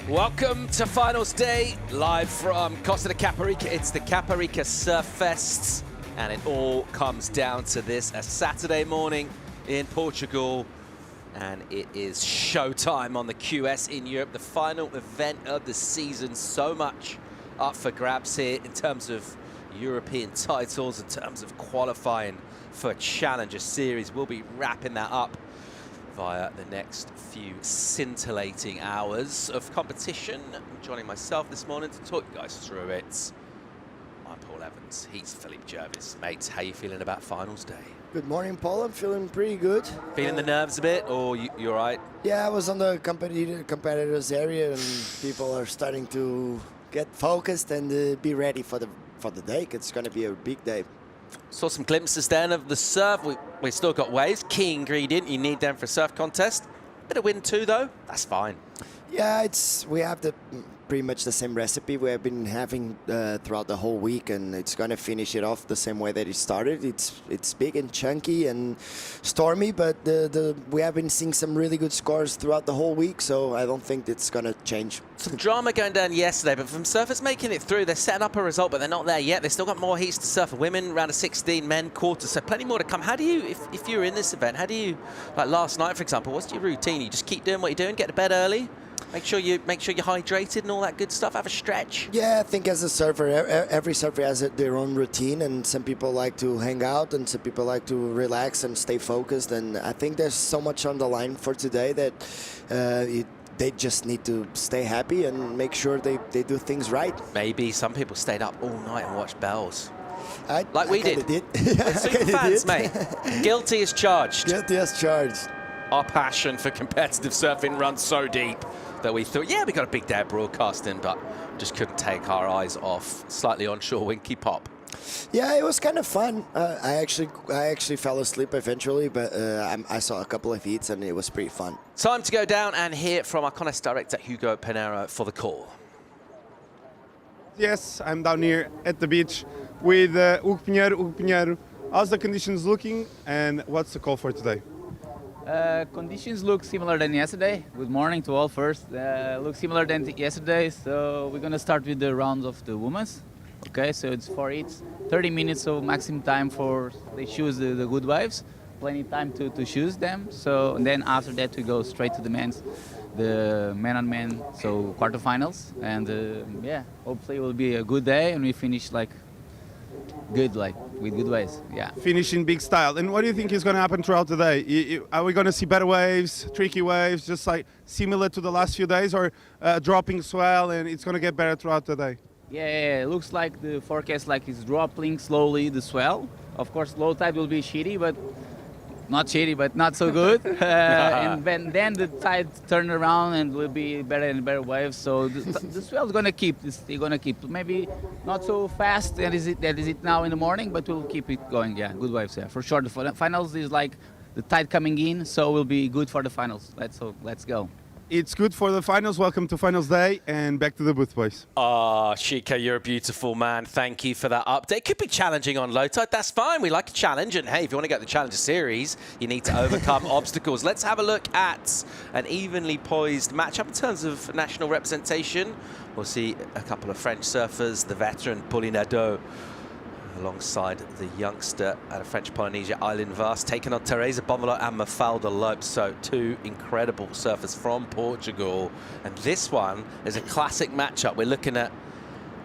Welcome to finals day, live from Costa de Caparica. It's the Caparica Surf Fest, and it all comes down to this, a Saturday morning in Portugal, and it is showtime on the QS in Europe, the final event of the season. So much up for grabs here in terms of European titles, in terms of qualifying for Challenger Series. We'll be wrapping that up via the next few scintillating hours of competition. Joining myself this morning to talk you guys through it, I'm Paul Evans, he's Philippe Jervis. Mates, how you feeling about finals day? Good morning, Paul. I'm feeling pretty good. Feeling the nerves a bit, or you all right? Yeah, I was on the competitors area, and people are starting to get focused and be ready for the day. It's going to be a big day. Saw some glimpses then of the surf. We still got waves. Key ingredient, you need them for a surf contest. Bit of wind too, though. That's fine. Yeah, we have pretty much the same recipe we have been having throughout the whole week, and it's going to finish it off the same way that it started. It's big and chunky and stormy, but we have been seeing some really good scores throughout the whole week, so I don't think it's going to change. Some drama going down yesterday, but from surfers making it through, they're setting up a result, but they're not there yet. They've still got more heats to surf for women, round of 16, men, quarter, so plenty more to come. How do you, if you're in this event, how do you, like last night, for example, what's your routine? You just keep doing what you're doing, get to bed early? Make sure you're hydrated and all that good stuff. Have a stretch. Yeah, I think as a surfer, every surfer has their own routine, and some people like to hang out, and some people like to relax and stay focused. And I think there's so much on the line for today that they just need to stay happy and make sure they do things right. Maybe some people stayed up all night and watched bells. Like we did. We're super fans, mate. Guilty as charged. Guilty as charged. Our passion for competitive surfing runs so deep that we thought, yeah, we got a big day of broadcasting, but just couldn't take our eyes off slightly onshore Winky Pop. Yeah, it was kind of fun. I actually fell asleep eventually, but I saw a couple of heats and it was pretty fun. Time to go down and hear from our contest director Hugo Pinheiro for the call. Yes, I'm down here at the beach with Hugo Pinheiro. Hugo Pinheiro, how's the conditions looking and what's the call for today? Conditions look similar than yesterday. Good morning to all first. Look similar than yesterday, so we're gonna start with the rounds of the women's. Okay, so it's 4 heats, 30 minutes of maximum time for they choose the good waves. Plenty time to choose them. So and then after that we go straight to the men's, the man on man, so quarterfinals. And yeah, hopefully it will be a good day and we finish like good, like with good waves. Yeah. Finish in big style. And what do you think is going to happen throughout the day? Are we going to see better waves, tricky waves, just like similar to the last few days, or dropping swell and it's going to get better throughout the day? Yeah, it looks like the forecast like is dropping slowly the swell. Of course, low tide will be shitty, but not so good. And then the tide turn around and will be better and better waves. So the swell is gonna keep. They're gonna keep. Maybe not so fast that is it now in the morning, but we'll keep it going. Yeah, good waves. Yeah, for sure. The finals is like the tide coming in, so will be good for the finals. Let's go. It's good for the finals. Welcome to finals day and back to the booth, boys. Ah, Chico, you're a beautiful man. Thank you for that update. Could be challenging on low tide. That's fine. We like a challenge. And hey, if you want to get the Challenger Series, you need to overcome obstacles. Let's have a look at an evenly poised matchup in terms of national representation. We'll see a couple of French surfers, the veteran Pauline Nadeau, alongside the youngster out of French Polynesia, Eileen Vast, taking on Teresa Bonvalo and Mafalda Lopes. So two incredible surfers from Portugal. And this one is a classic matchup. We're looking at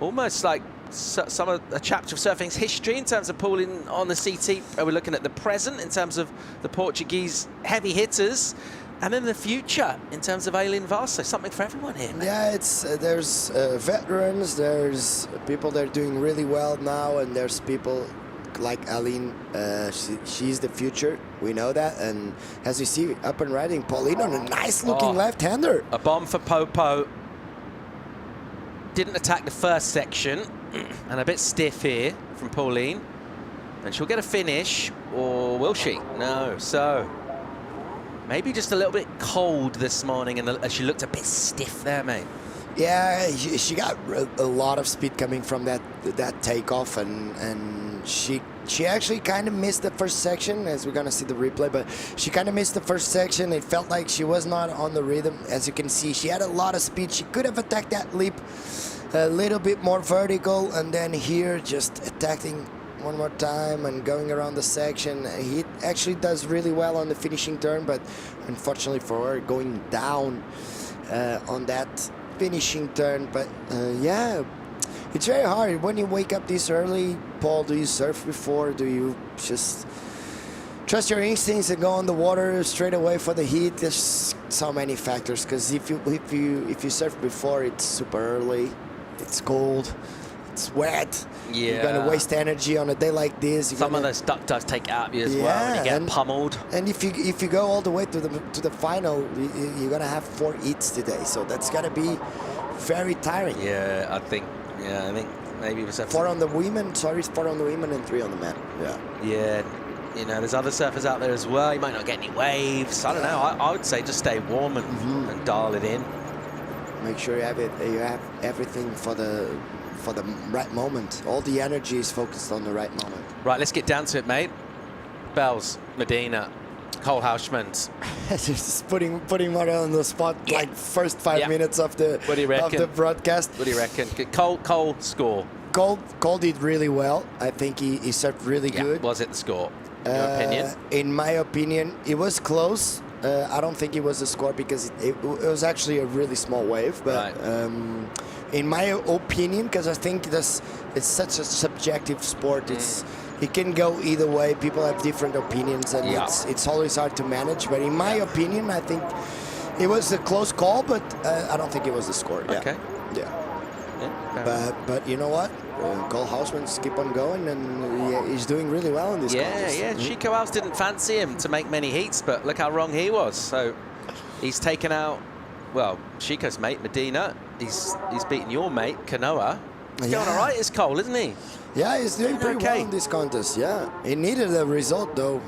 almost like some of a chapter of surfing's history in terms of Pauline on the CT. We're looking at the present in terms of the Portuguese heavy hitters. And then the future in terms of Eileen Vast. So something for everyone here, man. Yeah, there's veterans, there's people that are doing really well now, and there's people like Eileen. She's the future. We know that. And as you see, up and riding, Pauline on a nice-looking left-hander. A bomb for Popo. Didn't attack the first section. And a bit stiff here from Pauline. And she'll get a finish, or will she? No. So maybe just a little bit cold this morning, and she looked a bit stiff there, mate. Yeah, she got a lot of speed coming from that takeoff, and she actually kind of missed the first section, as we're gonna see the replay. But she kind of missed the first section. It felt like she was not on the rhythm. As you can see, she had a lot of speed. She could have attacked that leap a little bit more vertical, and then here just attacking one more time and going around the section. He actually does really well on the finishing turn, but unfortunately for her, going down on that finishing turn. But yeah, it's very hard when you wake up this early. Paul, do you surf before? Do you just trust your instincts and go on the water straight away for the heat? There's so many factors, because if you surf before, it's super early, it's cold, it's wet. Yeah. You're gonna waste energy on a day like this. Some of those duck does take out of you as well, and you get pummeled. And if you go all the way to the final, you're gonna have 4 heats today, so that's gonna be very tiring. Yeah, I think maybe it was 4 on the women. Sorry, 4 on the women and 3 on the men. Yeah. Yeah. You know, there's other surfers out there as well. You might not get any waves. I don't know. I would say just stay warm and dial it in. Make sure you have everything for the right moment. All the energy is focused on the right moment. Right, let's get down to it, mate. Bells, Medina, Cole Houshmond. Just putting Mario on the spot, like first 5 minutes of the What do you reckon? of the broadcast. What do you reckon? Cole score. Cole did really well. I think he surfed really good. Was it the score? In your opinion? In my opinion, it was close. I don't think it was a score, because it was actually a really small wave. But in my opinion, because I think it's such a subjective sport, it can go either way. People have different opinions, and it's always hard to manage. But in my opinion, I think it was a close call, but I don't think it was a score. Okay. But you know what? Cole Houshmond's keep on going, and he's doing really well in this contest. Yeah. Chico Alves didn't fancy him to make many heats, but look how wrong he was. So he's taken out, well, Chico's mate, Medina. He's beaten your mate, Kanoa. He's going all right, is Cole, isn't he? Yeah, he's doing pretty well in this contest. Yeah, he needed a result though.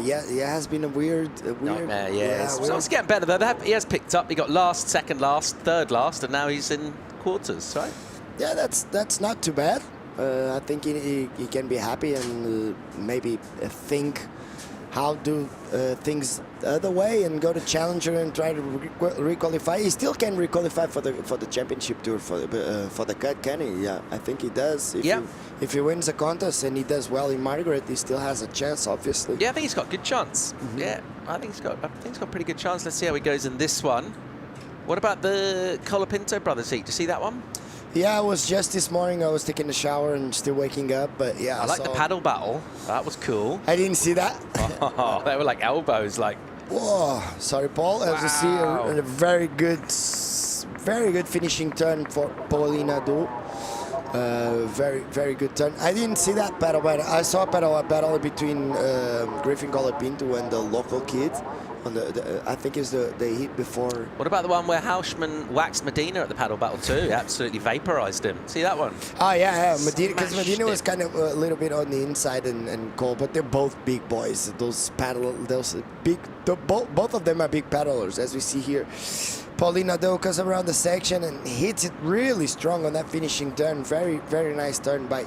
Yeah, it has been a weird nightmare. Yeah, so it's getting better though. He has picked up. He got last, second last, third last, and now he's in quarters, right? Yeah, that's not too bad. I think he can be happy, and maybe think how do things the other way, and go to Challenger and try to requalify. He still can requalify for the championship tour for the cut, can he? Yeah, I think he does. If he wins a contest and he does well in Margaret, he still has a chance, obviously. Yeah, I think he's got a good chance. Yeah, I think he's got a pretty good chance. Let's see how he goes in this one. What about the Colapinto brothers heat? Do you see that one? Yeah, it was just this morning. I was taking a shower and still waking up, but yeah. I like the paddle battle. That was cool. I didn't see that. Oh, they were like elbows, like. Whoa, sorry, Paul. As you see, a very good finishing turn for Paulina Du. Very good turn. I didn't see that paddle battle. I saw a battle between Griffin Colapinto and the local kid. On I think it's the heat before. What about the one where Houshmond waxed Medina at the paddle battle too? He absolutely vaporized him. See that one? Oh yeah, Medina, because Medina was kind of a little bit on the inside and cold, but they're both big boys. Both of them are big paddlers, as we see here. Paulina Du goes around the section and hits it really strong on that finishing turn. Very nice turn by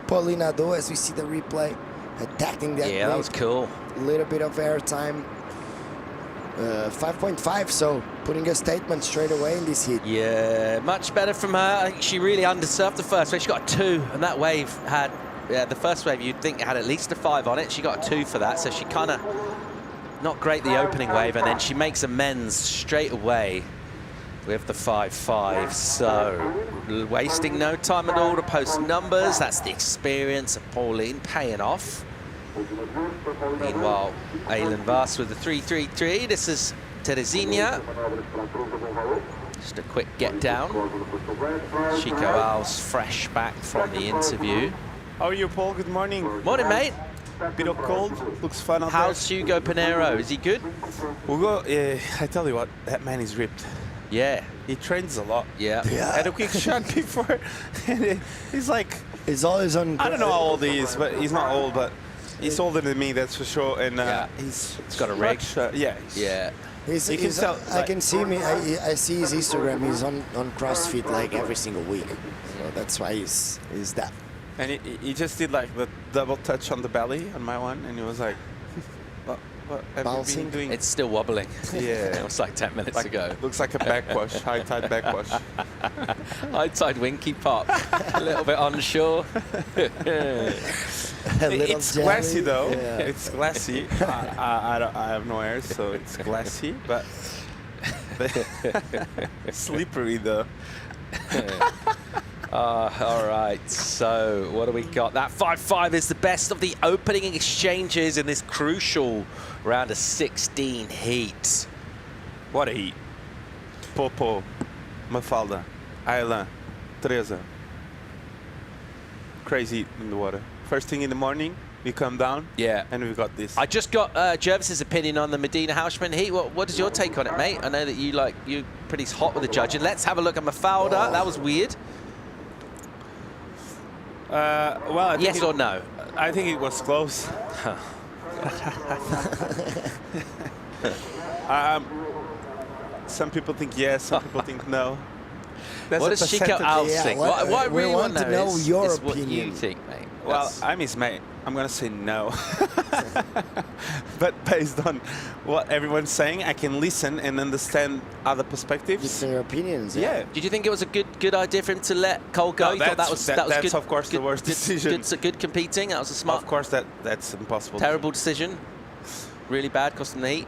Paulina Du, as we see the replay, attacking that. Yeah, that was cool. A little bit of air time. 5.5, so putting a statement straight away in this heat. Yeah, much better from her. I think she really undersurfed the first wave. She got a 2, and that wave had, the first wave you'd think it had at least a 5 on it. She got a 2 for that, so she kind of not great the opening wave, and then she makes amends straight away with the 5.5. So wasting no time at all to post numbers. That's the experience of Pauline paying off. Meanwhile, Aylin Vass with the 3.33. This is Teresinha. Just a quick get down. Chico Alves fresh back from the interview. How are you, Paul? Good morning. Morning, mate. Bit of cold. Looks fun out How's Hugo Pinheiro? Is he good? Hugo, I tell you what, that man is ripped. Yeah. He trains a lot. Yeah. Had a quick shot before. And he's like... He's always on... I don't know how old he is, but he's not old, but... He's older than me, that's for sure, and he's got a rig. Yeah. Yeah. He's, You can he's tell, I like- can see me. I see his Instagram. He's on CrossFit like every single week. So that's why he's that. And he just did like the double touch on the belly on my one, and he was like, what have you Bouncing. been doing? It's still wobbling. Yeah. It was like 10 minutes Like, ago. looks like a backwash, high tide backwash. High-tide winky pop. A little bit onshore. It's glassy though. Yeah. It's glassy. I have no air, so it's glassy, but slippery though. All right, so what do we got? That 5-5 is the best of the opening exchanges in this crucial round of 16 heat. What a heat. Popo, Mafalda, Ayla, Teresa. Crazy heat in the water. First thing in the morning, we come down, Yeah. and we've got this. I just got Jervis's opinion on the Medina Hausmann heat. What is your take on it, mate? I know that you're pretty hot with the judging. Let's have a look at Mafalda. That was weird. Well, I think Yes or no? I think it was close. Some people think yes, some people think no. There's What a does Chico percentage. Alves Yeah, think? what- What I we really want want to know is your what you opinion. think, mate. Well, That's- I'm his mate. I'm gonna say no. But based on what everyone's saying, I can listen and understand other Just perspectives. their opinions. Yeah. Did you think it was a good idea for him to let Cole go? No, You thought that was that's good, of course the worst decision. Good competing. That was a smart, Of course, that's impossible. terrible decision. Really bad, cost him the heat.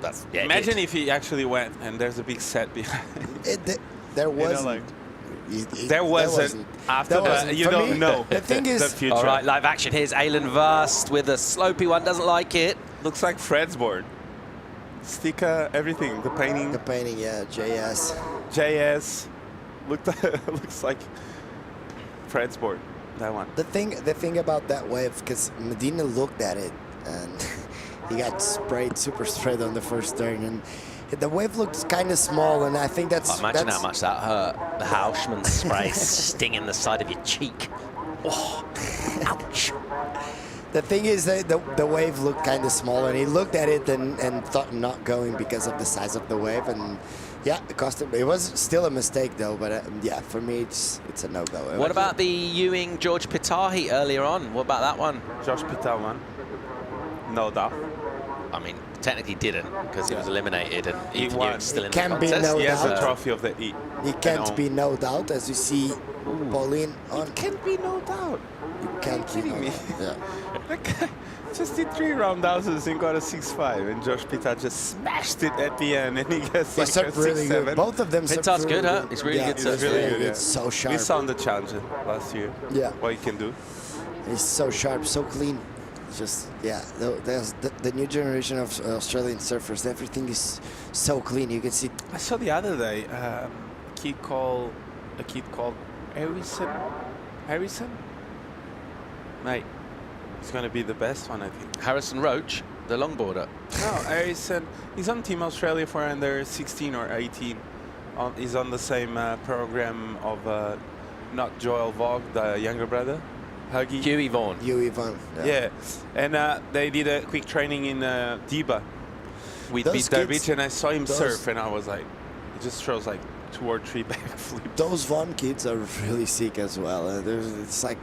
That's yeah, Imagine if he actually went and there's a big set behind. There You know, wasn't. like, It- there wasn't. After There that, wasn't. you For don't me, know. the thing is- the future. All right, live action. Here's Aylin Vast with a slopey one. Doesn't like it. Looks like Fred's board. Sticker, everything. The painting. The painting, yeah, JS. JS. Looks like Fred's board. That one. The thing about that wave, because Medina looked at it and he got super sprayed on the first turn, and the wave looked kind of small, and I think that's. Imagine that's, how much that hurt. The Hausmann spray stinging the side of your cheek. Oh, ouch. The thing is that the wave looked kind of small, and he looked at it and thought not going because of the size of the wave, and yeah, it cost him. It was still a mistake though, but yeah, for me it's a no go. What about the Ewing George Pitar heat earlier on? What about that one? Josh Pital one. No doubt. I mean, technically didn't because he was eliminated and He Ethan won. Ewing's still in It the can be contest. no He has doubt. a trophy of the E. He can't be no doubt, as you see Pauline on. Can't be no doubt. Can't be kidding no me? doubt. Yeah. That guy just did 3 roundhouses and got a 6-5, and Josh Pitar just smashed it at the end, and he gets They like a served really 6-7. good. Both of them served Pitar's really good, huh? He's really good He's serve. really good, yeah. It's so sharp. We saw on the Challenger last year Yeah. what he can do. He's so sharp, so clean. It's just, yeah, there's the new generation of Australian surfers. Everything is so clean. You can see. I saw the other day a kid called Harrison. Mate, he's gonna be the best one, I think. Harrison Roach, the longboarder. No, Harrison. He's on Team Australia for under 16 or 18. He's on the same program of not Joel Vogue, the younger brother, Huggy. Huey Vaughan. You even. Yeah, and they did a quick training in Diba with Those Pete kids- Darvich, and I saw him those- surf, and I was like, he just throws like 2 or 3 backflips. Those Vaughn kids are really sick as well. It's like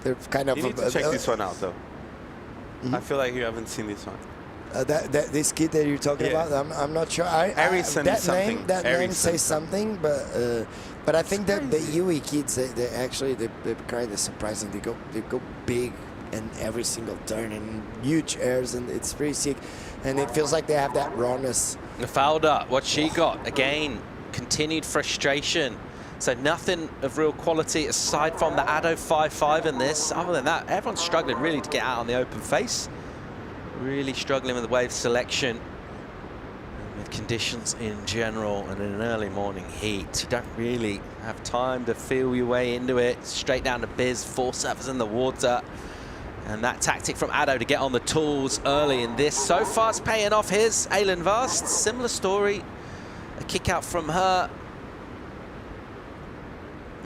they're kind of. You need to check this one out, though. I feel like you haven't seen this one. This kid that you're talking Yeah. about, I'm not sure. Harrison that is something. name, that name Harrison says something, but I think that the UE kids, they're kind of surprising. They go big in every single turn and huge airs, and it's pretty sick. And it feels like they have that rawness. Mafalda, what she got? Again, continued frustration. So nothing of real quality aside from the Addo 5-5 in this. Other than that, everyone's struggling really to get out on the open face. Really struggling with the wave selection and with conditions in general, and in an early morning heat. You don't really have time to feel your way into it. Straight down to biz, 4 surfers in the water. And that tactic from Addo to get on the tools early in this. So far it's paying off. Here's Aylin Vast, similar story. A kick out from her.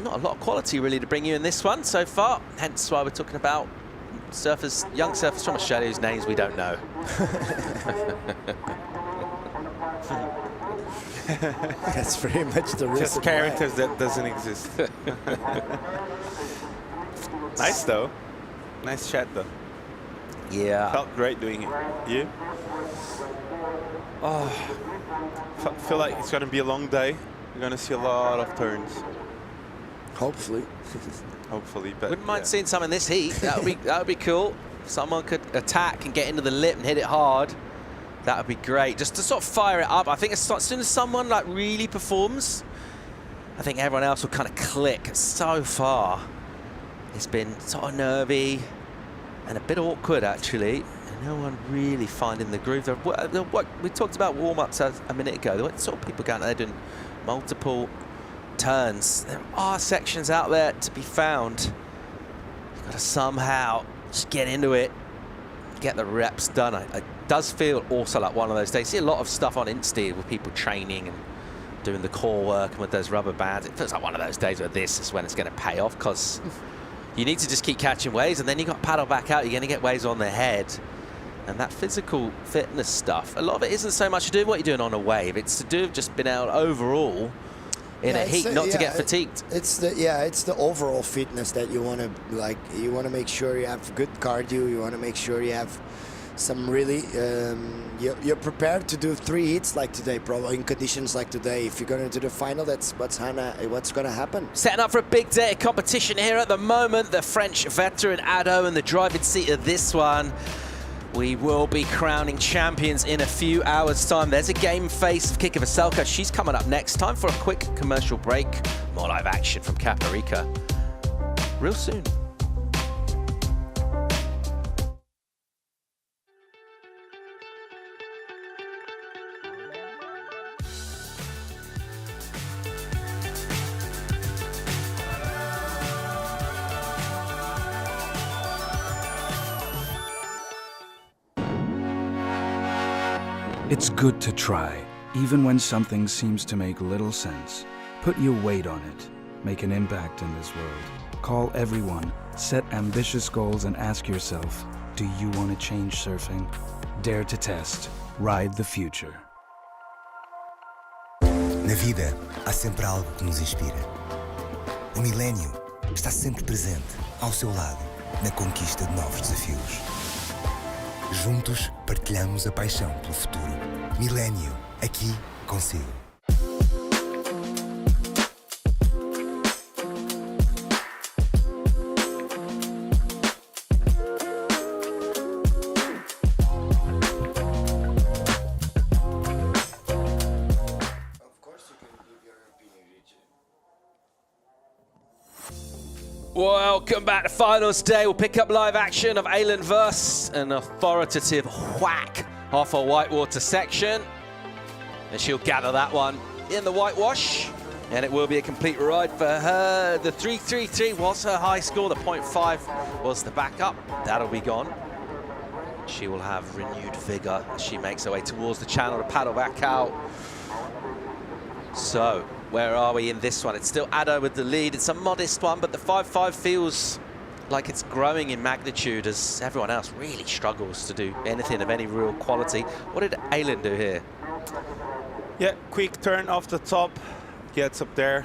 Not a lot of quality really to bring you in this one so far. Hence why we're talking about surfers, young surfers from Australia whose names we don't know. That's pretty much the reason. Just characters that doesn't exist. Nice though. Nice chat though. Yeah. Felt great doing it. You? Oh, feel like it's gonna be a long day. We're gonna see a lot of turns. Hopefully. Hopefully, but Wouldn't mind yeah. seeing some in this heat. That would be cool. If someone could attack and get into the lip and hit it hard, that would be great. Just to sort of fire it up. I think as soon as someone like really performs, I think everyone else will kind of click. So far, it's been sort of nervy and a bit awkward actually. And no one really finding the groove. What we talked about warm-ups a minute ago. What sort of people going there doing multiple turns? There are sections out there to be found. You've got to somehow just get into it, get the reps done. It does feel also like one of those days. See a lot of stuff on Insta with people training and doing the core work and with those rubber bands. It feels like one of those days where this is when it's going to pay off, because you need to just keep catching waves, and then you got to paddle back out. You're going to get waves on the head. And that physical fitness stuff, a lot of it isn't so much to do with what you're doing on a wave. It's to do with just being able overall in a heat not to get fatigued. It's the overall fitness that you want to like. You want to make sure you have good cardio. You want to make sure you have some really. You're prepared to do 3 hits like today, probably in conditions like today. If you're going to do the final, that's what's gonna happen. Setting up for a big day of competition here at the moment. The French veteran Ado in the driving seat of this one. We will be crowning champions in a few hours' time. There's a game face of Kika Veselka. She's coming up next. Time for a quick commercial break. More live action from Caparica real soon. It's good to try, even when something seems to make little sense. Put your weight on it. Make an impact in this world. Call everyone, set ambitious goals, and ask yourself, do you want to change surfing? Dare to test. Ride the future. Na vida, há sempre algo que nos inspira. O milénio está sempre presente, ao seu lado, na conquista de novos desafios. Juntos, partilhamos a paixão pelo futuro. Milénio, aqui consigo. Welcome back to finals day. We'll pick up live action of Aylin Verse, an authoritative whack off a whitewater section. And she'll gather that one in the whitewash. And it will be a complete ride for her. The 3.33 was her high score. The 0.5 was the backup. That'll be gone. She will have renewed vigor as she makes her way towards the channel to paddle back out. So, where are we in this one? It's still Ado with the lead. It's a modest one, but the 5.5 feels like it's growing in magnitude as everyone else really struggles to do anything of any real quality. What did Aylin do here? Yeah, quick turn off the top, gets up there.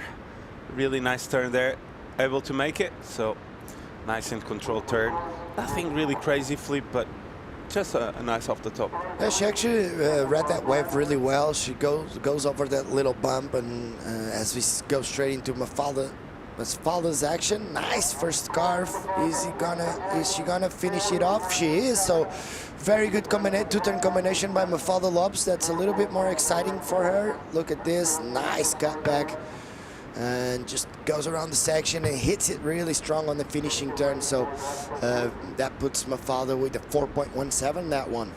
Really nice turn there, able to make it. So, nice and controlled turn. Nothing really crazy flip, but just a nice off the top. Yeah, she actually read that wave really well. She goes over that little bump, and as we go straight into Mafalda's action, nice first carve. Is she gonna finish it off? She is. So very good two-turn combination by Mafalda Lopes. That's a little bit more exciting for her. Look at this, nice cutback. And just goes around the section and hits it really strong on the finishing turn. So that puts Mafalda with a 4.17, that one.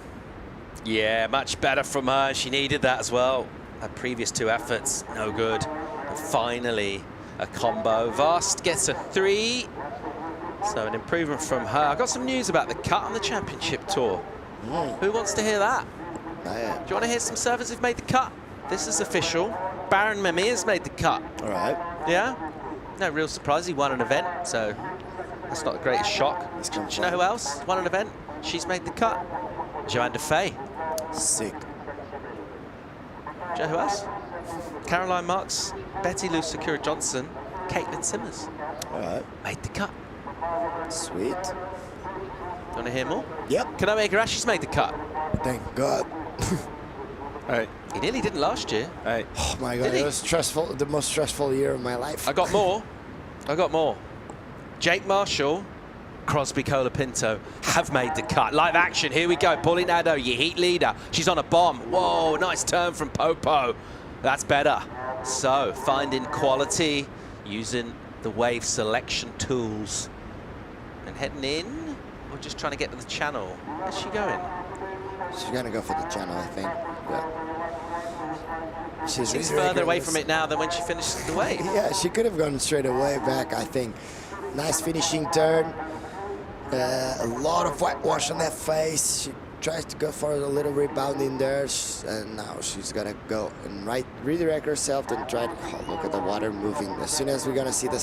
Yeah, much better from her. She needed that as well. Her previous 2 efforts, no good. And finally, a combo. Vast gets a 3. So an improvement from her. I got some news about the cut on the championship tour. Who wants to hear that? Do you want to hear some surfers who've made the cut? This is official. Baron Memir's made the cut. All right. Yeah? No real surprise. He won an event, so That's not the greatest shock. Do you know who else won an event? She's made the cut. Joanne Defay. Sick. Do you know who else? Caroline Marks, Betty Lou Sakura Johnson, Caitlin Simmers. All right. Made the cut. Sweet. You want to hear more? Yep. Kaname Igarashi's made the cut. Thank God. Hey, He nearly didn't last year. hey. Oh my God, Did he? it was stressful. The most stressful year of my life. I got more. I got more. Jake Marshall, Crosby Colapinto have made the cut. Live action, here we go. Pauline Nadeau, your heat leader. She's on a bomb. Whoa, nice turn from Popo. That's better. So, finding quality, using the wave selection tools. And heading in, or just trying to get to the channel? Where's she going? She's gonna go for the channel, I think. Yeah. She's She's really further away aggressive. from it now than when she finished the wave. Yeah, she could have gone straight away back, I think. Nice finishing turn. A lot of whitewash on that face. She tries to go for a little rebound in there, and now she's gonna go and redirect herself and try to look at the water moving. As soon as we're gonna see the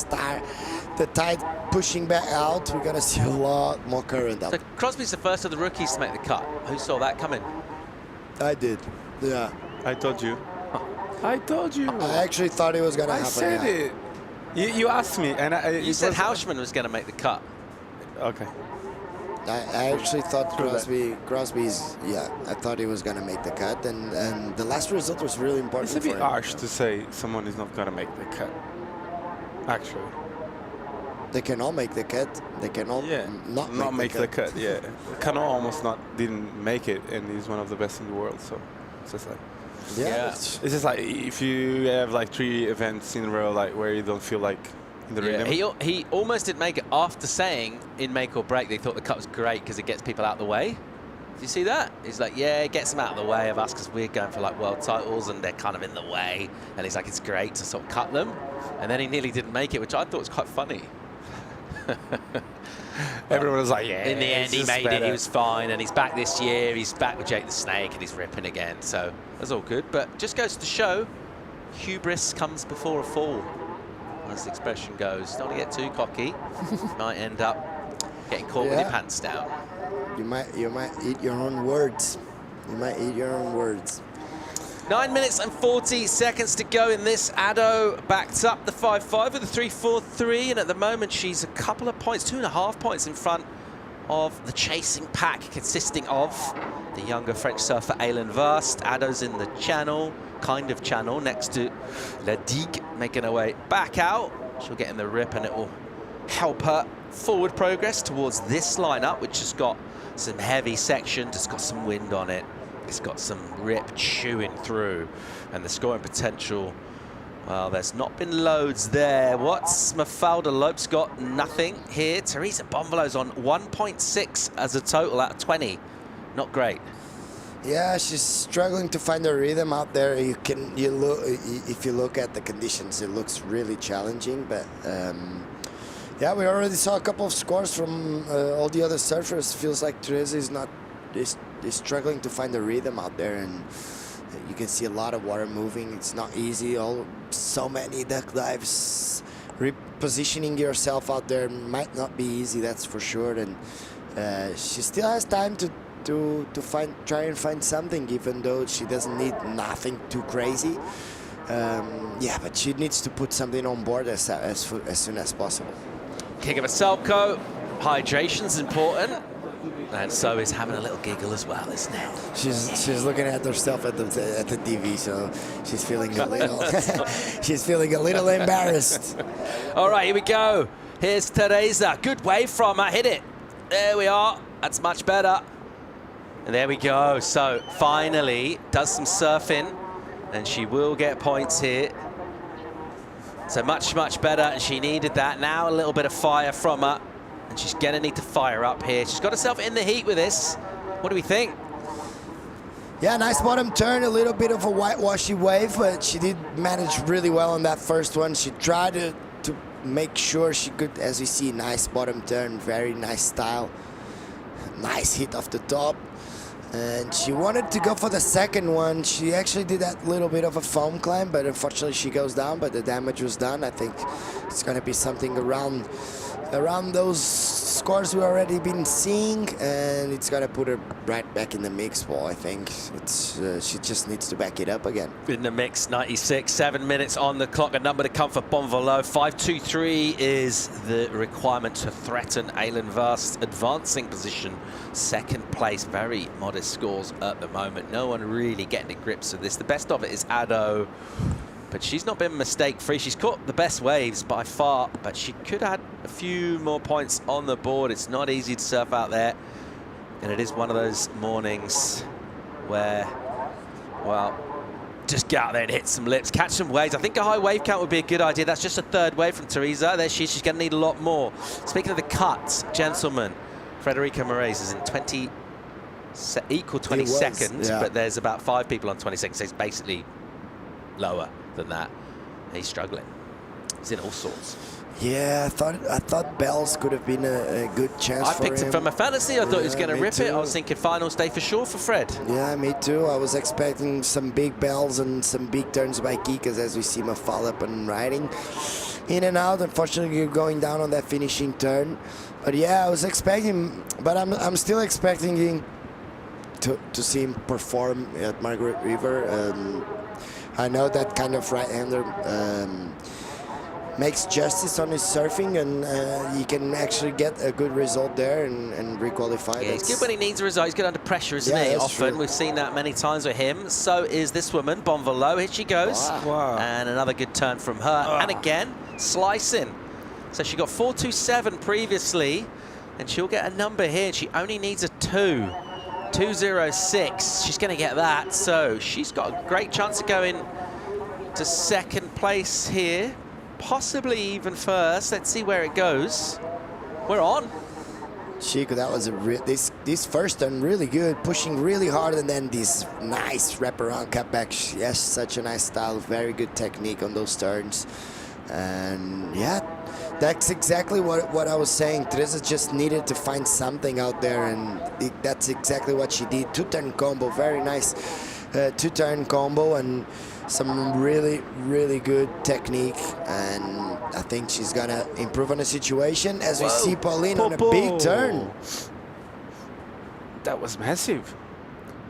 tide pushing back out, we're gonna see a lot more current up. So Crosby's the first of the rookies to make the cut. Who saw that coming? I did. Yeah. I told you. I told you. I actually thought it was gonna I happen. said yeah. it. You asked me, and You said Hausman was going to make the cut. Okay. I actually thought True that. Crosby's, yeah, I thought he was going to make the cut, and the last result was really important It's a for bit him. harsh to say someone is not gonna make the cut. Actually. They can all make the cut. They can all Yeah. not make the cut. Yeah. Cano almost didn't make it, and he's one of the best in the world. So it's just like. Yeah. Yeah. It's It's just like if you have like 3 events in a row, like where you don't feel like in the rhythm. He almost didn't make it after saying in make or break they thought the cut was great because it gets people out of the way. Do you see that? He's like, yeah, it gets them out of the way of us because we're going for like world titles and they're kind of in the way. And he's like, it's great to sort of cut them. And then he nearly didn't make it, which I thought was quite funny. Everyone was like, yeah. In the end, it's he just made it. better. He was fine, and he's back this year. He's back with Jake the Snake, and he's ripping again. So that's all good. But just goes to show, hubris comes before a fall, as the expression goes. Don't want to get too cocky. Might end up getting caught with your Yeah. pants down. you might eat your own words. You might eat your own words. 9 minutes and 40 seconds to go in this. Addo backed up the 5-5 with a 3-4-3, and at the moment she's a couple of points, 2.5 points in front of the chasing pack, consisting of the younger French surfer Aileen Vast. Addo's in the channel, kind of channel, next to La Digue, making her way back out. She'll get in the rip, and it will help her forward progress towards this lineup, which has got some heavy sections, it's got some wind on it. It's got some rip chewing through, and the scoring potential, well, there's not been loads there. What's Mafalda Lope's got? Nothing here. Teresa Bonvolo's on 1.6 as a total out of 20. Not great. Yeah, she's struggling to find her rhythm out there. If you look at the conditions, it looks really challenging. But yeah, we already saw a couple of scores from all the other surfers. Feels like Teresa is struggling to find the rhythm out there, and you can see a lot of water moving. It's not easy. So many duck dives. Repositioning yourself out there might not be easy, that's for sure. And she still has time to try and find something, even though she doesn't need nothing too crazy. Yeah, but she needs to put something on board as soon as possible. Kick of a Selko. Hydration's important. And so is having a little giggle as well, isn't it? She's looking at herself at the TV, so she's feeling a little she's feeling a little embarrassed. All right, here we go. Here's Teresa. Good wave from her. Hit it. There we are. That's much better. And there we go. So finally does some surfing, and she will get points here. So much, much better, and she needed that. Now a little bit of fire from her. And she's going to need to fire up here. She's got herself in the heat with this. What do we think? Yeah, nice bottom turn, a little bit of a whitewashy wave, but she did manage really well on that first one. She tried to make sure she could, as you see, nice bottom turn, very nice style. Nice hit off the top. And she wanted to go for the second one. She actually did that little bit of a foam climb, but unfortunately she goes down, but the damage was done. I think it's going to be something around around those scores we already been seeing, and it's gonna put her right back in the mix. Well, I think it's she just needs to back it up again. In the mix, 96, 7 minutes on the clock. A number to come for Bonvalot. 5-2-3 is the requirement to threaten Aylin Vast's advancing position. Second place, very modest scores at the moment. No one really getting the grips of this. The best of it is Ado, but she's not been mistake-free. She's caught the best waves by far, but she could add a few more points on the board. It's not easy to surf out there, and it is one of those mornings where, well, just get out there and hit some lips, catch some waves. I think a high wave count would be a good idea. That's just a third wave from Teresa. There she is. She's going to need a lot more. Speaking of the cuts, gentlemen, Frederica Moraes is in equal 20 seconds, yeah. but there's about 5 people on 20 seconds, so it's basically lower than that. He's struggling. He's in all sorts. Yeah, I thought Bells could have been a good chance for him. I picked him from a fantasy. I thought he was going to rip it. I too. was thinking finals day for sure for Fred. Yeah, me too. I was expecting some big bells and some big turns by Kikas as we see Mafalda and riding in and out. Unfortunately, you're going down on that finishing turn. But yeah, I was expecting, but I'm still expecting him to see him perform at Margaret River. I know that kind of right-hander makes justice on his surfing, and he can actually get a good result there and requalify. Yeah, he's good when he needs a result. He's good under pressure, isn't he? Often. True. We've seen that many times with him. So is this woman, Bonvalot. Here she goes. Wow. And another good turn from her. And again, slicing. So she got 4.27 previously, and she'll get a number here. She only needs a 2. 2.06. She's going to get that. So she's got a great chance of going to second place here. Possibly even first. Let's see where it goes. We're on. Chico, that was this first turn really good, pushing really hard, and then this nice wraparound cutback. She has such a nice style, very good technique on those turns. And yeah, that's exactly what I was saying. Teresa just needed to find something out there, and that's exactly what she did. 2-turn combo, very nice 2-turn combo, and some really, really good technique. And I think she's gonna improve on the situation as we see Pauline on a big turn. That was massive.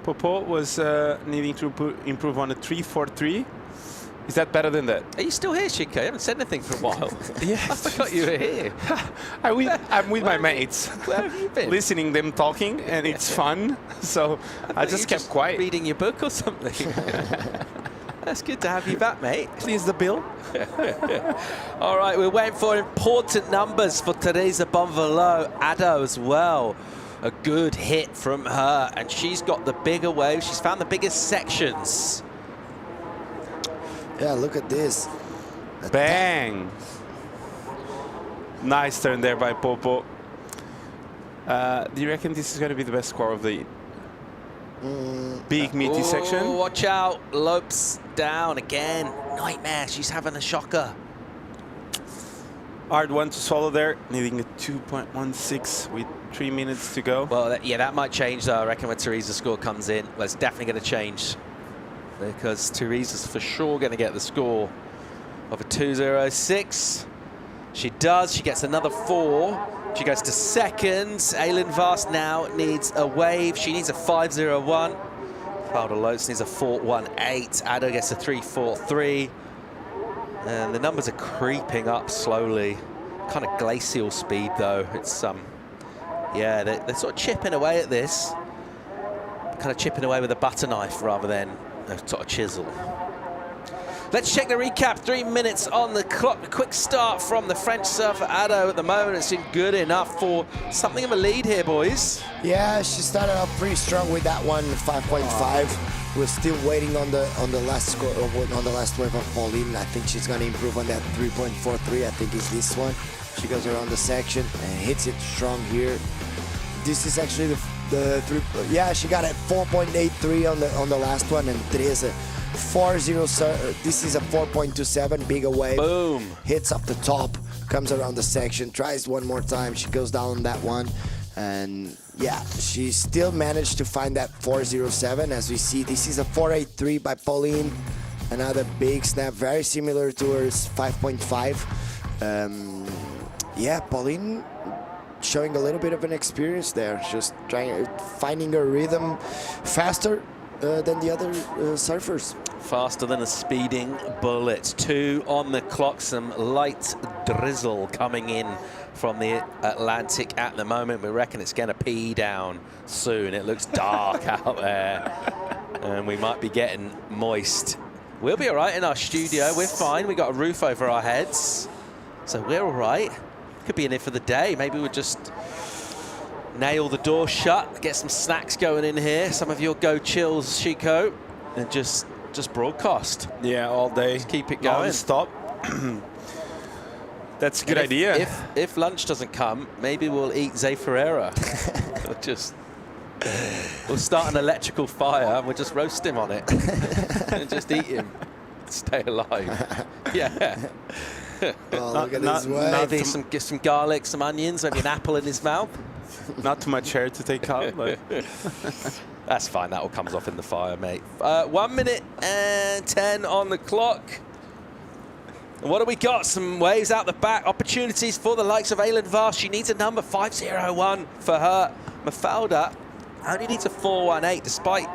Popo was needing to improve on a 3.43. Is that better than that? Are you still here, Chico? You haven't said anything for a while. Yes. I forgot you were here. I'm with my mates. Where have you been? Listening them talking, and it's fun. So I just kept quiet. Reading your book or something. That's good to have you back, mate. Please the bill. All right, we're waiting for important numbers for Teresa Bonvalot. Ado as well. A good hit from her, and she's got the bigger waves. She's found the biggest sections. Yeah, look at this. Bang! Nice turn there by Popo. Do you reckon this is going to be the best score of the big meaty section? Watch out. Lopes down again. Nightmare. She's having a shocker. Hard one to swallow there, needing a 2.16 with 3 minutes to go. Well, yeah, that might change, though. I reckon when Teresa's score comes in, well, it's definitely going to change, because Teresa's for sure going to get the score of a 2.06. She does. She gets another 4. She goes to second. Aylin Vast now needs a wave. She needs a 5.01. Falda Lopes needs a 4.18. Ado gets a 3.43. And the numbers are creeping up slowly. Kind of glacial speed, though. It's yeah, they're sort of chipping away at this. Kind of chipping away with a butter knife rather than a sort of chisel. Let's check the recap. 3 minutes on the clock. A quick start from the French surfer Ado at the moment. It's been good enough for something of a lead here, boys. Yeah, she started off pretty strong with that one, 5.5. We're still waiting on the last score, on the last wave of Pauline. I think she's gonna improve on that 3.43. I think is this one. She goes around the section and hits it strong here. This is actually the three. Yeah, she got a 4.83 on the last one, and Teresa 4.0. This is a 4.27, bigger wave. Boom. Hits up the top, comes around the section, tries one more time. She goes down on that one, and yeah, she still managed to find that 4.07. As we see, this is a 4.83 by Pauline. Another big snap, very similar to hers 5.5. yeah, Pauline showing a little bit of an experience there, just finding a rhythm faster than the other surfers. Faster than a speeding bullet. 2 on the clock, some light drizzle coming in from the Atlantic at the moment. We reckon it's going to pee down soon. It looks dark out there, and we might be getting moist. We'll be all right in our studio. We're fine. We got a roof over our heads, so we're all right. Could be in it for the day. Maybe we'll just nail the door shut, get some snacks going in here. Some of your go chills, Chico, and just broadcast. Yeah, all day. Just keep it going. Stop. That's a good idea. If lunch doesn't come, maybe we'll eat Zé Ferreira. We'll start an electrical fire and we'll just roast him on it and just eat him. Stay alive. Yeah. Oh, look at this way. Maybe some garlic, some onions, maybe an apple in his mouth. Not too much hair to take out. But that's fine. That all comes off in the fire, mate. 1 minute and 10 on the clock. And what do we got? Some waves out the back. Opportunities for the likes of Aylin Vast. She needs a number 501 for her. Mafalda only needs a 418 despite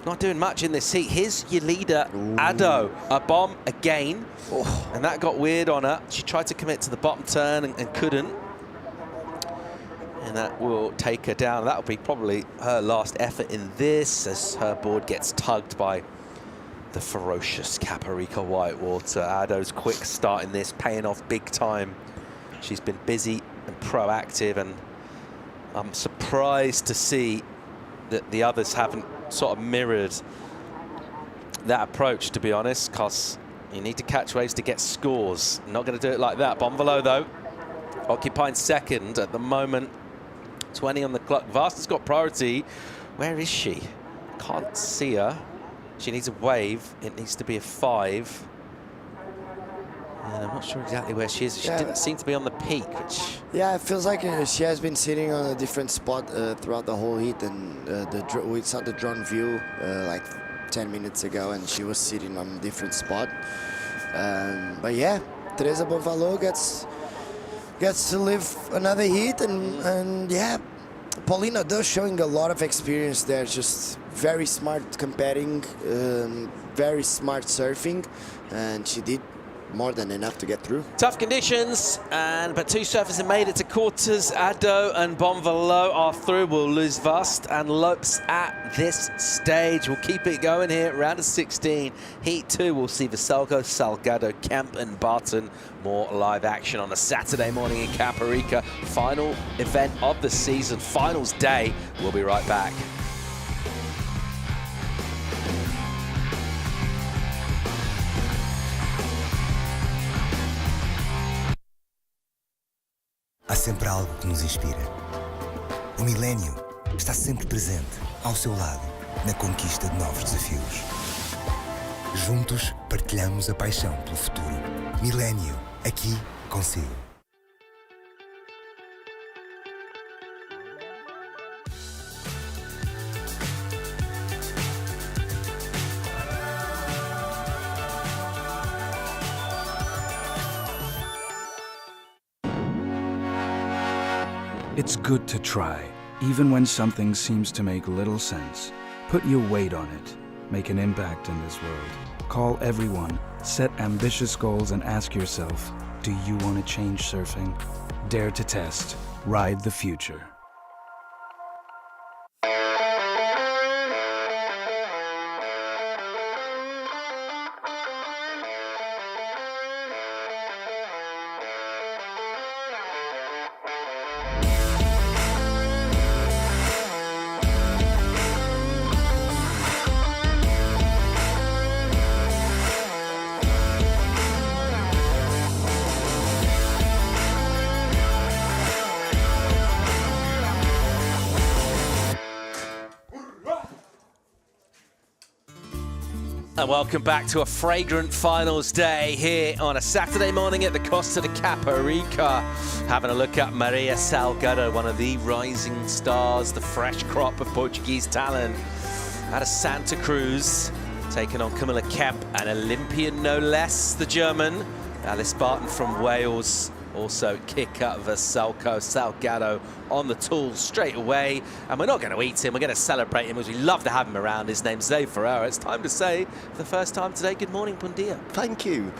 not doing much in this heat. Here's your leader, Ado. A bomb again. Oh, and that got weird on her. She tried to commit to the bottom turn and couldn't. And that will take her down. That'll be probably her last effort in this as her board gets tugged by the ferocious Caparica Whitewater. Ado's quick start in this, paying off big time. She's been busy and proactive, and I'm surprised to see that the others haven't sort of mirrored that approach, to be honest, because you need to catch waves to get scores. Not going to do it like that. Bonvalo, though, occupying second at the moment. 20 on the clock. Vast has got priority. Where is she? Can't see her. She needs a wave. It needs to be a 5. And I'm not sure exactly where she is. She didn't seem to be on the peak, which... Yeah, it feels like she has been sitting on a different spot throughout the whole heat, and we saw the drone view like 10 minutes ago, and she was sitting on a different spot. But yeah, Teresa Bonvalo gets to live another heat, and yeah, Paulina does showing a lot of experience there, just very smart competing, very smart surfing, and she did more than enough to get through. Tough conditions, but 2 surfers have made it to quarters. Ado and Bonvalo are through. We'll lose Vast and Lopes at this stage. We'll keep it going here. Round of 16. Heat 2, we'll see Vasalgo, Salgado, Kemp and Barton. More live action on a Saturday morning in Caparica. Final event of the season, finals day. We'll be right back. Há sempre algo que nos inspira. O milénio está sempre presente, ao seu lado, na conquista de novos desafios. Juntos partilhamos a paixão pelo futuro. Milénio, aqui consigo. It's good to try, even when something seems to make little sense. Put your weight on it. Make an impact in this world. Call everyone, set ambitious goals, and ask yourself, do you want to change surfing? Dare to test. Ride the future. And welcome back to a fragrant finals day here on a Saturday morning at the Costa de Caparica. Having a look at Maria Salgado, one of the rising stars, the fresh crop of Portuguese talent out of Santa Cruz, taking on Camilla Kemp, an Olympian no less, the German. Alice Barton from Wales Also, Kika Vasilko Salgado on the tools straight away. And we're not going to eat him, we're going to celebrate him, because we love to have him around. His name's Zay Ferreira. It's time to say, for the first time today, good morning, bom dia. Thank you.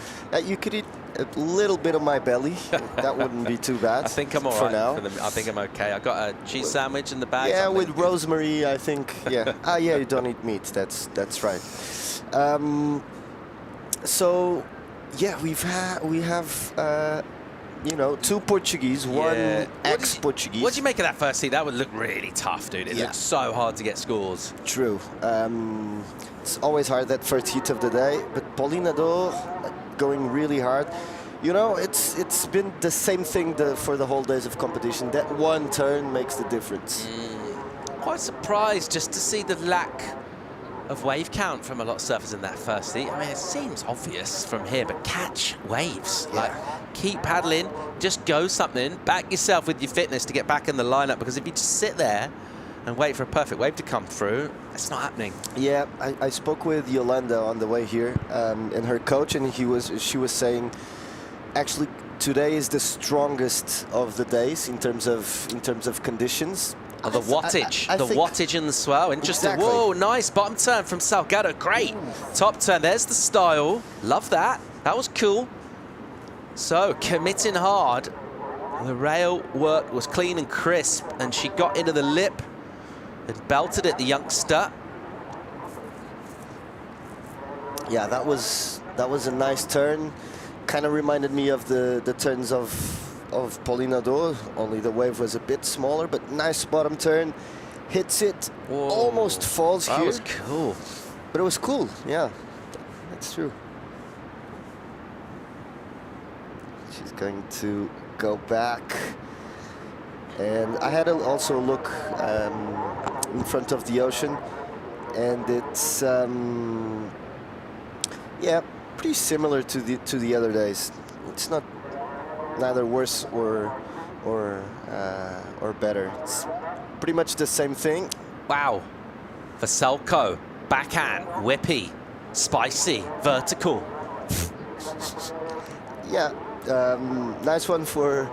You could eat a little bit of my belly. That wouldn't be too bad. I think I'm all for right. now. I think I'm okay. I got a cheese sandwich in the bag. Yeah, so with rosemary, I think. Yeah. Yeah, you don't eat meat. That's right. So, yeah, we have. You know, 2 Portuguese, one ex-Portuguese. What do you make of that first heat? That would look really tough, dude. It looks so hard to get scores. True. It's always hard, that first heat of the day. But Paulina Do going really hard. You know, it's been the same thing for the whole days of competition. That one turn makes the difference. Quite surprised just to see the lack of wave count from a lot of surfers in that first heat. I mean, it seems obvious from here, but catch waves. Yeah. Like, keep paddling, just go something, back yourself with your fitness to get back in the lineup, because if you just sit there and wait for a perfect wave to come through, it's not happening. Yeah, I spoke with Yolanda on the way here, and her coach, and she was saying, actually, today is the strongest of the days in terms of conditions. Oh, the wattage, I the think wattage in the swell. Interesting. Exactly. Whoa, nice bottom turn from Salgado. Great. Top turn. There's the style. Love that. That was cool. So, committing hard. The rail work was clean and crisp, and she got into the lip and belted it, the youngster. Yeah, that was a nice turn. Kind of reminded me of the turns of Paulina Do, only the wave was a bit smaller, but nice bottom turn. Hits it, Whoa. almost falls here. That was cool. But it was cool, yeah, that's true. She's going to go back. And I had also a look in front of the ocean, and it's, yeah, pretty similar to the other days. It's not neither worse or better. It's pretty much the same thing. Wow. Vasilko, backhand, whippy, spicy, vertical. Yeah, nice one for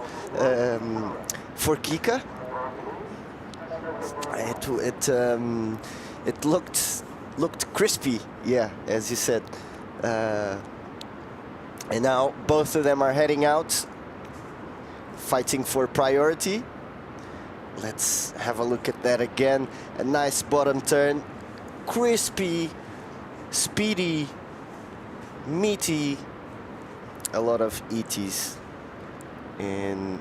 Kika. It looked crispy, yeah, as you said. And now both of them are heading out, fighting for priority. Let's have a look at that again. A nice bottom turn, crispy, speedy, meaty. A lot of ETs in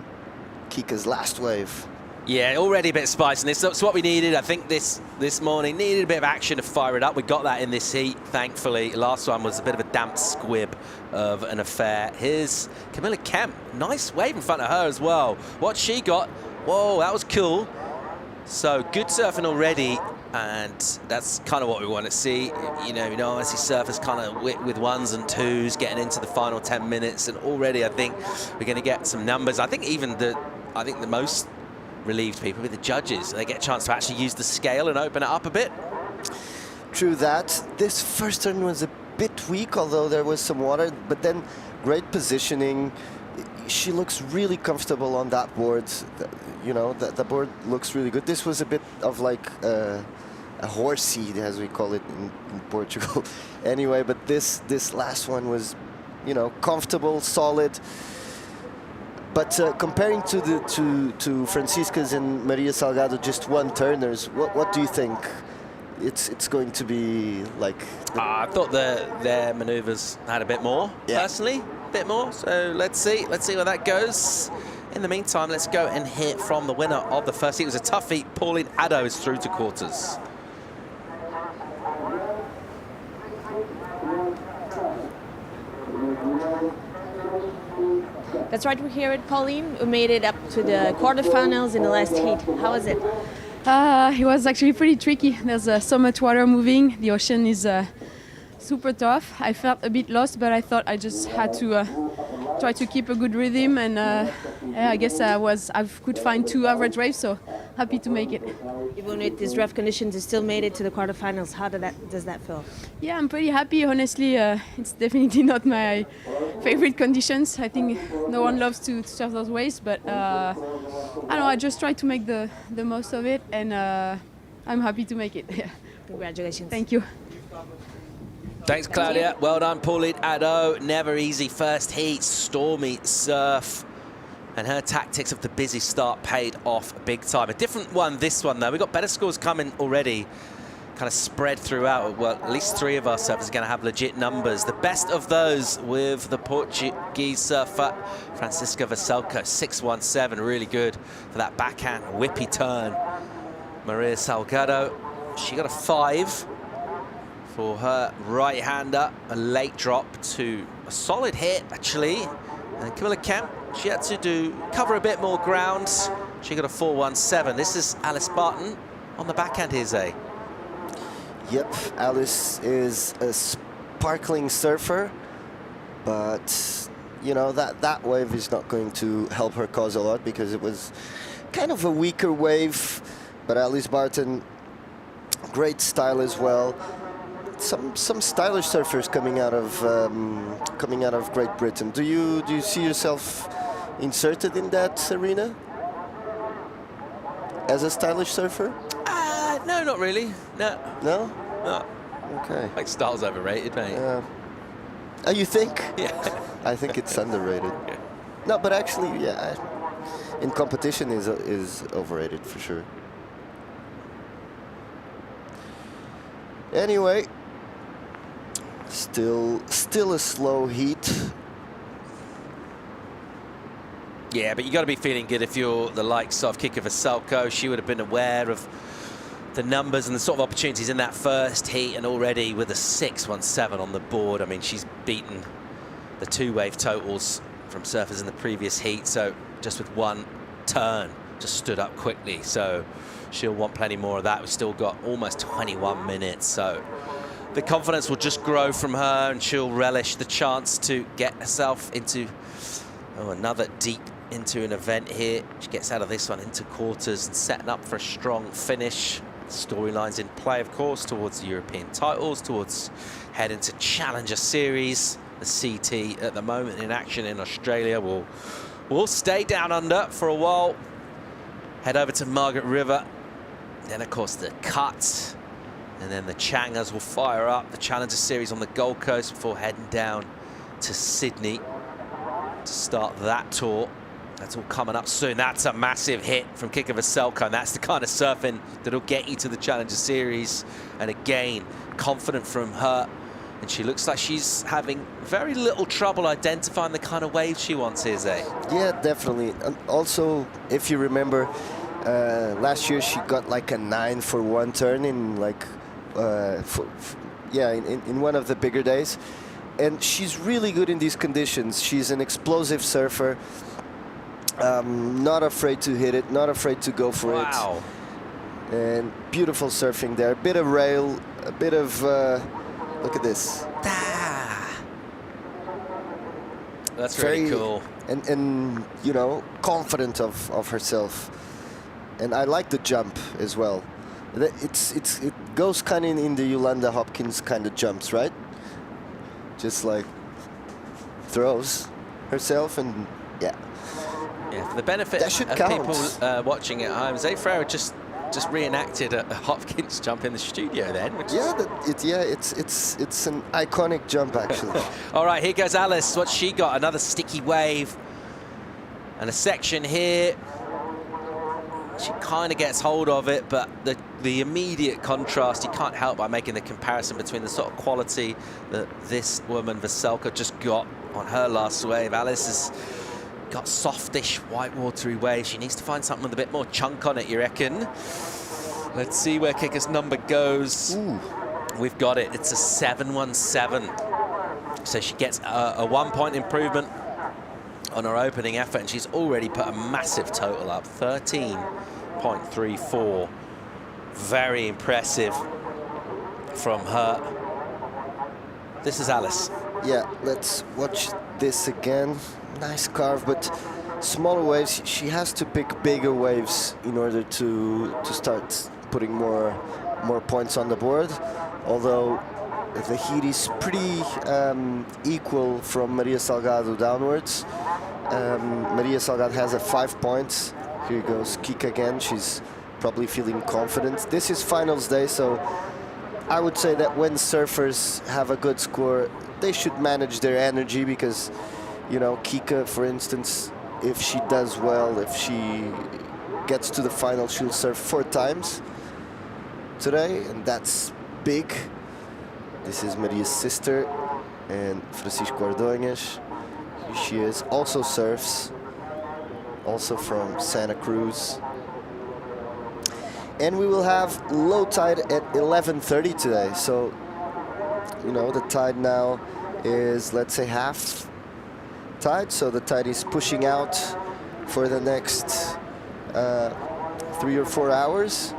Kika's last wave. Yeah, already a bit of spice, and it's what we needed. I think this morning needed a bit of action to fire it up. We got that in this heat, thankfully. Last one was a bit of a damp squib of an affair. Here's Camilla Kemp. Nice wave in front of her as well. What she got, whoa, that was cool. So good surfing already, and that's kind of what we want to see. You know, I see surfers kind of with ones and twos getting into the final 10 minutes, and already I think we're going to get some numbers. I think even the most relieved people with the judges. They get a chance to actually use the scale and open it up a bit. True that. This first turn was a bit weak, although there was some water, but then great positioning. She looks really comfortable on that board. You know, the board looks really good. This was a bit of like a horse seed, as we call it in Portugal. Anyway, but this last one was, you know, comfortable, solid. But comparing to Francisca's and Maria Salgado, just one turners, what do you think it's going to be like? I thought their maneuvers had a bit more, personally, a bit more. So let's see where that goes. In the meantime, let's go and hear from the winner of the first heat. It was a tough heat. Pauline Addo is through to quarters. That's right, we're here at Pauline. We made it up to the quarterfinals in the last heat. How was it? It was actually pretty tricky. There's so much water moving. The ocean is super tough. I felt a bit lost, but I thought I just had to try to keep a good rhythm. And I guess I could find 2 average waves, so happy to make it. Even with these rough conditions, you still made it to the quarterfinals. How does that feel? Yeah, I'm pretty happy. Honestly, it's definitely not my favorite conditions. I think no one loves to surf those waves, but I don't know. I just try to make the most of it, and I'm happy to make it. Yeah. Congratulations. Thank you. Thanks, Claudia. Well done, Pauline Addo. Never easy first heat, stormy surf. And her tactics of the busy start paid off big time. A different one, this one, though. We've got better scores coming already, kind of spread throughout. Well, at least 3 of our surfers are going to have legit numbers. The best of those with the Portuguese surfer, Francisca Veselko, 617. Really good for that backhand whippy turn. Maria Salgado, she got a 5 for her right-hander. A late drop to a solid hit, actually. And Camilla Kemp, she had to cover a bit more ground. She got a 417. This is Alice Barton on the backhand here, Zay. Yep, Alice is a sparkling surfer, but you know that wave is not going to help her cause a lot because it was kind of a weaker wave. But Alice Barton, great style as well. Some stylish surfers coming out of Great Britain. Do you see yourself inserted in that arena as a stylish surfer? No, not really. No. No? No. Okay. I think style's overrated, mate. Oh, you think? Yeah. I think it's underrated. Yeah. No, but actually, yeah, in competition is overrated for sure. Anyway, still a slow heat. Yeah, but you got to be feeling good if you're the likes of Kika Veselko. She would have been aware of the numbers and the sort of opportunities in that first heat, and already with a 617 on the board. I mean, she's beaten the 2-wave totals from surfers in the previous heat, so just with one turn, just stood up quickly. So she'll want plenty more of that. We've still got almost 21 minutes, so the confidence will just grow from her, and she'll relish the chance to get herself into another deep into an event here. She gets out of this one into quarters and setting up for a strong finish. Storylines in play, of course, towards the European titles, towards heading to Challenger Series. The CT at the moment in action in Australia will stay down under for a while. Head over to Margaret River. Then, of course, the Cut. And then the Changers will fire up the Challenger Series on the Gold Coast before heading down to Sydney to start that tour. That's all coming up soon. That's a massive hit from Kika Veselko, and that's the kind of surfing that'll get you to the Challenger Series. And again, confident from her. And she looks like she's having very little trouble identifying the kind of wave she wants, is it? Yeah, definitely. And also, if you remember, last year she got like a 9 for one turn in like, in one of the bigger days. And she's really good in these conditions. She's an explosive surfer. Not afraid to hit it, not afraid to go for it. And beautiful surfing there. A bit of rail, a bit of, look at this. That's very cool. And you know, confident of herself. And I like the jump as well. It goes kind of in the Yolanda Hopkins kind of jumps, right? Just like throws herself and yeah. Yeah, for the benefit of people watching at home, Zay Ferreira just reenacted a Hopkins jump in the studio then. Which it's an iconic jump actually. All right, here goes Alice. What's she got? Another sticky wave. And a section here. She kind of gets hold of it, but the immediate contrast, you can't help by making the comparison between the sort of quality that this woman, Veselko, just got on her last wave. Alice has got softish, white watery waves. She needs to find something with a bit more chunk on it, you reckon? Let's see where Kika's number goes. Ooh. We've got it. It's a 717. So she gets a 1-point improvement on her opening effort, and she's already put a massive total up, 13.34. Very impressive from her. This is Alice. Yeah, let's watch this again. Nice carve, but smaller waves, she has to pick bigger waves in order to start putting more points on the board. Although the heat is pretty equal from Maria Salgado downwards. Maria Salgado has 5 points. Here goes Kika again. She's probably feeling confident. This is finals day, so I would say that when surfers have a good score, they should manage their energy, because, you know, Kika, for instance, if she does well, if she gets to the final, she'll surf 4 times today, and that's big. This is Maria's sister, and Francisco Ordonhas. Here she is, also surfs, also from Santa Cruz. And we will have low tide at 11:30 today. So, you know, the tide now is, let's say, half tide. So the tide is pushing out for the next 3 or 4 hours.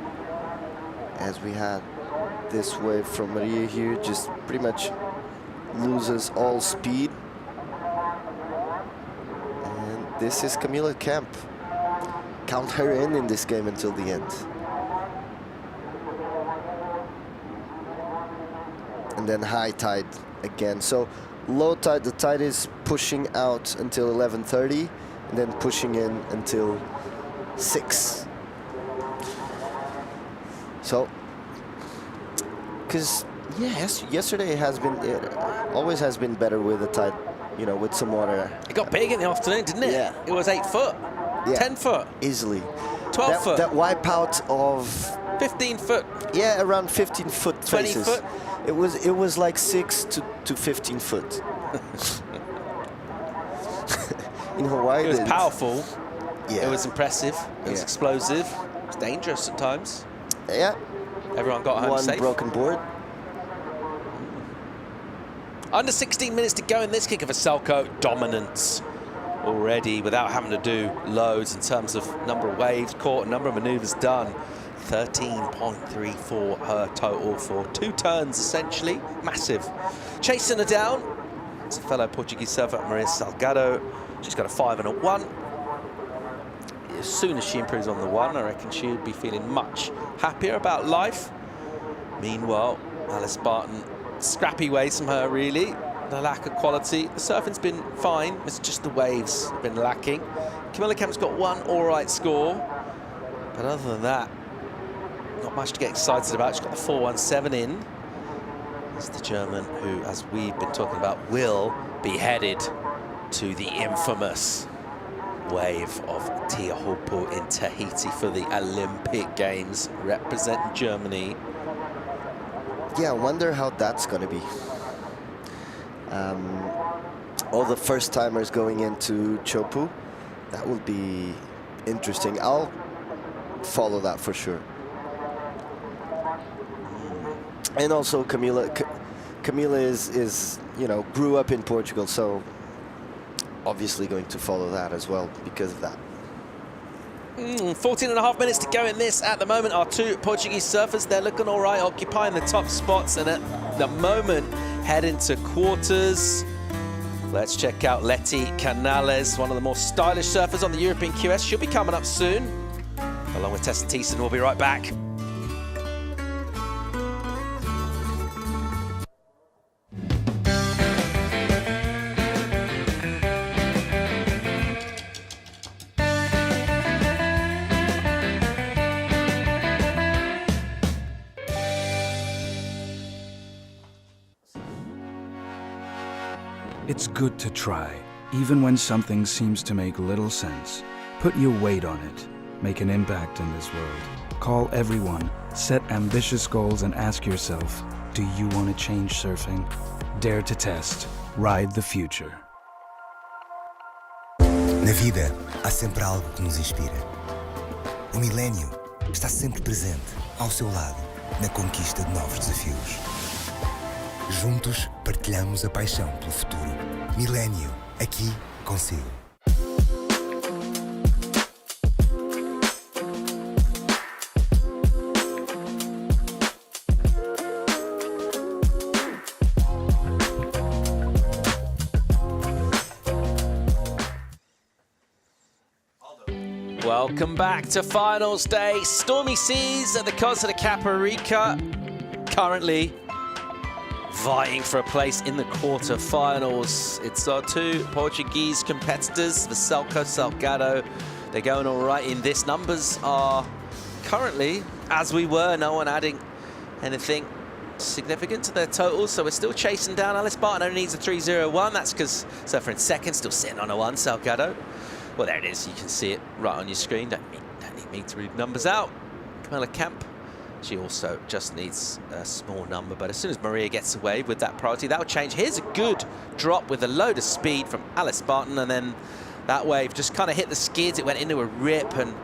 As we had this wave from Maria here, just pretty much loses all speed. And this is Camila Kemp. Count her in this game until the end. And then high tide again. So low tide, the tide is pushing out until 11:30, and then pushing in until 6. So, because yes, yesterday has been, it always has been better with the tide, you know, with some water. It got big in the afternoon, didn't it? Yeah. It was 8 foot, Yeah. 10 foot, Easily. 12 foot, That wipeout of, 15 foot, yeah, around 15 foot 20 faces. foot. It was like 6 to 15 foot. In Hawaii, It was powerful. Yeah. It was impressive. It was Yeah. explosive. It was dangerous at times. Yeah. Everyone got home One safe. broken board. Under 16 minutes to go in this kick of a Selco dominance already, without having to do loads in terms of number of waves caught, number of maneuvers done. 13.34 her total for 2 turns, essentially. Massive. Chasing her down, it's a fellow Portuguese surfer, Maria Salgado. She's got a 5 and a 1. As soon as she improves on the 1, I reckon she would be feeling much happier about life. Meanwhile, Alice Barton, scrappy waves from her, really. The lack of quality. The surfing's been fine. It's just the waves have been lacking. Camilla Kemp's got 1 all right score. But other than that, not much to get excited about. She's got the 4.17 in. It's the German who, as we've been talking about, will be headed to the infamous wave of Teahupo'o in Tahiti for the Olympic Games, representing Germany. Yeah, I wonder how that's going to be. All the first-timers going into Chopu, that will be interesting. I'll follow that for sure. And also Camila is, you know, grew up in Portugal, so obviously going to follow that as well because of that. 14 and a half minutes to go in this at the moment. Our 2 Portuguese surfers, they're looking all right, occupying the top spots, and at the moment head into quarters. Let's check out Leti Canales, one of the more stylish surfers on the European QS. She'll be coming up soon, along with Tessa Thiessen. We'll be right back. It's good to try, even when something seems to make little sense. Put your weight on it. Make an impact in this world. Call everyone, set ambitious goals, and ask yourself, do you want to change surfing? Dare to test. Ride the future. Na vida, há sempre algo que nos inspira. O milénio está sempre presente, ao seu lado, na conquista de novos desafios. Juntos, partilhamos a paixão pelo futuro. Milénio, aqui consigo. Welcome back to finals day. Stormy seas at the Costa de Caparica. Currently vying for a place in the quarter-finals. It's our two Portuguese competitors, Veselko, Salgado. They're going all right in this. Numbers are currently, as we were, no one adding anything significant to their totals, so we're still chasing down. Alice Barton only needs a 3-0-1. That's because Surfer in second, still sitting on a 1. Salgado, well, there it is. You can see it right on your screen. Don't need me to read numbers out. Camilla Camp, she also just needs a small number, but as soon as Maria gets away with that priority, that will change. Here's a good drop with a load of speed from Alice Barton, and then that wave just kind of hit the skids. It went into a rip, and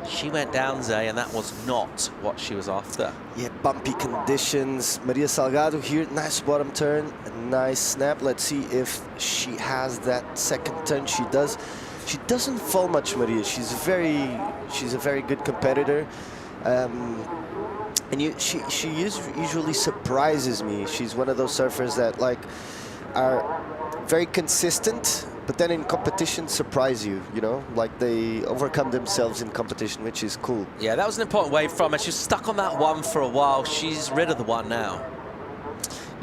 she went down, Zay, and that was not what she was after. Yeah, bumpy conditions. Maria Salgado here, nice bottom turn, a nice snap. Let's see if she has that second turn. She does. She doesn't fall much, Maria. She's a very good competitor. And she usually surprises me. She's one of those surfers that like are very consistent, but then in competition surprise you, you know? Like they overcome themselves in competition, which is cool. Yeah, that was an important wave from her. She was stuck on that 1 for a while. She's rid of the 1 now.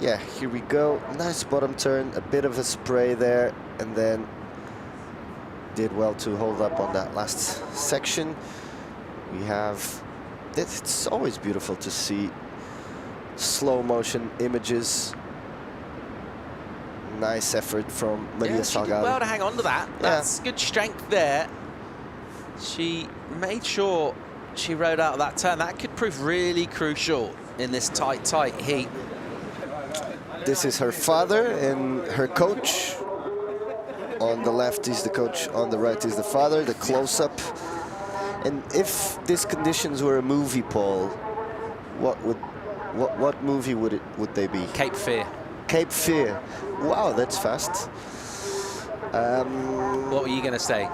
Yeah, here we go. Nice bottom turn, a bit of a spray there, and then did well to hold up on that last section. We have, it's always beautiful to see slow motion images. Nice effort from Maria Salgado. She did well to hang on to that. That's good strength there. She made sure she rode out that turn. That could prove really crucial in this tight heat. This is her father and her coach. On the left is the coach, on the right is the father, the close-up. And if these conditions were a movie, Paul, what movie would they be? Cape Fear. Cape Fear. Wow, that's fast. What were you going to say?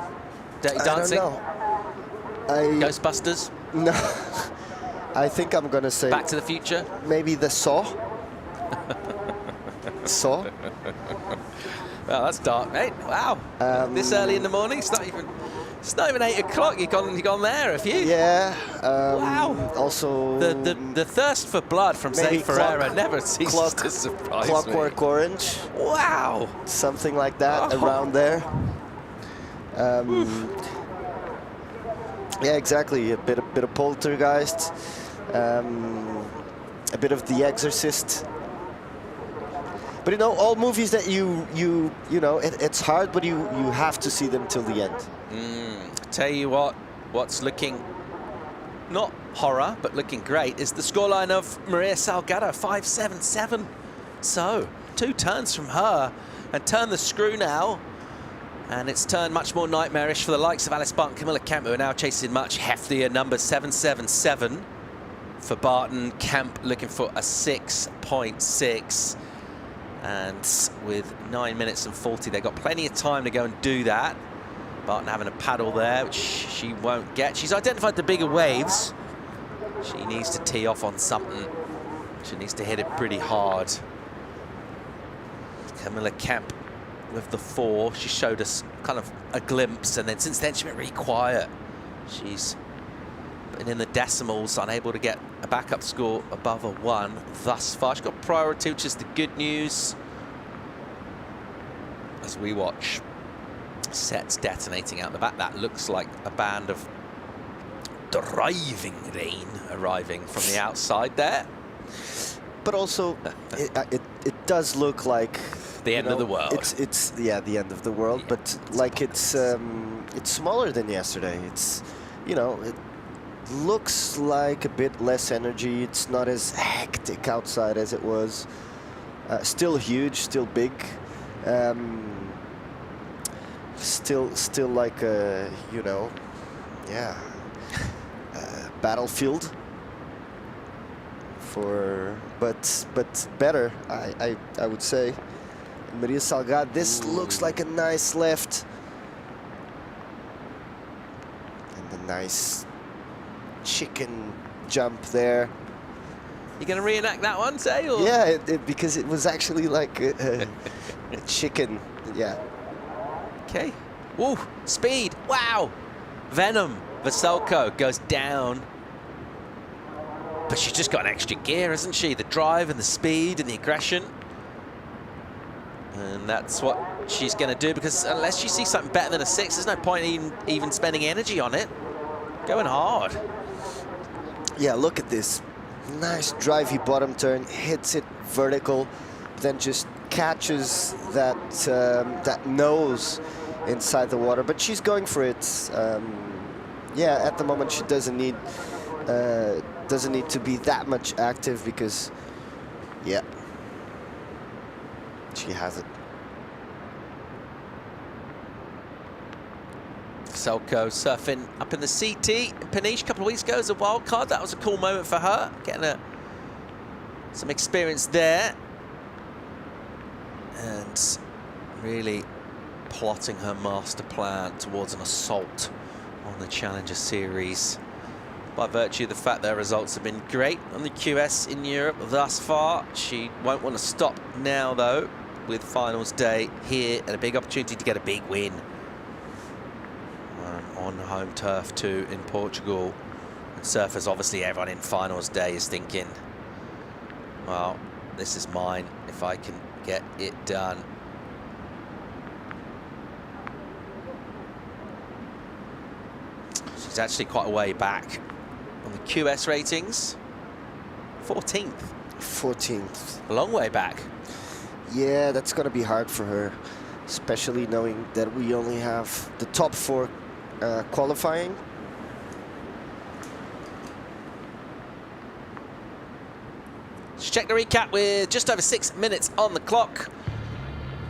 Dirty Dancing? I don't know. Ghostbusters? No. I think I'm going to say... Back to the Future? Maybe the Saw. Saw. Well, that's dark, mate. Wow. This early in the morning? It's not even 8 o'clock. You've gone there, have you? Yeah. Wow. Also... The thirst for blood from Zay Ferreira never ceases to surprise Clockwork me. Orange. Wow. Something like that around there. Yeah, exactly. A bit of Poltergeist. A bit of The Exorcist. But you know, all movies that you know, it's hard, but you have to see them till the end. Tell you what's looking not horror, but looking great is the scoreline of Maria Salgado, 5.77. So 2 turns from her, and turn the screw now. And it's turned much more nightmarish for the likes of Alice Barton, Camilla Kemp, who are now chasing much heftier numbers, 7.77 for Barton. Kemp looking for a 6.6. And with 9 minutes and 40, they've got plenty of time to go and do that. Barton having a paddle there, which she won't get. She's identified the bigger waves. She needs to tee off on something. She needs to hit it pretty hard. Camilla Kemp with the 4. She showed us kind of a glimpse, and then since then she's been really quiet. She's been in the decimals, unable to get a backup score above a 1 thus far. She's got priority, which is the good news. As we watch sets detonating out the back, that looks like a band of driving rain arriving from the outside there. But also, it does look like the end of the world. It's the end of the world. Yeah, but like it's smaller than yesterday. It's, you know, it looks like a bit less energy. It's not as hectic outside as it was. Still huge, still big. Still like a, you know, yeah, battlefield. But better, I would say. Maria Salgado, this looks like a nice left. And the nice chicken jump there. You gonna reenact that one, say? Or? Yeah, because it was actually like a chicken, yeah. Okay. Woo, speed, wow. Venom, Veselko goes down. But she's just got an extra gear, hasn't she? The drive and the speed and the aggression. And that's what she's going to do, because unless she sees something better than a 6, there's no point even spending energy on it. Going hard. Yeah, look at this. Nice drivey bottom turn, hits it vertical, then just catches that that nose inside the water. But she's going for it. Yeah, at the moment she doesn't need to be that much active, because, yeah, she has it. Selko surfing up in the CT. Paniche a couple of weeks ago as a wild card. That was a cool moment for her, getting some experience there. And really plotting her master plan towards an assault on the Challenger Series, by virtue of the fact their results have been great on the QS in Europe thus far. She won't want to stop now, though, with finals day here, and a big opportunity to get a big win on home turf too in Portugal. And surfers, obviously everyone in finals day is thinking, well, this is mine if I can get it done. She's actually quite a way back on the QS ratings. 14th. 14th. A long way back. Yeah, that's going to be hard for her, especially knowing that we only have the top 4 qualifying. Let's check the recap with just over 6 minutes on the clock.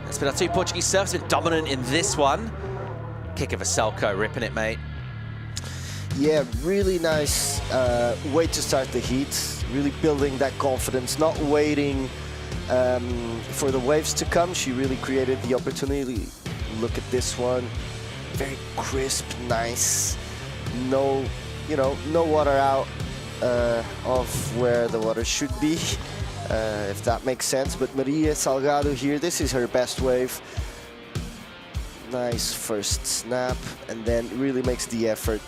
It's been our 2 Portuguese surfers, been dominant in this one. Kick of a Selko, ripping it, mate. Yeah, really nice way to start the heat. Really building that confidence, not waiting for the waves to come. She really created the opportunity. Look at this one. Very crisp, nice. No, no water out of where the water should be, if that makes sense. But Maria Salgado here, this is her best wave. Nice first snap, and then really makes the effort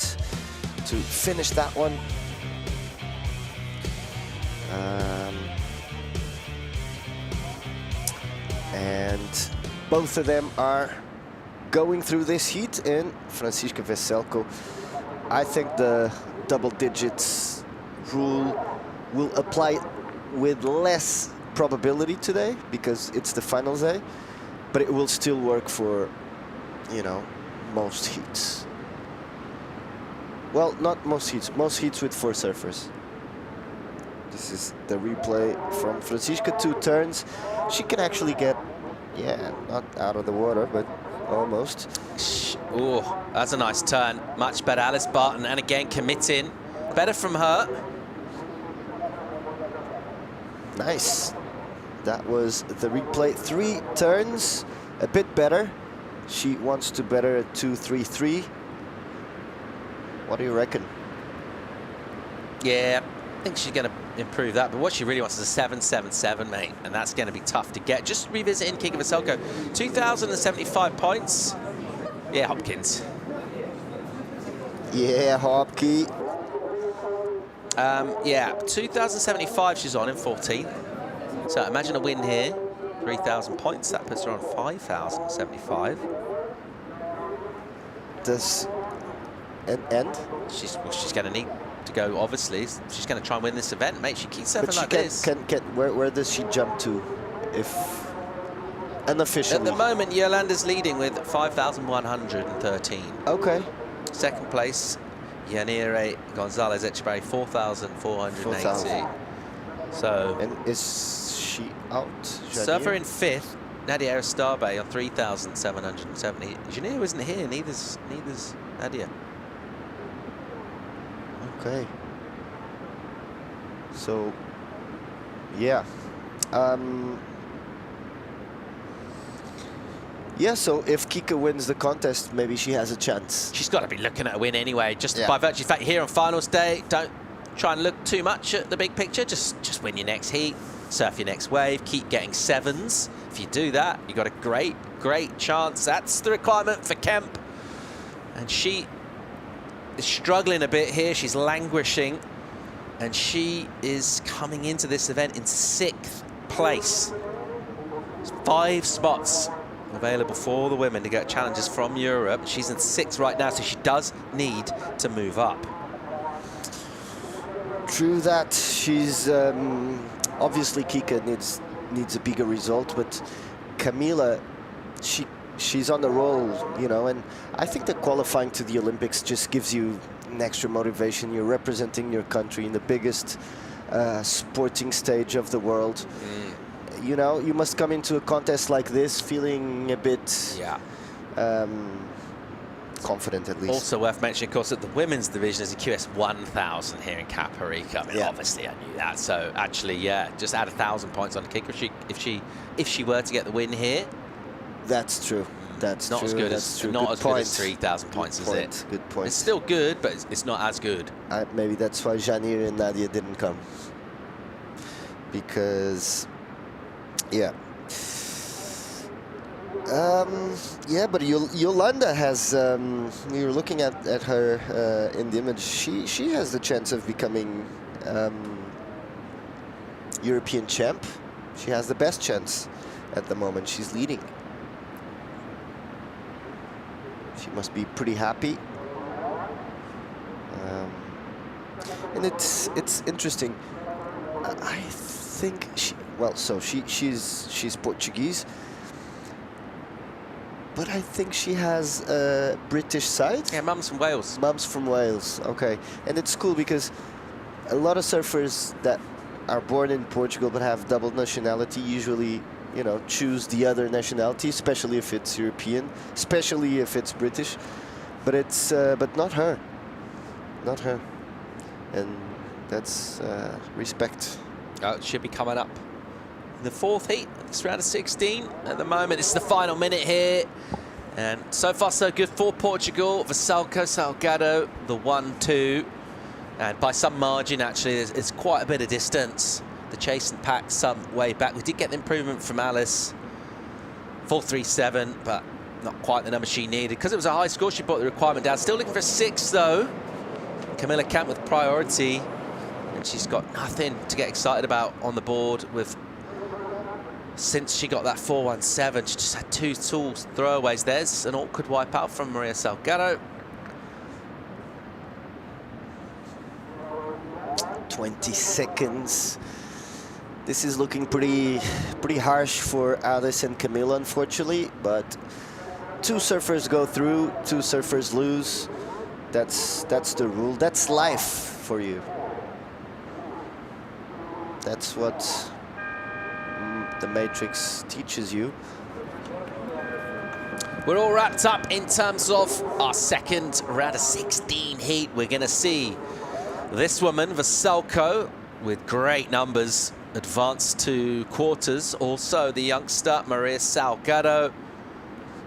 to finish that one. And both of them are going through this heat, and Francisca Veselko, I think the double digits rule will apply with less probability today, because it's the finals day, but it will still work for, most heats. Well, not most heats with 4 surfers. This is the replay from Francisca, 2 turns. She can actually get, yeah, not out of the water, but almost. Oh, that's a nice turn. Much better, Alice Barton, and again committing. Better from her. Nice. That was the replay. 3 turns, a bit better. She wants to better at 2-3-3. What do you reckon? Yeah, I think she's going to improve that, but what she really wants is a 7-7-7, mate, and that's going to be tough to get. Just revisiting Kika Veselko, 2,075 points. Yeah, Hopkins. Yeah, Hopkey. Yeah, 2,075 she's on in 14th. So imagine a win here, 3,000 points. That puts her on 5,075. Does it end? She's going to need to go, obviously. She's going to try and win this event, mate. She keeps surfing like this. Where does she jump to, if unofficially? At the moment, Yolanda's leading with 5,113. Okay. Second place, Yanire Gonzalez Echeverry, 4,480. So. And is she out? Surfer in 5th, Nadia Aristabe on 3,770. Janir isn't here, neither's Nadia. Okay. So, yeah. Yeah, so if Kika wins the contest, maybe she has a chance. She's got to be looking at a win anyway, just by virtue of the fact here on finals day, don't try and look too much at the big picture, just win your next heat, surf your next wave, keep getting 7s. If you do that, you've got a great chance. That's the requirement for Kemp. And she is struggling a bit here. She's languishing. And she is coming into this event in 6th place. There's 5 spots available for the women to get challenges from Europe. She's in 6th right now, so she does need to move up. True that. She's obviously Kika needs a bigger result, but Camila, she's on the roll, you know, and I think that qualifying to the Olympics just gives you an extra motivation. You're representing your country in the biggest sporting stage of the world. You know, you must come into a contest like this feeling a bit confident, at least. Also worth mentioning, of course, that the women's division is a QS 1000 here in Caparica. I mean, obviously I knew that. So actually, yeah, just add 1,000 points on the kicker if she were to get the win here. That's true. That's not true. as good That's as true. not Good as point. good as 3,000 points, is it? Good point. It's still good, but it's not as good. Maybe that's why Janir and Nadia didn't come, because yeah, but Yolanda has. You're looking at her in the image. She has the chance of becoming European champ. She has the best chance at the moment. She's leading. She must be pretty happy. And it's interesting. I think she's Portuguese, but I think she has a British side. Yeah, mum's from Wales. Mum's from Wales. Okay, and it's cool because a lot of surfers that are born in Portugal but have double nationality usually, you know, choose the other nationality, especially if it's European, especially if it's British. But it's but not her. Not her. And that's respect. It should be coming up. The 4th heat, it's round of 16 at the moment. It's the final minute here. And so far so good for Portugal. Vasalco Salgado, the 1-2. And by some margin, actually, it's quite a bit of distance. The chase and pack some way back. We did get the improvement from Alice. 4.37, but not quite the number she needed. Because it was a high score, she brought the requirement down. Still looking for 6, though. Camilla Camp with priority. And she's got nothing to get excited about on the board with. Since she got that 4.17, she just had 2 tools throwaways. There's an awkward wipeout from Maria Salgado. 20 seconds. This is looking pretty harsh for Alice and Camila, unfortunately, but 2 surfers go through, 2 surfers lose. That's the rule. That's life for you. That's what the Matrix teaches you. We're all wrapped up in terms of our second round of 16 heat. We're going to see this woman, Vasalco, with great numbers, advance to quarters. Also, the youngster, Maria Salgado.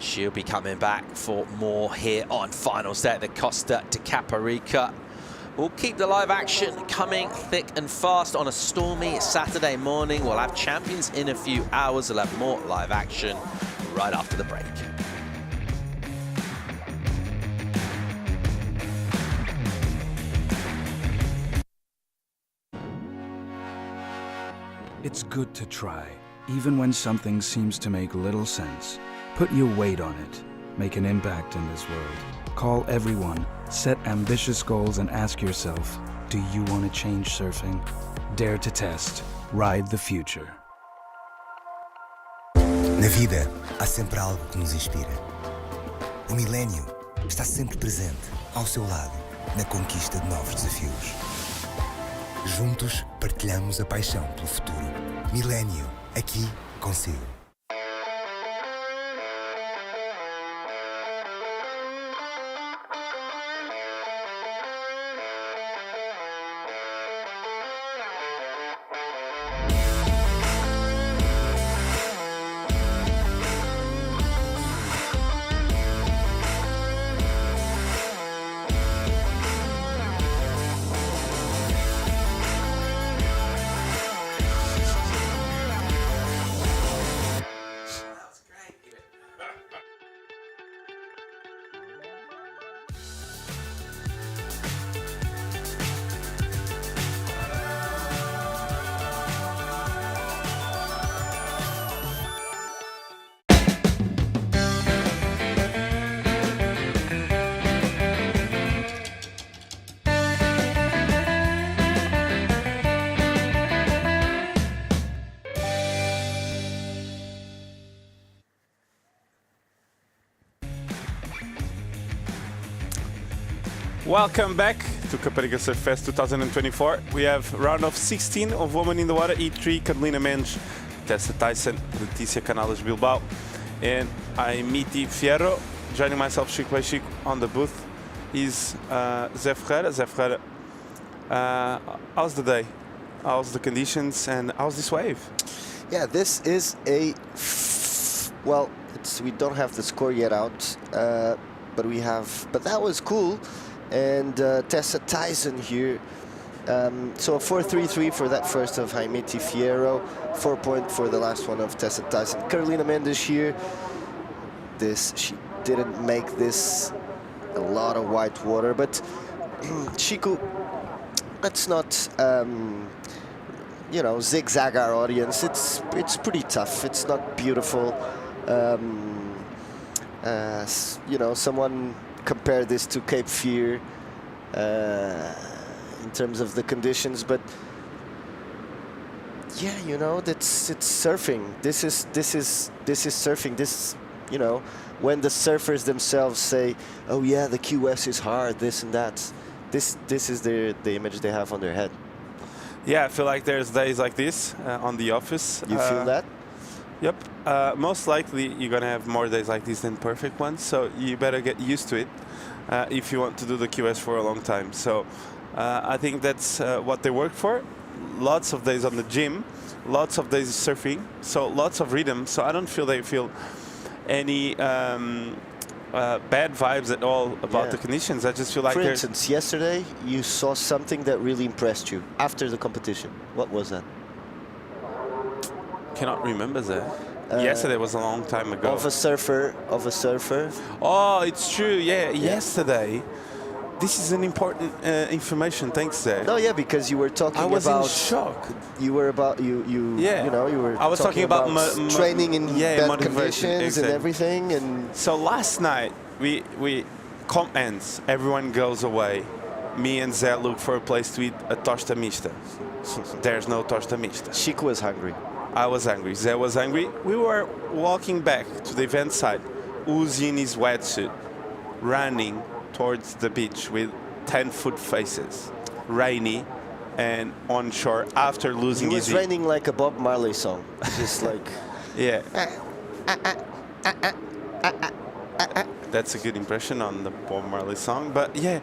She'll be coming back for more here on finals day at the Costa de Caparica. We'll keep the live action coming thick and fast on a stormy Saturday morning. We'll have champions in a few hours. We'll have more live action right after the break. It's good to try, even when something seems to make little sense. Put your weight on it. Make an impact in this world. Call everyone, set ambitious goals, and ask yourself, do you want to change surfing? Dare to test. Ride the future. Na vida, há sempre algo que nos inspira. O milénio está sempre presente, ao seu lado, na conquista de novos desafios. Juntos, partilhamos a paixão pelo futuro. Milénio, aqui consigo. Welcome back to Caparica Surf Fest 2024. We have round of 16 of Women in the Water, E3, Carolina Mendes, Tessa Tyson, Letícia Canales Bilbao, and Aimiti Fierro. Joining myself, Chico by Chico, on the booth is Zé Ferreira. Zé Ferreira, how's the day? How's the conditions and how's this wave? Yeah, this is well, we don't have the score yet out, but that was cool. And Tessa Tyson here. So a 4.33 for that first of Aimiti Fierro, 4 point for the last one of Tessa Tyson. Carolina Mendes here. She didn't make this a lot of white water, but Chico, let's not zigzag our audience. It's pretty tough. It's not beautiful. Someone compared this to Cape Fear in terms of the conditions, but yeah, it's surfing. This is surfing. This, when the surfers themselves say, "Oh yeah, the QS is hard," this and that. This is the image they have on their head. Yeah, I feel like there's days like this on the office. You feel that? Yep. Most likely you're gonna have more days like this than perfect ones, so you better get used to it if you want to do the QS for a long time. So I think that's what they work for. Lots of days on the gym, lots of days surfing, so lots of rhythm. So I don't feel they feel any bad vibes at all about the conditions. I just feel like, for instance, yesterday you saw something that really impressed you after the competition. What was that? Cannot remember that. Yesterday was a long time ago. Of a surfer. Oh, it's true. Yeah, yesterday. This is an important information. Thanks, Zé. No, yeah, because you were talking about. I was in shock. You were about you were. I was talking about training in bad conditions exactly. and everything. And so last night we comp ends. Everyone goes away. Me and Zé look for a place to eat a tosta mista. There's no tosta mista. Chico was hungry. I was angry. Zé was angry. We were walking back to the event site. Uzi in his wetsuit, running towards the beach with 10-foot faces, rainy and onshore after losing his. It was raining like a Bob Marley song, just like. Yeah. That's a good impression on the Bob Marley song, but yeah,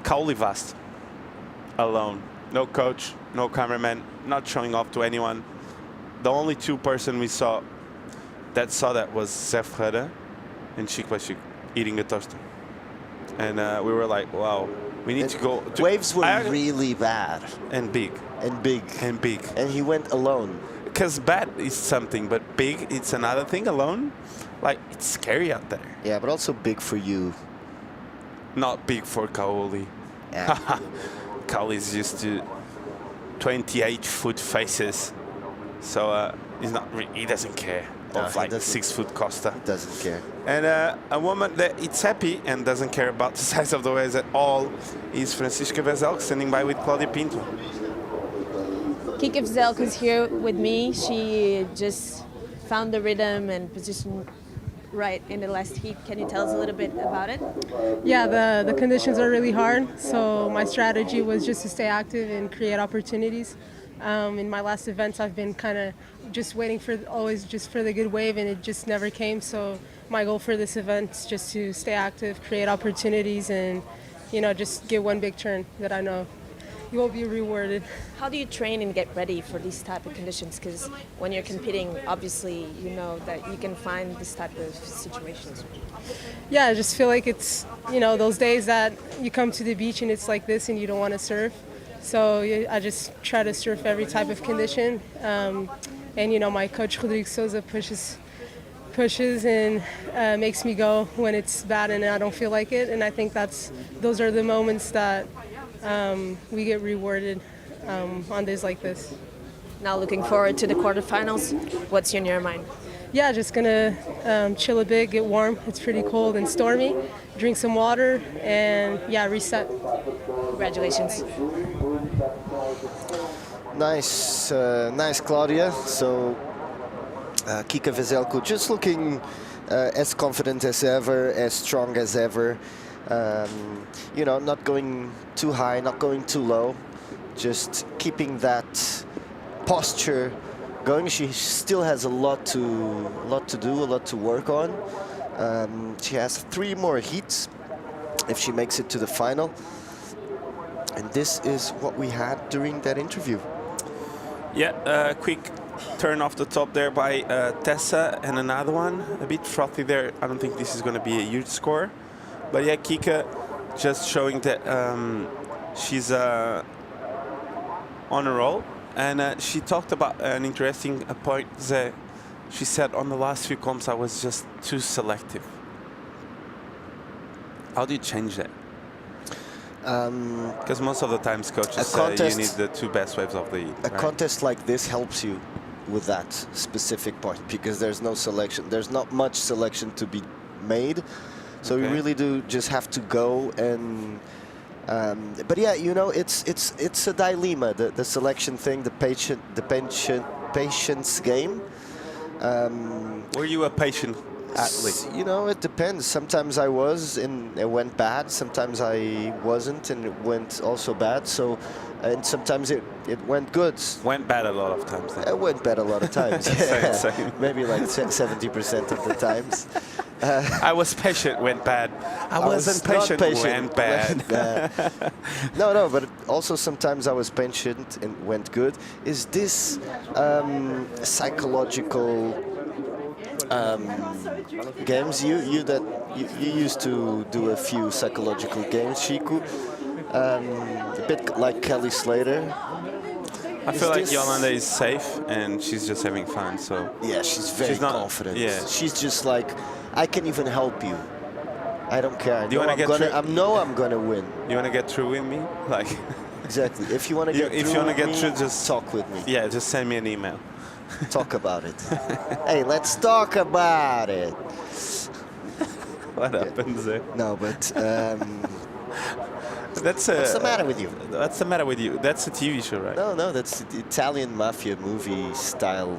Kaulivast, alone, no coach, no cameraman, not showing off to anyone. The only two person we saw that was Zé Ferreira and Chico by Chico eating a toaster. And we were like, wow, we need to go. Waves were really bad. And big. And big. And big. And he went alone. Because bad is something, but big, it's another thing. Alone, like, it's scary out there. Yeah, but also big for you. Not big for Kaoli. Yeah. Kaoli's used to 28-foot faces. So he doesn't care of like 6-foot Costa. He doesn't care. And a woman that is happy and doesn't care about the size of the waves at all is Francisca Vezelk, standing by with Claudia Pinto. Kika Vezelk is here with me. She just found the rhythm and position right in the last heat. Can you tell us a little bit about it? Yeah, the conditions are really hard, so my strategy was just to stay active and create opportunities. In my last events, I've been kind of just waiting for the good wave, and it just never came. So my goal for this event is just to stay active, create opportunities, and just get one big turn that I know you will be rewarded. How do you train and get ready for these type of conditions? Because when you're competing, obviously you know that you can find this type of situations. Yeah, I just feel like it's those days that you come to the beach and it's like this and you don't want to surf. So I just try to surf every type of condition. And my coach Rodrigo Souza pushes and makes me go when it's bad and I don't feel like it. And I think those are the moments that we get rewarded on days like this. Now looking forward to the quarterfinals. What's in your mind? Yeah, just gonna chill a bit, get warm. It's pretty cold and stormy. Drink some water and reset. Congratulations. Nice, Claudia. So Kika Vezelko just looking as confident as ever, as strong as ever. You know, not going too high, not going too low, just keeping that posture going. She still has a lot to do, a lot to work on. She has 3 more heats if she makes it to the final. And this is what we had during that interview. Yeah, quick turn off the top there by Tessa, and another one a bit frothy there. I don't think this is going to be a huge score, but yeah, Kika just showing that she's on a roll. And she talked about an interesting point that she said on the last few comps I was just too selective. How do you change that? Because most of the times coaches say you need the 2 best waves of the heat. A contest like this helps you with that specific point, because there's no selection. There's not much selection to be made. So you really do just have to go and... but yeah, you know, it's a dilemma, the selection thing, the patience game. Were you a patient athlete? You know, it depends. Sometimes I was and it went bad. Sometimes I wasn't and it went also bad. So, and sometimes it went good. Went bad a lot of times. Then. It went bad a lot of times. Same. Maybe like 70% of the times. I was patient, went bad. I wasn't patient, went bad. No, but also sometimes I was patient and went good. Is this psychological games? You used to do a few psychological games, Chico. A bit like Kelly Slater. I feel like Yolanda is safe and she's just having fun. So yeah, she's very confident. Yeah, she's just like, I can even help you. I don't care. Do you want to get through? I know I'm gonna win. You want to get through with me? Like exactly. If you want to get through, just talk with me. Yeah, just send me an email. Talk about it. Hey, let's talk about it. What happens there? No, but what's the matter with you? What's the matter with you? That's a TV show, right? No, that's the Italian mafia movie style.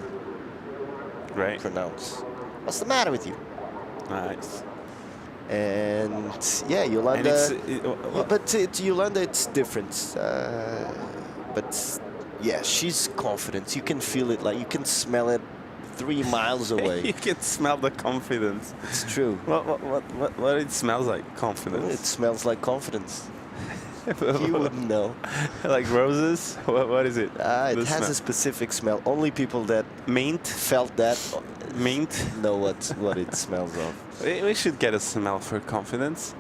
Right. Pronounce. What's the matter with you? Nice. And yeah, Yolanda. But Yolanda, it's different. But yeah, she's confident. You can feel it. Like you can smell it 3 miles away. You can smell the confidence. It's true. What it smells like? Confidence. It smells like confidence. You wouldn't know. Like roses? What is it? It has a specific smell. Only people that felt that know what it smells of. We should get a smell for confidence.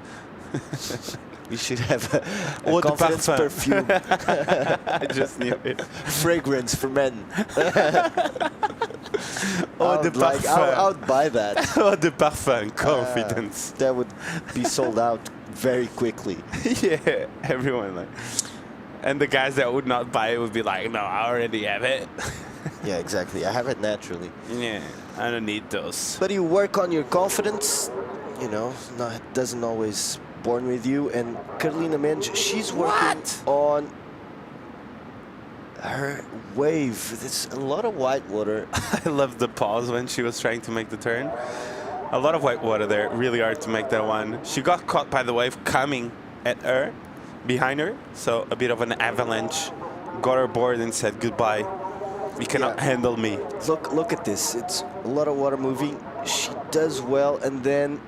We should have a confidence perfume. I just knew it. Fragrance for men. I would buy that. Eau de parfum, confidence. That would be sold out very quickly. Yeah, everyone like. And the guys that would not buy it would be like, no, I already have it. Yeah, exactly. I have it naturally. Yeah, I don't need those. But you work on your confidence, you know, it doesn't always born with you. And Carolina Mendes, she's working on her wave. There's a lot of white water. I love the pause when she was trying to make the turn. A lot of white water there, really hard to make that one. She got caught by the wave coming at her, behind her, so a bit of an avalanche. Got her board and said goodbye. You cannot handle me. Look at this. It's a lot of water moving. She does well, and then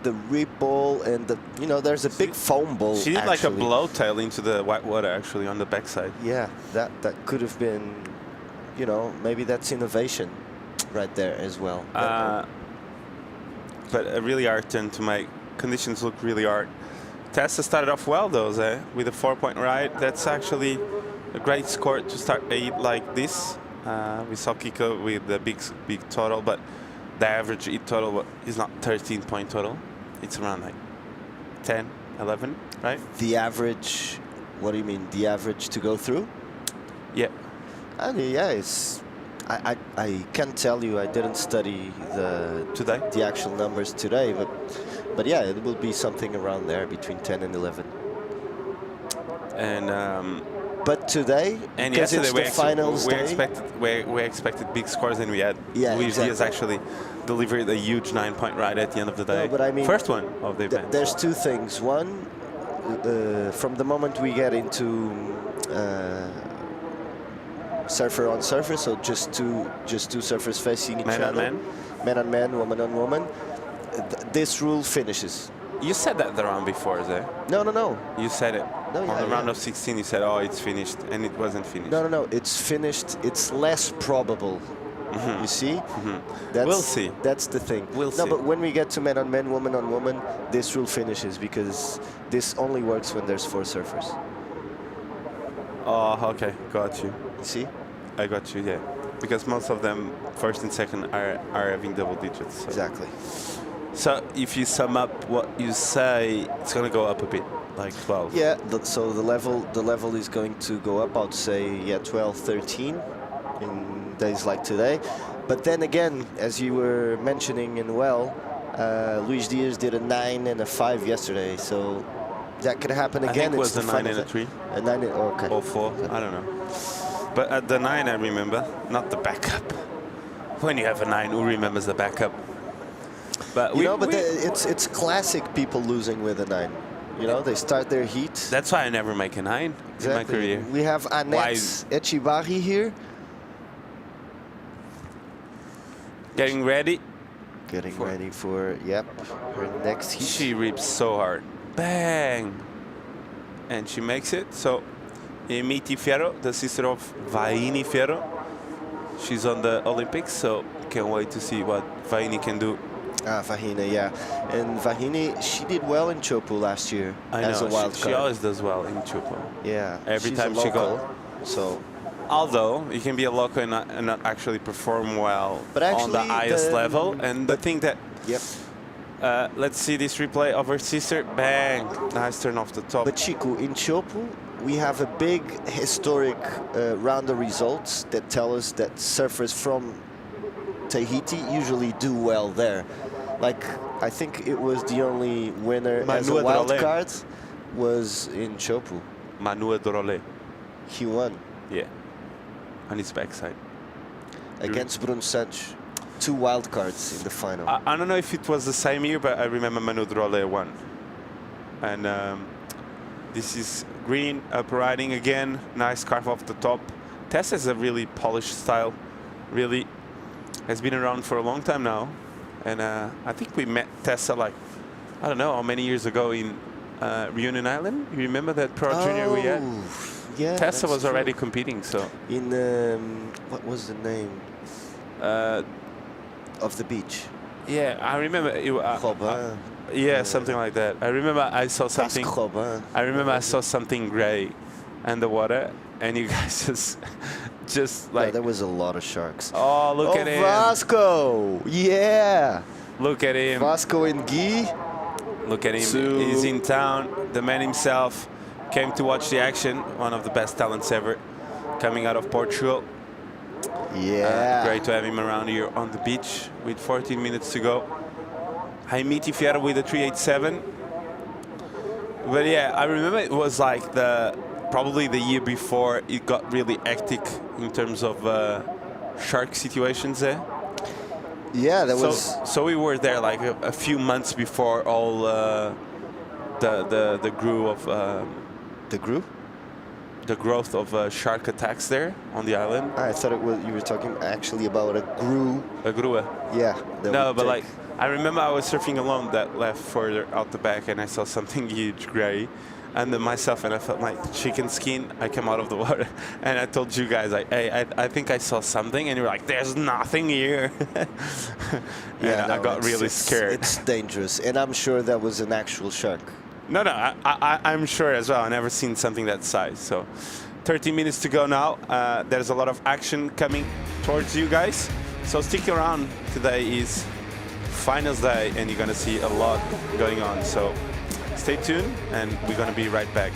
the ripple and there's a big foam ball. She did like a blowtail into the white water actually on the backside. Yeah, that could have been, maybe that's innovation right there as well. But a really hard turn to make. Conditions look really hard. Tessa started off well though, with a 4-point ride. That's actually a great score to start a heat like this. We saw Kiko with the big total, but the average heat total is not 13-point total. It's around like 10, 11, right? The average, what do you mean? The average to go through? Yeah. Yeah, it's... I can't tell you. I didn't study the actual numbers today, but yeah, it will be something around there between 10 and 11. And But today, And because it's yesterday the finals we day, expected big scores, and we had. Yeah, Luis exactly. Diaz actually delivered a huge 9-point ride at the end of the day. No, but I mean, first one of the event. there's two things. One, from the moment we get into surfer on surfer, so just two surfers facing each Man on other, man? man on man, woman on woman, this rule finishes. You said that the round before, Zé. No. You said it. No, On yeah, the round yeah. of 16, you said, oh, it's finished, and it wasn't finished. No. It's finished. It's less probable. You see? That's, We'll see. That's the thing. We'll no, see. but when we get to man on man, woman on woman, this rule finishes because this only works when there's 4 surfers. Oh, okay, got you. You see? I got you, yeah. Because most of them, first and second, are having double digits. So. Exactly. So if you sum up what you say, it's going to go up a bit, like 12. Yeah, so the level is going to go up, I'd say, 12, 13 in days like today. But then again, as you were mentioning in Luis Diaz did a 9 and a 5 yesterday, so that could happen again. I think it was It's a the 9 final and a thing. 3. A 9 and, okay. Or 4, I don't know. But at the 9, I remember, not the backup. When you have a 9, who remembers the backup? But it's classic people losing with a 9. You know, they start their heat. That's why I never make a 9 in my career. We have Annette Echebarri here. Getting ready. Ready for, her next heat. She rips so hard. Bang! And she makes it. So, Emiti Fierro, the sister of Vaini Fierro, she's on the Olympics, so can't wait to see what Vaini can do. Vahina, yeah. And Vahini, she did well in Chopu last year as a wild card. She always does well in Chopu. Yeah. Every she's time a she goes. local, so. Although you can be a local and not actually perform well But on the actually, highest level, and the thing that. Yep. Let's see this replay of her sister. Bang! Nice turn off the top. But Chico, in Chopu, we have a big historic round of results that tell us that surfers from Tahiti usually do well there. Like, I think it was the only winner as a wild card was in Chopu. Manu Dorole. He won. Yeah. On his backside. Against Bruno Santos. 2 wild cards in the final. I don't know if it was the same year, but I remember Manu Dorole won. And this is green, up riding again. Nice carve off the top. Tess has a really polished style. Really has been around for a long time now. And I think we met Tessa like, I don't know how many years ago in Reunion Island. You remember that Pro Junior we had? Yeah, Tessa was true. already competing, so. In, what was the name? Of the beach. Yeah, I remember. Yeah, something like that. I remember I saw something. I remember I saw something gray underwater, and you guys just like. Yeah, there was a lot of sharks. Oh, look at him. Vasco! Yeah! Look at him. Vasco and Guy. Look at him. He's in town. The man himself came to watch the action. One of the best talents ever coming out of Portugal. Yeah. Great to have him around here on the beach with 14 minutes to go. Jaimiti Fierro with a 387. But yeah, I remember it was like probably the year before it got really hectic in terms of shark situations there. Yeah, that was. So we were there like a few months before all the growth of. The growth? The growth of shark attacks there on the island. I thought you were talking actually about a grue. A grue. Yeah. No, but like I remember I was surfing alone that left further out the back, and I saw something huge gray, and then myself, and I felt like chicken skin. I came out of the water, and I told you guys like, hey, I think I saw something, and you were like, there's nothing here. Yeah, I got really scared. It's dangerous, and I'm sure that was an actual shark. No, I'm sure as well. I've never seen something that size. So 30 minutes to go now. There's a lot of action coming towards you guys. So stick around. Today is finals day, and you're going to see a lot going on. So stay tuned, and we're going to be right back.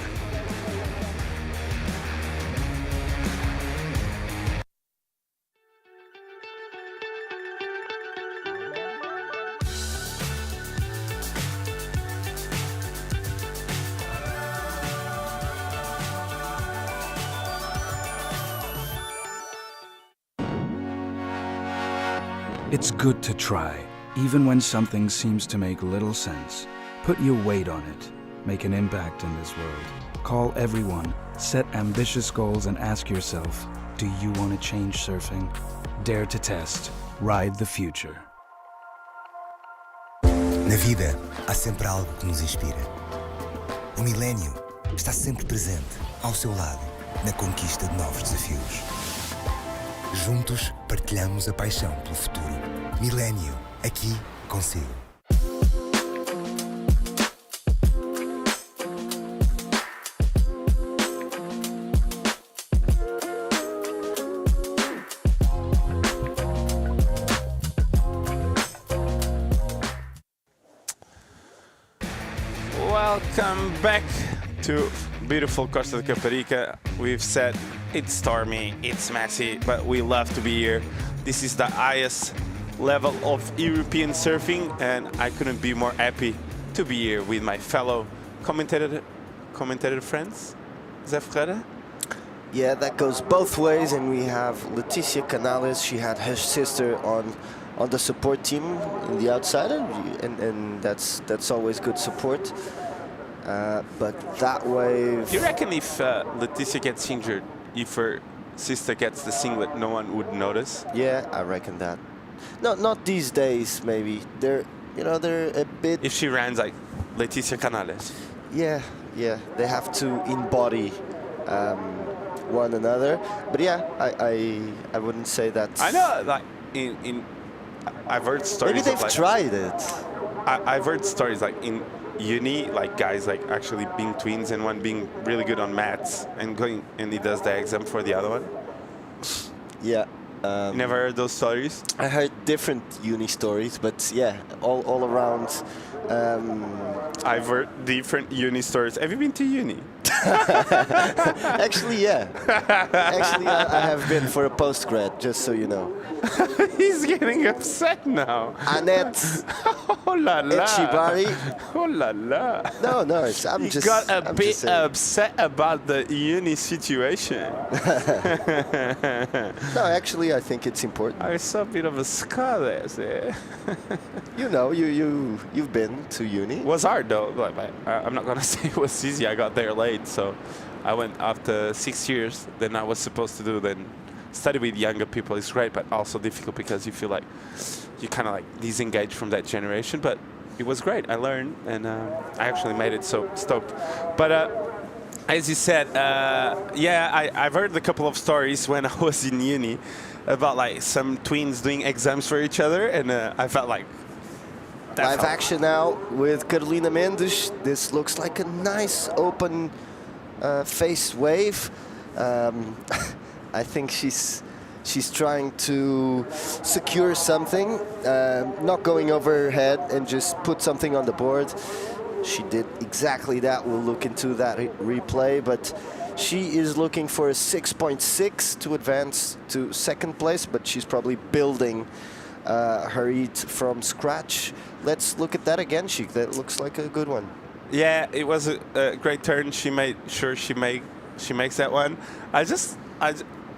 It's good to try, even when something seems to make little sense. Put your weight on it. Make an impact in this world. Call everyone, set ambitious goals, and ask yourself, do you want to change surfing? Dare to test. Ride the future. Na vida, há sempre algo que nos inspira. O milénio está sempre presente, ao seu lado, na conquista de novos desafios. Juntos, partilhamos a paixão pelo futuro. Milénio, aqui consigo. Welcome back to beautiful Costa de Caparica. We've said it's stormy, it's messy, but we love to be here. This is the highest level of European surfing, and I couldn't be more happy to be here with my fellow commentator friends. Zé Ferreira? Yeah, that goes both ways, and we have Leticia Canales. She had her sister on the support team in the outsider, and that's always good support. But that wave... Do you reckon if Leticia gets injured, if her sister gets the singlet, no one would notice? Yeah, I reckon that. No, not these days. Maybe they're a bit. If she runs like Leticia Canales. Yeah, they have to embody one another. But yeah, I wouldn't say that. I know, like I've heard stories. Maybe they've tried it. I've heard stories like in uni, like guys like actually being twins and one being really good on maths and he does the exam for the other one. Yeah. You never heard those stories? I heard different uni stories, but yeah, all around. I've heard different uni stories. Have you been to uni? Actually, yeah. Actually, I have been for a postgrad, just so you know. He's getting upset now. Annette. Oh la la. Echibari. Oh la la. No, I'm just. He got a bit upset about the uni situation. No, actually, I think it's important. I saw a bit of a scar there. You know, you've been to uni. It was hard though. Like, I'm not gonna say it was easy. I got there late, so I went after 6 years. Then I was supposed to do then study with younger people. It's great, but also difficult because you feel like you kind of like disengage from that generation. But it was great. I learned, and I actually made it. So stoked. But as you said, yeah, I've heard a couple of stories when I was in uni about like some twins doing exams for each other, and I felt like. Live action now with Carolina Mendes. This looks like a nice open face wave. I think she's trying to secure something, not going over her head and just put something on the board. She did exactly that. We'll look into that replay, but she is looking for a 6.6 to advance to second place, but she's probably building her heat from scratch. Let's look at that again, Sheik. That looks like a good one. Yeah, it was a great turn. She made sure she makes that one.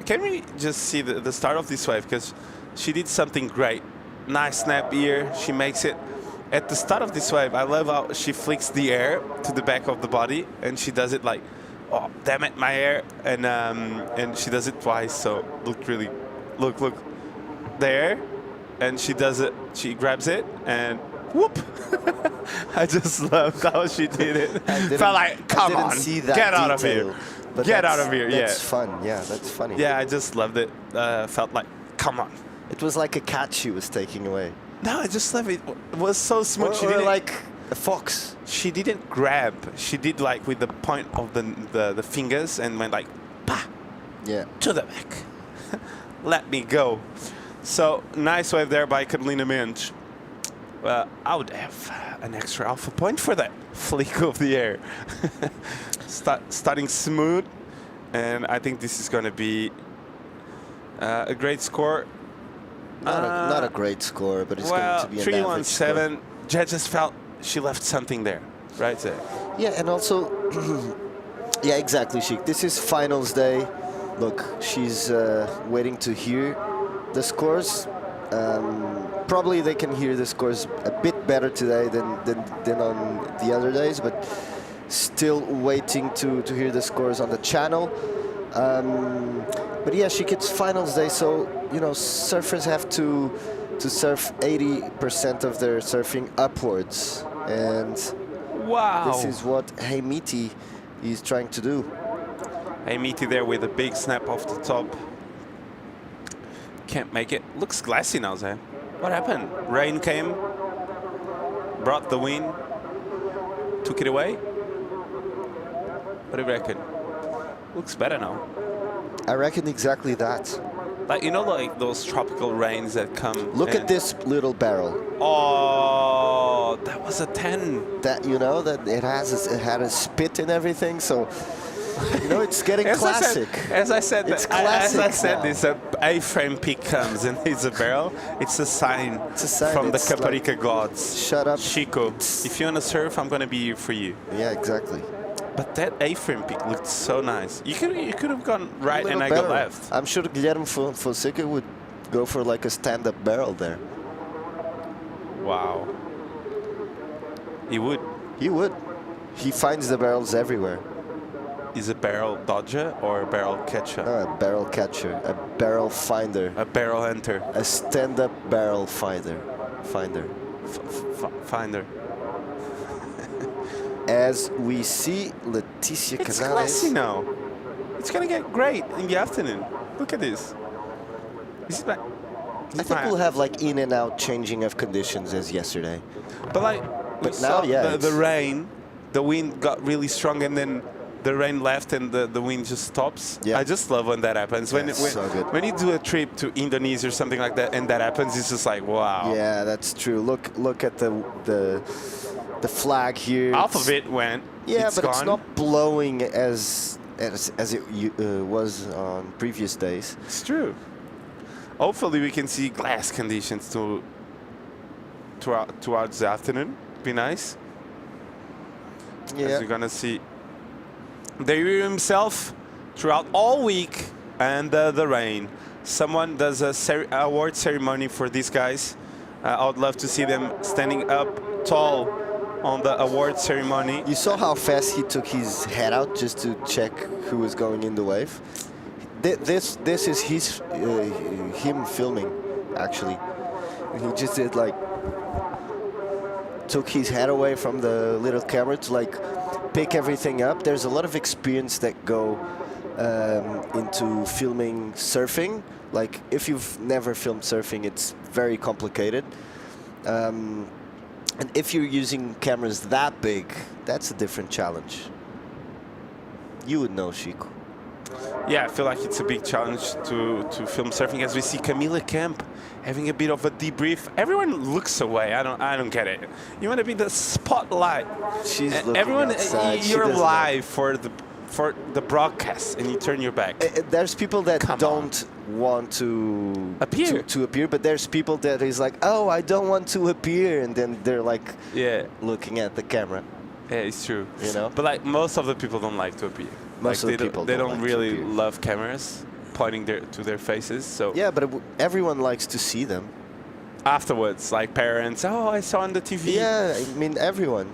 Can we just see the start of this wave, because she did something great. Nice snap here. She makes it at the start of this wave. I love how she flicks the air to the back of the body, and she does it like, oh damn it, my air, and she does it twice. So look there. And she does it, she grabs it, and whoop! I just love how she did it. Felt like, come on, get out of here. Get out of here, yeah. That's fun, yeah, that's funny. Yeah, I just loved it. Felt like, come on. It was like a cat she was taking away. No, I just love it. It was so smooth. Or like a fox. She didn't grab. She did like with the point of the fingers and went like, pa! Yeah. To the back. Let me go. So, nice wave there by Carolina Mendes. I would have an extra alpha point for that flick of the air. Starting smooth, and I think this is going to be a great score. Not a great score, but it's going to be an average score. 3-1-7. Judges felt she left something there, right there. Yeah, and also, yeah, exactly, Sheik. This is finals day. Look, she's waiting to hear the scores. Probably they can hear the scores a bit better today than on the other days, but still waiting to hear the scores on the channel. But yeah, she gets finals day, so you know surfers have to surf 80% of their surfing upwards, and Wow. this is what Heimiti is trying to do. Heimiti there with a big snap off the top. Can't make it. Looks glassy now, Zé. What happened? Rain came, brought the wind, took it away. What do you reckon? Looks better now. I reckon exactly that. Like, you know, like those tropical rains that come. Look at this little barrel. Oh, that was a 10. That, you know, that it had a spit and everything, so you know it's getting classic. As I said, It's classic now. this A-frame peak comes and it's a barrel. It's a sign, sign. From the It's Caparica like, gods. Shut up, Chico. If you want to surf, I'm gonna be here for you. Yeah, exactly. But that A-frame peak looked so nice. You could have gone right and I go left. I'm sure Guilherme Fonseca would go for like a stand-up barrel there. Wow. He would. He would. He finds the barrels everywhere. Is a barrel dodger or a barrel catcher? No, a barrel catcher, a barrel finder, A barrel hunter. a stand-up barrel finder. Finder. As we see Leticia It's Canales. classy now. It's gonna get great in the afternoon. Look at this. This is I think we'll have like in and out changing of conditions as yesterday. But like, we But now, saw yeah, the rain, the wind got really strong, and then the rain left and the wind just stops. Yeah. I just love when that happens. Yeah, so good. When you do a trip to Indonesia or something like that, and that happens, it's just like, wow. Yeah, that's true. Look at the flag here. Half of it went. Yeah, it's but gone. it's not blowing as it was on previous days. It's true. Hopefully we can see glass conditions towards the afternoon. Be nice. Yeah. As we're gonna see David himself throughout all week and the rain. Someone does a award ceremony for these guys. I would love to see them standing up tall on the award ceremony. You saw how fast he took his head out just to check who was going in the wave. This is him filming, actually. He just did like took his head away from the little camera to like pick everything up. There's a lot of experience that go into filming surfing. Like if you've never filmed surfing, it's very complicated. And if you're using cameras that big, that's a different challenge. You would know, Chico. Yeah, I feel like it's a big challenge to film surfing, as we see Camila Camp having a bit of a debrief. Everyone looks away. I don't get it. You want to be the spotlight. She's looking everyone. outside. She You're doesn't live for the broadcast, and you turn your back. There's people that don't want to appear. To appear, but there's people that is like, oh, I don't want to appear, and then they're like, looking at the camera. Yeah, it's true. You know, but like most of the people don't like to appear. Most like of the people they don't don't like to really appear. love cameras pointing to their faces. So yeah, but everyone likes to see them afterwards, like parents. Oh, I saw on the TV. Yeah, I mean everyone.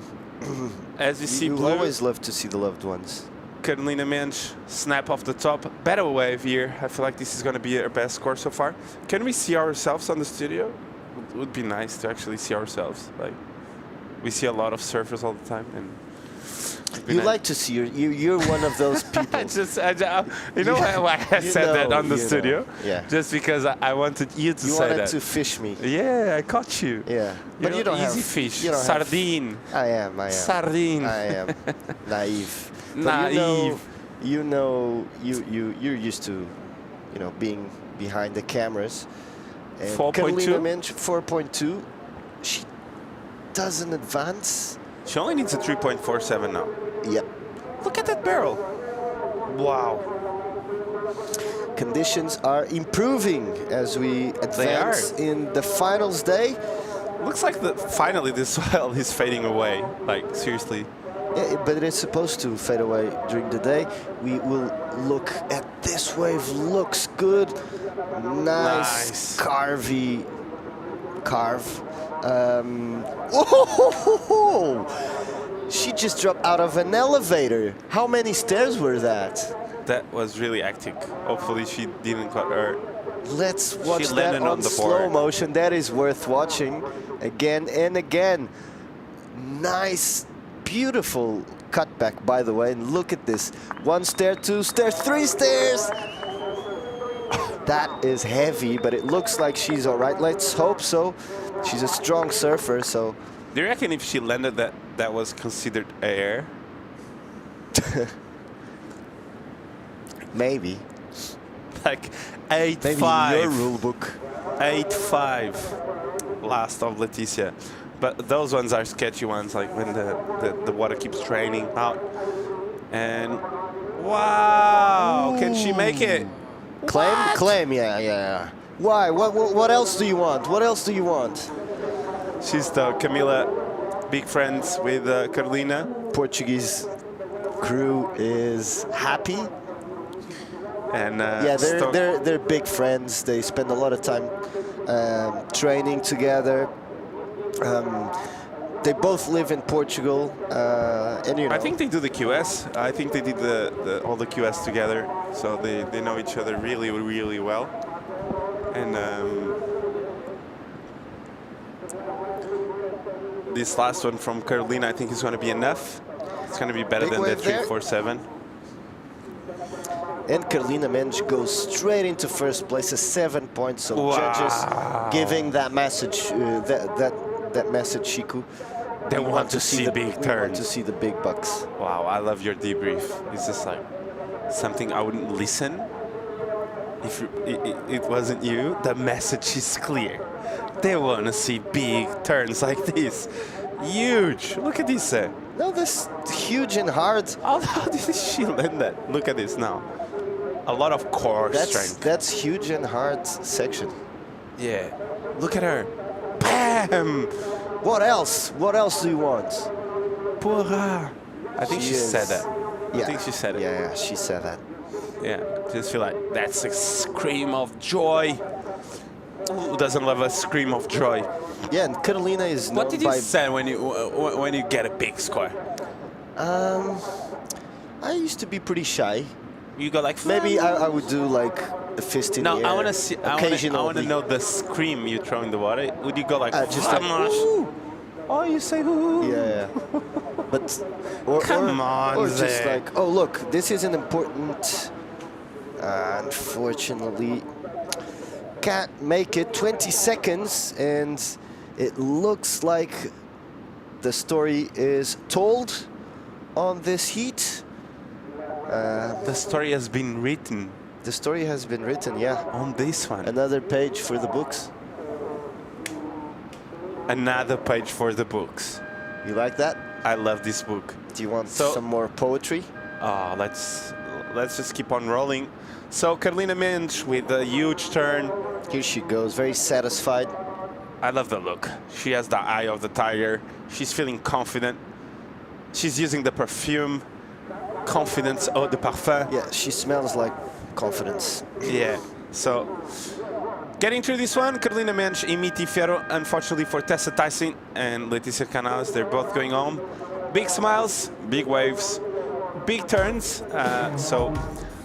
As you see, you blue, always love to see the loved ones. Carolina Mensch, snap off the top. Better wave here. I feel like this is going to be our best score so far. Can we see ourselves on the studio? It would be nice to actually see ourselves. Like we see a lot of surfers all the time, and you like to see you're one of those people. You know why I said that on the studio? Yeah. Just because I wanted you to say that. You wanted to fish me. Yeah, I caught you. Yeah. But you don't easy have fish. You don't Sardine. I am. Sardine. I am naive. Naive. You're used to, being behind the cameras. And 4.2. Mensch, 4.2. She doesn't advance. She only needs a 3.47 now. Yep. Look at that barrel. Wow. Conditions are improving as we advance in the finals day. Looks like finally this swell is fading away. Like, seriously. Yeah, but it is supposed to fade away during the day. We will look at this wave. Looks good. Nice. Carvy carve. She just dropped out of an elevator. How many stairs were that? That was really hectic. Hopefully she didn't cut her. Let's watch She that landed on on the slow board. motion. That is worth watching again and again. Nice, beautiful cutback, by the way. And look at this. 1 stair, 2 stairs, 3 stairs. That is heavy, but it looks like she's all right. Let's hope so. She's a strong surfer, so. Do you reckon if she landed that was considered air? Maybe. Like Maybe 8-5. in your rule book. 8-5. Last of Leticia. But those ones are sketchy ones, like when the water keeps draining out. And wow, can she make it? Claim, yeah. Why? What else do you want? What else do you want? She's the Camila, big friends with Carolina. Portuguese crew is happy. And yeah, they're big friends. They spend a lot of time training together. They both live in Portugal, and you know. I think they do the QS. I think they did all the QS together, so they know each other really, really well. And this last one from Carolina, I think is going to be enough. It's going to be better than the 3-4-7. And Carolina managed to go straight into first place, 7 points. So wow. Judges giving that message, that message, Chico. They want to see big turns. They want to see the big bucks. Wow, I love your debrief. It's just like something I wouldn't listen if it wasn't you. The message is clear. They want to see big turns like this. Huge. Look at this. No, this huge and hard. How did she land that? Look at this now. A lot of core strength. That's huge and hard section. Yeah. Look at her. Bam! What else? What else do you want? Porra. I think she said that. Yeah. I think she said it. Yeah, she said that. Yeah. Just feel like that's a scream of joy. Who doesn't love a scream of joy? Yeah, and Carolina is known by... What did you say when you get a big score? I used to be pretty shy. You go like... Maybe I would do like a fist in the air. No, I want to see. Occasionally. I want to know the scream you throw in the water. Would you go like... just like, ooh. Oh, you say ooh. Yeah. But... Come on, or just Zé. like, oh, look, this is an important... unfortunately, can't make it. 20 seconds, and it looks like the story is told on this heat. The story has been written. The story has been written, yeah. On this one. Another page for the books. Another page for the books. You like that? I love this book. Do you want some more poetry? Let's just keep on rolling. So Carolina Mendes with a huge turn. Here she goes, very satisfied. I love the look. She has the eye of the tiger. She's feeling confident. She's using the perfume. Confidence eau de parfum. Yeah, she smells like confidence. Yeah, so getting through this one, Carolina Mendes e Miti Ferro. Unfortunately for Tessa Tyson and Leticia Canals, they're both going home. Big smiles, big waves, big turns. So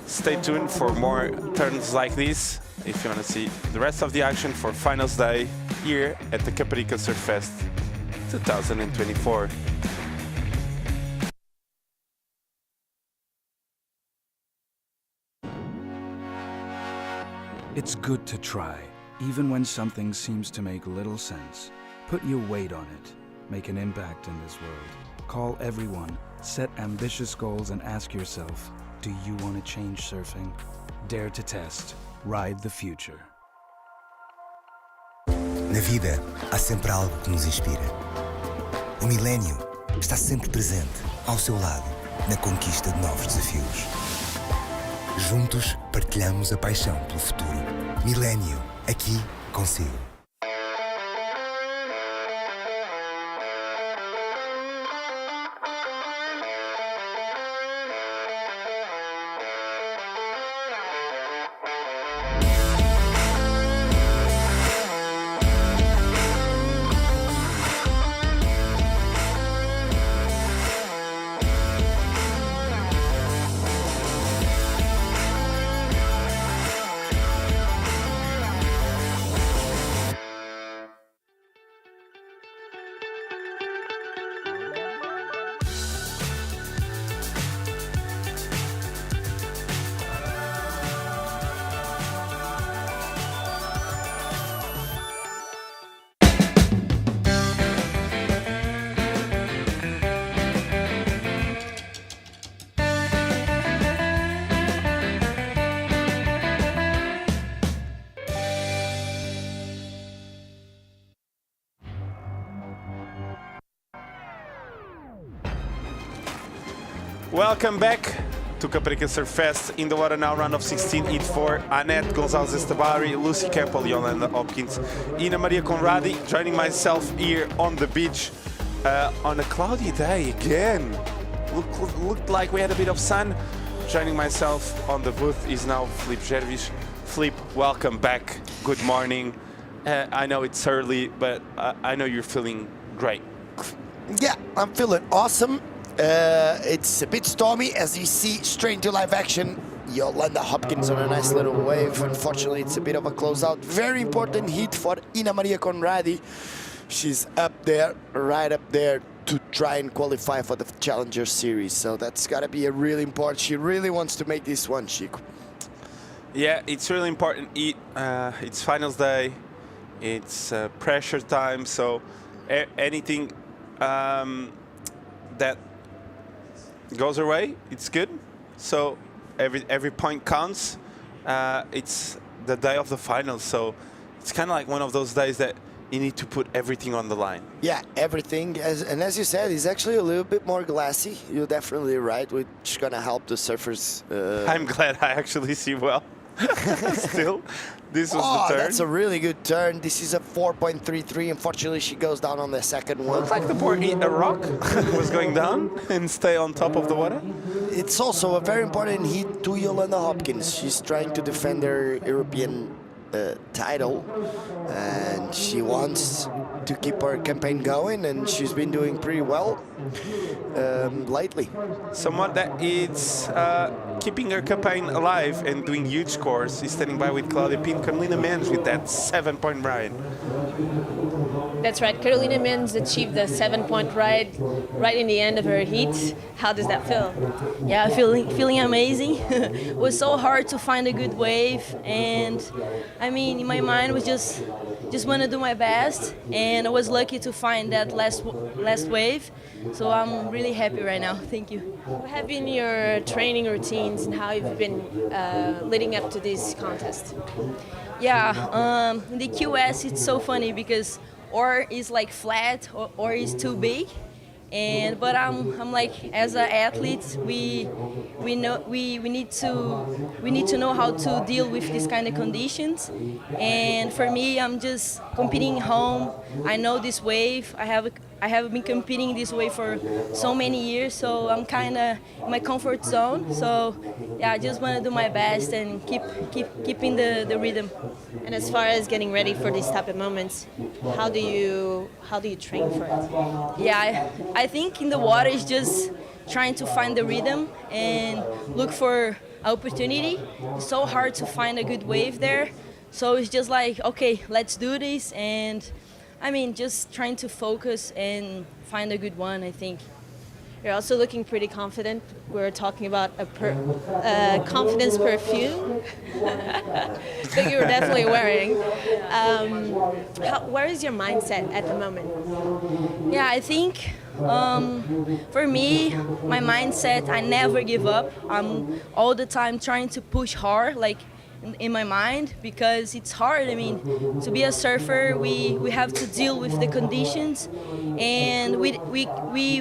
stay tuned for more turns like this if you want to see the rest of the action for finals day here at the Caparica Surf Fest 2024. It's good to try, even when something seems to make little sense. Put your weight on it. Make an impact in this world. Call everyone, set ambitious goals, and ask yourself, do you want to change surfing? Dare to test. Ride the future. Na vida, há sempre algo que nos inspira. O Milênio está sempre presente, ao seu lado, na conquista de novos desafios. Juntos, partilhamos a paixão pelo futuro. Milênio, aqui consigo. Welcome back to Caparica Surf Fest. In the water now, round of 16, Heat 4. Annette Gonzalez-Tabari, Lucy Keppel, Yolanda Hopkins, Ina Maria Conradi, joining myself here on the beach on a cloudy day again. Looked like we had a bit of sun. Joining myself on the booth is now Flip Gervis. Flip, welcome back. Good morning. I know it's early, but I know you're feeling great. Yeah, I'm feeling awesome. It's a bit stormy, as you see straight into live action. Yolanda Hopkins on a nice little wave. Unfortunately, it's a bit of a closeout. Very important heat for Ina Maria Conradi. She's up there, right up there, to try and qualify for the Challenger Series. So that's got to be a really important. She really wants to make this one, Chico. Yeah, it's really important. It's finals day. It's pressure time. So anything that goes her way, it's good. So every point counts. It's the day of the finals, so it's kind of like one of those days that you need to put everything on the line. Yeah, everything. And as you said, it's actually a little bit more glassy. You're definitely right, which is going to help the surfers. I'm glad I actually see well. Still, this was the turn. That's a really good turn. This is a 4.33. Unfortunately, she goes down on the second one. Looks like the poor a rock was going down and stay on top of the water. It's also a very important hit to Yolanda Hopkins. She's trying to defend her European title, and she wants to keep her campaign going, and she's been doing pretty well lately. Someone that is keeping her campaign alive and doing huge scores is standing by with Claudia Pin. Carolina Mendes with that 7-point ride. That's right. Carolina Mendes achieved the 7-point ride right in the end of her heat. How does that feel? Yeah, feeling amazing. It was so hard to find a good wave, and I mean, in my mind was just want to do my best, and I was lucky to find that last wave. So I'm really happy right now. Thank you. What have been your training routines and how you've been leading up to this contest? Yeah, in the QS it's so funny because or is like flat or is too big, but I'm like, as an athlete we need to know how to deal with this kind of conditions, and for me I'm just competing home. I know this wave. I have been competing this way for so many years, so I'm kind of in my comfort zone. So yeah, I just want to do my best and keeping the rhythm. And as far as getting ready for these type of moments, how do you train for it? Yeah, I think in the water is just trying to find the rhythm and look for opportunity. It's so hard to find a good wave there, so it's just like, okay, let's do this, and I mean, just trying to focus and find a good one, I think. You're also looking pretty confident. We're talking about a confidence perfume that you're definitely wearing. Where is your mindset at the moment? Yeah, I think for me, my mindset, I never give up. I'm all the time trying to push hard, like in my mind, because it's hard. I mean, to be a surfer, we have to deal with the conditions, and we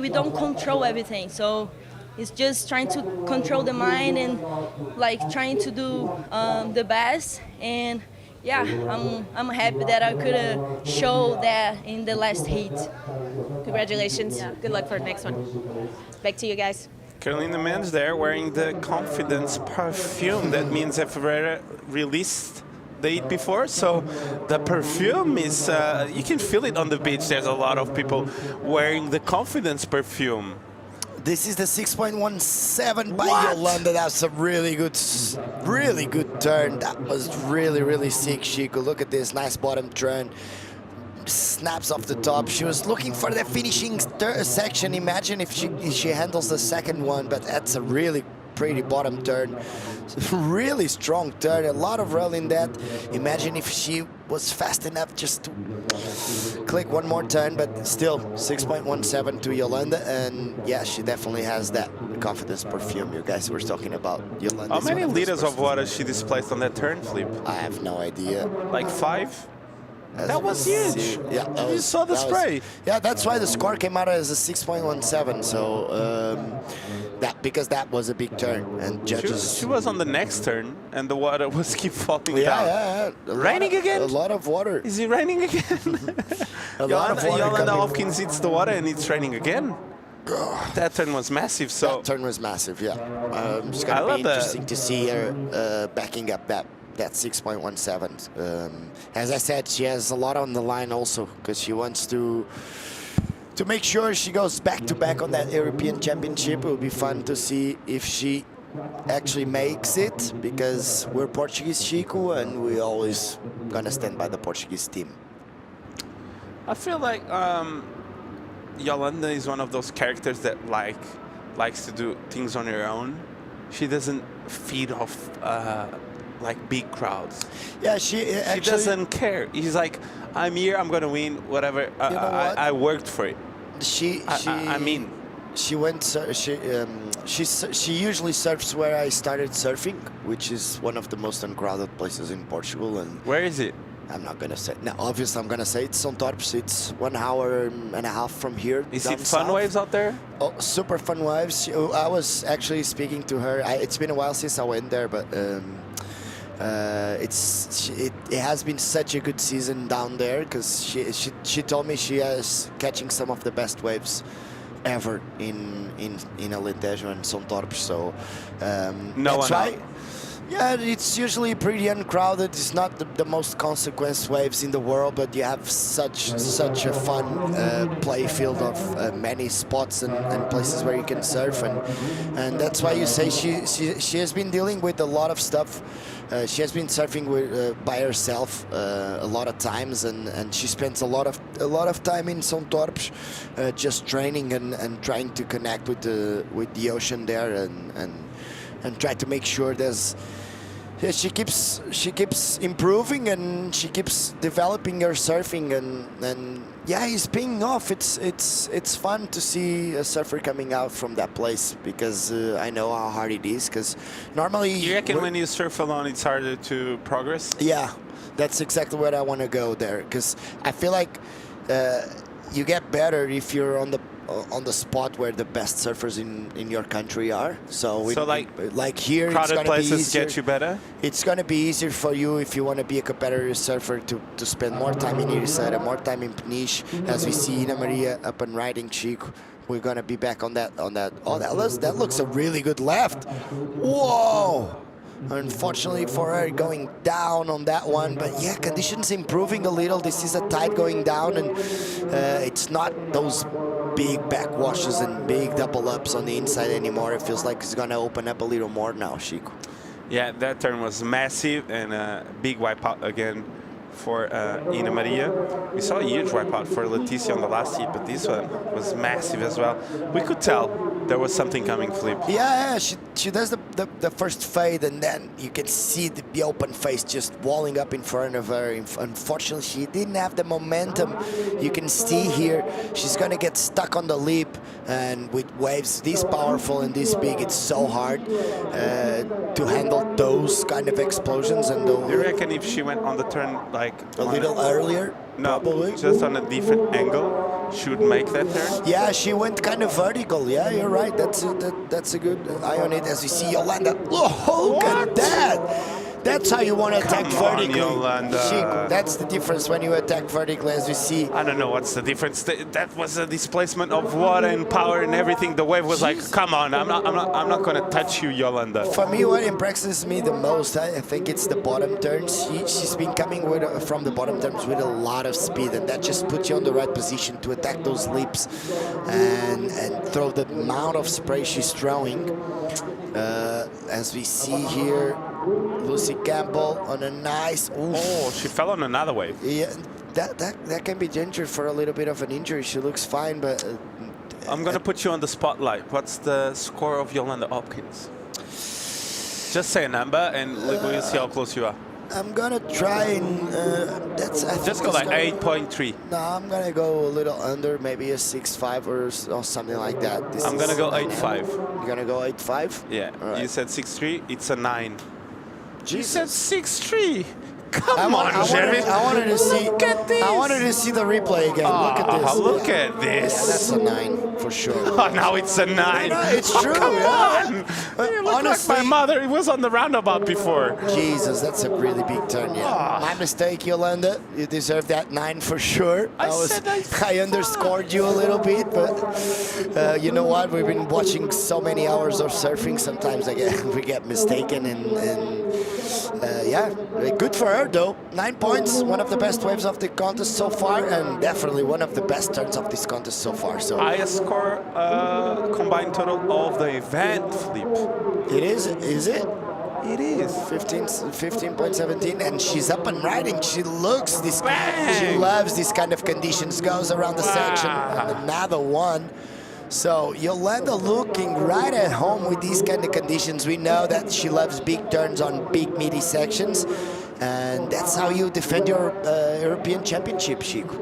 don't control everything. So it's just trying to control the mind and like trying to do the best. And yeah, I'm happy that I could show that in the last heat. Congratulations. Yeah. Good luck for the next one. Back to you guys. Carolina Mendes there wearing the confidence perfume. That means they've released the heat before, so the perfume is, you can feel it on the beach. There's a lot of people wearing the confidence perfume. This is the 6.17 by Yolanda. That's a really good turn. That was really sick, Chico. Look at this nice bottom turn. Snaps off the top. She was looking for the finishing section. Imagine if she handles the second one, but that's a really pretty bottom turn. Really strong turn, a lot of roll in that. Imagine if she was fast enough just to click one more turn, but still 6.17 to Yolanda, and yeah, she definitely has that confidence perfume you guys were talking about. Yolanda. How many liters of water she displaced on that turn flip? I have no idea. Like 5? That was huge. Yeah, you saw the spray. Yeah, that's why the score came out as a 6.17. So because that was a big turn, and judges. She was on the next turn, and the water was keep falling Yeah, down. yeah, yeah. Raining again? A lot of water. Is it raining again? A lot of water Yolanda coming. Hopkins hits the water, and it's raining again. That turn was massive. So That turn was massive. Yeah, it's I gonna love be that. interesting to see her backing up that 6.17. As I said, she has a lot on the line also because she wants to make sure she goes back to back on that European Championship. It will be fun to see if she actually makes it, because we're Portuguese, Chico, and we always gonna stand by the Portuguese team. I feel like Yolanda is one of those characters that likes to do things on her own. She doesn't feed off like big crowds. Yeah, she actually doesn't care. She's like, I'm here, I'm gonna win, whatever. You know what? I worked for it. I mean, she went. She usually surfs where I started surfing, which is one of the most uncrowded places in Portugal. And where is it? I'm not gonna say. No, obviously I'm gonna say it's on Torps. It's 1 hour and a half from here. Is down it fun south. waves out there? Oh, super fun waves. I was actually speaking to her. It's been a while since I went there, but it has been such a good season down there, because she told me she is catching some of the best waves ever in Alentejo and São Torpes. So that's why. Yeah, it's usually pretty uncrowded. It's not the most consequence waves in the world, but you have such a fun play field of many spots and places where you can surf, and that's why you say she has been dealing with a lot of stuff. She has been surfing by herself a lot of times, and she spends a lot of time in São Torpes just training and trying to connect with the ocean there, and try to make sure she keeps improving, and she keeps developing her surfing, and yeah, it's paying off. It's fun to see a surfer coming out from that place, because I know how hard it is, because normally You reckon when you surf alone it's harder to progress? Yeah, that's exactly where I want to go there, because I feel like you get better if you're on the spot where the best surfers in your country are. So like here, it's crowded gonna places be easier. get you better? It's going to be easier for you if you want to be a competitive surfer to spend more time in Ericeira, more time in Peniche. As we see Ina Maria up and riding Chico, we're going to be back on that. Oh, that looks a really good left. Whoa! Unfortunately for her, going down on that one, but yeah, conditions improving a little. This is a tide going down, and it's not those big backwashes and big double ups on the inside anymore. It feels like it's gonna open up a little more now, Chico. Yeah, that turn was massive, and a big wipeout again for Ina Maria. We saw a huge wipeout for Leticia on the last heat, but this one was massive as well. We could tell there was something coming, Flip. Yeah, she does the first fade, and then you can see the open face just walling up in front of her. Unfortunately, she didn't have the momentum. You can see here she's gonna get stuck on the lip, and with waves this powerful and this big, it's so hard to handle those kind of explosions. And You reckon if she went on the turn like a little earlier? No, probably. Just on a different angle, she would make that turn? Yeah, she went kind of vertical. Yeah, you're right. That's a good eye on it. As you see Yolanda. Oh, look at that! That's how you want to attack vertically. Yolanda. That's the difference when you attack vertically, as we see. I don't know what's the difference. That was a displacement of water and power and everything. The wave was like, come on, I'm not going to touch you, Yolanda. For me, what impresses me the most, I think it's the bottom turns. She's been coming from the bottom turns with a lot of speed, and that just puts you on the right position to attack those leaps and throw the amount of spray she's throwing. As we see here, Lucy Campbell on a nice. Oof. Oh, she fell on another wave. Yeah, that can be danger for a little bit of an injury. She looks fine, but I'm gonna put you on the spotlight. What's the score of Yolanda Hopkins? Just say a number, and we'll see how close you are. I'm gonna try and just go like 8.3. No, I'm gonna go a little under, maybe a 6.5 or something like that. I'm gonna go 8.5. You're gonna go 8.5? Yeah. All right. You said 6.3. It's a 9. Jesus. You said 6.3. Come on, Jeremy. I wanted to see. Look at this. I wanted to see the replay again. Look at this. Look at this. That's a 9 for sure. Oh, now it's a 9. No, it's true. Come yeah. on. You look Honestly, like my mother. It was on the roundabout before. Jesus, that's a really big turn. Yeah. My mistake, Yolanda. You deserve that 9 for sure. I underscored you a little bit, but you know what? We've been watching so many hours of surfing. Sometimes we get mistaken, and yeah, good for her though. 9 points, one of the best waves of the contest so far, and definitely one of the best turns of this contest so far. So highest score combined total of the event, Flip. it is it? It is 15.17, and she's up and riding. She looks this. Bang! She loves this kind of conditions. Goes around the section, and another one. So Yolanda looking right at home with these kind of conditions. We know that she loves big turns on big meaty sections, and that's how you defend your European Championship, Chico.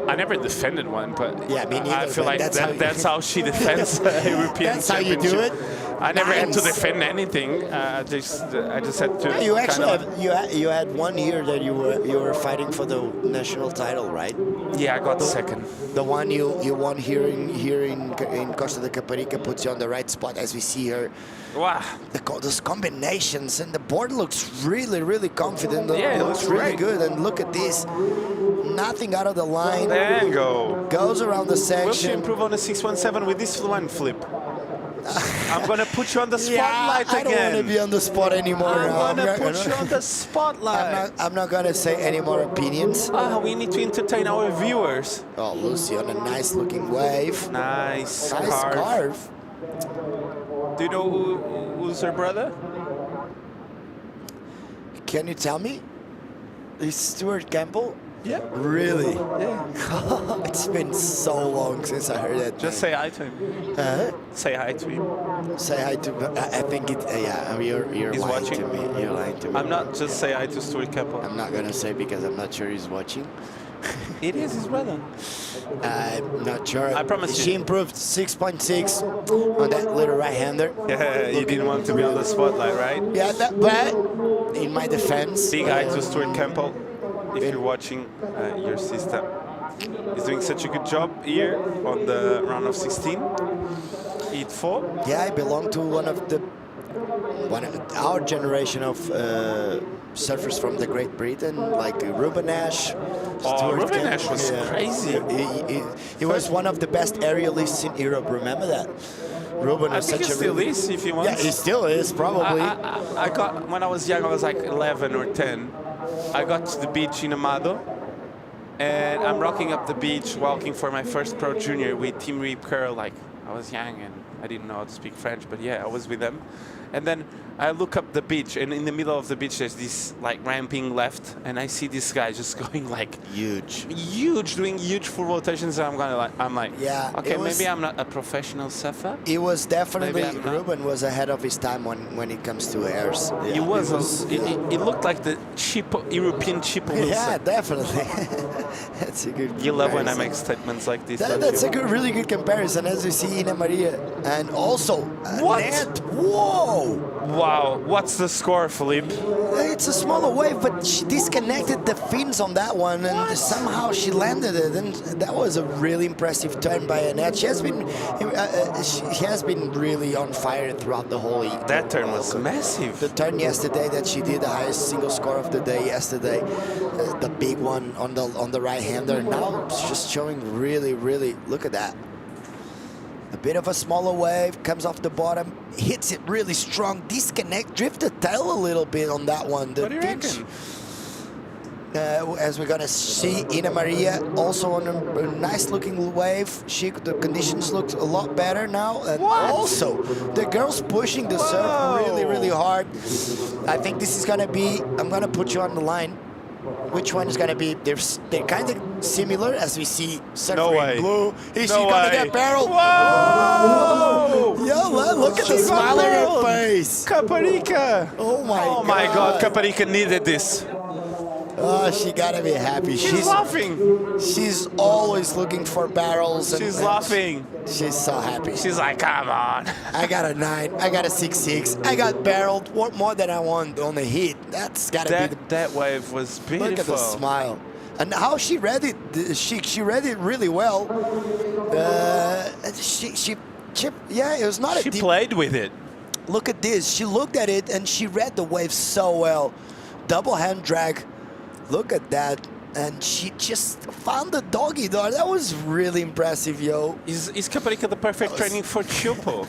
I never defended one, but yeah, me neither, I feel like that's how she defends European That's how you Championship. do it. I never had to defend anything. I just had to. Yeah, you actually you had 1 year that you were fighting for the national title, right? Yeah, I got second. The one you won here in Costa de Caparica puts you on the right spot, as we see her. Wow. Those combinations, and the board looks really confident. Yeah, it looks looks really great. good. And look at this, nothing out of the line. And go. Goes around the section. Will she improve on the 617 with this one flip? I'm gonna put you on the spotlight I don't again. want to be on the spot anymore. I'm gonna put you on the spotlight. I'm not gonna say any more opinions. We need to entertain our viewers. Oh, Lucy on a nice looking wave. Nice scarf. scarf. Do you know who's her brother? Can you tell me? Is Stuart Campbell? Yeah. Really? Yeah. It's been so long since I heard that. Just say hi to him. Say hi to him. Say hi to. I think it. Yeah, you're He's lying watching. to me. You're lying to me. I'm not. Just say hi to Stuart Campbell. I'm not gonna say because I'm not sure he's watching. It is his brother. I'm not sure. I promise you. She improved 6.6 on that little right-hander. Yeah, you didn't want to be on the spotlight, right? Yeah, but in my defense, Big hi to Stuart Campbell. If you're watching, your sister is doing such a good job here on the round of 16. Heat 4. yeah, I belong to one of our generation of surfers from the Great Britain, like Ruben Ash. Ruben Ash was crazy. He was one of the best aerialists in Europe. Remember that? Ruben was I think such he a still is, if you want. Yeah, he still is, probably. I got, when I was young, I was like 11 or 10. I got to the beach in Amado, and I'm rocking up the beach, walking for my first Pro Junior with Team Rip Curl. Like, I was young and I didn't know how to speak French, but yeah, I was with them. And then I look up the beach, and in the middle of the beach, there's this like ramping left, and I see this guy just going like huge, doing huge full rotations. And I'm like, yeah, okay, maybe I'm not a professional surfer. It was definitely, Maybe I'm not. Ruben was ahead of his time when it comes to airs. Yeah, It looked like the cheap European cheap Wilson. Yeah, definitely. That's a good. You love when I comparison. make statements like this. That's a really good comparison, as you see Ina Maria, and also What? Net. Whoa! Wow, what's the score, Philippe? It's a smaller wave, but she disconnected the fins on that one, and somehow she landed it. And that was a really impressive turn by Annette. She has been really on fire throughout the whole. That turn was massive. The turn yesterday that she did, the highest single score of the day yesterday, the big one on the right-hander. Now it's just showing really. Look at that. A bit of a smaller wave, comes off the bottom, hits it really strong, drift the tail a little bit on that one. What do you reckon? As we're gonna see, Ina Maria also on a nice looking wave. The conditions look a lot better now. And also, the girl's pushing the surf really hard. I think this is gonna be, I'm gonna put you on the line. Which one is gonna be? They're kind of similar, as we see surfer in blue. Is she gonna get barreled? Whoa! Yo, look at the smile on her face. Caparica! Oh my God, Caparica needed this. Oh, she gotta be happy. She's laughing. She's always looking for barrels. She's laughing. She's so happy. She's like, come on. I got a 9. I got a 6-6. I got barreled. What more than I want on the hit? That's gotta be that wave was beautiful. Look at the smile. And how she read it. She read it really well. Yeah, it was not a She deep. played with it. Look at this. She looked at it and she read the wave so well. Double hand drag. Look at that. And she just found the doggy door. That was really impressive, yo. Is Caparica the perfect training for Chupo?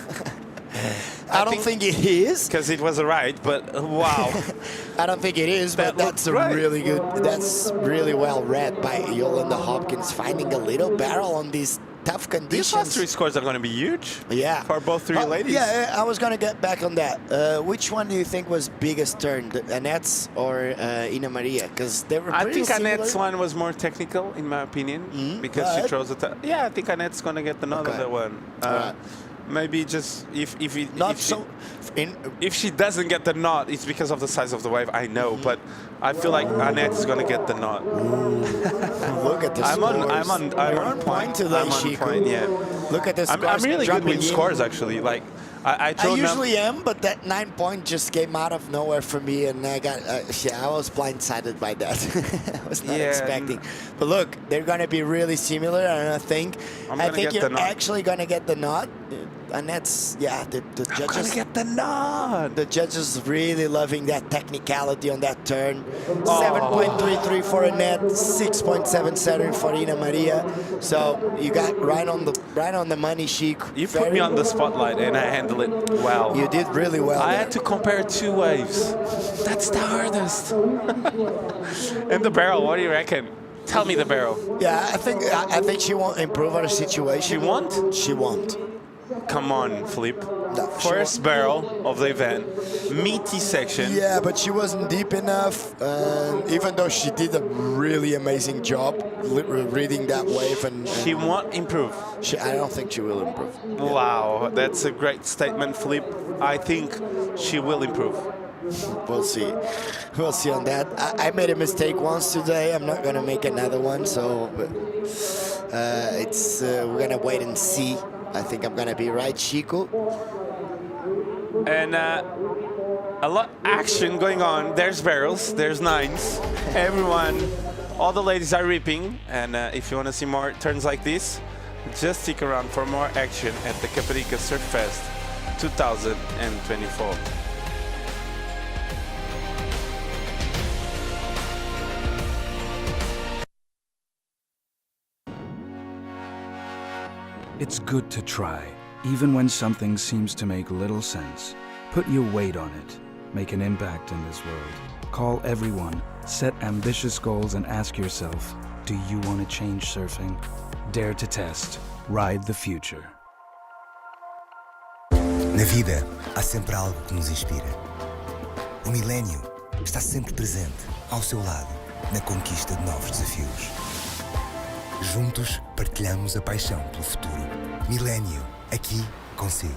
I don't think it is. Because it was a ride, but wow. I don't think it is, but that's a really good. That's really well read by Yolanda Hopkins, finding a little barrel on these tough conditions. These last 3 scores are going to be huge. Yeah. For both 3 ladies. Yeah, I was going to get back on that. Which one do you think was biggest turn, Annette's or Ina Maria? Because they were pretty I think similar. Annette's one was more technical, in my opinion, because she throws it. Yeah, I think Annette's going to get another one. Maybe just if she doesn't get the nod, it's because of the size of the wave. I know, but I feel like Annette is gonna get the nod. Look at the scores. I'm on point today, I'm on point. Yeah. Look at the scores. I'm really good with in. scores actually. Like I usually am, but that 9 point just came out of nowhere for me, and I got I was blindsided by that. I was not expecting. But look, they're gonna be really similar, and I think you're actually gonna get the nod. And that's, the judges. Gonna get the nod. The judges really loving that technicality on that turn. 7.33 for Annette, 6.77 for Ina Maria. So you got right on the money, Chic. You put me on the spotlight, and I handle it well. You did really well. I had to compare 2 waves. That's the hardest. And the barrel, what do you reckon? Tell me the barrel. Yeah, I think she won't improve her situation. She won't? She won't. Come on, Flip. No, First barrel of the event, meaty section. Yeah, but she wasn't deep enough. Even though she did a really amazing job reading that wave, and she won't improve. I don't think she will improve. Wow, that's a great statement, Flip. I think she will improve. We'll see. We'll see on that. I made a mistake once today. I'm not gonna make another one. So we're gonna wait and see. I think I'm gonna be right, Chico. And a lot of action going on. There's barrels, there's 9s. Everyone, all the ladies are ripping. And if you want to see more turns like this, just stick around for more action at the Caparica Surf Fest 2024. It's good to try, even when something seems to make little sense. Put your weight on it. Make an impact in this world. Call everyone, set ambitious goals, and ask yourself, do you want to change surfing? Dare to test. Ride the future. Na vida, há sempre algo que nos inspira. O milénio está sempre presente, ao seu lado, na conquista de novos desafios. Juntos, partilhamos a paixão pelo futuro. Milénio, aqui consigo.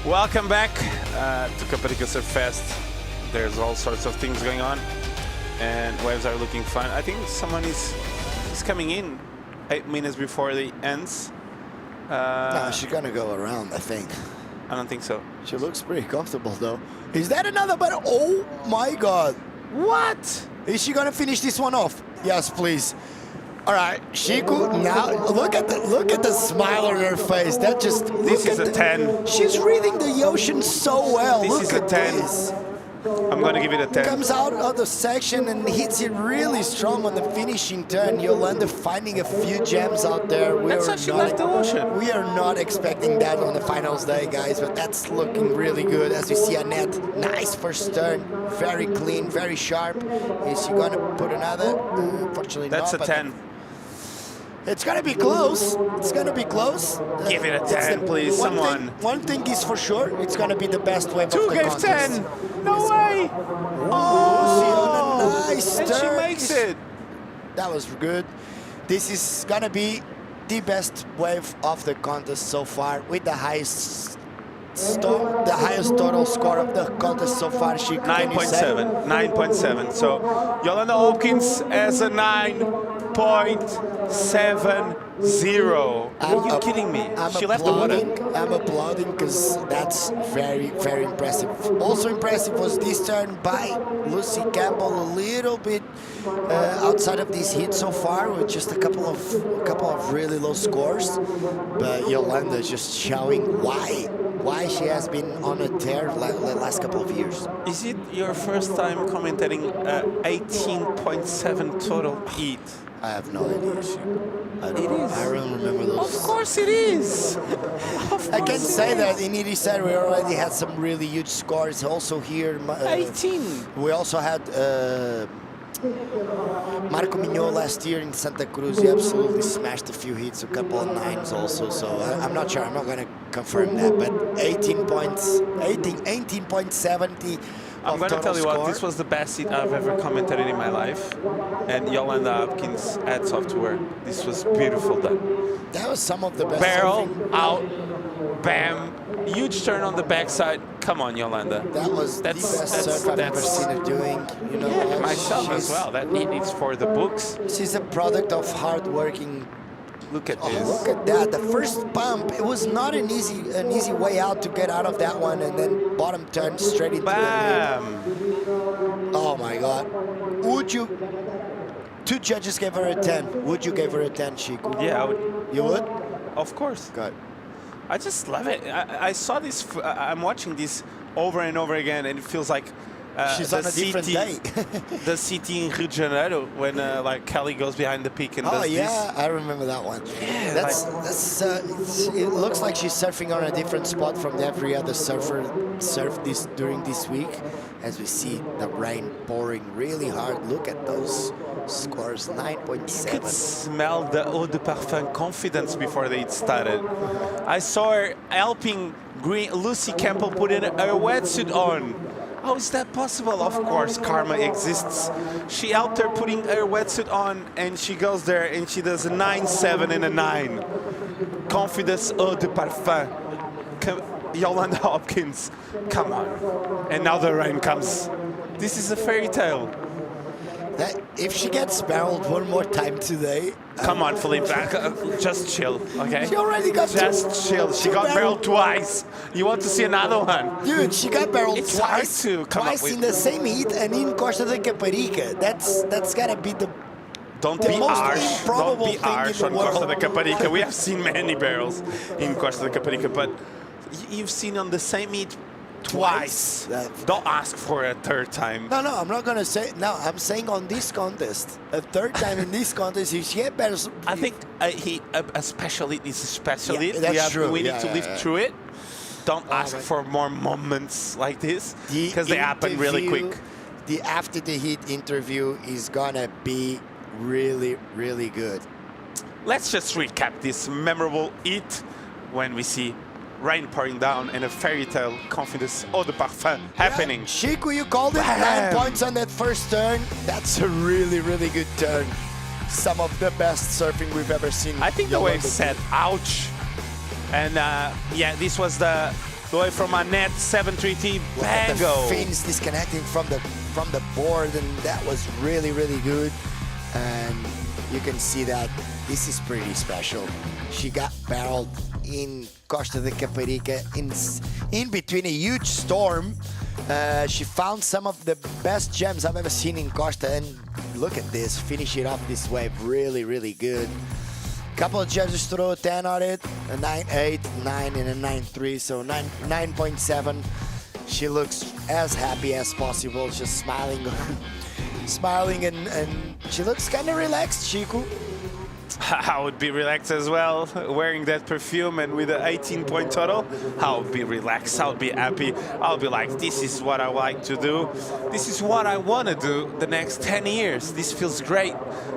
Welcome back to Caparica Surf Fest. There's all sorts of things going on, and waves are looking fun. I think someone is coming in 8 minutes before the ends. No, she's gonna go around, I think. I don't think so. She looks pretty comfortable though. Is that another but oh my god. What? Is she gonna finish this one off? Yes, please. All right, Shiku, now look at the smile on her face. That just This is a 10. She's reading the ocean so well. This Look is a at 10. this. I'm gonna give it a 10. Comes out of the section and hits it really strong on the finishing turn. Yolanda finding a few gems out there. That's how she left the ocean. We are not expecting that on the finals day, guys, but that's looking really good. As we see Annette, nice first turn, very clean, very sharp. Is she gonna put another? Unfortunately, That's not, a 10. It's gonna be close. It's gonna be close. Give it a It's 10, please, someone. One thing is for sure, it's gonna be the best wave Two of the gave contest. 10. No way. Lucy on a nice And she turn. makes it. That was good. This is gonna be the best wave of the contest so far, with the highest total score of the contest so far. She 9.7. 9.7. So Yolanda Hopkins has a 9.70. Are you kidding me? She left the water. I'm applauding because that's very, very impressive. Also impressive was this turn by Lucy Campbell, a little bit outside of this heat so far, with just a couple of really low scores. But Yolanda just showing why she has been on a tear the last couple of years. Is it your first time commentating 18.7 total heat? I have no idea. It is. I don't remember those. Of course it is. I can say that in ED we already had some really huge scores. Also here, 18. We also had Marco Mignot last year in Santa Cruz. He absolutely smashed a few hits, a couple of nines also. So I'm not sure. I'm not going to confirm that. But 18.70. I'm going to tell you what, this was the best hit I've ever commentated in my life. And Yolanda Hopkins, hats off to her. This was beautiful done. That was some of the best. Barrel, out, bam, huge turn on the backside. Come on, Yolanda. That was the best surf I've ever seen her doing. You know, yeah, myself as well. That it's for the books. She's a product of hard-working. Look at this. Look at that. The first bump, it was not an easy way out to get out of that one, and then bottom turn straight into Bam. the mid. Oh my God. Would you? Two judges gave her a 10. Would you give her a 10, Shiku? Yeah, I would. You would? Of course. Good. I just love it. I saw this. I'm watching this over and over again, and it feels like she's on a different day. The city in Rio de Janeiro when like Kelly goes behind the peak and does yeah, this. I remember that one. Yeah, that's it looks like she's surfing on a different spot from every other surfer surfed during this week. As we see the rain pouring really hard. Look at those scores, 9.7. You could smell the eau de parfum confidence before they started. I saw her helping Lucy Campbell put in her wetsuit on. How is that possible? Of course, karma exists. She helped her putting her wetsuit on, and she goes there and she does a 9.7 and a 9. Confidence eau de parfum. Yolanda Hopkins, come on. And now the rain comes. This is a fairy tale. That if she gets barreled one more time today. Come on, Felipe, just chill, okay? She already got just chill. She got barreled twice. You want to see another one? Dude, she got barreled it's twice. Hard to come twice up with. In the same heat and in Costa de Caparica. That's gotta be the. Don't the be most harsh. improbable Don't be harsh thing in on the Costa de world. Caparica. We have seen many barrels in Costa de Caparica, but you've seen on the same heat twice. Don't ask for a third time. No, I'm not gonna say. No, I'm saying on this contest, a third time in this contest, if she had better. I think a special hit is a special hit. That's true. We need to live through it. Don't ask for more moments like this because they happen really quick. The after the heat interview is gonna be really, really good. Let's just recap this memorable heat when we see rain pouring down and a fairy tale confidence eau de parfum happening. Shiku, you called it. 9 points on that first turn. That's a really, really good turn. Some of the best surfing we've ever seen. I think the wave said, ouch. And yeah, this was the wave from Annette 730 Bango. The fins disconnecting from the board, and that was really, really good. And you can see that this is pretty special. She got barreled in Costa de Caparica in between a huge storm. She found some of the best gems I've ever seen in Costa, and look at this, finish it off this wave, really, really good. Couple of judges throw a 10 on it, a 9.8, 9, and a 9.3, so 9.7. She looks as happy as possible, just smiling, smiling, and she looks kind of relaxed, Chico. I would be relaxed as well, wearing that perfume and with an 18-point total. I would be relaxed, I would be happy. I'll be like, this is what I like to do. This is what I want to do the next 10 years. This feels great.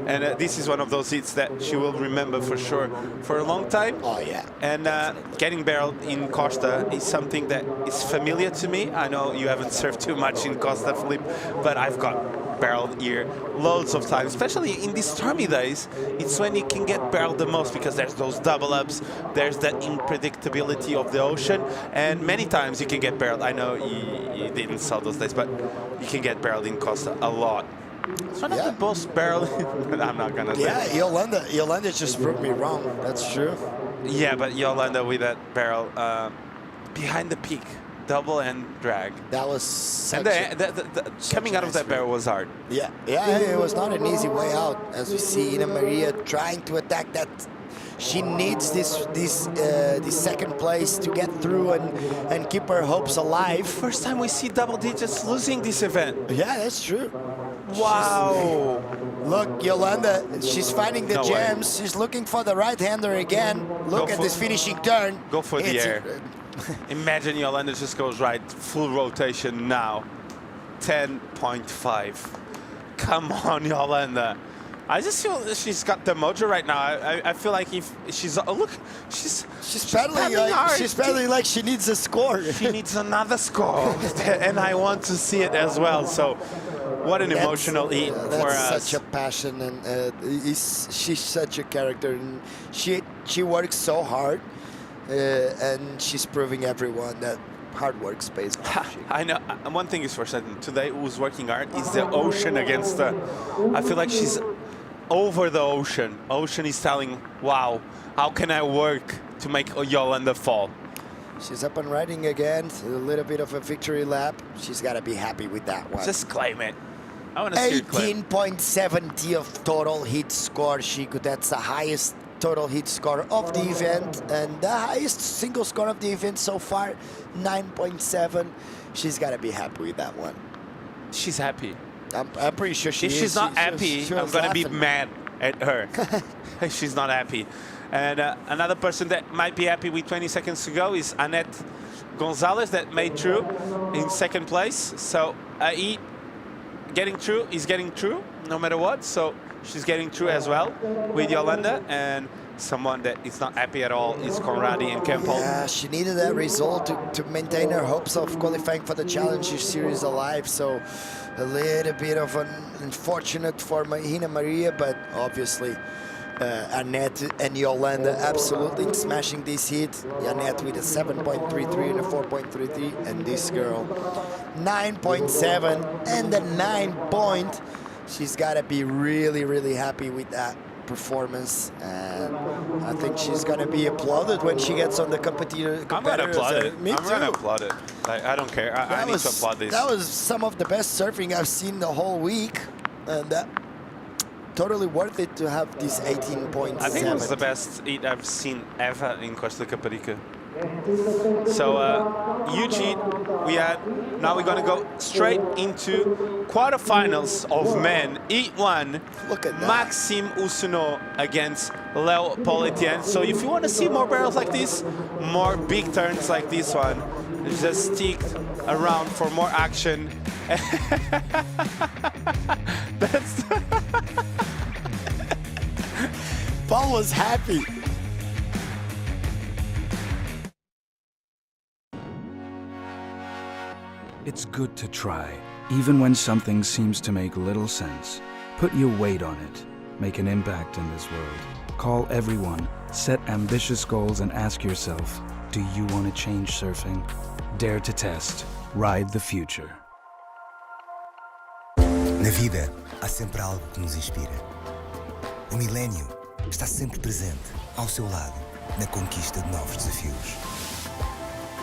And this is one of those hits that she will remember for sure for a long time. Oh, yeah. And getting barreled in Costa is something that is familiar to me. I know you haven't surfed too much in Costa, Felipe, but I've got barreled here loads of times, especially in these stormy days. It's when you can get barreled the most because there's those double ups, there's that unpredictability of the ocean, and many times you can get barreled. I know you didn't saw those days, but you can get barreled in Costa a lot. It's one of the most barreled, but I'm not gonna say. Yeah, Yolanda just proved me wrong. That's true. Yeah, but Yolanda with that barrel behind the peak. Double and drag. That was such coming out of that barrel was hard. Yeah, it was not an easy way out. As we see Ina Maria trying to attack that. She needs this second place to get through and keep her hopes alive. First time we see double digits losing this event. Yeah, that's true. Wow. Look, Yolanda, she's finding the gems. She's looking for the right-hander again. Look at this finishing turn. Go for the air. Imagine Yolanda just goes right, full rotation now. 10.5. Come on, Yolanda. I just feel she's got the mojo right now. I feel like if she's look, she's pedaling like she's pedaling like she needs a score. She needs another score, and I want to see it as well. So, what an emotional heat for us. That's such a passion, and she's such a character, and she works so hard. And she's proving everyone that hard work pays off. I know. One thing is for certain. Today, who's working hard is the ocean against her. I feel like she's over the ocean. Ocean is telling, wow, how can I work to make Yolanda fall? She's up and riding again. A little bit of a victory lap. She's got to be happy with that one. Just claim it. I want to see her claim. 18.70 of total hit score, Chico. That's the highest total hit score of the event and the highest single score of the event so far, 9.7. She's got to be happy with that one. She's happy. I'm pretty sure she is. If she's not happy, I'm going to be mad at her. She's not happy. And another person that might be happy with 20 seconds to go is Annette Gonzalez that made through in second place. So he getting through is getting through no matter what. So she's getting through as well with Yolanda, and someone that is not happy at all is Conradi and Campbell. Yeah, she needed that result to maintain her hopes of qualifying for the Challenger Series alive. So a little bit of an unfortunate for Ina Maria, but obviously Annette and Yolanda absolutely smashing this heat. Annette with a 7.33 and a 4.33, and this girl 9.7 and the 9 point. She's got to be really, really happy with that performance, and I think she's going to be applauded when she gets on the competitors. I'm going to applaud it. Me too. I'm going to applaud it. I don't care. I need to applaud this. That was some of the best surfing I've seen the whole week, and that totally worth it to have this 18.7. I think it was the best heat I've seen ever in Costa Caparica. So huge heat we had. Now we're gonna go straight into quarterfinals of men. Heat 1. Look at that. Maxime Housseneau against Leo Paul-Etienne. So if you want to see more barrels like this, more big turns like this one, just stick around for more action. That's Paul was happy. It's good to try, even when something seems to make little sense. Put your weight on it. Make an impact in this world. Call everyone, set ambitious goals, and ask yourself, do you want to change surfing? Dare to test. Ride the future. Na vida, há sempre algo que nos inspira. O milénio está sempre presente, ao seu lado, na conquista de novos desafios.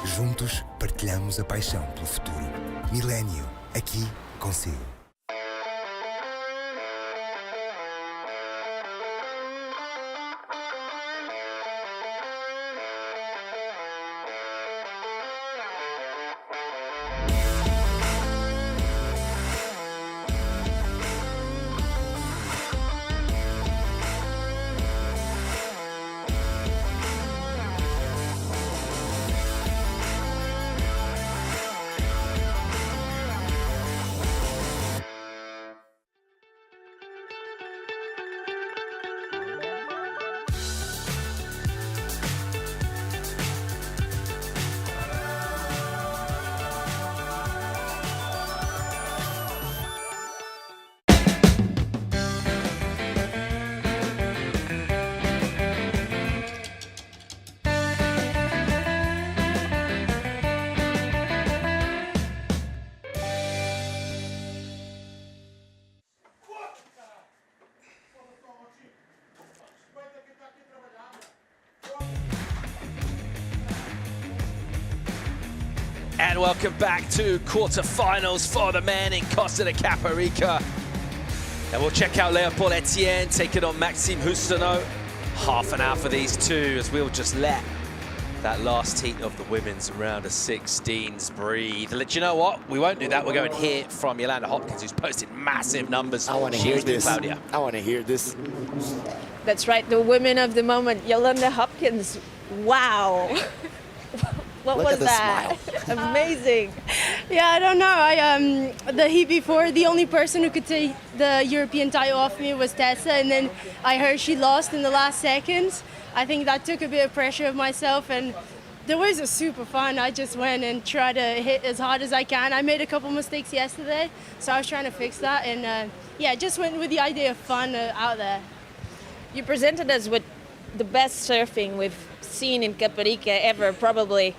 Juntos partilhamos a paixão pelo futuro. Milênio, aqui consigo. And welcome back to quarterfinals for the men in Costa de Caparica. And we'll check out Léopold Etienne taking on Maxime Houstonneau. Half an hour for these two as we'll just let that last heat of the women's round of 16s breathe. Do you know what? We won't do that. We're going to hear from Yolanda Hopkins, who's posted massive numbers. I want to hear this. Claudia. I want to hear this. That's right, the women of the moment, Yolanda Hopkins. Wow. What Look was at the that? smile. Amazing. Yeah, I don't know. The heat before, the only person who could take the European title off me was Tessa, and then I heard she lost in the last seconds. I think that took a bit of pressure of myself, and the waves were super fun. I just went and tried to hit as hard as I can. I made a couple mistakes yesterday, so I was trying to fix that, and yeah, just went with the idea of fun out there. You presented us with the best surfing we've seen in Caparica ever, probably.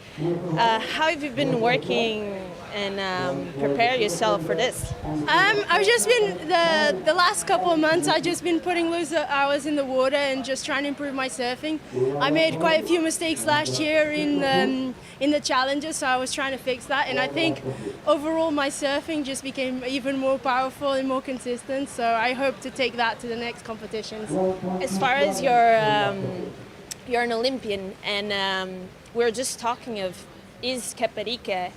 How have you been working and prepare yourself for this? I've just been, the last couple of months, I've just been putting loads of hours in the water and just trying to improve my surfing. I made quite a few mistakes last year in the challenges, so I was trying to fix that. And I think overall my surfing just became even more powerful and more consistent, so I hope to take that to the next competitions. As far as you're an Olympian, and we're just talking of, is Caparica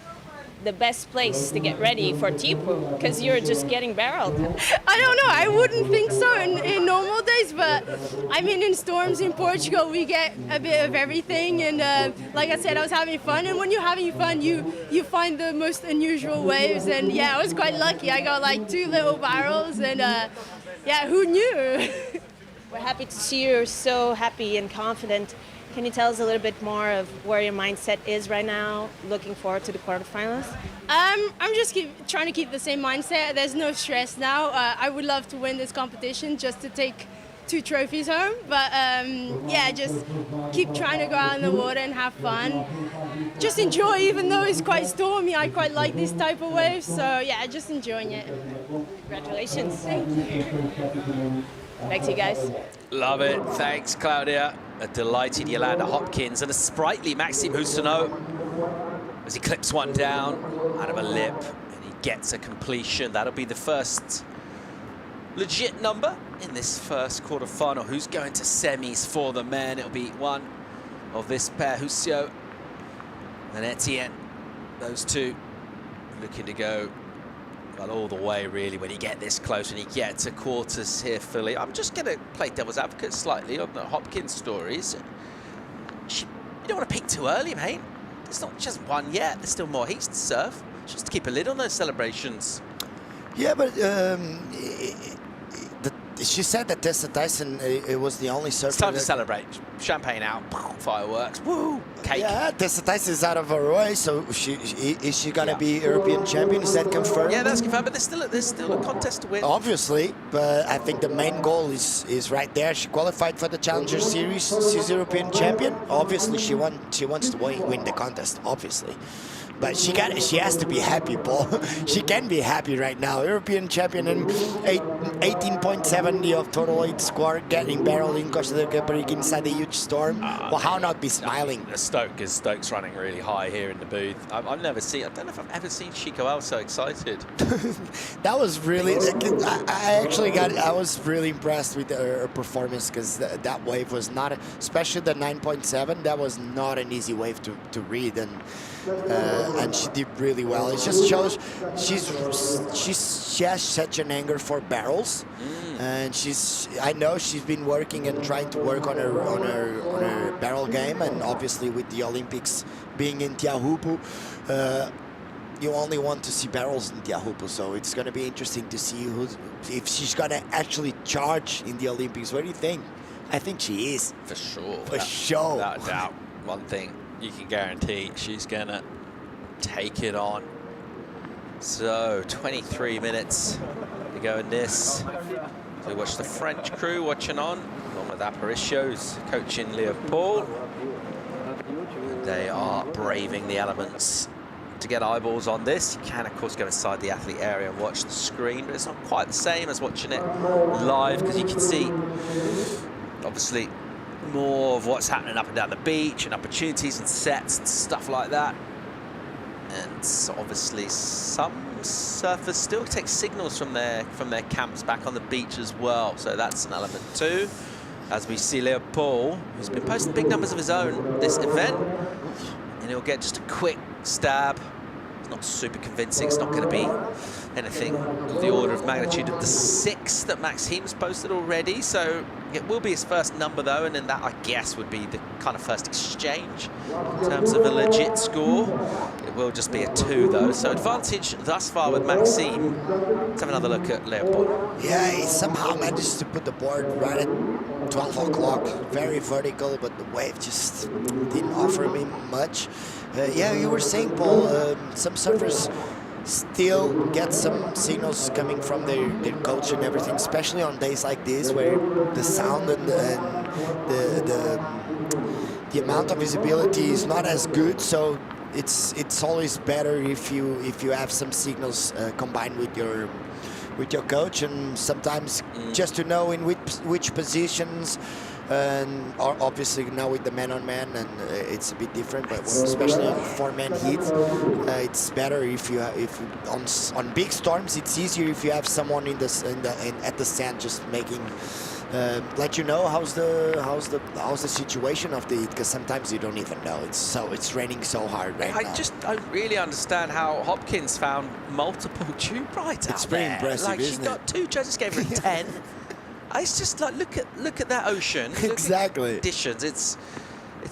the best place to get ready for Tipu? Because you're just getting barreled. I don't know, I wouldn't think so in normal days, but I mean in storms in Portugal we get a bit of everything, and like I said, I was having fun, and when you're having fun you find the most unusual waves, and yeah, I was quite lucky. I got like 2 little barrels, and yeah, who knew? We're happy to see you're so happy and confident. Can you tell us a little bit more of where your mindset is right now, looking forward to the quarterfinals? I'm just trying to keep the same mindset. There's no stress now. I would love to win this competition just to take 2 trophies home, but yeah, just keep trying to go out in the water and have fun. Just enjoy, even though it's quite stormy. I quite like this type of waves, so yeah, just enjoying it. Congratulations. Thank you. Back to you guys. Love it. Thanks, Claudia. A delighted Yolanda Hopkins and a sprightly Maxime Houstonneau as he clips one down out of a lip and he gets a completion. That'll be the first legit number in this first quarterfinal. Who's going to semis for the men? It'll be one of this pair, Housio and Etienne. Those two looking to go well all the way, really, when you get this close, when you get to quarters here fully. I'm just going to play devil's advocate slightly on the Hopkins stories. You don't want to peak too early, mate. It's not just one yet. There's still more heats to surf. Just to keep a lid on those celebrations. Yeah, but she said that Tessa Tyson it was the only surfer. It's time to celebrate. Champagne out, fireworks, woo, cake. Yeah, Tessa Tyson is out of her way, so is she gonna be European champion? Is that confirmed? Yeah, that's confirmed, but there's still a contest to win. Obviously, but I think the main goal is right there. She qualified for the Challenger Series. She's European champion. Obviously, she wants to win the contest. Obviously. But she has to be happy, Paul. She can be happy right now. European champion and 18.70 of total weight score, getting barreled in Costa del Caparica inside the huge storm. Well, how not be smiling? Stokes running really high here in the booth. I don't know if I've ever seen Chico El so excited. That was really, I was really impressed with her performance, because that wave was not, especially the 9.7, that was not an easy wave to read, and she did really well. It just shows she has such an anger for barrels, and I know she's been working and trying to work on her barrel game, and obviously with the Olympics being in Tiahupu, you only want to see barrels in Tiahupu, so it's going to be interesting to see if she's going to actually charge in the Olympics. What do you think? I think she is. For sure. For sure. Without a doubt. One thing you can guarantee, she's going to take it on. So 23 minutes to go in this. So we watch the French crew watching on, along with Aparicio's coaching Leopold. And they are braving the elements to get eyeballs on this. You can, of course, go inside the athlete area and watch the screen, but it's not quite the same as watching it live, because you can see, obviously, more of what's happening up and down the beach and opportunities and sets and stuff like that. And so obviously some surfers still take signals from their camps back on the beach as well. So that's an element too. As we see Leopold, who's been posting big numbers of his own this event, and he'll get just a quick stab. It's not super convincing. It's not going to be anything of the order of magnitude of the 6 that Maxim's posted already. So it will be his first number though, and then that, I guess, would be the kind of first exchange in terms of a legit score. It will just be a 2 though. So advantage thus far with Maxim. Let's have another look at Leopold. Yeah, he somehow managed to put the board right at 12 o'clock. Very vertical, but the wave just didn't offer me much. Yeah, you were saying, Paul, some surfers still get some signals coming from their coach and everything, especially on days like this where the sound and the amount of visibility is not as good. So it's always better if you have some signals combined with your coach, and sometimes just to know in which positions. And obviously now with the man-on-man, and it's a bit different, but especially on 4-man heat, it's better if on big storms. It's easier if you have someone at the sand just making let you know how's the situation of the heat, because sometimes you don't even know. It's raining so hard right now. I just don't really understand how Hopkins found multiple tube rides out there. It's pretty impressive, like, isn't she got 2 judges gave her a 10. It's just like, look at that ocean. Exactly. Conditions. It's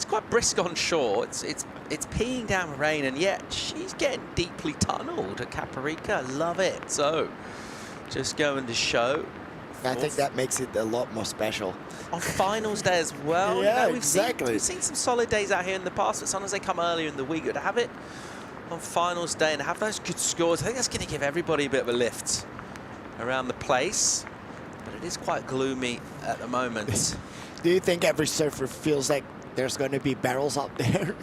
quite brisk on shore. It's peeing down rain, and yet she's getting deeply tunneled at Caparica. I love it. So just going to show. I think that makes it a lot more special. On finals day as well. Yeah, we've exactly. We've seen some solid days out here in the past, but sometimes they come earlier in the week. But to have it on finals day and have those good scores, I think that's going to give everybody a bit of a lift around the place. But it is quite gloomy at the moment. Do you think every surfer feels like there's going to be barrels out there?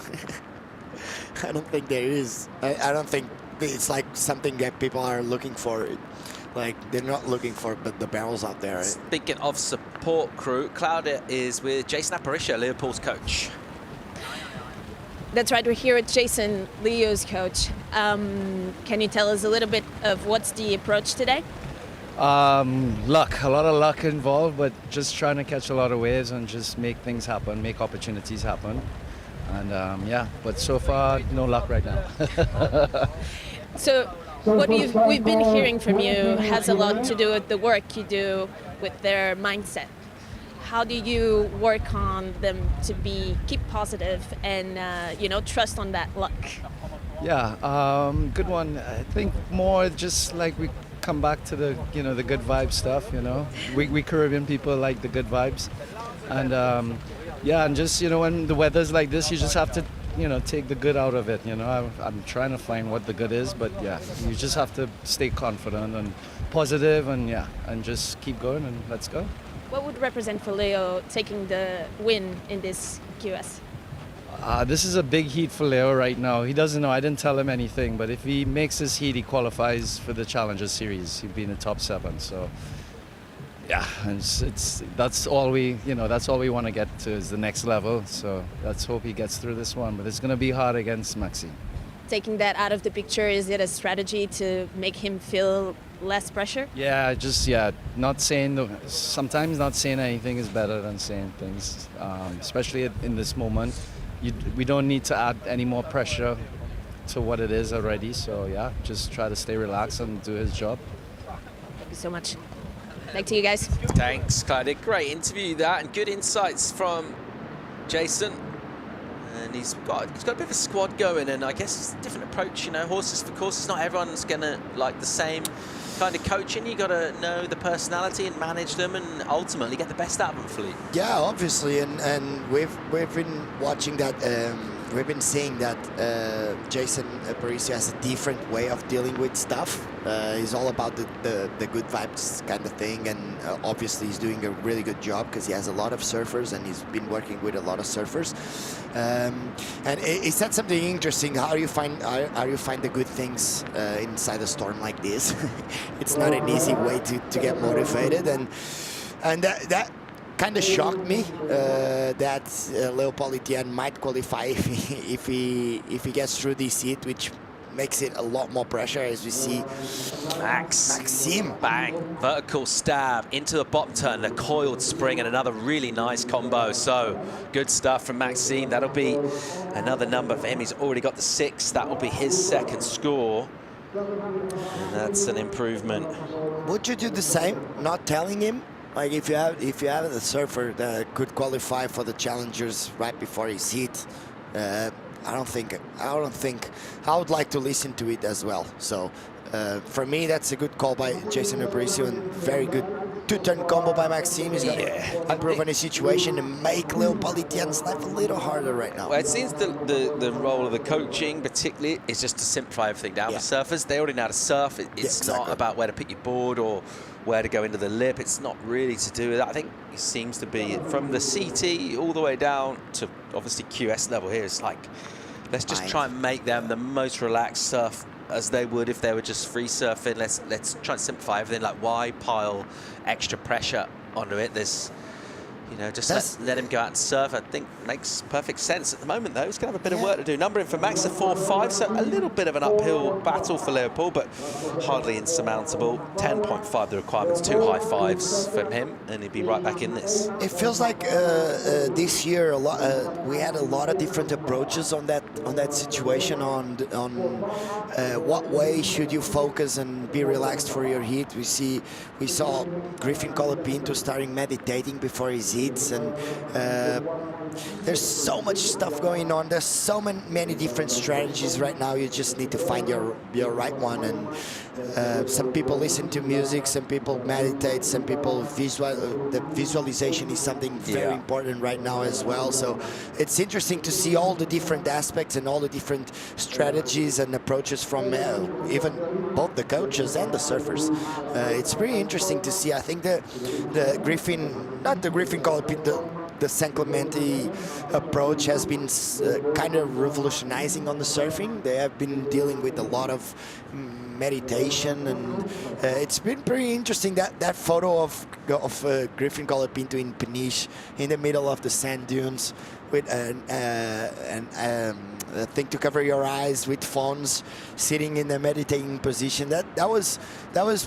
I don't think there is. I don't think it's like something that people are looking for. Like, they're not looking for the barrels out there. Speaking of support crew, Claudia is with Jason Aparicio, Leopold's coach. That's right, we're here with Jason, Leo's coach. Can you tell us a little bit of what's the approach today? Luck, a lot of luck involved, but just trying to catch a lot of waves and just make things happen, make opportunities happen. And yeah, but so far, no luck right now. So what we've been hearing from you has a lot to do with the work you do with their mindset. How do you work on them to keep positive and trust on that luck? Yeah, good one. I think more just like we come back to the the good vibe stuff. We Caribbean people like the good vibes, and yeah, and just when the weather's like this, you just have to take the good out of it. I'm trying to find what the good is, but yeah, you just have to stay confident and positive, and yeah, and just keep going and let's go. What would represent for Leo taking the win in this QS? This is a big heat for Leo right now. He doesn't know. I didn't tell him anything, but if he makes this heat, he qualifies for the Challenger Series. He'd be in the top 7. So, Yeah, that's all we want to get to is the next level. So let's hope he gets through this one. But it's going to be hard against Maxime. Taking that out of the picture, is it a strategy to make him feel less pressure? Yeah, not saying sometimes not saying anything is better than saying things, especially in this moment. We don't need to add any more pressure to what it is already. So yeah, just try to stay relaxed and do his job. Thank you so much. Back to you guys. Thanks, Claudia. Great interview that, and good insights from Jason. And he's got a bit of a squad going, and I guess it's a different approach. You know, horses for courses. Not everyone's gonna like the same kind of coaching. You got to know the personality and manage them, and ultimately get the best out of them, Fleet. Yeah, obviously, and we've been watching that. We've been seeing that Jason Caparica has a different way of dealing with stuff. He's all about the good vibes kind of thing, and obviously he's doing a really good job because he has a lot of surfers and he's been working with a lot of surfers. And he said something interesting. How do you find the good things inside a storm like this? It's not an easy way to get motivated, and that kind of shocked me that Leopold Etienne might qualify if he gets through this heat, which makes it a lot more pressure as we see Maxime. Bang, vertical stab into the bottom turn, the coiled spring, and another really nice combo. So good stuff from Maxime. That'll be another number for him. He's already got the 6. That will be his second score. And that's an improvement. Would you do the same, not telling him? Like if you have a surfer that could qualify for the challengers right before his heat, I don't think I would like to listen to it as well. So for me, that's a good call by Jason Caparica, and very good 2-turn combo by Maxime. He's going to improve on his situation and make Leopold Etienne's life a little harder right now. Well, it seems the role of the coaching, particularly, is just to simplify everything down for surfers. They already know how to surf. It's not about where to put your board or where to go into the lip. It's not really to do with that. I think it seems to be from the CT all the way down to obviously QS level here. It's like, let's just try and make them the most relaxed surf as they would if they were just free surfing. Let's try and simplify everything. Like, why pile extra pressure onto it? There's, you know, just let him go out and surf. I think makes perfect sense. At the moment, though, he's going to have a bit of work to do. Numbering for Max at 4.5, so a little bit of an uphill battle for Leopold, but hardly insurmountable. 10.5 the requirements, 2 high fives from him, and he'd be right back in this. It feels like this year we had a lot of different approaches on that situation. On what way should you focus and be relaxed for your heat. We saw Griffin Colapinto starting meditating before his heats, and there's so much stuff going on. There's so many different strategies right now. You just need to find your right one. And some people listen to music, some people meditate, some people the visualization is something very important right now as well. So it's interesting to see all the different aspects and all the different strategies and approaches from even both the coaches and the surfers. It's pretty interesting to see. I think the Griffin, not the Griffin Colapinto, the San Clemente approach has been kind of revolutionizing on the surfing. They have been dealing with a lot of meditation, and it's been pretty interesting. That photo of Griffin Colapinto in Peniche in the middle of the sand dunes with a thing to cover your eyes with phones, sitting in the meditating position. That was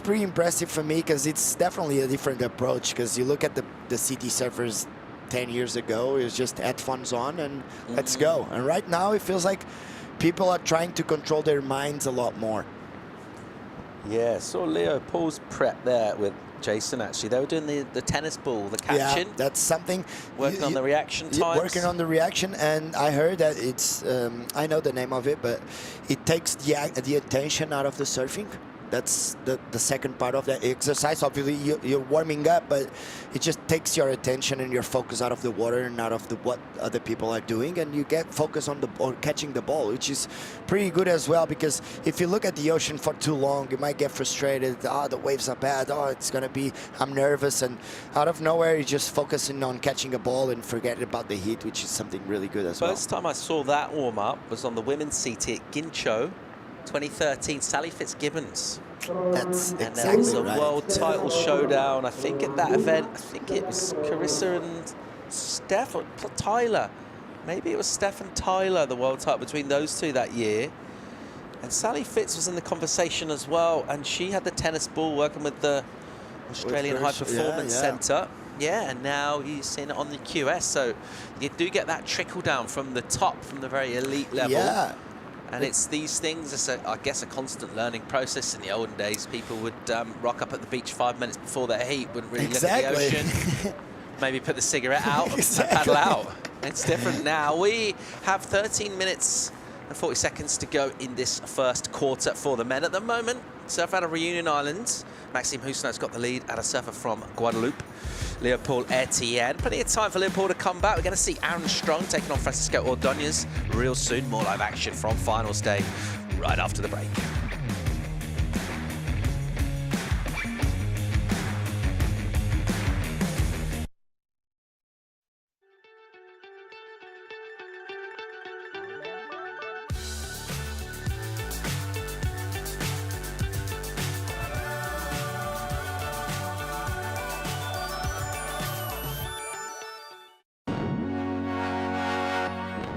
pretty impressive for me, because it's definitely a different approach. Because you look at the CT surfers 10 years ago, it was just headphones on and let's go. And right now it feels like people are trying to control their minds a lot more. Yeah, saw Leopold's prep there with Jason, actually. They were doing the tennis ball, the catching. Yeah, that's something. Working on the reaction times. Working on the reaction, and I heard that it's, I know the name of it, but it takes the attention out of the surfing. That's the second part of that exercise. Obviously, you're warming up, but it just takes your attention and your focus out of the water and out of what other people are doing, and you get focus on catching the ball, which is pretty good as well. Because if you look at the ocean for too long, you might get frustrated. Oh, the waves are bad. Oh, it's gonna be. I'm nervous, and out of nowhere, you're just focusing on catching a ball and forgetting about the heat, which is something really good as well. First time I saw that warm up was on the women's CT at Gincho. 2013, Sally Fitzgibbons That's And exactly there was a right. world title showdown. I think at that event, I think it was Carissa and Steph or Tyler. Maybe it was Steph and Tyler, the world title between those two that year. And Sally Fitz was in the conversation as well, and she had the tennis ball working with the Australian High Performance Centre. Yeah, and now he's seeing it on the QS. So you do get that trickle down from the top, from the very elite level. Yeah. And it's these things, it's I guess a constant learning process. In the olden days, people would rock up at the beach 5 minutes before their heat, wouldn't really look at the ocean. Maybe put the cigarette out and paddle out. It's different now. We have 13 minutes and 40 seconds to go in this first quarter for the men. At the moment, surfer out of Reunion Islands. Maxime Houssinot's got the lead at a surfer from Guadeloupe. Leopold Etienne. Plenty of time for Leopold to come back. We're going to see Aaron Strong taking on Francisco Ordonez real soon. More live action from finals day right after the break.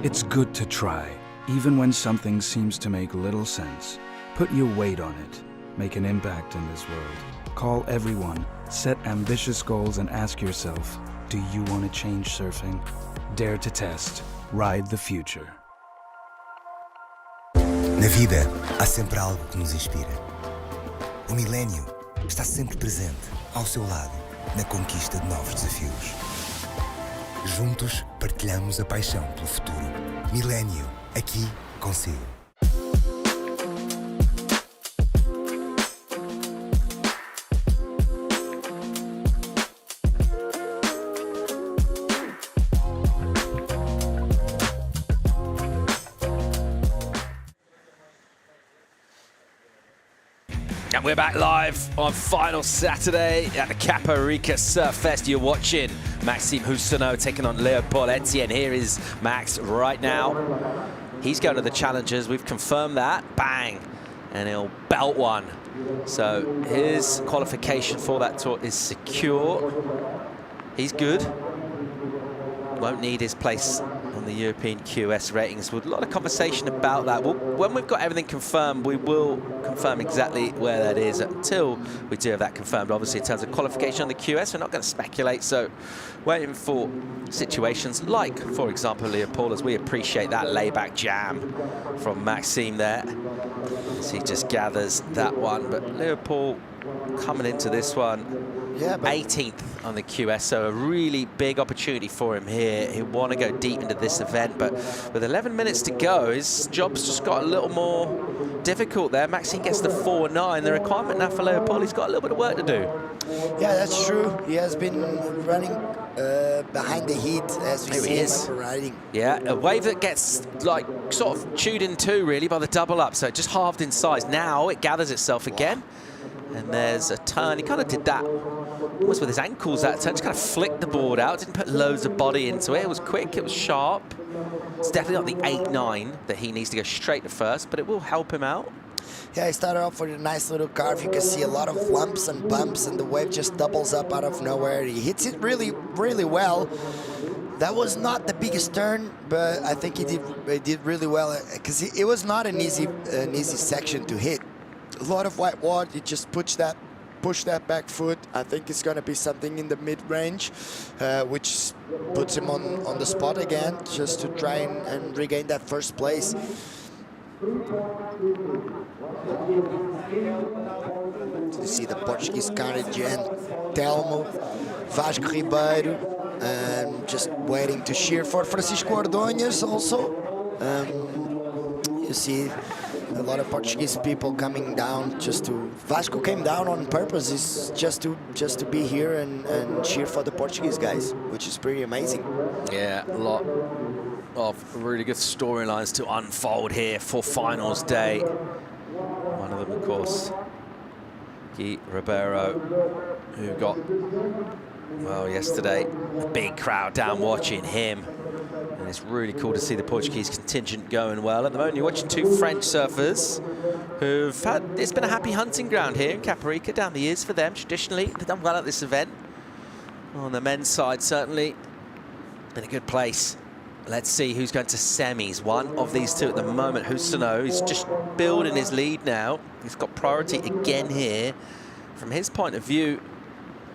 It's good to try, even when something seems to make little sense. Put your weight on it. Make an impact in this world. Call everyone, set ambitious goals, and ask yourself, do you want to change surfing? Dare to test. Ride the future. Na vida, há sempre algo que nos inspira. O milénio está sempre presente, ao seu lado, na conquista de novos desafios. Juntos, partilhamos a paixão pelo futuro. Milénio, aqui consigo. And we're back live on final Saturday at the Caparica Surf Fest. You're watching Maxime Houssinot taking on Leopold Etienne. Here is Max right now. He's going to the challengers. We've confirmed that. Bang. And he'll belt one. So his qualification for that tour is secure. He's good. Won't need his place on the European QS ratings. With a lot of conversation about that. When we've got everything confirmed, we will confirm exactly where that is. Until we do have that confirmed, obviously, in terms of qualification on the QS, we're not going to speculate. So waiting for situations like, for example, Leopold, as we appreciate that layback jam from Maxime there. As he just gathers that one. But Leopold coming into this one, 18th on the QS, so a really big opportunity for him here. He'll want to go deep into this event, but with 11 minutes to go, his job's just got a little more difficult there. Maxime gets the 4.9. The requirement now for Leopold, he's got a little bit of work to do. Yeah, that's true. He has been running behind the heat as we see him riding. Yeah, a wave that gets like sort of chewed in two really by the double up, so it just halved in size. Now it gathers itself again. And there's a turn. He kind of did that almost with his ankles that turn. Just kind of flicked the board out. Didn't put loads of body into it. It was quick. It was sharp. It's definitely not the 8.9 that he needs to go straight to first, but it will help him out. Yeah, he started off with a nice little carve. You can see a lot of lumps and bumps, and the wave just doubles up out of nowhere. He hits it really, really well. That was not the biggest turn, but I think he did really well because it was not an easy section to hit. A lot of white water. He just push that back foot. I think it's going to be something in the mid-range, which puts him on the spot again, just to try and regain that first place. You see the Portuguese Cardigan, Telmo, Vasco Ribeiro, just waiting to cheer for Francisco Ordonez also. You see a lot of Portuguese people coming down just to... Vasco came down on purpose, is just to be here and cheer for the Portuguese guys, which is pretty amazing. Yeah, a lot of really good storylines to unfold here for finals day. One of them, of course, Guy Ribeiro, who got, well, yesterday, a big crowd down watching him. And it's really cool to see the Portuguese contingent going well. At the moment, you're watching two French surfers who've had, it's been a happy hunting ground here in Caparica down the years for them. Traditionally, they've done well at this event. On the men's side, certainly been a good place. Let's see who's going to semis. One of these two at the moment, Husano, he's just building his lead now. He's got priority again here. From his point of view,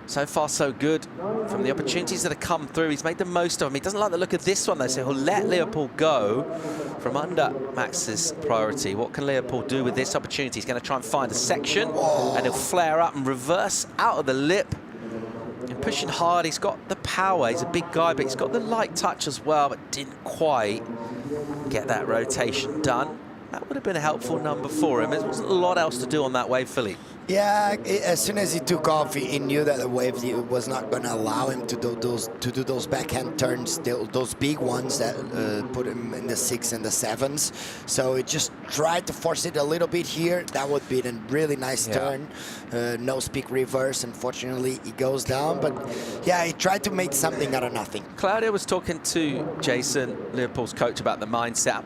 so far so good. From the opportunities that have come through, he's made the most of them. He doesn't like the look of this one though, so he'll let Leopold go from under Max's priority. What can Leopold do with this opportunity? He's going to try and find a section, and he'll flare up and reverse out of the lip. And pushing hard, he's got the power. He's a big guy, but he's got the light touch as well, but didn't quite get that rotation done. That would have been a helpful number for him. There wasn't a lot else to do on that wave, Philippe. Yeah, as soon as he took off, he knew that the wave was not going to allow him to do those backhand turns, those big ones that put him in the 6s and the 7s. So he just tried to force it a little bit here. That would be a really nice turn. No speak reverse. Unfortunately, he goes down. But yeah, he tried to make something out of nothing. Claudia was talking to Jason, Leopold's coach, about the mindset.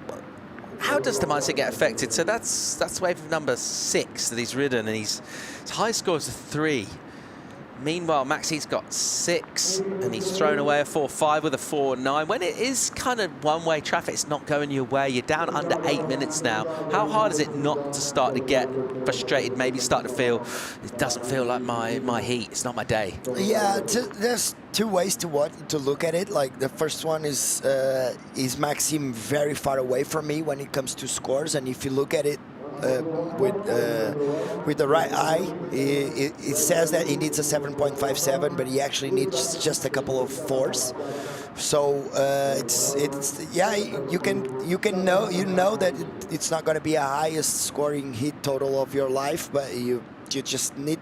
How does the mindset get affected? So that's wave number 6 that he's ridden, and his high score is a 3. Meanwhile, Maxi's got 6, and he's thrown away a 4.5 with a 4.9. When it is kind of one-way traffic, it's not going your way. You're down under 8 minutes now. How hard is it not to start to get frustrated? Maybe start to feel, it doesn't feel like my heat. It's not my day. Yeah, there's two ways to look at it. Like the first one is Maxime very far away from me when it comes to scores, and if you look at it with the right eye, it says that he needs a 7.57, but he actually needs just a couple of 4s. So it's yeah, you know that it's not going to be a highest scoring hit total of your life, but you just need,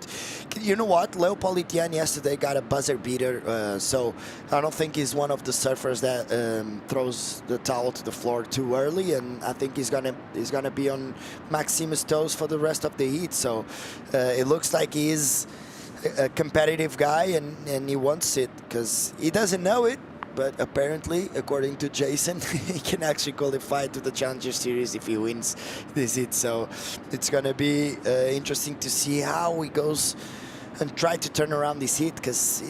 you know what, Leopold Etienne yesterday got a buzzer beater, so I don't think he's one of the surfers that throws the towel to the floor too early, and I think he's gonna be on Maxime's toes for the rest of the heat. So it looks like he is a competitive guy, and he wants it because he doesn't know it. But apparently, according to Jason, he can actually qualify to the Challenger Series if he wins this hit. So it's going to be interesting to see how he goes and try to turn around this hit, because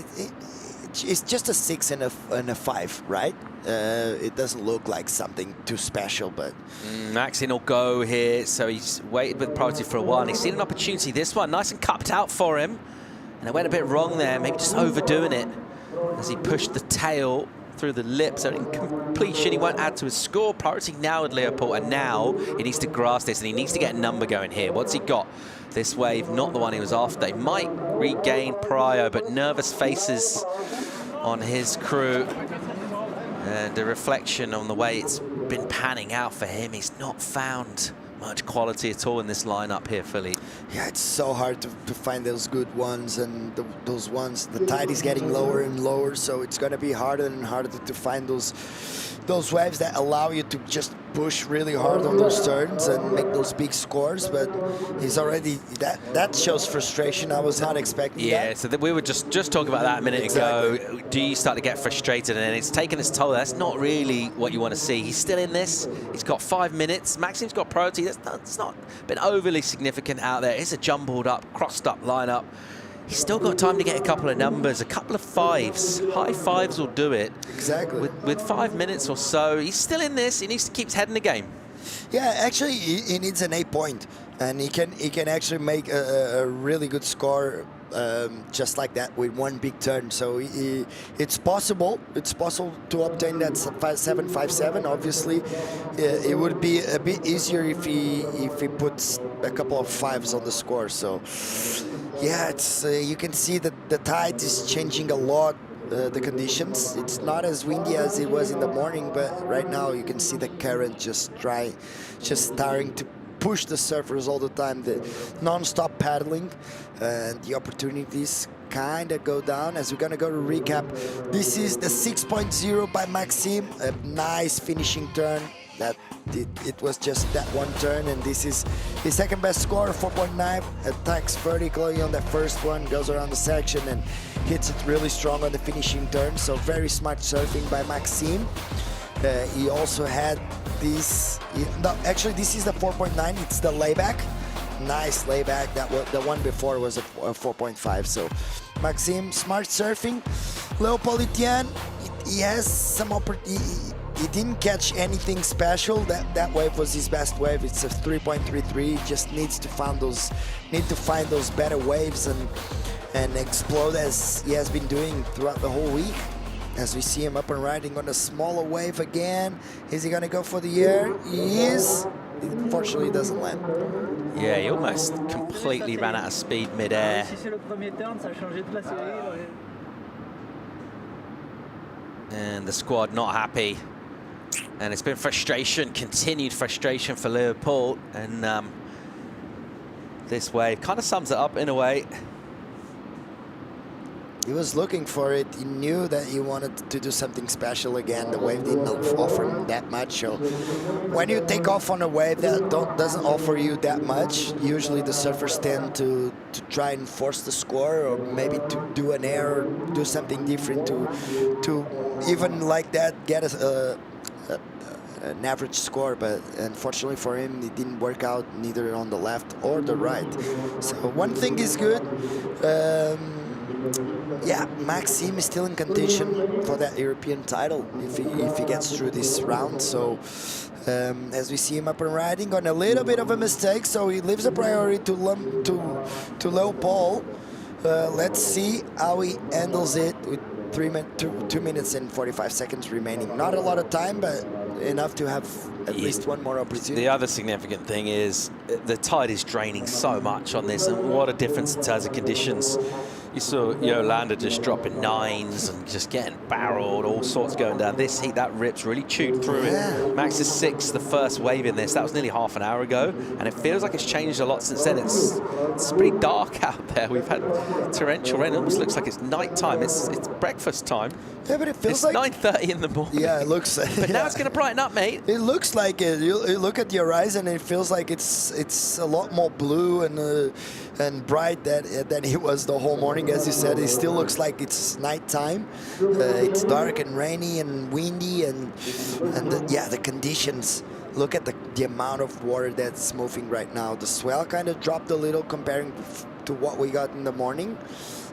it's just a 6 and a 5, right? It doesn't look like something too special, but... Maxine will go here, so he's waited with priority for a while, and he's seen an opportunity. This one, nice and cupped out for him. And it went a bit wrong there, maybe just overdoing it, as he pushed the tail through the lip. So in completion, he won't add to his score. Priority now with Leopold, and now he needs to grasp this, and he needs to get a number going here. What's he got? This wave, not the one he was after. He might regain prio, but nervous faces on his crew. And a reflection on the way it's been panning out for him. He's not found much quality at all in this lineup here, Philly. Yeah, it's so hard to find those good ones, and those ones, the tide is getting lower and lower, so it's going to be harder and harder to find those waves that allow you to just push really hard on those turns and make those big scores. But he's already, that shows frustration. I was not expecting that. Yeah, so we were just talking about that a minute ago. Do you start to get frustrated? And it's taken its toll. That's not really what you want to see. He's still in this. He's got 5 minutes. Maxime's got priority. That's not been overly significant out there. It's a jumbled up, crossed up lineup. He's still got time to get a couple of numbers, a couple of 5s. High 5s will do it. Exactly. With 5 minutes or so, he's still in this. He needs to keep his head in the game. Yeah, actually, he needs an 8 point, and he can actually make a really good score just like that with one big turn. So it's possible. It's possible to obtain that 7.57. Obviously, it would be a bit easier if he puts a couple of 5s on the score. So yeah, it's you can see that the tide is changing a lot. The conditions, it's not as windy as it was in the morning, but right now you can see the current just starting to push the surfers all the time, the non-stop paddling, and the opportunities kind of go down. As we're gonna go to recap, this is the 6.0 by Maxime, a nice finishing turn. That it was just that one turn, and this is his second best score, 4.9. Attacks vertically on the first one, goes around the section and hits it really strong on the finishing turn. So very smart surfing by Maxime. He also had this. No, actually, this is the 4.9. It's the layback. Nice layback. The one before was a 4.5. So Maxime, smart surfing. Leopold Etienne, he has some opportunity. He didn't catch anything special. That wave was his best wave. It's a 3.33. He just needs to find those better waves and explode as he has been doing throughout the whole week. As we see him up and riding on a smaller wave again. Is he gonna go for the air? He is. Unfortunately, it doesn't land. Yeah, he almost completely ran out of speed mid-air. And the squad not happy. And it's been frustration, continued frustration for Leopold. And this wave kind of sums it up in a way. He was looking for it. He knew that he wanted to do something special again. The wave didn't offer him that much. So when you take off on a wave that doesn't offer you that much, usually the surfers tend to try and force the score, or maybe to do an air or do something different to even like that get an average score. But unfortunately for him, it didn't work out neither on the left or the right. So one thing is good. Yeah, Maxime is still in contention for that European title if he gets through this round. So as we see him up and riding on a little bit of a mistake, so he leaves a priority to Leopold. Let's see how he handles it with 2 minutes and 45 seconds remaining. Not a lot of time, but enough to have at least one more opportunity. The other significant thing is the tide is draining so much on this, and what a difference in terms of conditions. You saw Yolanda just dropping 9s and just getting barreled, all sorts going down. This heat, that rip's really chewed through it. Max is 6th, the first wave in this. That was nearly half an hour ago, and it feels like it's changed a lot since then. It's pretty dark out there. We've had torrential rain. It almost looks like it's night time. It's breakfast time. Yeah, but it feels it's like 9:30 in the morning. Yeah, it looks. But now it's going to brighten up, mate. It looks like it. You look at the horizon, and it feels like it's a lot more blue and bright than it was the whole morning. As you said, it still looks like it's nighttime. It's dark and rainy and windy, and the conditions. Look at the amount of water that's moving right now. The swell kind of dropped a little comparing to what we got in the morning.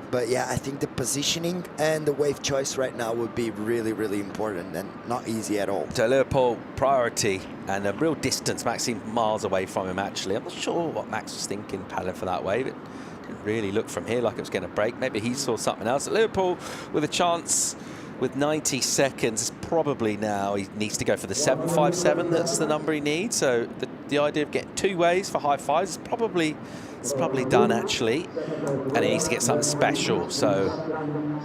But yeah, I think the positioning and the wave choice right now would be really, really important and not easy at all. So Leopold, priority and a real distance. Maxime miles away from him, actually. I'm not sure what Max was thinking paddling for that wave. It didn't really look from here like it was going to break. Maybe he saw something else. Leopold with a chance with 90 seconds. Probably now he needs to go for the 7.57. That's the number he needs. So the idea of getting 2 waves for high fives is probably done, actually, and he needs to get something special. So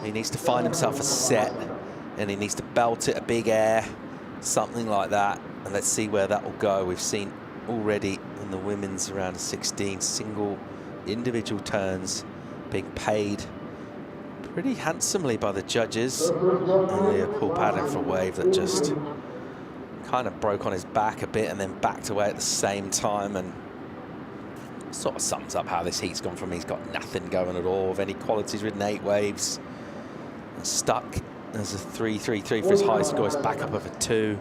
he needs to find himself a set, and he needs to belt it a big air, something like that, and let's see where that will go. We've seen already in the women's round of 16 single individual turns being paid pretty handsomely by the judges, and Leopold paddling for a wave that just kind of broke on his back a bit and then backed away at the same time, and sort of sums up how this heat's gone from. He's got nothing going at all of any quality. He's ridden 8 waves and stuck as a 3.33 for his high score. He's back up over 2.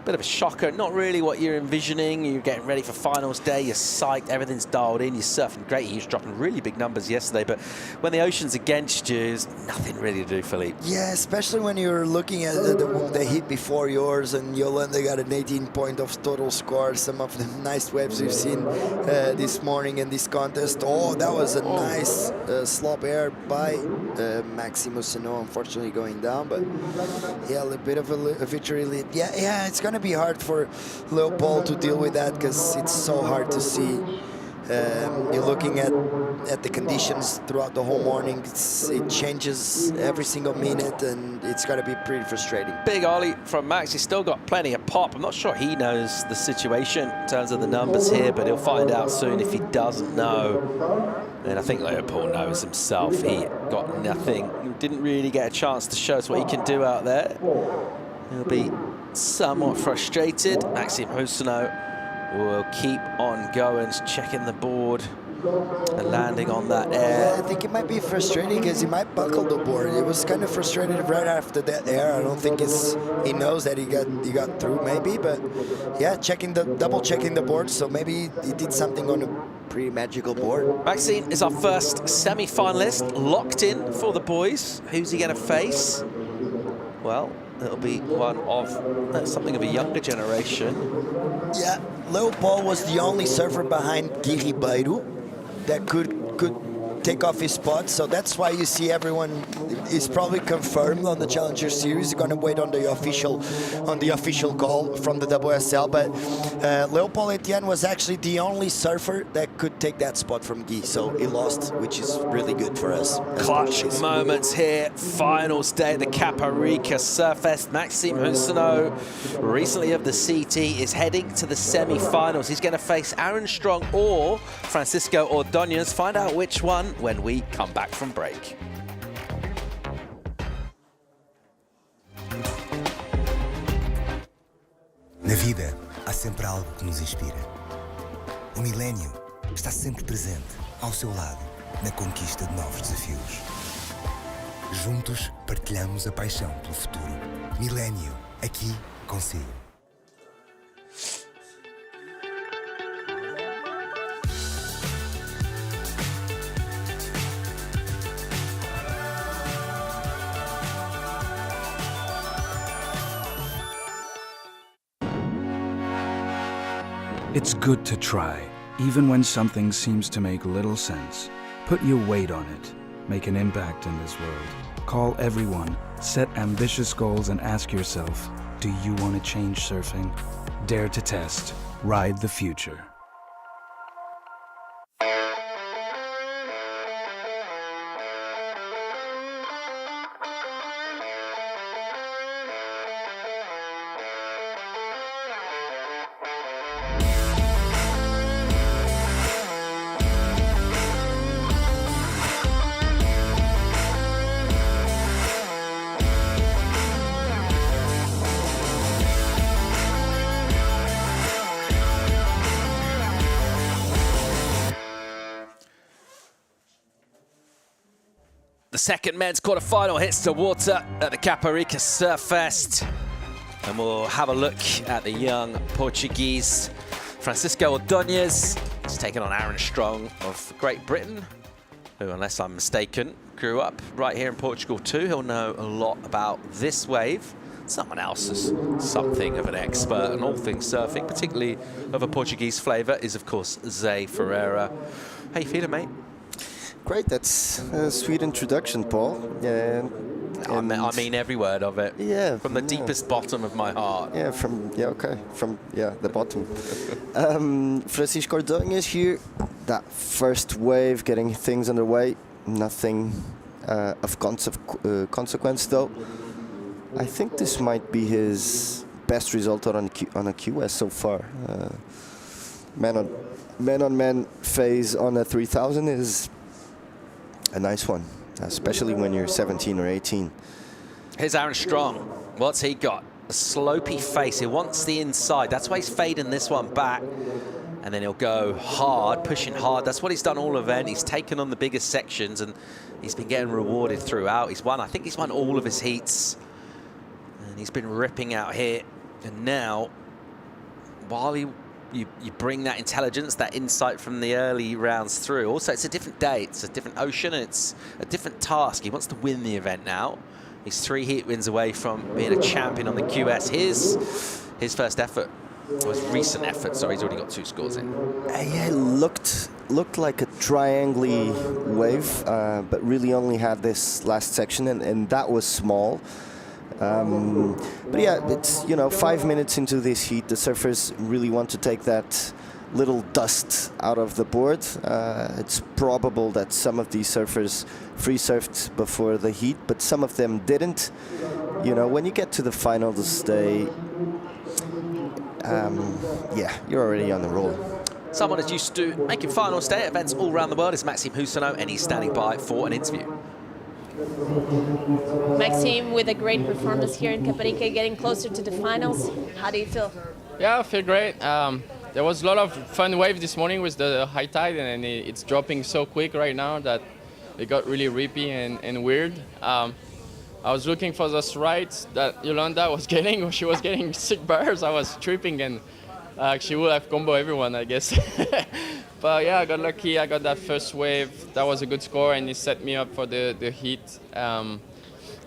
Bit of a shocker, not really what you're envisioning. You're getting ready for finals day, you're psyched, everything's dialed in, you're surfing great. He was dropping really big numbers yesterday, but when the ocean's against you, there's nothing really to do, Philippe. Yeah, especially when you're looking at the heat before yours, and Yolanda got an 18 point of total score. Some of the nice waves we've seen this morning in this contest. Oh, that was a nice slop air by Maxime Seno, unfortunately going down, but yeah, a little bit of a victory lead. Yeah, it's going to be hard for Leopold to deal with that, because it's so hard to see. You're looking at the conditions throughout the whole morning. It changes every single minute, and it's got to be pretty frustrating. Big ollie from Max. He's still got plenty of pop. I'm not sure he knows the situation in terms of the numbers here, but he'll find out soon if he doesn't know. And I think Leopold knows himself. He got nothing. He didn't really get a chance to show us what he can do out there. He'll be somewhat frustrated. Maxime Houssonneau will keep on going, checking the board And landing on that air. I think it might be frustrating because he might buckle the board. It was kind of frustrated right after that air. I don't think he knows that he got through maybe, but yeah, double checking the board. So maybe he did something on a pretty magical board. Maxime is our first semi-finalist, locked in for the boys. Who's he going to face? Well, it'll be one of something of a younger generation. Yeah, Leopold was the only surfer behind Gui Ribeiro that could take off his spot, so that's why you see everyone is probably confirmed on the Challenger Series. They're gonna wait on the official call from the WSL, but Leopold Etienne was actually the only surfer that could take that spot from Guy, so he lost, which is really good for us. Clutch moments here, finals day, the Caparica Surfest. Maxime Husseneau, recently of the CT, is heading to the semi-finals. He's gonna face Aaron Strong or Francisco Ordóñez. Find out which one when we come back from break. Na vida, há sempre algo que nos inspira. O milénio está sempre presente, ao seu lado, na conquista de novos desafios. Juntos, partilhamos a paixão pelo futuro. Milénio, aqui consigo. It's good to try, even when something seems to make little sense. Put your weight on it. Make an impact in this world. Call everyone, set ambitious goals, and ask yourself, do you want to change surfing? Dare to test. Ride the future. The second men's quarterfinal hits the water at the Caparica Surfest. And we'll have a look at the young Portuguese Francisco Ordóñez. He's taken on Aaron Strong of Great Britain, who, unless I'm mistaken, grew up right here in Portugal too. He'll know a lot about this wave. Someone else is something of an expert on all things surfing, particularly of a Portuguese flavour, is of course Zé Ferreira. How you feeling, mate? Great, that's a sweet introduction, Paul. Yeah, I mean every word of it. Yeah. From the deepest bottom of my heart. Yeah, from the bottom. Francisco Ordóñez here. That first wave, getting things underway. Nothing of consequence, though. I think this might be his best result on a QS so far. Man-on-man phase on a 3000 is a nice one, especially when you're 17 or 18. Here's Aaron Strong. What's he got? A slopey face. He wants the inside. That's why he's fading this one back. And then he'll go hard, pushing hard. That's what he's done all event. He's taken on the biggest sections and he's been getting rewarded throughout. I think he's won all of his heats. And he's been ripping out here. And now, while you bring that intelligence, that insight from the early rounds through. Also, it's a different day, it's a different ocean, and it's a different task. He wants to win the event now. He's 3 heat wins away from being a champion on the QS. His first effort, or his recent effort, sorry, he's already got 2 scores in. Yeah, looked like a triangle wave, but really only had this last section, and that was small. But yeah, it's 5 minutes into this heat, the surfers really want to take that little dust out of the board. It's probable that some of these surfers free surfed before the heat, but some of them didn't. When you get to the finals day, you're already on the roll. Someone is used to making finals day events all around the world is Maxime Husseneau, and he's standing by for an interview. Maxime, with a great performance here in Caparica, getting closer to the finals. How do you feel? Yeah, I feel great. there was a lot of fun wave this morning with the high tide, and it's dropping so quick right now that it got really rippy and weird. I was looking for those rides that Yolanda was getting. She was getting sick bars. I was tripping, and she would have combo everyone, I guess. But yeah, I got lucky. I got that first wave. That was a good score, and it set me up for the heat.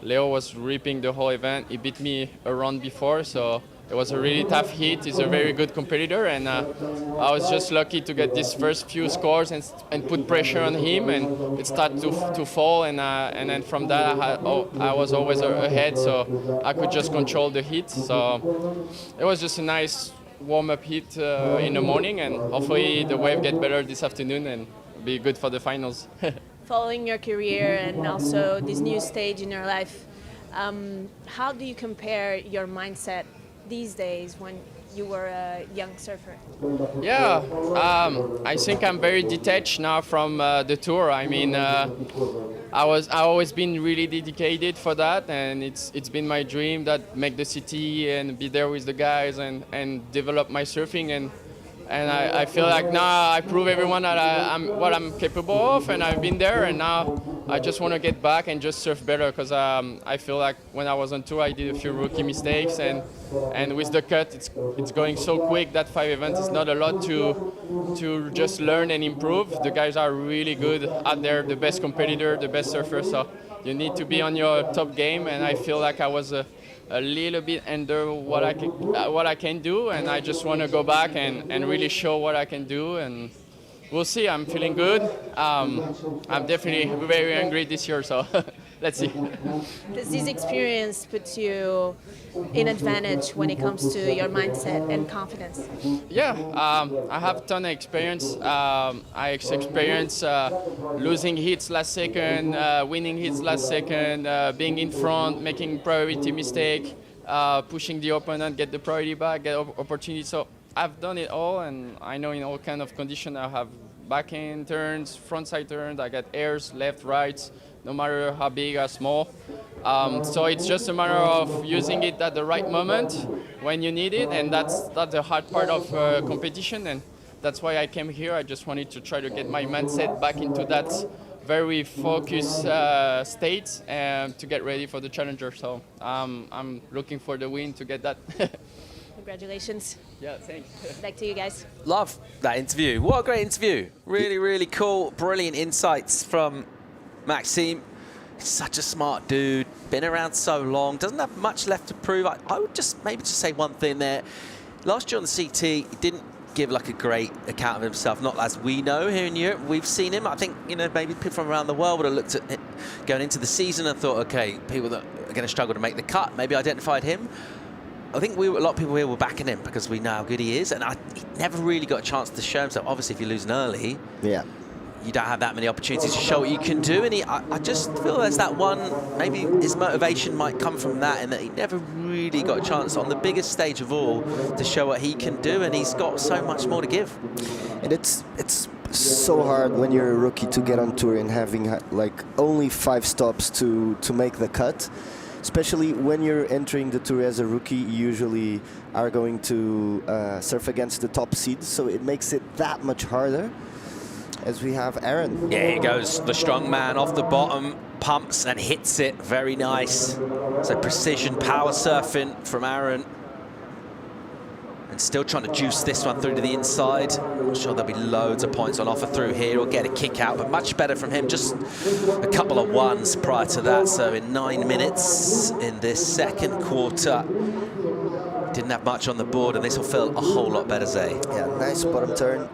Leo was ripping the whole event. He beat me a round before, so it was a really tough heat. He's a very good competitor, and I was just lucky to get these first few scores and put pressure on him, and it started to fall, and then from that I was always ahead, so I could just control the heat. So it was just a nice warm-up heat in the morning, and hopefully the wave get better this afternoon and be good for the finals. Following your career and also this new stage in your life, how do you compare your mindset these days when you were a young surfer? Yeah, I think I'm very detached now from the tour. I mean, I always been really dedicated for that, and it's been my dream that make the city and be there with the guys and develop my surfing, and I feel like now I prove everyone that I'm capable of, and I've been there, and now I just want to get back and just surf better, because I feel like when I was on tour I did a few rookie mistakes, and with the cut it's going so quick that 5 events is not a lot to just learn and improve. The guys are really good out there, the best competitor, the best surfer, so you need to be on your top game, and I feel like I was a little bit under what I can do, and I just want to go back and really show what I can do, and we'll see. I'm feeling good. I'm definitely very angry this year, so let's see. Does this experience put you in advantage when it comes to your mindset and confidence? Yeah, I have a ton of experience. I experienced losing hits last second, winning hits last second, being in front, making priority mistake, pushing the opponent, get the priority back, get opportunity. So I've done it all, and I know in all kind of conditions I have backhand turns, front side turns, I get airs, left, rights, no matter how big or small. So it's just a matter of using it at the right moment when you need it, and that's the hard part of competition, and that's why I came here. I just wanted to try to get my mindset back into that very focused state and to get ready for the challenger. So I'm looking for the win to get that. Congratulations. Yeah, thanks. Back to you guys. Love that interview. What a great interview. Really, really cool. Brilliant insights from Maxime. He's such a smart dude. Been around so long. Doesn't have much left to prove. I would just maybe just say one thing there. Last year on the CT, he didn't give like a great account of himself. Not as we know here in Europe. We've seen him. I think, you know, maybe people from around the world would have looked at it going into the season and thought, okay, people that are going to struggle to make the cut, maybe identified him. I think a lot of people here were backing him because we know how good he is, and he never really got a chance to show himself. Obviously, if you're losing early, yeah, you don't have that many opportunities to show what you can do, and I just feel there's that one, maybe his motivation might come from that, in that he never really got a chance on the biggest stage of all to show what he can do, and he's got so much more to give. And it's so hard when you're a rookie to get on tour and having like only 5 stops to make the cut. Especially when you're entering the tour as a rookie, you usually are going to surf against the top seeds, so it makes it that much harder. As we have Aaron. Yeah, here goes the strong man off the bottom, pumps and hits it. Very nice. So precision power surfing from Aaron. And still trying to juice this one through to the inside. I'm sure there'll be loads of points on offer through here. Or get a kick out, but much better from him. Just a couple of ones prior to that. So in 9 minutes in this second quarter, didn't have much on the board, and this will feel a whole lot better, Zay. Yeah, nice bottom turn.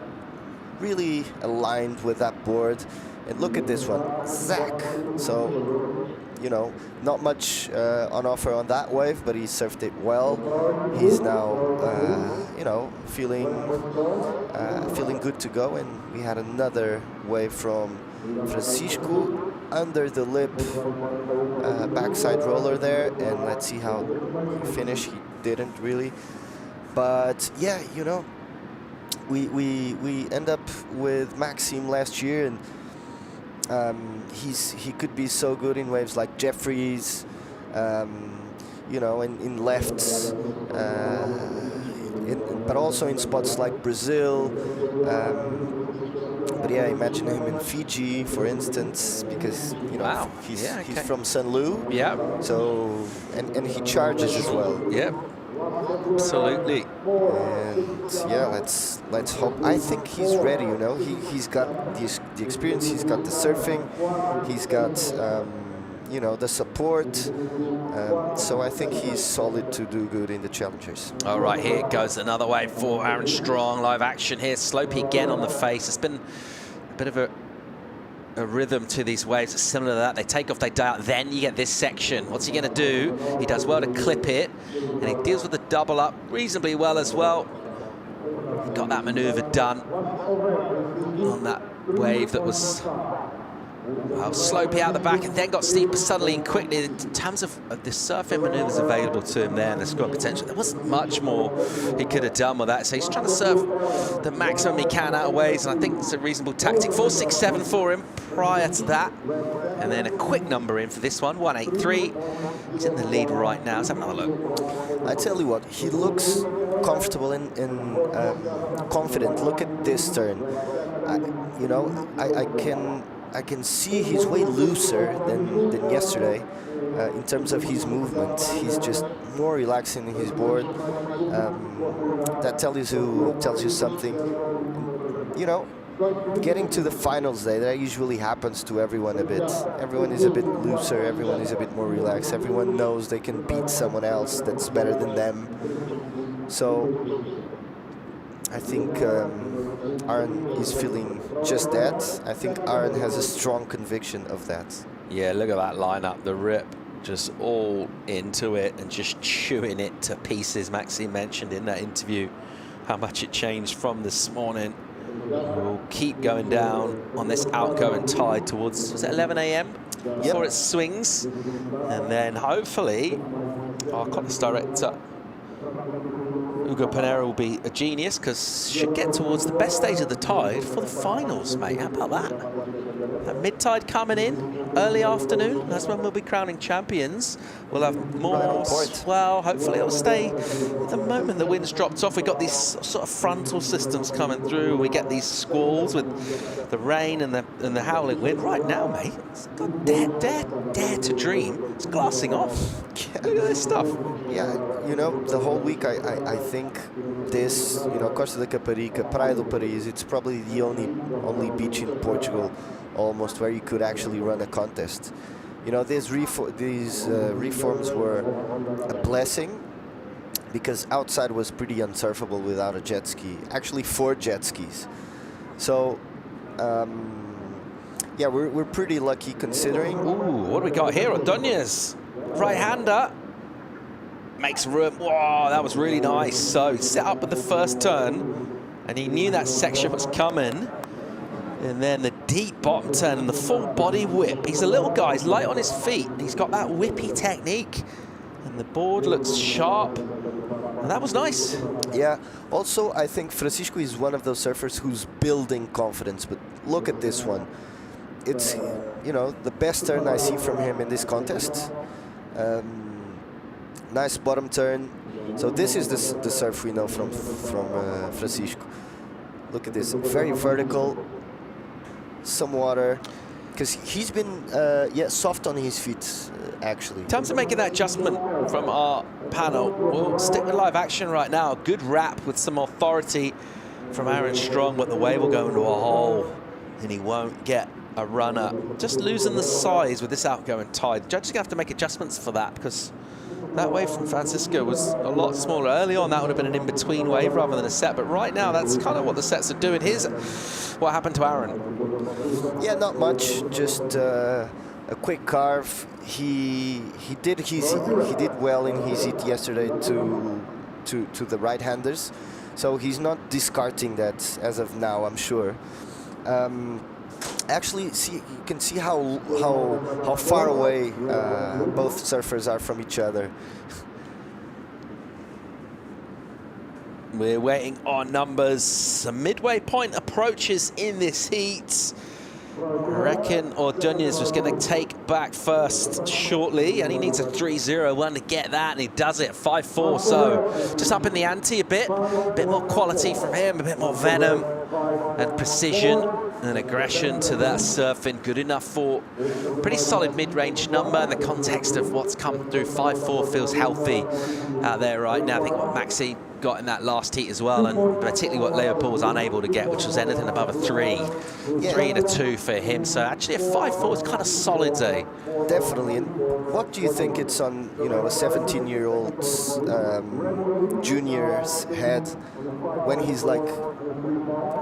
Really aligned with that board. And look at this one, Zach. So, you know, not much on offer on that wave, but he surfed it well. He's now, you know, feeling good to go. And we had another wave from Francisco under the lip, backside roller there. And let's see how he finished. He didn't really, but yeah, you know, we end up with Maxime last year, and he could be so good in waves like Jeffries, you know, in lefts, but also in spots like Brazil. But yeah, imagine him in Fiji, for instance, because you know Wow. he's Yeah, okay. from St. Louis. Yeah. So and he charges as well. Yep. Absolutely. And yeah, let's hope. I think he's ready. You know, he's got the experience. He's got the surfing. He's got you know, the support. So I think he's solid to do good in the challengers. All right, here it goes another wave for Aaron Strong. Live action here. Slopey again on the face. It's been a bit of a rhythm to these waves. It's similar to that. They take off, they die out. Then you get this section. What's he going to do? He does well to clip it, and he deals with the double up reasonably well as well. He got that maneuver done on that wave that was, well, slopey out the back and then got steeper suddenly and quickly. In terms of the surfing maneuvers available to him there and the squad potential, there wasn't much more he could have done with that. So he's trying to surf the maximum he can out of waves, and I think it's a reasonable tactic. 4.67 for him prior to that. And then a quick number in for this one, 1.83. He's in the lead right now. Let's have another look. I tell you what, he looks comfortable and confident. Look at this turn. You know, I can see he's way looser than yesterday in terms of his movement. He's just more relaxing in his board. That tells you something. You know, getting to the finals day, that usually happens to everyone a bit. Everyone is a bit looser. Everyone is a bit more relaxed. Everyone knows they can beat someone else that's better than them. So I think Aaron is feeling just that. I think Aaron has a strong conviction of that. Yeah, look at that lineup. The rip just all into it and just chewing it to pieces. Maxime mentioned in that interview how much it changed from this morning. We'll keep going down on this outgoing tide towards, was it 11 a.m. before it swings? And then hopefully our contest director Hugo Panera will be a genius, because should get towards the best stage of the tide for the finals, mate. How about that? That mid-tide coming in, early afternoon. That's when we'll be crowning champions. We'll have more. Well, hopefully it'll stay. At the moment the wind's dropped off, we got these sort of frontal systems coming through. We get these squalls with the rain and the howling wind. Right now, mate, it's got dare to dream. It's glassing off. Look at this stuff. Yeah, you know, the whole week I think this, you know, Costa da Caparica, Praia do Paris, it's probably the only beach in Portugal almost where you could actually run a contest. You know, these reforms were a blessing, because outside was pretty unsurfable without a jet ski, actually 4 jet skis. So yeah, we're pretty lucky considering. Ooh, what do we got here? Ordonez, right-hander, makes room. Whoa, that was really nice. So set up with the first turn, and he knew that section was coming. And then the deep bottom turn and the full body whip. He's a little guy, he's light on his feet. He's got that whippy technique. And the board looks sharp. And that was nice. Yeah, also I think Francisco is one of those surfers who's building confidence. But look at this one. It's, you know, the best turn I see from him in this contest. Nice bottom turn. So this is the surf we know from Francisco. Look at this, very vertical. Some water, because he's been soft on his feet actually. In terms of making that adjustment from our panel, we'll stick with live action right now. Good wrap with some authority from Aaron Strong, but the wave will go into a hole and he won't get a runner. Just losing the size with this outgoing tide. The judges are going to have to make adjustments for that, because that wave from Francisco was a lot smaller. Early on, that would have been an in-between wave rather than a set, but right now, that's kind of what the sets are doing. Here's what happened to Aaron. Yeah, not much, just a quick carve. He did well in his hit yesterday to the right-handers, so he's not discarding that as of now, I'm sure. Actually, you can see how far away both surfers are from each other. We're waiting on numbers. A midway point approaches in this heat. I reckon Ordonez was going to take back first shortly, and he needs a 3-0-1 to get that, and he does it, 5-4. So just up in the ante a bit more quality from him, a bit more venom and precision and aggression to that surfing. Good enough for pretty solid mid-range number in the context of what's come through. 5-4 feels healthy out there right now. I think what Maxi got in that last heat as well, and particularly what Leopold was unable to get, which was anything above a 3. 3 and a 2 for him. So actually a 5-4 is kind of solid, eh? Definitely. And what do you think it's on, you know, a 17-year-old junior's head when he's like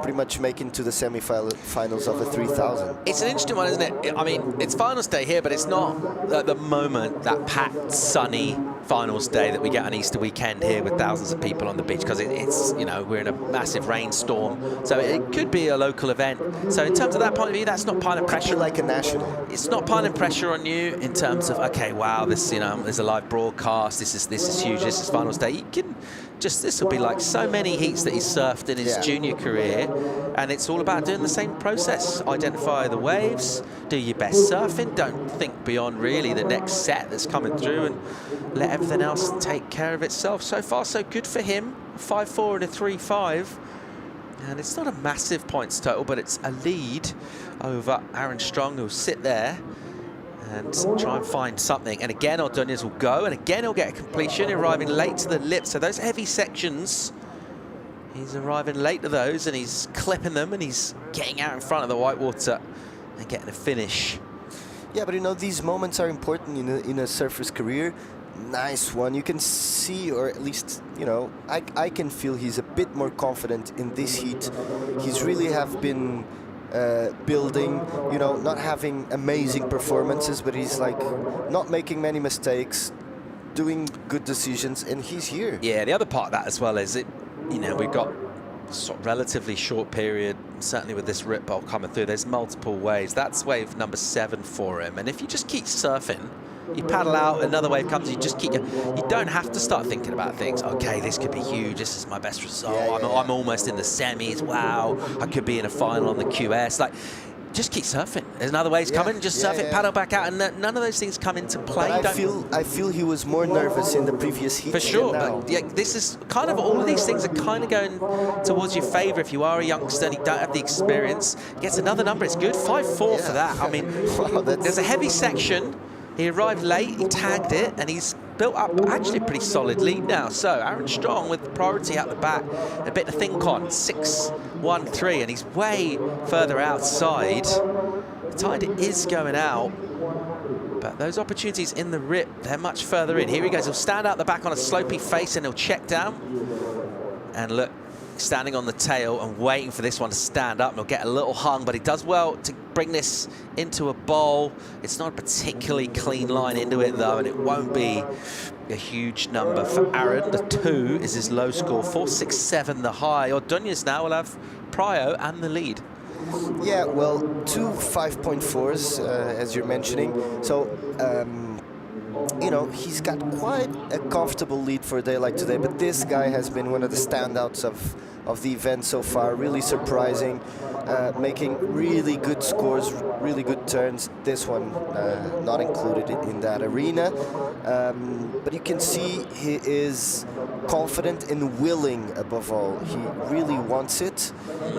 pretty much making to the semi-finals of a 3000? It's an interesting one, isn't it? I mean, it's finals day here, but it's not at the moment that packed, sunny finals day that we get on Easter weekend here with thousands of people on the beach, because it's, you know, we're in a massive rainstorm, so it could be a local event. So in terms of that point of view, that's not piling pressure. Like a national. It's not piling pressure on you in terms of, okay, wow, this, you know, there's a live broadcast, this is huge, this is finals day. You can just, this will be like so many heats that he's surfed in his junior career, and it's all about doing the same process. Identify the waves, do your best surfing, don't think beyond really the next set that's coming through, and let everything else take care of itself. So far, so good for him. 5-4 and a 3-5. And it's not a massive points total, but it's a lead over Aaron Strong, who'll sit there and try and find something. And again, Ordóñez will go, and again, he'll get a completion, arriving late to the lip. So those heavy sections, he's arriving late to those, and he's clipping them, and he's getting out in front of the whitewater and getting a finish. Yeah, but you know, these moments are important in a surfer's career. Nice one. You can see, or at least, you know, I can feel he's a bit more confident in this heat. He's really have been building, you know, not having amazing performances, but he's like not making many mistakes, doing good decisions, and he's here. Yeah, the other part of that as well is, you know, we've got sort of relatively short period, certainly with this rip bowl coming through, there's multiple waves. That's wave number 7 for him, and if you just keep surfing, you paddle out, another wave comes, you just keep, you don't have to start thinking about things. Okay, this could be huge, this is my best result, I'm almost in the semis, wow, I could be in a final on the QS. Like, just keep surfing. There's another waves coming, just surf it, paddle back out, and none of those things come into play. But I feel he was more nervous in the previous heat. For sure, but yeah, this is kind of, all of these things are kind of going towards your favour if you are a youngster and you don't have the experience. Gets another number, it's good, 5-4 for that. I mean, there's a heavy section. He arrived late, he tagged it, and he's built up actually a pretty solid lead now. So Aaron Strong with priority at the back, a bit to think on, 6-1-3, and he's way further outside. The tide is going out, but those opportunities in the rip, they're much further in. Here he goes, he'll stand out the back on a slopey face and he'll check down. And look, standing on the tail and waiting for this one to stand up, and he'll get a little hung, but he does well to bring this into a bowl. It's not a particularly clean line into it though, and it won't be a huge number for Aaron. The 2 is his low score, 4.67 the high. Ordóñez now will have prio and the lead. Yeah, well, 2 5.4s, as you're mentioning. So, you know, he's got quite a comfortable lead for a day like today, but this guy has been one of the standouts of the event so far, really surprising, making really good scores, really good turns. This one not included in that arena, but you can see he is confident and willing above all. He really wants it,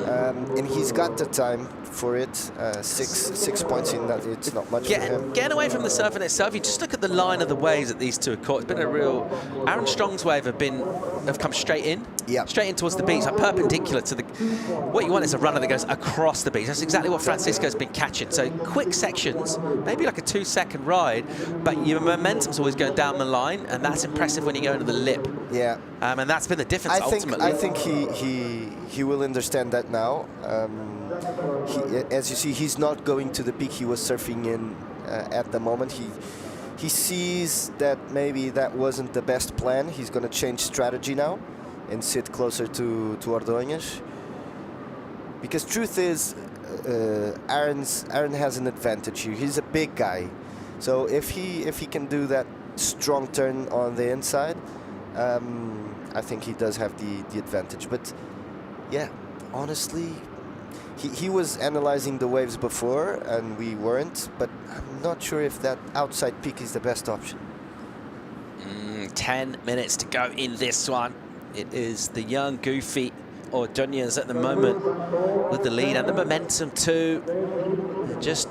and he's got the time for it. 6 points in that, it's not much for him. Getting away from the surfing itself, you just look at the line of the waves that these two have caught. It's been a real, Aaron Strong's wave have come straight in, straight in towards the beach, like perpendicular to the, what you want is a runner that goes across the beach. That's exactly what Francisco's been catching. So quick sections, maybe like a 2-second ride, but your momentum's always going down the line, and that's impressive when you go into the lip. Yeah. And that's been the difference ultimately. I think he will understand that now. As you see, he's not going to the peak he was surfing in at the moment. He sees that maybe that wasn't the best plan. He's going to change strategy now and sit closer to Ordóñez. Because truth is, Aaron has an advantage here. He's a big guy, so if he can do that strong turn on the inside, I think he does have the advantage. But yeah, honestly, he was analyzing the waves before, and we weren't. But I'm not sure if that outside peak is the best option. 10 minutes to go in this one. It is the young, goofy Ordóñez at the moment with the lead and the momentum too. And just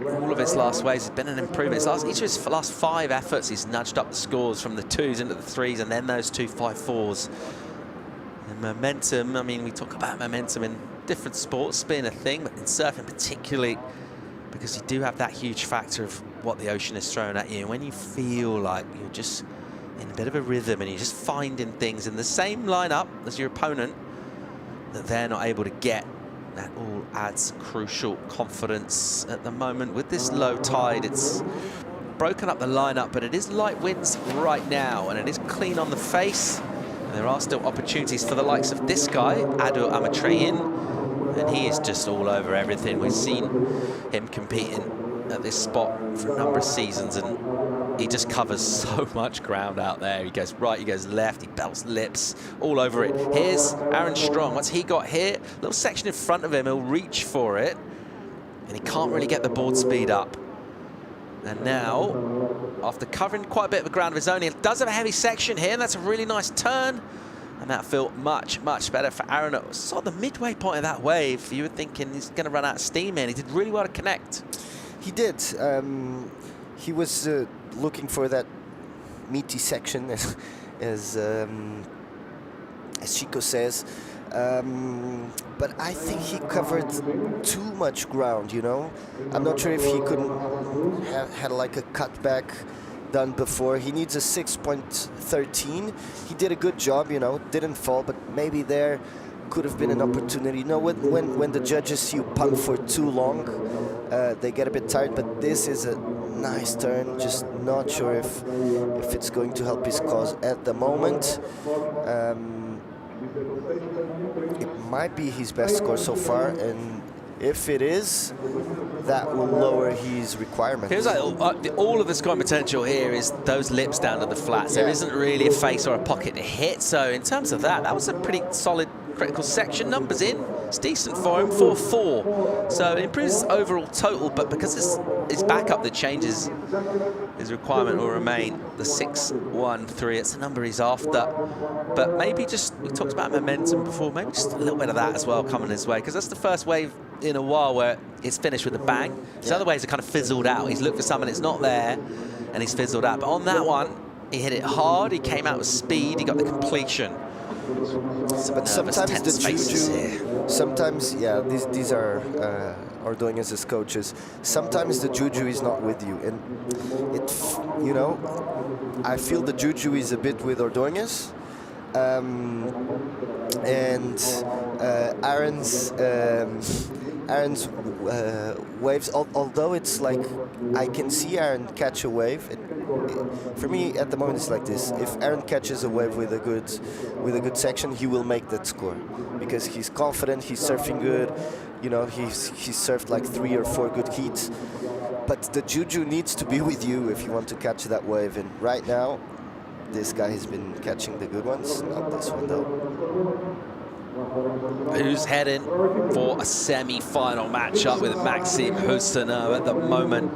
all of his last waves has been an improvement. Each of his last 5 efforts, he's nudged up the scores from the 2s into the 3s, and then those 2 5-4s. And momentum, I mean, we talk about momentum in different sports being a thing, but in surfing particularly, because you do have that huge factor of what the ocean is throwing at you. And when you feel like you're just in a bit of a rhythm and you're just finding things in the same lineup as your opponent that they're not able to get, that all adds crucial confidence at the moment. With this low tide, it's broken up the lineup, but it is light winds right now, and it is clean on the face. And there are still opportunities for the likes of this guy, Ado Amatreyin, and he is just all over everything. We've seen him competing at this spot for a number of seasons, and he just covers so much ground out there. He goes right, he goes left, he belts lips, all over it. Here's Aaron Strong. What's he got here? Little section in front of him, he'll reach for it, and he can't really get the board speed up. And now, after covering quite a bit of the ground of his own, he does have a heavy section here, and that's a really nice turn. And that felt much, much better for Aaron. It was sort of the midway point of that wave. You were thinking he's going to run out of steam here. He did really well to connect. He did. He was looking for that meaty section, as Chico says. But I think he covered too much ground, you know. I'm not sure if he couldn't have had like a cutback done before. He needs a 6.13. He did a good job, you know, didn't fall, but maybe there could have been an opportunity. You know, when the judges see you pump for too long, they get a bit tired, but this is a nice turn. Just not sure if it's going to help his cause at the moment. It might be his best score so far, and if it is, that will lower his requirements. Feels like all of the scoring potential here is those lips down to the flats. There isn't really a face or a pocket to hit, so in terms of that, that was a pretty solid critical section. Numbers in, it's decent for him, 4-4. So it improves his overall total, but because it's backup that changes, his requirement will remain the 6-1-3. It's the number he's after. But maybe just, we talked about momentum before, maybe just a little bit of that as well coming his way, because that's the first wave in a while where it's finished with a bang. His other waves are kind of fizzled out. He's looked for something, it's not there, and he's fizzled out. But on that one, he hit it hard, he came out with speed, he got the completion. But sometimes the juju, sometimes, yeah, these are Ordóñez's coaches. Sometimes the juju is not with you, and you know, I feel the juju is a bit with Ordóñez, and Aaron's waves. Although it's like I can see Aaron catch a wave. For me, at the moment, it's like this: if Aaron catches a wave with a good section, he will make that score because he's confident, he's surfing good. You know, he's surfed like 3 or 4 good heats. But the juju needs to be with you if you want to catch that wave. And right now, this guy has been catching the good ones. Not this one though. Who's heading for a semi-final matchup with Maxime Hustinot at the moment?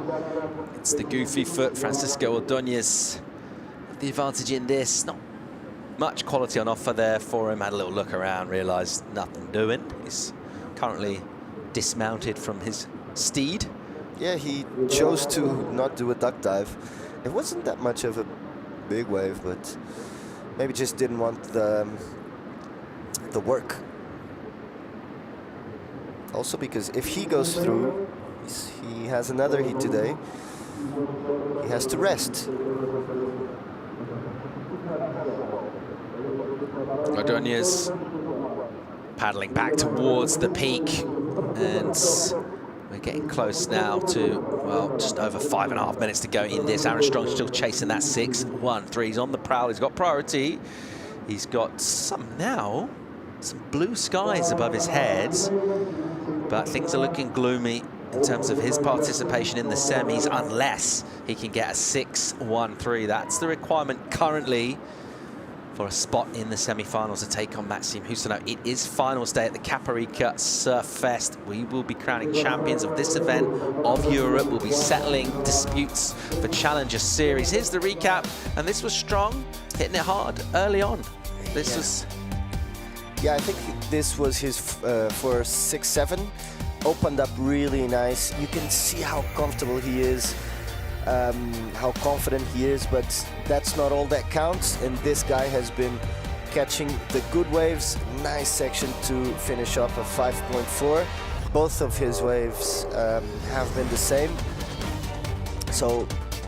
It's the goofy foot, Francisco Ordóñez. The advantage in this, not much quality on offer there for him. Had a little look around, realised nothing doing. He's currently dismounted from his steed. Yeah, he chose to not do a duck dive. It wasn't that much of a big wave, but maybe just didn't want the work. Also because if he goes through, he has another heat today. He has to rest. Ordóñez paddling back towards the peak, and we're getting close now to, well, just over 5.5 minutes to go in this. Aaron Strong still chasing that 6-1-3. He's on the prowl, he's got priority. He's got some blue skies above his head, but things are looking gloomy in terms of his participation in the semis unless he can get a 6-1-3. That's the requirement currently for a spot in the semi-finals to take on Maxime Hussenot. It is finals day at the Caparica Surf Fest. We will be crowning champions of this event of Europe. We'll be settling disputes for Challenger Series. Here's the recap, and this was strong, hitting it hard early on. This was... Yeah, I think this was his for 6-7. Opened up really nice. You can see how comfortable he is. How confident he is, but that's not all that counts, and this guy has been catching the good waves. Nice section to finish off a 5.4. Both of his waves have been the same, so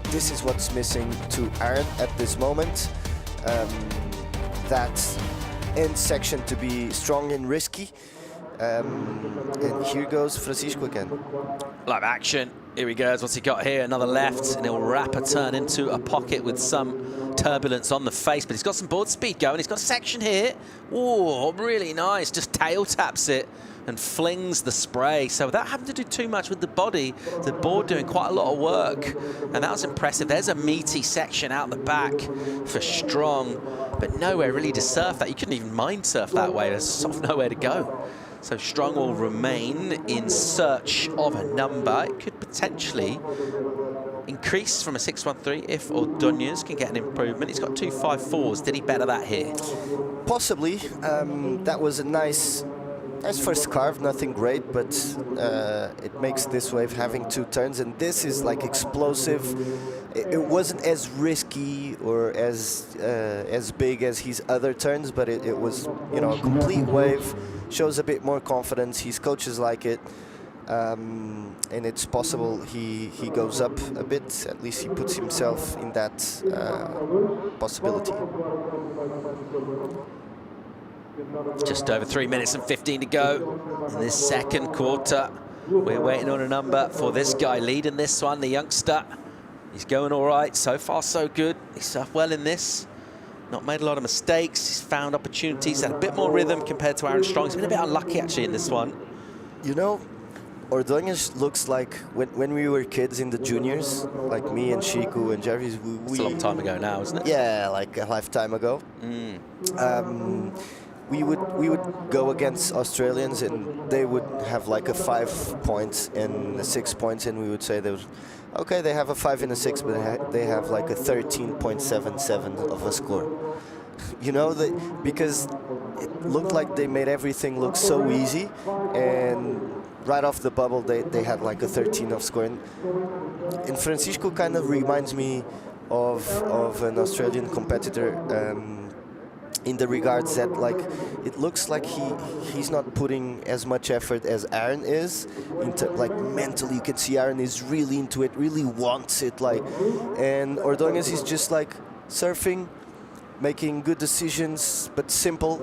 this is what's missing to Aaron at this moment. That end section to be strong and risky. And here goes Francisco again. Live action. Here he goes. What's he got here? Another left, and he'll wrap a turn into a pocket with some turbulence on the face, but he's got some board speed going. He's got a section here. Oh, really nice. Just tail taps it and flings the spray. So without having to do too much with the body, the board doing quite a lot of work. And that was impressive. There's a meaty section out the back for Strong, but nowhere really to surf that. You couldn't even mind surf that way. There's sort of nowhere to go. So Strong will remain in search of a number. It could potentially increase from a 6.13 if Ordóñez can get an improvement. He's got 2.54s. Did he better that here? Possibly. That was a nice first carve, nothing great, but it makes this wave having 2 turns, and this is like explosive. It wasn't as risky or as big as his other turns, but it was, you know, a complete wave. Shows a bit more confidence. His coaches like it, and it's possible he goes up a bit. At least he puts himself in that possibility. Just over 3 minutes and 15 to go in this second quarter. We're waiting on a number for this guy leading this one, the youngster. He's going all right. So far, so good. He's surfed well in this. Not made a lot of mistakes. He's found opportunities, had a bit more rhythm compared to Aaron Strong. He's been a bit unlucky, actually, in this one. You know, Ordóñez looks like when we were kids in the juniors, like me and Chico and Jerry. It's a long time ago now, isn't it? Yeah, like a lifetime ago. We would go against Australians, and they would have like a 5 points and a 6 points, and we would say they would, okay, they have a 5 and a 6, but they have like a 13.77 of a score. You know, because it looked like they made everything look so easy, and right off the bubble they had like a 13 of score. And Francisco kind of reminds me of an Australian competitor, in the regards that, like, it looks like he's not putting as much effort as Aaron is. Like, mentally, you can see Aaron is really into it, really wants it, like, and Ordóñez is just like surfing, making good decisions, but simple.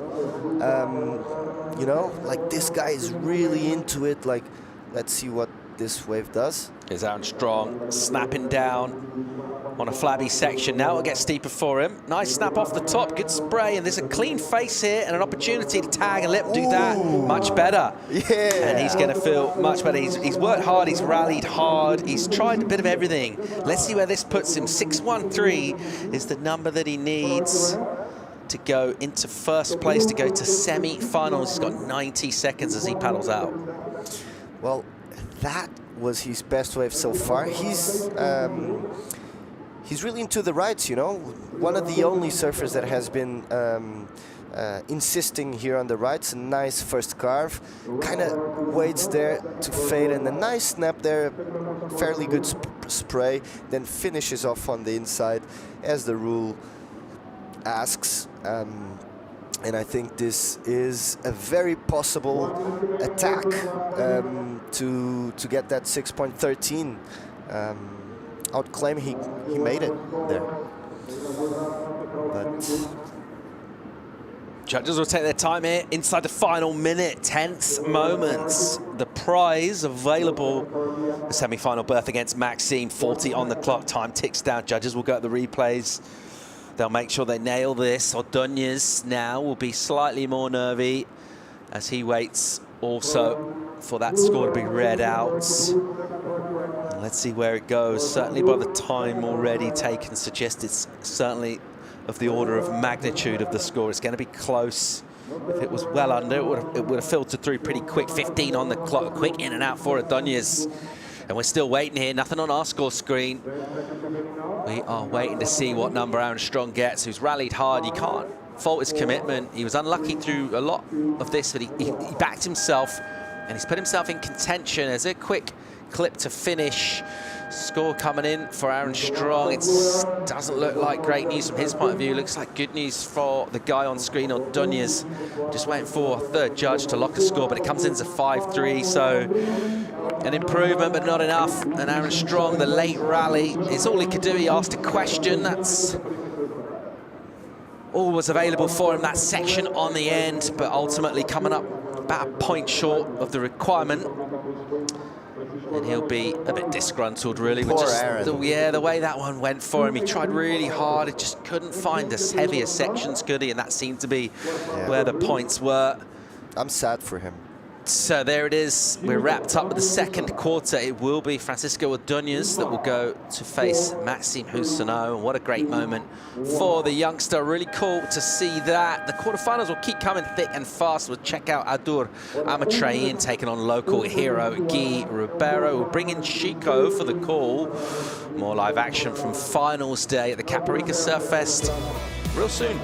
You know, like, this guy is really into it. Like, let's see what this wave does. Here's Aaron Strong snapping down on a flabby section. Now it'll get steeper for him. Nice snap off the top, good spray, and there's a clean face here and an opportunity to tag and let him do that much better. Yeah. And he's going to feel much better. He's worked hard, he's rallied hard, he's tried a bit of everything. Let's see where this puts him. 6.13 is the number that he needs to go into first place, to go to semi-finals. He's got 90 seconds as he paddles out. Well, that was his best wave so far. He's really into the rights, you know. One of the only surfers that has been insisting here on the rights. A nice first carve, kind of waits there to fade, and a nice snap there, fairly good spray, then finishes off on the inside as the rule asks. And I think this is a very possible attack to get that 6.13. I would claim he made it there. But judges will take their time here inside the final minute, tense moments. The prize available, the semi-final berth against Maxime, 40 on the clock. Time ticks down. Judges will go at the replays. They'll make sure they nail this. Ordóñez now will be slightly more nervy as he waits also for that score to be read out. Let's see where it goes. Certainly by the time already taken suggests it's certainly of the order of magnitude of the score. It's going to be close. If it was well under, it would have filtered through pretty quick. 15 on the clock, quick in and out for Adonis. And we're still waiting here, nothing on our score screen. We are waiting to see what number Aaron Strong gets, who's rallied hard. You can't fault his commitment. He was unlucky through a lot of this, but he backed himself, and he's put himself in contention. There's a quick clip to finish. Score coming in for Aaron Strong. It doesn't look like great news from his point of view. Looks like good news for the guy on screen, Ordóñez. Just waiting for a third judge to lock a score, but it comes in as a 5-3, so an improvement, but not enough. And Aaron Strong, the late rally, it's all he could do. He asked a question. That's all was available for him, that section on the end, but ultimately coming up about a point short of the requirement. And he'll be a bit disgruntled, really. Poor with just Aaron. the way that one went for him. He tried really hard. It just couldn't find the heavier sections, could he? And that seemed to be where the points were. I'm sad for him. So there it is. We're wrapped up with the second quarter. It will be Francisco Ordóñez that will go to face Maxime Husseneau. And what a great moment for the youngster. Really cool to see that. The quarterfinals will keep coming thick and fast. We'll check out Adur Amatrein taking on local hero Guy Ribeiro. We'll bring in Chico for the call. More live action from finals day at the Caparica Surf Fest real soon.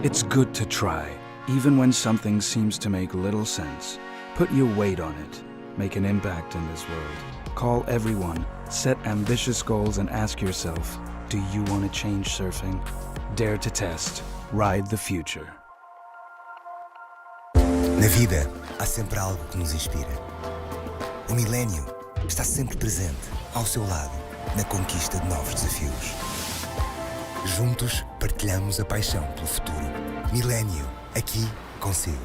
It's good to try, even when something seems to make little sense. Put your weight on it. Make an impact in this world. Call everyone, set ambitious goals, and ask yourself, do you want to change surfing? Dare to test. Ride the future. Na vida, há sempre algo que nos inspira. O milénio está sempre presente, ao seu lado, na conquista de novos desafios. Juntos, partilhamos a paixão pelo futuro. Milénio, aqui consigo.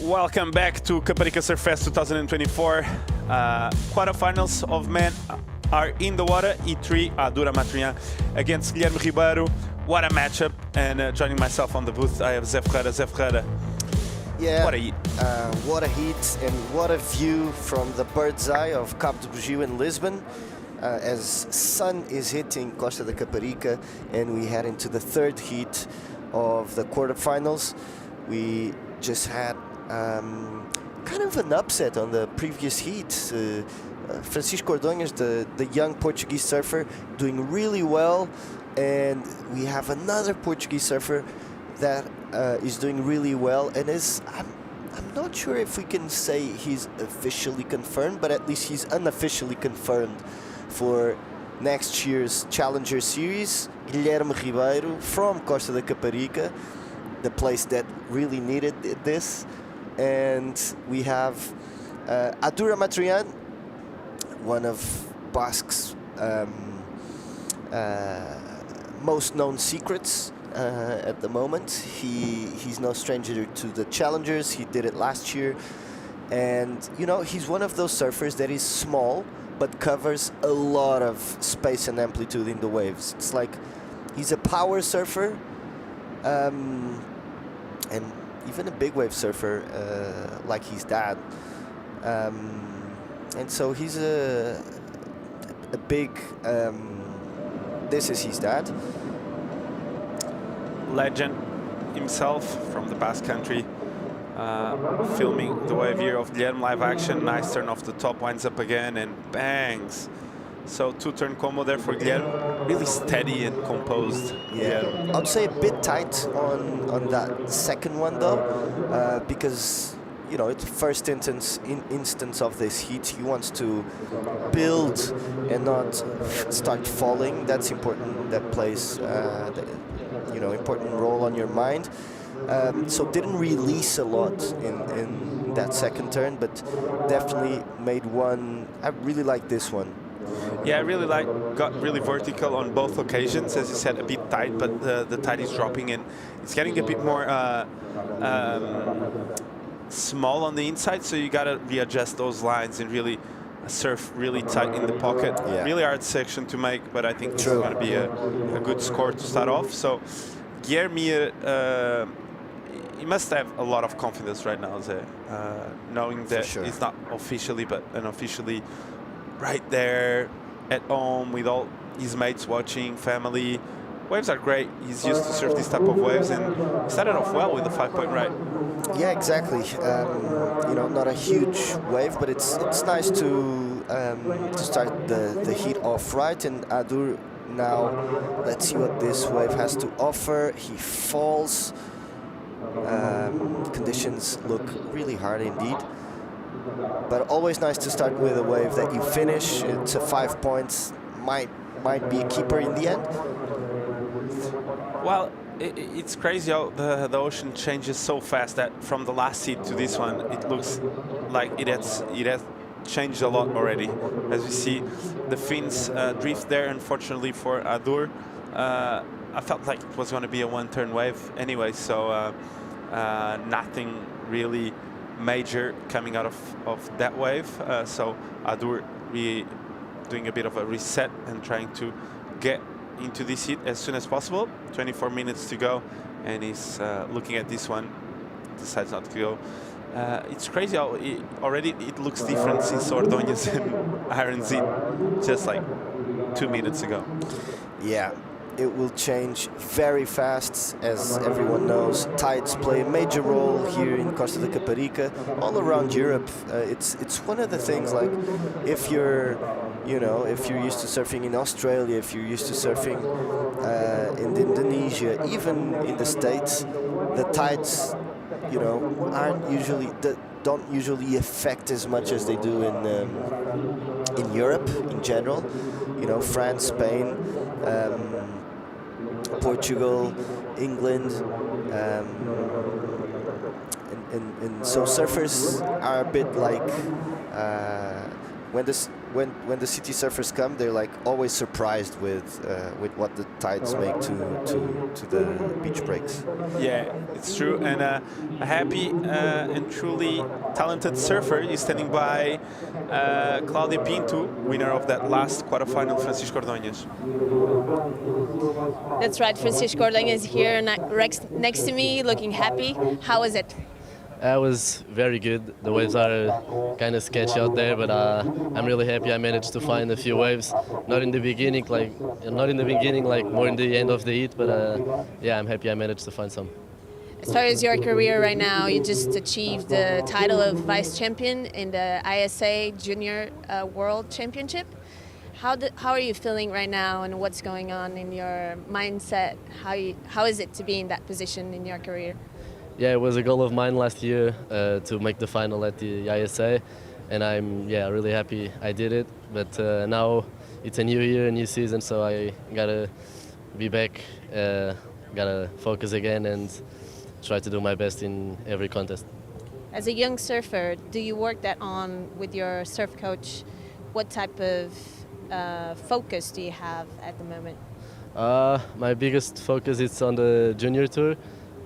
Welcome back to Caparica Surf Fest 2024. Quarterfinals of men are in the water. E3, Adur Amatrein against Guilherme Ribeiro. What a matchup. And joining myself on the booth, I have Zé Ferreira. Zé Ferreira, Yeah, what a heat. What a heat and what a view from the bird's eye of Cabo de Bugio in Lisbon. As sun is hitting Costa de Caparica and we head into the third heat of the quarterfinals. We just had kind of an upset on the previous heat. Francisco Ordóñez, the young Portuguese surfer, doing really well, and we have another Portuguese surfer that is doing really well, and I'm not sure if we can say he's officially confirmed, but at least he's unofficially confirmed for next year's Challenger Series. Guilherme Ribeiro from Costa de Caparica, the place that really needed this. And we have Adur Amatrein, one of Basque's most known secrets at the moment. He's no stranger to the challengers. He did it last year, and you know, he's one of those surfers that is small but covers a lot of space and amplitude in the waves. It's like he's a power surfer, and even a big wave surfer like his dad. And so he's a big, this is his dad. Legend himself from the Basque Country, filming the wave here of Guilherme live action. Nice turn off the top, winds up again and bangs. So two-turn combo there for Guilherme. Really steady and composed. Yeah, I'd say a bit tight on that second one though, because you know, it's first instance of this heat. He wants to build and not start falling. That's important. That plays, you know, important role on your mind. So didn't release a lot in that second turn, but definitely made one. I really like this one. Yeah, I really got really vertical on both occasions. As you said, a bit tight, but the tide is dropping and it's getting a bit more small on the inside, so you gotta readjust those lines and really surf really tight in the pocket. Yeah. Really hard section to make, but I think this is gonna be a good score to start off. So Guilherme, he must have a lot of confidence right now, knowing that it's not officially, but unofficially right there at home with all his mates watching, family. Waves are great. He's used to surf this type of waves, and he started off well with the 5-point right. Yeah, exactly. You know, not a huge wave, but it's nice to start the heat off right. And Adur now, let's see what this wave has to offer. He falls. Conditions look really hard indeed. But always nice to start with a wave that you finish. It's a 5 points. Might be a keeper in the end. Well, it's crazy how the ocean changes so fast that from the last heat to this one, it looks like it has changed a lot already. As we see, the fins drift there, unfortunately for Adur. I felt like it was going to be a one-turn wave anyway, so nothing really major coming out of that wave. So Adur doing a bit of a reset and trying to get into this heat as soon as possible. 24 minutes to go, and he's looking at this one, decides not to go. It's crazy how already it looks different since Ordonez and Iron Z just like 2 minutes ago. Yeah, it will change very fast, as everyone knows. Tides play a major role here in Costa de Caparica, all around Europe. It's one of the things, like, if you're, you know, if you're used to surfing in Australia, if you're used to surfing in Indonesia, even in the States, the tides, you know, don't usually affect as much as they do in Europe in general. You know, France, Spain, Portugal, England, and so surfers are a bit like when the city surfers come, they're like always surprised with what the tides make to the beach breaks. Yeah, it's true, and a happy and truly talented surfer is standing by Claudia Pinto, winner of that last quarterfinal, Francisco Ordonez. That's right, Francisco Ordonez is here next to me, looking happy. How was it? It was very good. The waves are kind of sketchy out there, but I'm really happy I managed to find a few waves. Not in the beginning, like more in the end of the heat, but yeah, I'm happy I managed to find some. As far as your career right now, you just achieved the title of vice champion in the ISA Junior World Championship. How are you feeling right now, and what's going on in your mindset? How is it to be in that position in your career? Yeah, it was a goal of mine last year to make the final at the ISA, and I'm really happy I did it. But now it's a new year, a new season, so I gotta be back, gotta focus again and try to do my best in every contest. As a young surfer, do you work that on with your surf coach? What type of focus do you have at the moment? My biggest focus is on the junior tour,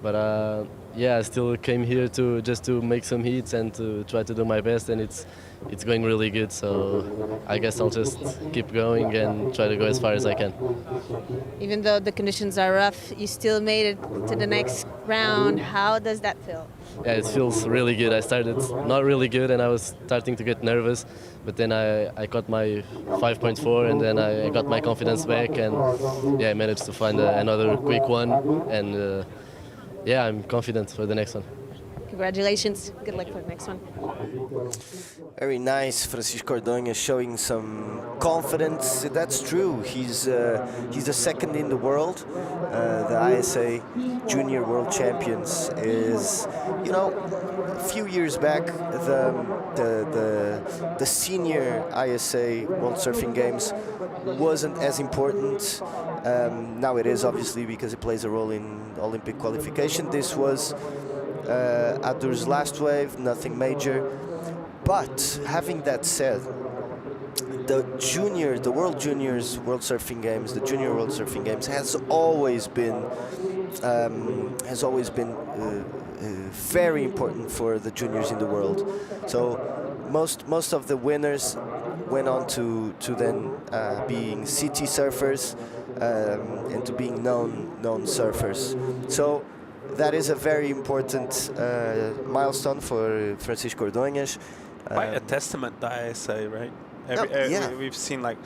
but I still came here to make some heats and to try to do my best, and it's going really good. So I guess I'll just keep going and try to go as far as I can. Even though the conditions are rough, you still made it to the next round. How does that feel? Yeah, it feels really good. I started not really good, and I was starting to get nervous, but then I got my 5.4, and then I got my confidence back, and I managed to find another quick one, and I'm confident for the next one. Congratulations. Good luck for the next one. Very nice, Francisco Ordonha showing some confidence. That's true. He's the second in the world. The ISA Junior World Champions is, you know, a few years back the senior ISA World Surfing Games wasn't as important. Now it is, obviously, because it plays a role in Olympic qualification. This was Adur's last wave, nothing major. But having that said, the World Juniors World Surfing Games, the Junior World Surfing Games has always been very important for the juniors in the world. So most of the winners went on to then being CT surfers and to being known surfers. So that is a very important milestone for Francisco Ordonhas. Quite a testament, I say, right? Yeah. We've seen, like,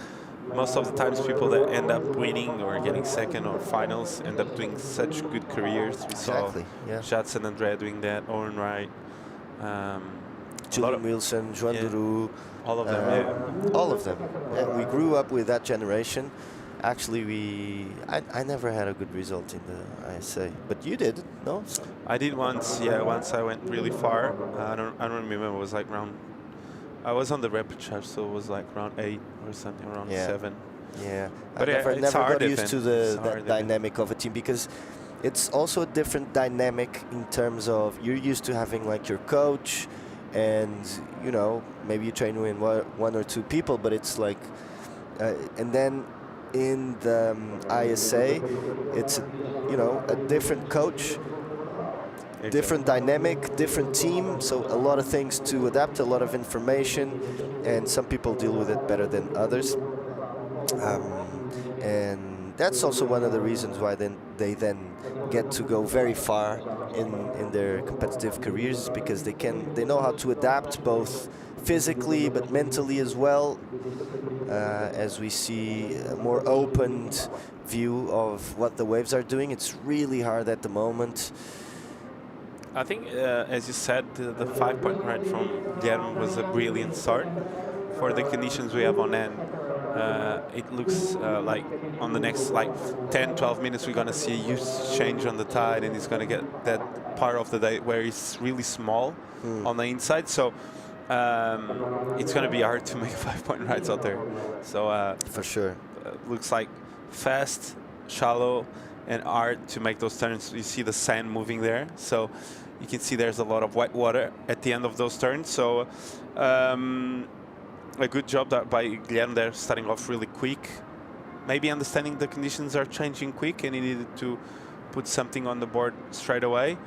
most of the times people that end up winning or getting second or finals end up doing such good careers. We Exactly, saw yeah. Jadson Andrea doing that, Owen Wright, Julian Wilson, Joan Duru, all of them. all of them. Yeah, we grew up with that generation. Actually, I never had a good result in the ISA, but you did, no? I did once, yeah. Once I went really far. I don't remember. It was like round. I was on the repechage, so it was like round 8 or something, around 7. Yeah, But I never got used to It's that hard dynamic of a team, because it's also a different dynamic in terms of you're used to having like your coach, and you know, maybe you train with one or two people, but it's like, and then in the ISA, it's a different coach, different dynamic, different team, so a lot of things to adapt, a lot of information, and some people deal with it better than others. And that's also one of the reasons why they then get to go very far in their competitive careers, because they know how to adapt both physically but mentally as well. As we see a more opened view of what the waves are doing, it's really hard at the moment. I think, as you said, the 5-point ride from Guilherme was a brilliant start. For the conditions we have on end, it looks like on the next 10-12 minutes we're going to see a huge change on the tide, and it's going to get that part of the day where it's really small on the inside. So it's going to be hard to make 5-point rides out there. So for sure, looks like fast, shallow, and hard to make those turns. You see the sand moving there, so you can see there's a lot of white water at the end of those turns. So a good job by Guilherme there, starting off really quick. Maybe understanding the conditions are changing quick, and he needed to put something on the board straight away.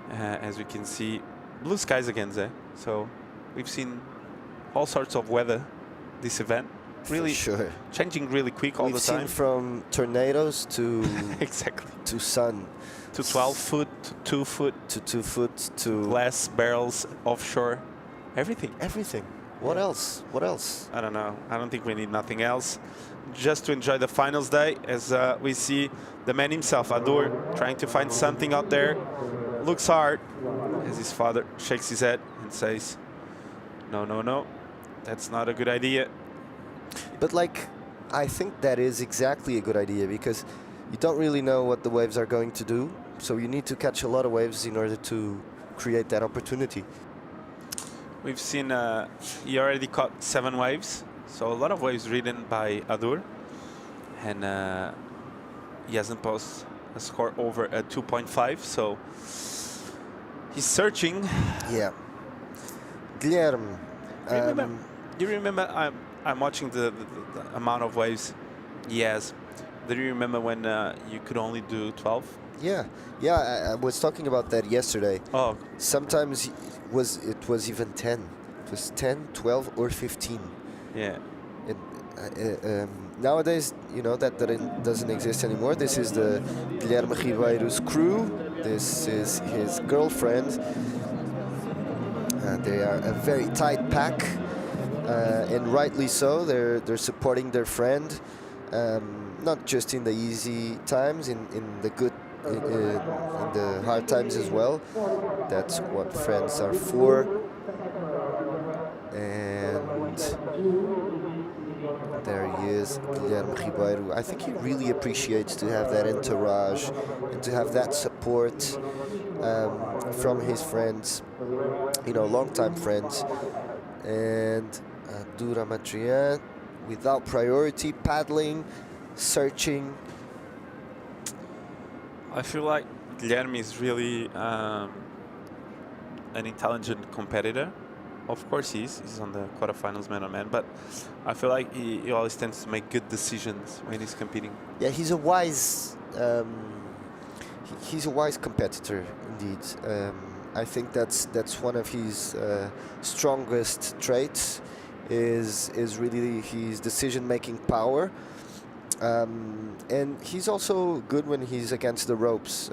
As we can see, blue skies again there. So we've seen all sorts of weather this event. Really changing really quick all the time. We've seen from tornadoes to exactly to sun, to 12 foot, to 2 foot, to 2 foot, to glass barrels offshore, everything. Everything. What else? What else? I don't know. I don't think we need nothing else. Just to enjoy the finals day, as we see the man himself, Adur, trying to find something out there. Looks hard, as his father shakes his head and says, "No, no, no, that's not a good idea." But I think that is exactly a good idea, because you don't really know what the waves are going to do. So you need to catch a lot of waves in order to create that opportunity. We've seen he already caught 7 waves, so a lot of waves ridden by Adur, and he hasn't posted a score over a 2.5, so he's searching. Yeah. Guilherme. You remember, I'm watching the amount of waves he has. Do you remember when you could only do 12? Yeah, I was talking about that yesterday. Oh. Sometimes it was even 10. It was 10, 12, or 15. Yeah. Nowadays, that doesn't exist anymore. This is the Guilherme Ribeiro's crew. This is his girlfriend. They are a very tight pack, and rightly so. They're supporting their friend, not just in the easy times, in the good in the hard times as well. That's what friends are for. And there he is, Guilherme Ribeiro. I think he really appreciates to have that entourage and to have that support from his friends, you know, longtime friends. And Dura Madrian, without priority, paddling, searching. I feel like Guilherme is really an intelligent competitor. Of course he is. He's on the quarterfinals man-on-man, but I feel like he always tends to make good decisions when he's competing. Yeah, he's a wise competitor indeed. I think that's one of his strongest traits is really his decision-making power. And he's also good when he's against the ropes.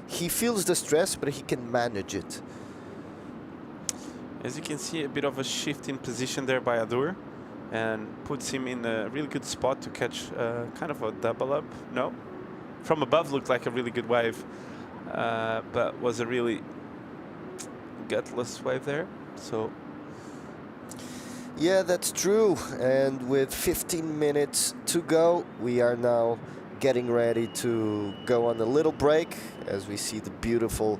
He feels the stress, but he can manage it. As you can see, a bit of a shift in position there by Adur, and puts him in a really good spot to catch kind of a double up. No, from above looked like a really good wave, but was a really gutless wave there. So yeah, that's true. And with 15 minutes to go, we are now getting ready to go on a little break as we see the beautiful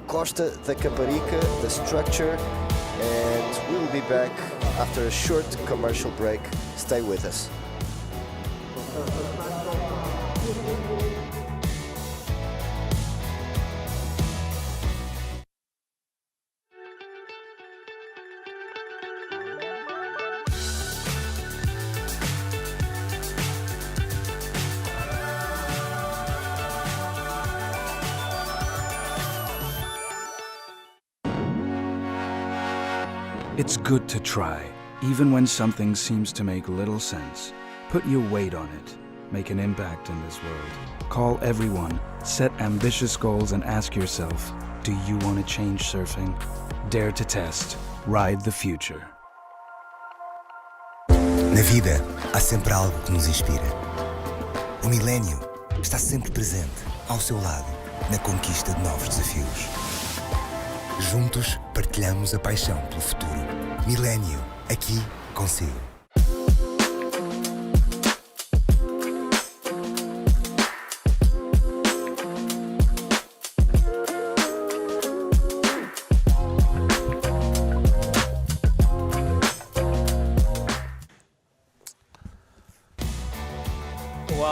Costa da Caparica, the structure, and we'll be back after a short commercial break. Stay with us. It's good to try, even when something seems to make little sense. Put your weight on it. Make an impact in this world. Call everyone, set ambitious goals, and ask yourself, do you want to change surfing? Dare to test. Ride the future. Na vida, há sempre algo que nos inspira. O milénio está sempre presente, ao seu lado, na conquista de novos desafios. Juntos, partilhamos a paixão pelo futuro. Milénio, aqui consigo.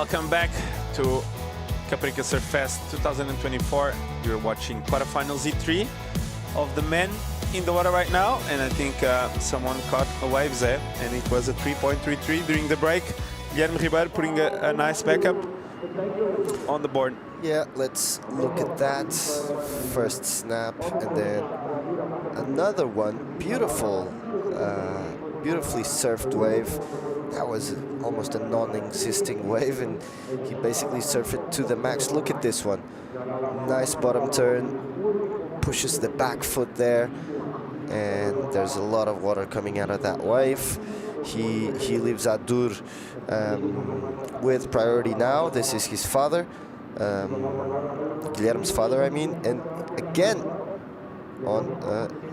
welcome back to Caparica Surf Fest 2024. You're watching quarterfinal Z3 of the men in the water right now, and I think someone caught a wave there, and it was a 3.33 during the break. Guilherme Ribeiro putting a nice backup on the board. Yeah, let's look at that. First snap, and then another one. Beautiful, beautifully surfed wave. That was almost a non-existing wave, and he basically surfed it to the max. Look at this one. Nice bottom turn, pushes the back foot there, and there's a lot of water coming out of that wave. He leaves Adur with priority now. This is his father, Guilherme's father, I mean. And again,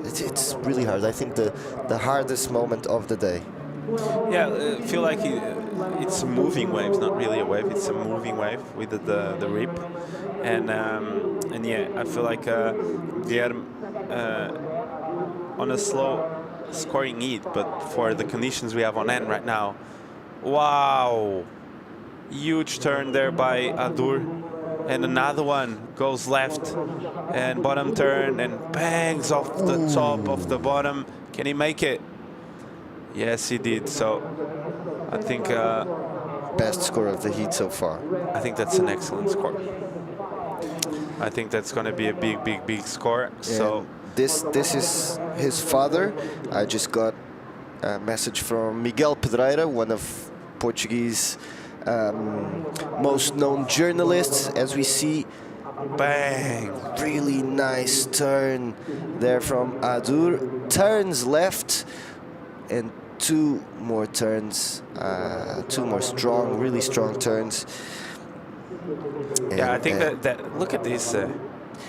it's really hard. I think the hardest moment of the day. Yeah, I feel like it's a moving wave. It's not really a wave. It's a moving wave with the rip, and yeah, I feel like Guilherme on a slow scoring heat, but for the conditions we have on end right now, wow, huge turn there by Adur, and another one goes left and bottom turn and bangs off the top of the bottom. Can he make it? Yes, he did. So I think best score of the heat so far. I think that's an excellent score. I think that's going to be a big score. And so this is his father. I just got a message from Miguel Pedreira, one of Portuguese most known journalists. As we see, bang, really nice turn there from Adur. Turns left, and two more turns, two more strong, really strong turns. Yeah, I And, think that look at this.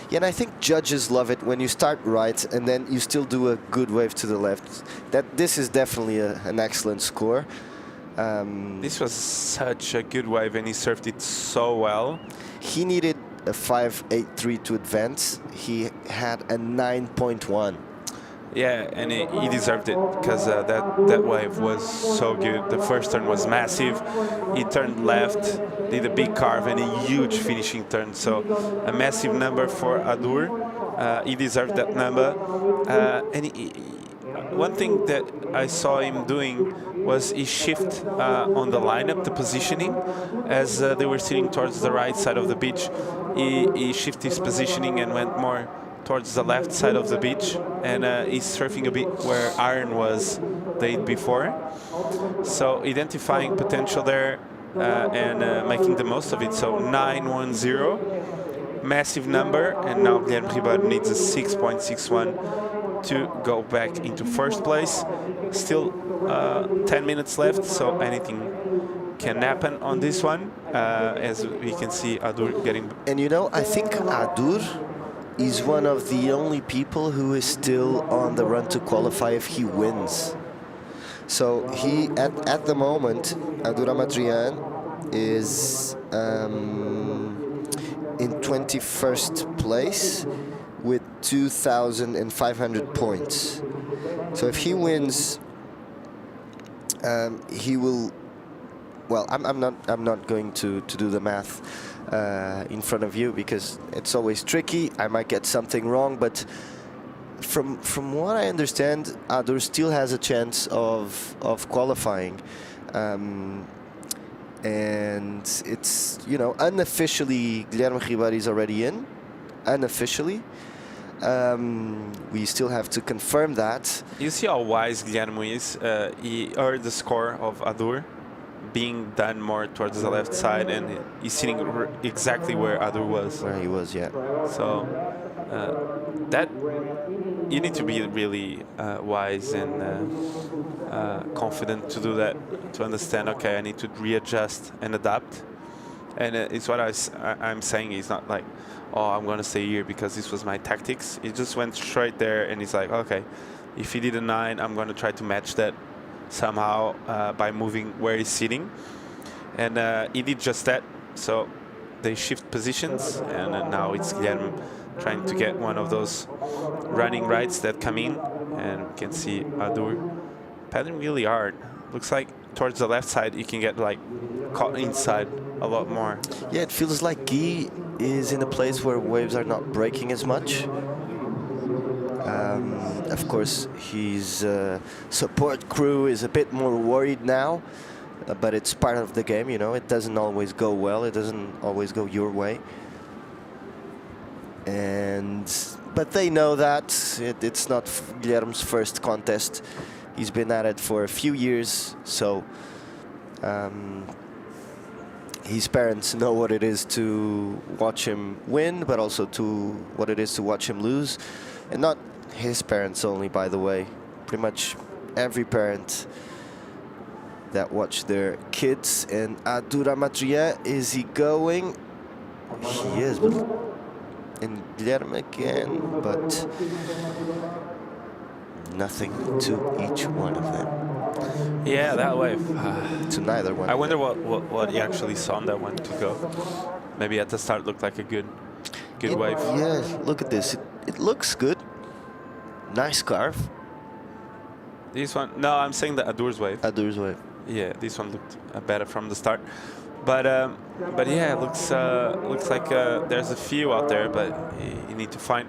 yeah, and I think judges love it when you start right and then you still do a good wave to the left. This is definitely an excellent score. This was such a good wave, and he served it so well. He needed a 5.83 to advance. He had a 9.1. Yeah, and he deserved it because that wave was so good. The first turn was massive. He turned left, did a big carve and a huge finishing turn. So a massive number for Adur. He deserved that number. And one thing that I saw him doing was he shift on the lineup, the positioning, as they were sitting towards the right side of the beach. He shifted his positioning and went more towards the left side of the beach, and he's surfing a bit where iron was the day before. So identifying potential there and making the most of it. So 9-1-0, massive number, and now Guilherme Ribeiro needs a 6.61 to go back into first place. Still 10 minutes left, so anything can happen on this one. As we can see, Adur getting... And you know, I think Adur is one of the only people who is still on the run to qualify if he wins. So he, at the moment, Adur Amadrian is in 21st place with 2,500 points. So if he wins, he will... Well, I'm not going to do the math in front of you because it's always tricky. I might get something wrong, but from what I understand, Adur still has a chance of qualifying, and it's, you know, unofficially Guilherme Ribeiro is already in. Unofficially, we still have to confirm that. You see how wise Guilherme is. He heard the score of Adur being done more towards the left side, and he's sitting exactly where Adur was. Where he was, yeah. So that you need to be really wise and confident to do that, to understand, okay, I need to readjust and adapt. And it's what I'm saying. It's not like, oh, I'm going to stay here because this was my tactics. He just went straight there, and he's like, okay, if he did a 9, I'm going to try to match that somehow by moving where he's sitting. And he did just that. So they shift positions, and now it's Guilherme trying to get one of those running rights that come in. And we can see Adur paddling really hard. Looks like towards the left side, you can get like caught inside a lot more. Yeah, it feels like Guy is in a place where waves are not breaking as much. Of course, his support crew is a bit more worried now, but it's part of the game, you know. It doesn't always go well. It doesn't always go your way. But they know that it's not Guilherme's first contest. He's been at it for a few years, so his parents know what it is to watch him win, but also to what it is to watch him lose. And not his parents only, by the way. Pretty much every parent that watch their kids. And Adur Amadrian, is he going? He is, but and Guilherme again, but nothing to each one of them. Yeah, that wave. To neither one. I wonder what he actually saw on that one to go. Maybe at the start looked like a good wave. Yeah, look at this. It looks good. Nice carve. This one, no, I'm saying the Adur's wave. Adur's wave. Yeah, this one looked better from the start. But yeah, it looks like there's a few out there, but you need to find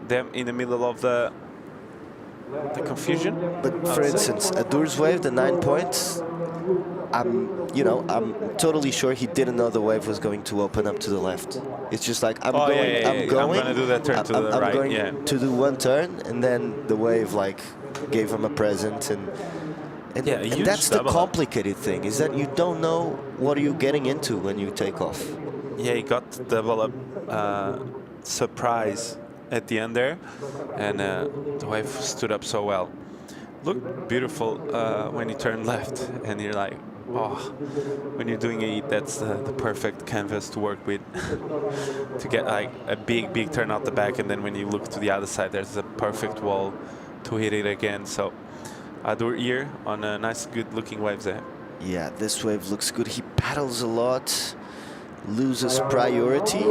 them in the middle of the confusion. But for instance, Adur's wave, the 9 points, I'm totally sure he didn't know the wave was going to open up to the left. It's just like I'm going I'm gonna do that turn to the right. I'm going to do one turn, and then the wave like gave him a present, and that's the complicated thing, is that you don't know what are you getting into when you take off. Yeah, he got the double up surprise at the end there, and the wave stood up so well. Looked beautiful when he turned left, and you're like, oh, when you're doing it, that's the perfect canvas to work with to get like a big turn out the back, and then when you look to the other side, there's a perfect wall to hit it again. So Adur here on a nice, good-looking waves there. Yeah, this wave looks good. He paddles a lot, loses priority,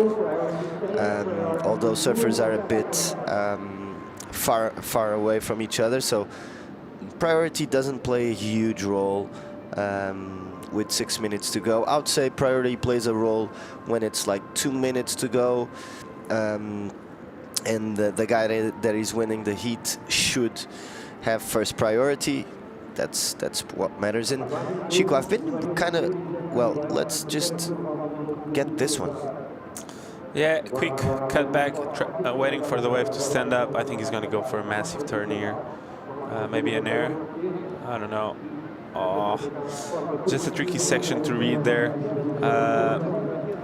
although surfers are a bit far away from each other, so priority doesn't play a huge role with 6 minutes to go. I would say priority plays a role when it's like 2 minutes to go, and the guy that is winning the heat should have first priority. That's what matters. And Chico, I've been kind of, well, let's just get this one. Yeah, quick cut back, waiting for the wave to stand up. I think he's going to go for a massive turn here. Maybe an air. I don't know. Oh, just a tricky section to read there.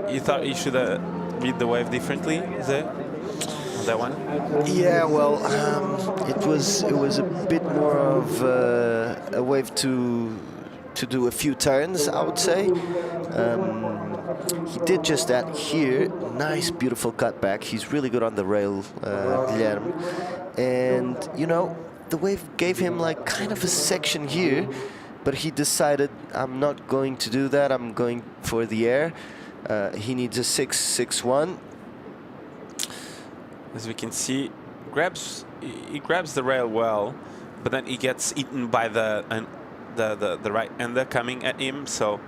You thought you should read the wave differently, is it? On that one? Yeah, well, it was a bit more of a wave to do a few turns, I would say. He did just that here. Nice, beautiful cutback. He's really good on the rail, Guilherme. And, you know, the wave gave him like kind of a section here, but he decided, I'm not going to do that. I'm going for the air. He needs a 6-6-1. As we can see, he grabs the rail well, but then he gets eaten by the right ender coming at him, so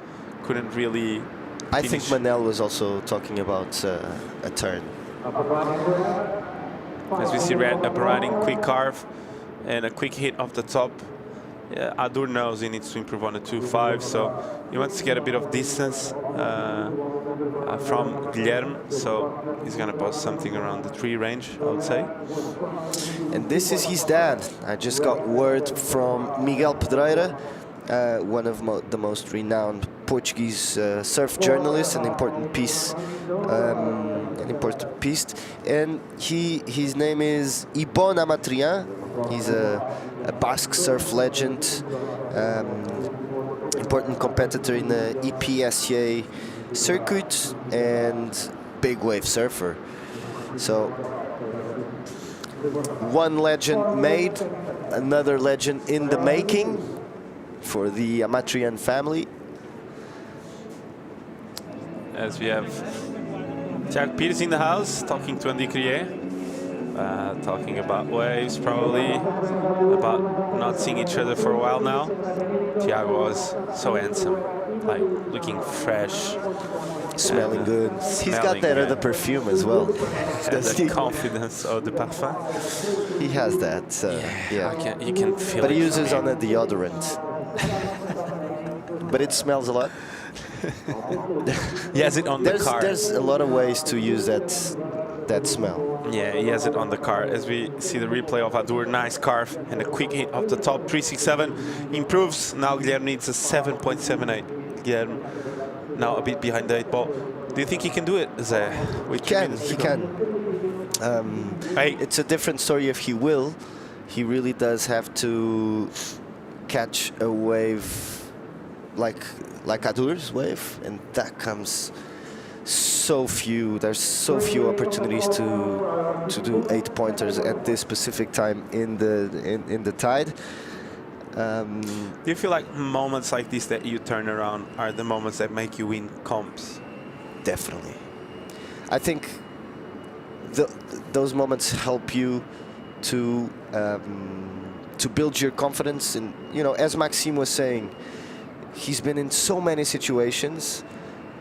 couldn't really I think Manel was also talking about a turn. As we see, riding quick carve and a quick hit off the top. Yeah, Adur knows he needs to improve on the 2.5, so he wants to get a bit of distance from Guilherme, so he's going to post something around the 3 range, I would say. And this is his dad. I just got word from Miguel Pedreira, one of the most renowned Portuguese surf journalists, an important piece, and his name is Ibon Amatrian. He's a Basque surf legend, important competitor in the EPSA circuit, and big wave surfer. So one legend made, another legend in the making for the Amatrian family. As we have Jack Peters in the house talking to Andy Crier. Talking about waves, probably about not seeing each other for a while now. Thiago was so handsome, like looking fresh, smelling good. He's got that other perfume as well. The confidence of the parfum. He has that. Yeah, you can feel. But he uses on a deodorant. But it smells a lot. He has it on the car. There's a lot of ways to use that smell. Yeah, he has it on the car. As we see the replay of Adur, nice carve and a quick hit off the top, 3.67. Improves. Now Guilherme needs a 7.78. Guilherme now a bit behind the 8 ball. Do you think he can do it, Zé? He can. It's a different story if he will. He really does have to catch a wave like Adur's wave, and that comes there's so few opportunities to do 8-pointers at this specific time in the tide. Do you feel like moments like this that you turn around are the moments that make you win comps? Definitely. I think those moments help you to build your confidence. And, you know, as Maxime was saying, he's been in so many situations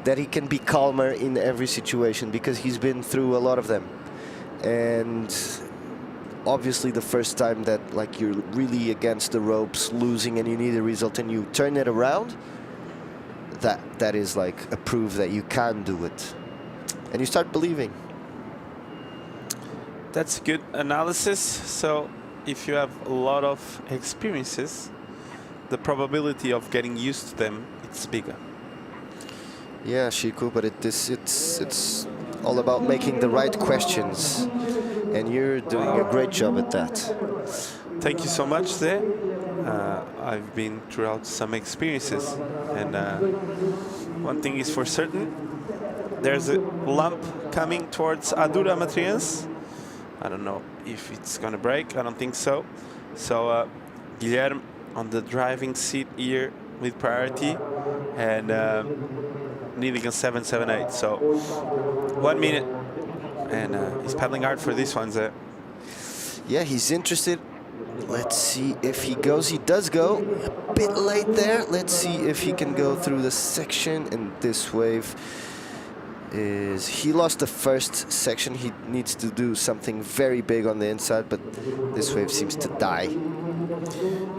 that he can be calmer in every situation because he's been through a lot of them. And obviously the first time that like you're really against the ropes, losing, and you need a result and you turn it around, that is like a proof that you can do it. And you start believing. That's good analysis. So if you have a lot of experiences, the probability of getting used to them, it's bigger. Yeah, Chico, but it's all about making the right questions, and you're doing a great job at that. Thank you so much, Zé. I've been throughout some experiences, and one thing is for certain, there's a lump coming towards Adura Matriens. I don't know if it's gonna break. I don't think so. So Guilherme on the driving seat here with priority, and needing a 7.78. So 1 minute, and he's paddling hard for this one, Zé. Yeah, he's interested. Let's see if he goes. He does go a bit late there. Let's see if he can go through the section. And this wave is, he lost the first section. He needs to do something very big on the inside, but this wave seems to die.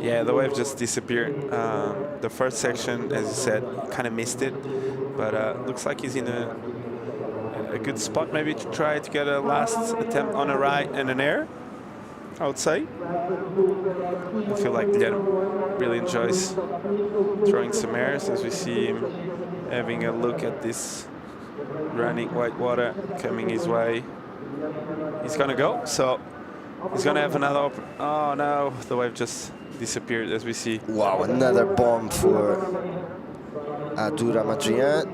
Yeah, the wave just disappeared. The first section, as you said, kind of missed it, but looks like he's in a good spot maybe to try to get a last attempt on a right and an air, I would say. I feel like Guilherme really enjoys throwing some airs, as we see him having a look at this running white water coming his way. He's gonna go, so he's gonna have another oh no, the wave just disappeared, as we see. Wow, another bomb for Adura Madrian.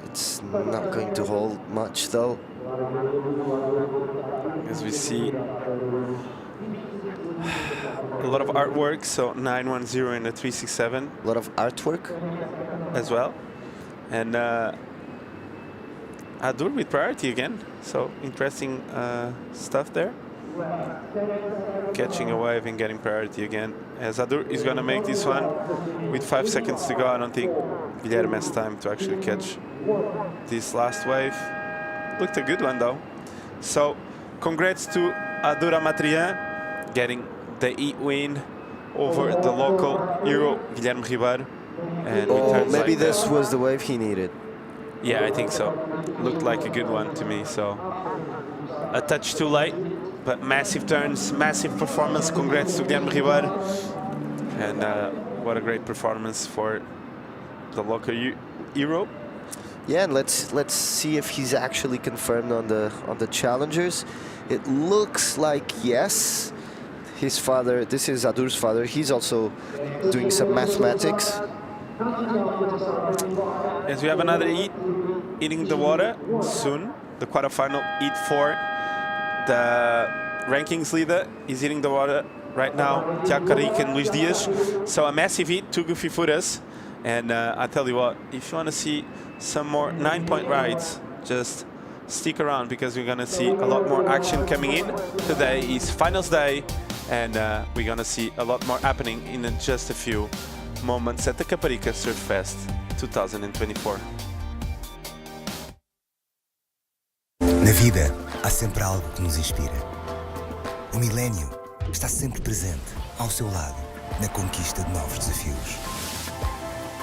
It's not going to hold much though. As we see a lot of artwork, so 910 and a 367. A lot of artwork as well. And Adur with priority again, so interesting stuff there. Catching a wave and getting priority again. As Adur is going to make this one with 5 seconds to go. I don't think Guilherme has time to actually catch this last wave. Looked a good one though. So congrats to Adura Matrian getting the heat win over the local Euro Guilherme Ribeiro. And maybe like this was the wave he needed. Yeah, I think so. Looked like a good one to me. So a touch too late, but massive turns, massive performance. Congrats to Guilherme Ribeiro. And what a great performance for the local Euro. Yeah, and let's see if he's actually confirmed on the challengers. It looks like yes. His father, this is Adur's father, he's also doing some mathematics. As we have another heat hitting the water soon, the quarterfinal heat 4. The rankings leader is hitting the water right now, Caparica and Luis Dias. So a massive heat, 2 goofy footers. And I tell you what, if you want to see some more 9-point rides, just stick around, because we're going to see a lot more action coming in. Today is finals day, and we're going to see a lot more happening in just a few moments at the Caparica Surf Fest 2024. Na vida, há sempre algo que nos inspira. O milénio está sempre presente, ao seu lado, na conquista de novos desafios.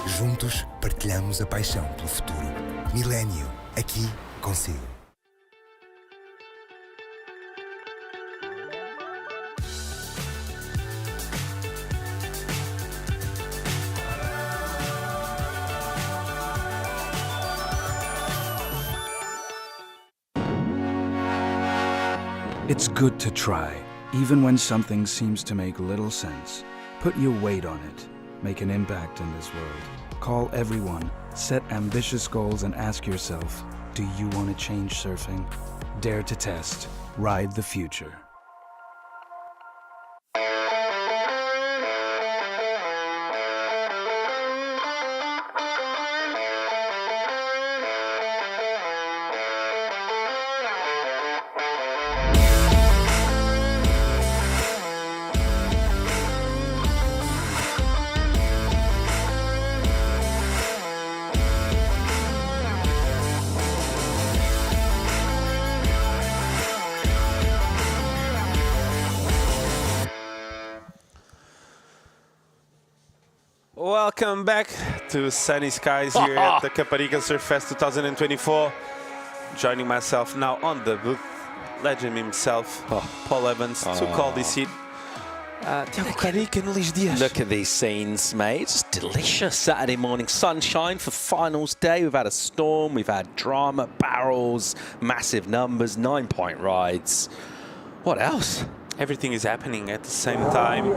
Juntos, partilhamos a paixão pelo futuro. Milénio, aqui consigo. It's good to try, even when something seems to make little sense. Put your weight on it. Make an impact in this world. Call everyone, set ambitious goals, and ask yourself, do you want to change surfing? Dare to test. Ride the future. Welcome back to sunny skies here at the Caparica Surf Fest 2024. Joining myself now on the booth, legend himself, Paul Evans, to call this heat. Look at these scenes, mate. It's delicious Saturday morning sunshine for finals day. We've had a storm, we've had drama, barrels, massive numbers, 9-point rides. What else? everything is happening at the same time.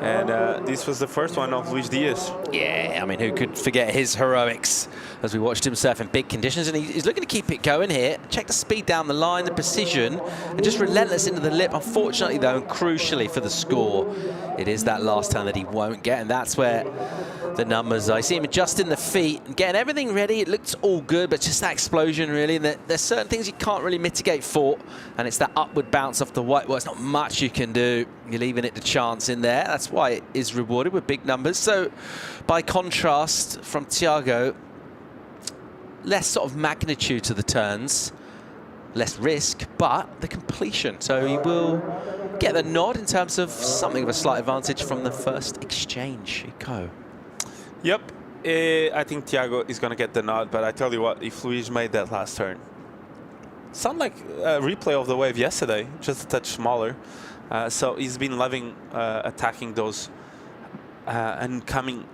And this was the first one of Luis Diaz. Yeah, I mean, who could forget his heroics as we watched him surf in big conditions. And he's looking to keep it going here. Check the speed down the line, the precision, and just relentless into the lip. Unfortunately, though, and crucially for the score, it is that last turn that he won't get. And that's where the numbers, I see him adjusting the feet and getting everything ready. It looks all good, but just that explosion, really. And there's certain things you can't really mitigate for, and it's that upward bounce off the white. Well, it's not much you can do. You're leaving it to chance in there. That's why it is rewarded with big numbers. So, by contrast, from Thiago, less sort of magnitude to the turns, less risk, but the completion. So he will get the nod in terms of something of a slight advantage from the first exchange. Go. Yep, I think Thiago is going to get the nod, but I tell you what, if Luis made that last turn, sound like a replay of the wave yesterday, just a touch smaller. So he's been loving attacking those and coming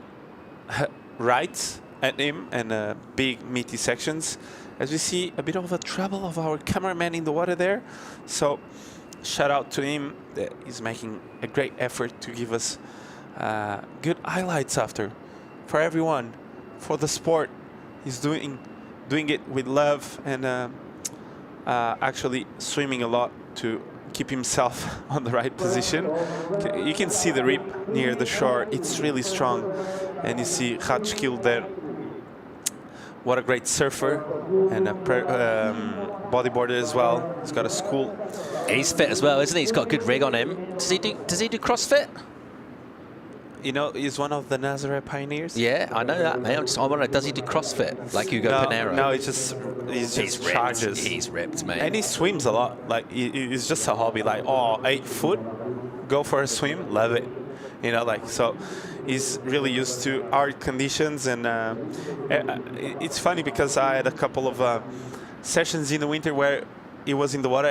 right at him and big meaty sections. As we see a bit of a trouble of our cameraman in the water there. So shout out to him. He's making a great effort to give us good highlights after. For everyone, for the sport, he's doing it with love and actually swimming a lot to keep himself on the right position. You can see the rip near the shore. It's really strong, and you see Ratschkill there. What a great surfer and a bodyboarder as well. He's got a school. He's fit as well, isn't he? He's got a good rig on him. Does he do CrossFit? You know, he's one of the Nazaré pioneers. Yeah, I know that, mate. I wonder, does he do CrossFit like Hugo Pinero? No, he's just ripped. charges. He's ripped, mate. And he swims a lot. Like, it's just a hobby. Like, 8 foot, go for a swim, love it. You know, like, so he's really used to hard conditions. And it's funny because I had a couple of sessions in the winter where he was in the water.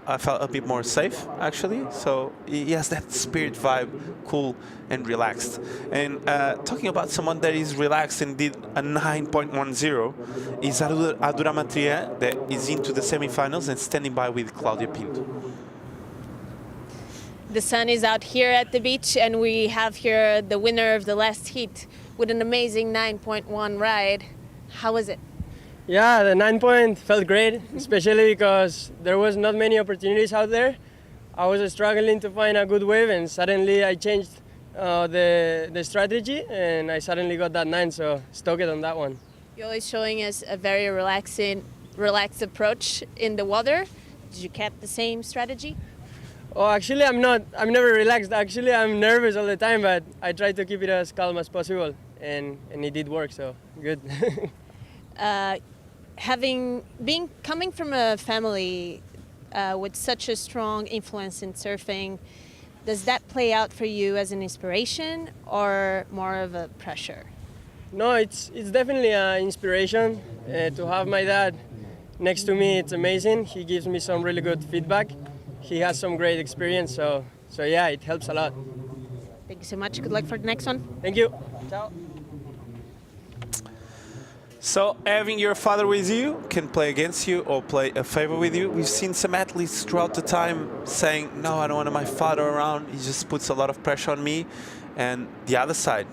I felt a bit more safe, actually. So he has that spirit vibe, cool and relaxed. And talking about someone that is relaxed and did a 9.10 is Adura Matria, that is into the semifinals and standing by with Claudia Pinto. The sun is out here at the beach, and we have here the winner of the last heat with an amazing 9.1 ride. How was it? Yeah, the 9 point felt great, especially because there was not many opportunities out there. I was struggling to find a good wave, and suddenly I changed the strategy, and I suddenly got that 9, so stoked on that one. You're always showing us a very relaxed approach in the water. Did you keep the same strategy? Oh, actually, I'm never relaxed. Actually, I'm nervous all the time, but I try to keep it as calm as possible, and it did work, so good. Coming from a family with such a strong influence in surfing, does that play out for you as an inspiration or more of a pressure? No, it's definitely an inspiration to have my dad next to me. It's amazing. He gives me some really good feedback. He has some great experience, so yeah, it helps a lot. Thank you so much. Good luck for the next one. Thank you. Ciao. So having your father with you can play against you or play a favor with you. We've seen some athletes throughout the time saying, no, I don't want my father around. He just puts a lot of pressure on me. And the other side,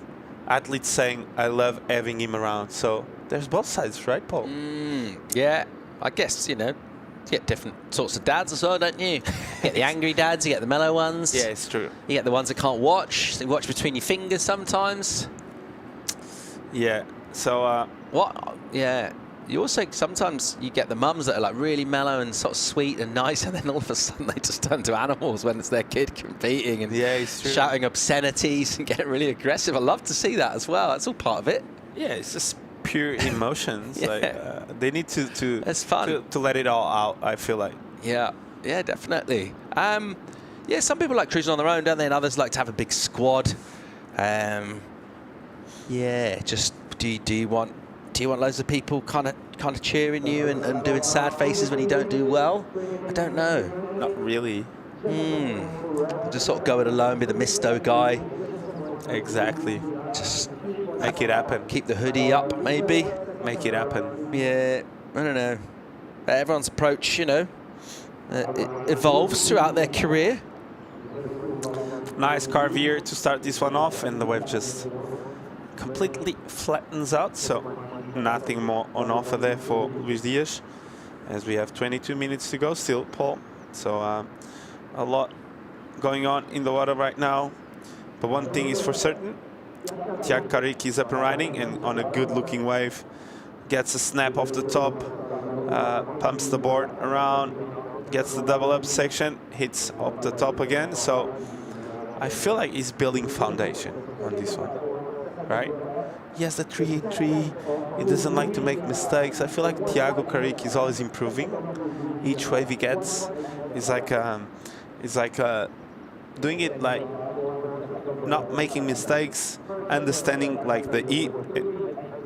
athletes saying, I love having him around. So there's both sides, right, Paul? Yeah, I guess, you know, you get different sorts of dads as well, don't you? You get the angry dads, you get the mellow ones. Yeah, it's true. You get the ones that can't watch. They watch between your fingers sometimes. Yeah, so... What? Yeah. You also, sometimes you get the mums that are like really mellow and sort of sweet and nice, and then all of a sudden they just turn to animals when it's their kid competing and shouting obscenities and getting really aggressive. I love to see that as well. That's all part of it. Yeah, it's just pure emotions. Yeah. Like they need to it's fun to let it all out, I feel like. Yeah, definitely. Yeah, some people like cruising on their own, don't they? And others like to have a big squad. Yeah, just do you want loads of people kind of cheering you and doing sad faces when you don't do well? I don't know. Not really. Just sort of go it alone, be the misto guy. Exactly. Just make it happen. Keep the hoodie up, maybe. Make it happen. Yeah, I don't know. Everyone's approach, you know, it evolves throughout their career. Nice carve here to start this one off, and the wave just completely flattens out, so nothing more on offer there for Luis Diaz, as we have 22 minutes to go still, Paul. So a lot going on in the water right now, but one thing is for certain, Caparica is up and riding, and on a good looking wave, gets a snap off the top, pumps the board around, gets the double up section, hits up the top again. So I feel like he's building foundation on this one, right? He has the 383. He doesn't like to make mistakes. I feel like Thiago Carrick is always improving. Each wave he gets is like doing it like not making mistakes, understanding like the E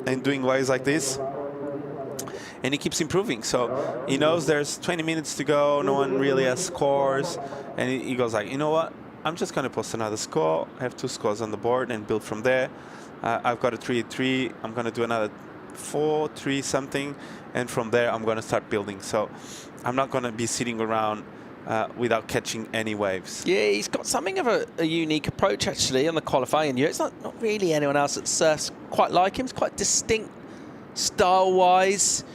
and doing waves like this. And he keeps improving, so he knows there's 20 minutes to go, no one really has scores, and he goes like, you know what, I'm just going to post another score, I have 2 scores on the board and build from there. I've got a 3-3, I'm going to do another 4-3 something, and from there I'm going to start building. So I'm not going to be sitting around without catching any waves. Yeah, he's got something of a unique approach actually on the qualifying year. It's not really anyone else that surfs quite like him. It's quite distinct style-wise.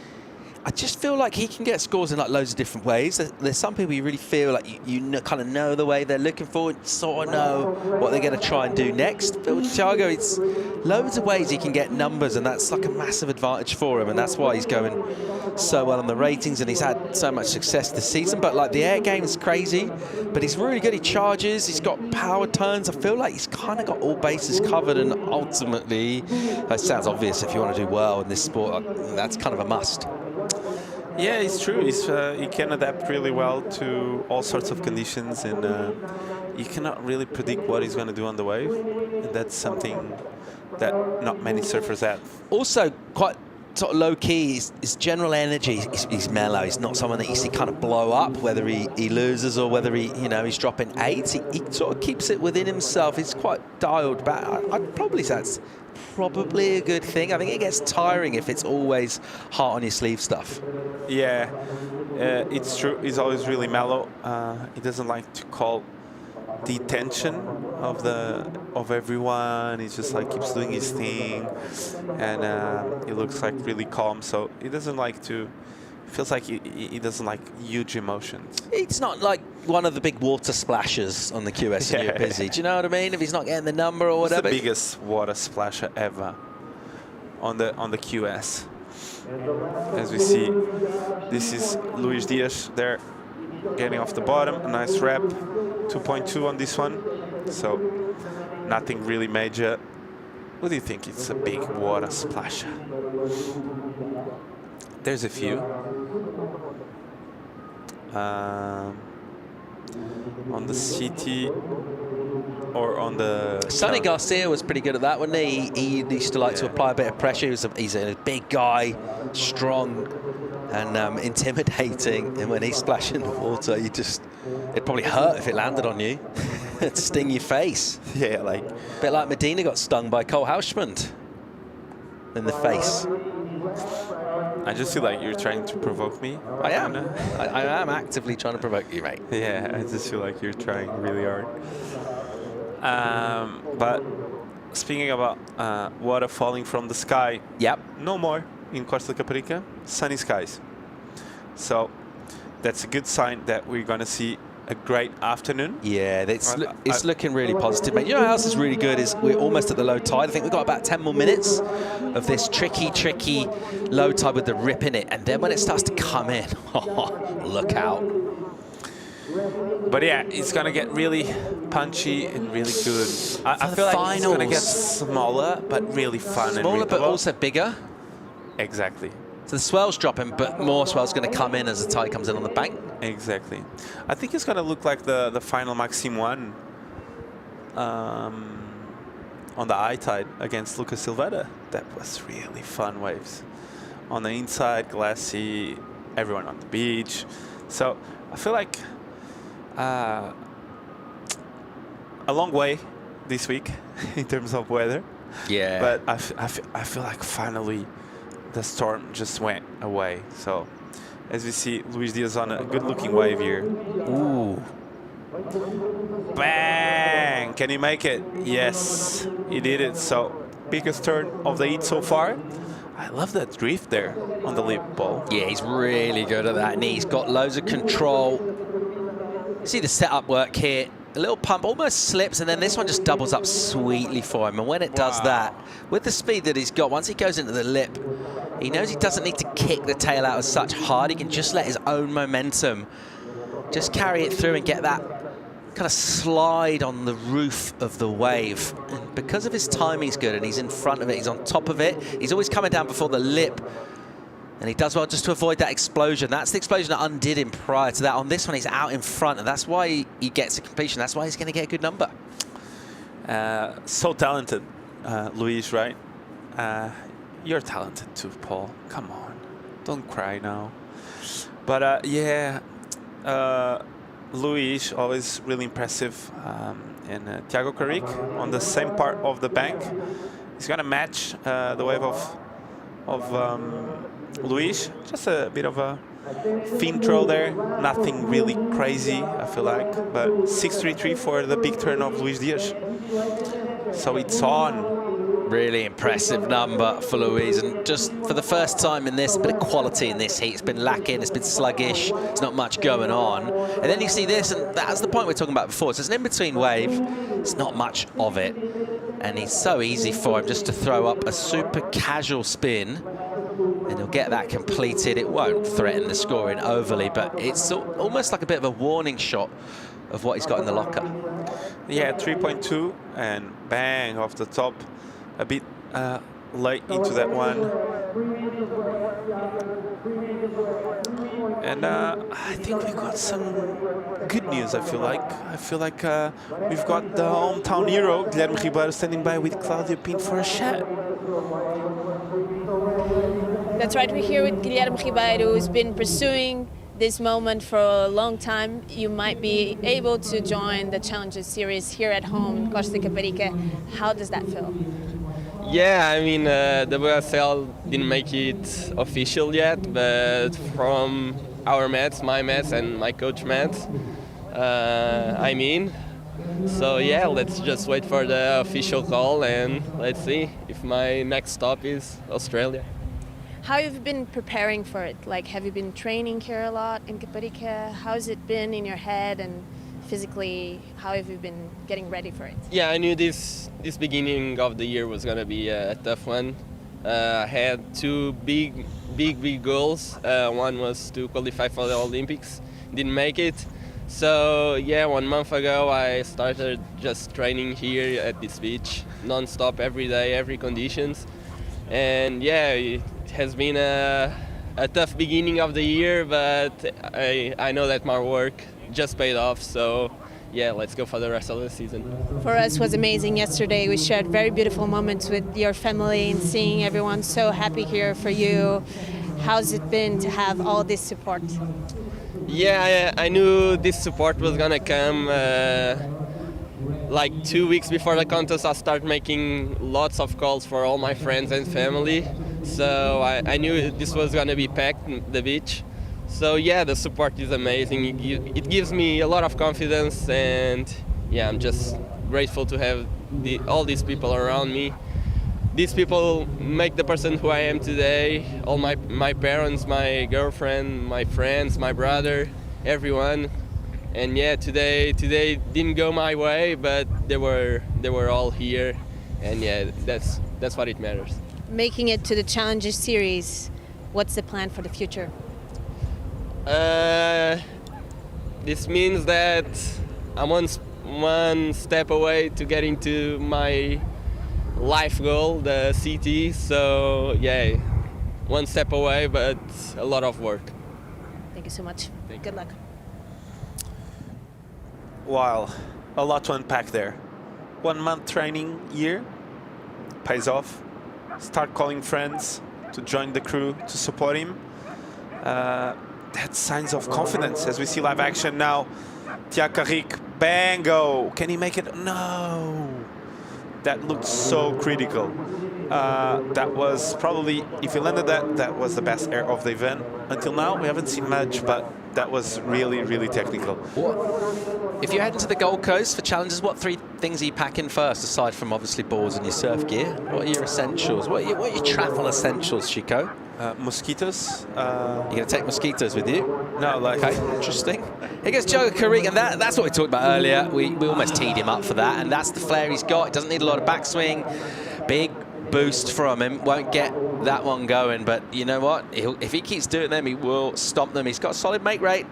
I just feel like he can get scores in like loads of different ways. There's some people you really feel like you kind of know the way they're looking for, and sort of know what they're going to try and do next. But with Thiago, it's loads of ways he can get numbers, and that's like a massive advantage for him, and that's why he's going so well on the ratings, and he's had so much success this season. But like the air game is crazy, but he's really good. He charges, he's got power turns. I feel like he's kind of got all bases covered, and ultimately, that sounds obvious, if you want to do well in this sport, that's kind of a must. Yeah, it's true. He can adapt really well to all sorts of conditions, and you cannot really predict what he's going to do on the wave. And that's something that not many surfers have. Also, quite sort of low-key, his general energy, he's mellow. He's not someone that you see kind of blow up, whether he loses or whether he's dropping 8s. He sort of keeps it within himself. He's quite dialed back. I'd probably say that's probably a good thing. I think it gets tiring if it's always heart on your sleeve stuff. Yeah, it's true. He's always really mellow. He doesn't like to call the attention of everyone. He just like keeps doing his thing, and he looks like really calm. So he doesn't like to. Feels like he doesnn't like huge emotions. It's not like one of the big water splashes on the QS in Europe, is he? Do you know what I mean? If he's not getting the number or whatever. It's the biggest water splasher ever on the QS. As we see, this is Luis Diaz there, getting off the bottom. A nice rep, 2.2 on this one. So nothing really major. What do you think? It's a big water splasher. There's a few. On the city or on the... Sonny Garcia was pretty good at that, wasn't he? He used to like to apply a bit of pressure. He's a big guy, strong and intimidating. And when he's splashing the water, it'd probably hurt if it landed on you. It'd sting your face. Yeah, like... A bit like Medina got stung by Cole Hausmann in the face. I just feel like you're trying to provoke me. I am. I am actively trying to provoke you, mate. Yeah, I just feel like you're trying really hard. But speaking about water falling from the sky, yep, no more in Costa Caparica, sunny skies. So that's a good sign that we're going to see a great afternoon. Yeah, it's looking really positive, mate. You know what else is really good is we're almost at the low tide. I think we've got about 10 more minutes of this tricky low tide with the rip in it. And then when it starts to come in, look out. But yeah, it's going to get really punchy and really good. I feel like it's going to get smaller, but really fun. Smaller, but also bigger. Exactly. So the swell's dropping, but more swell's going to come in as the tide comes in on the bank. Exactly. I think it's going to look like the final Maxime 1 on the high tide against Lucas Silveira. That was really fun waves. On the inside, glassy, everyone on the beach. So I feel like a long way this week in terms of weather. Yeah. But I feel like finally the storm just went away. So as we see, Luis Diaz on a good-looking wave here. Ooh. Bang! Can he make it? Yes, he did it. So, biggest turn of the heat so far. I love that drift there on the lip, Paul. Yeah, he's really good at that, and he's got loads of control. See the setup work here. A little pump, almost slips, and then this one just doubles up sweetly for him. And when it does that, with the speed that he's got, once he goes into the lip, he knows he doesn't need to kick the tail out as such hard. He can just let his own momentum just carry it through and get that kind of slide on the roof of the wave. And because of his timing's good and he's in front of it, he's on top of it, he's always coming down before the lip. And he does well just to avoid that explosion. That's the explosion that undid him prior to that. On this one, he's out in front, and that's why he gets a completion. That's why he's going to get a good number. So talented, Luis, right? You're talented too, Paul. Come on. Don't cry now. But yeah, Luis, always really impressive. And Thiago Caparica on the same part of the bank. He's going to match the wave of Luis. Just a bit of a fin throw there. Nothing really crazy, I feel like. But 6.33 for the big turn of Luis Diaz. So it's on. Really impressive number for Luis, and just for the first time in this, a bit of quality in this heat. It's been lacking, it's been sluggish, there's not much going on. And then you see this, and that's the point we're talking about before. So it's an in-between wave, it's not much of it. And it's so easy for him just to throw up a super casual spin, and he'll get that completed. It won't threaten the scoring overly, but it's almost like a bit of a warning shot of what he's got in the locker. Yeah, 3.2, and bang, off the top. A bit late into that one. And I think we've got some good news, I feel like. We've got the hometown hero, Guilherme Ribeiro, standing by with Claudia Pinto for a chat. That's right, we're here with Guilherme Ribeiro, who's been pursuing this moment for a long time. You might be able to join the Challenges Series here at home in Costa Caparica. How does that feel? Yeah, I mean, WSL didn't make it official yet, but from our mats, my mats and my coach mats, so yeah, let's just wait for the official call and let's see if my next stop is Australia. How have you been preparing for it? Like, have you been training here a lot in Caparica? How's it been in your head, and physically, how have you been getting ready for it? Yeah, I knew this beginning of the year was gonna be a tough one. I had two big goals. One was to qualify for the Olympics, didn't make it. So yeah, 1 month ago I started just training here at this beach, non-stop every day, every conditions. And yeah, it has been a tough beginning of the year, but I know that my work just paid off, so yeah, let's go for the rest of the season. For us, it was amazing yesterday. We shared very beautiful moments with your family and seeing everyone so happy here for you. How's it been to have all this support? Yeah, I knew this support was gonna come. Like 2 weeks before the contest, I started making lots of calls for all my friends and family. So I knew this was gonna be packed, the beach. So yeah, the support is amazing. It gives me a lot of confidence, and yeah, I'm just grateful to have all these people around me. These people make the person who I am today. All my parents, my girlfriend, my friends, my brother, everyone. And yeah, today didn't go my way, but they were all here, and yeah, that's what it matters. Making it to the Challenges Series, what's the plan for the future? This means that I'm one step away to getting to my life goal, the CT. So yeah, one step away, but a lot of work. Thank you so much. Good luck. Wow, a lot to unpack there. 1 month training year pays off. Start calling friends to join the crew to support him. That's signs of confidence as we see live action now. Thiago Caparica, bango. Can he make it? No. That looked so critical. That was probably, if he landed that was the best air of the event. Until now, we haven't seen much, but that was really, really technical. If you're heading to the Gold Coast for challenges, what 3 things are you packing first, aside from obviously balls and your surf gear? What are your essentials? What are your travel essentials, Chico? Mosquitoes. You're going to take mosquitoes with you? No, like... Okay, interesting. Here goes Joe Caparica, and that's what we talked about earlier. We almost teed him up for that, and that's the flair he's got. He doesn't need a lot of backswing. Big boost from him. Won't get that one going, but you know what? If he keeps doing them, he will stomp them. He's got a solid make rate.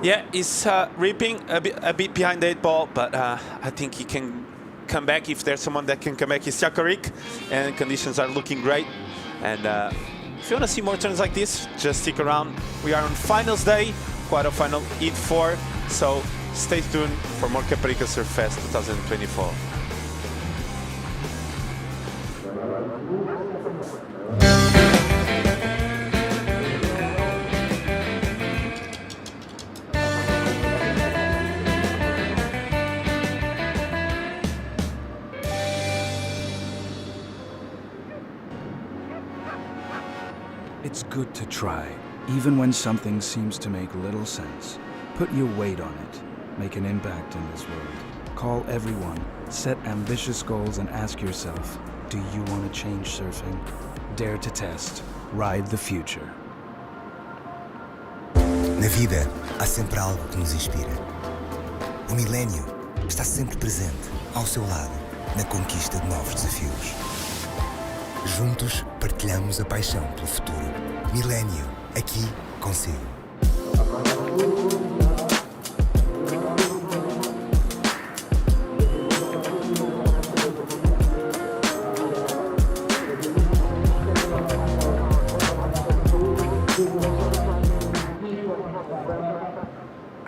Yeah, he's ripping a bit behind the 8 ball, but I think he can come back. If there's someone that can come back, it's Caparica, and conditions are looking great. And if you want to see more turns like this, just stick around. We are on finals day, quarterfinal, Heat 4, so stay tuned for more Caparica Surf Fest 2024. It's good to try, even when something seems to make little sense. Put your weight on it. Make an impact in this world. Call everyone, set ambitious goals, and ask yourself, do you want to change surfing? Dare to test. Ride the future. Na vida, há sempre algo que nos inspira. O milénio está sempre presente, ao seu lado, na conquista de novos desafios. Juntos, partilhamos a paixão pelo futuro. Milénio, aqui consigo.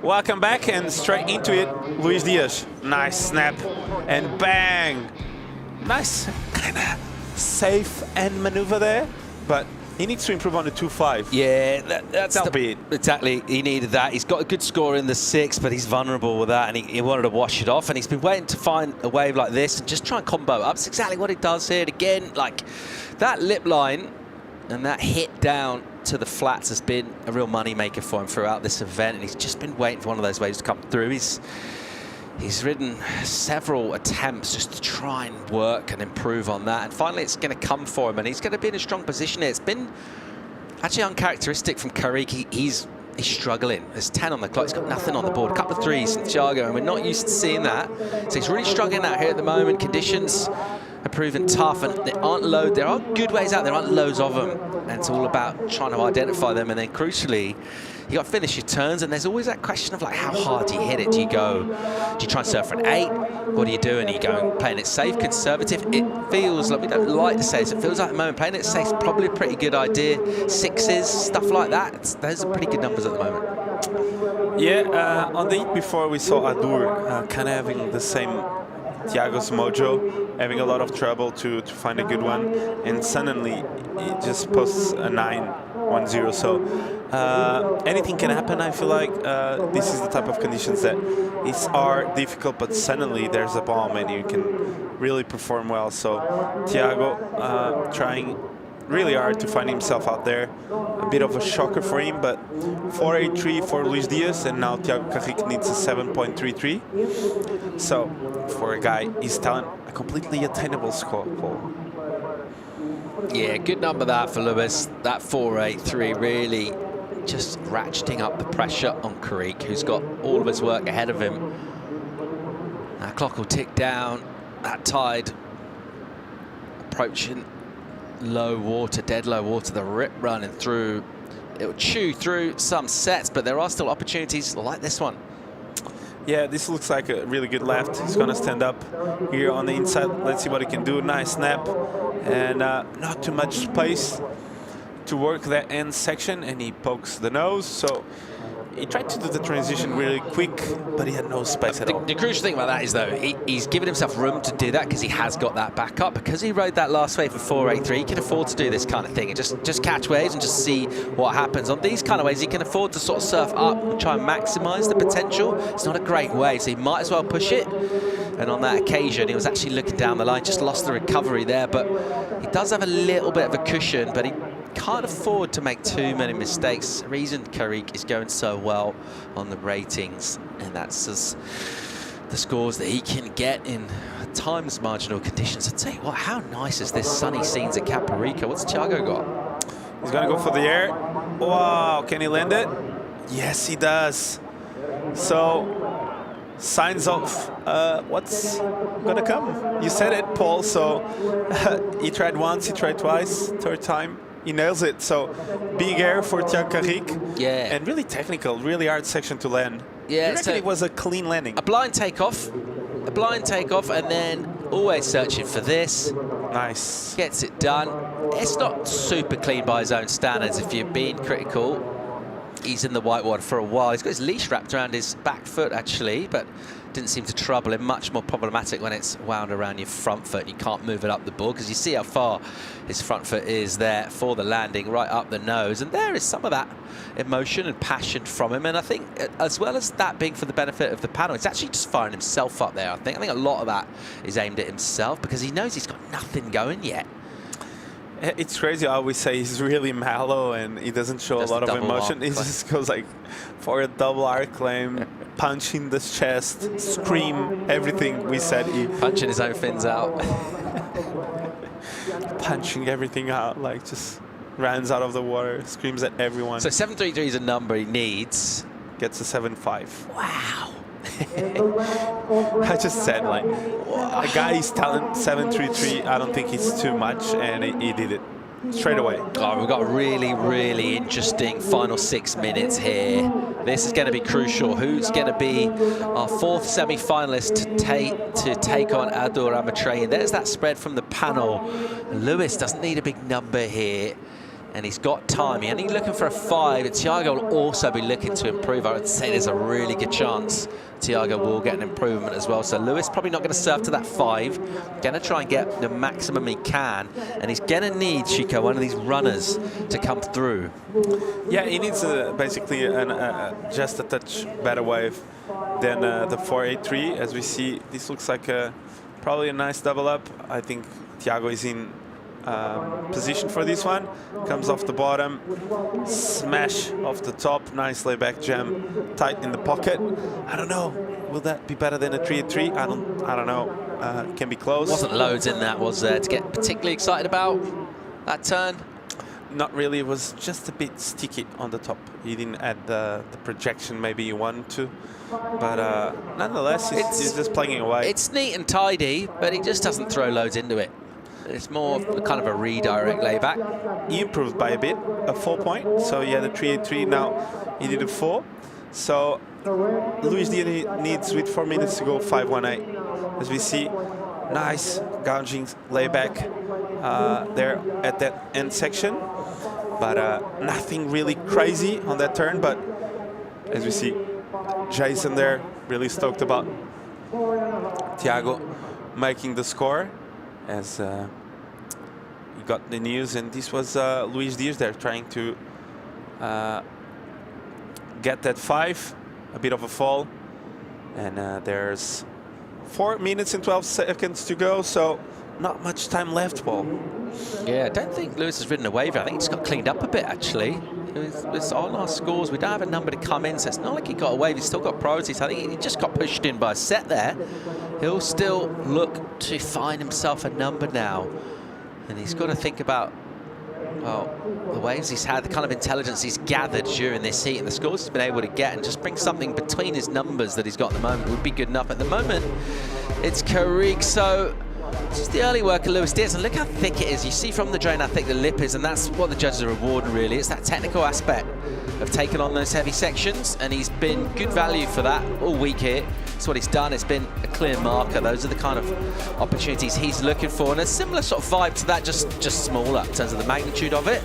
Welcome back, and straight into it, Luis Diaz. Nice snap, and bang! Nice kind of safe end maneuver there, but he needs to improve on the 2.5. Yeah, that'll be it. Exactly, he needed that. He's got a good score in the 6, but he's vulnerable with that, and he wanted to wash it off, and he's been waiting to find a wave like this and just try and combo up. That's exactly what he does here. And again, like, that lip line and that hit down to the flats has been a real money maker for him throughout this event, and he's just been waiting for one of those waves to come through. He's ridden several attempts just to try and work and improve on that, and finally it's going to come for him, and he's going to be in a strong position here. It's been actually uncharacteristic from Caparica. He's struggling. There's 10 on the clock. He's got nothing on the board. A couple of threes from Thiago, and we're not used to seeing that. So he's really struggling out here at the moment. Conditions are proving tough, and there are good ways out. There aren't loads of them, and it's all about trying to identify them. And then crucially, you got to finish your turns, and there's always that question of like, how hard do you hit it? Do you try and surf for an 8? What are you doing? Are you going playing it safe, conservative? It feels like, we don't like to say this, it feels like at the moment playing it safe is probably a pretty good idea. 6s, stuff like that. Those are pretty good numbers at the moment. Yeah, on the Heat before we saw Adur kind of having the same Thiago's mojo, having a lot of trouble to find a good one, and suddenly he just posts a 9-1-0. So anything can happen. I feel like this is the type of conditions that are difficult, but suddenly there's a bomb and you can really perform well. So Thiago trying really hard to find himself out there. A bit of a shocker for him, but 4.83 for Luis Diaz, and now Thiago Caparica needs a 7.33. So for a guy his talent, a completely attainable score, Paul. Yeah, good number that for Lewis. That 4.83 really just ratcheting up the pressure on Caparica, who's got all of his work ahead of him. That clock will tick down. That tide approaching low water, dead low water, the rip running through. It'll chew through some sets, but there are still opportunities like this one. Yeah, this looks like a really good left. He's going to stand up here on the inside. Let's see what he can do. Nice snap, and not too much space to work that end section, and he pokes the nose. So he tried to do the transition really quick, but he had no space at all. The crucial thing about that is, though, he's given himself room to do that because he has got that backup. Because he rode that last wave for 4.83, he can afford to do this kind of thing and just catch waves and just see what happens. On these kind of waves, he can afford to sort of surf up and try and maximise the potential. It's not a great wave, so he might as well push it. And on that occasion, he was actually looking down the line, just lost the recovery there. But he does have a little bit of a cushion, but can't afford to make too many mistakes. The reason Caparica is going so well on the ratings, and that's just the scores that he can get in times marginal conditions. I'll tell you what, how nice is this sunny scenes at Caparica? What's Thiago got? He's gonna go for the air. Wow, can he land it? Yes, he does. So, signs of what's gonna come. You said it, Paul. So he tried once, he tried twice, third time he nails it. So big air for Thiago Caparica. Yeah. And really technical, really hard section to land. Yeah, you reckon it was a clean landing? A blind takeoff, and then always searching for this. Nice. Gets it done. It's not super clean by his own standards if you're being critical. He's in the whitewater for a while. He's got his leash wrapped around his back foot, actually, but didn't seem to trouble him. Much more problematic when it's wound around your front foot and you can't move it up the board, because you see how far his front foot is there for the landing, right up the nose. And there is some of that emotion and passion from him. And I think, as well as that being for the benefit of the panel, it's actually just firing himself up there, I think. I think a lot of that is aimed at himself, because he knows he's got nothing going yet. It's crazy. I always say he's really mellow and he doesn't show a lot of emotion. He just goes like for a double arc claim, punching the chest, scream, everything we said. Punching his own fins out. Punching everything out, like just runs out of the water, screams at everyone. So 733 is a number he needs. Gets a 7.5. Wow. I just said, like, a guy's talent 7.33, I don't think it's too much, and he did it straight away. Oh, we've got a really, really interesting final 6 minutes here. This is going to be crucial. Who's going to be our fourth semi-finalist to take on Ador Amatray? And there's that spread from the panel. Lewis doesn't need a big number here, and he's got time. He's only looking for a 5. Thiago will also be looking to improve. I would say there's a really good chance Thiago will get an improvement as well. So Lewis probably not going to surf to that 5. Going to try and get the maximum he can. And he's going to need, Chico, one of these runners to come through. Yeah, he needs basically just a touch better wave than the 483. As we see, this looks like probably a nice double up. I think Thiago is in position for this one. Comes off the bottom, smash off the top, nice layback jam, tight in the pocket. I don't know, will that be better than a 3-3? I don't know. Can be close. Wasn't loads in that, was there, to get particularly excited about that turn? Not really. It was just a bit sticky on the top. He didn't add the projection maybe he wanted to, but nonetheless, he's just plugging away. It's neat and tidy, but he just doesn't throw loads into it. It's more kind of a redirect layback. He improved by a bit, a 4 point. So he had a 3-8-3, now he did a 4. So Luis Diaz needs, with 4 minutes to go, 5-1-8. As we see, nice gouging layback there at that end section. But nothing really crazy on that turn. But as we see, Jason there really stoked about Thiago making the score. As he got the news, and this was Luis Diaz there trying to get that 5, a bit of a fall, and there's 4 minutes and 12 seconds to go, so not much time left, Paul. Yeah, I don't think Lewis has ridden a wave. I think it's got cleaned up a bit, actually. With all our scores, we don't have a number to come in, so it's not like he got a wave. He's still got priorities. I think he just got pushed in by a set there. He'll still look to find himself a number now. And he's got to think about, well, the waves he's had, the kind of intelligence he's gathered during this heat, and the scores he's been able to get, and just bring something between his numbers that he's got at the moment would be good enough. At the moment, it's Caparica. So this is the early work of Luis Diaz, and look how thick it is. You see from the drain how thick the lip is, and that's what the judges are rewarding, really. It's that technical aspect of taking on those heavy sections, and he's been good value for that all week here. That's what he's done. It's been a clear marker. Those are the kind of opportunities he's looking for, and a similar sort of vibe to that, just smaller in terms of the magnitude of it,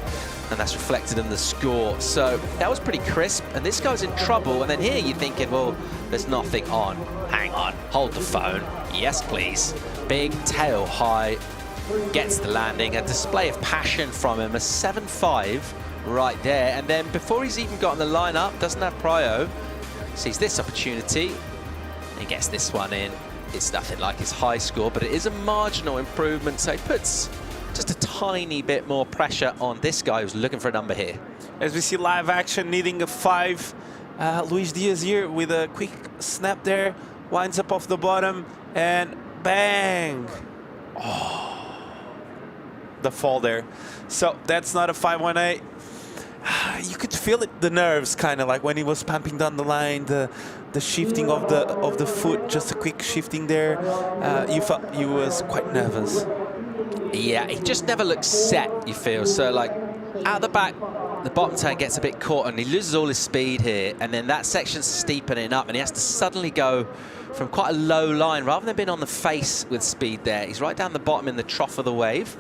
and that's reflected in the score. So that was pretty crisp, and this guy's in trouble, and then here you're thinking, well, there's nothing on. Hang on, hold the phone. Yes, please. Big tail high, gets the landing, a display of passion from him, a 7.5 right there. And then before he's even gotten the line up, doesn't have prio, sees this opportunity, and he gets this one in. It's nothing like his high score, but it is a marginal improvement, so he puts just a tiny bit more pressure on this guy who's looking for a number here. As we see live action, needing a 5. Luis Diaz here with a quick snap there, winds up off the bottom, and bang! Oh, the fall there. So that's not a 518. You could feel it, the nerves, kind of like when he was pumping down the line, the shifting of the foot, just a quick shifting there. You felt he was quite nervous. Yeah, he just never looks set, you feel. So like out the back, the bottom turn gets a bit caught and he loses all his speed here, and then that section's steepening up and he has to suddenly go from quite a low line rather than being on the face with speed there. He's right down the bottom in the trough of the wave,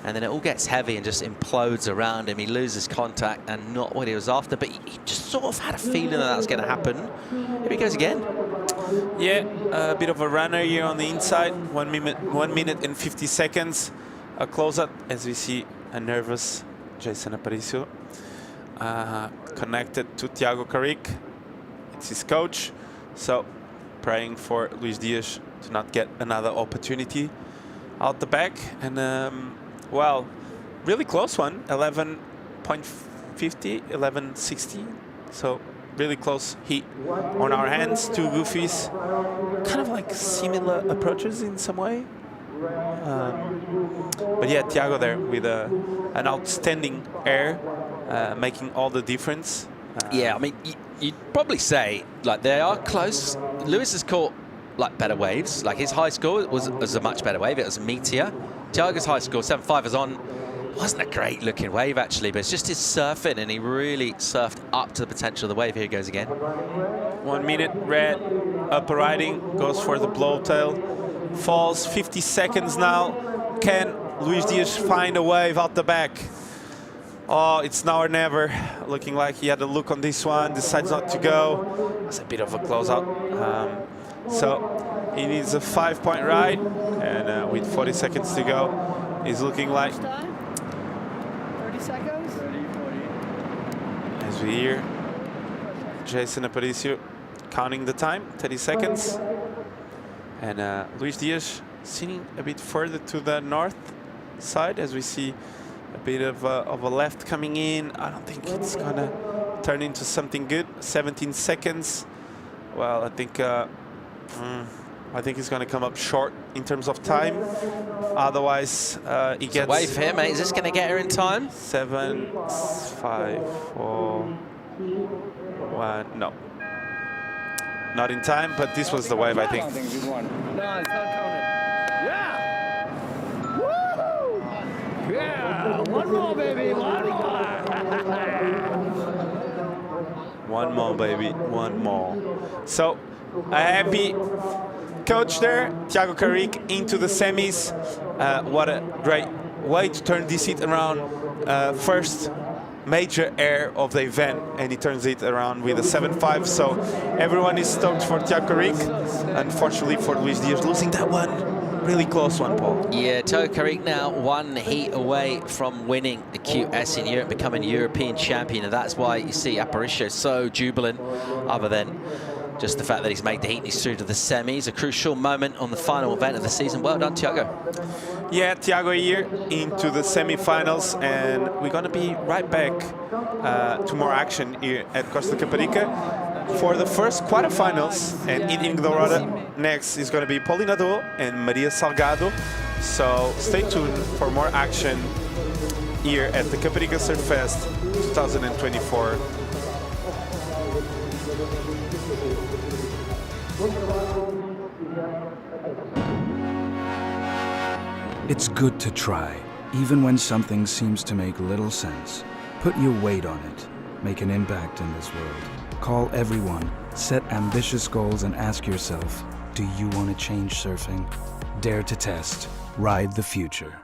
and then it all gets heavy and just implodes around him. He loses contact and not what he was after, but he just sort of had a feeling that was going to happen. Here he goes again. Yeah, a bit of a runner here on the inside. 1 minute and 50 seconds. A close-up as we see a nervous Jason Aparicio. Connected to Thiago Carrick. It's his coach. So praying for Luis Diaz to not get another opportunity out the back. And well, really close one. 11.50, 11.60. So really close heat on our hands. Two goofies. Kind of like similar approaches in some way. But yeah, Thiago there with an outstanding air, making all the difference. Yeah, I mean, you'd probably say, like, they are close. Luis has caught, like, better waves. Like, his high score was a much better wave. It was a meteor. Thiago's high score, 7.5, is on. Wasn't a great-looking wave, actually, but it's just his surfing, and he really surfed up to the potential of the wave. Here he goes again. 1 minute, red, upper riding, goes for the blowtail. Falls, 50 seconds now. Can Luis Diaz find a wave out the back? Oh, it's now or never. Looking like he had a look on this one, decides not to go. It's a bit of a closeout. So he needs a 5-point ride, and with 40 seconds to go, he's looking like... 30 seconds? 30, 40. As we hear Jason Aparicio counting the time, 30 seconds. And Luis Diaz sitting a bit further to the north side as we see a bit of a left coming in. I don't think it's gonna turn into something good. 17 seconds. Well, I think he's gonna come up short in terms of time. Otherwise, he gets... Wave here, mate. Is this gonna get her in time? 7, 5, 4, 1. No. Not in time, but this was the wave, I think. No, it's not counted. Yeah! Woo! Yeah! One more, baby! One more! One more, baby. One more. So, a happy coach there. Thiago Carrick into the semis. What a great way to turn this heat around. First major air of the event, and he turns it around with a 7.5. So everyone is stoked for Thiago Carrick. Unfortunately for Luis Diaz, losing that one. Really close one, Paul. Yeah, Thiago Carrick now one heat away from winning the QS in Europe, becoming European champion, and that's why you see Aparicio so jubilant, other than just the fact that he's made the heat and he's through to the semis. A crucial moment on the final event of the season. Well done, Thiago. Yeah, Thiago here into the semi-finals, and we're going to be right back to more action here at Costa Caparica for the first quarterfinals. And in Dorada next is going to be Paulina Do and Maria Salgado. So stay tuned for more action here at the Caparica Surf Fest 2024. It's good to try, even when something seems to make little sense. Put your weight on it. Make an impact in this world. Call everyone, set ambitious goals, and ask yourself, do you want to change surfing? Dare to test. Ride the future.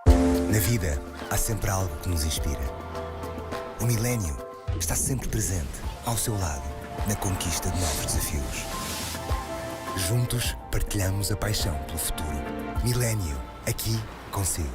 Na vida, há sempre algo que nos inspira. O milénio está sempre presente, ao seu lado, na conquista de novos desafios. Juntos, partilhamos a paixão pelo futuro. Milénio, aqui consigo.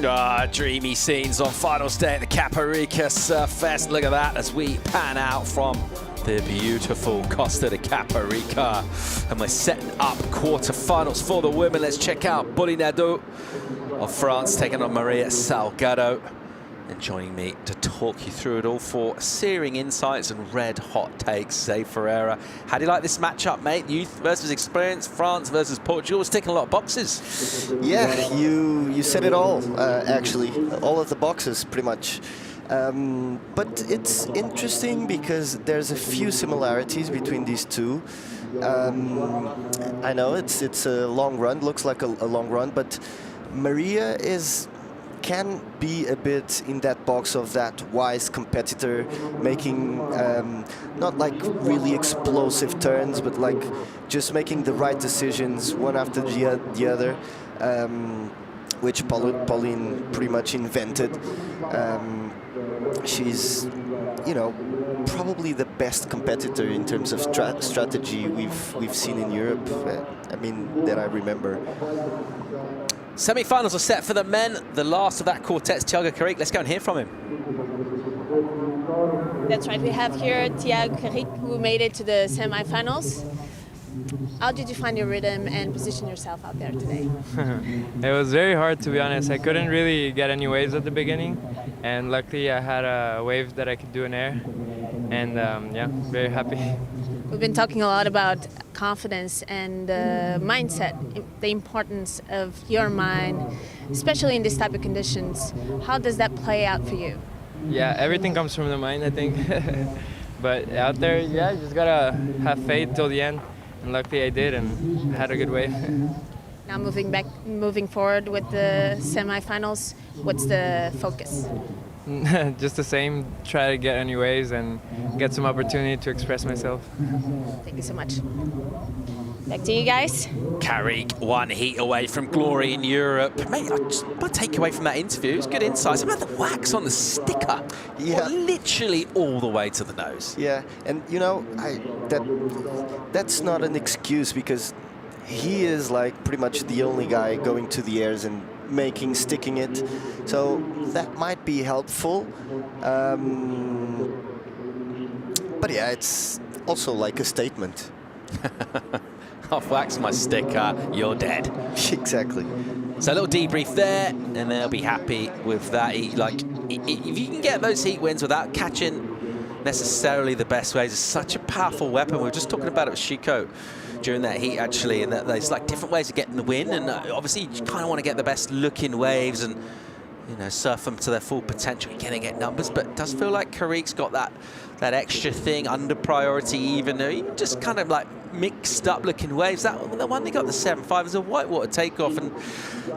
Dreamy scenes on finals day at the Caparica Surf Fest. Look at that as we pan out from the beautiful Costa de Caparica. And we're setting up quarterfinals for the women. Let's check out Bolinado of France taking on Maria Salgado. And joining me to talk you through it all for searing insights and red hot takes, Zay Ferreira. How do you like this matchup, mate? Youth versus experience, France versus Portugal. It's ticking a lot of boxes. Yeah, you said it all, actually. All of the boxes, pretty much. But it's interesting because there's a few similarities between these two. I know it's a long run, looks like a long run, but Maria can be a bit in that box of that wise competitor, making not like really explosive turns, but like just making the right decisions one after the other, which Pauline pretty much invented. She's, you know, probably the best competitor in terms of strategy we've seen in Europe. I mean, that I remember. Semi-finals are set for the men. The last of that quartet is Thiago Carrique. Let's go and hear from him. That's right. We have here Thiago Carrique, who made it to the semi-finals. How did you find your rhythm and position yourself out there today? It was very hard, to be honest. I couldn't really get any waves at the beginning, and luckily I had a wave that I could do in air, and yeah, very happy. We've been talking a lot about confidence and mindset, the importance of your mind, especially in this type of conditions. How does that play out for you? Yeah, everything comes from the mind, I think. But out there, yeah, you just gotta have faith till the end. And luckily I did, and had a good wave. Now moving forward with the semifinals, what's the focus? Just the same, try to get any waves and get some opportunity to express myself. Thank you so much. Back to you guys. Carrique, one heat away from glory in Europe. Mate, my takeaway from that interview is good insights about the wax on the sticker. Yeah. Literally all the way to the nose. Yeah, and you know, that's not an excuse because he is like pretty much the only guy going to the airs and sticking it. So that might be helpful. But yeah, it's also like a statement. I've waxed my sticker, you're dead. Exactly. So a little debrief there, and they'll be happy with that. If you can get those heat wins without catching necessarily the best waves, it's such a powerful weapon. We were just talking about it with Chico during that heat, actually, and that there's like different ways of getting the win, and obviously you kind of want to get the best looking waves and, you know, surf them to their full potential. You're going to get numbers, but it does feel like Carrique's got that extra thing under priority, even though he just kind of like mixed up looking waves. The one they got the 7.5 was a whitewater takeoff, and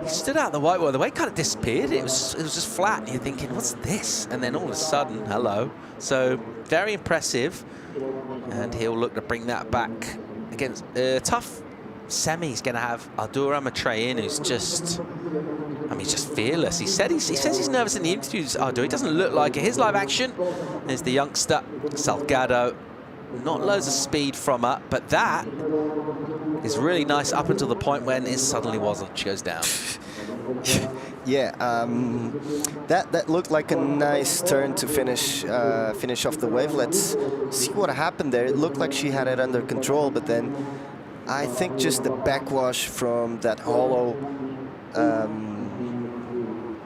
he stood out the whitewater. The wave kind of disappeared. It was just flat, and you're thinking, what's this? And then all of a sudden, hello. So very impressive, and he'll look to bring that back against tough semi. He's going to have Ardura Matrein, who's just, I mean, he's just fearless. He says he's nervous in the interviews, Ardura. He doesn't look like it. His live action, there's the youngster, Salgado. Not loads of speed from her, but that is really nice up until the point when it suddenly wasn't. She goes down. Yeah, that looked like a nice turn to finish off the wave. Let's see what happened there. It looked like she had it under control, but then I think just the backwash from that hollow, from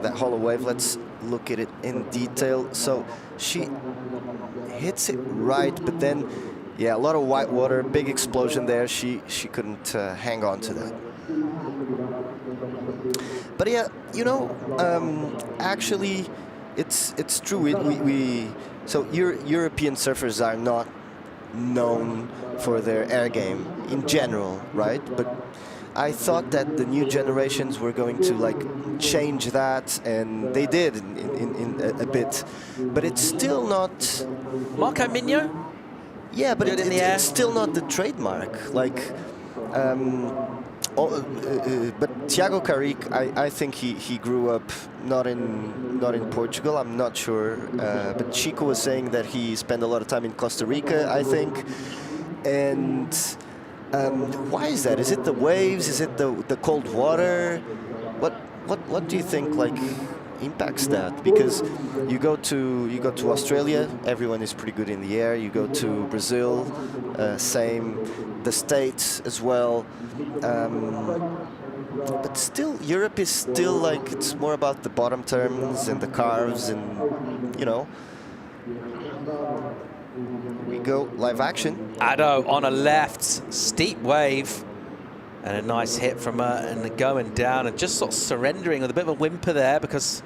that hollow wave. Let's look at it in detail. So she hits it right, but then, yeah, a lot of white water, big explosion there. She couldn't hang on to that. But yeah, you know, actually, it's true. So European surfers are not known for their air game in general, right? But I thought that the new generations were going to like change that, and they did in a bit. But it's still not. Marco Migno? Yeah, but it's still not the trademark. Like. But Thiago Carrique, I think he grew up not in Portugal. I'm not sure, but Chico was saying that he spent a lot of time in Costa Rica, I think. And why is that? Is it the waves? Is it the cold water? what do you think like impacts that? Because you go to Australia, everyone is pretty good in the air. You go to Brazil, same. The States as well. But still, Europe is still like, it's more about the bottom turns and the carves and, you know. Here we go, live action. Addo on a left, steep wave. And a nice hit from her and going down and just sort of surrendering with a bit of a whimper there because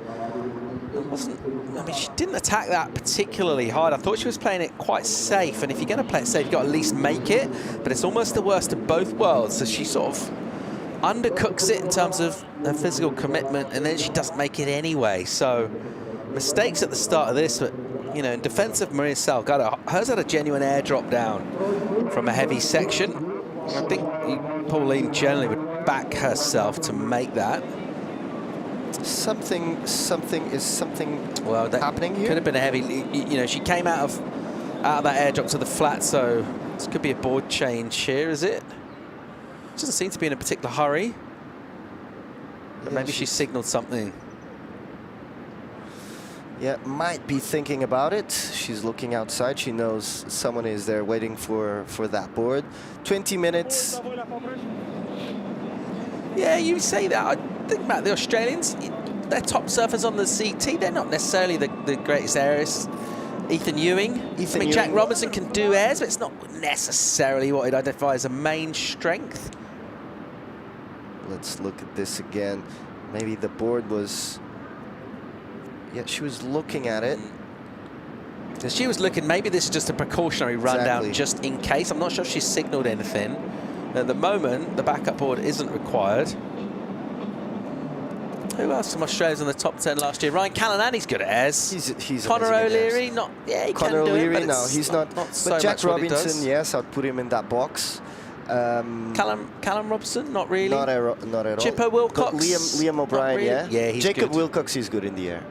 I mean, she didn't attack that particularly hard. I thought she was playing it quite safe. And if you're going to play it safe, you've got to at least make it. But it's almost the worst of both worlds. So she sort of undercooks it in terms of her physical commitment, and then she doesn't make it anyway. So mistakes at the start of this, but you know, in defense of Maria Salgado, hers had a genuine airdrop down from a heavy section. I think Pauline generally would back herself to make that. Something well, that happening here? Could have been a heavy, you know, she came out of that airdrop to the flat, so this could be a board change here, is it? Doesn't seem to be in a particular hurry. But Yeah, maybe she signaled something. Yeah, might be thinking about it. She's looking outside. She knows someone is there waiting for that board. 20 minutes. Yeah, you say that. I think about the Australians. They're top surfers on the CT. They're not necessarily the greatest airists. Ethan Ewing. I mean, Jack Robinson can do airs, but it's not necessarily what I'd identify as a main strength. Let's look at this again. Maybe the board was... Yeah, she was looking at it. So she was looking, maybe this is just a precautionary rundown just in case. I'm not sure if she signaled anything. At the moment, the backup board isn't required. Who else from Australia's on the top 10 last year? Ryan Callanan, good at airs. He's Connor amazing at O'Leary, airs. not, yeah, he Connor can do O'Leary, it, but no, it's he's not. so But Jack much what he does. Robinson, yes, I'd put him in that box. Callum Robson, not really. Not at all. Chipper Wilcox. But Liam O'Brien, really. yeah. Yeah, he's Jacob good. Wilcox is good in the air.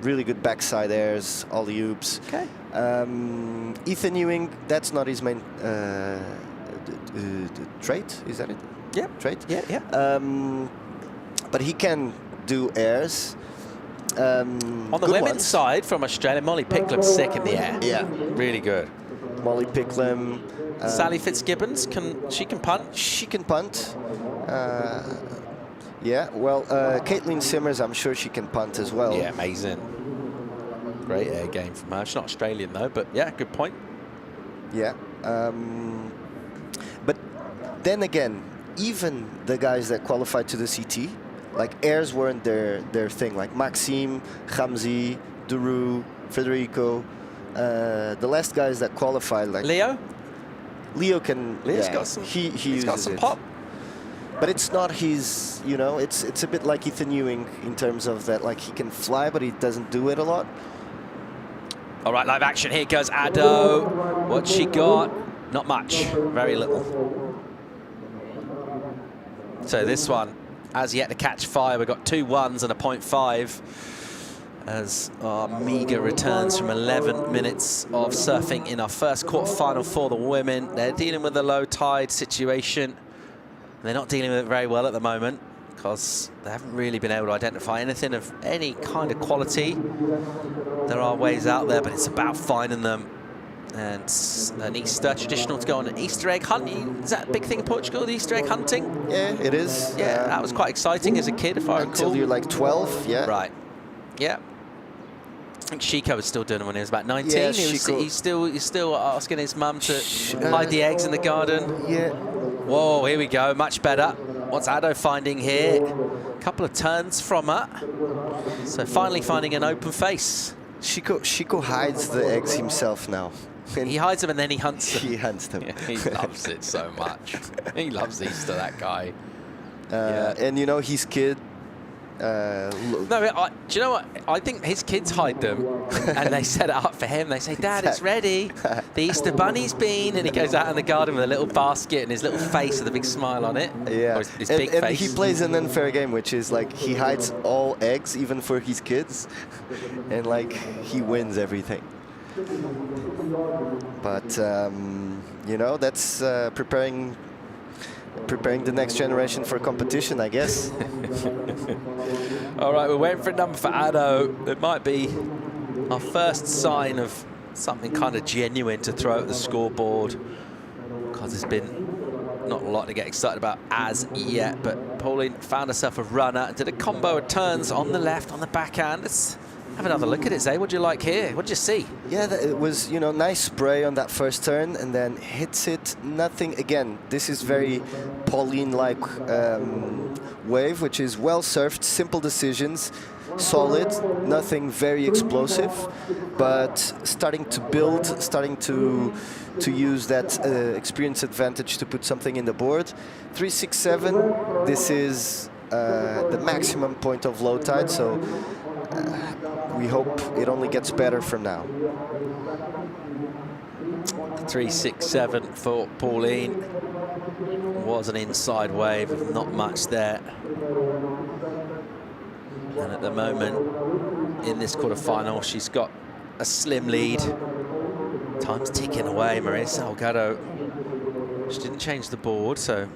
Really good backside airs, alley-oops. Okay. Ethan Ewing, that's not his main trait, is that it? Yeah. Trait? Yeah. But he can do airs. On the women's side, from Australia, Molly Picklam's sick in the air. Yeah. Really good. Molly Picklam. Sally Fitzgibbons, she can punt? She can punt. Yeah, well, Caitlin Simmers, I'm sure she can punt as well. Yeah, amazing. Great air game from her. She's not Australian, though, but yeah, good point. Yeah. But then again, even the guys that qualified to the CT, like airs weren't their thing. Like Maxime, Hamzi, Duru, Federico, the last guys that qualified, like Leo can. Leo's yeah, got some. He's got some pop. But it's not his, you know, it's a bit like Ethan Ewing in terms of that, like he can fly, but he doesn't do it a lot. All right, live action. Here goes Addo. What's she got? Not much. Very little. So this one has yet to catch fire. We've got 2 1s and a 0.5 as our meager returns from 11 minutes of surfing in our first quarterfinal for the women. They're dealing with a low tide situation. They're not dealing with it very well at the moment because they haven't really been able to identify anything of any kind of quality. There are ways out there, but it's about finding them. And an Easter traditional to go on an Easter egg hunt. Is that a big thing in Portugal, the Easter egg hunting? Yeah, it is. Yeah, that was quite exciting as a kid, if I recall. Until you're like 12, yeah. Right. Yeah. I think Chico was still doing it when he was about 19. Yeah, He's still asking his mum to hide the eggs in the garden. Yeah. Whoa, here we go. Much better. What's Addo finding here? A couple of turns from her. So finally finding an open face. Chico hides the eggs himself now. And he hides them and then he hunts them. He hunts them. Yeah, he loves it so much. He loves Easter, that guy. And you know, his kid... No, do you know what? I think his kids hide them and they set it up for him. They say, Dad, it's ready. The Easter Bunny's been. And he goes out in the garden with a little basket and his little face with a big smile on it. Yeah. Or his big face. And he plays an unfair game, which is like he hides all eggs, even for his kids. And like he wins everything. But, you know, that's preparing preparing the next generation for competition, I guess. All right, we're waiting for a number for Ado. It might be our first sign of something kind of genuine to throw at the scoreboard, because there's been not a lot to get excited about as yet. But Pauline found herself a runner, did a combo of turns on the left, on the backhand. Let's have another look at it, Zay. What do you like here? What did you see? Yeah, it was, you know, nice spray on that first turn and then hits it. Nothing, again, this is very Pauline-like wave, which is well surfed, simple decisions, solid, nothing very explosive, but starting to build, starting to use that experience advantage to put something in the board. 3-6-7, this is the maximum point of low tide, so we hope it only gets better from now. 3-6-7 for Pauline. Was an inside wave, not much there. And at the moment, in this quarter-final, she's got a slim lead. Time's ticking away. Maria Salgado, she didn't change the board, so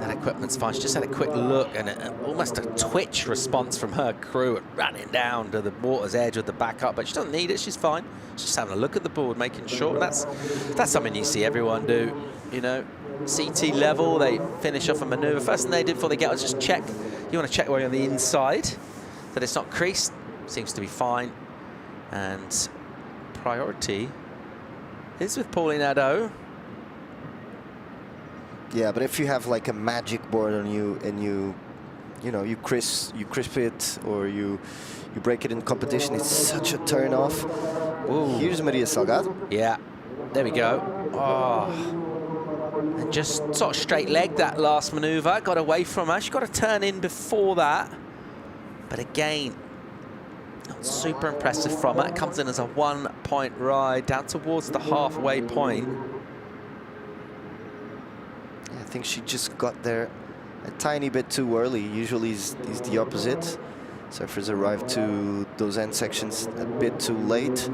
that equipment's fine. She just had a quick look and almost a twitch response from her crew and running down to the water's edge with the backup, but she doesn't need it. She's fine. She's just having a look at the board, making sure. That's something you see everyone do, you know. CT level, they finish off a maneuver. First thing they did before they get out is just check. You want to check while you're on the inside that it's not creased. Seems to be fine. And priority is with Pauline Ado. Yeah, but if you have like a magic board on you and you crisp it or you break it in competition, it's such a turn off. Ooh. Here's Maria Salgado. Yeah, there we go. Oh. And just sort of straight legged that last maneuver, got away from her. She got a turn in before that. But again, not super impressive from her. It comes in as a 1-point ride down towards the halfway point. Yeah, I think she just got there a tiny bit too early. Usually is the opposite. Surfers arrive to those end sections a bit too late.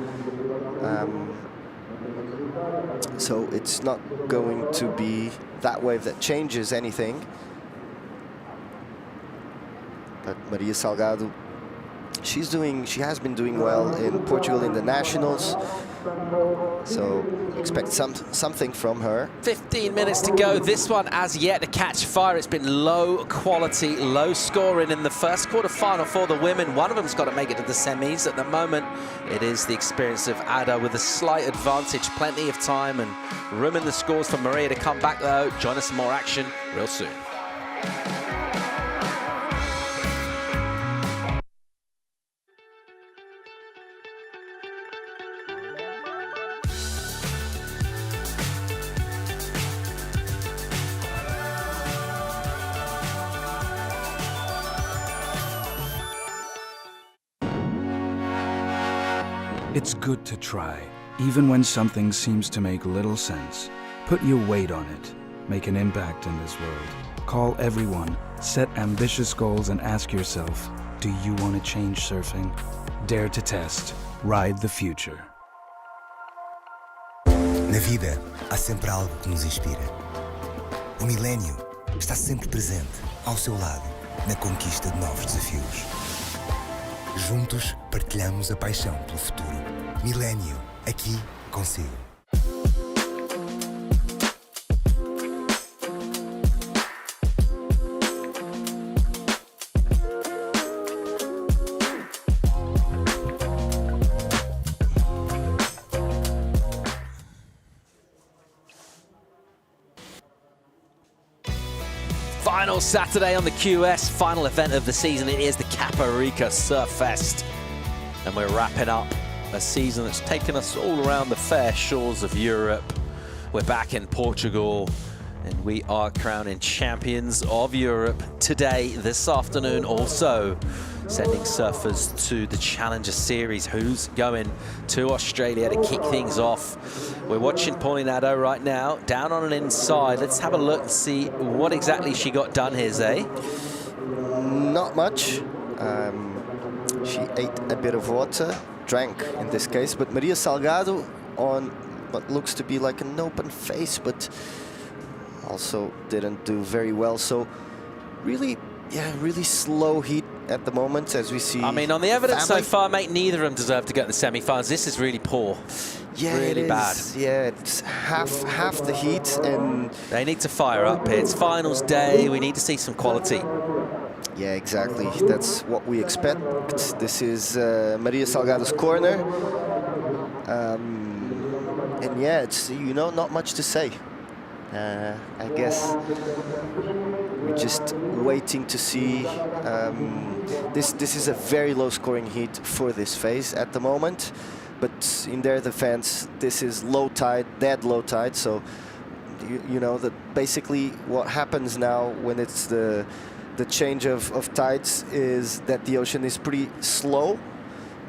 So it's not going to be that wave that changes anything. But Maria Salgado, she has been doing well in Portugal in the nationals. So expect something from her. 15 minutes to go. This one as yet to catch fire. It's been low quality, low scoring in the first quarter-final for the women. One of them's got to make it to the semis. At the moment, it is the experience of Ada with a slight advantage. Plenty of time and room in the scores for Maria to come back, though. Join us for more action real soon. It's good to try, even when something seems to make little sense. Put your weight on it. Make an impact in this world. Call everyone, set ambitious goals, and ask yourself, do you want to change surfing? Dare to test. Ride the future. Na vida, há sempre algo que nos inspira. O milénio está sempre presente, ao seu lado, na conquista de novos desafios. Juntos, partilhamos a paixão pelo futuro. Milénio, aqui consigo. Final Saturday on the QS, final event of the season. It is the Caparica Surf Fest. And we're wrapping up a season that's taken us all around the fair shores of Europe. We're back in Portugal, and we are crowning champions of Europe today, this afternoon also. Sending surfers to the Challenger Series. Who's going to Australia to kick things off? We're watching Pauline Ado right now, down on an inside. Let's have a look and see what exactly she got done here, Zay. Not much. She ate a bit of water, drank in this case, but Maria Salgado on what looks to be like an open face, but also didn't do very well. So really, yeah, really slow heat at the moment, as we see. I mean, on the evidence family. so far, mate, neither of them deserve to get in the semi-finals. This is really poor. Yeah, really bad. Yeah, it's half the heat, and they need to fire up here. It's finals day. We need to see some quality. Yeah, exactly. That's what we expect. This is Maria Salgado's corner. And yeah, it's, you know, not much to say. I guess we're just waiting to see. This is a very low scoring heat for this phase at the moment, but in their defense, this is low tide, dead low tide. So you know that basically what happens now when it's the change of tides is that the ocean is pretty slow.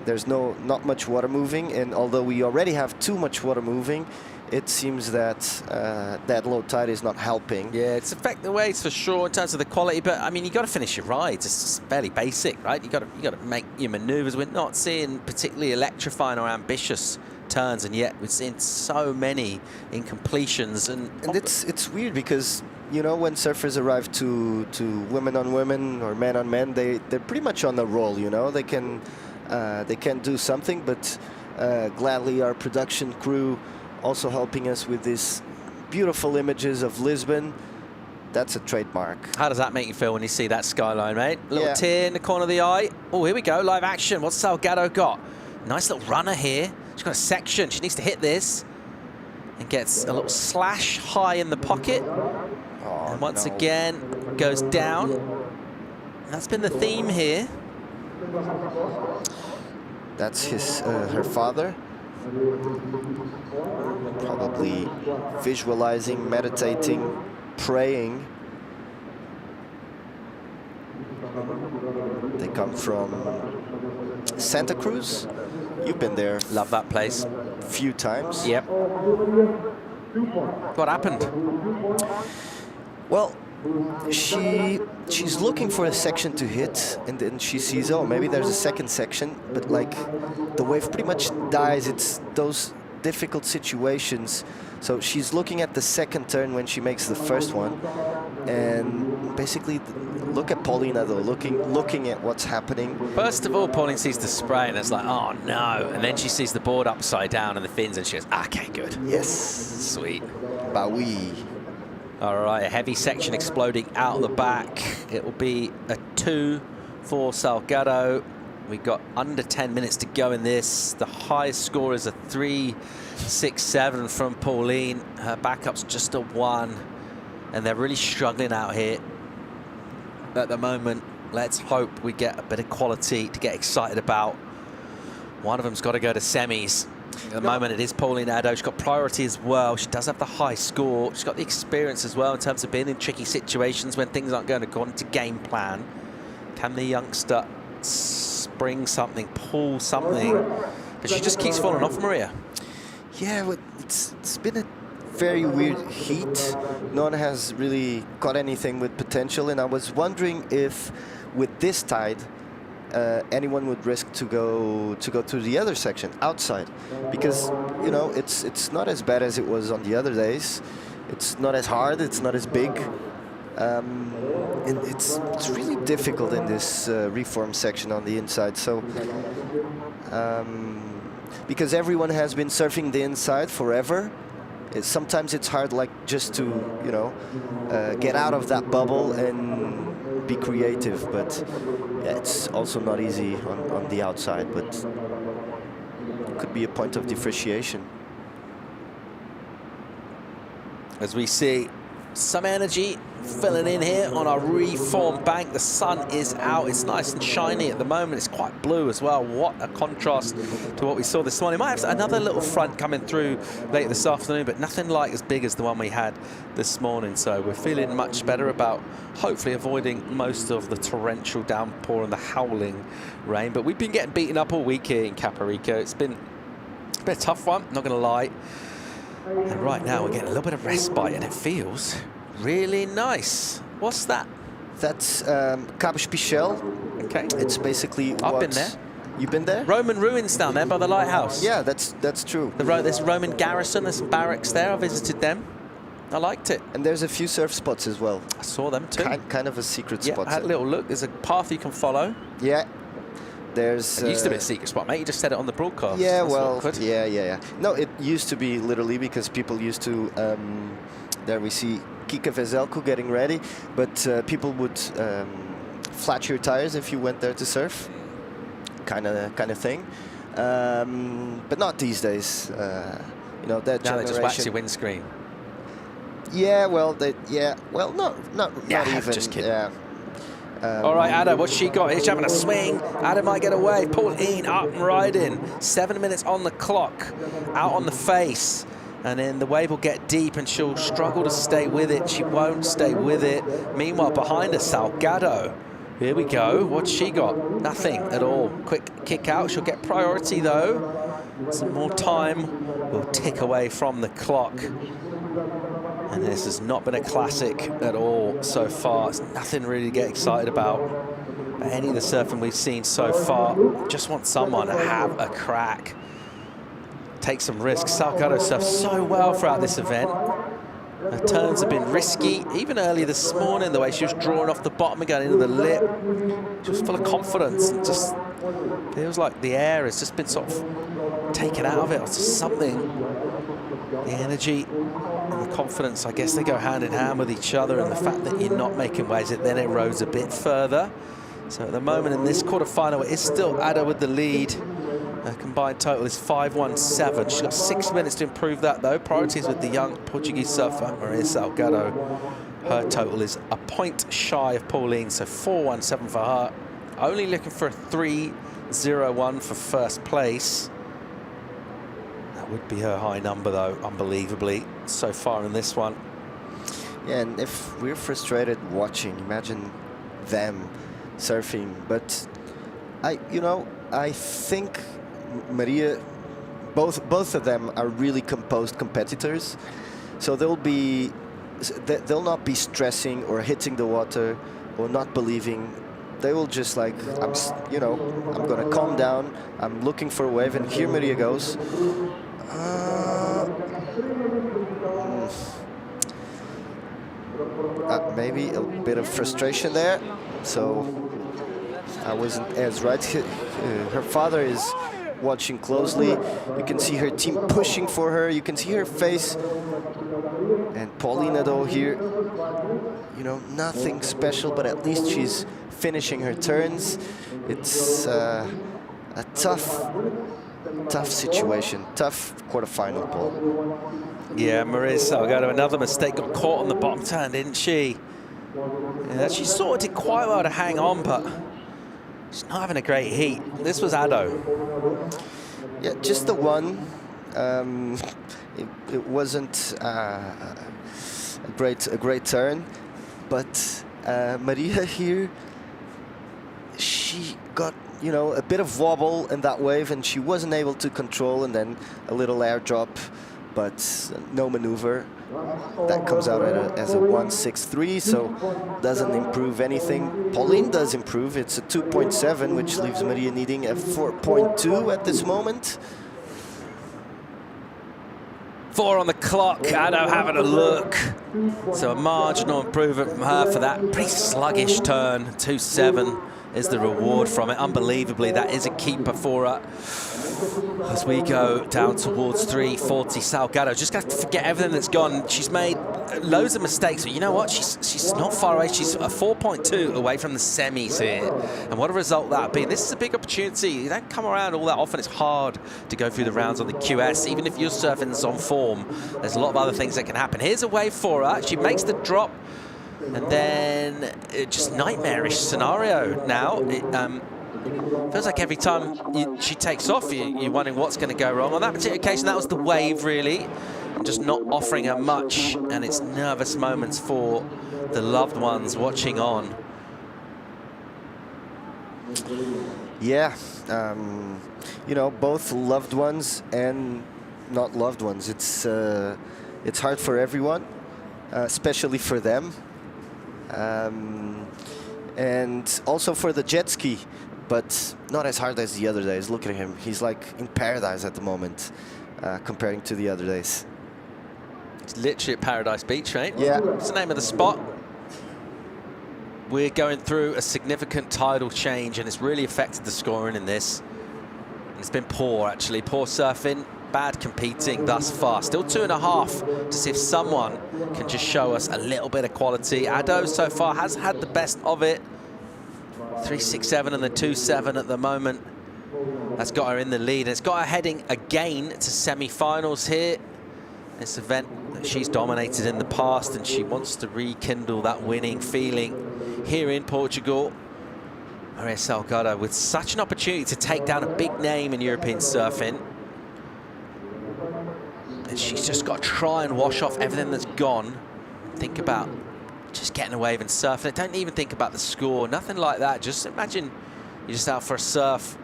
There's not much water moving, and although we already have too much water moving, it seems that that low tide is not helping. Yeah, it's affecting the waves for sure in terms of the quality, but I mean, you got to finish your rides. It's just fairly basic, right? You got to make your manoeuvres. We're not seeing particularly electrifying or ambitious turns, and yet we're seeing so many incompletions. And it's weird because, you know, when surfers arrive to women on women or men on men, they're pretty much on the roll. You know, they can do something, but gladly our production crew also helping us with these beautiful images of Lisbon. That's a trademark. How does that make you feel when you see that skyline, mate? A little tear in the corner of the eye. Oh, here we go, live action. What's Salgado got? Nice little runner here. She's got a section. She needs to hit this. And gets a little slash high in the pocket. And once again, goes down. And that's been the theme here. That's her father. Probably visualizing, meditating, praying. They come from Santa Cruz. You've been there. Love that place. A few times. Yep. What happened? Well, she's looking for a section to hit, and then she sees, oh, maybe there's a second section, but like the wave pretty much dies. It's those difficult situations. So she's looking at the second turn when she makes the first one, and basically look at Paulina though, looking at what's happening. First of all, Pauline sees the spray and it's like, oh no, and then she sees the board upside down and the fins, and she goes, okay, good. Yes. Sweet. Bah oui. All right, a heavy section exploding out the back. It will be a 2 for Salgado. We've got under 10 minutes to go in this. The highest score is a 3.67 from Pauline. Her backup's just a 1. And they're really struggling out here at the moment. Let's hope we get a bit of quality to get excited about. One of them's got to go to semis. At the moment, it is Pauline Addo. She's got priority as well. She does have the high score. She's got the experience as well in terms of being in tricky situations when things aren't going according to game plan. Can the youngster spring something, pull something? But she just keeps falling off, Maria. Yeah, well, it's been a very weird heat. No one has really got anything with potential, and I was wondering if with this tide, anyone would risk to go to the other section outside, because you know it's not as bad as it was on the other days. It's not as hard. It's not as big, and it's really difficult in this reform section on the inside. So because everyone has been surfing the inside forever, sometimes it's hard, like just to get out of that bubble and be creative, but yeah, it's also not easy on the outside, but it could be a point of differentiation. As we see some energy filling in here on our reformed bank. The sun is out. It's nice and shiny at the moment. It's quite blue as well. What a contrast to what we saw this morning. Might have another little front coming through late this afternoon, but nothing like as big as the one we had this morning. So we're feeling much better about hopefully avoiding most of the torrential downpour and the howling rain. But we've been getting beaten up all week here in Caparica. It's been a tough one, not going to lie. And right now we're getting a little bit of respite, and it feels really nice. What's that? That's Cabo Espichel. Okay. It's basically I've been there. You've been there? Roman ruins down there by the lighthouse. Yeah, that's true. There's a Roman garrison. There's some barracks there. I visited them. I liked it. And there's a few surf spots as well. I saw them too. Kind of a secret Yeah, spot. I had a little look. There's a path you can follow. Yeah. There's. It used to be a secret spot, mate. You just said it on the broadcast. Yeah, That's well, awkward. yeah. No, it used to be literally because people used to. There we see Kika Vezelko getting ready, but people would flat your tires if you went there to surf, kind of thing. But not these days. You know, that Now generation. they just wax your windscreen. Yeah, well, not even. Just kidding. Yeah. All right, Ada, what's she got? He's having a swing. Ada might get away. Pauline up and riding. 7 minutes on the clock. Out on the face. And then the wave will get deep and she'll struggle to stay with it. She won't stay with it. Meanwhile, behind her, Salgado. Here we go. What's she got? Nothing at all. Quick kick out. She'll get priority, though. Some more time will tick away from the clock. And this has not been a classic at all so far. It's nothing really to get excited about. But any of the surfing we've seen so far, just want someone to have a crack. Take some risks. Salgado surfed so well throughout this event. Her turns have been risky. Even early this morning, the way she was drawing off the bottom and going into the lip. She was full of confidence. And just feels like the air has just been sort of taken out of it. Or just something. The energy and the confidence, I guess they go hand in hand with each other, and the fact that you're not making waves, it then erodes a bit further. So at the moment in this quarterfinal, it is still Ada with the lead. Her combined total is 5:17. She's got 6 minutes to improve that, though. Priorities with the young Portuguese surfer, Maria Salgado. Her total is a point shy of Pauline, so 4:17 for her. Only looking for a 3:01 for first place. Would be her high number, though, unbelievably, so far in this one. Yeah, and if we're frustrated watching, imagine them surfing. But I think Maria, both of them are really composed competitors, so they'll not be stressing or hitting the water or not believing. They will just like, I'm gonna calm down. I'm looking for a wave, and here Maria goes. Maybe a bit of frustration there, so I wasn't as right. Her father is watching closely. You can see her team pushing for her. You can see her face. And Paulina, though, here, nothing special, but at least she's finishing her turns. It's a tough situation, tough quarterfinal, Paul. Yeah, Maria Salgado, another mistake, got caught on the bottom turn, didn't she? Yeah, she sort of did quite well to hang on, but she's not having a great heat. This was Ado. Yeah, just the one. It wasn't a great turn, but Maria here, she got a bit of wobble in that wave, and she wasn't able to control, and then a little airdrop, but no maneuver. That comes out as a 1.63, so doesn't improve anything. Pauline does improve. It's a 2.7, which leaves Maria needing a 4.2 at this moment. 4 on the clock, Ado having a look. So a marginal improvement from her for that pretty sluggish turn. 2.7 is the reward from it. Unbelievably, that is a keeper for her. As we go down towards 3:40, Salgado just got to forget everything that's gone. She's made loads of mistakes, but you know what? She's not far away. She's a 4.2 away from the semis here. And what a result that would be. This is a big opportunity. You don't come around all that often. It's hard to go through the rounds on the QS. Even if you're surfing this on form, there's a lot of other things that can happen. Here's a wave for her. She makes the drop. And then just nightmarish scenario now. Feels like every time she takes off, you're wondering what's going to go wrong. On that particular occasion, that was the wave, really. And just not offering her much. And it's nervous moments for the loved ones watching on. Yeah, both loved ones and not loved ones. It's hard for everyone, especially for them. And also for the jet ski, but not as hard as the other days. Look at him. He's like in paradise at the moment, comparing to the other days. It's literally at Paradise Beach, right? Yeah. What's the name of the spot? We're going through a significant tidal change, and it's really affected the scoring in this. It's been poor, actually. Poor surfing, bad competing thus far. Still 2.5 to see if someone can just show us a little bit of quality. Ado so far has had the best of it. 3.67 and the 2.7 at the moment. That's got her in the lead. And it's got her heading again to semi-finals here. This event that she's dominated in the past, and she wants to rekindle that winning feeling here in Portugal. Maria Salgado with such an opportunity to take down a big name in European surfing. And she's just got to try and wash off everything that's gone. Think about just getting a wave and surfing it. Don't even think about the score, nothing like that. Just imagine you're just out for a surf.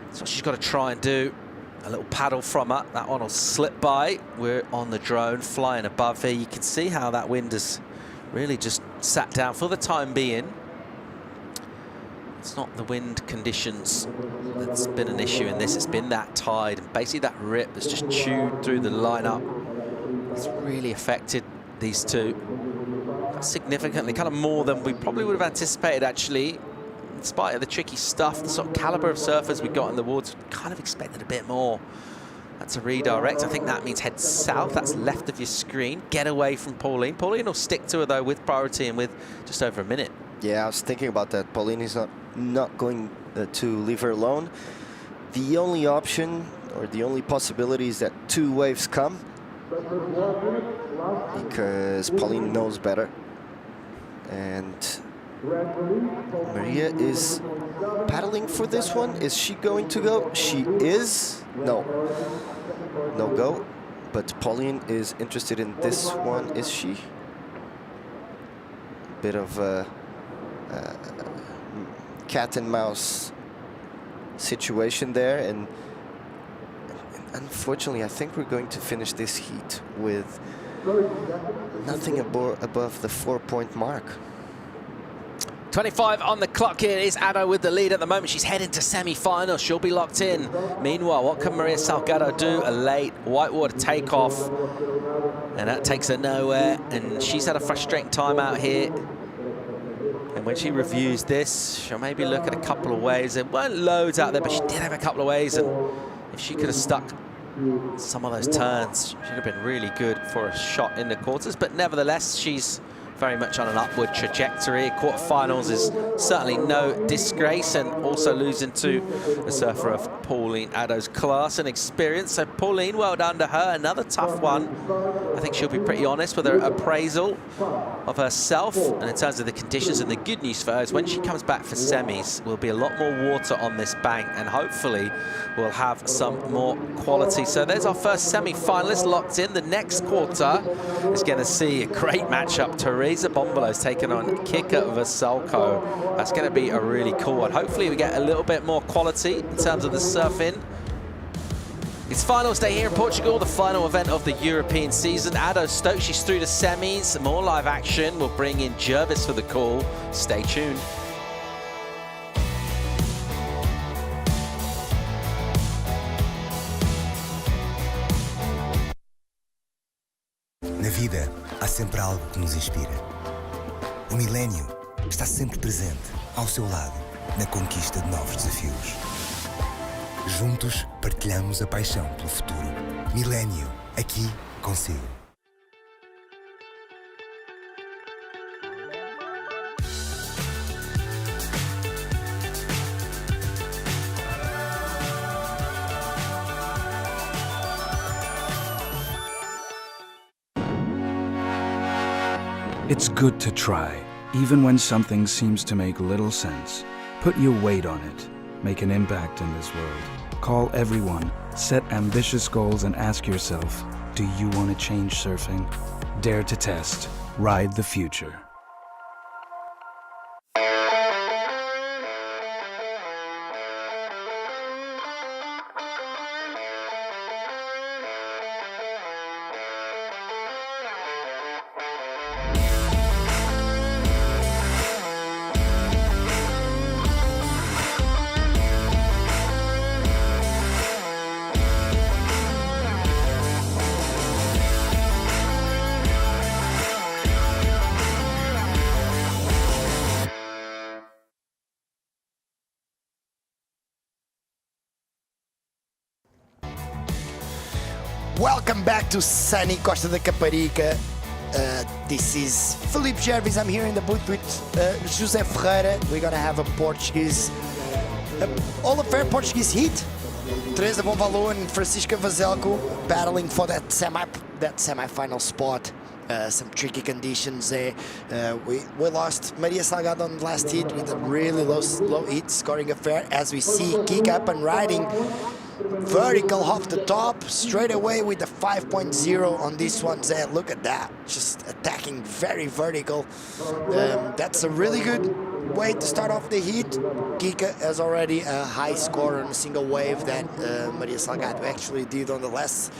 That's what she's got to try and do. A little paddle from her. That one will slip by. We're on the drone, flying above here. You can see how that wind has really just sat down for the time being. It's not the wind conditions that's been an issue in this. It's been that tide, and basically that rip that's just chewed through the lineup. It's really affected these two significantly, kind of more than we probably would have anticipated, actually. In spite of the tricky stuff, the sort of caliber of surfers we got in the woods, kind of expected a bit more. That's a redirect. I think that means head south. That's left of your screen. Get away from Pauline. Pauline will stick to her, though, with priority and with just over a minute. Yeah, I was thinking about that. Pauline is not going to leave her alone. The only option, or the only possibility, is that two waves come, because Pauline knows better. And Maria is paddling for this one. Is she going to go? She is. No go. But Pauline is interested in this one. Is she? Bit of a cat and mouse situation there, and unfortunately I think we're going to finish this heat with nothing above the 4-point mark. 25 on the clock here. Is Ado with the lead at the moment. She's heading to semi-final. She'll be locked in. Meanwhile, what can Maria Salgado do? A late whitewater takeoff, and that takes her nowhere, and she's had a frustrating time out here. And when she reviews this, she'll maybe look at a couple of waves. There weren't loads out there, but she did have a couple of waves, and if she could have stuck some of those turns, she'd have been really good for a shot in the quarters. But nevertheless, she's very much on an upward trajectory. Quarterfinals is certainly no disgrace, and also losing to a surfer of Pauline Ado's class and experience. So Pauline, well done to her. Another tough one. I think she'll be pretty honest with her appraisal of herself, and in terms of the conditions. And the good news for her is when she comes back for semis, will be a lot more water on this bank, and hopefully we'll have some more quality. So there's our first semi-finalist locked in. The next quarter is going to see a great matchup. Teresa Bombolo's taking on Kika Vasalko. That's going to be a really cool one. Hopefully we get a little bit more quality in terms of the surfing. It's finals day here in Portugal, the final event of the European season. Ado Stokes, she's through to semis. More live action. We'll bring in Jervis for the call. Stay tuned. Na vida, há sempre algo que nos inspira. O milénio está sempre presente, ao seu lado, na conquista de novos desafios. Juntos, partilhamos a paixão pelo futuro. Milénio, aqui consigo. It's good to try, even when something seems to make little sense. Put your weight on it. Make an impact in this world. Call everyone, set ambitious goals, and ask yourself, do you want to change surfing? Dare to test. Ride the future. Welcome back to sunny Costa da Caparica. This is Felipe Gervais. I'm here in the booth with José Ferreira. We're gonna have a Portuguese, all affair Portuguese heat. Teresa Bonvalou and Francisca Vazelko battling for that semi-final spot. Some tricky conditions there. We lost Maria Salgado on the last heat with a really low heat scoring affair. As we see, Kika up and riding. Vertical off the top, straight away with the 5.0 on this one there. Look at that, just attacking very vertical. That's a really good way to start off the heat. Kika has already a high score on a single wave that Maria Salgado actually did on the last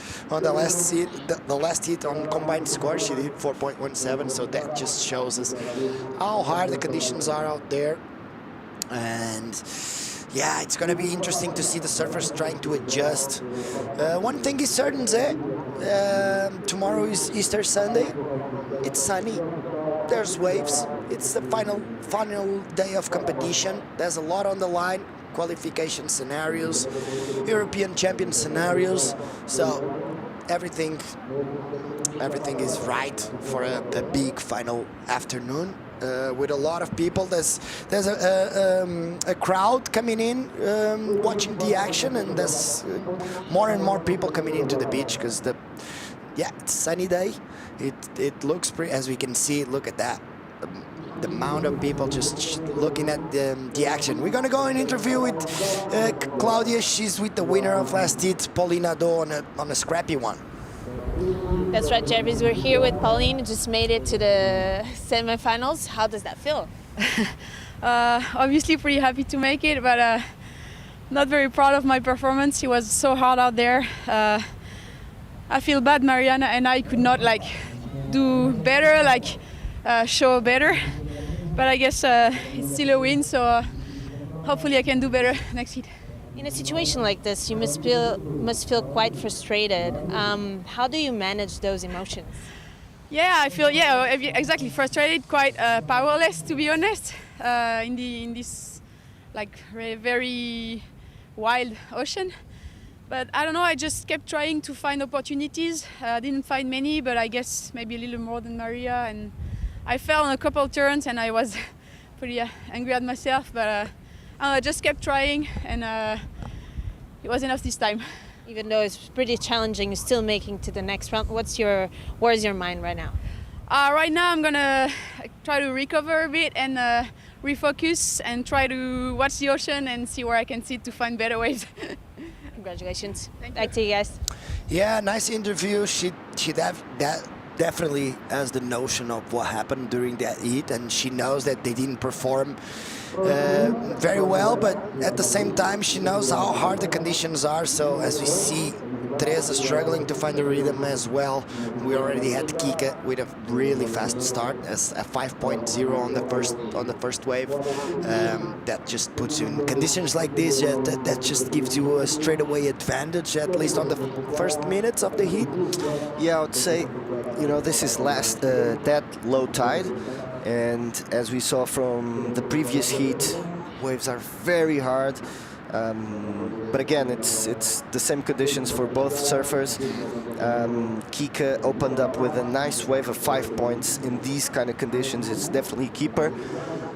heat on combined score. She did 4.17, so that just shows us how hard the conditions are out there. And yeah, it's going to be interesting to see the surfers trying to adjust. One thing is certain, tomorrow is Easter Sunday. It's sunny. There's waves. It's the final day of competition. There's a lot on the line. Qualification scenarios, European champion scenarios. So everything is right for a big final afternoon. With a lot of people. There's a crowd coming in, watching the action, and there's more and more people coming into the beach because it's a sunny day. It looks pretty, as we can see. Look at that, the amount of people just looking at the action. We're gonna go and interview with Claudia. She's with the winner of last heat, Paulina Do, on a scrappy one. That's right, Gervais. We're here with Pauline, who just made it to the semifinals. How does that feel? Obviously pretty happy to make it, but not very proud of my performance. It was so hard out there. I feel bad Mariana and I could not do better, show better. But I guess it's still a win, so hopefully I can do better next heat. In a situation like this, you must feel quite frustrated. How do you manage those emotions? Yeah, I feel exactly frustrated, quite powerless to be honest. In this very wild ocean. But I don't know. I just kept trying to find opportunities. Didn't find many, but I guess maybe a little more than Maria. And I fell on a couple of turns, and I was pretty angry at myself. But I just kept trying, and it was enough this time. Even though it's pretty challenging, you're still making to the next round. Where's your mind right now? Right now I'm gonna try to recover a bit and refocus and try to watch the ocean and see where I can sit to find better waves. Congratulations. Back to you guys. Yeah, nice interview. She definitely has the notion of what happened during that heat, and she knows that they didn't perform very well, but at the same time she knows how hard the conditions are. So as we see Teresa struggling to find the rhythm as well. We already had Kika with a really fast start, as a 5.0 on the first wave. That just puts you in conditions like this. That just gives you a straightaway advantage, at least on the first minutes of the heat. Yeah, I would say, this is that low tide, and as we saw from the previous heat, waves are very hard. But again, it's the same conditions for both surfers. Kika opened up with a nice wave of 5 points. In these kind of conditions, it's definitely a keeper.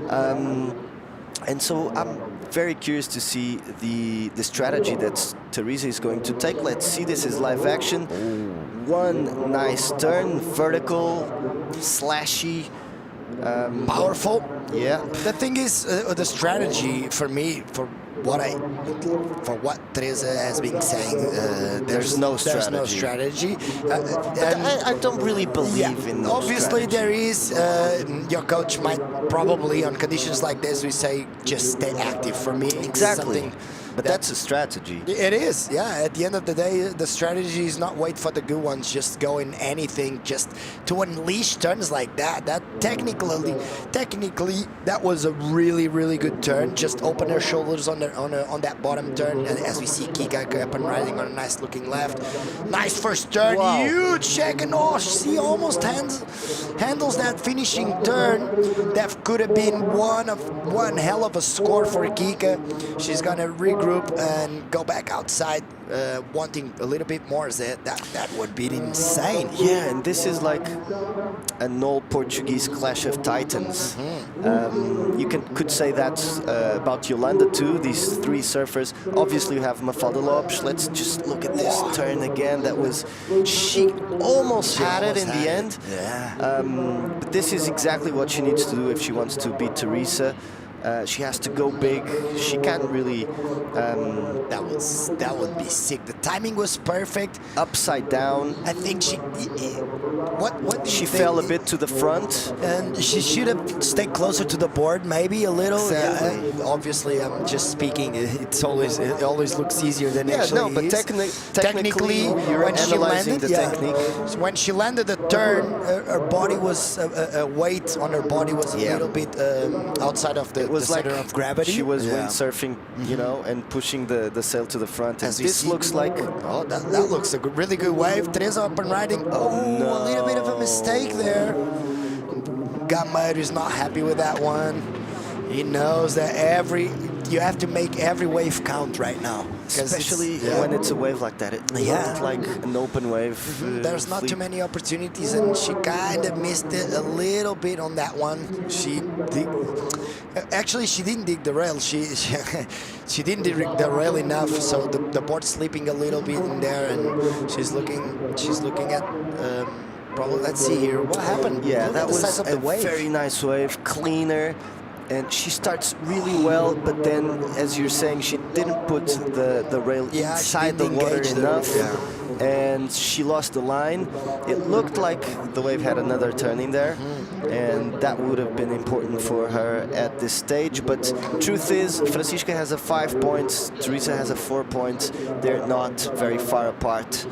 And so I'm very curious to see the strategy that Teresa is going to take. Let's see, this is live action. One nice turn, vertical, slashy, powerful. Yeah. The thing is, the strategy for me, for what Teresa has been saying, there's no strategy. I don't really believe in those obviously there is. Your coach might probably, on conditions like this, we say just stay active. For me, exactly. But that's a strategy. It is, yeah. At the end of the day, the strategy is not wait for the good ones, just go in anything, just to unleash turns like that. That technically, that was a really, really good turn. Just open her shoulders on that bottom turn, and as we see Kika up and riding on a nice looking left. Nice first turn, wow. Huge check, and she almost handles that finishing turn. That could have been one hell of a score for Kika. She's gonna regroup and go back outside wanting a little bit more. That would be insane. Yeah, and this is like an old Portuguese clash of titans. You could say that about Yolanda too, these three surfers. Obviously you have Mafalda Lopes. Let's just look at this turn again. She almost had it in the end. Yeah. But this is exactly what she needs to do if she wants to beat Teresa. She has to go big. She can't really. That would be sick. The timing was perfect. Upside down. I think she. What she fell a bit to the front, and she should have stayed closer to the board, maybe a little. Exactly. Yeah, obviously, I'm just speaking. It always looks easier than actually. No, but technically, you're when she landed the technique. When she landed the turn, her body was weight on her body was a little bit outside of the center of gravity. She was windsurfing, you know, and pushing the sail to the front. And this looks like... Oh, that looks a really good wave. Teresa up and riding. Oh, no. A little bit of a mistake there. Gameiro is not happy with that one. He knows that you have to make every wave count right now. Especially when it's a wave like that. It's like an open wave. There's not too many opportunities, and she kind of missed it a little bit on that one. Actually, she didn't dig the rail. She didn't dig the rail enough, so the board's slipping a little bit in there, and she's looking at. Probably. Let's see here. What happened? Yeah, that was a very nice wave, cleaner. And she starts really well, but then, as you're saying, she didn't put the rail inside the water enough, and she lost the line. It looked like the wave had another turn in there, and that would have been important for her at this stage. But truth is, Francisca has a 5 points, Teresa has a 4 points. They're not very far apart.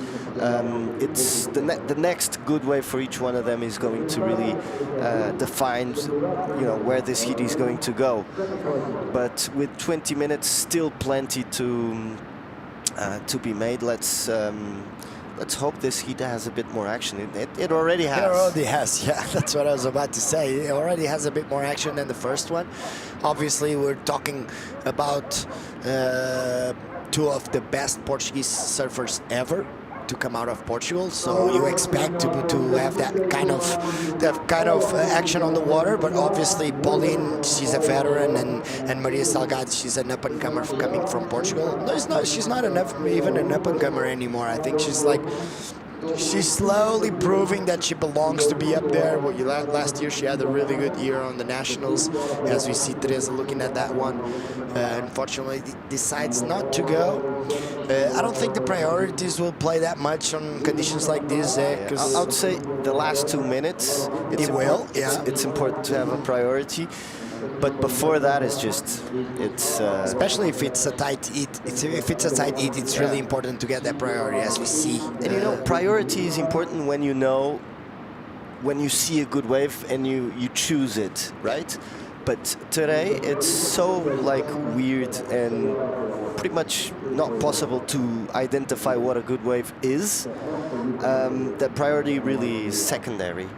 It's the next good wave for each one of them is going to really define, where this heat is going to go. But with 20 minutes, still plenty to be made. Let's hope this heat has a bit more action. It already has. It already has, yeah. That's what I was about to say. It already has a bit more action than the first one. Obviously, we're talking about two of the best Portuguese surfers ever to come out of Portugal, so you expect to have that kind of action on the water. But obviously, Pauline, she's a veteran, and Maria Salgado, she's an up and comer coming from Portugal. No, she's not even an up and comer anymore. I think she's slowly proving that she belongs to be up there. Last year she had a really good year on the nationals, as we see Teresa looking at that one. Unfortunately, decides not to go. I don't think the priorities will play that much on conditions like this. I would say the last 2 minutes, it's important to have a priority. But before that, it's especially if it's a tight heat. If it's a tight heat, it's really important to get that priority, as we see. And priority is important when you see a good wave and you choose it, right? But today it's so weird and pretty much not possible to identify what a good wave is. That priority really is secondary.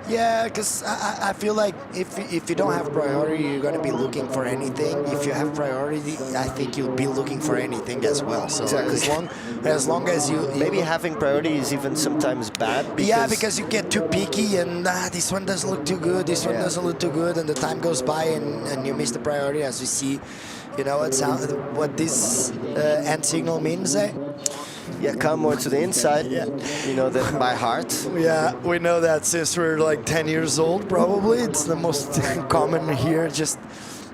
Yeah, because I feel like if you don't have priority, you're going to be looking for anything. If you have priority, I think you'll be looking for anything as well. So exactly. as long as you maybe having priority is even sometimes bad. Because you get too picky and this one doesn't look too good, this one doesn't look too good, and the time goes by and you miss the priority. As we see, what this hand signal means. Yeah, come more to the inside. You know that by heart. Yeah, we know that since we're 10 years old, probably. It's the most common here. Just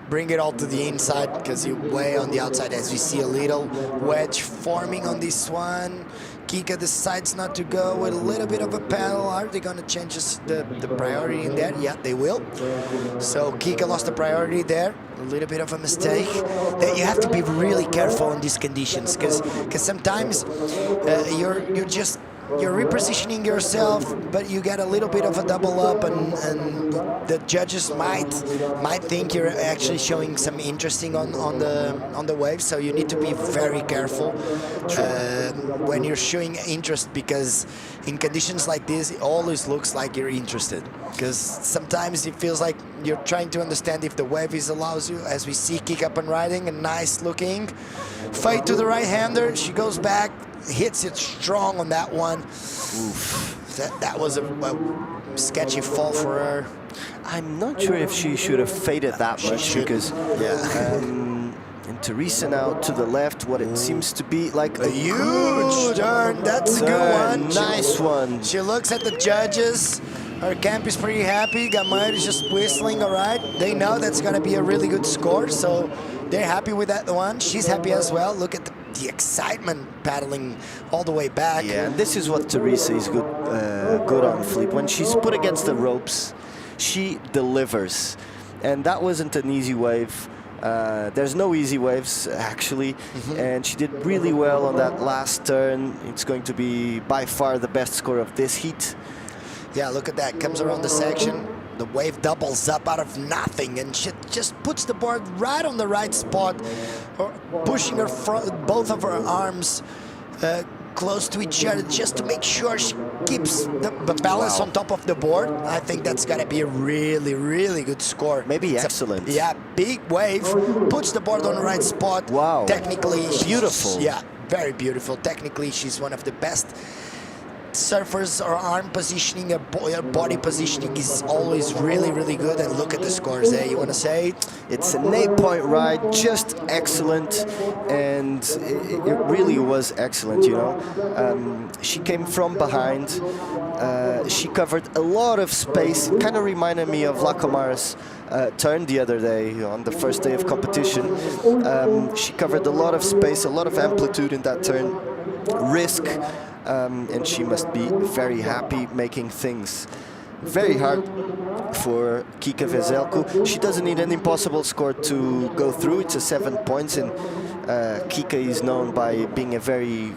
bring it all to the inside because you're way on the outside. As we see a little wedge forming on this one. Kika decides not to go with a little bit of a paddle. Are they going to change the priority in there? Yeah, they will. So Kika lost the priority there. A little bit of a mistake. You have to be really careful in these conditions because sometimes you're just you're repositioning yourself, but you get a little bit of a double up, and the judges might think you're actually showing some interesting on the wave. So you need to be very careful when you're showing interest, because in conditions like this, it always looks like you're interested. Because sometimes it feels like you're trying to understand if the wave allows you, as we see kick up and riding, a nice looking fade to the right-hander. She goes back, hits it strong on that one. Oof. That was a sketchy fall for her. I'm not sure if she should have faded that much, because and Teresa now to the left, what it seems to be like a huge turn. That's a good one. Nice one. She looks at the judges. Her camp is pretty happy. Gamair is just whistling, all right. They know that's going to be a really good score, so they're happy with that one. She's happy as well. Look at the excitement paddling all the way back. Yeah, and this is what Teresa is good on, Philippe. When she's put against the ropes, she delivers. And that wasn't an easy wave. There's no easy waves, actually. And she did really well on that last turn. It's going to be by far the best score of this heat. Yeah, look at that. Comes around the section. The wave doubles up out of nothing, and she just puts the board right on the right spot, or pushing her both of her arms close to each other, just to make sure she keeps the balance on top of the board. I think that's gonna be a really, really good score. Maybe excellent. Yeah, big wave, puts the board on the right spot. Wow. Technically, beautiful. Yeah, very beautiful. Technically, she's one of the best surfers. Her arm positioning, her body positioning is always really, really good. And look at the scores there. You want to say it? It's an 8-point ride, just excellent, and it really was excellent, you know. She came from behind. She covered a lot of space. It kind of reminded me of Lacomara's turn the other day on the first day of competition. She covered a lot of space, a lot of amplitude in that turn. Risk. And she must be very happy, making things very hard for Kika Veselko. She doesn't need an impossible score to go through. It's a 7 points, and Kika is known by being a very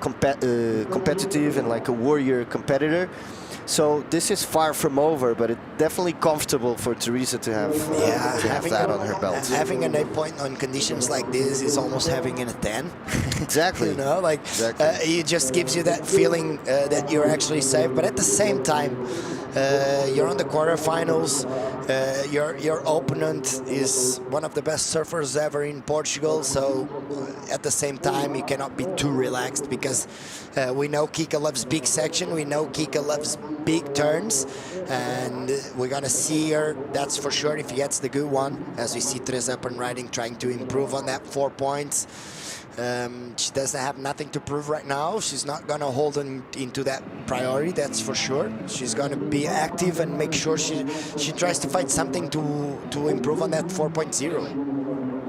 competitive and like a warrior competitor. So this is far from over, but it's definitely comfortable for Teresa to have, that on her belt. Having an 8 point on conditions like this is almost having a 10. Exactly. You know, like it just gives you that feeling that you're actually safe. But at the same time, you're on the quarterfinals. Your opponent is one of the best surfers ever in Portugal. So at the same time, you cannot be too relaxed, because we know Kika loves big section. We know Kika loves big turns, and we're gonna see her, that's for sure, if he gets the good one, as we see Teresa up and riding, trying to improve on that 4 points. She doesn't have nothing to prove right now. She's not gonna hold into that priority, that's for sure. She's gonna be active and make sure she tries to find something to improve on that 4.0.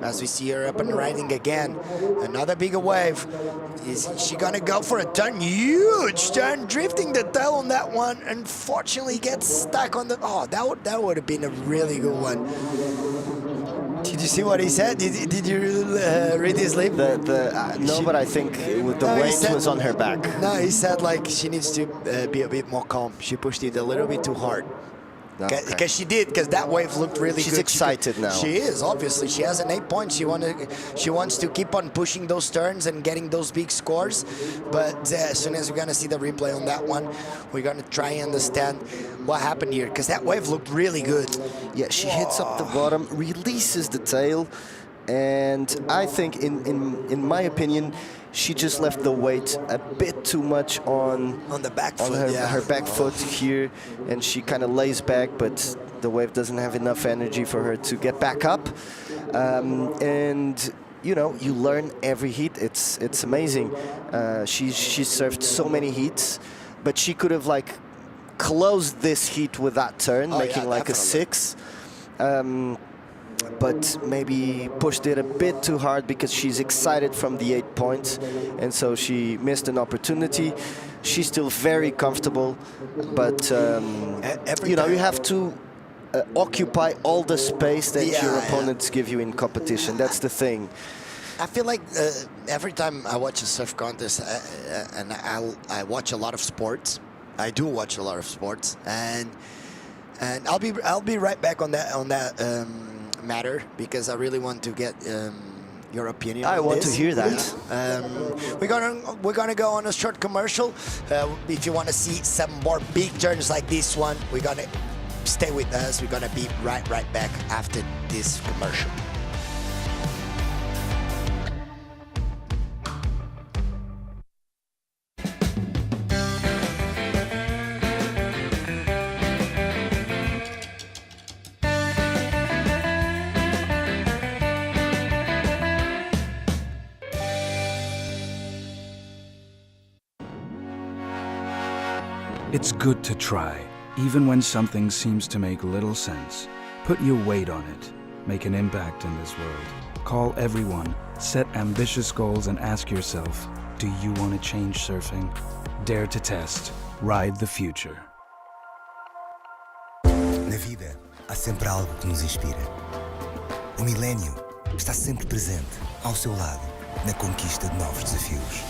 As we see her up and riding again. Another bigger wave. Is she gonna go for a turn? Huge turn, drifting the tail on that one. Unfortunately, gets stuck on the... Oh, that would have been a really good one. Did you see what he said? Did you read his lip? No, but I think the weight was on her back. No, he said like she needs to be a bit more calm. She pushed it a little bit too hard. Because she did, because that wave looked really good. She's excited now. She is, obviously. She has an 8 point. She wants to keep on pushing those turns and getting those big scores. But as soon as we're going to see the replay on that one, we're going to try and understand what happened here, because that wave looked really good. Yeah, she hits up the bottom, releases the tail, and I think, in my opinion, she just left the weight a bit too much on the back foot, her back foot here, and she kind of lays back, but the wave doesn't have enough energy for her to get back up. And you know, you learn every heat. It's amazing. She surfed so many heats, but she could have like closed this heat with that turn, making like a 6. But maybe pushed it a bit too hard because she's excited from the 8 points, and so she missed an opportunity. She's still very comfortable, but you know, you have to occupy all the space that your opponents give you in competition. That's the thing. I feel like every time I watch a surf contest, and I watch a lot of sports. I do watch a lot of sports, and I'll be right back on that matter, because I really want to get your opinion. I on want this. to hear that. We're gonna go on a short commercial. If you want to see some more big turns like this one, we're gonna stay with us. We're gonna be right back after this commercial. It's good to try, even when something seems to make little sense. Put your weight on it. Make an impact in this world. Call everyone, set ambitious goals, and ask yourself, do you want to change surfing? Dare to test. Ride the future. Na vida, há sempre algo que nos inspira. O milénio está sempre presente, ao seu lado, na conquista de novos desafios.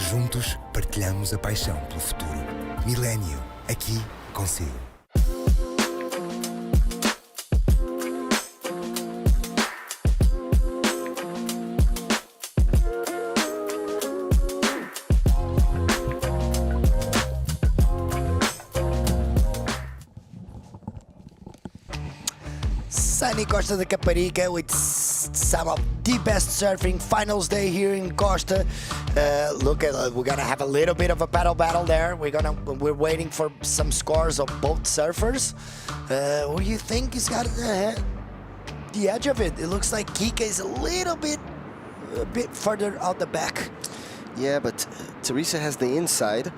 Juntos, partilhamos a paixão pelo futuro. Milénio, aqui consigo. Sunny Costa de Caparica with some of the best surfing. Finals day here in Costa. Look at we're gonna have a little bit of a paddle battle there. We're waiting for some scores of both surfers. What do you think is got the edge of it? It looks like Kika is a bit further out the back. Yeah, but Teresa has the inside,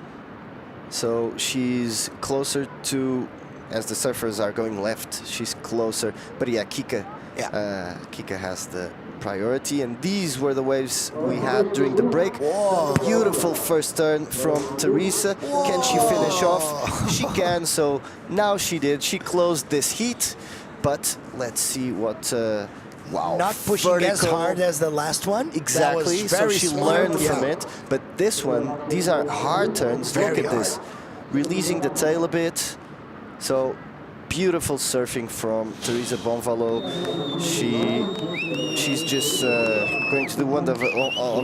so she's closer to. As the surfers are going left, she's closer. But yeah, Kika has the priority, and these were the waves we had during the break. Whoa. Beautiful first turn from Teresa. Whoa. Can she finish off? She can, so now she did. She closed this heat, but let's see what... wow. Not pushing as hard as the last one. Exactly, so she learned from it. But this one, these are hard turns. Look at this. Releasing the tail a bit. So beautiful surfing from Teresa Bonvalot. She's just going to do one of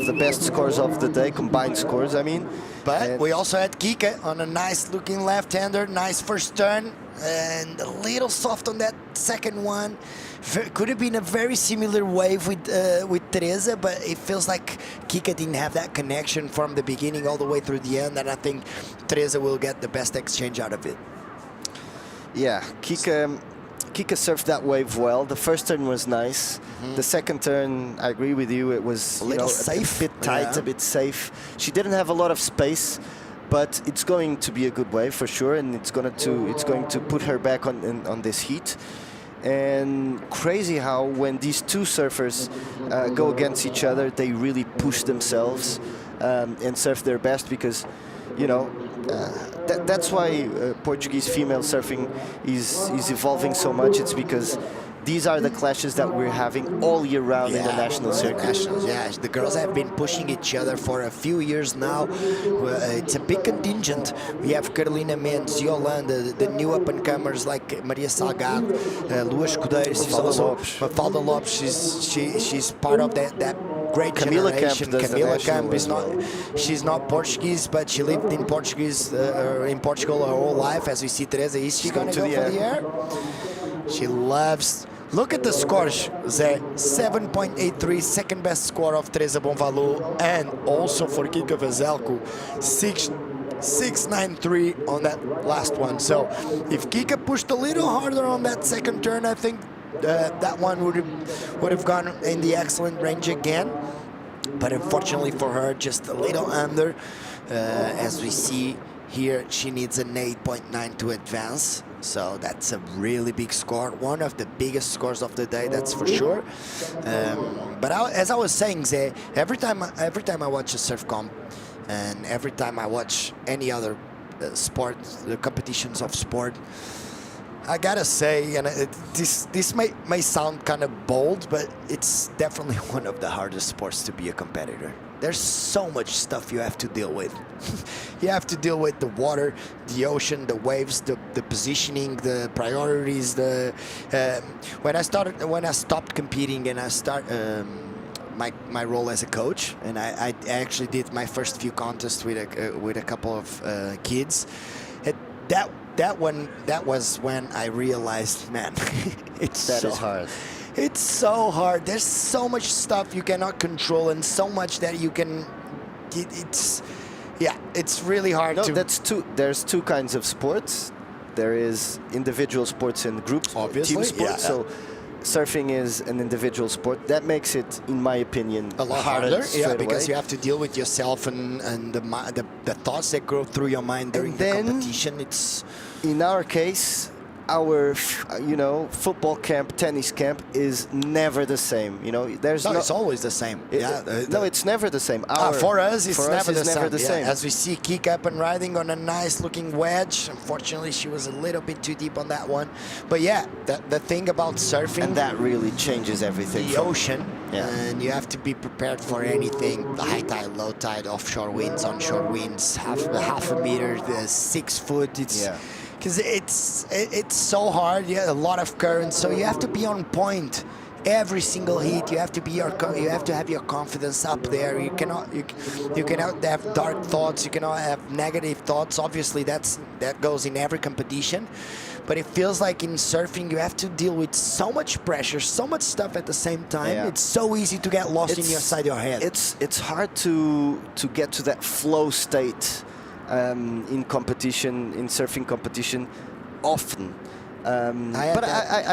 the best scores of the day, combined scores, I mean. But we also had Kika on a nice looking left-hander, nice first turn, and a little soft on that second one. Could have been a very similar wave with Teresa, but it feels like Kika didn't have that connection from the beginning all the way through the end, and I think Teresa will get the best exchange out of it. Yeah, Kika surfed that wave well. The first turn was nice. The second turn, I agree with you, it was a little safe, a bit tight, a bit safe. She didn't have a lot of space, but it's going to be a good wave for sure, and it's going to put her back on this heat. And crazy how when these two surfers go against each other, they really push themselves and surf their best, because, you know, that's why Portuguese female surfing is evolving so much. It's because these are the clashes that we're having all year round in the national circuit. Yeah, the girls have been pushing each other for a few years now. It's a big contingent. We have Carolina Mendes, Yolanda, the new up-and-comers like Maria Salgado, Lua Escudeiro, Mafalda Lopes. She's part of that great generation. Camila Camp is not. She's not Portuguese, but she lived in Portugal her whole life. As we see, Teresa, is she going to go for the air? She loves. Look at the scores, Zé. 7.83, second best score of Teresa Bonvalot, and also for Kika Vezelko, 6.93 on that last one. So if Kika pushed a little harder on that second turn, I think that one would have gone in the excellent range again. But unfortunately for her, just a little under. As we see here, she needs an 8.9 to advance. So that's a really big score, one of the biggest scores of the day, that's for sure. But as I was saying, Zé, every time I watch a surf comp, and every time I watch any other sport, the competitions of sport, I gotta say, and this may sound kind of bold, but it's definitely one of the hardest sports to be a competitor. There's so much stuff you have to deal with. You have to deal with the water, the ocean, the waves, the positioning, the priorities. When I stopped competing and I my role as a coach, and I actually did my first few contests with a couple of kids. That was when I realized, man, it's so hard. It's so hard. There's so much stuff you cannot control, and so much that you can. It's really hard to. There's two kinds of sports. There is individual sports and group team sports. So surfing is an individual sport. That makes it, in my opinion, a lot harder. Yeah, because you have to deal with yourself and the thoughts that go through your mind during the competition. It's in our case, our football camp, tennis camp is never the same. It's always the same. It's never the same. For us, it's never the same. Yeah. As we see Kika up and riding on a nice looking wedge. Unfortunately, she was a little bit too deep on that one. But yeah, the thing about surfing, and that really changes everything. The ocean, and you have to be prepared for anything: the high tide, low tide, offshore winds, onshore winds, half a meter, 6 foot. Because it's so hard, a lot of currents, so you have to be on point every single heat. You have to have your confidence up there. You cannot have dark thoughts. You cannot have negative thoughts. Obviously, that goes in every competition, but it feels like in surfing you have to deal with so much pressure, so much stuff at the same time. Yeah. It's so easy to get lost inside your head. It's hard to get to that flow state. In competition, in surfing competition, often. I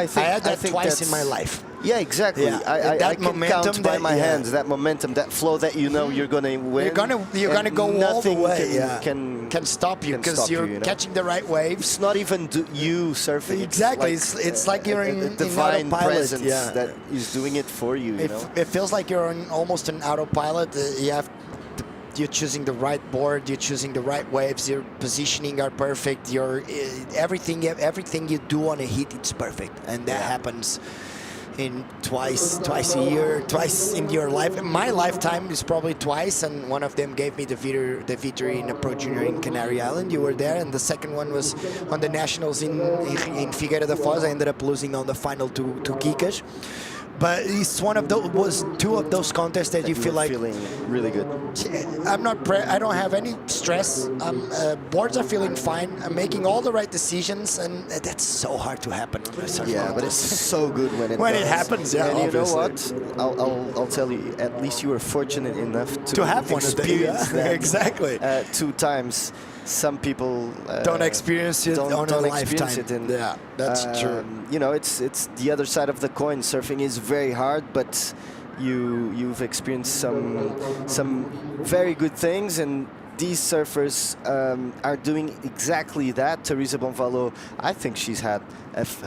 think I had that twice in my life. Yeah, exactly. Yeah. I can count by my hands that momentum, that flow that you're gonna win. You're gonna go all the way. Can stop you because you're catching the right waves. It's not even you surfing. Exactly. It's like you're in a divine in autopilot. presence that is doing it for you. It feels like you're on almost an autopilot. You're choosing the right board, you're choosing the right waves, your positioning are perfect, everything you do on a heat, it's perfect, and that happens in twice a year, twice in your life. In my lifetime is probably twice, and one of them gave me the victory in a Pro Junior in Canary Island. You were there, and the second one was on the Nationals in Figueira da Foz. I ended up losing on the final to Kikas. But it's was two of those contests that you feel like feeling really good. I don't have any stress. Boards are feeling fine. I'm making all the right decisions, and that's so hard to happen. Yeah, but it's so good when it happens. Yeah, and obviously. You know what? I'll tell you. At least you were fortunate enough to have one experience that exactly 2 times. Some people don't experience it on a lifetime. Yeah, that's true. It's the other side of the coin. Surfing is very hard, but you've experienced some very good things, and these surfers are doing exactly that. Teresa Bonvalot, I think she's had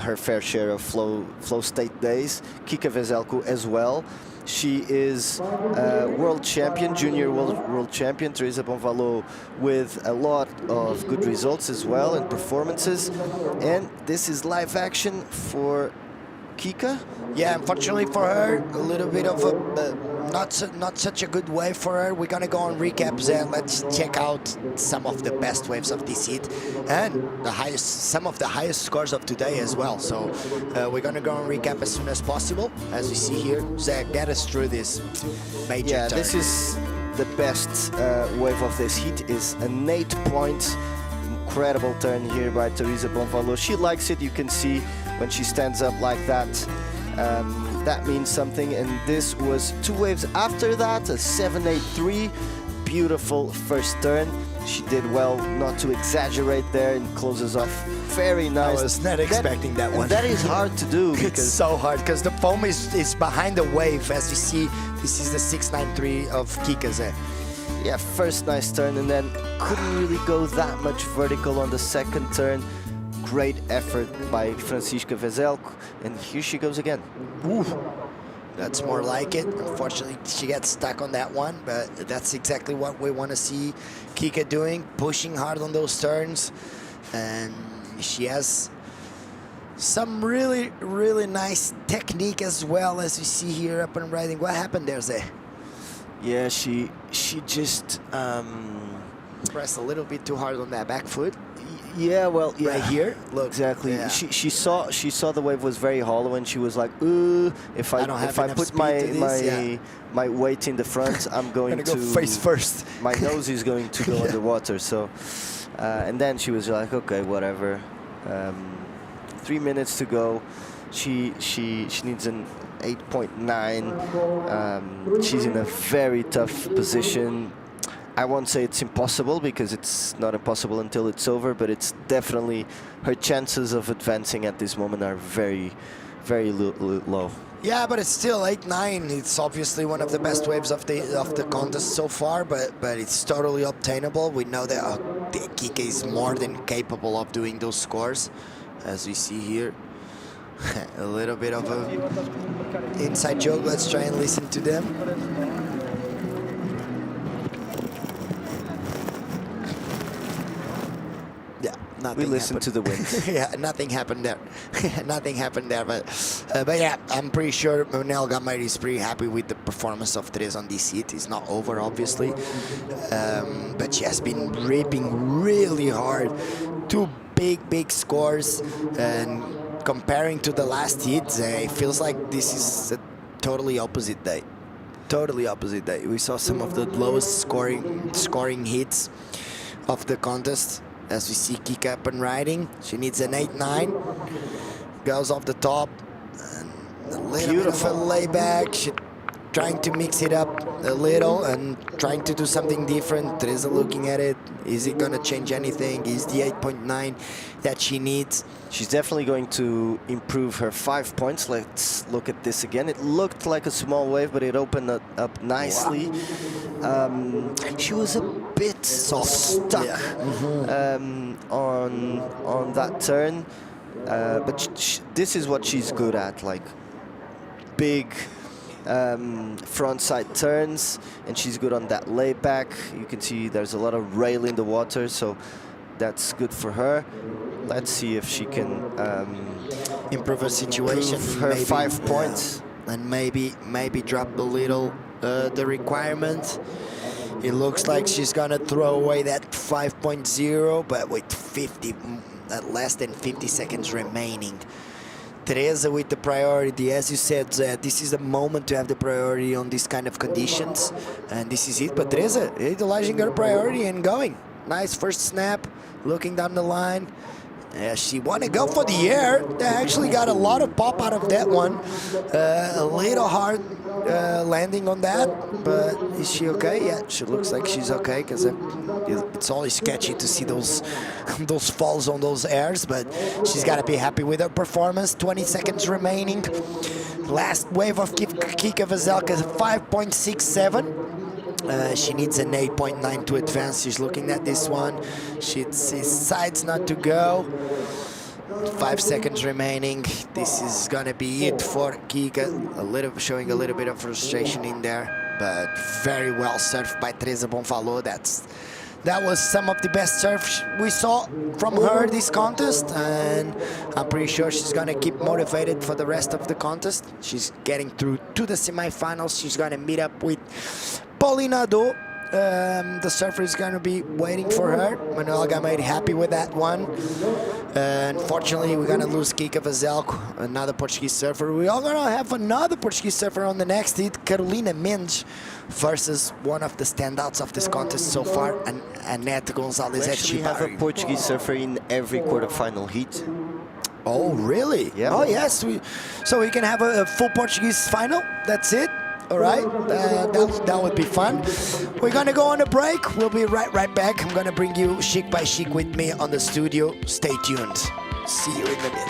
her fair share of flow state days. Kika Veselko as well. She is world champion, junior world champion, Teresa Bonvalot, with a lot of good results as well and performances. And this is live action for Kika. Yeah, unfortunately for her, a little bit of a not such a good wave for her. We're gonna go on recaps and let's check out some of the best waves of this heat and some of the highest scores of today as well. So we're gonna go on recap as soon as possible. As we see here, Zach, get us through this major turn. This is the best wave of this heat. Is an 8-point incredible turn here by Teresa Bonvalot. She likes it. You can see when she stands up like that. That means something, and this was 2 waves after that, a 783, beautiful first turn. She did well not to exaggerate there and closes off very nice. I was not expecting that one. That is hard to do. It's so hard because the foam is behind the wave. As you see, this is the 693 of Kikaze. Yeah, first nice turn, and then couldn't really go that much vertical on the second turn. Great effort by Francisca Veselko, and here she goes again. Ooh, that's more like it. Unfortunately, she gets stuck on that one, but that's exactly what we want to see Kika doing, pushing hard on those turns, and she has Some really, really nice technique as well, as you see here up and riding. What happened there, Zé? Yeah, she just Pressed a little bit too hard on that back foot. yeah, well, yeah, Right here? Look, exactly. yeah. She saw the wave was very hollow, and she was like, if I don't have if I enough put speed my to this, yeah. my weight in the front, I'm going Gonna to go face first. My nose is going to go underwater. So, and then she was like, okay, whatever. 3 minutes to go. She needs an 8.9. She's in a very tough position. I won't say it's impossible, because it's not impossible until it's over, but it's definitely, her chances of advancing at this moment are very, very low. Yeah, but it's still 8-9. It's obviously one of the best waves of the contest so far, but it's totally obtainable. We know that Kika is more than capable of doing those scores, as we see here. A little bit of a inside joke. Let's try and listen to them. Yeah, nothing. We listen to the wind. Yeah, nothing happened there. Nothing happened there. But yeah, I'm pretty sure Manel Gameiro is pretty happy with the performance of Teresa on this heat. It's not over, obviously, but she has been ripping really hard. Two big scores, and comparing to the last hits, it feels like this is a totally opposite day. Totally opposite day. We saw some of the lowest scoring hits of the contest. As we see Kika up and riding, she needs an 8-9. Goes off the top, and a little bit of a layback. She trying to mix it up a little and trying to do something different. Teresa looking at it. Is it going to change anything? Is the 8.9 that she needs? She's definitely going to improve her 5 points. Let's look at this again. It looked like a small wave, but it opened up nicely. Wow. She was a bit stuck, yeah. On that turn, but this is what she's good at, like big front side turns, and she's good on that layback. You can see there's a lot of rail in the water, so that's good for her. Let's see if she can improve her situation, improve her maybe, 5 points, and maybe drop a little the requirement. It looks like she's gonna throw away that 5.0, but with less than 50 seconds remaining. Teresa with the priority, as you said, this is the moment to have the priority on these kind of conditions, and this is it. But Teresa utilizing her priority and going. Nice first snap, looking down the line. She want to go for the air. They actually got a lot of pop out of that one. A little hard landing on that, but is she okay? Yeah, she looks like she's okay, because it's always sketchy to see those falls on those airs, but she's got to be happy with her performance. 20 seconds remaining. Last wave of Kika Veselka, 5.67. She needs an 8.9 to advance. She's looking at this one. She decides not to go. 5 seconds remaining. This is gonna be it for Kika. Showing a little bit of frustration in there, but very well surfed by Teresa Bonfalò. That was some of the best surf we saw from her this contest, and I'm pretty sure she's gonna keep motivated for the rest of the contest. She's getting through to the semifinals. She's gonna meet up with Paulina Do. The surfer is going to be waiting for her. Manuel Gameiro happy with that one. Unfortunately, we're going to lose Kika Veselka, another Portuguese surfer. We are going to have another Portuguese surfer on the next hit, Carolina Mendes, versus one of the standouts of this contest so far, Annette Gonzalez. We actually have a Portuguese surfer in every quarterfinal heat. Oh, really? Yeah. Oh, yes. So we can have a full Portuguese final. That's it. All right, that would be fun. We're gonna go on a break. We'll be right back. I'm gonna bring you Chic by Chic with me on the studio. Stay tuned. See you in a bit.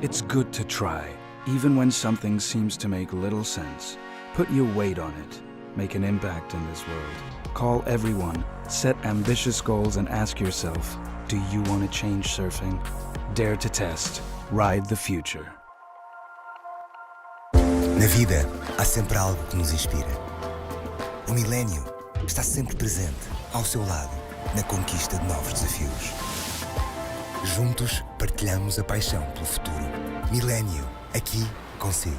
It's good to try, even when something seems to make little sense. Put your weight on it. Make an impact in this world. Call everyone, set ambitious goals, and ask yourself, do you want to change surfing? Dare to test. Ride the future. Na vida, há sempre algo que nos inspira. O milénio está sempre presente, ao seu lado, na conquista de novos desafios. Juntos, partilhamos a paixão pelo futuro. Milênio, aqui consigo.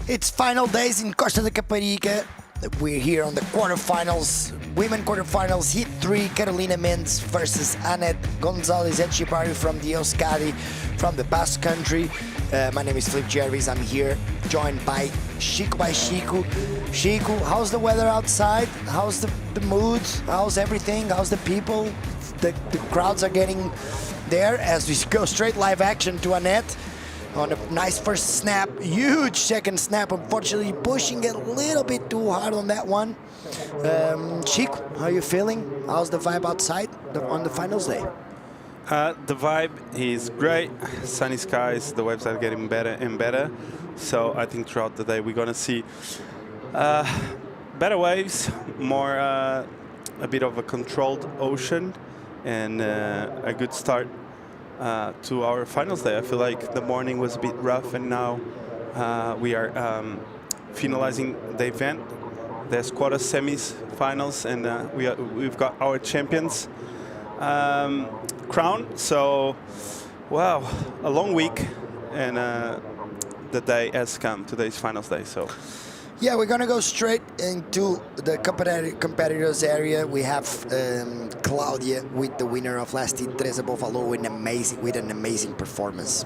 It's final days in Costa de Caparica. We're here on the quarterfinals, women quarterfinals, Heat 3, Carolina Mendes versus Annette Gonzalez Echevarri from the Euskadi, from the Basque Country. My name is Flip Jervis. I'm here joined by Chico Chico, how's the weather outside? How's the mood? How's everything? How's the people? The crowds are getting there as we go straight live action to Annette. On a nice first snap, huge second snap, unfortunately pushing it a little bit too hard on that one. Chico, how are you feeling? How's the vibe outside on the finals day? The vibe is great. Sunny skies, the waves are getting better and better. So I think throughout the day we're going to see better waves, more a bit of a controlled ocean, and a good start to our finals day. I feel like the morning was a bit rough, and now we are finalizing the event. There's quarter semis, finals, and we've got our champions crown. So, wow, a long week, and the day has come. Today's finals day. So. Yeah, we're gonna go straight into the competitors area. We have Claudia with the winner of last heat, Teresa Bovalo, with an amazing performance.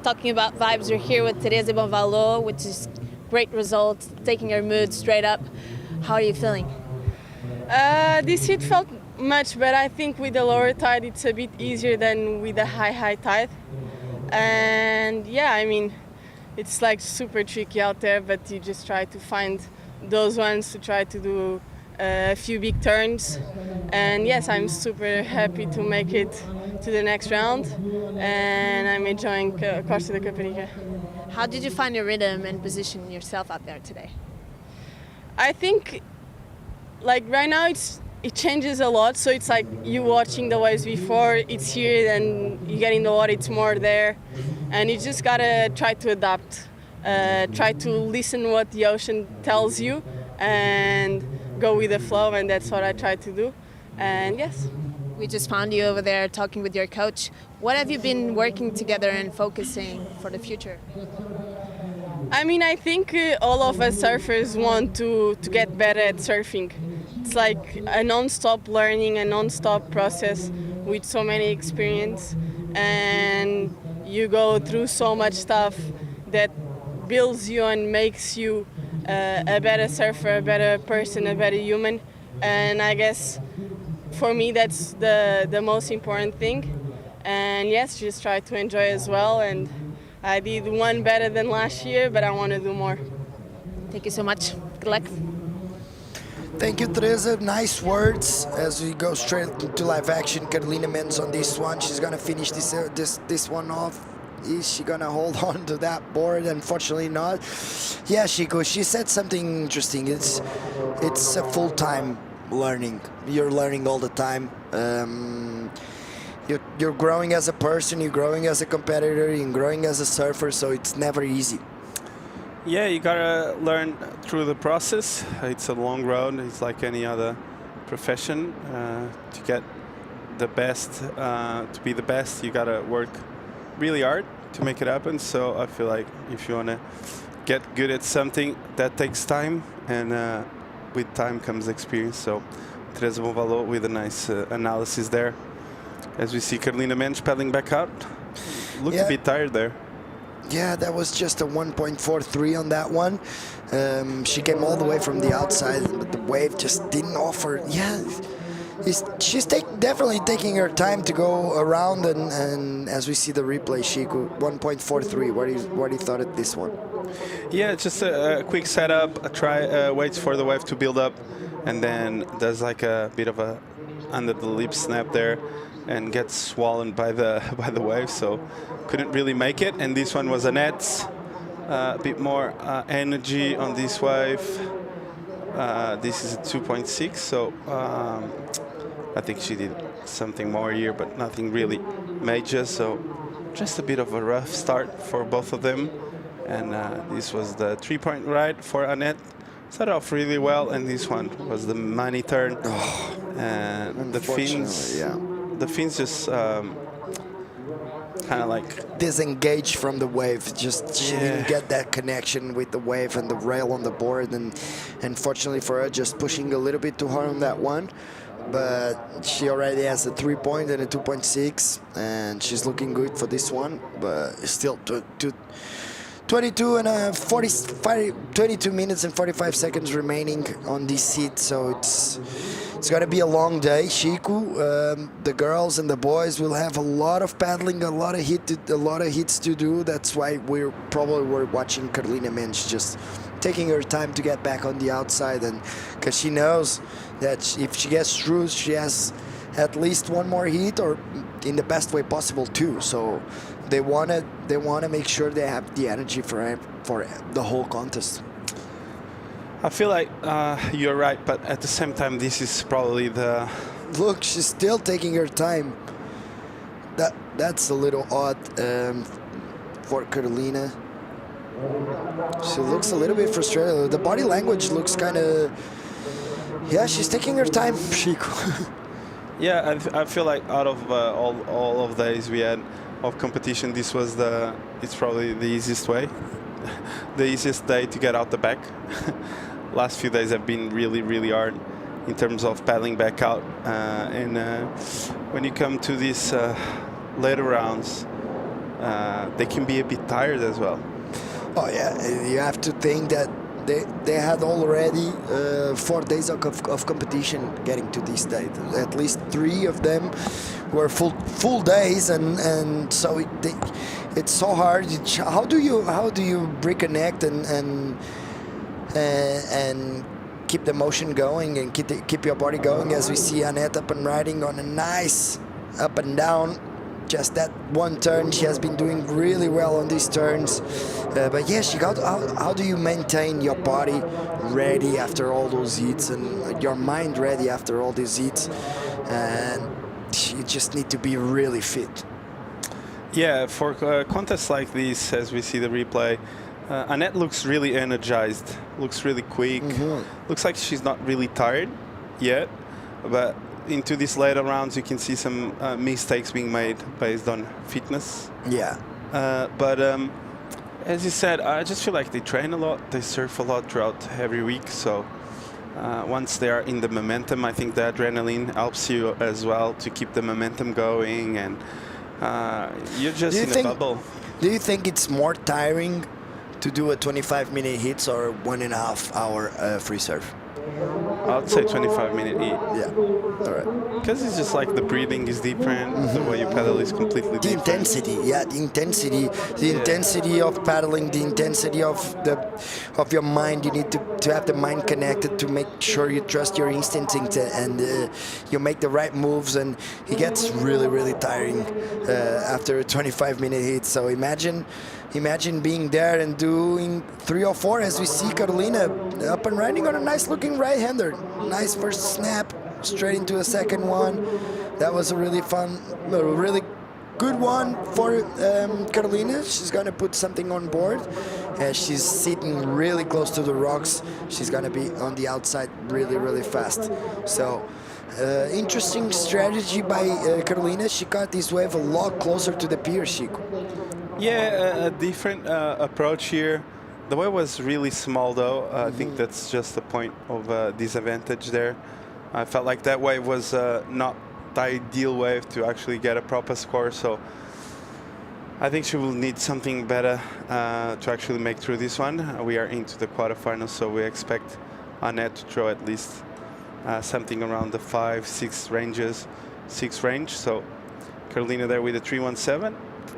Talking about vibes, we're here with Teresa Bovalo, which is great result, taking her mood straight up. How are you feeling? This heat felt much better. I think with the lower tide, it's a bit easier than with the high tide. And yeah, I mean, it's like super tricky out there, but you just try to find those ones to try to do a few big turns. And yes, I'm super happy to make it to the next round, and I'm enjoying Costa de Caparica. How did you find your rhythm and position yourself out there today? I think, like right now, it changes a lot. So it's like you watching the waves before, it's here, then you get in the water, it's more there. And you just gotta try to adapt, try to listen what the ocean tells you and go with the flow, and that's what I try to do. And yes. We just found you over there talking with your coach. What have you been working together and focusing for the future? I mean, I think all of us surfers want to get better at surfing. It's like a non-stop learning, a non-stop process with so many experience, and you go through so much stuff that builds you and makes you a better surfer, a better person, a better human. And I guess for me that's the most important thing. And yes, just try to enjoy as well. And I did one better than last year, but I want to do more. Thank you so much. Good luck. Thank you, Teresa. Nice words. As we go straight into live action, Carolina Mendes on this one. She's gonna finish this one off. Is she gonna hold on to that board? Unfortunately not. Yeah, Chico, she said something interesting. It's a full-time learning. You're learning all the time. You're growing as a person, you're growing as a competitor, you're growing as a surfer, so it's never easy. Yeah, you gotta learn through the process. It's a long road. It's like any other profession. To get the best, to be the best, you gotta work really hard. to make it happen. So I feel like if you want to get good at something, that takes time, and with time comes experience. So Teresa Bonvalot with a nice analysis there. As we see Carolina Mendes paddling back out. Looked a bit tired there. Yeah, that was just a 1.43 on that one. She came all the way from the outside, but the wave just didn't offer. Yeah, she's definitely taking her time to go around, and as we see the replay, Chico, 1.43. What do you thought of this one? Yeah, just a quick setup, a try, waits for the wave to build up, and then does like a bit of a under the lip snap there, and gets swollen by the wave, so couldn't really make it. And this one was Annette's, a bit more energy on this wave. This is a 2.6, so I think she did something more here, but nothing really major. So just a bit of a rough start for both of them. And this was the 3-point ride for Annette. Started off really well, and this one was the money turn. Oh, and the fins just kind of like disengaged from the wave. Just she didn't get that connection with the wave and the rail on the board, and unfortunately for her, just pushing a little bit too hard on that one. But she already has a 3-point and a 2.6, and she's looking good for this one. But still, 22 minutes and 45 seconds remaining on this seat, so it's gonna be a long day, Chico. The girls and the boys will have a lot of paddling, a lot of hits to do. That's why we're watching Carolina Mendes just taking her time to get back on the outside, and because she knows that if she gets through, she has at least one more hit, or in the best way possible too. So they wanna make sure they have the energy for the whole contest. I feel like you're right, but at the same time, this is probably the... Look, she's still taking her time. That's a little odd for Carolina. She looks a little bit frustrated. The body language looks kind of... Yeah, she's taking her time, Chico. Yeah, I feel like out of all of the days we had of competition, this was it's probably the easiest way. The easiest day to get out the back. Last few days have been really, really hard in terms of paddling back out. And when you come to these later rounds, they can be a bit tired as well. Oh yeah, you have to think that they had already 4 days of competition getting to this date. At least 3 of them were full days, and so it's so hard. How do you reconnect and keep the motion going and keep your body going? As we see Annette up and riding on a nice up and down. Just that one turn, she has been doing really well on these turns. But yeah, how do you maintain your body ready after all those heats, and your mind ready after all these heats? And you just need to be really fit. Yeah, for contests like this, as we see the replay, Annette looks really energized, looks really quick, looks like she's not really tired yet, but into these later rounds you can see some mistakes being made based on fitness. Yeah. But as you said, I just feel like they train a lot, they surf a lot throughout every week, so once they are in the momentum, I think the adrenaline helps you as well to keep the momentum going, and you're just in a bubble. Do you think it's more tiring to do a 25-minute hits or 1.5 hour free surf? I'd say 25-minute heat. Yeah, all right. Because it's just like the breathing is different, the way you paddle is completely different. The intensity of paddling, the intensity of your mind. You need to have the mind connected to make sure you trust your instincts and you make the right moves. And it gets really, really tiring after a 25-minute hit. So imagine being there and doing 3 or 4, as we see Carolina up and riding on a nice looking right-hander. Nice first snap, straight into a second one. That was a really fun, really good one for Carolina. She's gonna put something on board. She's sitting really close to the rocks. She's gonna be on the outside really, really fast. So interesting strategy by Carolina. She got this wave a lot closer to the pier, Chico. Yeah, a different approach here. The wave was really small, though. I think that's just the point of disadvantage there. I felt like that wave was not the ideal wave to actually get a proper score, so I think she will need something better to actually make through this one. We are into the quarterfinals, so we expect Annette to throw at least something around the 5-6 range. So Carolina there with a 317.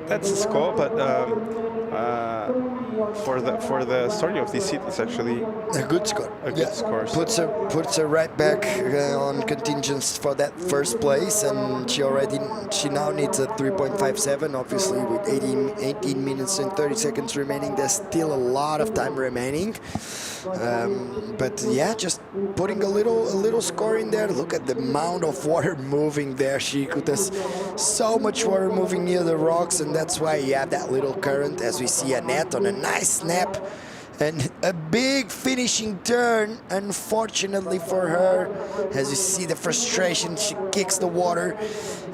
That's the score, but for the story of this heat, it's actually a good score. A good score. Puts her right back on contingents for that first place, and she now needs a 3.57. Obviously, with 18 minutes and 30 seconds remaining, there's still a lot of time remaining. But yeah, just putting a little score in there. Look at the amount of water moving there. There's so much water moving near the rocks, and that's why you have that little current, as we see Annette on a nice snap and a big finishing turn. Unfortunately for her, as you see the frustration, she kicks the water.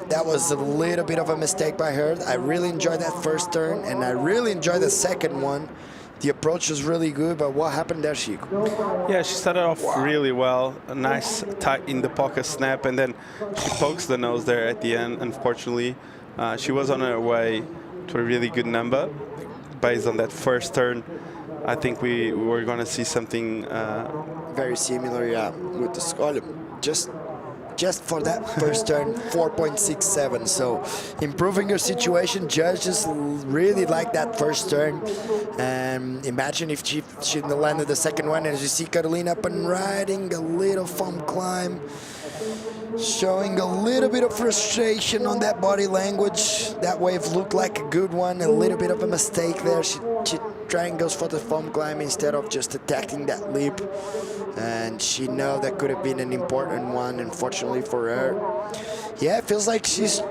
That was a little bit of a mistake by her. I really enjoyed that first turn, and I really enjoyed the second one. The approach was really good, but what happened there, Chico? Yeah, she started off really well. A nice tight in the pocket snap, and then she pokes the nose there at the end. Unfortunately, she was on her way to a really good number. Based on that first turn, I think we were going to see something very similar, yeah, with the score. Just for that first turn, 4.67. So improving your situation. Judges really like that first turn. And imagine if she landed the second one. As you see Carolina up and riding a little foam climb, showing a little bit of frustration on that body language. That wave looked like a good one. A little bit of a mistake there. She goes for the foam climb instead of just attacking that lip. And she know that could have been an important one, unfortunately for her. Yeah, it feels like she's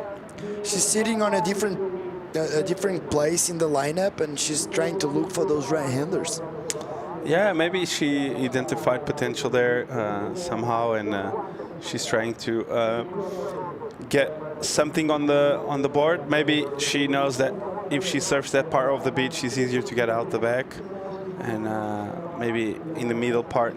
sitting on a different place in the lineup, and she's trying to look for those right-handers. Yeah, maybe she identified potential there somehow, and she's trying to get something on the board. Maybe she knows that if she surfs that part of the beach, it's easier to get out the back. And maybe in the middle part,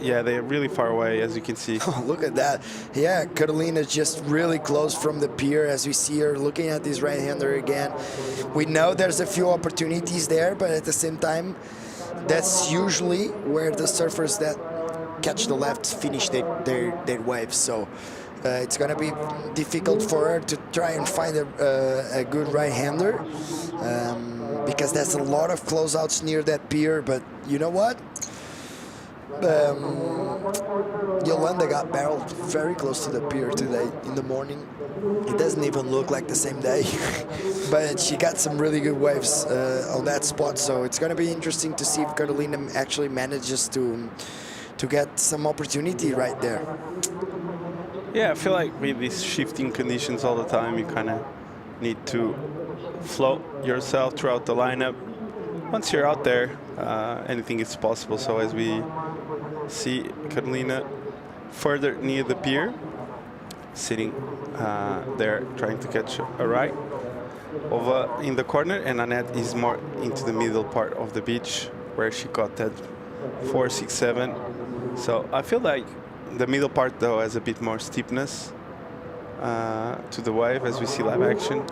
yeah, they're really far away, as you can see. Oh, look at that. Yeah, Carolina's just really close from the pier as we see her looking at this right-hander again. We know there's a few opportunities there, but at the same time, that's usually where the surfers that catch the left finish their waves. So it's going to be difficult for her to try and find a good right-hander. Because there's a lot of closeouts near that pier, but you know what? Yolanda got barreled very close to the pier today in the morning. It doesn't even look like the same day, but she got some really good waves on that spot. So it's going to be interesting to see if Carolina actually manages to get some opportunity right there. Yeah, I feel like with these shifting conditions all the time, you kind of need to float yourself throughout the lineup. Once you're out there, anything is possible. So as we see Carolina further near the pier, sitting there trying to catch a right over in the corner, and Annette is more into the middle part of the beach where she caught that 4.67. So I feel like the middle part though has a bit more steepness to the wave as we see live action.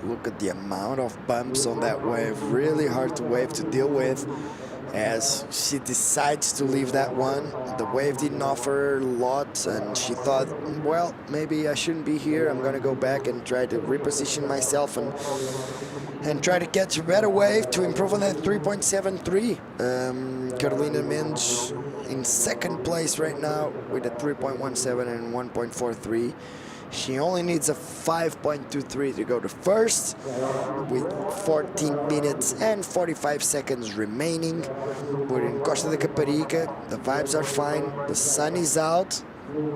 Look at the amount of bumps on that wave. Really hard wave to deal with as she decides to leave that one. The wave didn't offer her a lot, and she thought, well, maybe I shouldn't be here. I'm going to go back and try to reposition myself and try to catch a better wave to improve on that 3.73. Carolina Mendes in second place right now with a 3.17 and 1.43. She only needs a 5.23 to go to first with 14 minutes and 45 seconds remaining. We're in Costa de Caparica. The vibes are fine. The sun is out.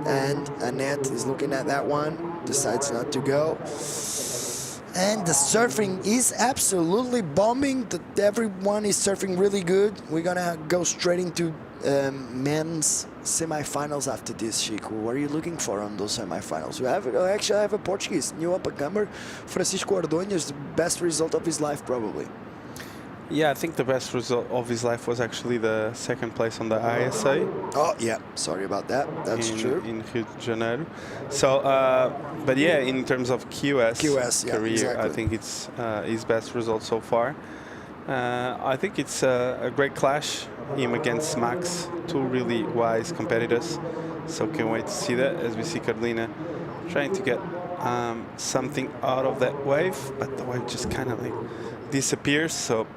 And Annette is looking at that one, decides not to go. And the surfing is absolutely bombing. Everyone is surfing really good. We're gonna go straight into men's semifinals after this, Chico. What are you looking for on those semifinals? I have a Portuguese, new up-and-comer, Francisco Ordonez, the best result of his life probably. Yeah, I think the best result of his life was actually the second place on the ISA. Oh, yeah. Sorry about that. That's true. In Rio de Janeiro. So, but yeah, in terms of QS yeah, career, exactly. I think it's his best result so far. I think it's a great clash, him against Max, two really wise competitors. So can't wait to see that as we see Carolina trying to get something out of that wave, but the wave just kind of like disappears. So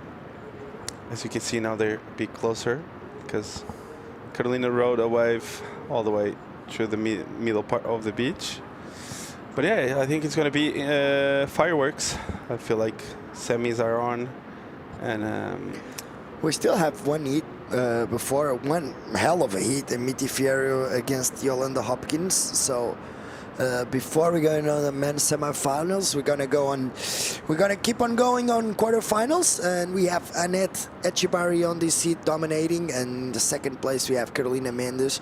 as you can see now, they're a bit closer because Carolina rode a wave all the way through the middle part of the beach. But yeah, I think it's going to be fireworks. I feel like semis are on. And we still have one heat before, one hell of a heat, Mitty Fierro against Yolanda Hopkins. So before we go into the men's semifinals, we're gonna keep on going on quarterfinals, and we have Annette Echebarri on this seat dominating, and the second place we have Carolina Mendes.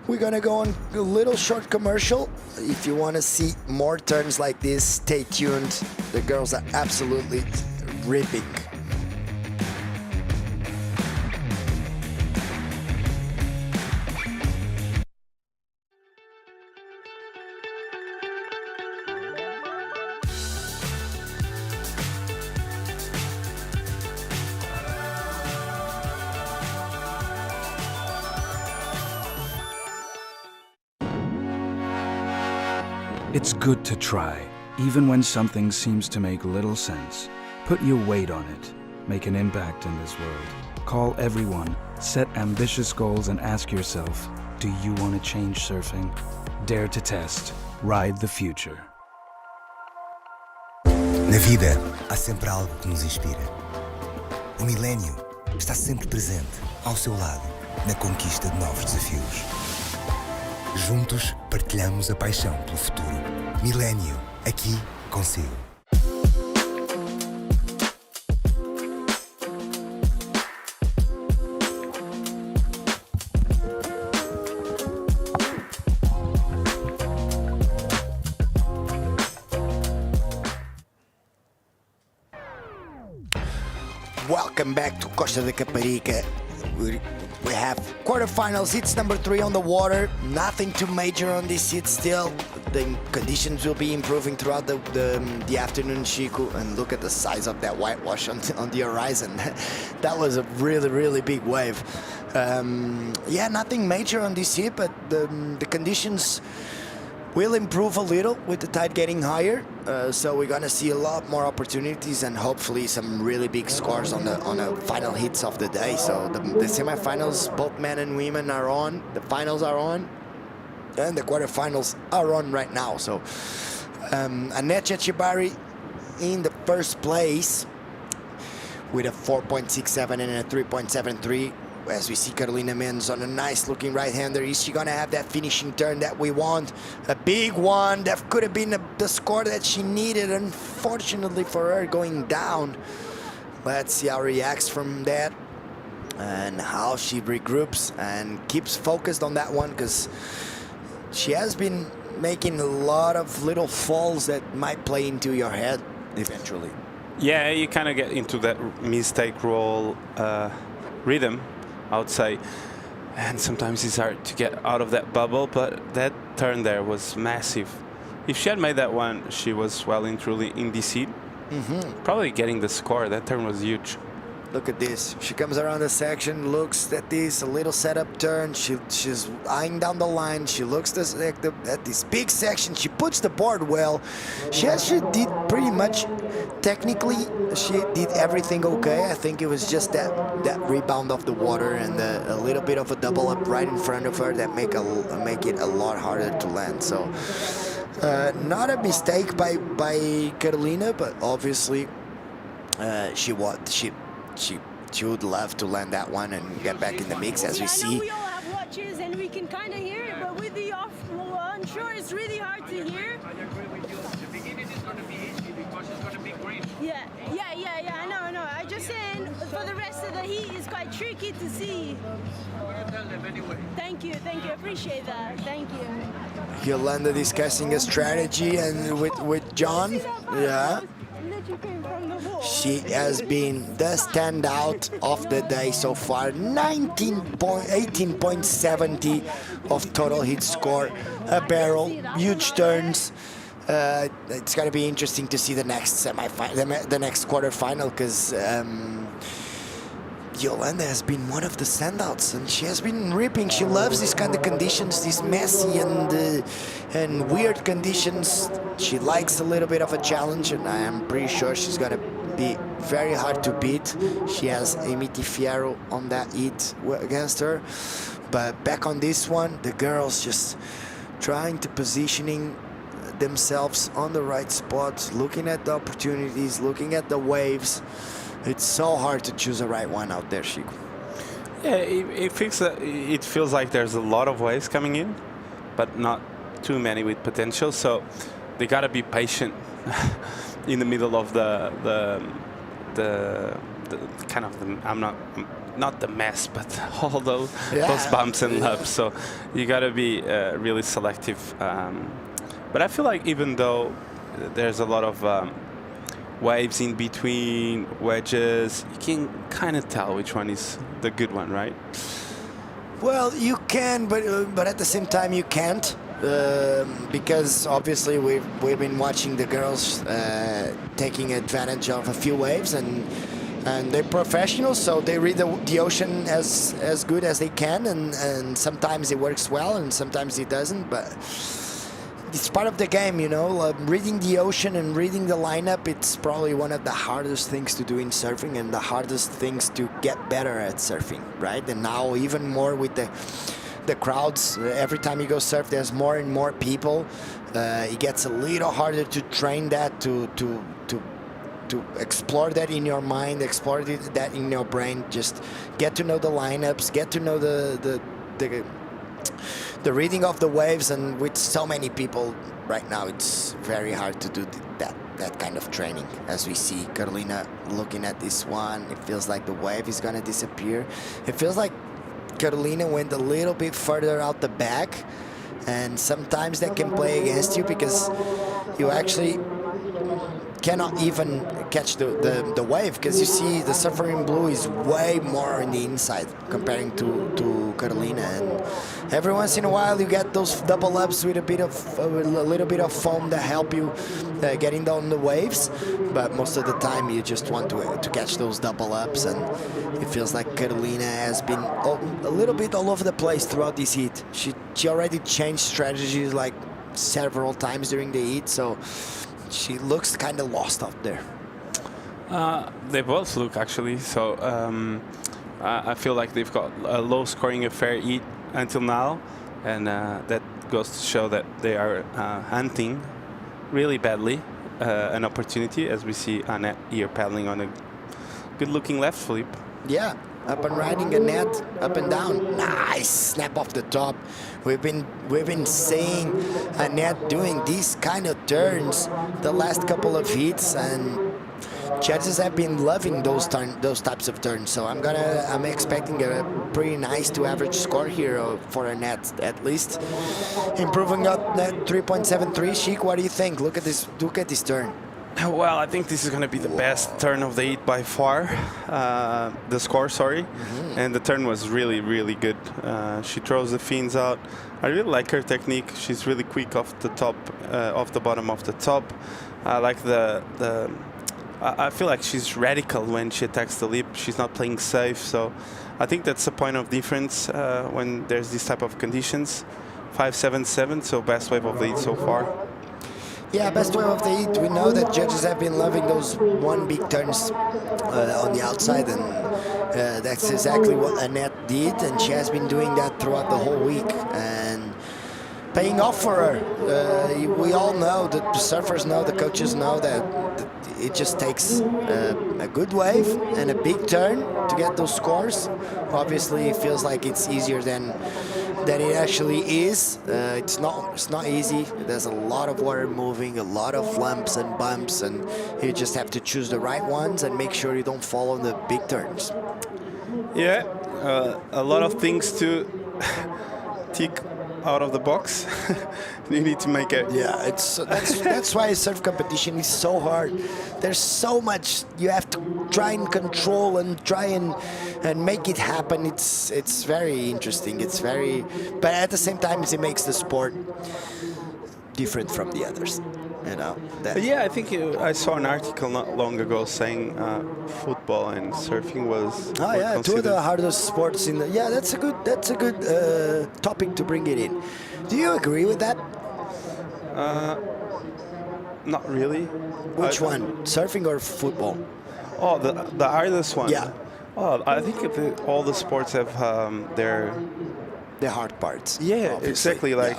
We're gonna go on a little short commercial. If you want to see more turns like this, stay tuned. The girls are absolutely ripping. It's good to try, even when something seems to make little sense. Put your weight on it. Make an impact in this world. Call everyone, set ambitious goals, and ask yourself, do you want to change surfing? Dare to test. Ride the future. Na vida, há sempre algo que nos inspira. O milénio está sempre presente, ao seu lado, na conquista de novos desafios. Juntos, partilhamos a paixão pelo futuro. Milénio, aqui consigo. Welcome back to Costa de Caparica. We have quarterfinals, heats number 3 on the water. Nothing too major on this heat still. The conditions will be improving throughout the afternoon, Chico. And look at the size of that whitewash on the horizon. That was a really, really big wave. Yeah, nothing major on this heat, but the conditions will improve a little with the tide getting higher. So we're gonna see a lot more opportunities and hopefully some really big scores on the final hits of the day. So the semifinals, both men and women are on, the finals are on, and the quarterfinals are on right now. So Annette Echebarri in the first place with a 4.67 and a 3.73. As we see Carolina Mendes on a nice looking right-hander. Is she gonna have that finishing turn that we want? A big one that could have been the score that she needed, unfortunately for her, going down. Let's see how reacts from that and how she regroups and keeps focused on that one, because she has been making a lot of little falls that might play into your head eventually. yeah, you kind of get into that mistake roll rhythm, I would say, and sometimes it's hard to get out of that bubble, but that turn there was massive. If she had made that one, she was well and truly in the seat. Probably getting the score. That turn was huge. Look at this. She comes around the section, looks at this, a little setup turn. She's eyeing down the line. She looks at this big section. She puts the board well. She actually did pretty much, technically, she did everything okay. I think it was just that rebound of the water and a little bit of a double up right in front of her that make it a lot harder to land. So not a mistake by Carolina, but obviously she would love to land that one and get back in the mix, as we see. I know we all have watches and we can kind of hear it, but with the onshore, it's really hard to hear. Yeah, I know. I just saying for the rest of the heat, it's quite tricky to see. Thank you, appreciate that. Thank you. Yolanda discussing a strategy and with John. Yeah. She has been the standout of the day so far. 18.70 of total hit score, a barrel, huge turns. It's going to be interesting to see the next semifinal, the next quarterfinal, because Yolanda has been one of the standouts, and she has been ripping. She loves these kind of conditions, these messy and weird conditions. She likes a little bit of a challenge, and I am pretty sure she's going to be very hard to beat. She has Amity Fierro on that heat against her. But back on this one, the girls just trying to positioning themselves on the right spots, looking at the opportunities, looking at the waves. It's so hard to choose the right one out there, Chico. Yeah, it feels like there's a lot of waves coming in, but not too many with potential. So they gotta be patient in the middle of the kind of I'm not the mess, but all those bumps and lumps. So you gotta be really selective. But I feel like even though there's a lot of waves in between, wedges, you can kind of tell which one is the good one, right? Well, you can, but at the same time you can't, because obviously we've been watching the girls taking advantage of a few waves, and they're professionals, so they read the ocean as good as they can, and sometimes it works well and sometimes it doesn't, but it's part of the game, you know. Reading the ocean and reading the lineup, it's probably one of the hardest things to do in surfing and the hardest things to get better at surfing, right? And now even more with the crowds, every time you go surf, there's more and more people. It gets a little harder to train that, to explore that in your mind, explore that in your brain. Just get to know the lineups, get to know the reading of the waves, and with so many people right now, it's very hard to do that kind of training. As we see Carolina looking at this one, it feels like the wave is gonna disappear. It feels like Carolina went a little bit further out the back, and sometimes that can play against you because you actually cannot even catch the wave, because you see the surfer in blue is way more on the inside comparing to Carolina, and every once in a while you get those double ups with a little bit of foam that help you getting down the waves, but most of the time you just want to catch those double ups, and it feels like Carolina has been a little bit all over the place throughout this heat. She already changed strategies like several times during the heat, so she looks kind of lost out there. They both look, actually. So I feel like they've got a low scoring affair heat until now, and that goes to show that they are hunting really badly an opportunity, as we see Annette here paddling on a good looking left flip. Yeah, up and riding Annette, up and down. Nice snap off the top. We've been seeing Annette doing these kind of turns the last couple of heats, and judges have been loving those types of turns. So I'm expecting a pretty nice to average score here for Annette, at least improving up that 3.73. Chic, what do you think? Look at this turn. Well, I think this is going to be the best turn of the heat by far, the score, sorry. And the turn was really, really good. She throws the fins out. I really like her technique. She's really quick off the top, off the bottom of the top. I like I feel like she's radical when she attacks the lip. She's not playing safe, so I think that's a point of difference when there's this type of conditions. 5.77, so best wave of the heat so far. Yeah, best wave of the heat. We know that judges have been loving those one big turns on the outside, and that's exactly what Annette did, and she has been doing that throughout the whole week, and paying off for her. We all know, the surfers know, the coaches know that it just takes a good wave and a big turn to get those scores. Obviously, it feels like it's easier than that it actually is. It's not easy. There's a lot of water moving, a lot of lumps and bumps, and you just have to choose the right ones and make sure you don't fall on the big turns. Yeah, a lot of things to tick out of the box. You need to make it. Yeah, that's why surf competition is so hard. There's so much you have to try and control and try and make it happen. It's very interesting. But at the same time, it makes the sport different from the others. You know. Yeah, I think I saw an article not long ago saying football and surfing was. Oh were yeah, two of considered. the hardest sports in the. Yeah, that's a good topic to bring it in. Do you agree with that? Not really. Which one, surfing or football? Oh, the hardest one. Yeah. Oh, I think all the sports have their hard parts. Yeah, obviously. exactly. Like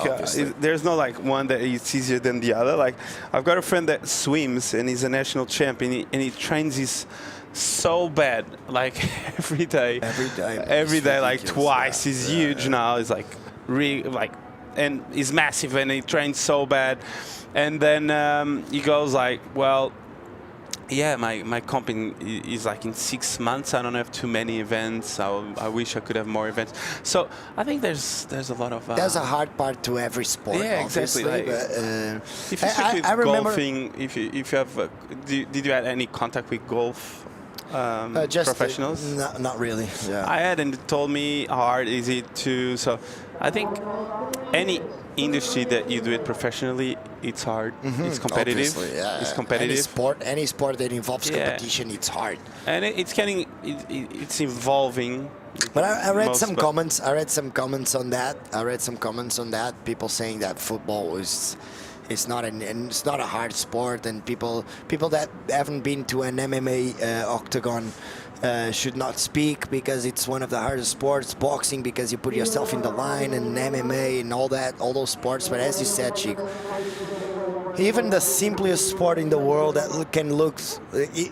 there's no like one that is easier than the other. Like I've got a friend that swims and he's a national champion and he trains his so bad, like every day. Every day, like twice. Yeah. He's huge now. He's like and he's massive and he trains so bad. And then he goes like, well, yeah, my comp is like in 6 months. I don't have too many events. I wish I could have more events. So I think there's a lot of. There's a hard part to every sport. Yeah, exactly. Like, if you stick with I remember golfing, if you have, did you have any contact with golf just professionals? Not really. Yeah. I had, and it told me how hard is it to. So I think any industry that you do it professionally, it's hard. It's competitive. Obviously, yeah. It's competitive. Any sport that involves competition, it's hard. And it's evolving. But I read some comments. I read some comments on that. People saying that football is not a hard sport, and people that haven't been to an MMA octagon should not speak because it's one of the hardest sports. Boxing because you put yourself in the line, and MMA and all those sports. But as you said, Chico, even the simplest sport in the world that can look,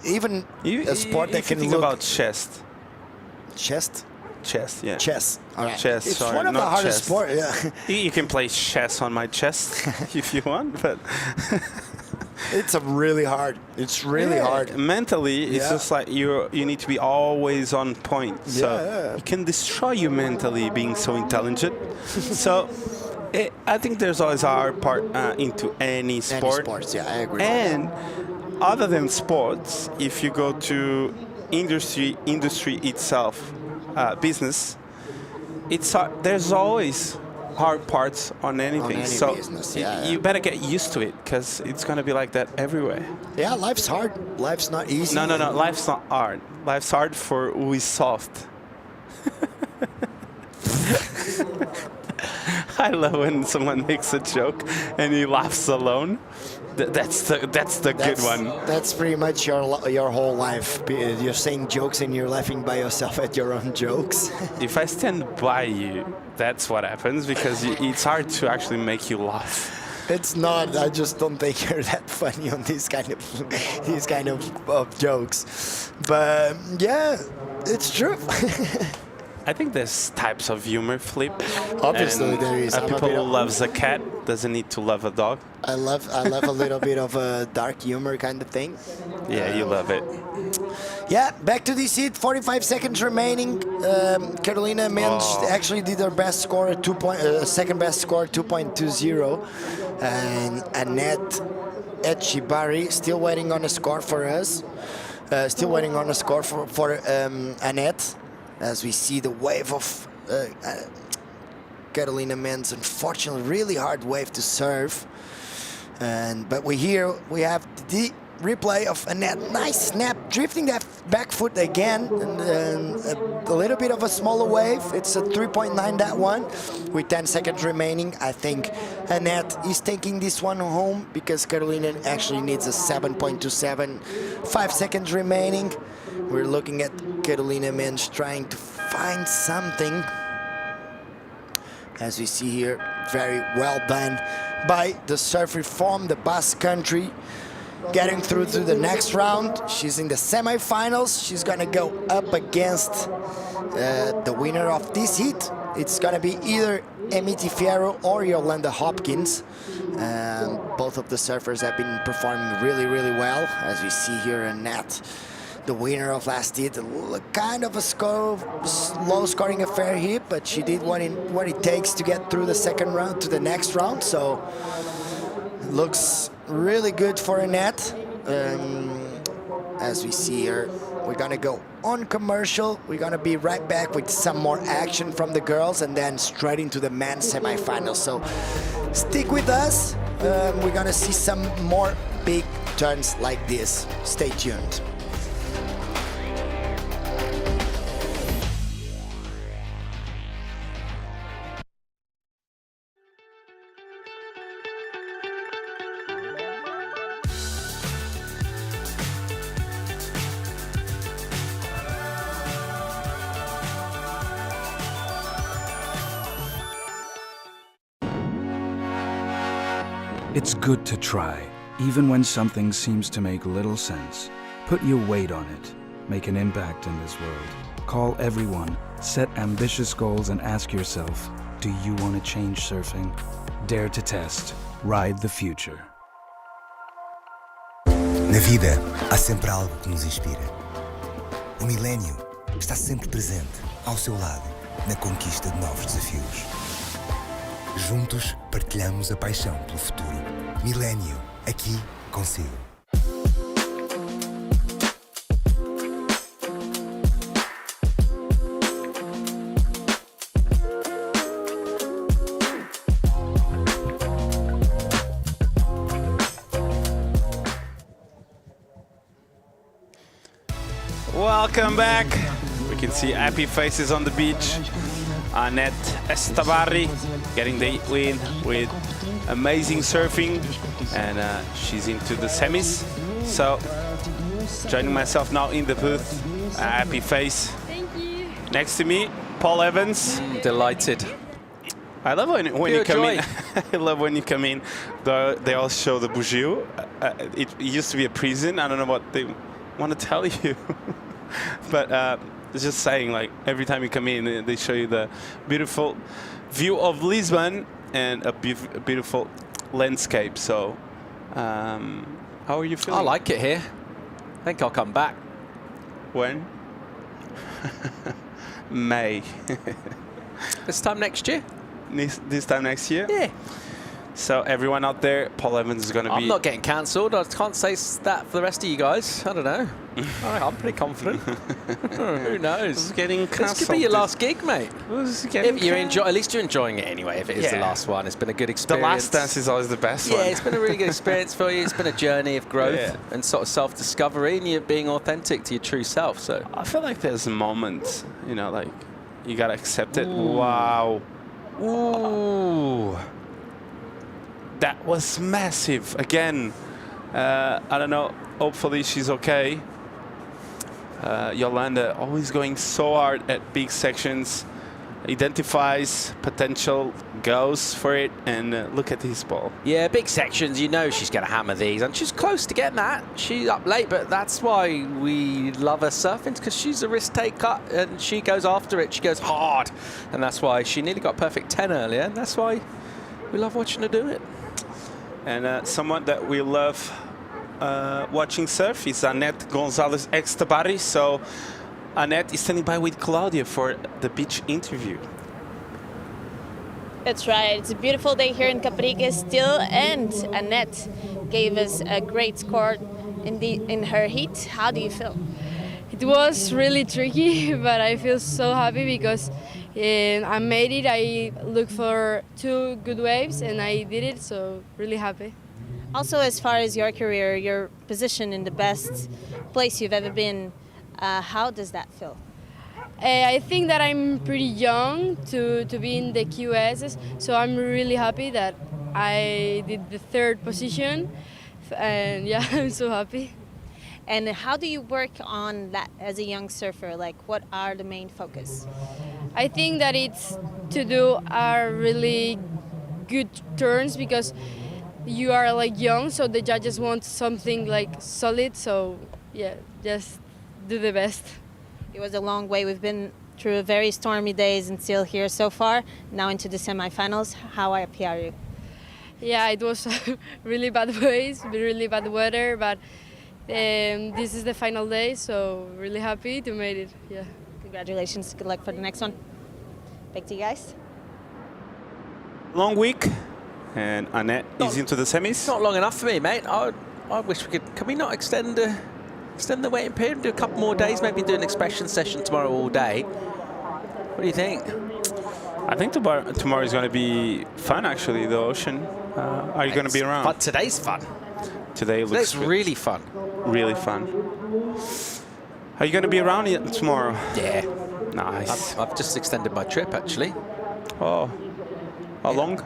even a sport that can think look about chess. Chess, yeah. Chess. All right. Chess. It's sorry, one of the not hardest chess. sports. Yeah. You can play chess on my chest if you want, but it's really hard. It's really hard. Mentally, it's Yeah. just like you need to be always on point. So Yeah. you can destroy you mentally being so intelligent. So I think there's always a hard part into any sport. Any sports, yeah, I agree. And other than sports, if you go to industry itself, business, there's always hard parts on anything. any so business, you better get used to it because it's going to be like that everywhere. Yeah, life's hard. Life's not easy. No. Life's not hard. Life's hard for who is soft. I love when someone makes a joke and he laughs alone. That's the good one. That's pretty much your whole life. You're saying jokes and you're laughing by yourself at your own jokes. If I stand by you, that's what happens because it's hard to actually make you laugh. It's not. I just don't think you're that funny on these kind of jokes. But yeah, it's true. I think there's types of humor, Flip. Obviously, and there is. People who loves a cat doesn't need to love a dog. I love a little bit of a dark humor kind of thing. Yeah, you love it. Yeah, back to this heat. 45 seconds remaining. Carolina Mensch actually did her best score at second best score, 2.20, and Annette Etchibari still waiting on a score for us. Still waiting on a score for Annette. As we see the wave of Carolina Mensch, unfortunately, really hard wave to serve. But we have the replay of Annette. Nice snap, drifting that back foot again, and a little bit of a smaller wave. It's a 3.9 that one, with 10 seconds remaining. I think Annette is taking this one home because Carolina actually needs a 7.27. 5 seconds remaining. We're looking at Carolina Mensch trying to find something. As we see here, very well done by the surfer from the Basque Country. Getting through to the next round. She's in the semifinals. She's gonna go up against the winner of this heat, it's gonna be either Emity Fierro or Yolanda Hopkins. Both of the surfers have been performing really, really well. As we see here, Annette, the winner of last heat, kind of a low-scoring affair here, but she did what it takes to get through the second round to the next round. So looks really good for Annette. As we see here, we're gonna go on commercial. We're gonna be right back with some more action from the girls and then straight into the men's semifinals. So stick with us. We're gonna see some more big turns like this. Stay tuned. It's good to try, even when something seems to make little sense. Put your weight on it. Make an impact in this world. Call everyone, set ambitious goals, and ask yourself, do you want to change surfing? Dare to test. Ride the future. Na vida, há sempre algo que nos inspira. O milénio está sempre presente, ao seu lado, na conquista de novos desafios. Juntos, partilhamos a paixão pelo futuro. Milénio, aqui consigo. Welcome back. We can see happy faces on the beach. Annette Estabarri getting the win with amazing surfing, and she's into the semis. So joining myself now in the booth, a happy face. Thank you. Next to me, Paul Evans. Delighted. I love when you come joy. in. I love when you come in. They all show the bougie. It used to be a prison. I don't know what they want to tell you, but. Just saying, like, every time you come in, they show you the beautiful view of Lisbon and a beautiful landscape. So, how are you feeling? I like it here. I think I'll come back. When? May. This time next year? This time next year? Yeah. So everyone out there, Paul Evans is going to be... I'm not getting cancelled. I can't say that for the rest of you guys. I don't know. I'm pretty confident. Who knows? This could be your last gig, mate. If you at least you're enjoying it anyway, if it is the last one. It's been a good experience. The last dance is always the best one. Yeah, it's been a really good experience for you. It's been a journey of growth and sort of self-discovery, and you're being authentic to your true self. So I feel like there's moments, you know, like you got to accept it. Ooh. Wow. Ooh. That was massive. Again, I don't know. Hopefully she's okay. Yolanda always going so hard at big sections, identifies potential, goes for it, and look at this ball. Yeah, big sections, you know she's going to hammer these, and she's close to getting that. She's up late, but that's why we love her surfing, because she's a risk taker, and she goes after it. She goes hard, and that's why she nearly got perfect 10 earlier, and that's why we love watching her do it. And someone that we love watching surf is Annette Gonzalez Estabarri. So Annette is standing by with Claudia for the beach interview. That's right. It's a beautiful day here in Caparica still, and Annette gave us a great score in her heat. How do you feel? It was really tricky, but I feel so happy because I made it. I looked for 2 good waves and I did it, so really happy. Also, as far as your career, your position in the best place you've ever been, how does that feel? I think that I'm pretty young to be in the QSs, so I'm really happy that I did the 3rd position, and yeah, I'm so happy. And how do you work on that as a young surfer? Like, what are the main focus? I think that it's to do our really good turns because you are like young, so the judges want something like solid. So yeah, just do the best. It was a long way. We've been through very stormy days until here so far, now into the semifinals. How happy are you? Yeah, it was really bad waves, really bad weather, but this is the final day, so really happy to make it. Yeah. Congratulations. Good luck for the next one. Back to you guys. Long week, and Annette is into the semis. Not long enough for me, mate. I wish we could. Can we not extend the waiting period? Do a couple more days, maybe do an expression session tomorrow all day. What do you think? I think tomorrow is going to be fun, actually, the ocean. Are you going to be around? Fun. Today's fun. Today's really fun. Really fun. Are you going to be around tomorrow? Yeah. Nice. I've just extended my trip, actually. Oh. How long?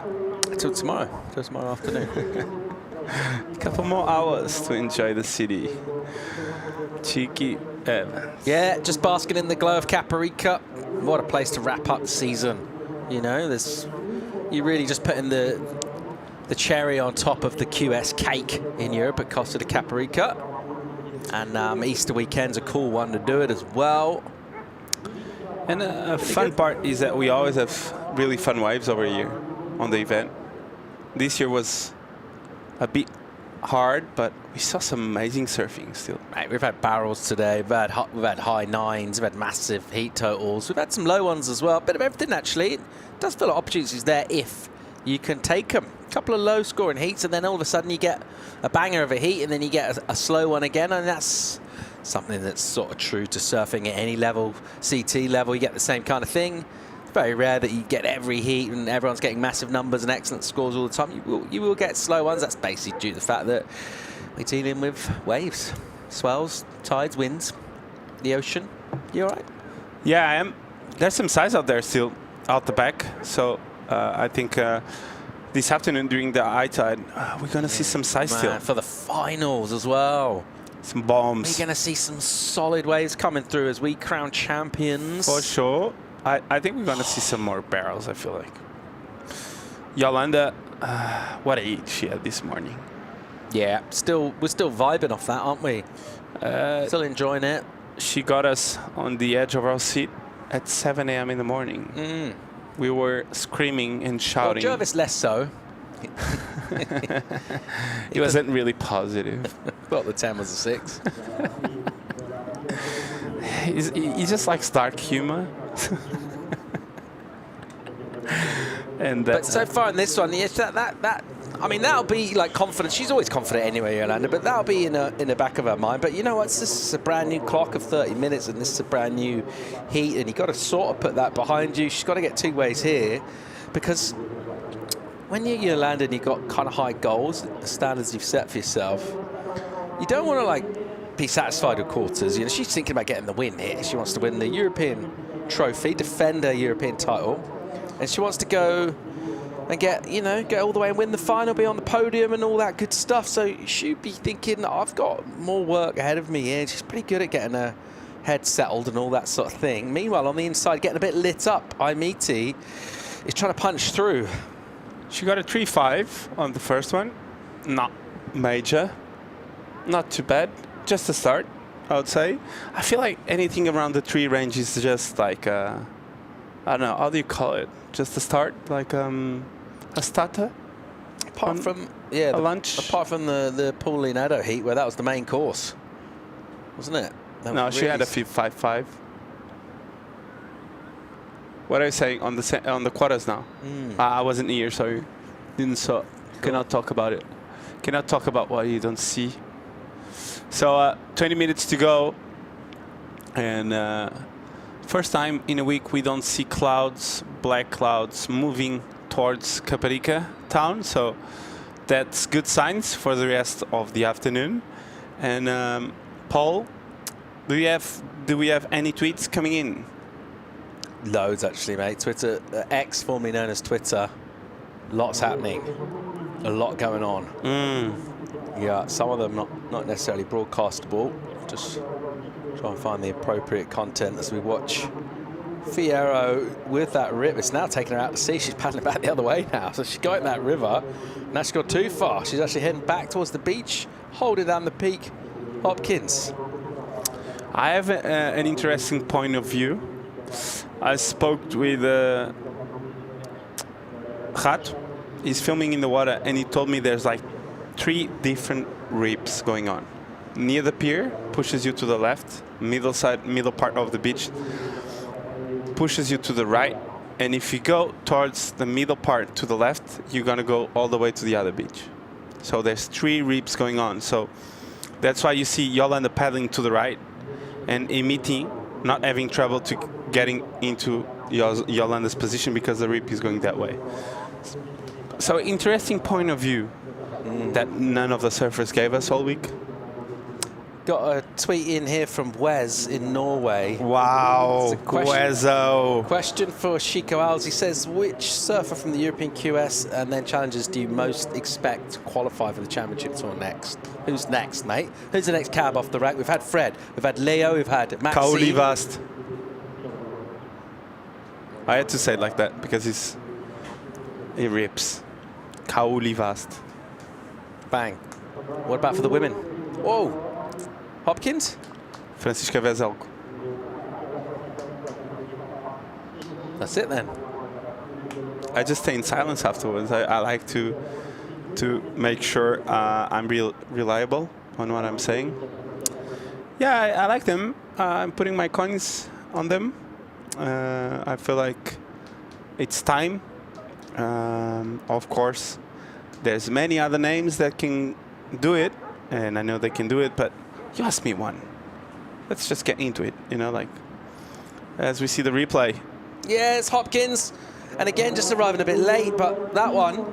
Till tomorrow. Till tomorrow afternoon. A couple more hours to enjoy the city. Cheeky Evans. Yeah, just basking in the glow of Caparica. What a place to wrap up the season. You know, you really just putting the cherry on top of the QS cake in Europe at Costa de Caparica. And Easter weekend's a cool one to do it as well. And a fun part is that we always have really fun waves over here on the event. This year was a bit hard, but we saw some amazing surfing still. Mate, we've had barrels today. We've had high nines. We've had massive heat totals. We've had some low ones as well. A bit of everything, actually. It does feel like opportunities there if you can take them. A couple of low-scoring heats, and then all of a sudden you get a banger of a heat, and then you get a slow one again, and that's something that's sort of true to surfing at any level. CT level, you get the same kind of thing. It's very rare that you get every heat and everyone's getting massive numbers and excellent scores all the time. You will get slow ones. That's basically due to the fact that we're dealing with waves, swells, tides, winds, the ocean. You all right? Yeah, I am. There's some size out there still, out the back. So I think this afternoon during the high tide, we're going to see some size still. For the finals as well. Some bombs. We're going to see some solid waves coming through as we crown champions. For sure. I think we're going to see some more barrels, I feel like. Yolanda, what a heat she had this morning. Yeah, we're still vibing off that, aren't we? Still enjoying it. She got us on the edge of our seat at 7 a.m. in the morning. We were screaming and shouting. Well, Jervis less so. He wasn't really positive. Thought the 10 was a 6. He just likes dark humor. But so far in this one, yes, I mean, that'll be like confidence. She's always confident anyway, Yolanda, but that'll be in the back of her mind. But you know what? This is a brand new clock of 30 minutes, and this is a brand new heat, and you've got to sort of put that behind you. She's got to get 2 ways here, because when you're Yolanda and you've got kind of high goals, the standards you've set for yourself, you don't want to like be satisfied with quarters. You know, she's thinking about getting the win here. She wants to win the European trophy, defend her European title, and she wants to go and get all the way and win the final, be on the podium and all that good stuff. So she'd be thinking, I've got more work ahead of me here. She's pretty good at getting her head settled and all that sort of thing. Meanwhile, on the inside, getting a bit lit up, Aimiti is trying to punch through. She got a 3.5 on the first one. Not major. Not too bad. Just a start, I would say. I feel like anything around the 3 range is just like, I don't know, how do you call it? Just a start? Like a starter? Apart from lunch. Apart from the Pauline Addo heat, where that was the main course, wasn't it? No, she had a 5.5. What are you saying on the quarters now? I wasn't here, so cannot talk about it. Cannot talk about what you don't see. So 20 minutes to go, and first time in a week we don't see clouds, black clouds, moving towards Caparica town. So that's good signs for the rest of the afternoon. And Paul, do we have any tweets coming in? Loads, actually, mate. Twitter, X, formerly known as Twitter. Lots happening. A lot going on. Yeah, some of them not necessarily broadcastable. Just try and find the appropriate content as we watch Fierro with that rip. It's now taking her out to sea. She's paddling back the other way now. So she's got in that river. Now she's got too far. She's actually heading back towards the beach, holding down the peak. Hopkins. I have an interesting point of view I spoke with Rat. He's filming in the water, and he told me there's like 3 different rips going on. Near the pier, pushes you to the left. Middle part of the beach, pushes you to the right. And if you go towards the middle part to the left, you're gonna go all the way to the other beach. So there's 3 rips going on. So that's why you see Yolanda paddling to the right and Imiti not having trouble to getting into Yolanda's position because the rip is going that way. So interesting point of view that none of the surfers gave us all week. Got a tweet in here from Wes in Norway. Wow, Wezo. Question for Chico Alves. He says, which surfer from the European QS and then challengers do you most expect to qualify for the championship tour next? Who's next, mate? Who's the next cab off the rank? We've had Fred, we've had Leo, we've had Maxi. Kaoli Vast. I had to say it like that because he rips. Kaoli Vast. Bang. What about for the women? Whoa. Hopkins? Francisca Vezelko. That's it then. I just stay in silence afterwards. I like to make sure I'm reliable on what I'm saying. Yeah, I like them. I'm putting my coins on them. I feel like it's time. Of course, there's many other names that can do it, and I know they can do it, but you asked me one. Let's just get into it, you know, like, as we see the replay. Yes, Hopkins. And again, just arriving a bit late, but that one,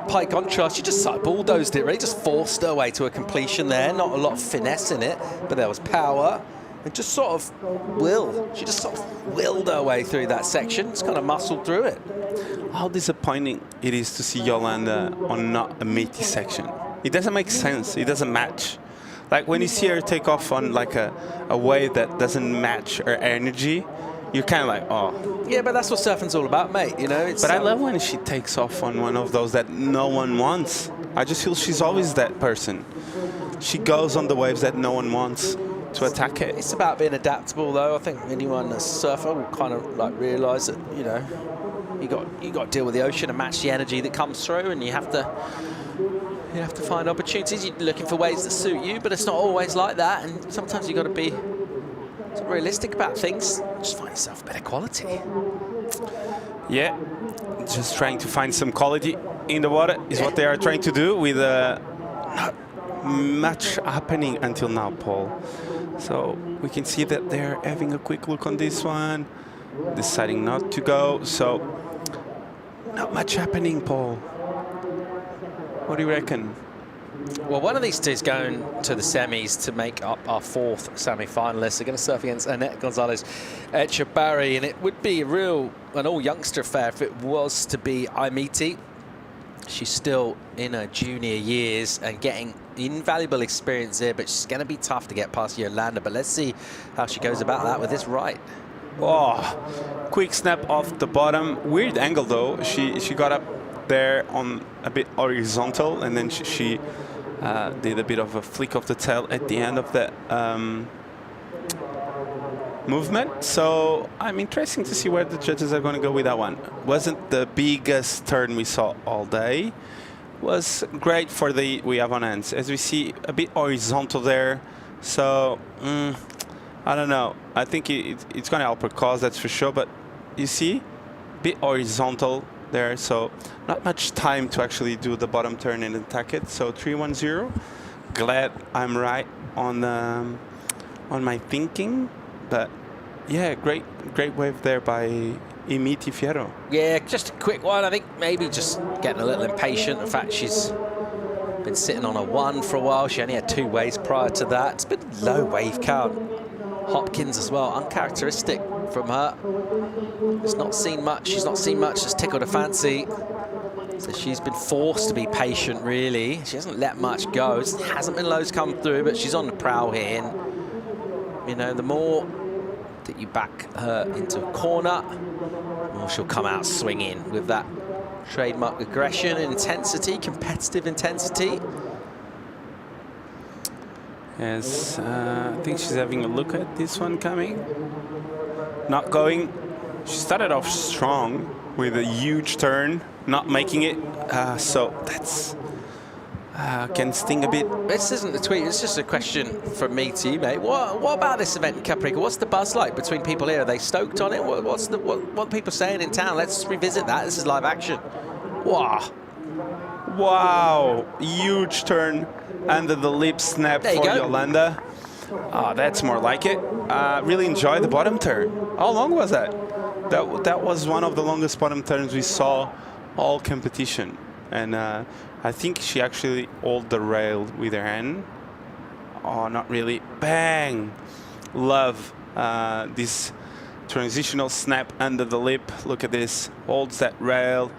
by contrast, she just sort of bulldozed it, really, just forced her way to a completion there. Not a lot of finesse in it, but there was power. And just sort of will. She just sort of willed her way through that section. Just kind of muscled through it. How disappointing it is to see Yolanda on not a meaty section. It doesn't make sense. It doesn't match. Like when you see her take off on like a wave that doesn't match her energy, you're kind of like, oh. Yeah, but that's what surfing's all about, mate. You know. But I love when she takes off on one of those that no one wants. I just feel she's always that person. She goes on the waves that no one wants to attack it. It's about being adaptable, though. I think anyone that's a surfer will kind of like realise that, you know, you got to deal with the ocean and match the energy that comes through, and you have to find opportunities. You're looking for ways that suit you, but it's not always like that. And sometimes you got to be sort of realistic about things. Just find yourself a better quality. Yeah, just trying to find some quality in the water is what they are trying to do with not much happening until now, Paul. So we can see that they're having a quick look on this one, deciding not to go. So not much happening, Paul. What do you reckon? Well, one of these two is going to the semis to make up our 4th semi-finalist. They're going to surf against Annette Gonzalez Echebarri, and it would be an all-youngster affair if it was to be Imiti. She's still in her junior years and getting invaluable experience here, but she's going to be tough to get past Yolanda. But let's see how she goes about that with this right. Oh, quick snap off the bottom. Weird angle, though. She got up there on a bit horizontal, and then she did a bit of a flick of the tail at the end of the movement. So I'm interested to see where the judges are going to go with that one. Wasn't the biggest turn we saw all day. Was great for the we have on hands. As we see, a bit horizontal there. So I don't know. I think it's going to help her cause, that's for sure. But you see, a bit horizontal there. So not much time to actually do the bottom turn and attack it. So 3-1-0. Glad I'm right on my thinking. But yeah, great wave there by Imiti Fierro. Yeah, just a quick one. I think maybe just getting a little impatient. In fact, she's been sitting on a 1 for a while. She only had 2 waves prior to that. It's been low wave count. Hopkins as well, uncharacteristic from her. She's not seen much. Just tickled her fancy. So she's been forced to be patient, really. She hasn't let much go. It hasn't been lows come through, but she's on the prowl here. And, you know, the more that you back her into a corner, the more she'll come out swinging with that trademark aggression, intensity, competitive intensity. Yes, I think she's having a look at this one coming. not going. She started off strong with a huge turn, not making it. So that's can sting a bit. This isn't a tweet, it's just a question from me to you, mate. What about this event in Caparica? What's the buzz like between people here? Are they stoked on it? What are people saying in town? Let's revisit that. This is live action. Wow. Wow, huge turn under the lip snap for Yolanda. That's more like it. Really enjoyed the bottom turn. How long was that? That was one of the longest bottom turns we saw all competition. And I think she actually hold the rail with her hand. Oh, not really. Bang! Love this transitional snap under the lip. Look at this. Holds that rail,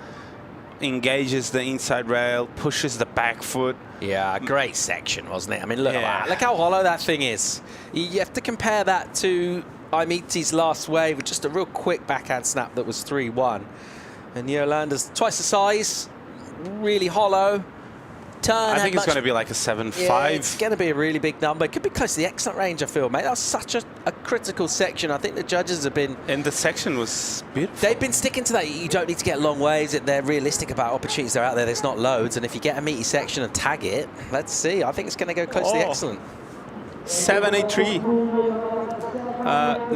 engages the inside rail, pushes the back foot. Yeah, great section, wasn't it? I mean, look at that. Look how hollow that thing is. You have to compare that to Imiti's last wave with just a real quick backhand snap that was 3-1. And Yolanda's twice the size, really hollow. Turn. I think it's going to be like a 7-5. Yeah, it's going to be a really big number. It could be close to the excellent range, I feel, mate. That was such a critical section. I think the judges have been... And the section was beautiful. They've been sticking to that. You don't need to get long waves. They're realistic about opportunities that are out there. There's not loads. And if you get a meaty section and tag it, let's see. I think it's going to go close to the excellent. 783.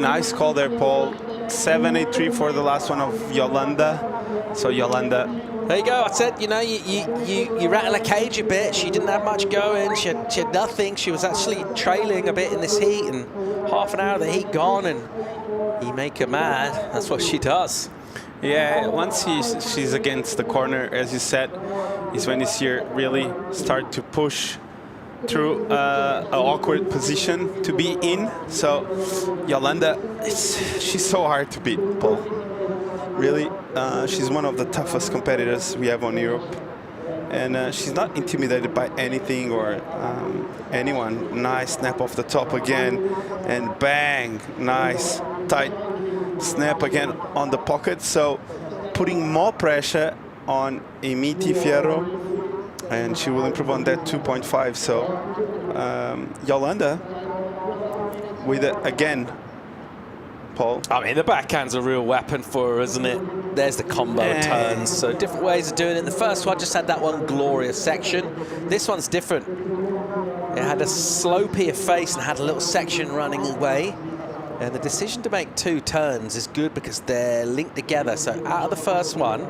Nice call there, Paul. 783 for the last one of Yolanda. So Yolanda... There you go. I said, you know, you rattle a cage a bit. She didn't have much going. She had nothing. She was actually trailing a bit in this heat, and half an hour of the heat gone, and you make her mad. That's what she does. Yeah, once she's against the corner, as you said, is when you see her really start to push through an awkward position to be in. So Yolanda, she's so hard to beat, Paul. Really, she's one of the toughest competitors we have on Europe. And she's not intimidated by anything or anyone. Nice snap off the top again. And bang, nice, tight snap again on the pocket. So putting more pressure on Amiti Fierro. And she will improve on that 2.5. So Yolanda with, again, Paul. I mean, the backhand's a real weapon for her, isn't it? There's the combo turns. So different ways of doing it. The first one just had that one glorious section. This one's different. It had a slopier face and had a little section running away. And the decision to make 2 turns is good because they're linked together. So out of the first one,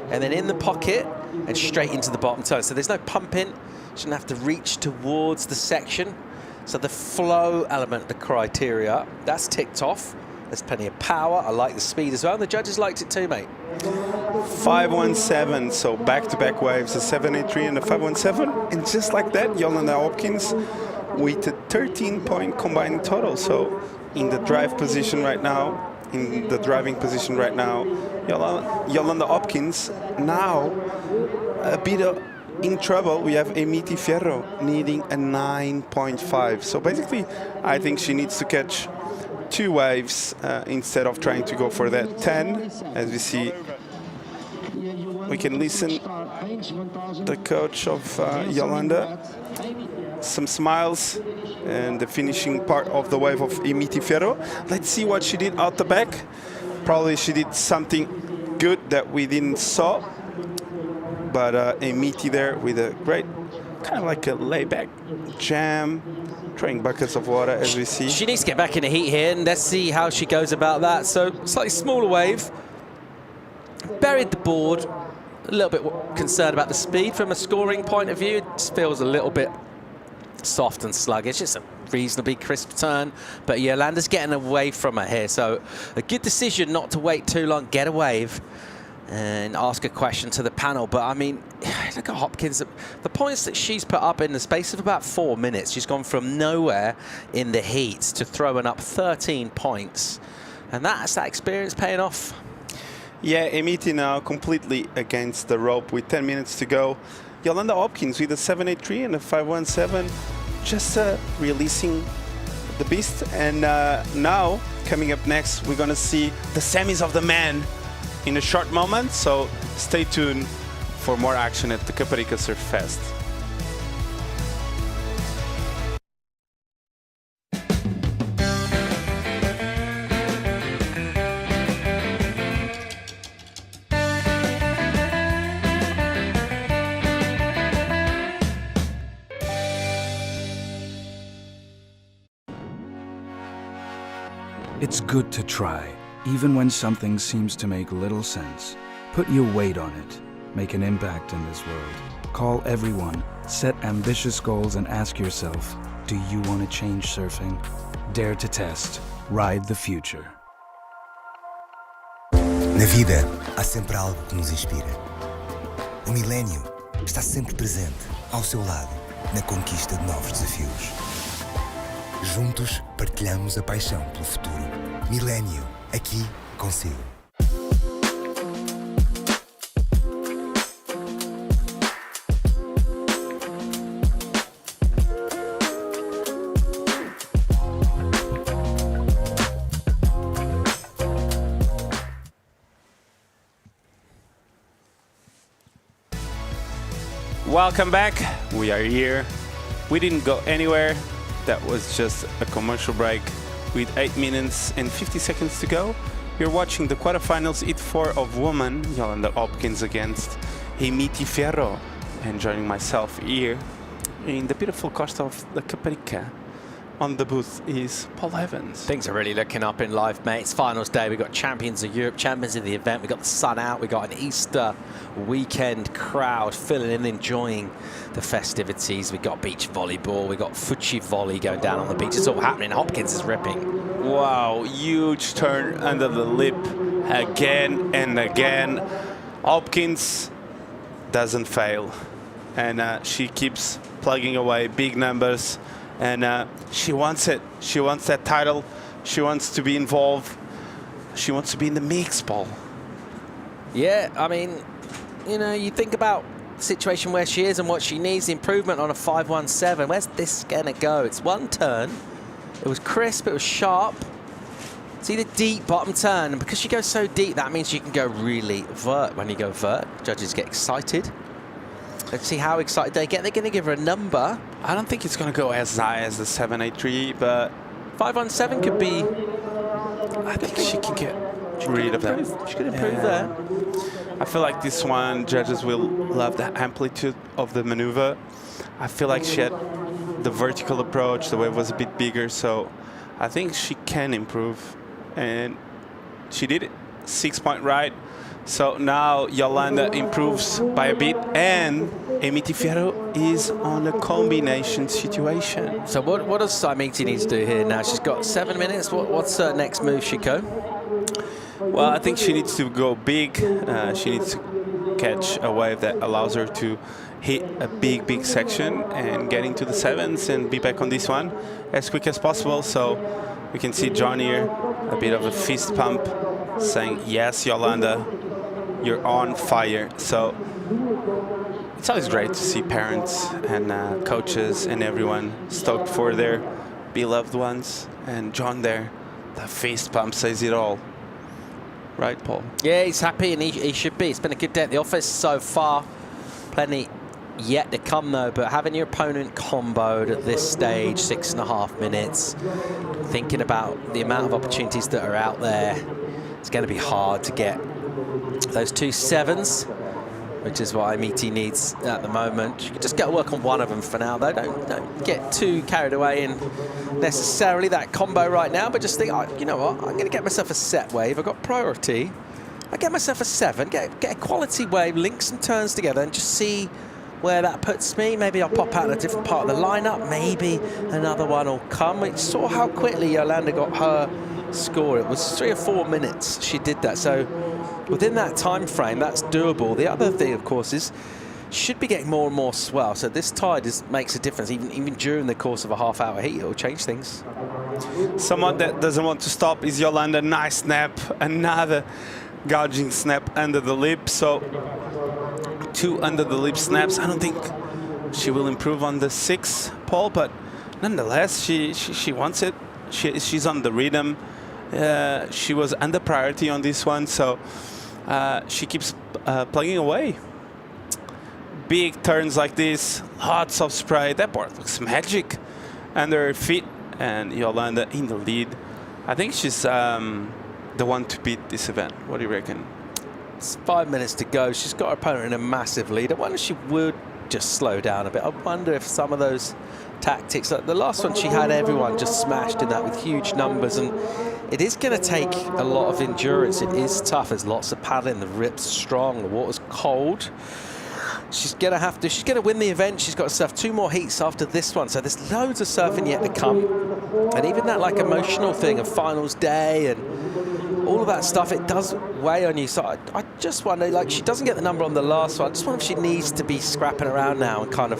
and then in the pocket, and straight into the bottom turn. So there's no pumping. Shouldn't have to reach towards the section. So the flow element, the criteria, that's ticked off. There's plenty of power. I like the speed as well. And the judges liked it too, mate. 517, so back-to-back waves, a 783 and a 517. And just like that, Yolanda Hopkins with a 13-point combined total. So in the drive position right now, Yolanda Hopkins now a bit in trouble. We have Amiti Fierro needing a 9.5. So basically, I think she needs to catch 2 waves instead of trying to go for that 10. As we see, we can listen the coach of Yolanda. Some smiles and the finishing part of the wave of Amiti Fierro. Let's see what she did out the back. Probably she did something good that we didn't saw. But Amiti there with a great, kind of like a layback jam, throwing buckets of water as we see. She needs to get back in the heat here, and let's see how she goes about that. So slightly smaller wave, buried the board, a little bit concerned about the speed from a scoring point of view. It just feels a little bit soft and sluggish. It's a reasonably crisp turn, but Yolanda's getting away from her here. So a good decision not to wait too long, get a wave, and ask a question to the panel. But I mean, look at Hopkins. The points that she's put up in the space of about 4 minutes, she's gone from nowhere in the heat to throwing up 13 points. And that's that experience paying off. Yeah, Amiti now completely against the rope with 10 minutes to go. Yolanda Hopkins with a 783 and a 517, just releasing the beast. And now, coming up next, we're going to see the semis of the men in a short moment, so stay tuned for more action at the Caparica Surf Fest. It's good to try, even when something seems to make little sense. Put your weight on it. Make an impact in this world. Call everyone, set ambitious goals, and ask yourself, do you want to change surfing? Dare to test. Ride the future. Na vida, há sempre algo que nos inspira. O milénio está sempre presente, ao seu lado, na conquista de novos desafios. Juntos, partilhamos a paixão pelo futuro. Milénio, aqui consigo. Welcome back. We are here. We didn't go anywhere. That was just a commercial break with 8 minutes and 50 seconds to go. You're watching the quarterfinals Heat 4 of women. Yolanda Hopkins against Amy Ferro. And joining myself here in the beautiful coast of the Caparica on the booth is Paul Evans. Things are really looking up in life, mate. It's finals day. We've got champions of Europe, champions of the event. We've got the sun out. We've got an Easter weekend crowd filling in, enjoying the festivities. We've got beach volleyball. We've got Fuji volley going down on the beach. It's all happening. Hopkins is ripping. Wow, huge turn under the lip again and again. Hopkins doesn't fail. And she keeps plugging away big numbers. And she wants it. She wants that title. She wants to be involved. She wants to be in the mix, Paul. Yeah, I mean, you know, you think about the situation where she is and what she needs, improvement on a 5.17. Where's this going to go? It's one turn. It was crisp. It was sharp. It's either deep, bottom turn. And because she goes so deep, that means you can go really vert. When you go vert, judges get excited. Let's see how excited they get. They're going to give her a number. I don't think it's going to go as high as the 783, but 5.17 could be. I think she can get rid of that. She could improve there. I feel like this one, judges will love the amplitude of the maneuver. I feel like she had the vertical approach. The wave was a bit bigger, so I think she can improve. And she did it. 6-point right. So now Yolanda improves by a bit, and Amy Ferro is on a combination situation. So what does Amity need to do here now? She's got 7 minutes. What's her next move, Chico? Well, I think she needs to go big. She needs to catch a wave that allows her to hit a big section and get into the sevens and be back on this one as quick as possible. So we can see John here, a bit of a fist pump, saying, yes, Yolanda, you're on fire. So it's always great to see parents and coaches and everyone stoked for their beloved ones. And John there, the fist pump says it all. Right, Paul? Yeah, he's happy, and he should be. It's been a good day at the office so far. Plenty yet to come, though. But having your opponent comboed at this stage, 6.5 minutes, thinking about the amount of opportunities that are out there, it's going to be hard to get those 2 sevens, which is what Amity needs at the moment. You can just get to work on one of them for now, though. Don't get too carried away in necessarily that combo right now, but just think, oh, you know what, I'm going to get myself a set wave. I've got priority. I get myself a 7, get a quality wave, link some turns together, and just see where that puts me. Maybe I'll pop out in a different part of the lineup. Maybe another one will come. We saw how quickly Yolanda got her score. It was 3 or 4 minutes she did that. So within that time frame, that's doable. The other thing, of course, is should be getting more and more swell. So this tide makes a difference. Even during the course of a half-hour heat, it'll change things. Someone that doesn't want to stop is Yolanda. Nice snap. Another gouging snap under the lip. So 2 under the lip snaps. I don't think she will improve on the 6, Paul, but nonetheless, she wants it. She's on the rhythm. She was under priority on this one, so she keeps plugging away. Big turns like this, lots of spray. That board looks magic under her feet, and Yolanda in the lead. I think she's the one to beat this event. What do you reckon? It's 5 minutes to go. She's got her opponent in a massive lead. I wonder if she would just slow down a bit. I wonder if some of those tactics, like the last one, she had everyone just smashed in that with huge numbers, and it is going to take a lot of endurance. It is tough. There's lots of paddling. The rip's strong. The water's cold. She's going to win the event. She's got herself 2 more heats after this one. So there's loads of surfing yet to come. And even that like emotional thing of finals day and all of that stuff, it does weigh on you. So I just wonder, like, she doesn't get the number on the last one. I just wonder if she needs to be scrapping around now and kind of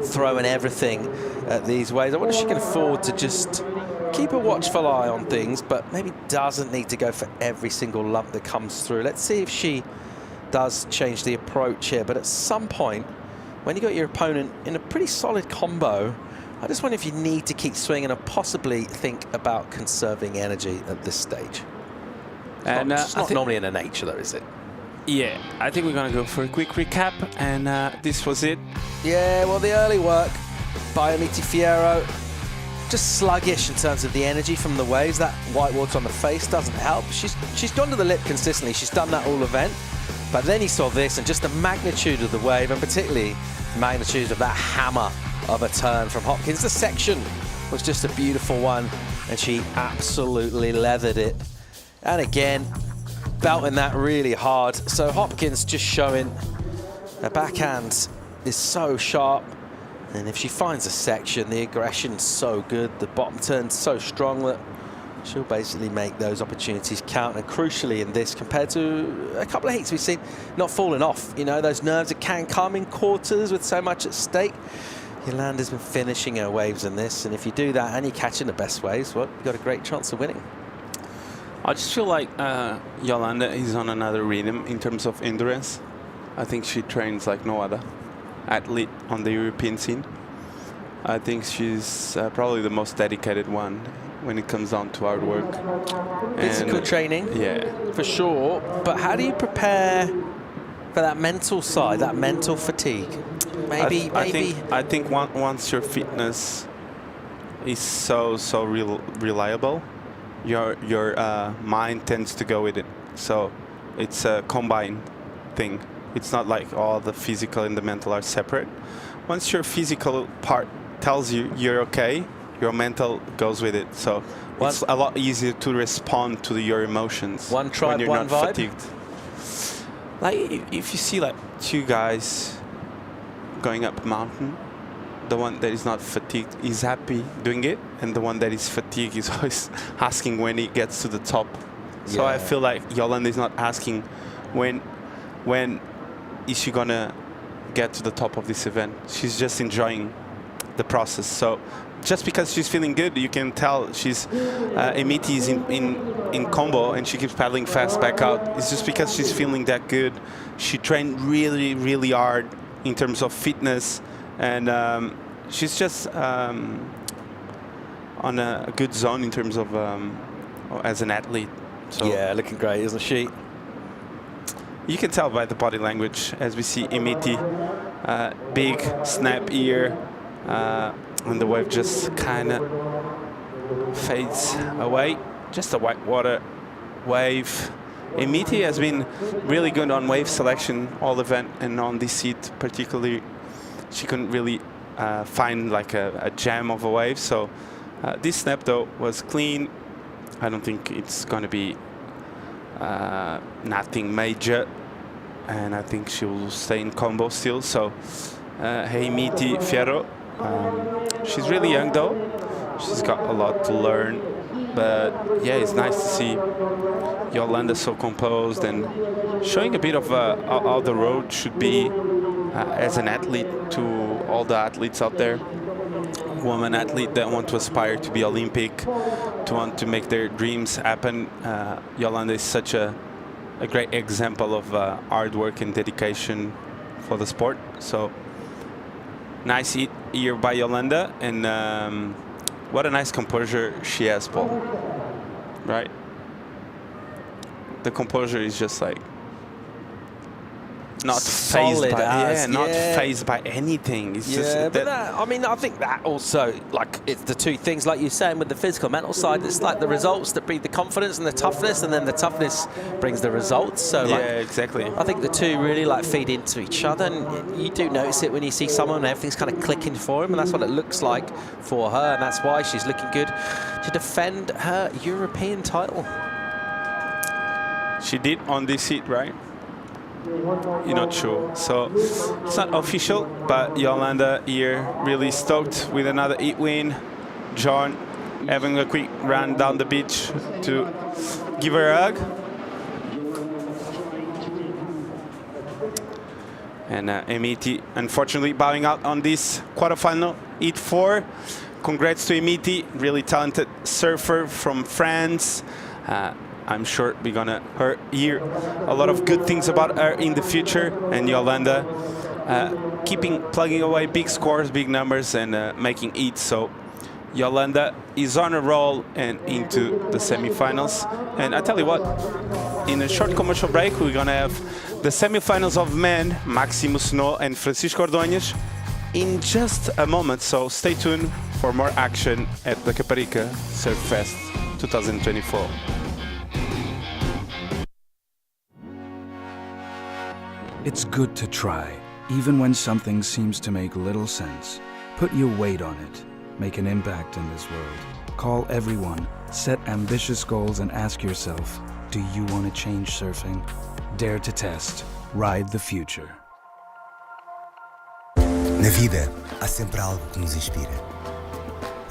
throwing everything at these waves. I wonder if she can afford to just keep a watchful eye on things, but maybe doesn't need to go for every single lump that comes through. Let's see if she does change the approach here. But at some point, when you got your opponent in a pretty solid combo, I just wonder if you need to keep swinging and possibly think about conserving energy at this stage. And it's not normally in her nature, though, is it? Yeah, I think we're going to go for a quick recap, and this was it. Yeah, well, the early work by Amity Fierro, just sluggish in terms of the energy from the waves. That white water on the face doesn't help. She's gone to the lip consistently. She's done that all event. But then you saw this, and just the magnitude of the wave, and particularly the magnitude of that hammer of a turn from Hopkins. The section was just a beautiful one, and she absolutely leathered it. And again, belting that really hard. So Hopkins just showing her backhand is so sharp. And if she finds a section, the aggression's so good. The bottom turn's so strong that she'll basically make those opportunities count. And crucially in this, compared to a couple of heats we've seen, not falling off. You know, those nerves that can come in quarters with so much at stake. Yolanda's been finishing her waves in this. And if you do that and you're catching the best waves, well, you've got a great chance of winning. I just feel like Yolanda is on another rhythm in terms of endurance. I think she trains like no other athlete on the European scene. I think she's probably the most dedicated one when it comes down to hard work. Physical training, yeah, for sure. But how do you prepare for that mental side, that mental fatigue? Maybe. I think once your fitness is so reliable, your mind tends to go with it. So it's a combined thing. It's not like all the physical and the mental are separate. Once your physical part tells you you're okay, your mental goes with it. So it's a lot easier to respond to your emotions. One tribe, when you're one not vibe. fatigued. Like if you see like 2 guys going up a mountain, the one that is not fatigued is happy doing it, and the one that is fatigued is always asking when he gets to the top. So Yeah. I feel like Yolanda is not asking when is she gonna get to the top of this event. She's just enjoying the process. So just because she's feeling good, you can tell she's Amity is in combo and she keeps paddling fast back out. It's just because she's feeling that good. She trained really hard in terms of fitness, and she's just on a good zone in terms of as an athlete. So yeah, looking great, isn't she? You can tell by the body language as we see Amity, big snap ear, and the wave just kind of fades away. Just a white water wave. Amity has been really good on wave selection all event, and on this seat particularly, she couldn't really find like a jam of a wave. So this snap though was clean. I don't think it's going to be nothing major, and I think she will stay in combo still. So hey, Amity Fierro, she's really young though. She's got a lot to learn, but yeah, it's nice to see Yolanda so composed and showing a bit of how the road should be as an athlete to all the athletes out there. Woman athlete that want to aspire to be Olympic, to want to make their dreams happen. Yolanda is such a great example of hard work and dedication for the sport. So nice hit here by Yolanda, and what a nice composure she has, Paul. Right? The composure is just like not solid phased by, as, not phased by anything. It's just but I mean, I think that also, like, it's the two things, like you're saying, with the physical, mental side. It's like the results that breed the confidence and the toughness, and then the toughness brings the results. So, like, exactly. I think the two really like feed into each other, and you do notice it when you see someone and everything's kind of clicking for him, and that's what it looks like for her, and that's why she's looking good to defend her European title. She did on this heat, right? You're not sure. So it's not official, but Yolanda here really stoked with another heat win. John having a quick run down the beach to give her a hug. And Emiti, unfortunately, bowing out on this quarterfinal, heat 4. Congrats to Emiti, really talented surfer from France. I'm sure we're gonna hear a lot of good things about her in the future. And Yolanda plugging away big scores, big numbers, and making heat. So Yolanda is on a roll and into the semifinals. And I tell you what, in a short commercial break, we're gonna have the semifinals of men, Maximus No and Francisco Ordóñez, in just a moment. So stay tuned for more action at the Caparica Surf Fest 2024. It's good to try, even when something seems to make little sense. Put your weight on it. Make an impact in this world. Call everyone, set ambitious goals, and ask yourself, do you want to change surfing? Dare to test. Ride the future. Na vida, há sempre algo que nos inspira.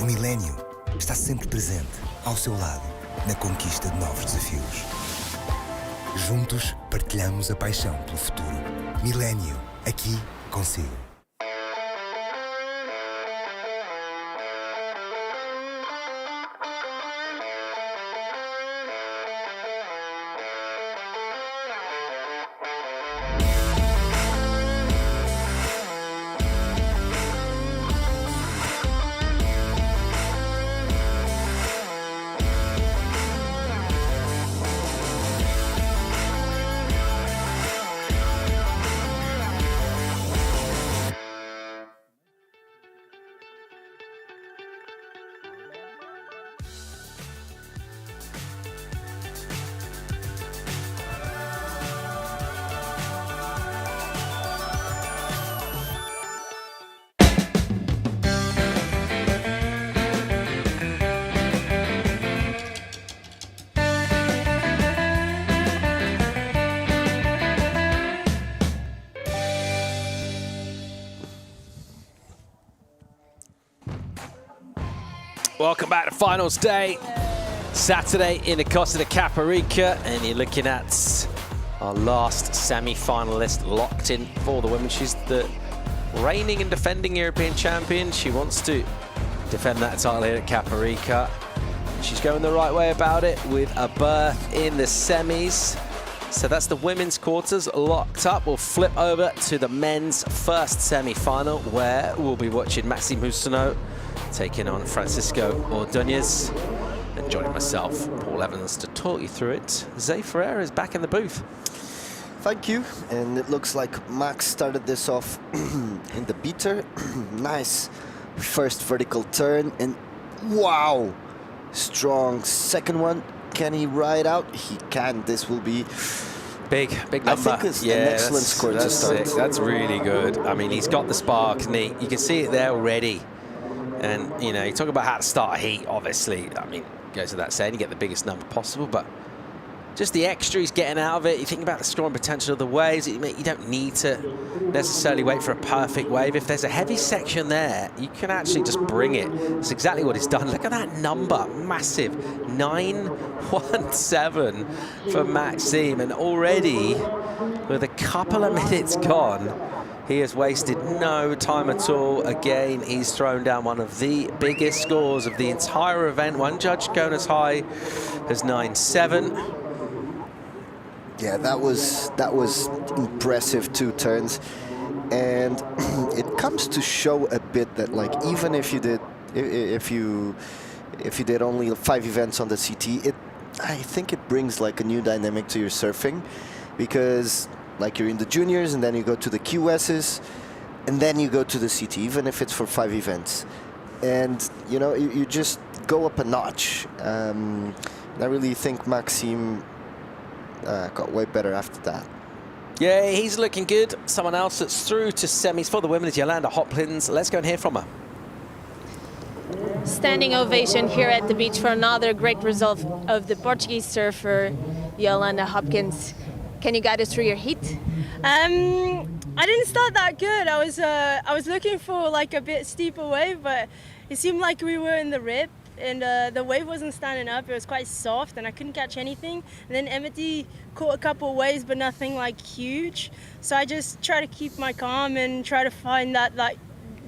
O milénio está sempre presente, ao seu lado, na conquista de novos desafios. Juntos, partilhamos a paixão pelo futuro. Milénio, aqui consigo. Welcome back to finals day. Saturday in the Costa de Caparica, and you're looking at our last semi-finalist locked in for the women. She's the reigning and defending European champion. She wants to defend that title here at Caparica. She's going the right way about it with a berth in the semis. So that's the women's quarters locked up. We'll flip over to the men's first semi-final, where we'll be watching Maximus No taking on Francisco Ordóñez, and joining myself, Paul Evans, to talk you through it. Zay Ferreira is back in the booth. Thank you. And it looks like Max started this off in the beater. Nice first vertical turn, and wow, strong second one. Can he ride out? He can. This will be big number. I think it's an excellent score to start. Sick. That's really good. I mean, he's got the spark, and you can see it there already. And, you know, you talk about how to start a heat, obviously. I mean, goes without saying, you get the biggest number possible, but just the extra he's getting out of it. You think about the scoring potential of the waves. You don't need to necessarily wait for a perfect wave. If there's a heavy section there, you can actually just bring it. That's exactly what he's done. Look at that number, massive, 9.17 for Maxime. And already, with a couple of minutes gone, he has wasted no time at all. Again, he's thrown down one of the biggest scores of the entire event. One judge going as high as 9.7. Yeah, that was impressive 2 turns, and it comes to show a bit that, like, even if you did only 5 events on the CT, I think it brings like a new dynamic to your surfing, because like you're in the juniors, and then you go to the QSs, and then you go to the CT, even if it's for 5 events. And, you know, you just go up a notch. I really think Maxime got way better after that. Yeah, he's looking good. Someone else that's through to semis for the women is Yolanda Hopkins. Let's go and hear from her. Standing ovation here at the beach for another great result of the Portuguese surfer Yolanda Hopkins. Can you guide us through your heat? I didn't start that good. I was looking for like a bit steeper wave, but it seemed like we were in the rip, and the wave wasn't standing up. It was quite soft, and I couldn't catch anything. And then Emmety caught a couple of waves, but nothing like huge. So I just try to keep my calm and try to find that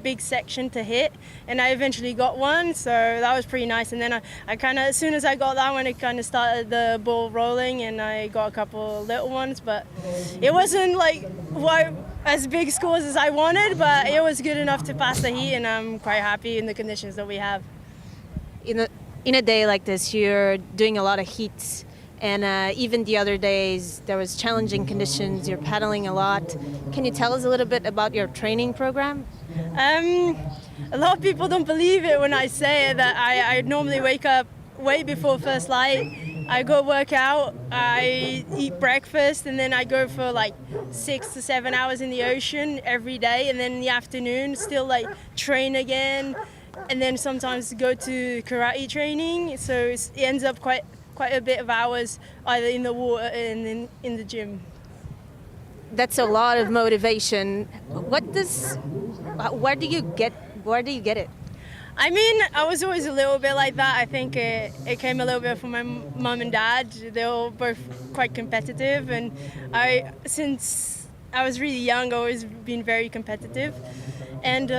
big section to hit, and I eventually got one, so that was pretty nice. And then I kind of, as soon as I got that one, it kind of started the ball rolling, and I got a couple little ones, but it wasn't like as big scores as I wanted, but it was good enough to pass the heat, and I'm quite happy in the conditions that we have. In a day like this, you're doing a lot of heats, and even the other days there was challenging conditions. You're paddling a lot. Can you tell us a little bit about your training program? A lot of people don't believe it when I say it, that I normally wake up way before first light. I go work out, I eat breakfast, and then I go for like 6 to 7 hours in the ocean every day, and then in the afternoon still like train again, and then sometimes go to karate training. So it ends up quite a bit of hours either in the water and in the gym. That's a lot of motivation. Where do you get it? I mean, I was always a little bit like that. I think it came a little bit from my mum and dad. They were both quite competitive, and since I was really young, I've always been very competitive. And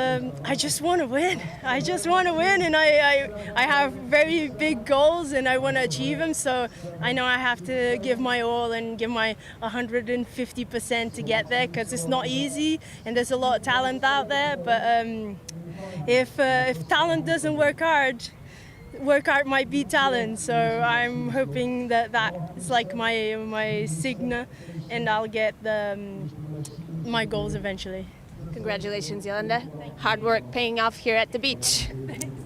I just want to win. I just want to win, and I have very big goals, and I want to achieve them. So I know I have to give my all and give my 150% to get there, because it's not easy, and there's a lot of talent out there. But if talent doesn't work hard might beat talent. So I'm hoping that's like my signa, and I'll get my goals eventually. Congratulations, Yolanda. Hard work paying off here at the beach.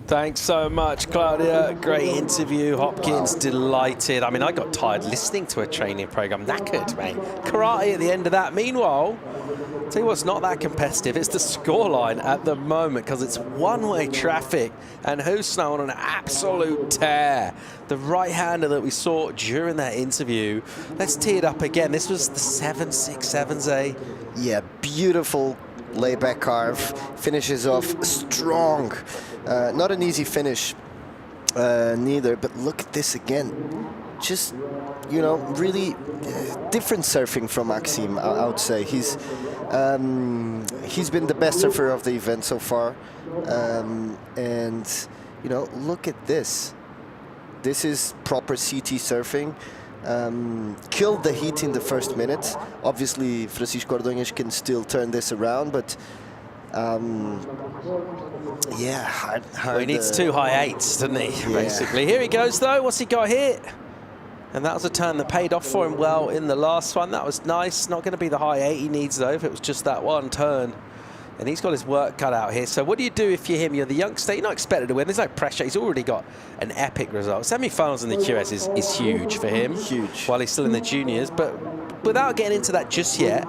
Thanks so much, Claudia. Great interview. Hopkins, delighted. I mean, I got tired listening to a training program. Knackered, mate. Karate at the end of that. Meanwhile, tell you what's not that competitive. It's the scoreline at the moment, because it's one-way traffic, and Husna on an absolute tear. The right-hander that we saw during that interview. Let's tee it up again. This was the 7.67s, Yeah, beautiful layback carve, finishes off strong. Not an easy finish neither, but look at this again. Just, you know, really different surfing from Maxime, I would say. He's been the best surfer of the event so far. And, you know, look at this. This is proper CT surfing. Killed the heat in the first minute. Obviously, Francisco Ordonez can still turn this around, but yeah, hard. Well, he needs 2 high 8s, doesn't he, basically. Here he goes, though. What's he got here? And that was a turn that paid off for him well in the last one. That was nice. Not going to be the high 8 he needs, though, if it was just that one turn. And he's got his work cut out here. So what do you do if you're him? You're the youngster. You're not expected to win. There's no pressure. He's already got an epic result. Semi-finals in the QS is huge for him. Huge. While he's still in the juniors. But without getting into that just yet,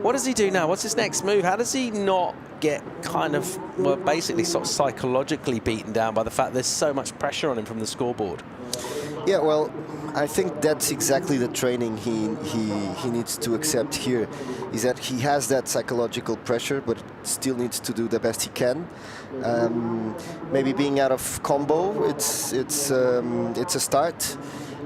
what does he do now? What's his next move? How does he not get kind of, well, basically sort of psychologically beaten down by the fact there's so much pressure on him from the scoreboard? Yeah, well, I think that's exactly the training he needs to accept here, is that he has that psychological pressure, but still needs to do the best he can. Maybe being out of combo, it's a start.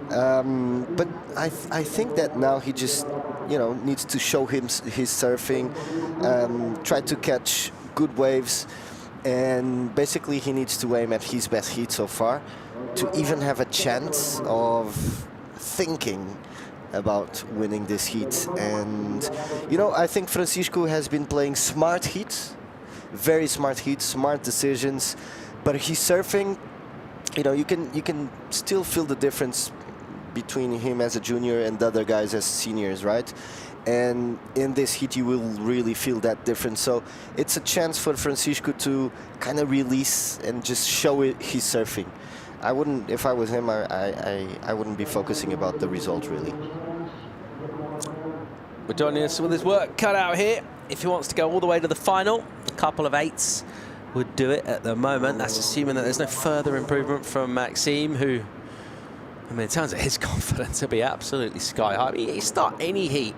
But I think that now he just, you know, needs to show his surfing, try to catch good waves, and basically he needs to aim at his best heat so far to even have a chance of thinking about winning this heat. And, you know, I think Francisco has been playing smart heats, very smart heats, smart decisions, but he's surfing, you know, you can still feel the difference between him as a junior and the other guys as seniors, right? And in this heat, you will really feel that difference. So it's a chance for Francisco to kind of release and just show his surfing. I wouldn't, if I was him, I wouldn't be focusing about the result really. Ordonez with his work cut out here. If he wants to go all the way to the final, a couple of 8s would do it at the moment. That's assuming that there's no further improvement from Maxime, who, I mean, in terms of his confidence, he'll be absolutely sky high. You start any heat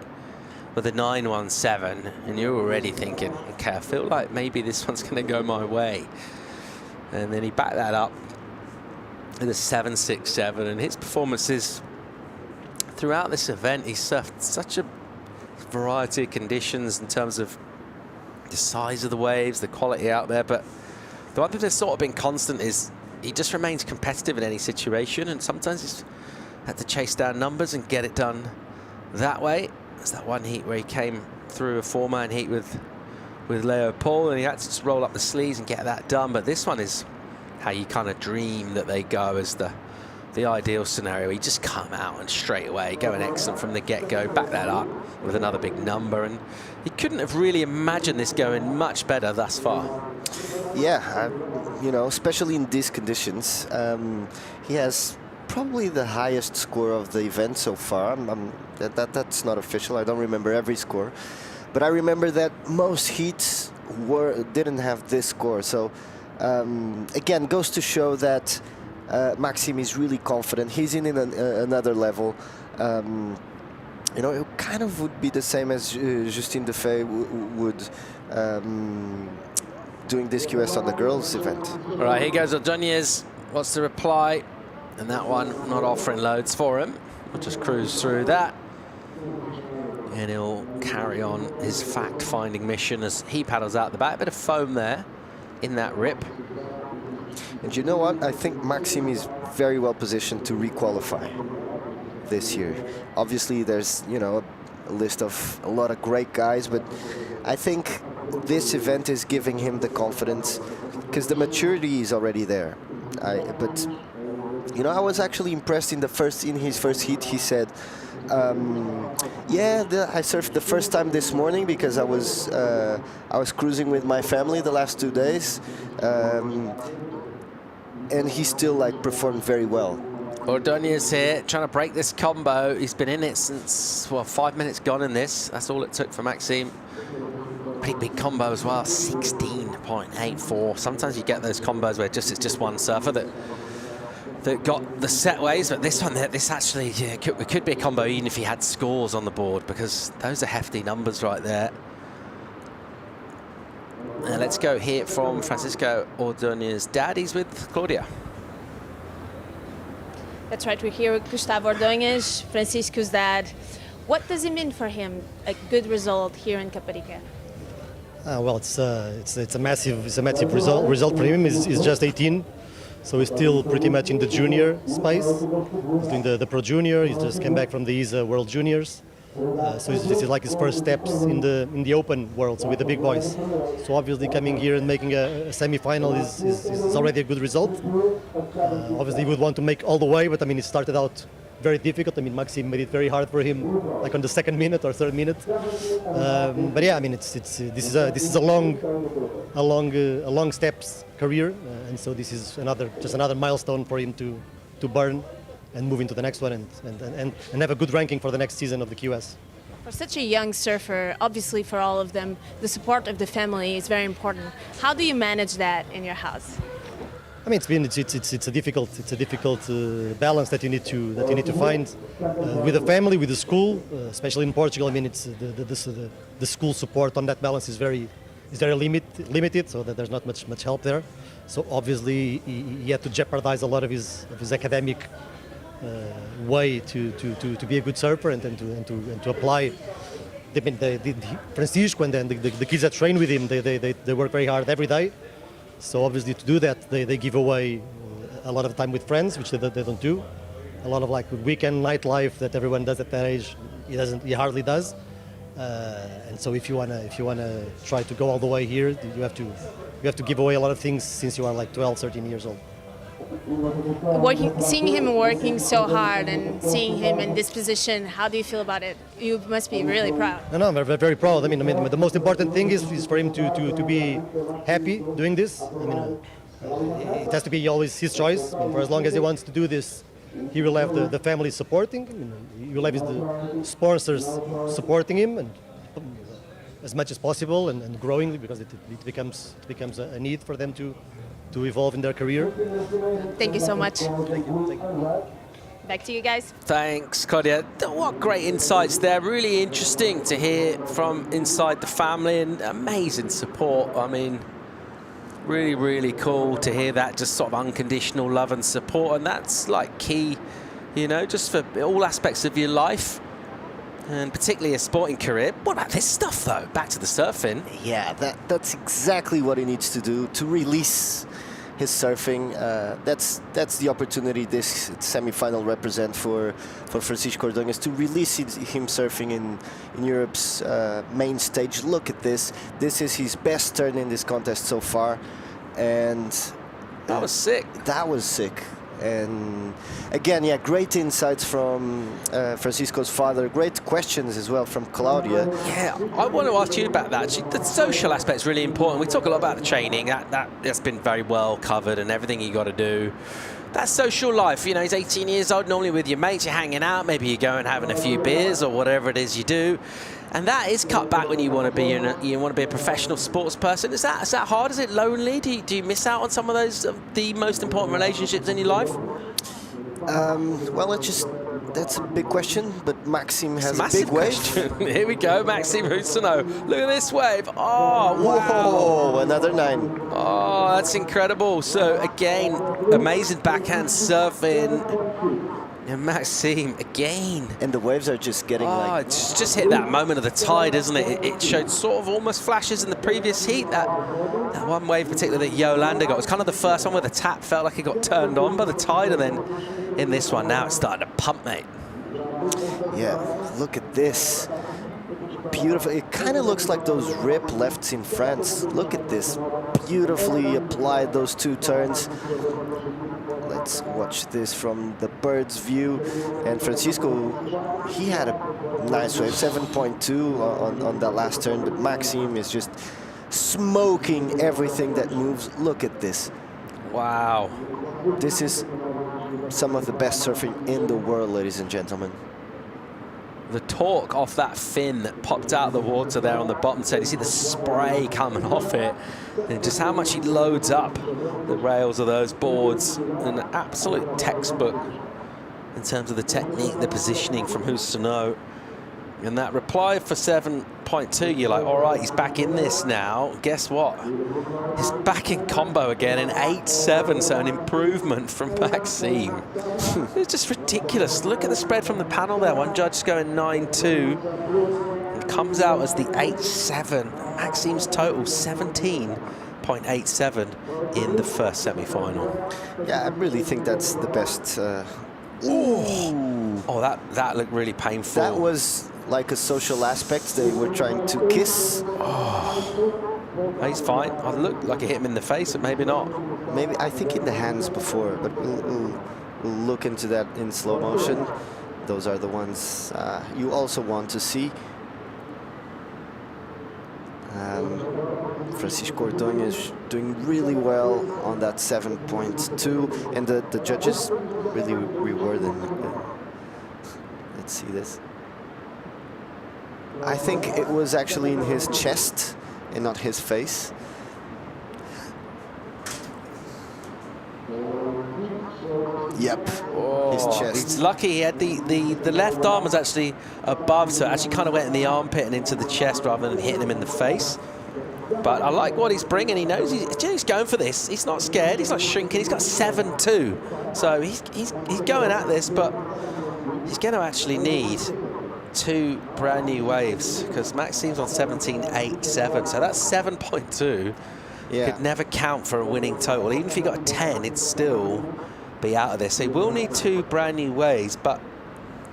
with a 9.17, and you're already thinking, okay, I feel like maybe this one's going to go my way. And then he backed that up with a 7.67, and his performances throughout this event, he's surfed such a variety of conditions in terms of the size of the waves, the quality out there, but the one thing that's sort of been constant is he just remains competitive in any situation, and sometimes he's had to chase down numbers and get it done that way. There's that one heat where he came through a 4-man heat with Leo Paul, and he had to just roll up the sleeves and get that done. But this one is how you kind of dream that they go as the ideal scenario. You just come out and straight away going excellent from the get-go, back that up with another big number, and he couldn't have really imagined this going much better thus far. Yeah, you know, especially in these conditions, he has probably the highest score of the event so far. That's not official. I don't remember every score, but I remember that most heats didn't have this score. So again, goes to show that Maxime is really confident. He's in another level. You know, it kind of would be the same as Justine Defay would doing this QS on the girls' event. All right, here goes Ordonez. Wants to reply, and that one not offering loads for him. We'll just cruise through that, and he'll carry on his fact-finding mission as he paddles out the back. A bit of foam there in that rip. And you know what? I think Maxime is very well positioned to re-qualify this year. Obviously, there's, you know, a list of a lot of great guys, but I think this event is giving him the confidence because the maturity is already there. But you know, I was actually impressed in his first heat. He said, "Yeah, I surfed the first time this morning because I was cruising with my family the last 2 days." And he still performed very well. Ordonez here trying to break this combo. He's been in it since, well, 5 minutes gone in this. That's all it took for Maxime. Pretty big combo as well, 16.84. Sometimes you get those combos where it's just one surfer that got the set waves, but this one, this actually, yeah, it could be a combo even if he had scores on the board, because those are hefty numbers right there. And let's go hear from Francisco Ordonez's dad. He's with Claudia. That's right, we're here with Gustavo Ordonez, Francisco's dad. What does it mean for him, a good result here in Caparica? Well, it's a massive result for him. He's just 18, so he's still pretty much in the junior space. He's doing the Pro Junior. He just came back from the ISA World Juniors. So this is like his first steps in the open world, so with the big boys. So obviously coming here and making a semi-final is already a good result. Obviously he would want to make all the way, but I mean it started out very difficult. I mean Maxime made it very hard for him, like on the second minute or third minute. But yeah, I mean this is a long steps career, and so this is just another milestone for him to burn and move into the next one and have a good ranking for the next season of the QS. For such a young surfer, obviously for all of them, the support of the family is very important. How do you manage that in your house? I mean, it's a difficult balance that you need to find with the family, with the school, especially in Portugal. I mean, it's the school support on that balance is very limited, so that there's not much help there. So obviously he had to jeopardize a lot of his academic way to be a good surfer and to apply. Francisco and then the kids that train with him, they work very hard every day. So obviously to do that, they give away a lot of time with friends, which they don't do. A lot of weekend nightlife that everyone does at that age, he hardly does. And so if you wanna try to go all the way here, you have to give away a lot of things since you are 12, 13 years old. seeing him working so hard and seeing him in this position, how do you feel about it? You must be really proud. No, I'm very, very proud. I mean, the most important thing is for him to be happy doing this. I mean, it has to be always his choice. I mean, for as long as he wants to do this, he will have the family supporting. I mean, he will have the sponsors supporting him, and as much as possible, and growing, because it becomes a need for them to evolve in their career. Thank you so much. Thank you. Thank you. Back to you guys. Thanks, Claudia. What great insights there. Really interesting to hear from inside the family, and amazing support. I mean, really, really cool to hear that, just sort of unconditional love and support. And that's like key, you know, just for all aspects of your life, and particularly a sporting career. What about this stuff, though? Back to the surfing. Yeah, that's exactly what he needs to do, to release his surfing. That's the opportunity this semi-final represent for Francisco Ordonez, to release him surfing in Europe's main stage. Look at this. This is his best turn in this contest so far, and that was sick. That was sick. And again, yeah, great insights from Francisco's father. Great questions as well from Claudia. Yeah, I want to ask you about that. The social aspect is really important. We talk a lot about the training. That's been very well covered, and everything you got to do. That social life, you know, he's 18 years old, normally with your mates, you're hanging out, maybe you go and having a few beers or whatever it is you do. And that is cut back when you want to be a professional sports person. Is that hard? Is it lonely? Do you miss out on some of those the most important relationships in your life? Well, that's a big question, but Maxime has a big wave. Here we go, Maxime Rousseau. Look at this wave. Oh, wow. Whoa, another 9. Oh, that's incredible. So again, amazing backhand surfing. And Maxime again. And the waves are just getting like... It's just hit that moment of the tide, isn't it? It showed sort of almost flashes in the previous heat. That one wave particularly that Yolanda got, it was kind of the first one where the tap felt like it got turned on by the tide, and then in this one now it's starting to pump, mate. Yeah, look at this. Beautiful. It kind of looks like those rip lefts in France. Look at this. Beautifully applied, those 2 turns. Let's watch this from the bird's view. And Francisco, he had a nice wave, 7.2 on that last turn, but Maxime is just smoking everything that moves. Look at this. Wow. This is some of the best surfing in the world, ladies and gentlemen. The torque off that fin that popped out of the water there on the bottom side. You see the spray coming off it, and just how much he loads up the rails of those boards. An absolute textbook in terms of the technique, the positioning from Houssaneau. And that reply for 7.2, you're like, all right, he's back in this now. Guess what? He's back in combo again in 8.7, so an improvement from Maxime. It's just ridiculous. Look at the spread from the panel there. One judge is going 9.2. It comes out as the 8.7. Maxime's total 17.87 in the first semi-final. Yeah, I really think that's the best. Oh, that looked really painful. That was like a social aspect. They were trying to kiss. Oh, he's fine. I looked like it hit him in the face, but maybe not. Maybe, I think in the hands before, but we'll look into that in slow motion. Those are the ones you also want to see. Francisco Ordonez is doing really well on that 7.2, and the judges really reward him. Let's see this. I think it was actually in his chest and not his face. Yep, his chest. He's lucky he had the left arm was actually above, so it actually kind of went in the armpit and into the chest rather than hitting him in the face. But I like what he's bringing. He knows he's going for this. He's not scared. He's not shrinking. He's got 7.2. So he's going at this, but he's going to actually need 2 brand new waves, because Maxime's on 17.87. So that's 7.2. Yeah. Could never count for a winning total. Even if he got a 10, it'd still be out of this. So he will need 2 brand new waves, but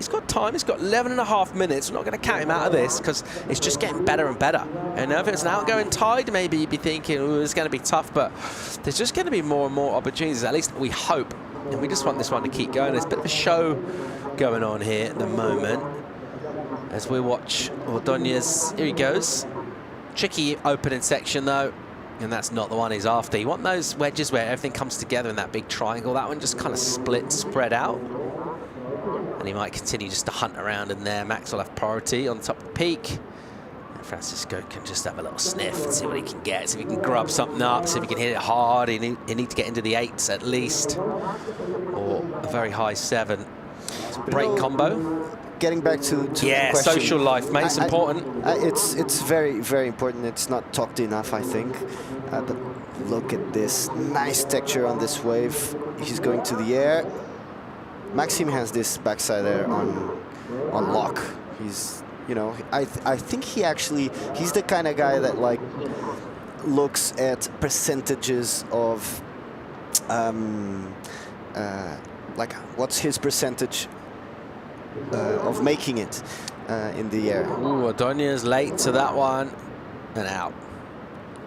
He's got time. He's got 11.5 minutes. We're not going to count him out of this because it's just getting better and better. And if it's an outgoing tide, maybe you'd be thinking, oh, it's going to be tough. But there's just going to be more and more opportunities. At least we hope. And we just want this one to keep going. There's a bit of a show going on here at the moment as we watch Ordóñez. Here he goes. Tricky opening section, though. And that's not the one he's after. You want those wedges where everything comes together in that big triangle. That one just kind of spread out. And he might continue just to hunt around in there. Max will have priority on top of the peak. And Francisco can just have a little sniff and see what he can get. See if he can grub something up, see if he can hit it hard. He need to get into the 8s at least. Or a very high 7. Break combo. Getting back to yeah, the question, social life, mate. It's important. It's very, very important. It's not talked enough, I think. But look at this nice texture on this wave. He's going to the air. Maxime has this backside air on lock. He's, you know, I think he's the kind of guy that like looks at percentages of like what's his percentage of making it in the air. Ooh, Ordóñez late to that one and out.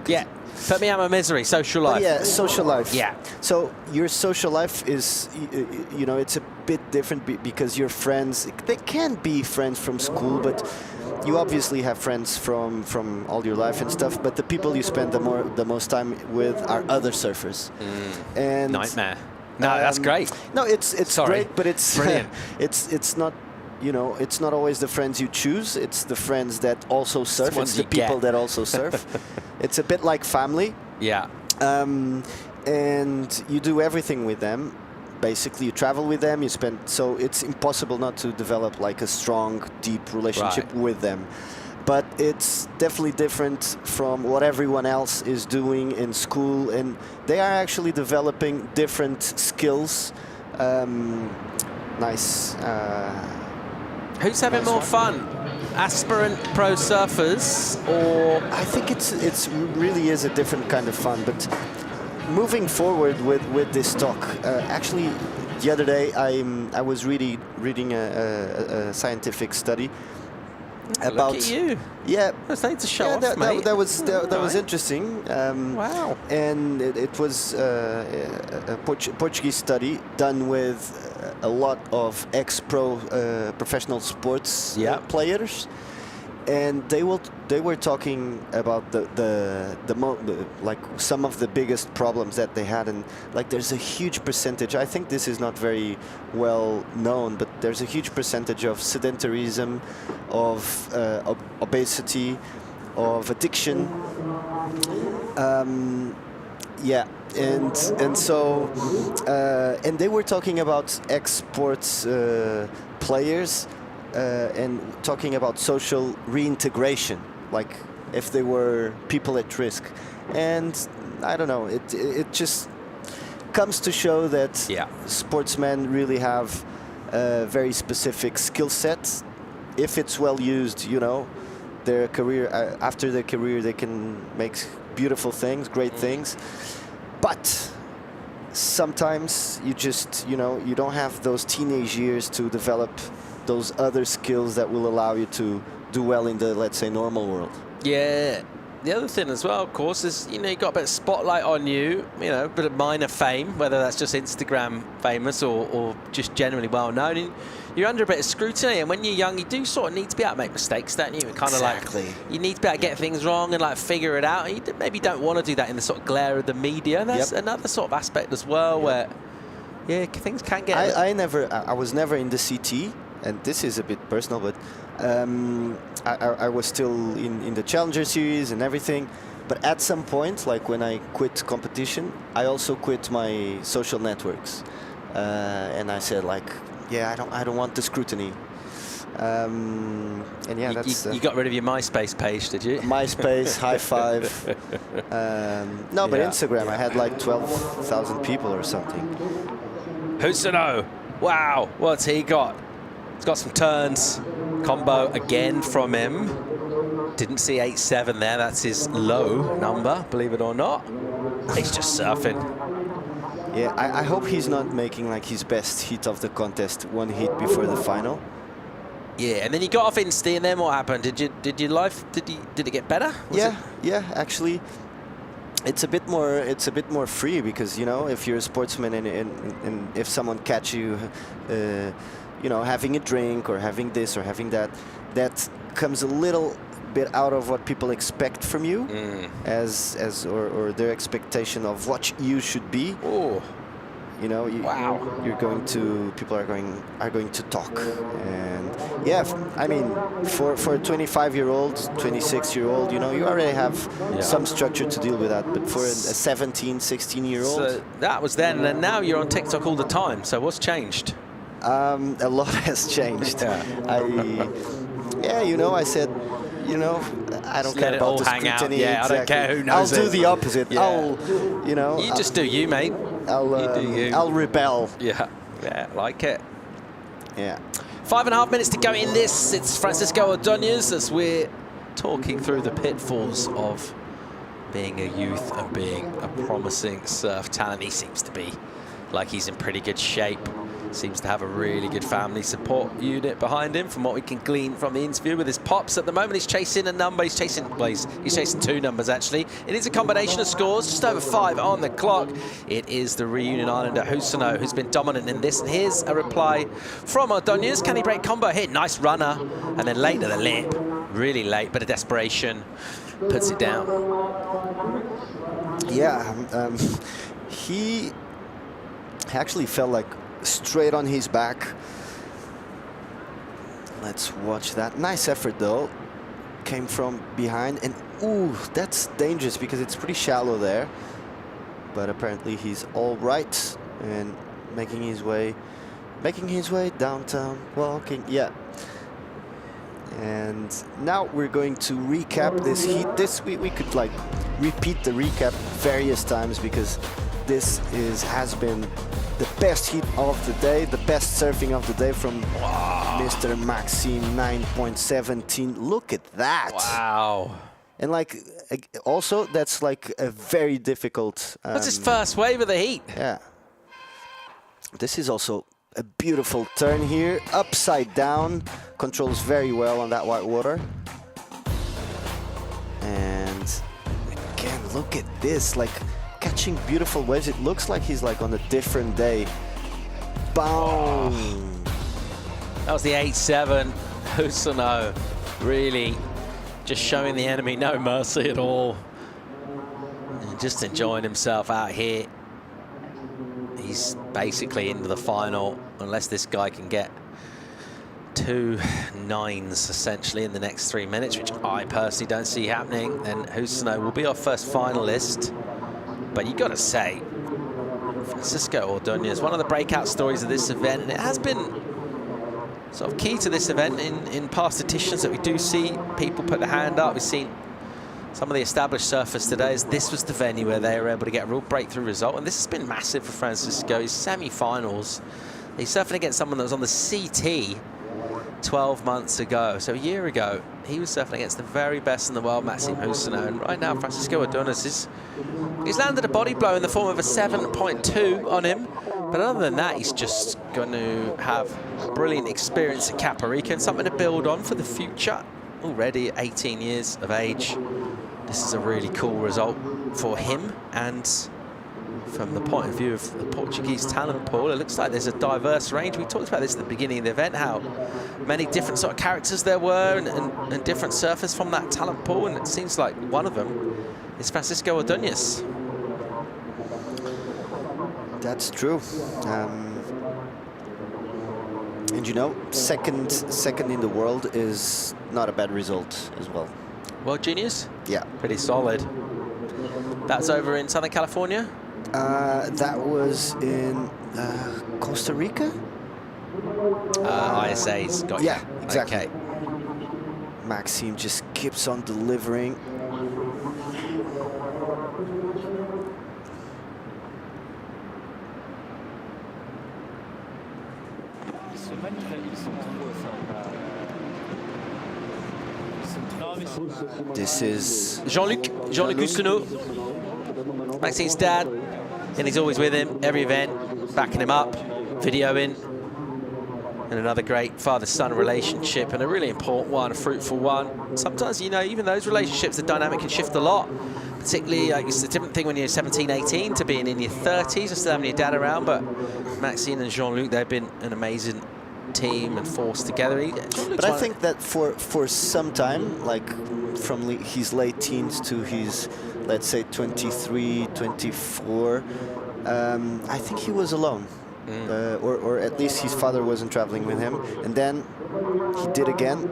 Yeah, put me out of my misery. Social life. Yeah, social life. Yeah. So your social life is, you know, it's a bit different because your friends, they can be friends from school, but you obviously have friends from all your life and stuff. But the people you spend the most time with are other surfers. And nightmare. No, that's great. No, it's great, but it's brilliant. it's not. You know, it's not always the friends you choose. It's the friends that also surf. It's the people that also surf. It's a bit like family. Yeah. And you do everything with them. Basically, you travel with them. You spend. So it's impossible not to develop like a strong, deep relationship with them. But it's definitely different from what everyone else is doing in school, and they are actually developing different skills. Nice. Who's having more fun? Aspirant pro surfers, or I think it's really is a different kind of fun. But moving forward with this talk, actually, the other day I was reading a scientific study about. Look at you. Yeah, that's nice to show off, mate. That was interesting. Wow. And it was a Portuguese study done with a lot of ex-pro professional sports players, and they were talking about like some of the biggest problems that they had, and like there's a huge percentage. I think this is not very well known, but there's a huge percentage of sedentarism, of obesity, of addiction. Yeah, and so and they were talking about ex-sports players and talking about social reintegration, like if they were people at risk. And I don't know, it just comes to show that sportsmen really have a very specific skill set. If it's well used, you know, their career after their career they can make beautiful things, great things. But sometimes you just, you know, you don't have those teenage years to develop those other skills that will allow you to do well in the, let's say, normal world. Yeah. The other thing as well, of course, is, you know, you got a bit of spotlight on you, you know, a bit of minor fame, whether that's just Instagram famous or just generally well known. And you're under a bit of scrutiny, and when you're young, you do sort of need to be able to make mistakes, don't you? Kind of like you need to be able to get things wrong and like figure it out. And you maybe don't want to do that in the sort of glare of the media. And that's another sort of aspect as well, where things can get. I was never in the CT, and this is a bit personal, but I was still in the Challenger Series and everything. But at some point, like when I quit competition, I also quit my social networks, and I said like, yeah, I don't want the scrutiny. And yeah, you got rid of your MySpace page, did you? MySpace, High Five. No, but Instagram, I had like 12,000 people or something. Husano, wow, what's he got? He's got some turns. Combo again from him. Didn't see 8-7 there. That's his low number, believe it or not. He's just surfing. Yeah, I hope he's not making like his best hit of the contest, one hit before the final. Yeah, and then you got off Insta, and then what happened? Did your life did it get better? Yeah, actually, it's a bit more free, because you know, if you're a sportsman and if someone catch you, you know, having a drink or having this or having that, that comes a little bit out of what people expect from you, or their expectation of what you should be. Oh. You know, people are going to talk, and yeah, I mean, for a 25-year-old, 26-year-old, you know, you already have some structure to deal with that, but for a 17, 16-year-old, so that was then, and now you're on TikTok all the time. So what's changed? A lot has changed. You know, I said, you know, I don't care about the scrutiny. Yeah, I don't care who knows. I'll do the opposite. Yeah. You just do you, mate. I'll rebel. Yeah, like it. Yeah. 5.5 minutes to go in this. It's Francisco Ordóñez as we're talking through the pitfalls of being a youth and being a promising surf talent. He seems to be like he's in pretty good shape. Seems to have a really good family support unit behind him, from what we can glean from the interview with his pops. At the moment, he's chasing a number. He's chasing 2 numbers, actually. It is a combination of scores, just over 5 on the clock. It is the Reunion Islander Husano who's been dominant in this. And here's a reply from Ordóñez. Can he break combo here? Nice runner. And then late to the lip. Really late, but a desperation puts it down. Yeah, he actually felt like straight on his back. Let's watch that. Nice effort though. Came from behind, and ooh, that's dangerous because it's pretty shallow there. But apparently he's all right and making his way downtown, walking. Yeah. And now we're going to recap this heat. We could like repeat the recap various times, because this has been the best heat of the day, the best surfing of the day from Mr. Maxime 9.17. Look at that. Wow. And like, also, that's like a very difficult... What's his first wave of the heat? Yeah. This is also a beautiful turn here, upside down. Controls very well on that white water. And again, look at this, like catching beautiful waves. It looks like he's like on a different day. Boom. That was the 8-7. Husano really just showing the enemy no mercy at all. And just enjoying himself out here. He's basically into the final, unless this guy can get 2 9s essentially in the next 3 minutes, which I personally don't see happening. Then Husano will be our first finalist. But you got to say, Francisco Ordóñez, one of the breakout stories of this event, and it has been sort of key to this event in past editions that we do see people put their hand up. We've seen some of the established surfers today, as this was the venue where they were able to get a real breakthrough result, and this has been massive for Francisco. His semi-finals, he's surfing against someone that was on the CT 12 months ago. So a year ago, he was surfing against the very best in the world, Maxime Husano. And right now, Francisco Ordóñez he's landed a body blow in the form of a 7.2 on him. But other than that, he's just going to have a brilliant experience at Caparica and something to build on for the future. Already at 18 years of age, this is a really cool result for him. And from the point of view of the Portuguese talent pool, it looks like there's a diverse range. We talked about this at the beginning of the event, how many different sort of characters there were and different surfers from that talent pool, and it seems like one of them is Francisco Ordóñez. That's true. And you know, second in the world is not a bad result as well. World Juniors? Yeah. Pretty solid. That's over in Southern California? That was in Costa Rica? ISA's got you. Yeah, exactly. Okay. Maxime just keeps on delivering. This is Jean-Luc Husano, Maxime's dad, and he's always with him every event, backing him up, videoing. And another great father-son relationship, and a really important one, a fruitful one. Sometimes, you know, even those relationships, the dynamic can shift a lot. Particularly, like, it's a different thing when you're 17, 18 to being in your 30s and still having your dad around. But Maxime and Jean-Luc, they've been an amazing team and force together. But I think that for some time, like from his late teens to his, let's say, 23, 24, I think he was alone. Or at least his father wasn't traveling with him. And then he did again,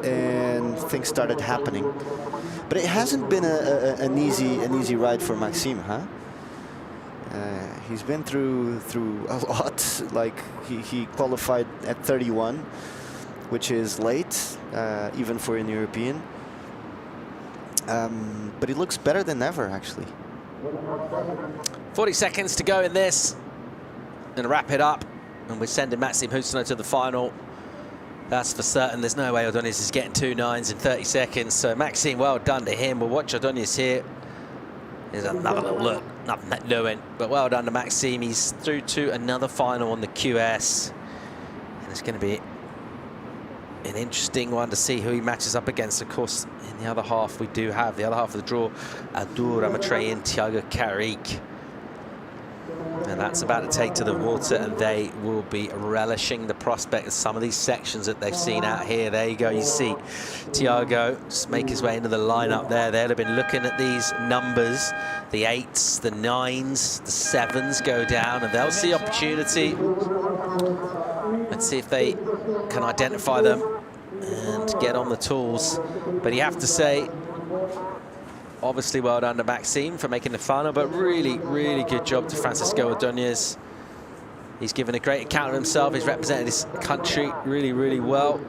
and things started happening. But it hasn't been an easy ride for Maxime, huh? He's been through a lot. Like he qualified at 31, which is late, even for an European. But he looks better than ever, actually. 40 seconds to go in this. Going to wrap it up, and we're sending Maxime Hustinot to the final. That's for certain. There's no way Ordonez is getting 2 9s in 30 seconds. So Maxime, well done to him. We'll watch Ordonez here. There's another little look, nothing doing, but well done to Maxime. He's through to another final on the QS, and it's going to be an interesting one to see who he matches up against. Of course, in the other half, we do have the other half of the draw, Adur Amatreyan, Thiago Caparica. And that's about to take to the water, and they will be relishing the prospect of some of these sections that they've seen out here. There you go, you see Thiago just make his way into the lineup there. They'll have been looking at these numbers, the 8s, the 9s, the 7s go down, and they'll see opportunity. Let's see if they can identify them and get on the tools. But you have to say, obviously well done to Maxime for making the final, but really, really good job to Francisco Ordonez. He's given a great account of himself. He's represented his country really, really well.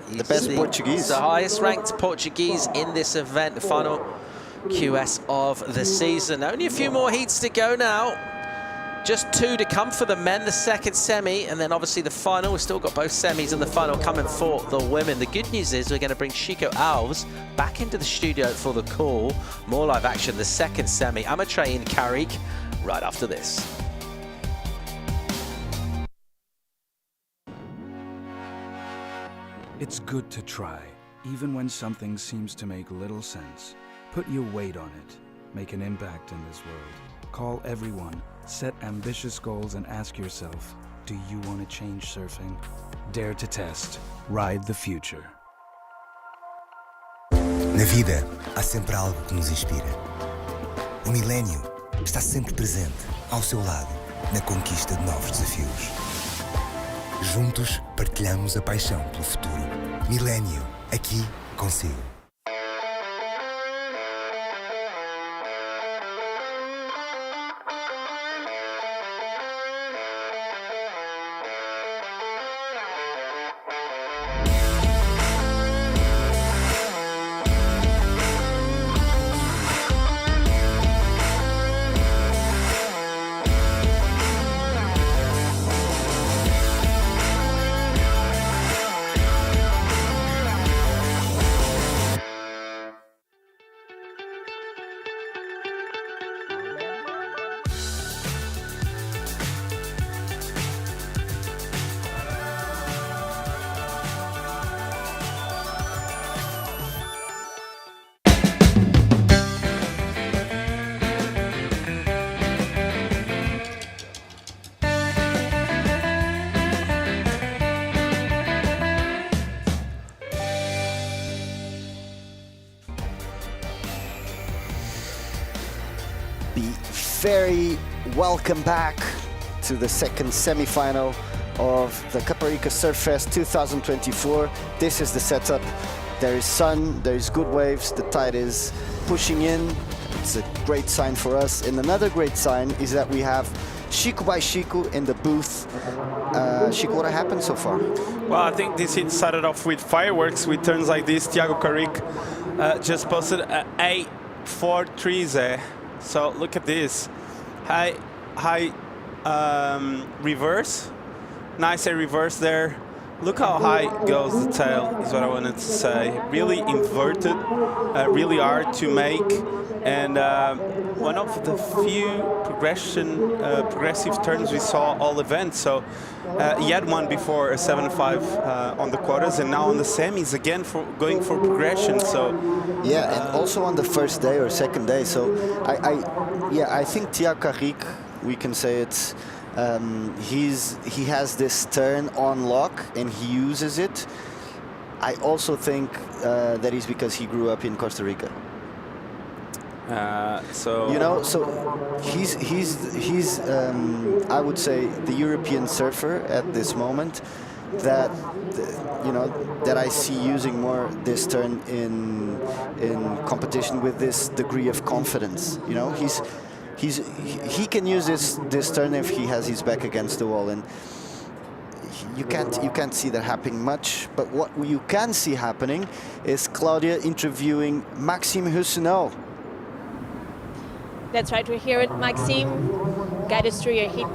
He's the best Portuguese. The highest ranked Portuguese in this event, the final QS of the season. Only a few more heats to go now. Just 2 to come for the men, the second semi, and then obviously the final. We've still got both semis and the final coming for the women. The good news is we're going to bring Chico Alves back into the studio for the call. More live action, the second semi. Amatreyan Caparica right after this. It's good to try, even when something seems to make little sense. Put your weight on it. Make an impact in this world. Call everyone. Set ambitious goals and ask yourself, do you want to change surfing? Dare to test. Ride the future. Na vida, há sempre algo que nos inspira. O milénio está sempre presente, ao seu lado, na conquista de novos desafios. Juntos, partilhamos a paixão pelo futuro. Milénio, aqui consigo. Very welcome back to the second semi-final of the Caparica Surf Fest 2024. This is the setup. There is sun, there is good waves, the tide is pushing in. It's a great sign for us. And another great sign is that we have Chico by Chico in the booth. Chico, what happened so far? Well, I think this hit started off with fireworks with turns like this. Thiago Caparica just posted 8.43 there. So look at this. High reverse. Nice reverse there. Look how high goes the tail, is what I wanted to say. Really inverted, really hard to make, and one of the few progressive turns we saw all events. So he had one before, a 7.5 on the quarters, and now on the semis again going for progression. So yeah, and also on the first day or second day. So I think Thiago Caparica, we can say it's. He has this turn on lock and he uses it. I also think that is because he grew up in Costa Rica. So you know, so he's I would say the European surfer at this moment that you know that I see using more this turn in competition with this degree of confidence. You know, he can use this turn if he has his back against the wall, and you can't see that happening much. But what you can see happening is Claudia interviewing Maxime Hussenot. That's right, we're here with Maxime. Guide us through your heat.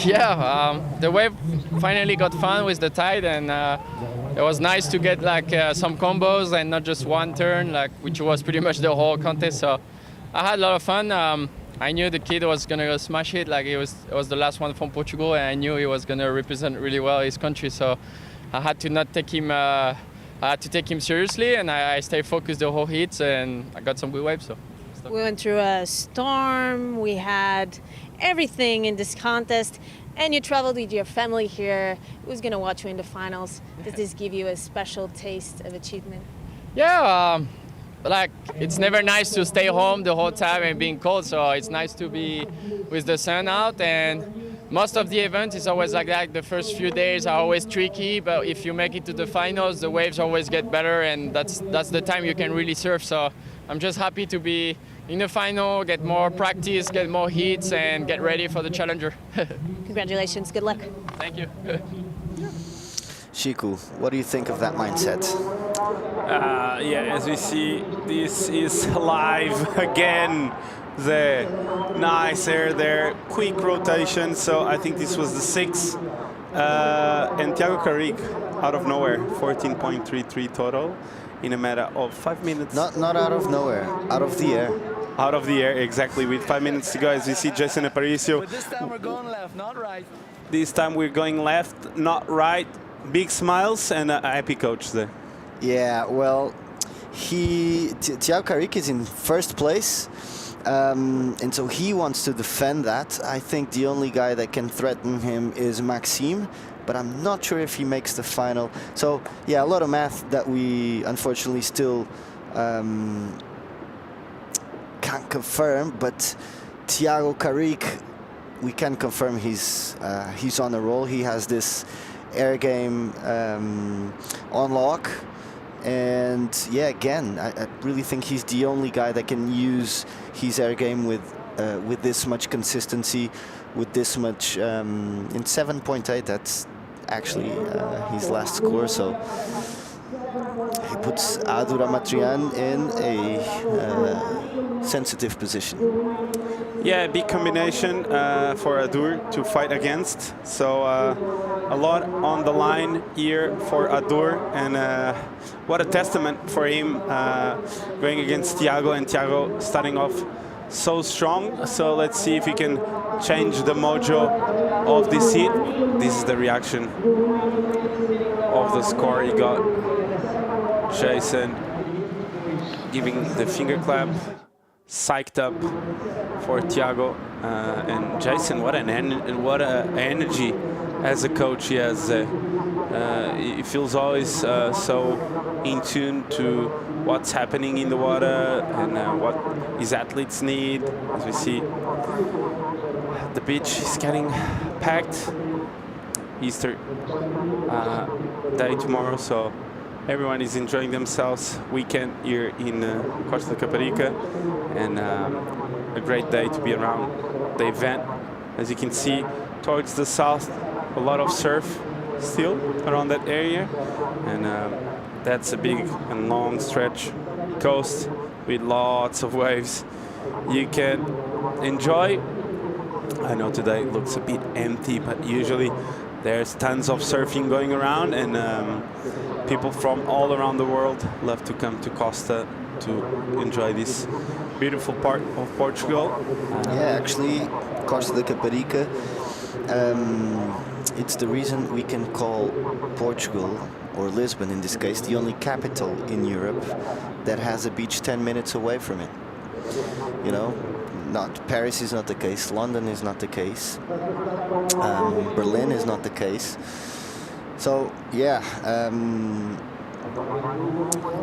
Yeah, the wave finally got fun with the tide, and it was nice to get like some combos and not just one turn, like which was pretty much the whole contest. So I had a lot of fun. I knew the kid was gonna go smash it. Like it was the last one from Portugal, and I knew he was gonna represent really well his country. So I had to not take him. I had to take him seriously, and I stayed focused the whole heat, and I got some good waves. So. We went through a storm, we had everything in this contest, and you traveled with your family here. Who's going to watch you in the finals? Does this give you a special taste of achievement? Yeah, like it's never nice to stay home the whole time and being cold, so it's nice to be with the sun out. And most of the event is always like that. The first few days are always tricky, but if you make it to the finals, the waves always get better, and that's the time you can really surf. So I'm just happy to be in the final, get more practice, get more hits, and get ready for the challenger. Congratulations, good luck. Thank you. Chico, what do you think of that mindset? Yeah, as we see, this is live again. The nice air there, quick rotation. So I think this was the 6th. And Thiago Caparica, out of nowhere, 14.33 total in a matter of 5 minutes. Not out of nowhere, out of the air. Out of the air, exactly, with 5 minutes to go. As we see Jason Aparicio. But this time we're going left, not right. This time we're going left, not right. Big smiles and a happy coach there. Yeah, well, Thiago Caparica is in first place, and so he wants to defend that. I think the only guy that can threaten him is Maxime, but I'm not sure if he makes the final. So, yeah, a lot of math that we unfortunately still can't confirm, but Thiago Caparica, we can confirm he's on a roll. He has this air game on lock, and yeah, again, I really think he's the only guy that can use his air game with this much consistency, with this much in 7.8. That's actually his last score, so he puts Adu Ramatrian in a sensitive position. Yeah, big combination for Adur to fight against. So a lot on the line here for Adur, and what a testament for him going against Thiago, and Thiago starting off so strong. So let's see if he can change the mojo of this heat. This is the reaction of the score he got. Jason giving the finger clap, psyched up for Thiago, and Jason, what an energy as a coach he has. He feels always so in tune to what's happening in the water and what his athletes need. As we see, the beach is getting packed. Easter day tomorrow, so everyone is enjoying themselves. Weekend here in Costa Caparica, and a great day to be around the event. As you can see, towards the south, a lot of surf still around that area, and that's a big and long stretch coast with lots of waves you can enjoy. I know today it looks a bit empty, but usually there's tons of surfing going around, and people from all around the world love to come to Costa to enjoy this beautiful part of Portugal. Yeah, actually, Costa de Caparica, it's the reason we can call Portugal, or Lisbon in this case, the only capital in Europe that has a beach 10 minutes away from it. You know, not Paris is not the case, London is not the case, Berlin is not the case. So yeah,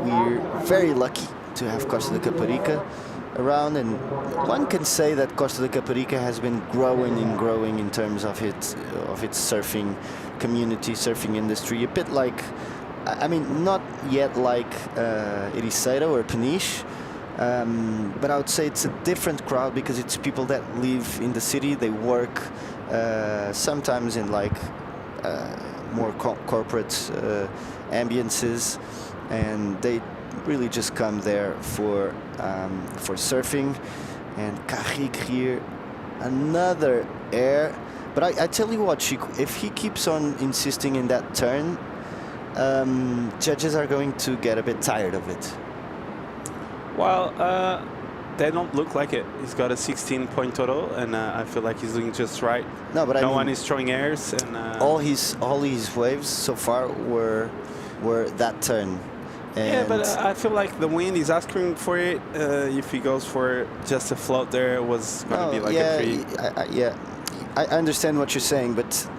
we're very lucky to have Costa de Caparica around, and one can say that Costa de Caparica has been growing and growing in terms of its surfing community, surfing industry, a bit like, I mean, not yet like Ericeira or Peniche, but I would say it's a different crowd because it's people that live in the city, they work sometimes in like more corporate ambiances, and they really just come there for surfing. And Carrick here, another air. But I tell you what, Chico, if he keeps on insisting in that turn, judges are going to get a bit tired of it. Well, they don't look like it. He's got a 16-point total, and I feel like he's doing just right. No, but no one is throwing airs, and all his waves so far were that turn. And yeah, but I feel like the wind is asking for it. If he goes for just a float there, it was going to be like a treat. I understand what you're saying, but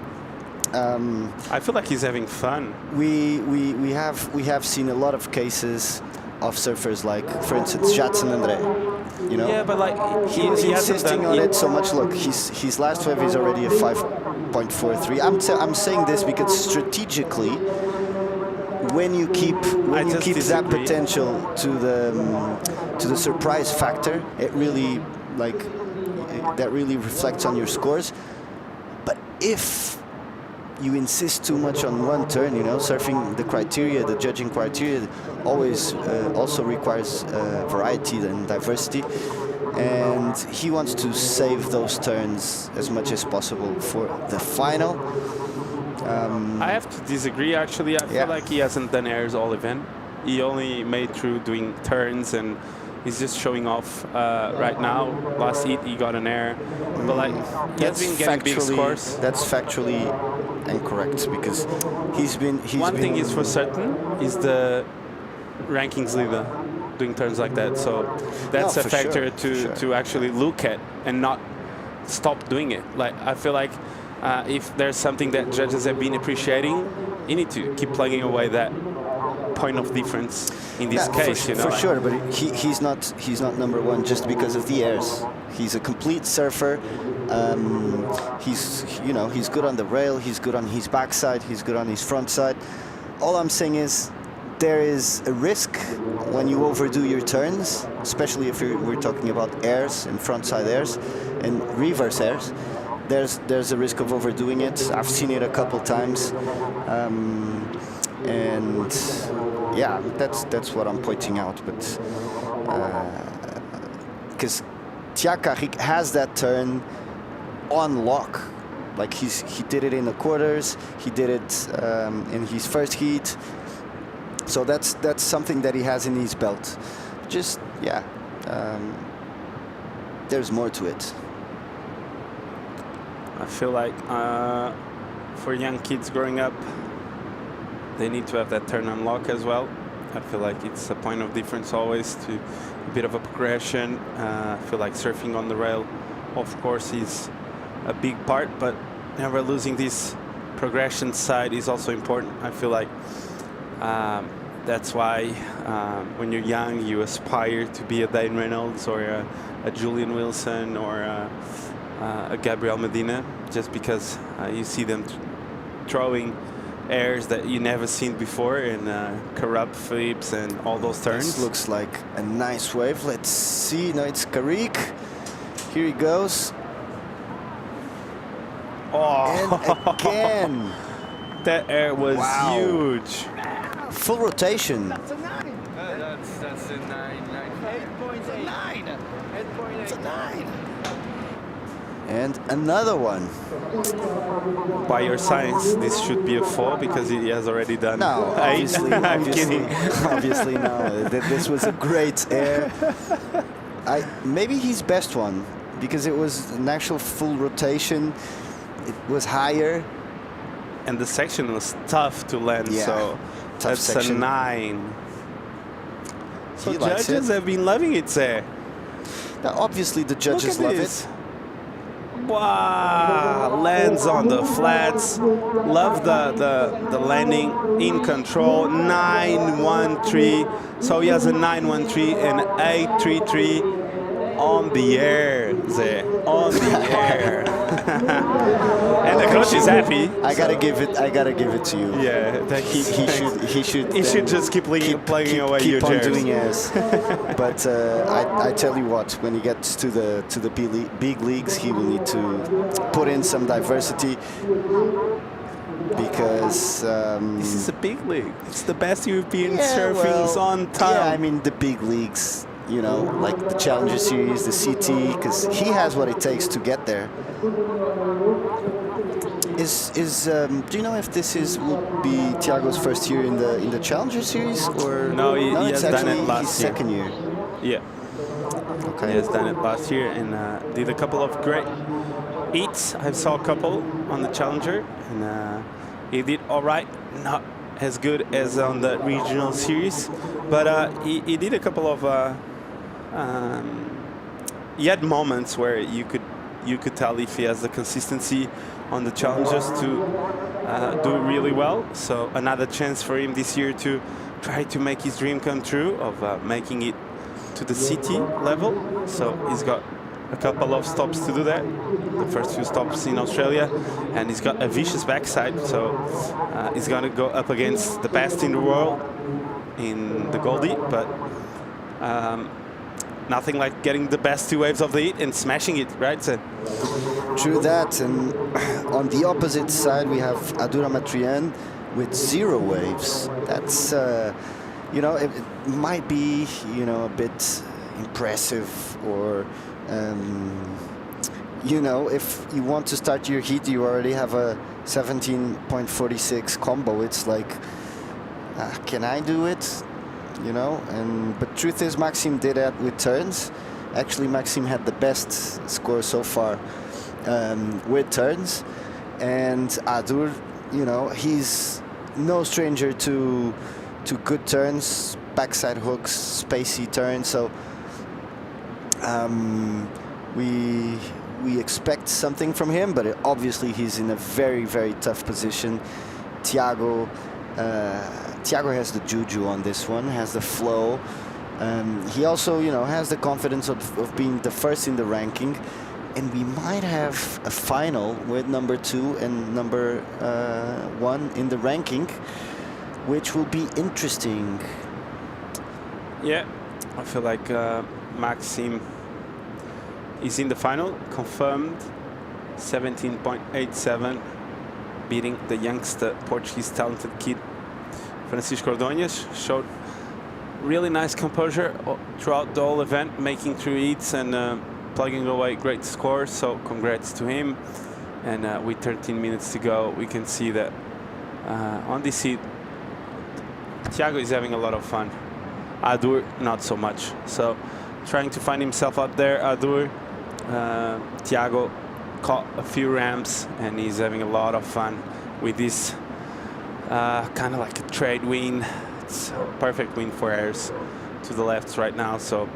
I feel like he's having fun. We have seen a lot of cases of surfers, like for instance Jadson André. You know. Yeah, but like he's insisting on it so much. Look, his last wave is already a 5.43. I'm saying this because strategically, when you keep that potential to the surprise factor, it really that really reflects on your scores. But if you insist too much on one turn, you know, surfing the criteria, the judging criteria always also requires variety and diversity, and he wants to save those turns as much as possible for the final. I have to disagree, actually. I feel like he hasn't done airs all event. He only made through doing turns, and he's just showing off right now. Last heat he got an air, but like he has been getting big scores. That's factually incorrect, because he's been. One thing is for certain is the rankings leader doing turns like that. So that's a factor to actually look at and not stop doing it. Like I feel like if there's something that judges have been appreciating, you need to keep plugging away that point of difference in this case, you know. For sure, but he's not number one just because of the airs. He's a complete surfer. He's good on the rail. He's good on his backside. He's good on his front side. All I'm saying is there is a risk when you overdo your turns, especially if we're talking about airs and frontside airs and reverse airs. There's a risk of overdoing it. I've seen it a couple times, and yeah, that's what I'm pointing out. But because Tiago Carrick has that turn on lock, like he did it in the quarters, he did it in his first heat. So that's something that he has in his belt. Just there's more to it. I feel like for young kids growing up, they need to have that turn on lock as well. I feel like it's a point of difference always, to a bit of a progression. I feel like surfing on the rail, of course, is a big part, but never losing this progression side is also important. I feel like that's why when you're young, you aspire to be a Dane Reynolds or a Julian Wilson or a Gabriel Medina, just because you see them throwing airs that you never seen before, and corrupt flips and all those turns. This looks like a nice wave. Let's see. No, it's Carrick. Here he goes. Oh, and again. That air was huge. Full rotation. That's a 9. That's a 9. 8.8. It's a 9. 8.8. It's a 9. And another one. By your science, this should be a 4 because he has already done No, 8. obviously, I'm obviously, kidding. obviously no. This was a great air. Maybe his best one because it was an actual full rotation. It was higher. And the section was tough to land, Yeah, so tough that's section. a 9. So He likes judges it. have been loving it, Zé. Now, obviously, the judges Look at love this. it. Wow, lands on the flats. Love the landing in control. 9-1-3. So he has a 9-1-3 and 8-3-3 on the air, Zé. On the air. And the coach is happy. I gotta give it to you. Yeah, he should just keep plugging away keep your on chairs. doing as. But I tell you what, when he gets to the big leagues, he will need to put in some diversity because this is a big league. It's the best European yeah, surfing's well, on town. Yeah, I mean the big leagues. You know, like the Challenger Series, the CT, because he has what it takes to get there. Do you know if this will be Thiago's first year in the Challenger Series or No, he it's has done actually it last his year. second year. Yeah. Okay. He has done it last year and did a couple of great heats. I saw a couple on the Challenger, and he did all right. Not as good as on the regional series, but he did a couple of. He had moments where you could tell if he has the consistency on the challenges to do really well. So another chance for him this year to try to make his dream come true of making it to the city level. So he's got a couple of stops to do that. The first few stops in Australia, and he's got a vicious backside. So he's going to go up against the best in the world in the Goldie, but nothing like getting the best 2 waves of the heat and smashing it, right? So True that, and on the opposite side we have Abdurrahman with 0 waves. That's you know, it might be, you know, a bit impressive, or you know, if you want to start your heat, you already have a 17.46 combo. It's like, can I do it? You know, but truth is, Maxime did that with turns. Actually, Maxime had the best score so far with turns, and Adur, you know, he's no stranger to good turns, backside hooks, spacey turns. So we expect something from him, but obviously he's in a very, very tough position. Thiago has the juju on this one, has the flow. He also, you know, has the confidence of being the first in the ranking, and we might have a final with number 2 and number 1 in the ranking, which will be interesting. yeah, I feel like Maxime is in the final, confirmed 17.87, beating the youngster Portuguese talented kid Francisco Ordonez. Showed really nice composure throughout the whole event, making 3 heats and plugging away great scores. So congrats to him. And with 13 minutes to go, we can see that on this heat, Thiago is having a lot of fun. Adur, not so much. So trying to find himself up there. Adur, Thiago caught a few ramps, and he's having a lot of fun with this kind of like a trade wind. It's a perfect wind for airs to the left right now. So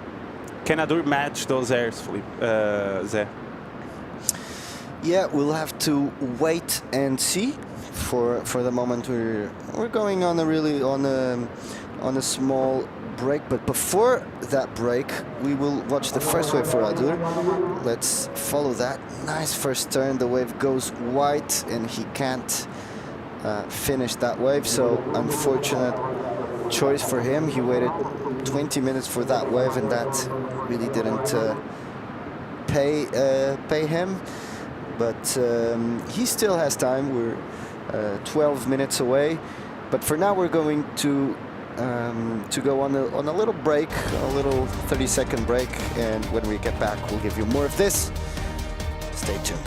can Adur match those airs, Zé? Yeah, we'll have to wait and see. For the moment, we're going on a small break, but before that break, we will watch the first wave for Adur. Let's follow that. Nice first turn. The wave goes wide, and he can't finish that wave. So unfortunate choice for him. He waited 20 minutes for that wave, and that really didn't pay him. But he still has time. We're 12 minutes away, but for now we're going to go on a little break, a little 30-second break, and when we get back, we'll give you more of this. Stay tuned.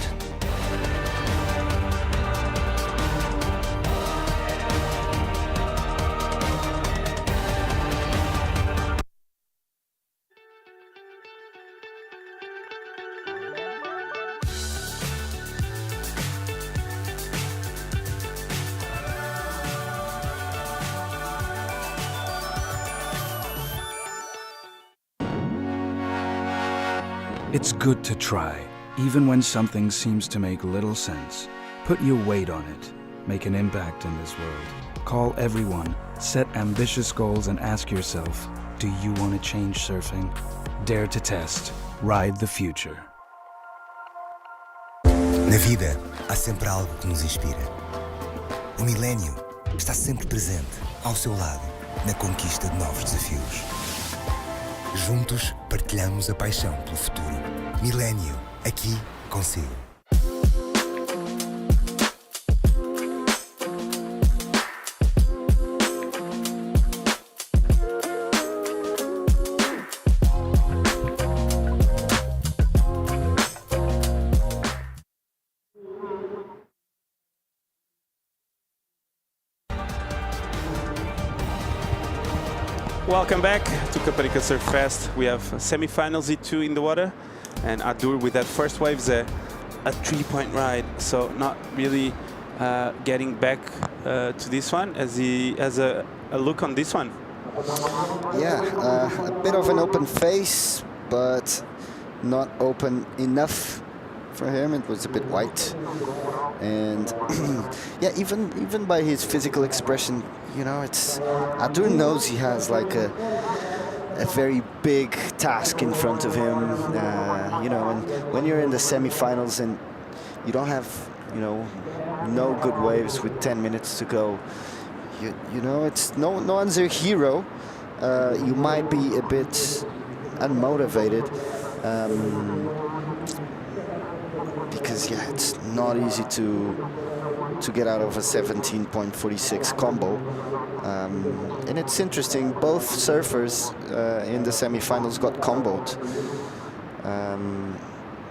It's good to try, even when something seems to make little sense. Put your weight on it. Make an impact in this world. Call everyone, set ambitious goals, and ask yourself, do you want to change surfing? Dare to test. Ride the future. Na vida, há sempre algo que nos inspira. O milénio está sempre presente, ao seu lado, na conquista de novos desafios. Juntos, partilhamos a paixão pelo futuro. Milénio, aqui consigo. Welcome back to Caparica Surf Fest. We have semi-finals E2 in the water, and Adur with that first wave is a 3-point ride, so not really getting back to this one as he has a look on this one. Yeah, a bit of an open face, but not open enough for him. It was a bit white, and yeah, even by his physical expression, you know, it's Adur knows he has like a very big task in front of him. You know, and when you're in the semi-finals and you don't have, you know, no good waves with 10 minutes to go, you know, it's no one's a hero. You might be a bit unmotivated. Because yeah, it's not easy to get out of a 17.46 combo, and it's interesting. Both surfers in the semi-finals got comboed.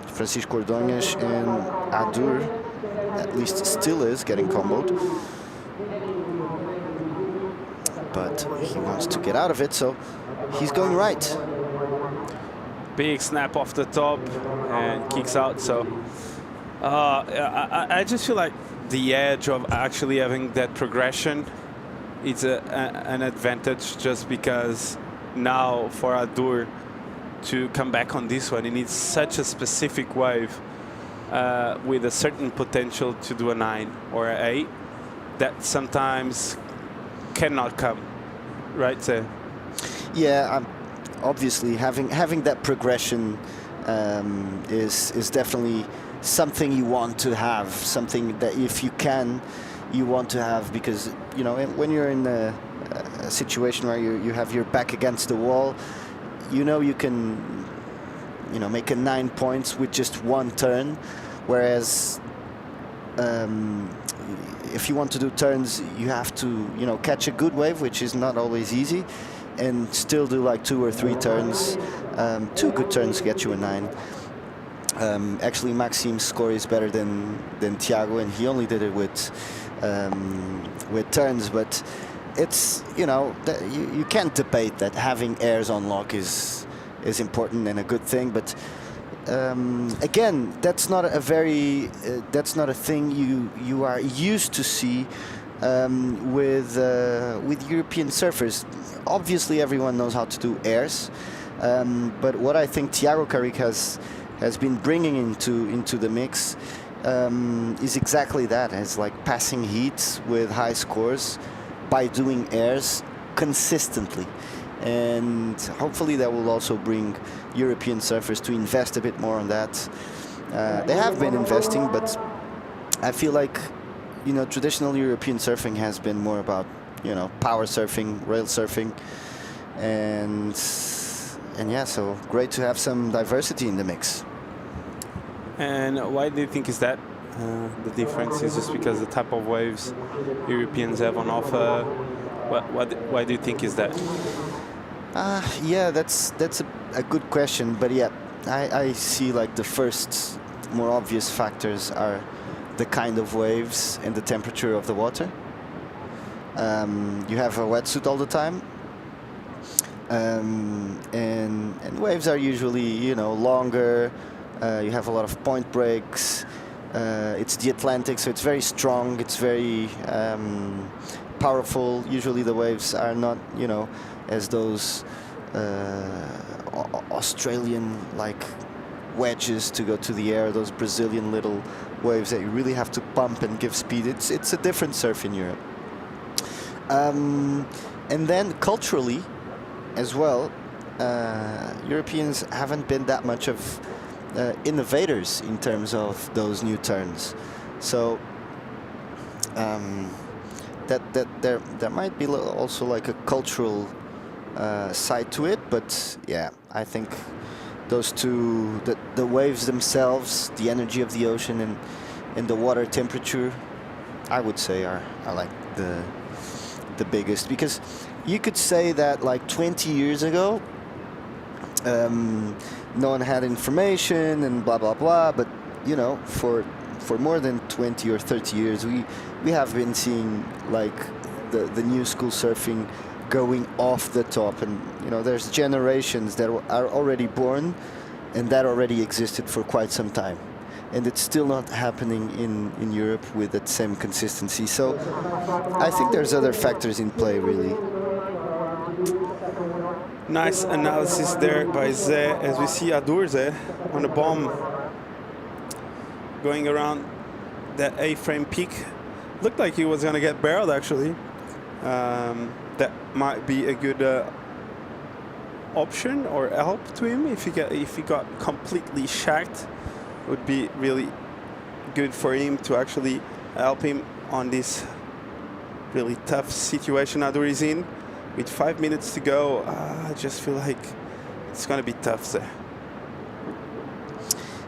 Francisco Ordonez and Adur, at least still is getting comboed, but he wants to get out of it, so he's going right. Big snap off the top and kicks out. So I just feel like the edge of actually having that progression is an advantage, just because now for Adur to come back on this one, he needs such a specific wave with a certain potential to do a 9 or an 8 that sometimes cannot come, right? So yeah, obviously having that progression is definitely something you want to have, something that if you can, you want to have, because you know, when you're in a situation where you have your back against the wall, you know, you can, you know, make a 9 points with just one turn, whereas if you want to do turns, you have to, you know, catch a good wave, which is not always easy, and still do like 2 or 3 turns. 2 good turns get you a 9. Actually, Maxim's score is better than Thiago, and he only did it with turns. But it's, you know, you can't debate that having airs on lock is important and a good thing. But again, that's not a thing you are used to see with European surfers. Obviously, everyone knows how to do airs, but what I think Thiago Caparica has been bringing into the mix is exactly that. It's like passing heats with high scores by doing airs consistently, and hopefully that will also bring European surfers to invest a bit more on that. They have been investing, but I feel like, you know, traditional European surfing has been more about, you know, power surfing, rail surfing, and yeah, so great to have some diversity in the mix. And why do you think is that? The difference is just because the type of waves Europeans have on offer. Why do you think is that? Yeah, that's a good question, but yeah, I see like the first more obvious factors are the kind of waves and the temperature of the water. You have a wetsuit all the time, and waves are usually, longer. You have a lot of point breaks. It's the Atlantic, so it's very strong. It's very powerful. Usually the waves are not, as those Australian like wedges to go to the air, those Brazilian little waves that you really have to pump and give speed. It's a different surf in Europe. And then culturally as well, Europeans haven't been that much of innovators in terms of those new turns. So that there might be also like a cultural side to it, but yeah, I think those two, the waves themselves, the energy of the ocean, and the water temperature, I would say are like the biggest. Because you could say that like 20 years ago, no one had information and blah blah blah, but for more than 20 or 30 years, we have been seeing like the new school surfing going off the top, and there's generations that are already born and that already existed for quite some time, and it's still not happening in Europe with that same consistency. So I think there's other factors in play, really. Nice analysis there by Zé, as we see Adur Zé on the bomb going around that A-frame peak. Looked like he was going to get barreled, actually. That might be a good option or help to him if he got completely shacked. Would be really good for him to actually help him on this really tough situation Adur is in. With 5 minutes to go, I just feel like it's going to be tough there.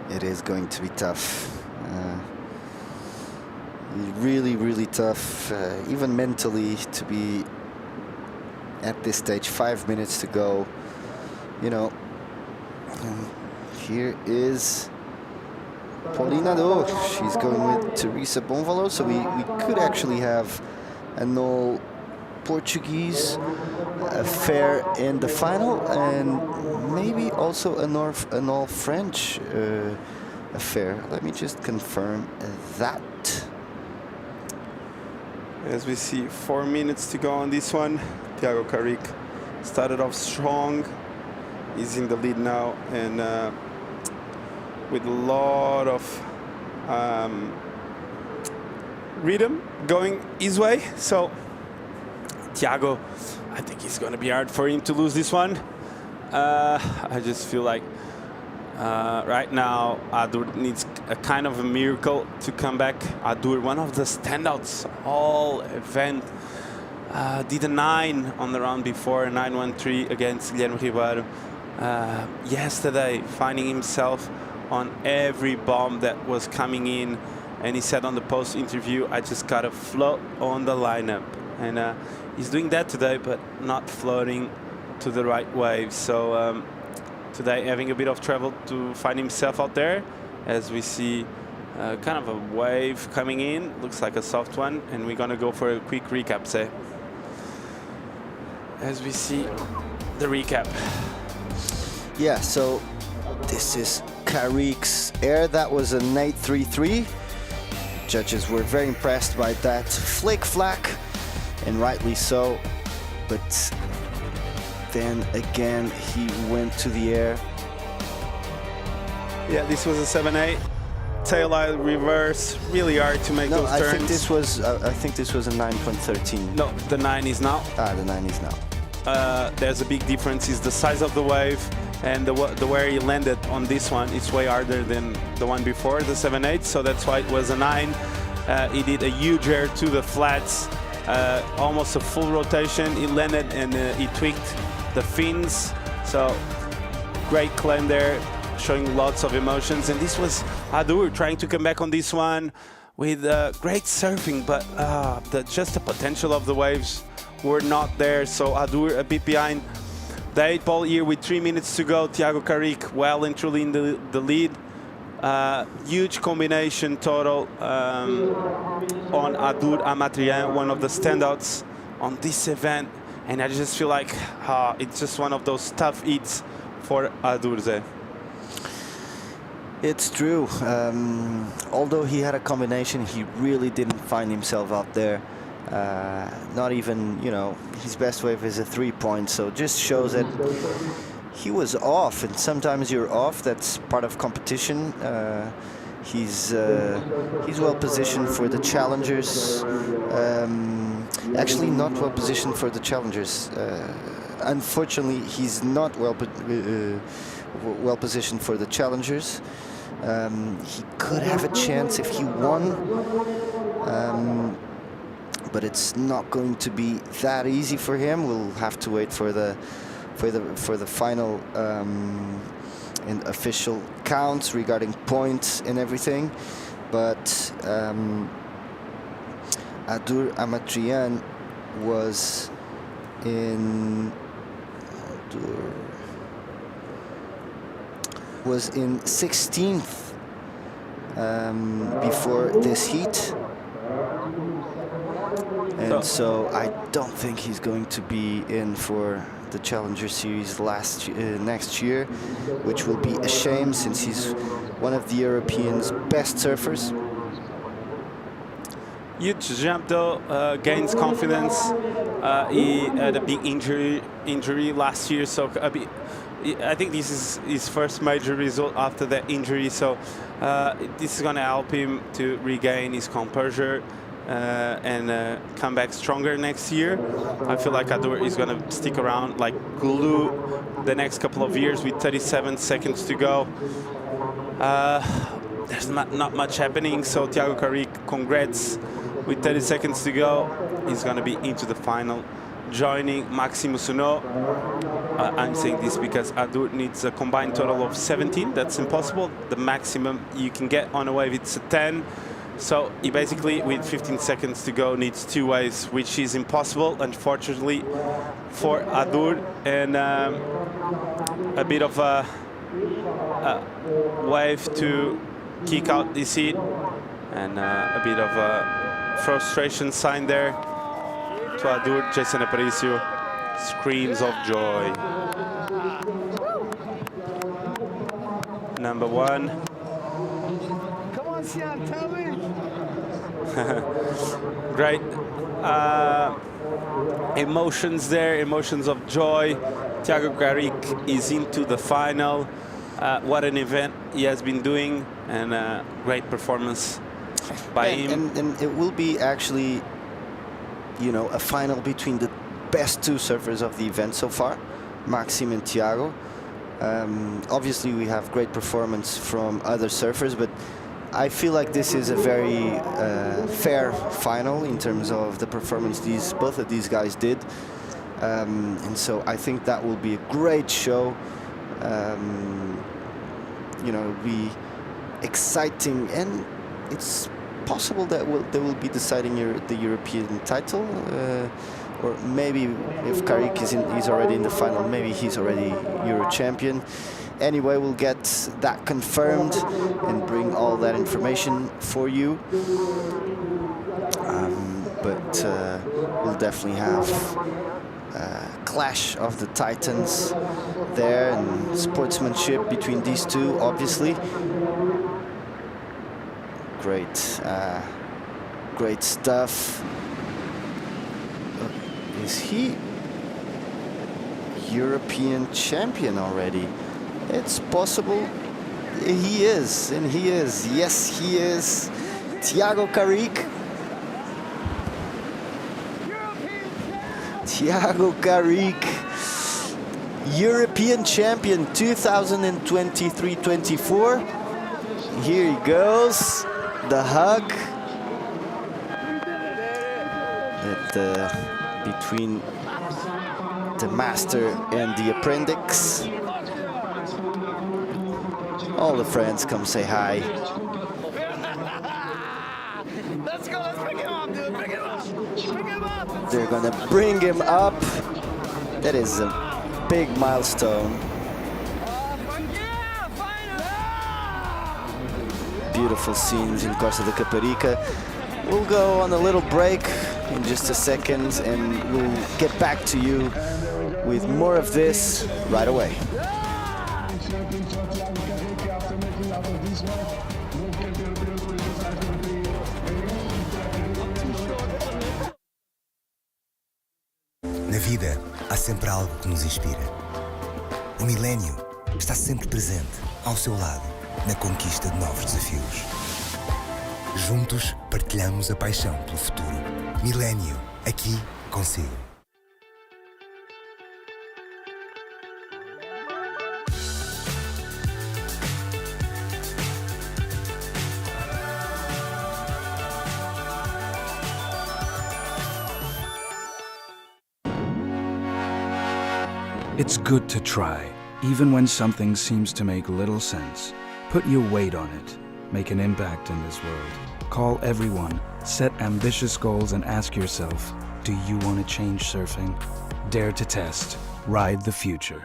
It is going to be tough. Really, really tough, even mentally, to be at this stage. 5 minutes to go. And here is Paulina Do. She's going with Teresa Bonvalot, so we could actually have an all Portuguese affair in the final, and maybe also an all French affair. Let me just confirm that. As we see 4 minutes to go on this one, Thiago Caparica started off strong. He's in the lead now, and with a lot of rhythm going his way. So Thiago, I think it's going to be hard for him to lose this one. I just feel like right now Adur needs a kind of a miracle to come back. Adur, one of the standouts all event, did a 9 on the round before, a 9.13 against Guilherme Ribeiro. Yesterday, finding himself on every bomb that was coming in, and he said on the post interview, I just got to float on the lineup. And he's doing that today, but not floating to the right wave. So today having a bit of trouble to find himself out there, as we see kind of a wave coming in. Looks like a soft one, and we're going to go for a quick recap, say. As we see the recap. Yeah, so this is Caparica's air. That was a 8.33. Judges were very impressed by that flick flack, and rightly so. But then again, he went to the air. Yeah, this was a 7.8. Tail out reverse, really hard to make those turns. I think this was a 9.13. No, the 9 is now. The 9 is now. There's a big difference, is the size of the wave, and the where he landed on this one. It's way harder than the one before, the 7.8, so that's why it was a 9. He did a huge air to the flats, almost a full rotation. He landed and he tweaked the fins, so great climb there, showing lots of emotions. And this was Adur trying to come back on this one with great surfing, but just the potential of the waves were not there. So Adur a bit behind the 8 ball here with 3 minutes to go. Thiago Caparica well and truly in the lead. Huge combination total on Adur Amatrian, one of the standouts on this event. And I just feel like it's just one of those tough eats for Adurze. It's true. Although he had a combination, he really didn't find himself out there. Not even, you know, his best wave is a 3-point, so just shows that he was off, and sometimes you're off. That's part of competition. He's well positioned for the challengers. Actually, not well positioned for the challengers. Unfortunately, he's not well positioned for the challengers. He could have a chance if he won, but it's not going to be that easy for him. We'll have to wait for the final and official counts regarding points and everything. But Adur Amatrian was in 16th before this heat. And so I don't think he's going to be in for the Challenger Series next year, which will be a shame since he's one of the Europeans' best surfers. Huge jump though, gains confidence. He had a big injury last year, so I think this is his first major result after that injury. So this is going to help him to regain his composure and come back stronger next year. I feel like Adur is going to stick around like glue the next couple of years with 37 seconds to go. There's not much happening, so Thiago Carrick, congrats. With 30 seconds to go, he's going to be into the final, joining Maximo Sunot. I'm saying this because Adur needs a combined total of 17. That's impossible. The maximum you can get on a wave, it's a 10. So he basically, with 15 seconds to go, needs 2 waves, which is impossible, unfortunately, for Adur. And a bit of a wave to kick out this heat, and a bit of a frustration sign there to Adur. Jason Aparicio screams of joy. Number 1. Come on, Sian, tell me. Great emotions there, emotions of joy. Thiago Carrick is into the final. What an event he has been doing, and great performance by him. And it will be actually, you know, a final between the best 2 surfers of the event so far, Maxim and Thiago. Obviously, we have great performance from other surfers, but I feel like this is a very fair final in terms of the performance both of these guys did. And so I think that will be a great show. You know, it'll be exciting, and it's possible that they will be deciding the European title, or maybe if Carrick is already in the final, maybe he's already Euro champion. Anyway, we'll get that confirmed and bring all that information for you. But we'll definitely have clash of the titans there, and sportsmanship between these 2, obviously. Great stuff. Is he European champion already? It's possible. He is, and he is. Yes, he is. Thiago Carrick. Thiago Carrick, European champion 2023-24. Here he goes. The hug between the master and the apprentice. All the friends come say hi. Let's go, let's pick him up, dude. Pick him up. Pick him up. They're gonna bring him up. That is a big milestone. beautiful scenes in Costa de Caparica. We'll go on a little break in just a second, and we'll get back to you with more of this right away. Na vida, há sempre algo que nos inspira. O milénio está sempre presente, ao seu lado, na conquista de novos desafios. Juntos, partilhamos a paixão pelo futuro. Milénio, aqui consigo. It's good to try, even when something seems to make little sense. Put your weight on it. Make an impact in this world. Call everyone, set ambitious goals, and ask yourself, do you want to change surfing? Dare to test. Ride the future.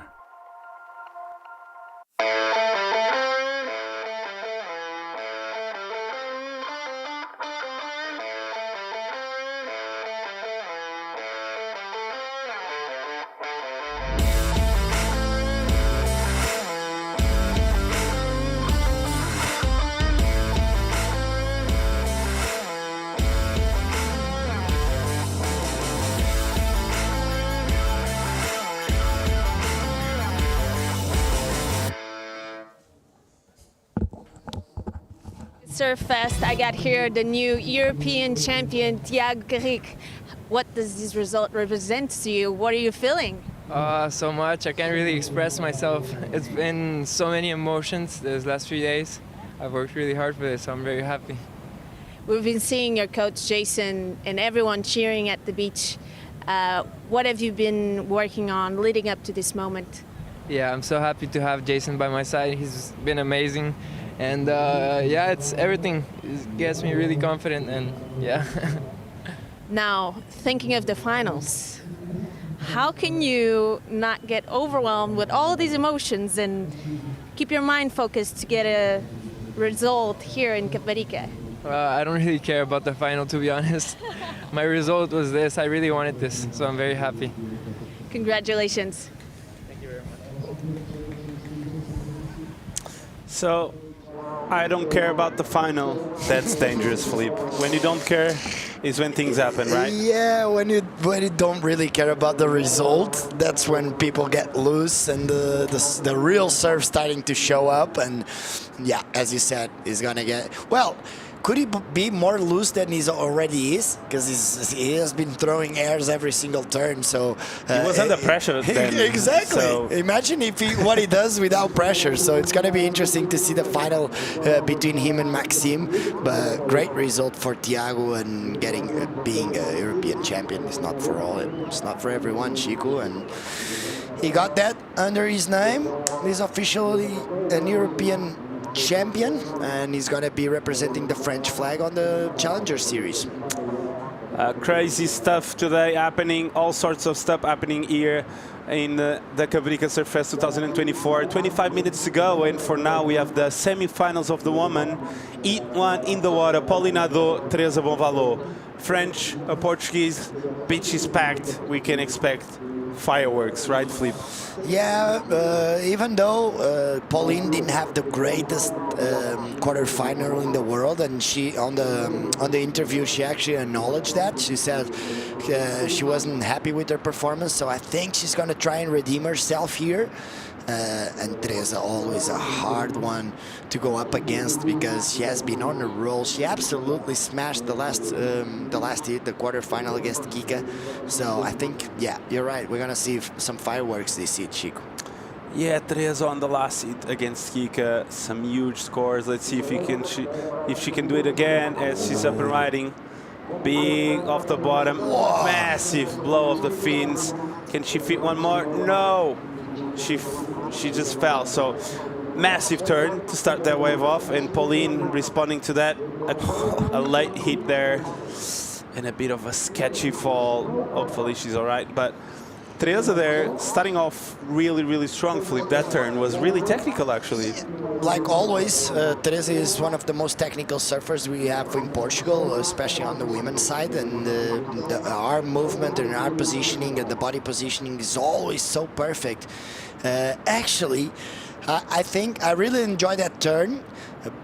Surf Fest, I got here the new European champion, Tiago Caparica. What does this result represent to you? What are you feeling? So much. I can't really express myself. It's been so many emotions these last few days. I've worked really hard for this, so I'm very happy. We've been seeing your coach Jason and everyone cheering at the beach. What have you been working on leading up to this moment? Yeah, I'm so happy to have Jason by my side. He's been amazing. And yeah, it's everything. It gets me really confident, and yeah. Now, thinking of the finals, how can you not get overwhelmed with all these emotions and keep your mind focused to get a result here in Caparica? I don't really care about the final, to be honest. My result was this. I really wanted this, so I'm very happy. Congratulations. Thank you very much. So, I don't care about the final. That's dangerous, Felipe. When you don't care is when things happen, right? Yeah, when you don't really care about the result, that's when people get loose and the real surf starting to show up. And yeah, as you said, he's gonna get well. Could he be more loose than he already is? Because he has been throwing airs every single turn. So he was under pressure then. Exactly. So. Imagine if what he does without pressure. So it's going to be interesting to see the final between him and Maxime. But great result for Tiago, and being a European champion is not for all. It's not for everyone, Chico. And he got that under his name. He's officially an European champion, and he's going to be representing the French flag on the Challenger Series. Crazy stuff today happening, all sorts of stuff happening here in the Caparica Surf Fest 2024. 25 minutes to go, and for now we have the semi-finals of the women. Heat 1 in the water, Paulina Do, Teresa Bonvalot. French, Portuguese, beach is packed. We can expect fireworks, right, Flip? Yeah, even though Pauline didn't have the greatest quarterfinal in the world, and she on the interview she actually acknowledged that. She said she wasn't happy with her performance, so I think she's gonna try and redeem herself here. And Teresa, always a hard one to go up against because she has been on a roll. She absolutely smashed the last heat, the quarterfinal against Kika. So I think, yeah, you're right. We're gonna see some fireworks this heat, Chico. Yeah, Teresa on the last heat against Kika, some huge scores. Let's see if she can do it again as she's up and riding. Big off the bottom, massive blow of the fins. Can she fit one more? No. She just fell, so massive turn to start that wave off, and Pauline responding to that, a late hit there and a bit of a sketchy fall. Hopefully she's all right, but Teresa there, starting off really, really strong, Flip. That turn was really technical, actually. Like always, Teresa is one of the most technical surfers we have in Portugal, especially on the women's side. And our movement and our positioning and the body positioning is always so perfect. Actually, I think I really enjoyed that turn,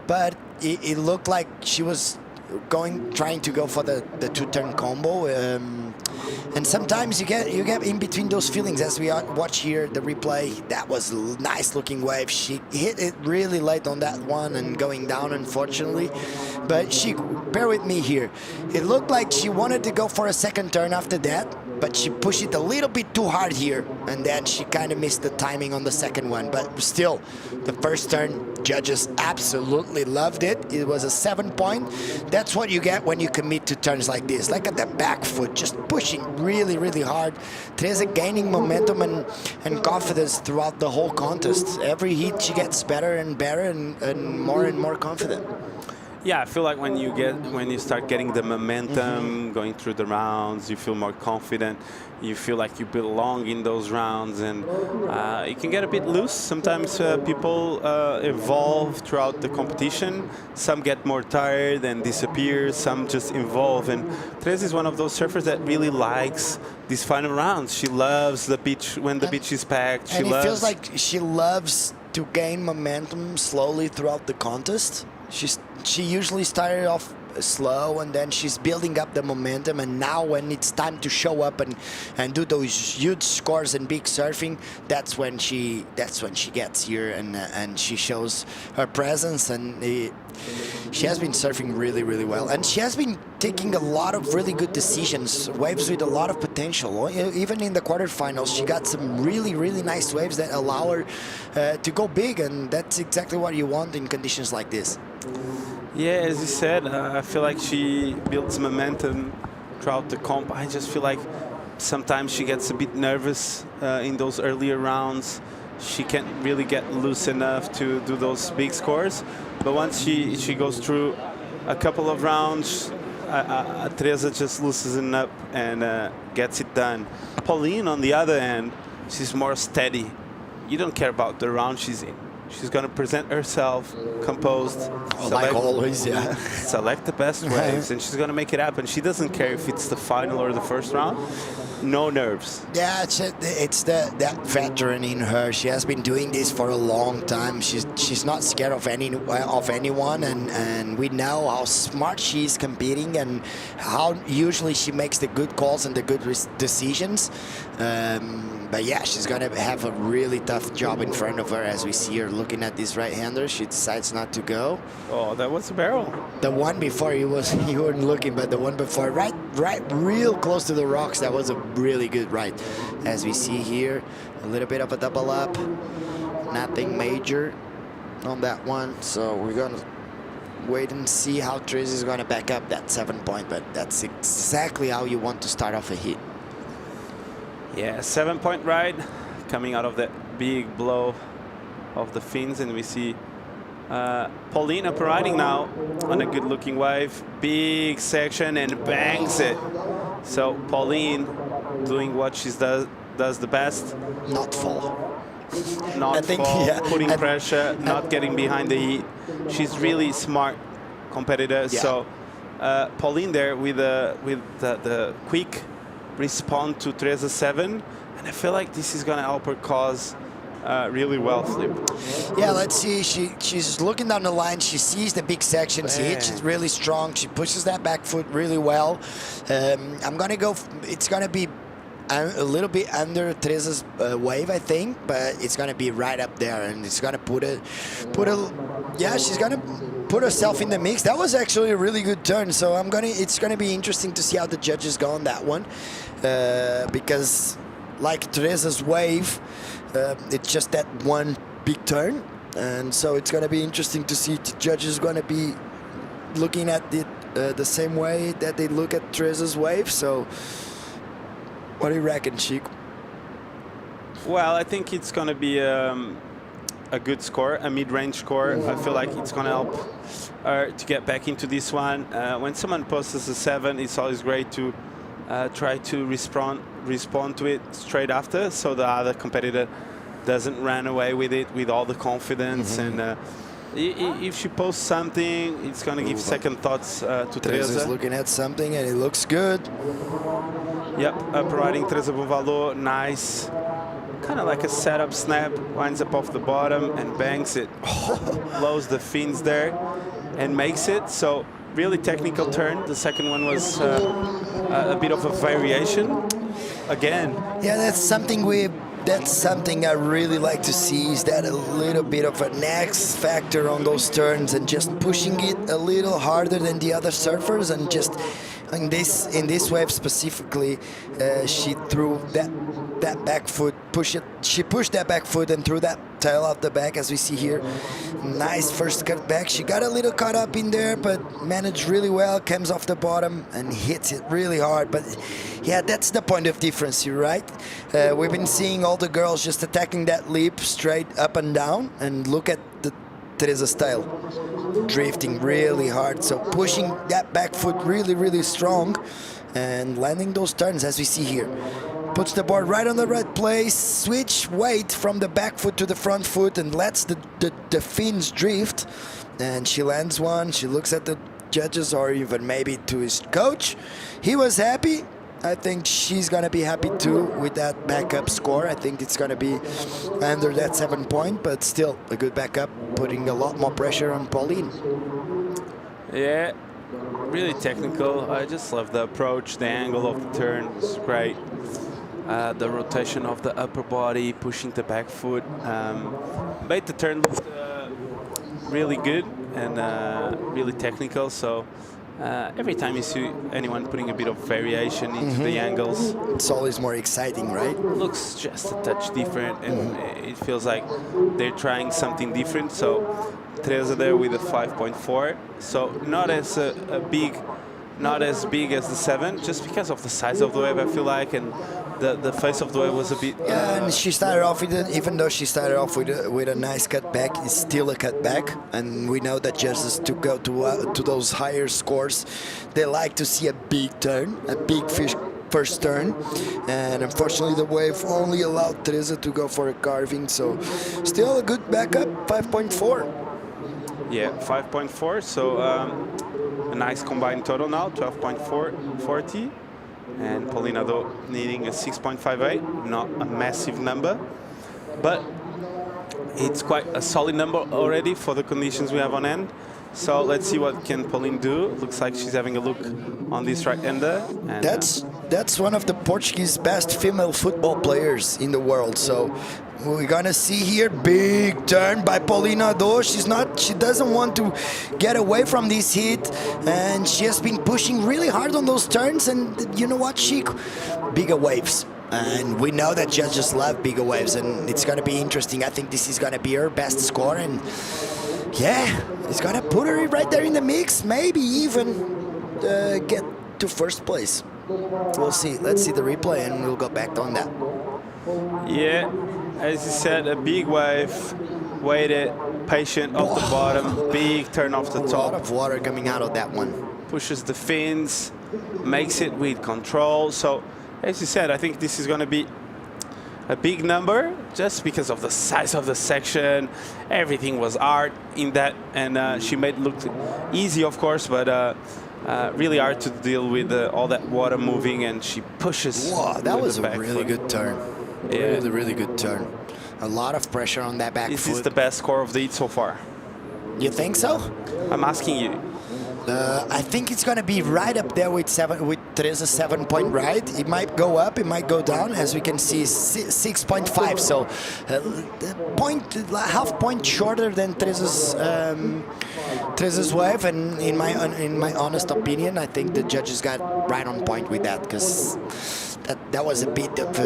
but it looked like she was trying to go for the two-turn combo, and sometimes you get in between those feelings. As we watch here the replay, that was a nice looking wave. She hit it really late on that one and going down, unfortunately. But bear with me here, it looked like she wanted to go for a second turn after that, but she pushed it a little bit too hard here, and then she kind of missed the timing on the second one. But still, the first turn, judges absolutely loved it. It was a 7-point. That's what you get when you commit to turns like this. Like at the back foot, just pushing really, really hard. Teresa gaining momentum and confidence throughout the whole contest. Every heat she gets better and better and more confident. Yeah, I feel like when you start getting the momentum, going through the rounds, you feel more confident. You feel like you belong in those rounds, and it can get a bit loose. Sometimes people evolve throughout the competition. Some get more tired and disappear. Some just evolve. And Teresa is one of those surfers that really likes these final rounds. She loves the beach when the beach is packed. And it feels like she loves to gain momentum slowly throughout the contest. She usually started off slow, and then she's building up the momentum, and now when it's time to show up and do those huge scores and big surfing, that's when she gets here and she shows her presence, and she has been surfing really, really well, and she has been taking a lot of really good decisions, waves with a lot of potential. Even in the quarterfinals, she got some really, really nice waves that allow her to go big, and that's exactly what you want in conditions like this. Yeah, as you said, I feel like she builds momentum throughout the comp. I just feel like sometimes she gets a bit nervous in those earlier rounds. She can't really get loose enough to do those big scores. But once she goes through a couple of rounds, Teresa just loosens up and gets it done. Pauline, on the other hand, she's more steady. You don't care about the round she's in. She's going to present herself composed. Like always, yeah. Select the best waves, and she's going to make it happen. She doesn't care if it's the final or the first round. No nerves. Yeah, it's that veteran in her. She has been doing this for a long time. She's not scared of anyone, and we know how smart she is competing and how usually she makes the good calls and the good decisions. But yeah, she's going to have a really tough job in front of her. As we see her looking at this right-hander, she decides not to go. Oh, that was a barrel. The one before, you weren't looking, but the one before, right real close to the rocks, that was a really good ride. As we see here, a little bit of a double up. Nothing major on that one. So we're going to wait and see how Teresa is going to back up that 7-point, but that's exactly how you want to start off a hit. Yeah, 7-point ride coming out of that big blow of the fins, and we see Pauline up riding now on a good looking wave, big section, and bangs it. So Pauline doing what she does the best. Not fall. Not fall, yeah. Putting pressure, not getting behind the heat. She's really smart competitor. Yeah. So Pauline there with the quick respond to Teresa 7, and I feel like this is going to help her cause really well, Flip. Yeah, let's see. She's looking down the line. She sees the big sections. She's really strong. She pushes that back foot really well. I'm going to go. It's going to be a little bit under Teresa's wave, I think, but it's going to be right up there, and it's going to put a. Yeah, she's going to put herself in the mix. That was actually a really good turn. So it's going to be interesting to see how the judges go on that one, because like Teresa's wave, it's just that one big turn, and so it's going to be interesting to see the judges going to be looking at it the same way that they look at Teresa's wave. So what do you reckon, Chic? Well, I think it's going to be a good score, a mid-range score. I feel like it's going to help her to get back into this one. When someone posts a 7, it's always great to try to respond to it straight after, so the other competitor doesn't run away with it with all the confidence. And if she posts something, it's going to give second thoughts to Teresa's Teresa. looking at something and it looks good. Yep, providing Teresa Bonvalot, nice. Kind of like a setup snap, winds up off the bottom and bangs it. Blows the fins there and makes it. So really technical turn. The second one was a bit of a variation. Again. Yeah, that's something I really like to see, is that a little bit of an X factor on those turns and just pushing it a little harder than the other surfers, and just in this wave specifically, she threw that back foot, she pushed that back foot and threw that tail out the back, as we see here. Nice first cut back. She got a little caught up in there, but managed really well, comes off the bottom and hits it really hard. But yeah, that's the point of difference here, right? We've been seeing all the girls just attacking that leap straight up and down, and look at Teresa's tail, drifting really hard. So pushing that back foot really, really strong and landing those turns, as we see here. Puts the board right on the right place, switch weight from the back foot to the front foot, and lets the fins drift. And she lands one. She looks at the judges, or even maybe to his coach. He was happy. I think she's going to be happy too with that backup score. I think it's going to be under that 7 point, but still a good backup, putting a lot more pressure on Pauline. Yeah, really technical. I just love the approach, the angle of the turn. It's great. The rotation of the upper body, pushing the back foot. Made the turn look really good and really technical. So every time you see anyone putting a bit of variation into the angles, it's always more exciting, right? Looks just a touch different, and it feels like they're trying something different. So Teresa there with a 5.4. So not as not as big as the 7, just because of the size of the wave, I feel like, and the face of the wave was a bit... Yeah, and she started off with it, even though she started off with a nice cutback, it's still a cutback, and we know that judges to go to those higher scores, they like to see a big turn, a big fish first turn, and unfortunately the wave only allowed Teresa to go for a carving, so still a good backup, 5.4. Yeah, 5.4, so a nice combined total now, 12.40. And Paulina, though, needing a 6.58, not a massive number, but it's quite a solid number already for the conditions we have on end. So let's see what can Pauline do. Looks like she's having a look on this right-hander. That's one of the Portuguese best female football players in the world. So we're gonna see here big turn by Paulina, though she doesn't want to get away from this hit, and she has been pushing really hard on those turns. And you know what, bigger waves. And we know that judges love bigger waves, and it's gonna be interesting. I think this is gonna be her best score, and yeah, it's gonna put her right there in the mix, maybe even get to first place. We'll see. Let's see the replay and we'll go back on that. Yeah, as you said, a big wave, waited, patient off the bottom, big turn off the top. A lot of water coming out of that one. Pushes the fins, makes it with control. So, as you said, I think this is going to be a big number just because of the size of the section. Everything was art in that, and she made it look easy, of course, but really hard to deal with all that water moving, and she pushes. Wow, that was a really foot. good turn. Yeah. Really, really good turn. A lot of pressure on that back foot. This is the best score of the heat so far. You think so? I'm asking you. I think it's going to be right up there with Teresa's 7 point right. It might go up, it might go down. As we can see, 6.5. So half point shorter than Teresa's wave. And in my honest opinion, I think the judges got right on point with that, because that was a bit of,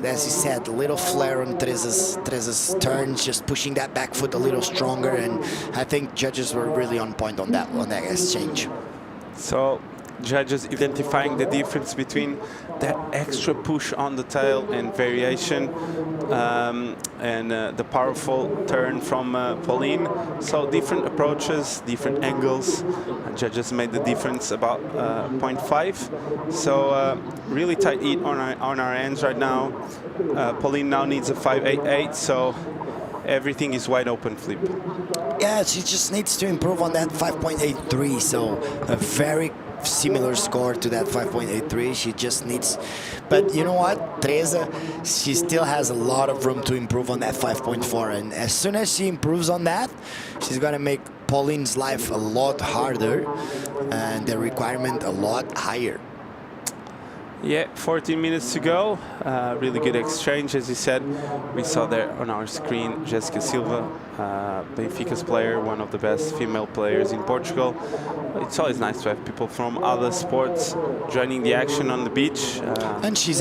as you said, a little flare on Teresa's turns, just pushing that back foot a little stronger, and I think judges were really on point on that exchange. So judges identifying the difference between that extra push on the tail and variation and the powerful turn from Pauline. So different approaches, different angles. Judges made the difference about 0.5. So really tight heat on our ends right now. Pauline now needs a 5.88, so everything is wide open, Flip. Yeah, she just needs to improve on that 5.83, so a very similar score to that 5.83. She just needs, but you know what, Teresa, she still has a lot of room to improve on that 5.4, and as soon as she improves on that, she's gonna make Pauline's life a lot harder and the requirement a lot higher. Yeah, 14 minutes to go. Really good exchange, as you said. We saw there on our screen Jessica Silva, Benfica's player, one of the best female players in Portugal. It's always nice to have people from other sports joining the action on the beach. And she's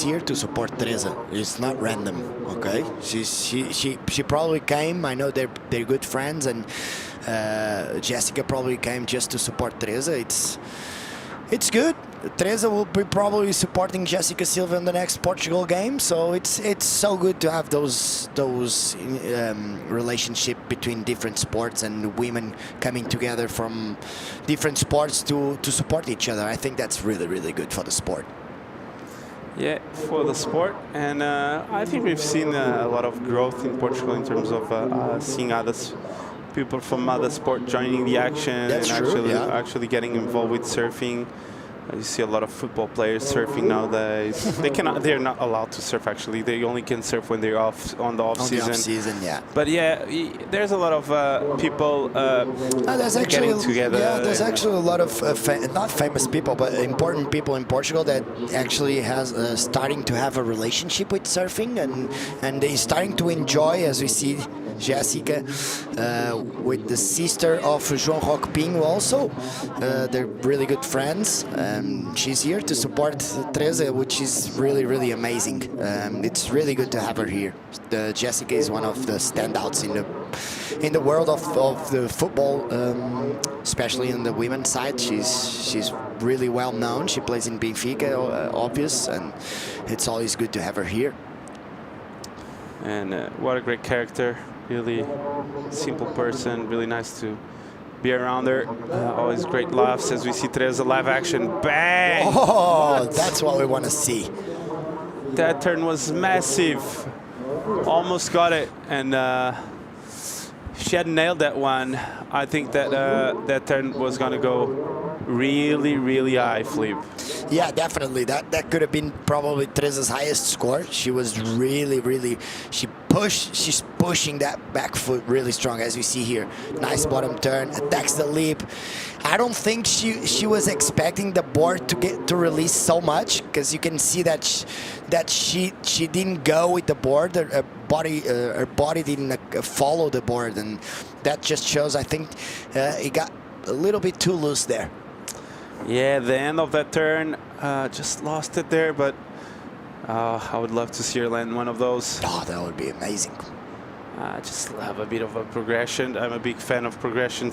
here to support Teresa. It's not random, okay? She probably came. I know they're good friends, and Jessica probably came just to support Teresa. It's good. Teresa will be probably supporting Jessica Silva in the next Portugal game, so it's so good to have those relationship between different sports and women coming together from different sports to support each other. I think that's really, really good for the sport. Yeah, for the sport, and I think we've seen a lot of growth in Portugal in terms of seeing people from other sport joining the action. That's and true, actually getting involved with surfing. You see a lot of football players surfing nowadays. They're not allowed to surf, actually. They only can surf when they're on the off season. Yeah. But yeah, there's a lot of people getting together. Yeah, there's actually a lot of not famous people, but important people in Portugal that actually has starting to have a relationship with surfing, and they're starting to enjoy, as we see Jessica with the sister of João Roque Pinho also. They're really good friends. She's here to support Teresa, which is really, really amazing. It's really good to have her here. Jessica is one of the standouts in the world of the football, especially in the women's side. She's really well known. She plays in Benfica, obvious, and it's always good to have her here. And what a great character. Really simple person, really nice to be around her. Always great laughs as we see Teresa live action. Bang! Oh, that's what we want to see. That turn was massive. Almost got it. And if she hadn't nailed that one, I think that that turn was going to go really, really high, Flip. Yeah, definitely. That could have been probably Teresa's highest score. She was really, she's pushing that back foot really strong, as we see here. Nice bottom turn, attacks the lip. I don't think she was expecting the board to release so much, because you can see that she didn't go with the board. Her body didn't follow the board, and that just shows, I think, it got a little bit too loose there. Yeah, the end of that turn, just lost it there, but I would love to see her land one of those. Oh, that would be amazing. Just have a bit of a progression. I'm a big fan of progression.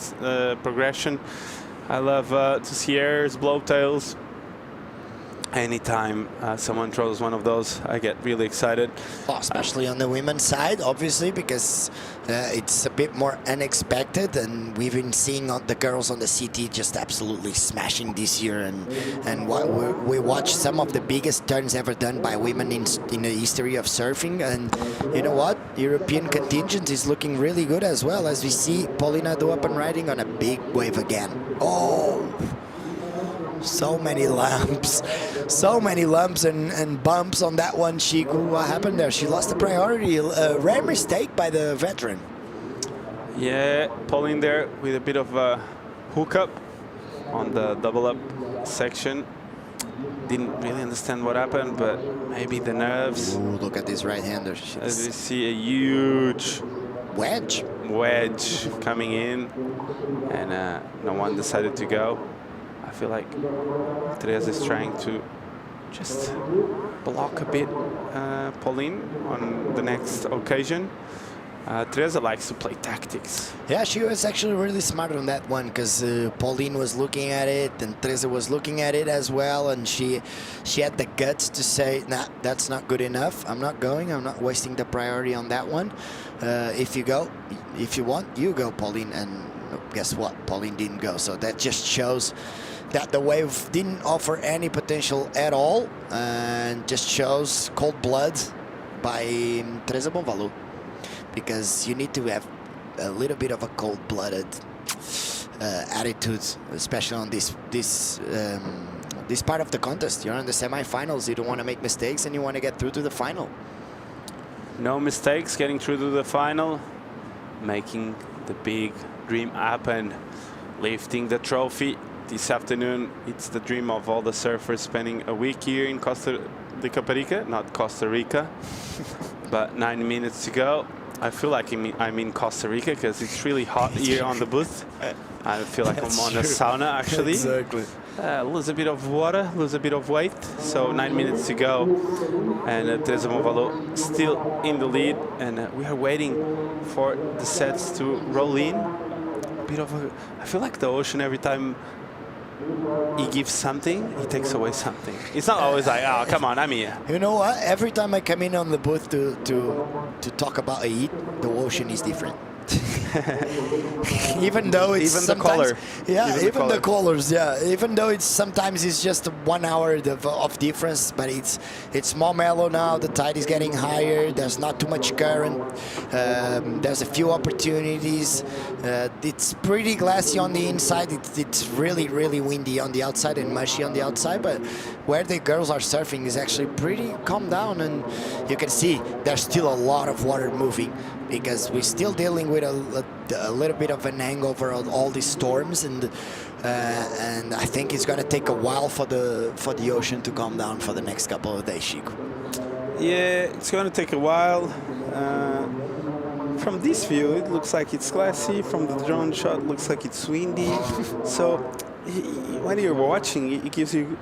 I love to see airs, blow tails. Anytime someone throws one of those, I get really excited. Oh, especially on the women's side, obviously, because it's a bit more unexpected, and we've been seeing the girls on the CT just absolutely smashing this year, and we watched some of the biggest turns ever done by women in the history of surfing, and you know what? European contingent is looking really good as well, as we see Paulina do up and riding on a big wave again. Oh! So many lumps and bumps on that one. What happened there? She lost the priority. A rare mistake by the veteran. Yeah, Pauline there with a bit of a hookup on the double up section. Didn't really understand what happened, but maybe the nerves. Ooh, look at this right-hander. As we see a huge wedge coming in, and no one decided to go. I feel like Teresa is trying to just block a bit Pauline on the next occasion. Teresa likes to play tactics. Yeah, she was actually really smart on that one because Pauline was looking at it and Teresa was looking at it as well, and she had the guts to say, nah, that's not good enough. I'm not going. I'm not wasting the priority on that one. If you want, you go, Pauline. And guess what? Pauline didn't go. So that just shows that the wave didn't offer any potential at all, and just shows cold blood by Teresa Bonvalot. Because you need to have a little bit of a cold-blooded attitude, especially on this part of the contest. You're in the semifinals. You don't want to make mistakes, and you want to get through to the final. No mistakes, getting through to the final, making the big dream happen, lifting the trophy this afternoon. It's the dream of all the surfers spending a week here in Caparica, not Costa Rica. But 9 minutes to go. I feel like I'm in Costa Rica because it's really hot here on the booth. I feel like I'm on a sauna, actually. Exactly. Lose a bit of water, lose a bit of weight. So 9 minutes to go. And Teresa Bonvalot still in the lead. And we are waiting for the sets to roll in. I feel like the ocean, every time he gives something, he takes away something. It's not always like, oh, come on, I'm here. You know what? Every time I come in on the booth to talk about a heat, the ocean is different. Even though it's even the color. Yeah, even the colors. Yeah, even though sometimes it's just 1 hour of difference, but it's more mellow now. The tide is getting higher. There's not too much current. There's a few opportunities. It's pretty glassy on the inside. It's really windy on the outside and mushy on the outside. But where the girls are surfing is actually pretty calm down, and you can see there's still a lot of water moving, because we're still dealing with a little bit of an hangover of all these storms, and I think it's going to take a while for the ocean to calm down for the next couple of days, Chico. Yeah, it's going to take a while. From this view, it looks like it's glassy. From the drone shot, it looks like it's windy. So when you're watching, it gives you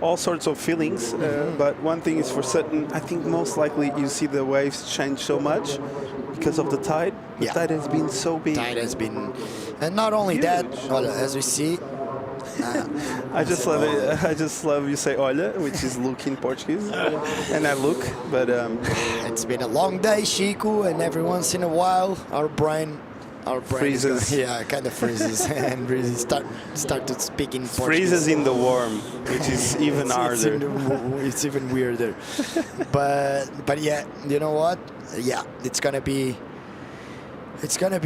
all sorts of feelings. But one thing is for certain, I think most likely you see the waves change so much because of the tide. The tide has been so big. Tide has been, and not only that, well, as we see. I just love it. I just love you say olha, which is look in Portuguese, and I look. But it's been a long day, Chico, and every once in a while our brain freezes. Kind of freezes and really start to speak in Portuguese. Freezes in the warm, which is even harder. It's even weirder. but yeah, you know what? Yeah, it's gonna be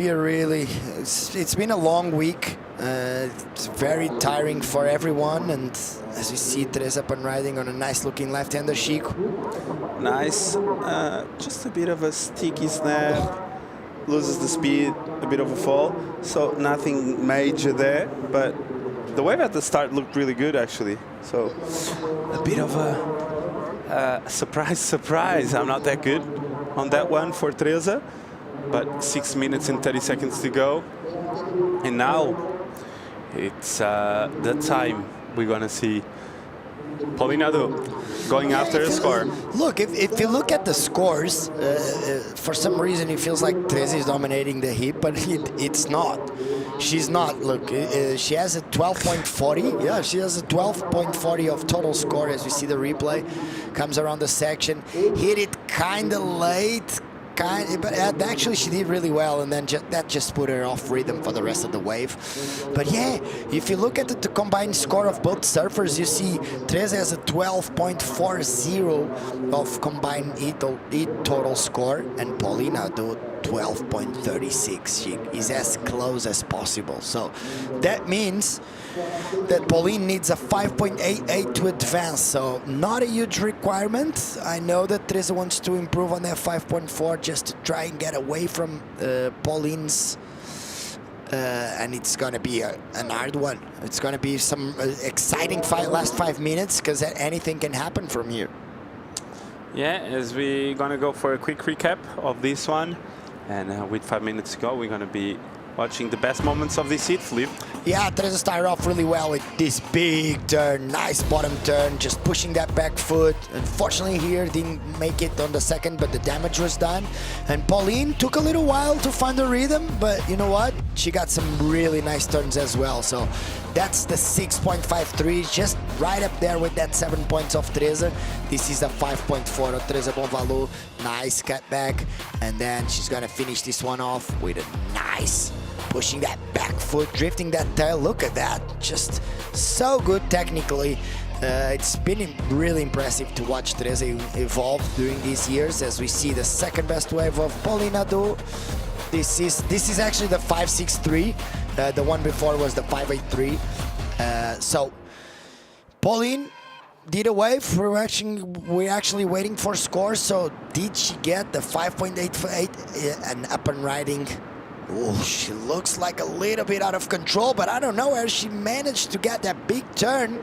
a really. It's been a long week. It's very tiring for everyone, and as you see, Teresa Pan riding on a nice looking left-hander, Chico. Nice. Just a bit of a sticky snap. Loses the speed, a bit of a fall. So nothing major there, but the wave at the start looked really good, actually. So a bit of a surprise. I'm not that good on that one for Teresa, but 6 minutes and 30 seconds to go. And now it's the time we're going to see Paulina going after a score. Look, if you look at the scores, for some reason it feels like Teresa is dominating the heat, but it's not. She's not. Look, she has a 12.40. Yeah, she has a 12.40 of total score as we see the replay. Comes around the section. Hit it kind of late. But actually she did really well, and then that just put her off rhythm for the rest of the wave. But yeah, if you look at the combined score of both surfers, you see Teresa has a 12.40 of combined heat total score, and Paulina do 12.36. She is as close as possible. So that means that Pauline needs a 5.88 to advance, so not a huge requirement. I know that Teresa wants to improve on that 5.4 just to try and get away from Pauline's, and it's going to be an hard one. It's going to be some exciting last 5 minutes, because anything can happen from here. Yeah, as we're going to go for a quick recap of this one, and with 5 minutes to go, we're going to be watching the best moments of this heat, Flip. Yeah, Teresa started off really well with this big turn, nice bottom turn, just pushing that back foot. Unfortunately here, didn't make it on the second, but the damage was done. And Pauline took a little while to find the rhythm, but you know what? She got some really nice turns as well. So that's the 6.53, just right up there with that 7 points of Teresa. This is a 5.4 of Teresa Bonvalot. Nice cutback. And then she's gonna finish this one off with a nice pushing that back foot, drifting that tail. Look at that, just so good technically. It's been really impressive to watch Teresa evolve during these years as we see the second best wave of Pauline Nadeau. This is actually the 5.63. The one before was the 5.83. So Pauline did a wave. We're actually waiting for scores. So did she get the 5.88 and up and riding? Oh, she looks like a little bit out of control, but I don't know where she managed to get that big turn.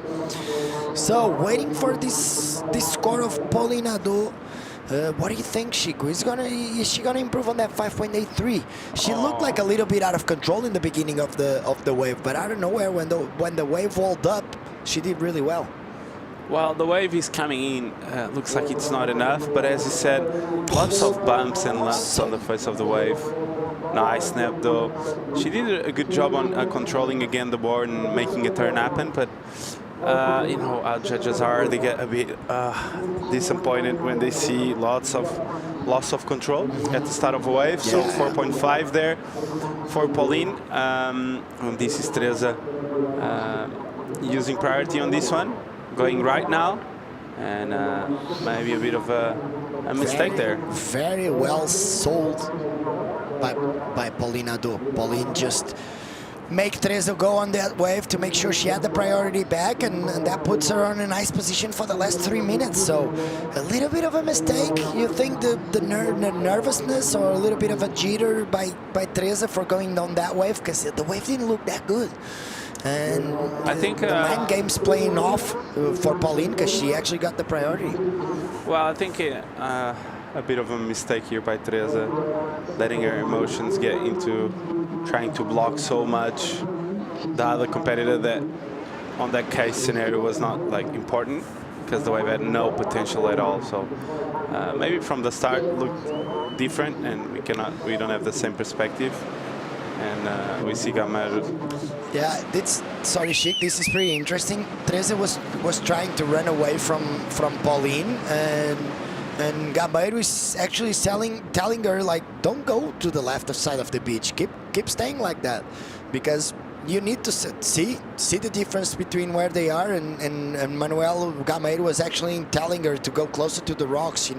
So waiting for this score of Pauline Nadeau. What do you think, Chico? Is she gonna improve on that 5.83? She looked like a little bit out of control in the beginning of the wave, but I don't know where when the wave walled up, she did really well. Well, the wave is coming in. Looks like it's not enough, but as you said, lots of bumps and lumps on the face of the wave. Nice snap though. She did a good job on controlling again the board and making a turn happen, but you know, our judges they get a bit disappointed when they see lots of loss of control at the start of a wave. So 4.5 there for Pauline. And this is Teresa using priority on this one, going right now, and maybe a bit of a mistake there. Very well sold by Pauline Nadeau. Pauline just make Teresa go on that wave to make sure she had the priority back, and that puts her on a nice position for the last 3 minutes. So a little bit of a mistake. You think the nervousness or a little bit of a jitter by Teresa for going down that wave, because the wave didn't look that good. And I think the mind game's playing off for Pauline because she actually got the priority. Well, I think a bit of a mistake here by Teresa, letting her emotions get into trying to block so much the other competitor that on that case scenario was not like important because the wave had no potential at all. So maybe from the start looked different, and we don't have the same perspective. And we see Gamero. Yeah, sorry, Chic, this is pretty interesting. Teresa was trying to run away from Pauline, and Gamero is actually telling her, like, don't go to the left side of the beach. Keep staying like that, because you need to see the difference between where they are. And Manuel Gamero was actually telling her to go closer to the rocks.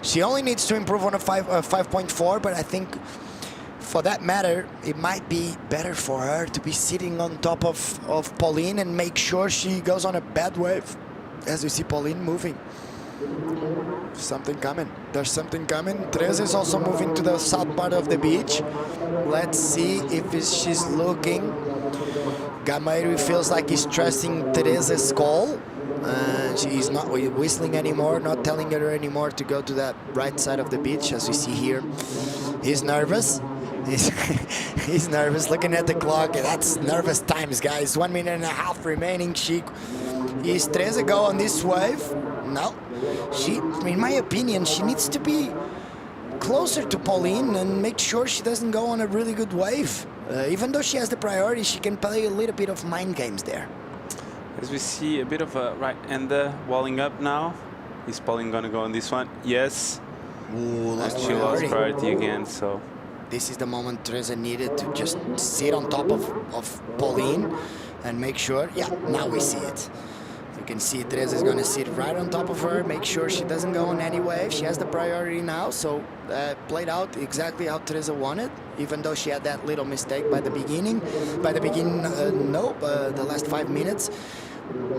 She only needs to improve on a 5.4, but I think, for that matter, it might be better for her to be sitting on top of Pauline and make sure she goes on a bad wave. As we see Pauline moving. Something coming. There's something coming. Teresa is also moving to the south part of the beach. Let's see if she's looking. Gamero feels like he's trusting Teresa's call. She's not whistling anymore, not telling her anymore to go to that right side of the beach, as we see here. He's nervous. He's nervous, looking at the clock. That's nervous times, guys. 1 minute and a half remaining. Is Teresa go on this wave? No. In my opinion, she needs to be closer to Pauline and make sure she doesn't go on a really good wave. Even though she has the priority, she can play a little bit of mind games there. As we see a bit of a right-hander walling up now. Is Pauline gonna go on this one? Yes. Ooh, and she lost priority again, so. This is the moment Teresa needed to just sit on top of Pauline and make sure. Yeah, now we see it. You can see Teresa is going to sit right on top of her, make sure she doesn't go on any wave. She has the priority now, so played out exactly how Teresa wanted, even though she had that little mistake by the beginning. The last 5 minutes.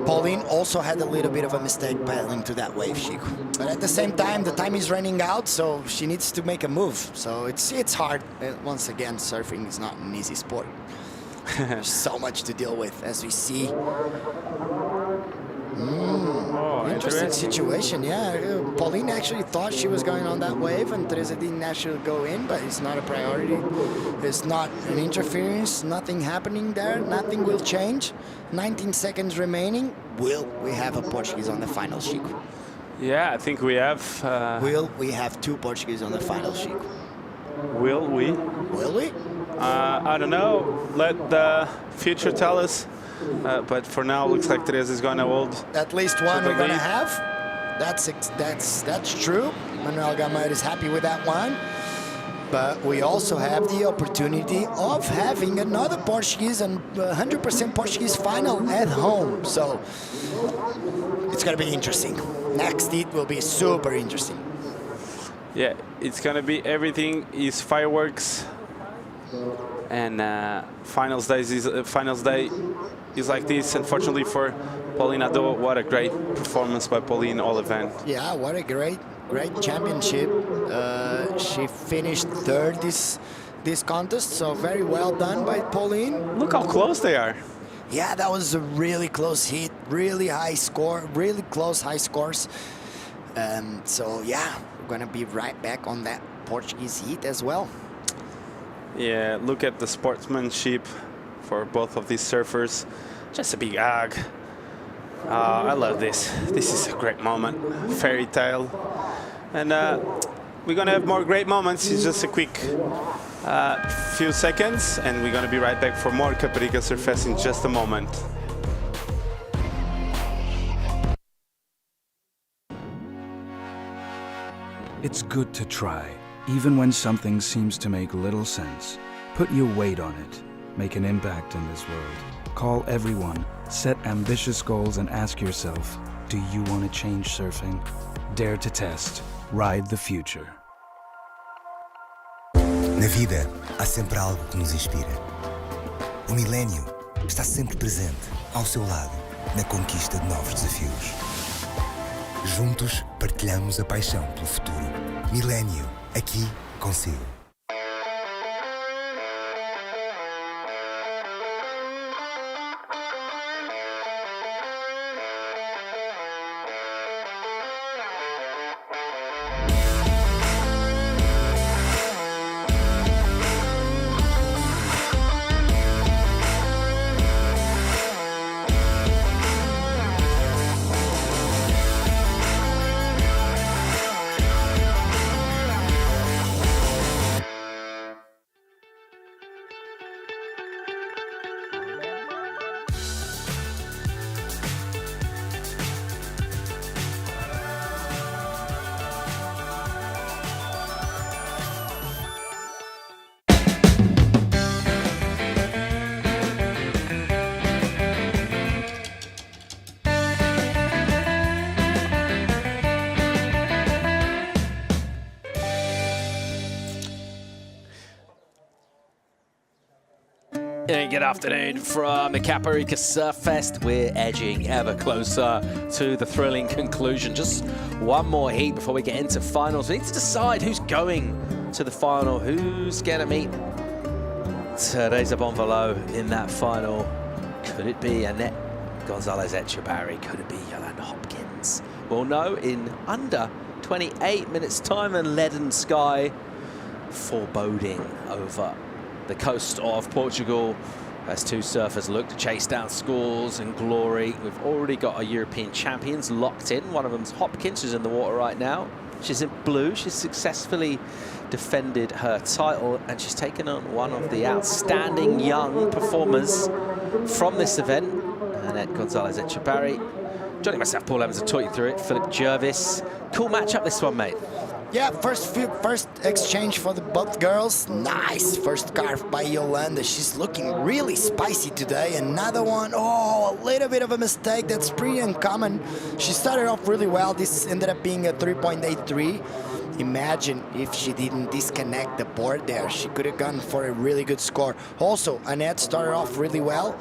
Pauline also had a little bit of a mistake paddling to that wave, Chico. But at the same time, the time is running out, so she needs to make a move. So it's hard. Once again, surfing is not an easy sport. There's so much to deal with, as we see. Oh, interesting situation, yeah. Pauline actually thought she was going on that wave, and Teresa didn't actually go in, but it's not a priority. It's not an interference, nothing happening there, nothing will change. 19 seconds remaining. Will we have a Portuguese on the final, Chico? Yeah, I think we have. Will we have 2 Portuguese on the final, Chico? Will we? Will we? I don't know. Let the future tell us. But for now, looks like Teresa is going to hold. At least one we're going to have. That's true. Manuel Gameiro is happy with that one. But we also have the opportunity of having another Portuguese and 100% Portuguese final at home. So it's going to be interesting. Next heat will be super interesting. Yeah, it's going to be everything is fireworks. And finals day is like this. Unfortunately for Pauline Nadeau, what a great performance by Pauline all event. Yeah, what a great championship. She finished third this contest, so very well done by Pauline. Look how close they are. Yeah, that was a really close hit, really high score, really close high scores. So yeah, we're gonna be right back on that Portuguese heat as well. Yeah, look at the sportsmanship for both of these surfers. Just a big hug. I love this. This is a great moment. Fairy tale. And we're going to have more great moments. It's just a quick few seconds, and we're going to be right back for more Caparica Surfest in just a moment. It's good to try, even when something seems to make little sense. Put your weight on it. Make an impact in this world. Call everyone, set ambitious goals, and ask yourself, do you want to change surfing? Dare to test. Ride the future. Na vida, há sempre algo que nos inspira. O milénio está sempre presente, ao seu lado, na conquista de novos desafios. Juntos, partilhamos a paixão pelo futuro. Milénio, aqui consigo. And good afternoon from the Caparica Surf Fest. We're edging ever closer to the thrilling conclusion. Just one more heat before we get into finals. We need to decide who's going to the final, who's going to meet Teresa Bonvalot in that final. Could it be Annette Gonzalez-Echevarri? Could it be Yolanda Hopkins? We'll know in under 28 minutes time, and leaden sky foreboding over the coast of Portugal as 2 surfers look to chase down Scholes and Glory. We've already got our European champions locked in. One of them's Hopkins, who's in the water right now. She's in blue. She's successfully defended her title, and she's taken on one of the outstanding young performers from this event, Annette Gonzalez-Echevarri. Joining myself, Paul Evans, to talk you through it. Philip Jervis. Cool matchup, this one, mate. Yeah, first exchange for both girls. Nice first carve by Yolanda. She's looking really spicy today. Another one, oh, a little bit of a mistake. That's pretty uncommon. She started off really well. This ended up being a 3.83. Imagine if she didn't disconnect the board there. She could have gone for a really good score. Also, Annette started off really well.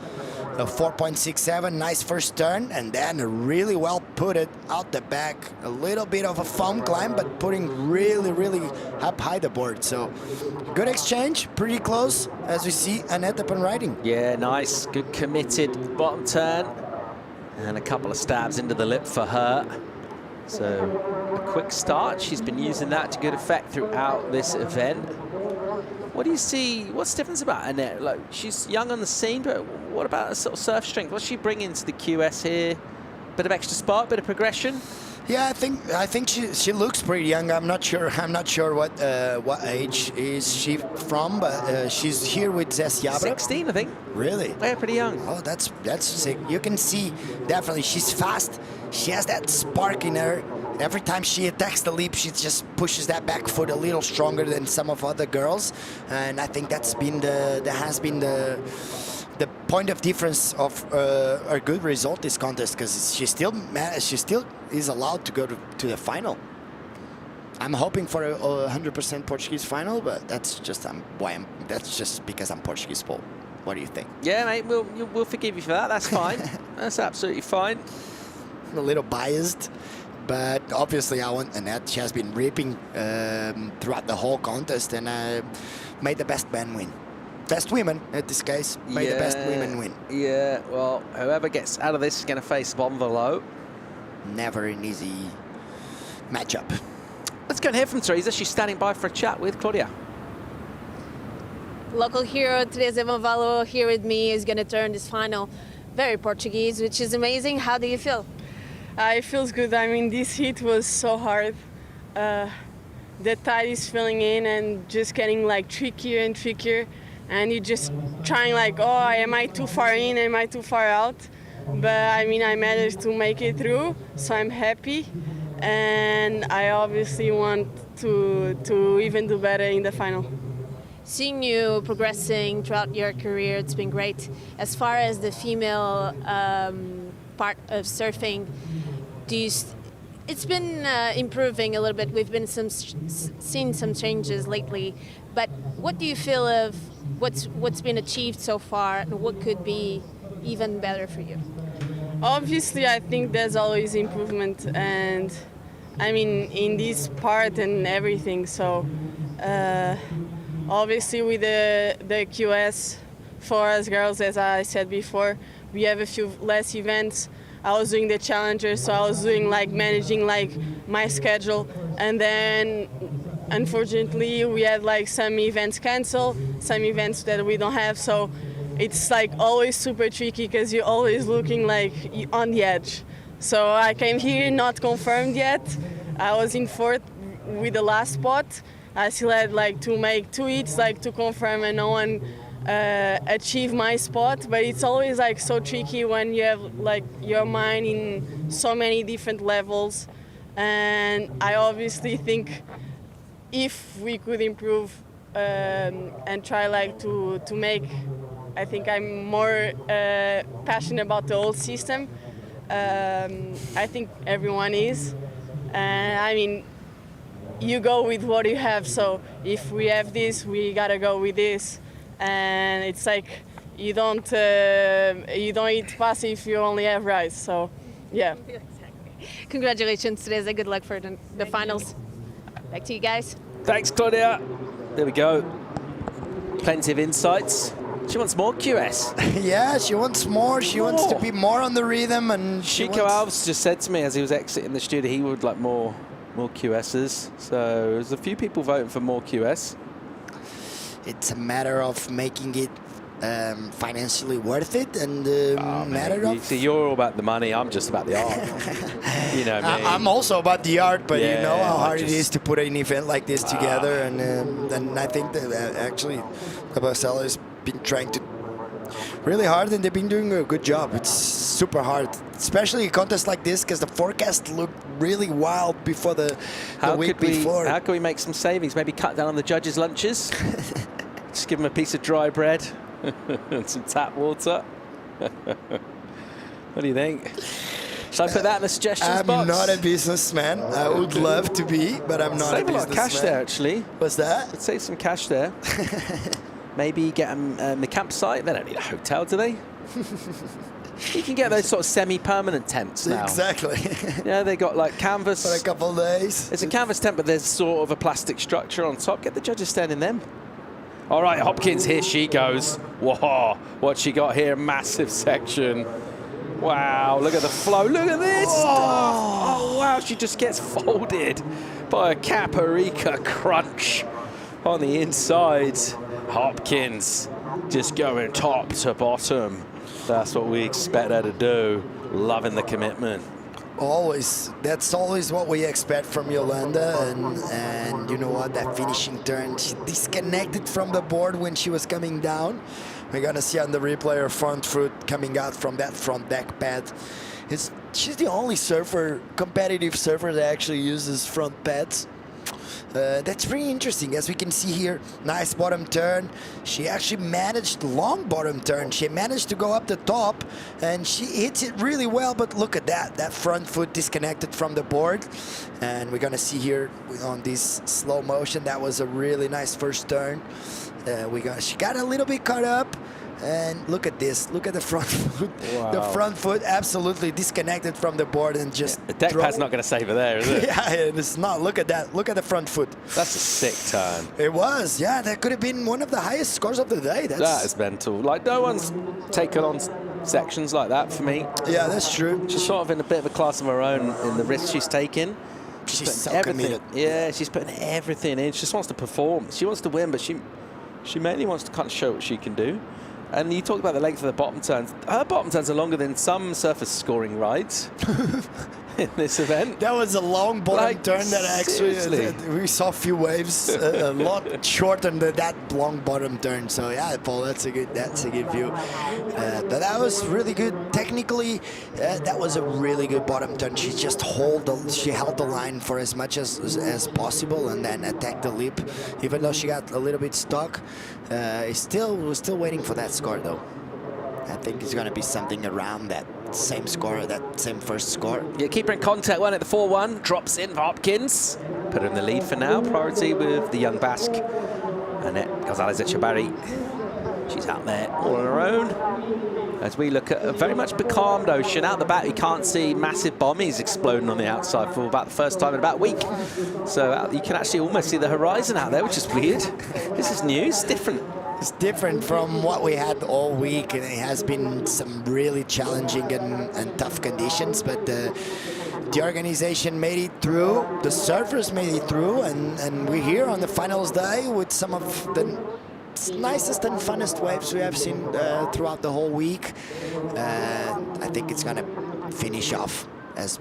A 4.67, nice first turn, and then really well put it out the back. A little bit of a foam climb, but putting really up high the board. So good exchange, pretty close, as we see Annette up and riding. Yeah, nice, good committed bottom turn. And a couple of stabs into the lip for her. So a quick start. She's been using that to good effect throughout this event. What do you see? What's the difference about Annette? Like, she's young on the scene, but what about her sort of surf strength? What's she bringing to the QS here? Bit of extra spark, bit of progression. Yeah, I think she looks pretty young. I'm not sure what age is she from, but she's here with Zes Jabra. 16, I think. Really? Yeah, pretty young. Oh, that's sick. You can see definitely she's fast. She has that spark in her. Every time she attacks the leap, she just pushes that back foot a little stronger than some of other girls, and I think has been the point of difference of a good result this contest, because she still is allowed to go to the final. I'm hoping for a 100% Portuguese final, but that's just because I'm Portuguese, Paul. What do you think? Yeah, mate, we'll forgive you for that. That's fine. That's absolutely fine. I'm a little biased, but obviously I want Annette. She has been ripping throughout the whole contest, and made the best man win. Best women, in this case, made the best women win. Yeah, well, whoever gets out of this is going to face Bonvalo. Never an easy matchup. Let's go and hear from Teresa. She's standing by for a chat with Claudia. Local hero Teresa Bonvalo here with me is going to turn this final very Portuguese, which is amazing. How do you feel? It feels good. I mean, this heat was so hard. The tide is filling in and just getting like trickier and trickier. And you're just trying like, oh, am I too far in? Am I too far out? But I mean, I managed to make it through, so I'm happy. And I obviously want to even do better in the final. Seeing you progressing throughout your career, it's been great. As far as the female part of surfing, it's been improving a little bit. We've been seen some changes lately. But what do you feel of what's been achieved so far, and what could be even better for you? Obviously, I think there's always improvement, and I mean in this part and everything. So obviously with the QS for us girls, as I said before, we have a few less events. I was doing the Challenger, so I was doing like managing like my schedule, and then unfortunately we had like some events canceled, some events that we don't have, so it's like always super tricky because you're always looking like on the edge. So I came here not confirmed yet. I was in fourth with the last spot. I still had like to make 2 hits like to confirm, and no one achieve my spot. But it's always like so tricky when you have like your mind in so many different levels, and I obviously think if we could improve and try like to make, I think I'm more passionate about the whole system. I think everyone is, and I mean you go with what you have, so if we have this, we gotta go with this, and it's like you don't eat pasta if you only have rice. So yeah. Exactly. Congratulations, Teresa. Good luck for the finals. Back to you guys. Thanks, Claudia. There we go. Plenty of insights. She wants more QS. Yeah, she wants more. She wants to be more on the rhythm. And Chico Alves just said to me as he was exiting the studio, he would like more QSs. So there's a few people voting for more QS. It's a matter of making it financially worth it, and matter of... See, you're all about the money. I'm just about the art. You know me. I'm also about the art, but yeah, you know how hard it is to put an event like this together, and I think that actually Caparica has been trying to really hard, and they've been doing a good job. It's super hard, especially a contest like this, because the forecast looked really wild before the week before. How can we make some savings? Maybe cut down on the judges' lunches? Just give them a piece of dry bread and some tap water. What do you think? Should I put that in the suggestions box? I'm not a businessman. I would love to be, but I'm not a businessman. Save a lot of cash there, actually. What's that? Could save some cash there. Maybe get them the campsite. They don't need a hotel, do they? You can get those sort of semi-permanent tents now. Exactly. Yeah, they got like canvas. For a couple of days. It's a canvas tent, but there's sort of a plastic structure on top. Get the judges standing in them. All right, Hopkins, here she goes. Whoa, what she got here, massive section. Wow, look at the flow. Look at this stuff. Oh, wow, she just gets folded by a Caparica crunch on the inside. Hopkins just going top to bottom. That's what we expect her to do. Loving the commitment. Always. That's always what we expect from Yolanda. And you know what? That finishing turn, she disconnected from the board when she was coming down. We're going to see on the replay her front foot coming out from that front deck pad. She's the only competitive surfer that actually uses front pads. That's pretty interesting. As we can see here, nice bottom turn. She actually managed long bottom turn. She managed to go up the top and she hits it really well, but look at that front foot disconnected from the board. And we're gonna see here on this slow motion, that was a really nice first turn. She got a little bit caught up. And look at this. Look at the front foot. Wow. The front foot absolutely disconnected from the board and just. The deck pad's not going to save her there, is it? Yeah, it's not. Look at that. Look at the front foot. That's a sick turn. It was. Yeah, that could have been one of the highest scores of the day. That is mental. Like, no one's taken on sections like that for me. Yeah, that's true. She's sort of in a bit of a class of her own in the risk she's taking. She's so everything. committed. Yeah, she's putting everything in. She just wants to perform. She wants to win, but she mainly wants to kind of show what she can do. And you talk about the length of the bottom turns. Her bottom turns are longer than some surfers scoring rides in this event. That was a long bottom turn that actually we saw a few waves, a lot shorter than that long bottom turn. So yeah, Paul, that's a good view. But that was really good. Technically, that was a really good bottom turn. She just held the line for as much as possible and then attacked the lip. Even though she got a little bit stuck, we're still waiting for that score though. I think it's going to be something around that same score, that same first score. Yeah, keep her in contact, one at the 4-1, drops in for Hopkins. Put her in the lead for now. Priority with the young Basque, Annette Gonzalez Echebarri. She's out there all on her own. As we look at a very much becalmed ocean. Out the back, you can't see massive bommies exploding on the outside for about the first time in about a week. So you can actually almost see the horizon out there, which is weird. This is new, it's different. It's different from what we had all week, and it has been some really challenging and tough conditions, but the organization made it through, the surfers made it through, and we're here on the finals day with some of the nicest and funnest waves we have seen throughout the whole week. I think it's gonna finish off as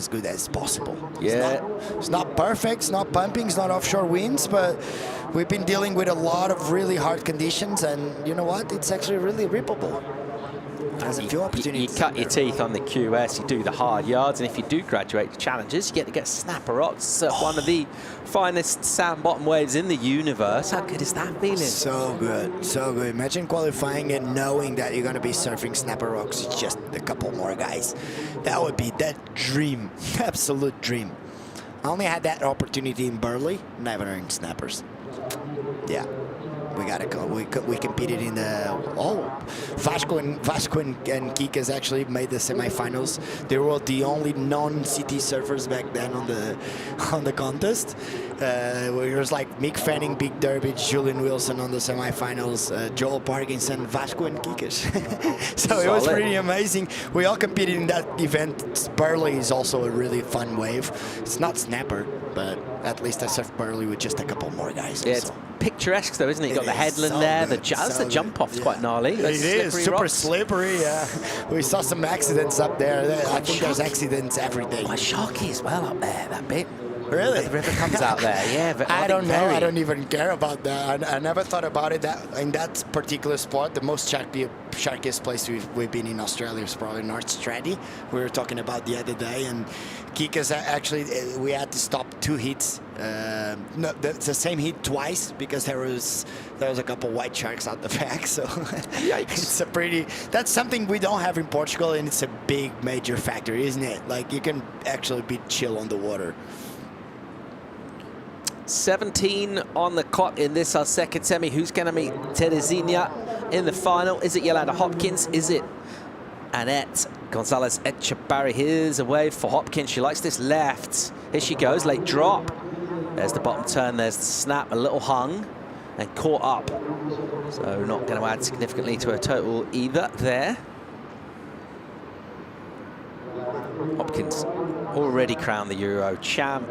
good as possible. Yeah. It's not perfect, it's not pumping, it's not offshore winds, but we've been dealing with a lot of really hard conditions, and you know what? It's actually really rippable. There's a few opportunities. You cut your teeth on the QS, you do the hard yards, and if you do graduate to challenges, you get to get snapper rocks. One of the finest sand bottom waves in the universe. How good is that feeling? So good, so good. Imagine qualifying and knowing that you're going to be surfing snapper rocks. It's just a couple more guys. That would be that dream, absolute dream. I only had that opportunity in Burley, never in snappers. Yeah. We gotta go. We competed in the Vasco and Kikas actually made the semifinals. They were the only non-city surfers back then on the contest. It was like Mick Fanning, Big Durbridge, Julian Wilson on the semifinals, Joel Parkinson, Vasco and Kikas. So it was pretty amazing. We all competed in that event. Burley is also a really fun wave. It's not snapper, but at least I surfed Burley with just a couple more guys. Yeah, it's picturesque though, isn't it? You've got the headland there, the jump off's quite gnarly. It is super slippery. Yeah, we saw some accidents up there. I think there's accidents every day. Quite sharky as well up there, that bit. Really? The river comes out there, yeah. But I don't know. I don't even care about that. I never thought about it. That in that particular spot, the most sharkiest place we've been in Australia is probably North Straddie. We were talking about the other day, and Kikas actually we had to stop 2 hits. No, the same hit twice because there was a couple white sharks out the back. So it's that's something we don't have in Portugal, and it's a big major factor, isn't it? Like you can actually be chill on the water. 17 on the clock in this, our second semi. Who's going to meet Teresinha in the final? Is it Yolanda Hopkins? Is it Annette Gonzalez Echebarri? Here's a wave for Hopkins. She likes this left. Here she goes, late drop. There's the bottom turn, there's the snap, a little hung and caught up. So not going to add significantly to her total either there. Hopkins already crowned the Euro champ.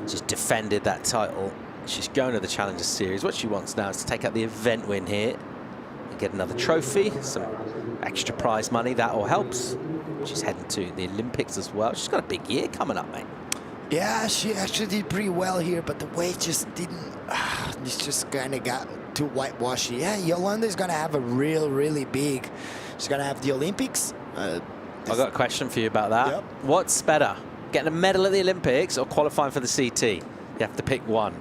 She's defended that title. She's going to the Challenger Series. What she wants now is to take out the event win here and get another trophy, some extra prize money. That all helps. She's heading to the Olympics as well. She's got a big year coming up, mate. Yeah, she actually did pretty well here, but the weight just didn't. It's just kind of got too whitewashy. Yeah, Yolanda is going to have a really big. She's going to have the Olympics. I've got a question for you about that. Yep. What's better, getting a medal at the Olympics or qualifying for the CT? You have to pick one.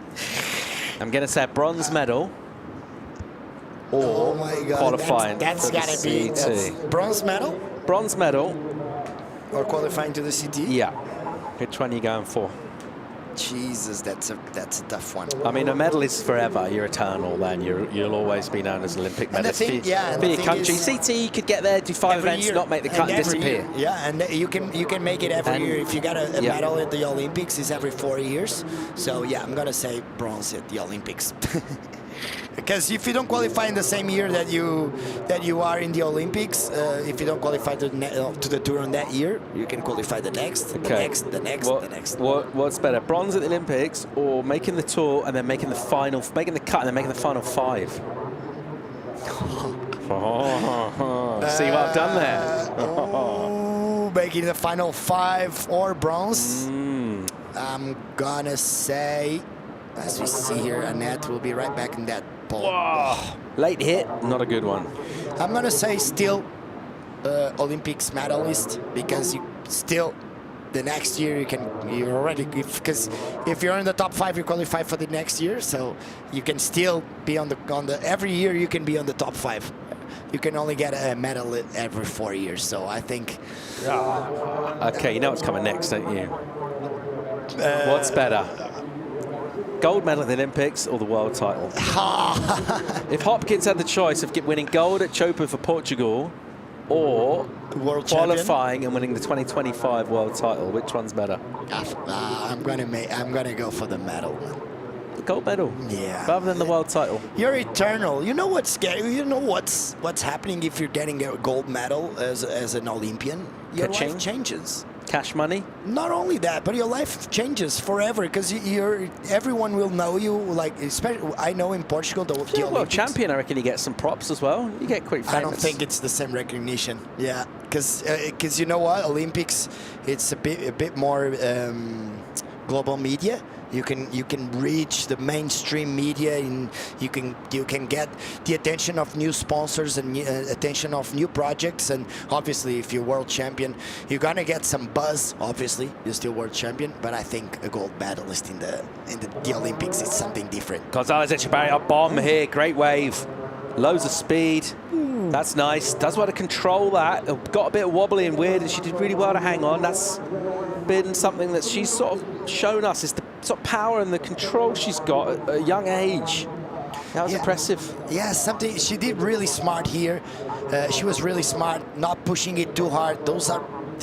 I'm going to say a bronze medal or qualifying that's for the gotta be CT. bronze medal Bronze medal or qualifying to the CT. Yeah. Which one are you going for? Jesus, that's a tough one. I mean, a medal is forever. You're eternal. Then you'll always be known as an Olympic medalist. For your country. CT, you could get there, do 5 events, year, not make the cut, and disappear. Year. Yeah, and you can make it every year. If you got a medal at the Olympics, it's every 4 years. So yeah, I'm gonna say bronze at the Olympics. Because if you don't qualify in the same year that you are in the Olympics, if you don't qualify to the tour on that year, you can qualify the next, the next. What's better, bronze at the Olympics or making the tour and then making the final, making the cut and then making the final 5? See what I've done there? Making the final 5 or bronze. I'm gonna say, as we see here, Annette will be right back in that pole. Whoa. Late hit, not a good one. I'm gonna say still Olympics medalist, because you still the next year you're already, because if you're in the top 5 you qualify for the next year, so you can still be on the every year you can be on the top 5. You can only get a medal every 4 years, so I think. Okay, you know what's coming next, don't you? What's better? Gold medal at the Olympics or the world title? If Hopkins had the choice of winning gold at Chopo for Portugal or world qualifying and winning the 2025 world title, which one's better? I'm gonna go for the medal. The gold medal? Yeah. Rather than the world title. You're eternal. You know what's scary? You know what's happening if you're getting a gold medal as an Olympian? Your life changes. Cash money? Not only that, but your life changes forever, because everyone will know you. Like, especially, I know in Portugal, the world champion, I reckon you get some props as well. You get quick famous. I don't think it's the same recognition. Yeah, because you know what, Olympics, it's a bit more global media. You can reach the mainstream media, and you can get the attention of new sponsors and attention of new projects. And obviously, if you're world champion, you're gonna get some buzz. Obviously, you're still world champion, but I think a gold medalist in the Olympics is something different. Gonzalez Echevarria, a bomb here, great wave, loads of speed. That's nice. Does want to control that. Got a bit wobbly and weird, and she did really well to hang on. That's been something that she's sort of shown us, is the sort of power and the control she's got at a young age. That was impressive. Yeah, something she did really smart here. She was really smart, not pushing it too hard.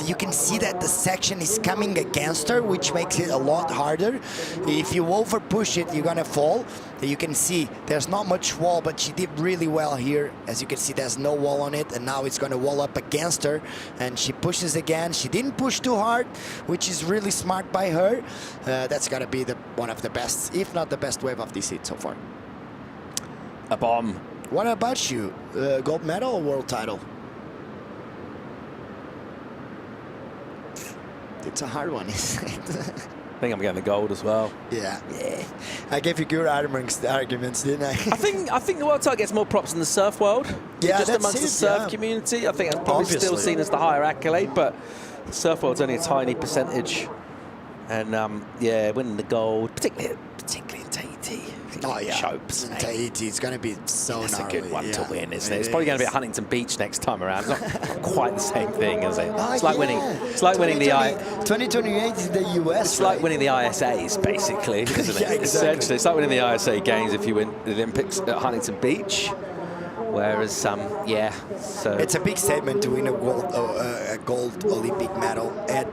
You can see that the section is coming against her, which makes it a lot harder. If you over push it, you're gonna fall. You can see there's not much wall, but she did really well here. As you can see, there's no wall on it, and now it's gonna wall up against her, and she pushes again. She didn't push too hard, which is really smart by her. That's gotta be one of the best, if not the best wave of this heat so far. A bomb. What about you? Gold medal or world title? It's a hard one, isn't it? I think I'm getting the gold as well. Yeah. I gave you good arguments, didn't I? I think the world title gets more props in the surf world. Yeah, just amongst the surf community. I think it's probably still seen as the higher accolade, but the surf world's only a tiny percentage. And winning the gold, particularly in Tahiti. Oh yeah, Chopes, in Tahiti, it's going to be so That's gnarly. a good one to win, isn't it? It's probably going to be at Huntington Beach next time around. It's not quite the same thing, is it? It's like winning. It's like winning the 2028 is the US. It's like winning the ISAs, basically, isn't it? Yeah, exactly. Essentially, it's like winning the ISA games if you win the Olympics at Huntington Beach. Whereas, so it's a big statement to win a gold Olympic medal at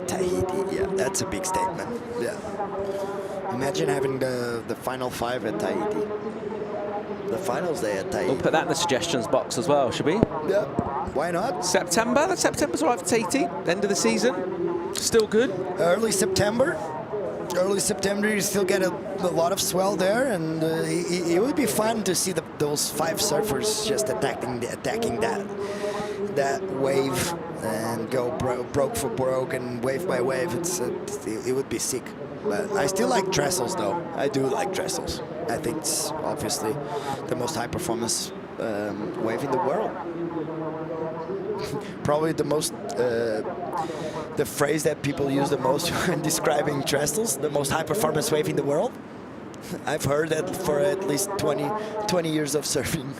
Tahiti. Yeah, that's a big statement. Yeah. Imagine having the final 5 at Tahiti. the finals day at Tahiti. We'll put that in the suggestions box as well, should we? Yeah, why not? September? September's all right for Tahiti. End of the season. Still good. Early September. Early September, you still get a lot of swell there, and it would be fun to see those 5 surfers just attacking that wave and go broke for broke and wave by wave. It would be sick. But I still like trestles, though. I do like trestles. I think it's obviously the most high performance wave in the world. Probably the most, the phrase that people use the most when describing trestles, the most high performance wave in the world. I've heard that for at least 20 years of surfing.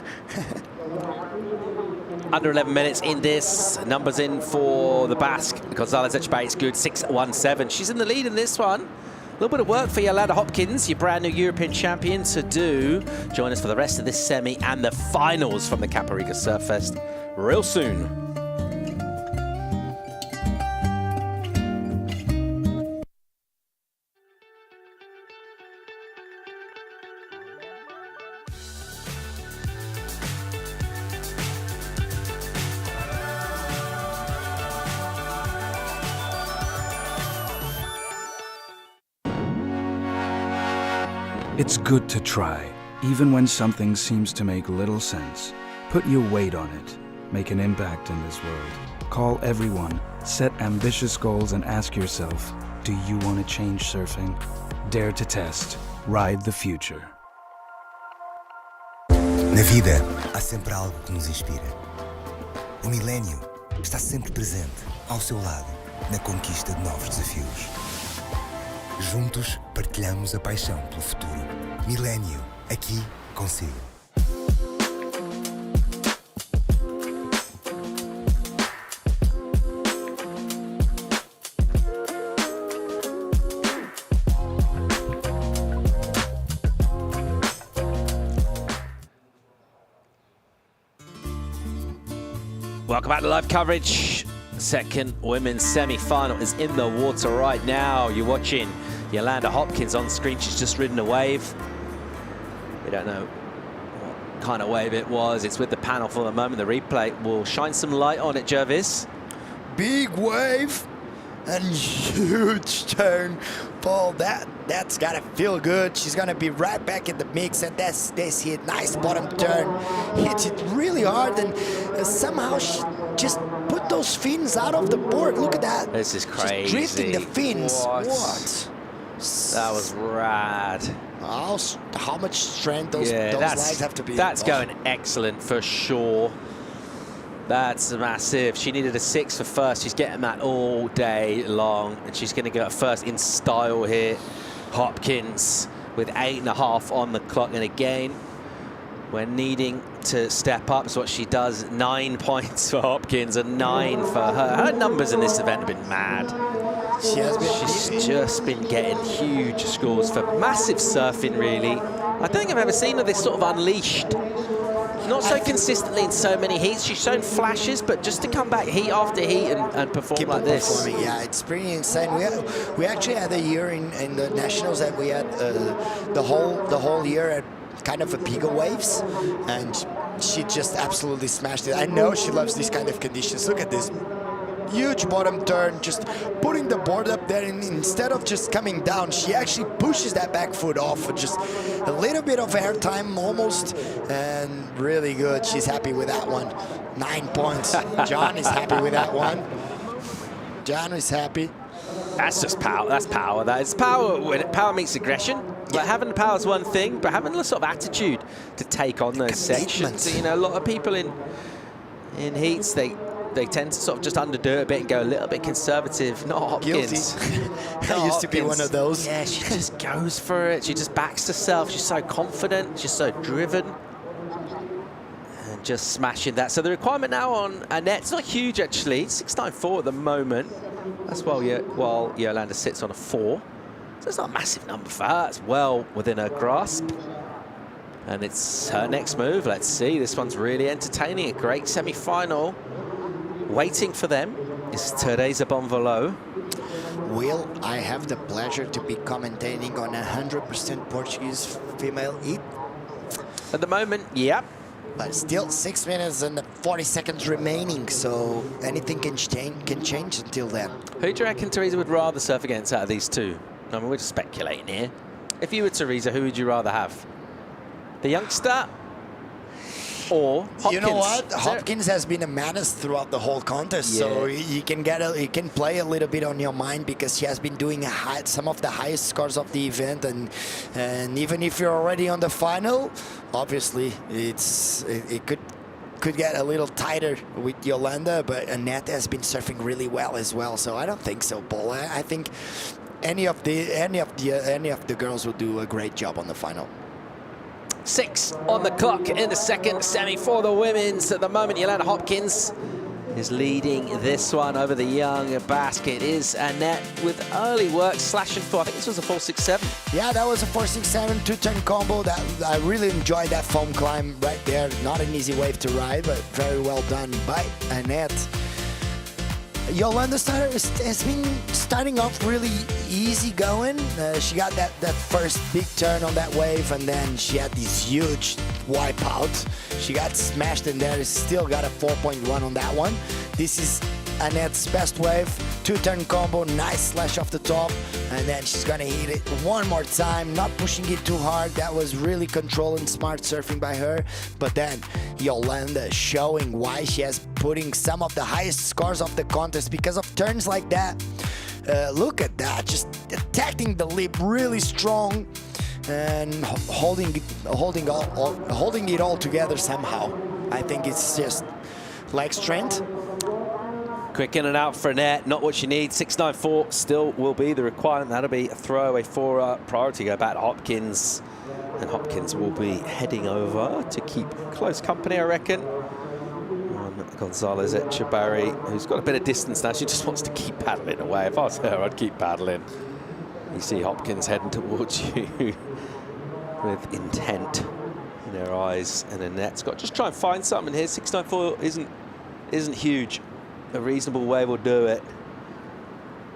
Under 11 minutes in this. Numbers in for the Basque. Gonzalez Echevarria's good, 6.17. She's in the lead in this one. A little bit of work for Yolanda Hopkins, your brand new European champion, to do. Join us for the rest of this semi and the finals from the Caparica Surf Fest real soon. It's good to try, even when something seems to make little sense. Put your weight on it. Make an impact in this world. Call everyone, set ambitious goals, and ask yourself, do you want to change surfing? Dare to test. Ride the future. Na vida, há sempre algo que nos inspira. O milénio está sempre presente, ao seu lado, na conquista de novos desafios. Juntos, partilhamos a paixão pelo futuro. Milénio, aqui consigo. Welcome back to live coverage. Second women's semi-final is in the water right now. You're watching Yolanda Hopkins on screen. She's just ridden a wave. We don't know what kind of wave it was. It's with the panel for the moment. The replay will shine some light on it, Jervis. Big wave and huge turn. Paul, that's gotta feel good. She's gonna be right back in the mix, and that's this hit. Nice bottom turn. Hits it really hard, and somehow she just put those fins out of the board. Look at that. This is crazy. She's drifting the fins. What? That was rad. How much strength those legs have to be. That's going excellent for sure. That's massive. She needed a 6 for first. She's getting that all day long, and she's going to get first in style here. Hopkins with 8.5 on the clock, and again, we're needing to step up. It's what she does. 9 points for Hopkins and 9 for her. Her numbers in this event have been mad. She's just been getting huge scores for massive surfing, really. I don't think I've ever seen her this sort of unleashed. Not so consistently in so many heats. She's shown flashes, but just to come back heat after heat and perform Keep like this. Performing. Yeah, it's pretty insane. We actually had a year in the nationals that we had the whole year at kind of a Piga waves, and she just absolutely smashed it. I know she loves these kind of conditions. Look at this. Huge bottom turn, just putting the board up there, and instead of just coming down, she actually pushes that back foot off with just a little bit of air time almost, and really good. She's happy with that one. 9 points. John is happy with that one. John is happy. That's just power. That's power. That is power. When power meets aggression. Like having the power is one thing, but having a sort of attitude to take on those sections. You know, a lot of people in heats, they tend to sort of just underdo it a bit and go a little bit conservative. Not Hopkins. I used to be one of those. Yeah, she just goes for it. She just backs herself. She's so confident. She's so driven. And just smashing that. So the requirement now on Annette's not huge, actually. It's 6.94 at the moment. That's while Yolanda sits on a 4. So it's not a massive number for her. It's well within her grasp. And it's her next move. Let's see. This one's really entertaining. A great semi-final. Waiting for them is Teresa Bonvalot. Will I have the pleasure to be commentating on 100% Portuguese female heat? At the moment, yep. But still 6 minutes and 40 seconds remaining, so anything can change until then. Who do you reckon Teresa would rather surf against out of these two? I mean, we're just speculating here. If you were Teresa, who would you rather have? The youngster or Hopkins? You know what? Hopkins has been a menace throughout the whole contest, so you can play a little bit on your mind because she has been doing some of the highest scores of the event, and even if you're already on the final, obviously it could get a little tighter with Yolanda, but Annette has been surfing really well as well, so I don't think so, Paul. I think any of the girls will do a great job on the final. 6 on the clock in the second semi for the women's. At the moment, Yolanda Hopkins is leading this one over the young basket. Is Annette with early work slashing for, I think this was a 4.67. Yeah, that was a 4.67 2-turn combo. That I really enjoyed that foam climb right there. Not an easy wave to ride, but very well done by Annette. Yolanda has been starting off really easy going. She got that first big turn on that wave, and then she had this huge wipeout. She got smashed in there. Still got a 4.1 on that one. This is Annette's best wave. 2-turn combo, nice slash off the top, and then she's gonna hit it one more time, not pushing it too hard. That was really controlled and smart surfing by her. But then Yolanda showing why she has putting some of the highest scores of the contest because of turns like that. Look at that, just attacking the lip really strong and holding it all together somehow. I think it's just leg strength. Quick in and out for Annette, not what she needs. 6.94 still will be the requirement. That'll be a throwaway for priority. Go back to Hopkins. And Hopkins will be heading over to keep close company, I reckon. On Gonzalez Echebarri, who's got a bit of distance now. She just wants to keep paddling away. If I was her, I'd keep paddling. You see Hopkins heading towards you with intent in her eyes. And Annette's got just try and find something here. 6.94 isn't huge. A reasonable wave will do it.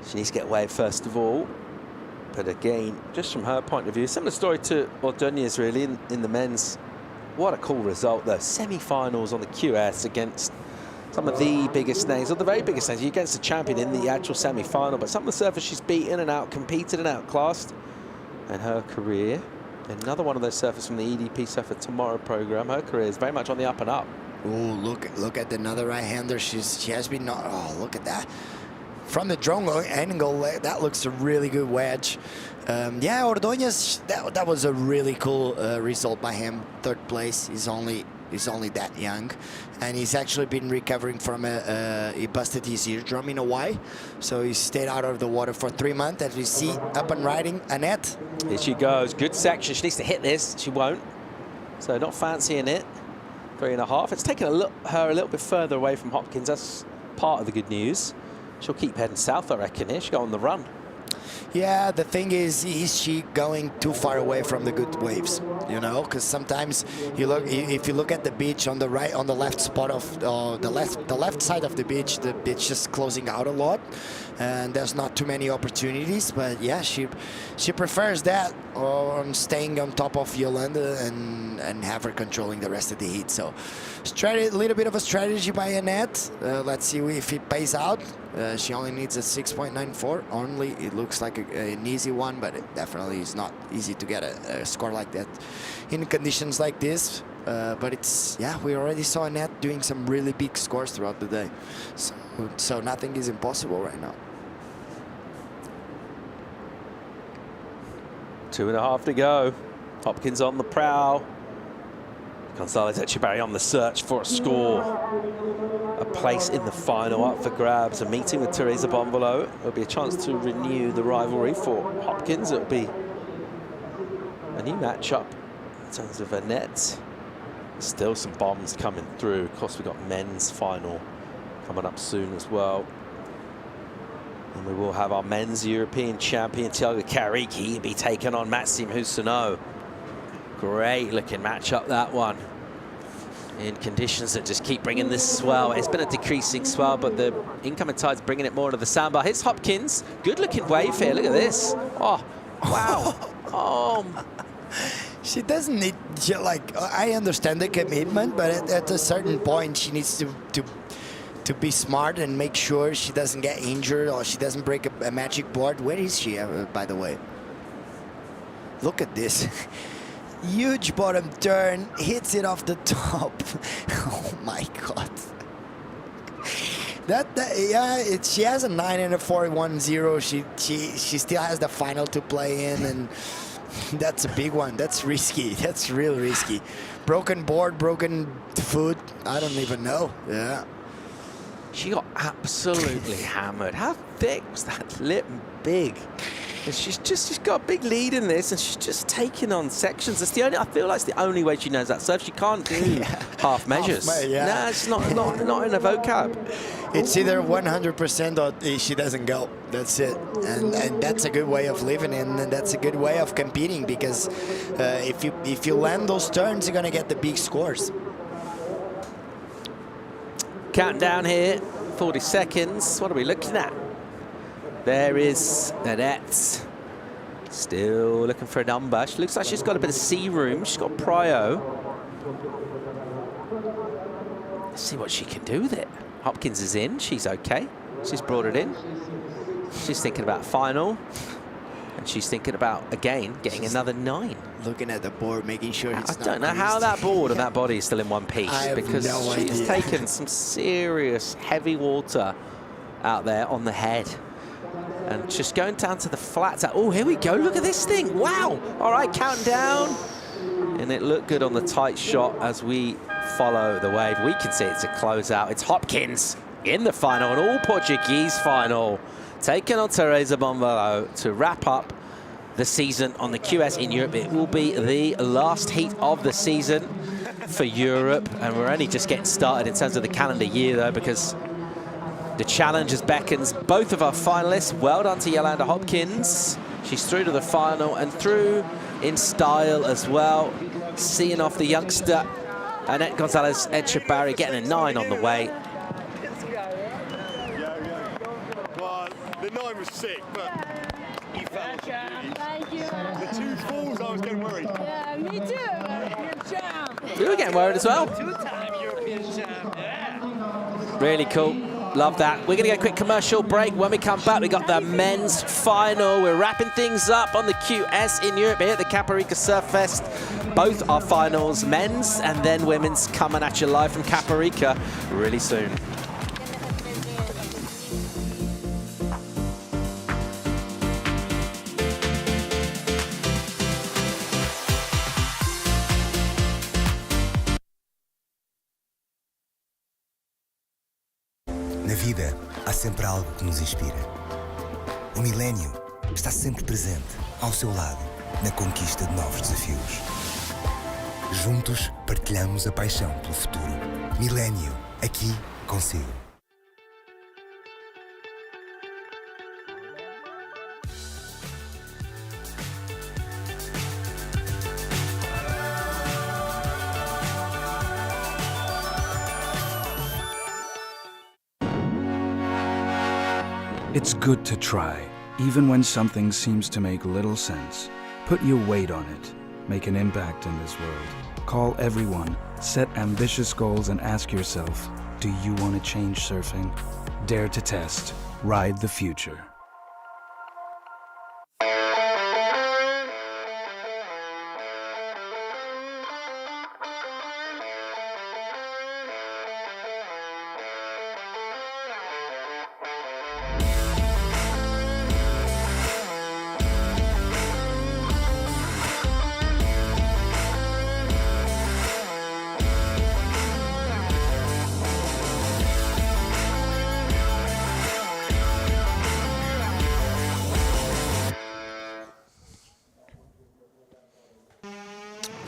She needs to get wave first of all. But again, just from her point of view, similar story to Ordonez really in the men's. What a cool result though. Semi-finals on the QS against some of the biggest names, or the very biggest names. You're against the champion in the actual semi-final, but some of the surfers she's beaten and out-competed and outclassed in her career. Another one of those surfers from the EDP Surfer Tomorrow program. Her career is very much on the up and up. Oh, look at another right-hander. She has been not. Oh, look at that. From the drone angle, that looks a really good wedge. Yeah, Ordonez, that was a really cool result by him. 3rd place. He's only that young, and he's actually been recovering from he busted his eardrum in Hawaii, so he stayed out of the water for 3 months. As we see, up and riding, Annette. Here she goes. Good section. She needs to hit this. She won't. So not fancying it. 3.5. It's taken her a little bit further away from Hopkins. That's part of the good news. She'll keep heading south, I reckon. Here she'll go on the run. Yeah, the thing is she going too far away from the good waves? You know, because sometimes if you look at the beach on the left spot of the left side of the beach just closing out a lot, and there's not too many opportunities. But yeah, she prefers that on staying on top of Yolanda and have her controlling the rest of the heat. So a little bit of a strategy by Annette. Let's see if it pays out. She only needs a 6.94 only. It looks like an easy one, but it definitely is not easy to get a score like that in conditions like this. But we already saw Annette doing some really big scores throughout the day. So nothing is impossible right now. 2.5 to go. Hopkins on the prow. Gonzalez Echebarri on the search for a score. A place in the final up for grabs. A meeting with Teresa Bonvolo. It'll be a chance to renew the rivalry for Hopkins. It'll be a new matchup in terms of Annette. Still some bombs coming through. Of course, we've got men's final coming up soon as well. And we will have our men's European champion, Thiago Caparica, be taken on Maxime Husseneau. Great looking matchup, that one. In conditions that just keep bringing this swell. It's been a decreasing swell, but the incoming tide's bringing it more to the sandbar. Here's Hopkins. Good looking wave here. Look at this. Oh, wow. Oh. She doesn't need, I understand the commitment, but at a certain point she needs to be smart and make sure she doesn't get injured or she doesn't break a magic board. Where is she, by the way? Look at this. Huge bottom turn, hits it off the top. Oh my God. She has a 9 and a 4-1-0. She still has the final to play in, and that's a big one. That's risky. That's real risky. Broken board, broken foot. I don't even know. Yeah. She got absolutely hammered. How thick was that lip? Big. And she's got a big lead in this, and she's just taking on sections. That's the only. I feel like it's the only way she knows that serve. She can't do half measures. No, it's not in a vocab. It's either 100% or she doesn't go. That's it. And that's a good way of living, and that's a good way of competing, because if you land those turns, you're gonna get the big scores. Counting down here, 40 seconds. What are we looking at? There is Annette. Still looking for a number. She looks like she's got a bit of sea room. She's got prio. Let's see what she can do with it. Hopkins is in. She's okay. She's brought it in. She's thinking about final. And she's thinking about, again, getting another 9. Looking at the board, making sure it's I don't know how that board and that body is still in one piece, because she's taken some serious heavy water out there on the head. And just going down to the flats. Oh, here we go. Look at this thing. Wow. All right, counting down. And it looked good on the tight shot as we follow the wave. We can see it's a closeout. It's Hopkins in the final, an all-Portuguese final, taking on Teresa Bombalo to wrap up the season on the QS in Europe. It will be the last heat of the season for Europe, and we're only just getting started in terms of the calendar year, though, because the challenge beckons both of our finalists. Well done to Yolanda Hopkins. She's through to the final and through in style as well. Seeing off the youngster Annette Gonzalez Echebarri, getting a 9 on the way. Well, the 9 was sick, but you felt Thank you. The 2 falls, I was getting worried. Yeah, me too. You're champ. We were getting worried as well. 2-time European champ, yeah. Really cool. Love that. We're going to get a quick commercial break. When we come back, we got the men's final. We're wrapping things up on the QS in Europe here at the Caparica Surf Fest. Both our finals, men's and then women's, coming at you live from Caparica really soon. Na vida, há sempre algo que nos inspira. O milénio está sempre presente, ao seu lado, na conquista de novos desafios. Juntos, partilhamos a paixão pelo futuro. Milénio, aqui consigo. It's good to try, even when something seems to make little sense. Put your weight on it. Make an impact in this world. Call everyone, set ambitious goals, and ask yourself, do you want to change surfing? Dare to test. Ride the future.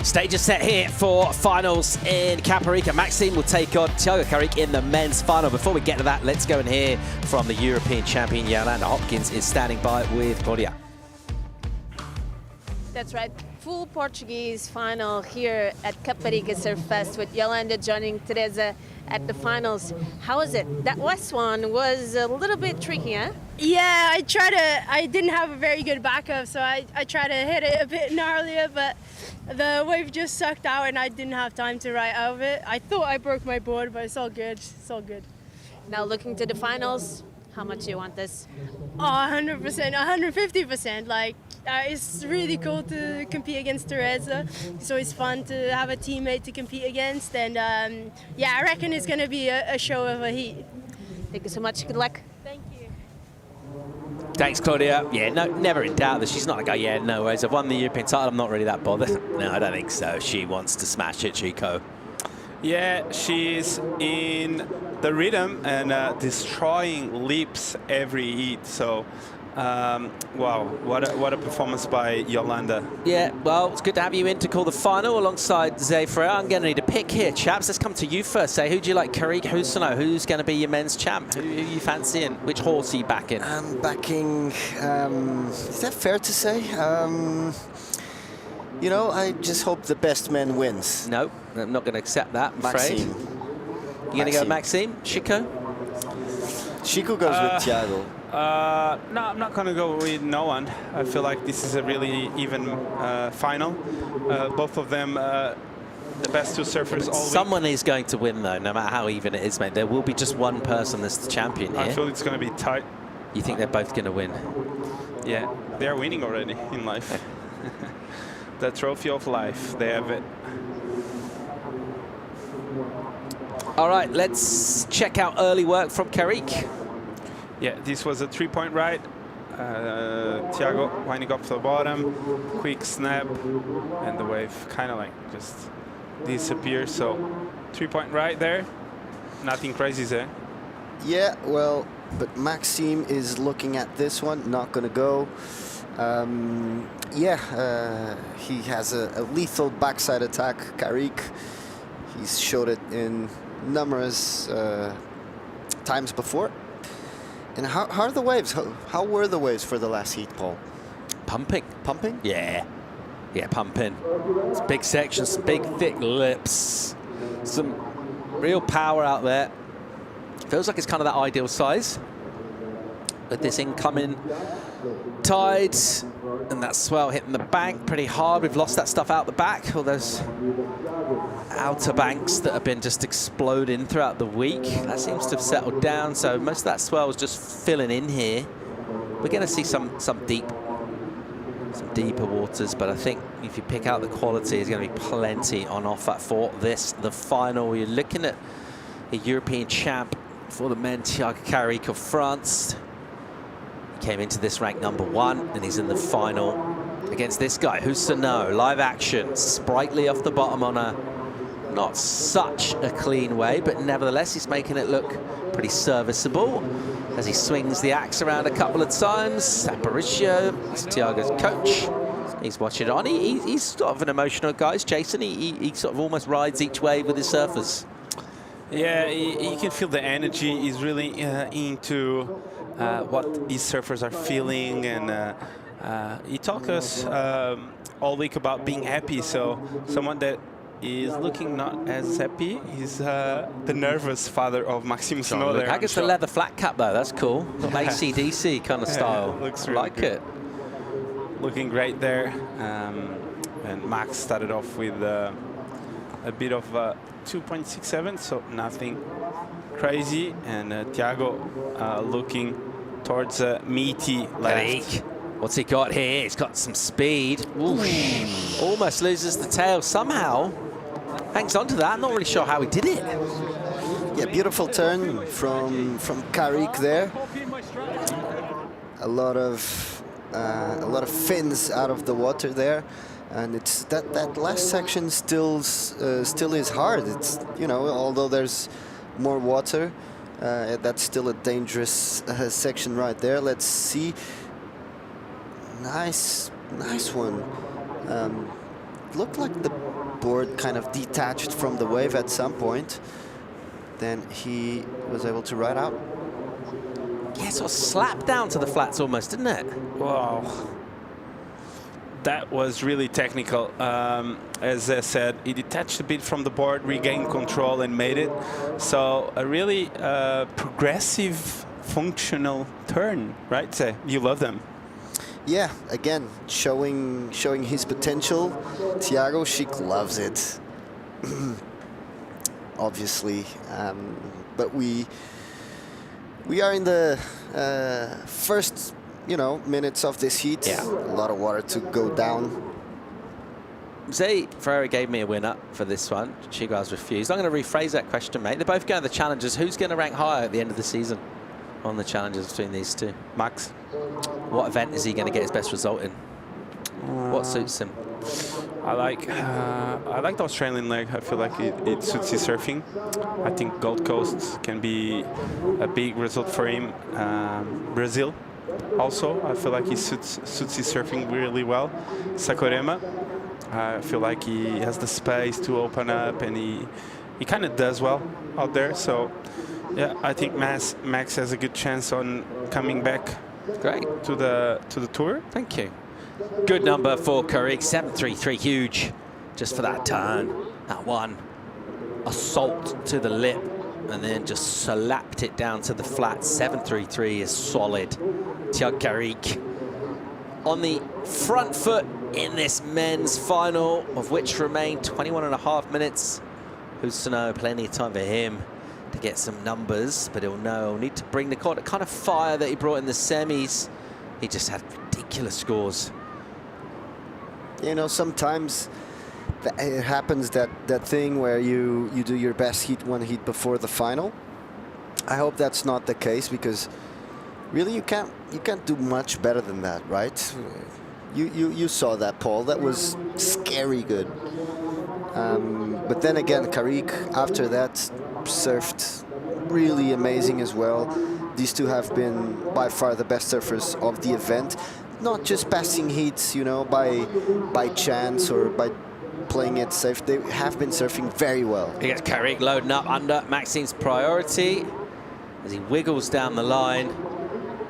Stage is set here for finals in Caparica. Maxime will take on Thiago Carrick in the men's final. Before we get to that, let's go and hear from the European champion. Yolanda Hopkins is standing by with Claudia. That's right. full Portuguese final here at Caparica Surf Fest with Yolanda joining Teresa at the finals. How was it? That last one was a little bit tricky, huh? Yeah, I didn't have a very good backup, so I tried to hit it a bit gnarlier, but the wave just sucked out and I didn't have time to ride out of it. I thought I broke my board, but it's all good. It's all good. Now looking to the finals, how much do you want this? Oh, 100%, 150%. Like, it's really cool to compete against Teresa. It's always fun to have a teammate to compete against. And yeah, I reckon it's going to be a show of a heat. Thank you so much. Good luck. Thank you. Thanks, Claudia. Yeah, no, never in doubt that she's not going to go, yeah, no worries. I've won the European title. I'm not really that bothered. No, I don't think so. She wants to smash it, Chico. Yeah, she's in the rhythm and destroying leaps every heat. So, wow, what a performance by Yolanda. Yeah, well, it's good to have you in to call the final alongside Zay Freire. I'm going to need a pick here, chaps. Let's come to you first. Zay, who do you like? Caparica, Husano? Who's going to be your men's champ? Who are you fancying? Which horse are you backing? I'm backing, is that fair to say? You know, I just hope the best man wins. No, I'm not going to accept that, I'm afraid. Maxime. You're going to go Maxime? Chico? Chico goes with Thiago. No, I'm not going to go with no one. I feel like this is a really even final. Both of them, the best two surfers all week. Someone is going to win, though, no matter how even it is, mate. There will be just one person that's the champion here. I feel it's going to be tight. You think they're both going to win? Yeah, they're winning already in life. The trophy of life, they have it. All right, let's check out early work from Caparica. Yeah, this was a 3-point ride. Thiago winding up to the bottom, quick snap, and the wave kind of like just disappears. So 3-point ride there. Nothing crazy there. Yeah, well, but Maxime is looking at this one, not going to go. He has a lethal backside attack, Caparica. He's showed it in numerous times before. And how are the waves? How were the waves for the last heat, Paul? Pumping. Pumping? Yeah. Yeah, pumping. It's big sections, some big, thick lips. Some real power out there. Feels like it's kind of that ideal size. With this incoming tide and that swell hitting the bank pretty hard. We've lost that stuff out the back. All those outer banks that have been just exploding throughout the week. That seems to have settled down. So most of that swell is just filling in here. We're going to see some deeper waters, but I think if you pick out the quality, there's going to be plenty on offer for this, the final. You're looking at a European champ for the men, Thiago Caparica of France. Came into this ranked #1, and he's in the final against this guy, Husano. Live action, sprightly off the bottom on a not such a clean way, but nevertheless, he's making it look pretty serviceable as he swings the axe around a couple of times. Aparicio, Thiago's coach, he's watching it on. He's sort of an emotional guy, Jason. He sort of almost rides each wave with his surfers. Yeah, you can feel the energy. He's really into what his surfers are feeling, and he talked to us all week about being happy. So someone that is looking not as happy is the nervous father of Maxime Snow there. I guess the leather flat cap though, that's cool. AC/DC kind of style. Looks really like good. it. Looking great there. And Max started off with a bit of 2.67, so nothing crazy. And Thiago looking towards meaty left. What's he got here? He's got some speed. Oof. Almost loses the tail somehow. Hangs on to that. I'm not really sure how he did it. Yeah, beautiful turn from Caparica there. A lot of fins out of the water there, and it's that last section still is hard. It's, you know, although there's more water, that's still a dangerous section right there. Let's see. Nice one. Looked like the board kind of detached from the wave at some point. Then he was able to ride out. Yeah, sort of slapped down to the flats almost, didn't it? Wow. That was really technical. As I said, he detached a bit from the board, regained control, and made it. So a really progressive, functional turn, right? Say, you love them. Yeah, again, showing his potential. Thiago Schick loves it, obviously. But we are in the first, minutes of this heat. Yeah. A lot of water to go down. Zé Ferreira gave me a winner for this one. Chico has refused. I'm going to rephrase that question, mate. They're both going to the challenges. Who's going to rank higher at the end of the season on the challenges between these two? Max. What event is he going to get his best result in? What suits him? I like the Australian leg. I feel like it suits his surfing. I think Gold Coast can be a big result for him. Brazil also, I feel like he suits his surfing really well. Saquarema, I feel like he has the space to open up, and he kind of does well out there. So yeah, I think Max has a good chance on coming back. Great to the tour. Thank you. Good number for Caparica, 733, huge, just for that turn. That one, assault to the lip, and then just slapped it down to the flat. 733 is solid. Thiago Caparica on the front foot in this men's final, of which remain 21.5 minutes. Who's to know? Plenty of time for him to get some numbers, but he'll need to bring the kind of fire that he brought in the semis. He just had ridiculous scores. Sometimes it happens that thing where you do your best heat one heat before the final. I hope that's not the case, because really you can't do much better than that, right? You saw that, Paul. That was scary good. But then again, Caparica after that surfed really amazing as well. These two have been by far the best surfers of the event. Not just passing heats, by chance or by playing it safe. They have been surfing very well. He gets Caparica loading up under Maxime's priority as he wiggles down the line.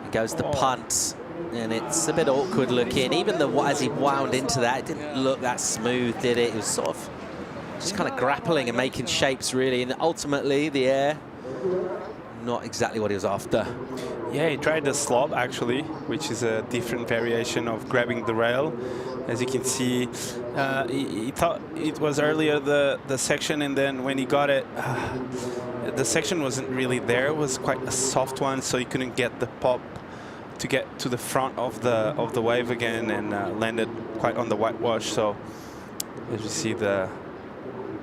He goes the punt, and it's a bit awkward looking. Even as he wound into that, it didn't look that smooth, did it? It was sort of just kind of grappling and making shapes, really, and ultimately the air, not exactly what he was after. Yeah, he tried the slob, actually, which is a different variation of grabbing the rail. As you can see, he thought it was earlier the section, and then when he got it, the section wasn't really there. It was quite a soft one, so he couldn't get the pop to get to the front of the wave again, and landed quite on the whitewash. So as you see the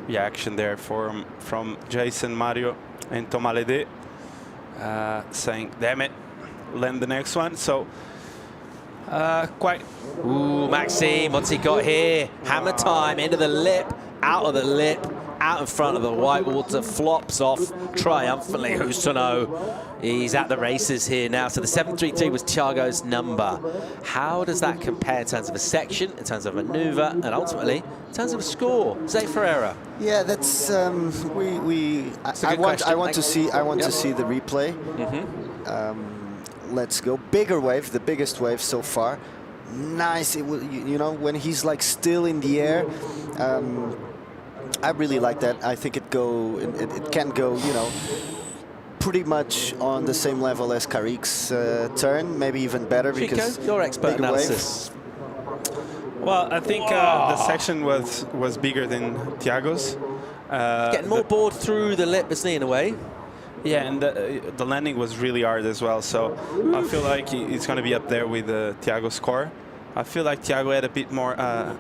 reaction there from Jason, Mario, and Tomalede, saying, damn it, land the next one. So quite... Ooh, Maxime, what's he got here? Hammer time, into the lip, out of the lip, out in front of the whitewater, flops off triumphantly. Who's to know? He's at the races here now. So the 733 was Thiago's number. How does that compare in terms of a section, in terms of maneuver, and ultimately in terms of a score? Zé Ferreira. Yeah, that's I want to see the replay. Let's go. Bigger wave, the biggest wave so far. Nice. It will, when he's like still in the air. I really like that. I think it can go, pretty much on the same level as Caparica's turn, maybe even better. Chico, because your expert analysis. Well, I think the section was bigger than Thiago's. Getting more board through the lip, isn't he, in a way? Yeah, and the landing was really hard as well. So I feel like it's going to be up there with Thiago's score. I feel like Thiago had a bit more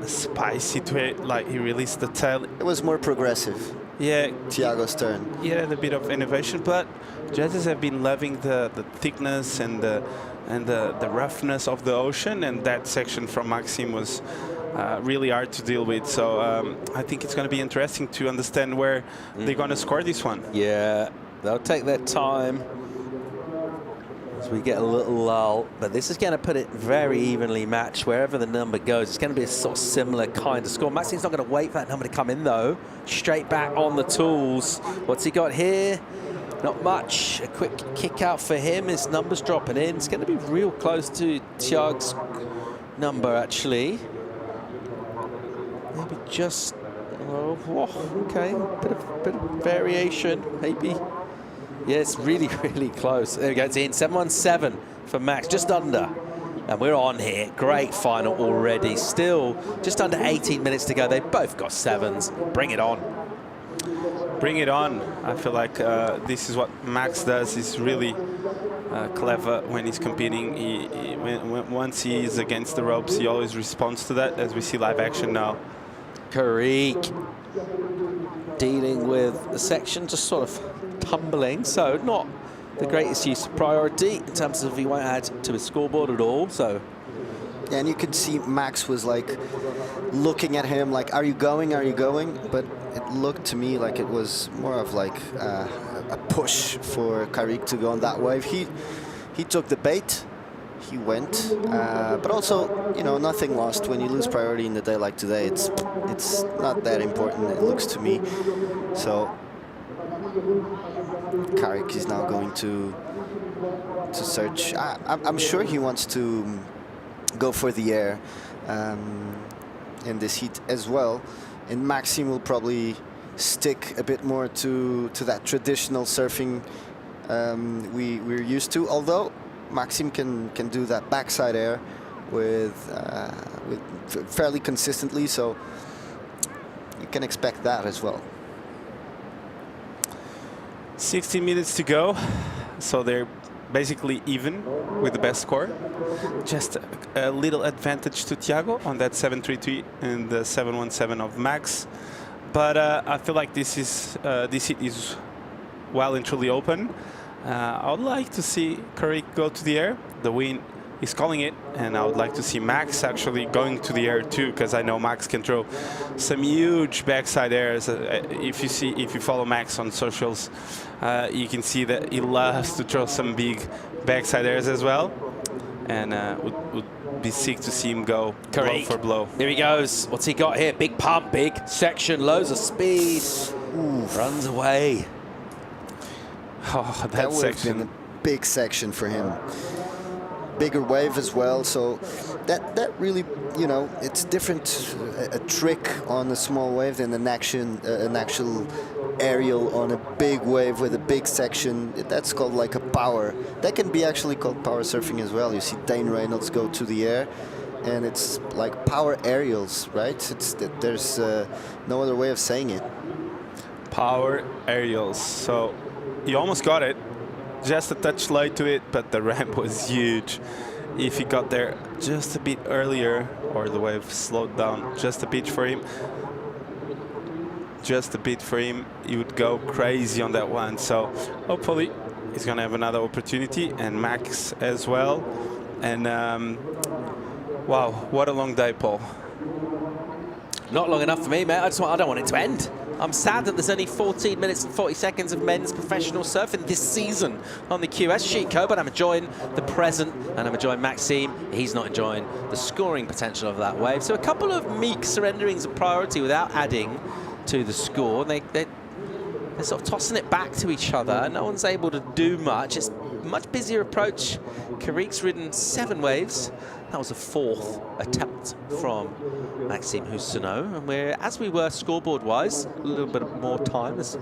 spicy to it, like he released the tail. It was more progressive. Yeah, Thiago's turn. He had a bit of innovation, but judges have been loving the thickness and the roughness of the ocean, and that section from Maxime was really hard to deal with. So I think it's going to be interesting to understand where they're going to score this one. Yeah, they'll take their time as we get a little lull, but this is going to put it very evenly matched wherever the number goes. It's going to be a sort of similar kind of score. Maxime's not going to wait for that number to come in, though. Straight back on the tools. What's he got here? Not much. A quick kick out for him. His number's dropping in. It's going to be real close to Thiago's number, actually. Maybe just, okay, bit of variation, maybe. Yeah, it's really, really close. There we go, it's in, 717 for Max, just under. And we're on here, great final already. Still just under 18 minutes to go. They both got 7s, bring it on. Bring it on. I feel like this is what Max does. He's really clever when he's competing. Once he is against the ropes, he always responds to that, as we see live action now. Caparica dealing with the section, just sort of tumbling, so not the greatest use of priority in terms of he won't add to his scoreboard at all. So. Yeah, and you could see Max was like looking at him like, are you going, are you going? But it looked to me like it was more of like a push for Caparica to go on that wave. He took the bait, he went, but also, you know, nothing lost. When you lose priority in a day like today, it's not that important, it looks to me. So Caparica is now going to search. I'm sure he wants to go for the air in this heat as well, and Maxime will probably stick a bit more to that traditional surfing we're used to, although Maxime can do that backside air with fairly consistently, so you can expect that as well. 60 minutes to go, so they're basically even with the best score. Just a little advantage to Thiago on that 733 and the 717 of Max. But I feel like this heat is well and truly open. I would like to see Caparica go to the air. The wind is calling it, and I would like to see Max actually going to the air too, because I know Max can throw some huge backside airs. If you follow Max on socials, you can see that he loves to throw some big backside airs as well, and would be sick to see him go blow for blow. Here he goes. What's he got here? Big pump, big section, loads of speed. Ooh, runs away. Oh, that would have been a big section for him. Bigger wave as well, so that really, you know, it's different, a trick on a small wave than an actual aerial on a big wave with a big section. That's called like a power. That can be actually called power surfing as well. You see Dane Reynolds go to the air, and it's like power aerials, right? There's no other way of saying it. Power aerials. So you almost got it. Just a touch light to it, but the ramp was huge. If he got there just a bit earlier, or the wave slowed down just a bit for him, he would go crazy on that one. So hopefully he's going to have another opportunity, and Max as well. And wow, what a long day, Paul. Not long enough for me, mate. I don't want it to end. I'm sad that there's only 14 minutes and 40 seconds of men's professional surfing this season on the QS sheet code, but I'm enjoying the present, and I'm enjoying Maxime. He's not enjoying the scoring potential of that wave. So a couple of meek surrenderings of priority without adding to the score. They're sort of tossing it back to each other. No one's able to do much. It's a much busier approach. Caparica's ridden 7 waves. That was a 4th attempt from Maxime Husseneau, and as we were scoreboard-wise, a little bit more time has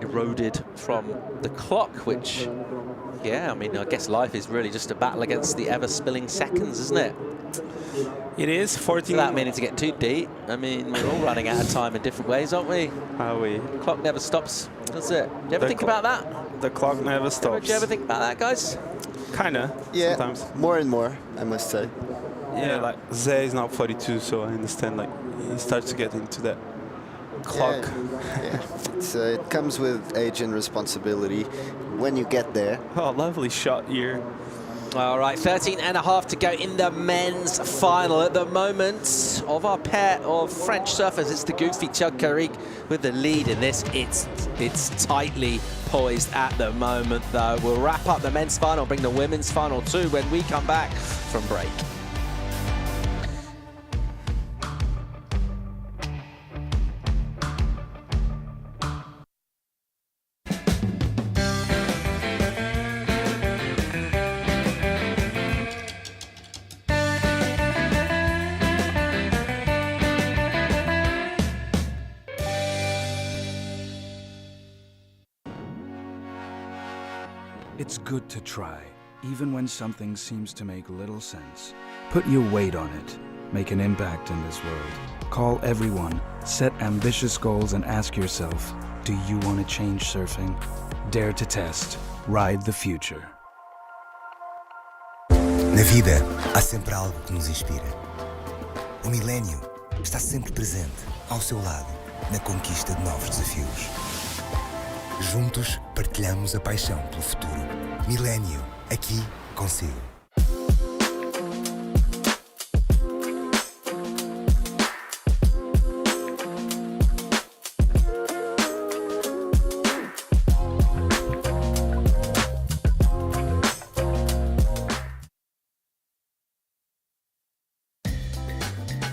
eroded from the clock, which, yeah, I mean, I guess life is really just a battle against the ever-spilling seconds, isn't it? It is 14. Without meaning to get too deep, I mean, we're all running out of time in different ways, aren't we? Are we? The clock never stops, does it? Do you ever think about that? The clock never stops. Do you ever think about that, guys? Kinda, yeah, sometimes. More and more, I must say. Yeah, like Zay is now 42, so I understand, like, he starts to get into that clock. Yeah. It comes with age and responsibility when you get there. Oh, lovely shot here. All right, 13.5 to go in the men's final. At the moment of our pair of French surfers, it's the goofy Chug Caparica with the lead in this. It's tightly poised at the moment, though. We'll wrap up the men's final, bring the women's final too when we come back from break. It's good to try, even when something seems to make little sense. Put your weight on it. Make an impact in this world. Call everyone, set ambitious goals, and ask yourself, do you want to change surfing? Dare to test. Ride the future. Na vida, há sempre algo que nos inspira. O milénio está sempre presente, ao seu lado, na conquista de novos desafios. Juntos, partilhamos a paixão pelo futuro. Milénio, aqui consigo.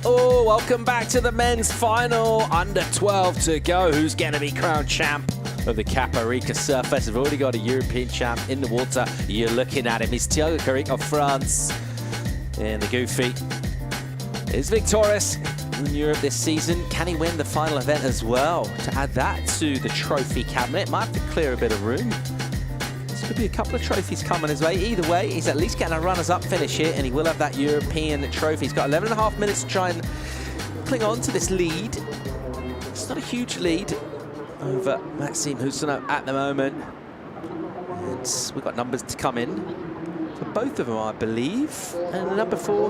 Oh, welcome back to the men's final. Under 12 to go. Who's going to be crowned champ of the Caparica Surf Fest? We've already got a European champ in the water. You're looking at him. It's Thiago Caparica of France. And the Goofy is victorious in Europe this season. Can he win the final event as well? To add that to the trophy cabinet, might have to clear a bit of room. Could be a couple of trophies coming his way. Either way, he's at least getting a runners-up finish here, and he will have that European trophy. He's got 11.5 minutes to try and cling on to this lead. It's not a huge lead over Maxime Hussenot at the moment. And we've got numbers to come in for both of them, I believe. And number 4,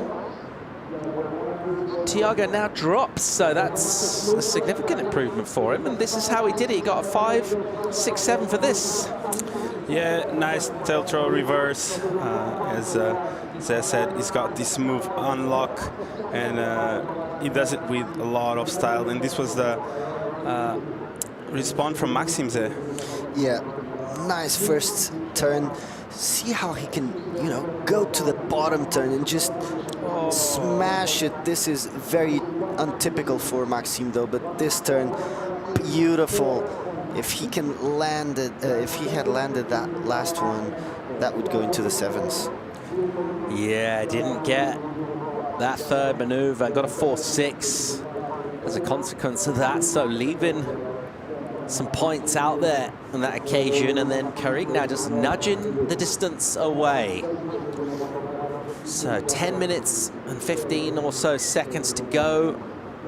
Thiago now drops, so that's a significant improvement for him. And this is how he did it. He got a 5, 6, 7 for this. Yeah, nice tail throw reverse. As Zé said, he's got this move unlock, and he does it with a lot of style. And this was the respawn from Maxime Zé. Yeah, nice first turn. See how he can, you know, go to the bottom turn and just smash it. This is very untypical for Maxime though, but this turn, beautiful. If he can land it, if he had landed that last one, that would go into the 7s. Yeah, didn't get that third maneuver. Got a 4-6 as a consequence of that. So leaving some points out there on that occasion, and then Caparica now just nudging the distance away. So 10 minutes and 15 or so seconds to go.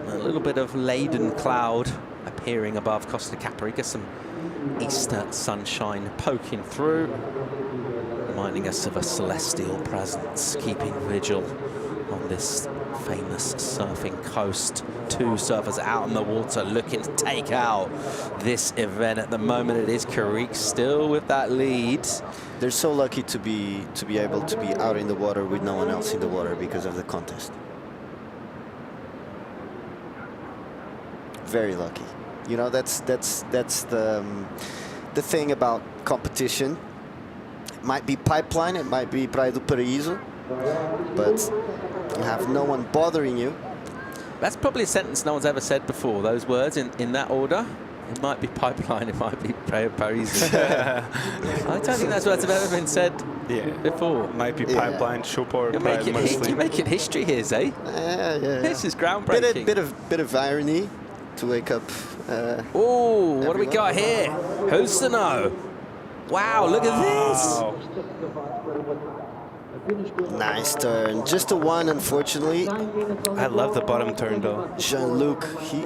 A little bit of laden cloud appearing above Costa Caparica, some Easter sunshine poking through, reminding us of a celestial presence keeping vigil on this famous surfing coast. 2 surfers out on the water looking to take out this event. At the moment, it is Caparica still with that lead. They're so lucky to be able to be out in the water with no one else in the water because of the contest. Very lucky. You know, that's the thing about competition. It might be pipeline, it might be Praia do Paraíso, but you have no one bothering you. That's probably a sentence no one's ever said before, those words in that order. It might be pipeline, it might be Praia do Paraíso. I don't think those words have ever been said before. Might be pipeline, Chopor, You're making history here, Zay. Yeah. This is groundbreaking. Bit of irony to wake up. Oh, what do we got here? Hussenot. Wow, look at this. Nice turn. Just a 1, unfortunately. I love the bottom turn, though. Jean-Luc, he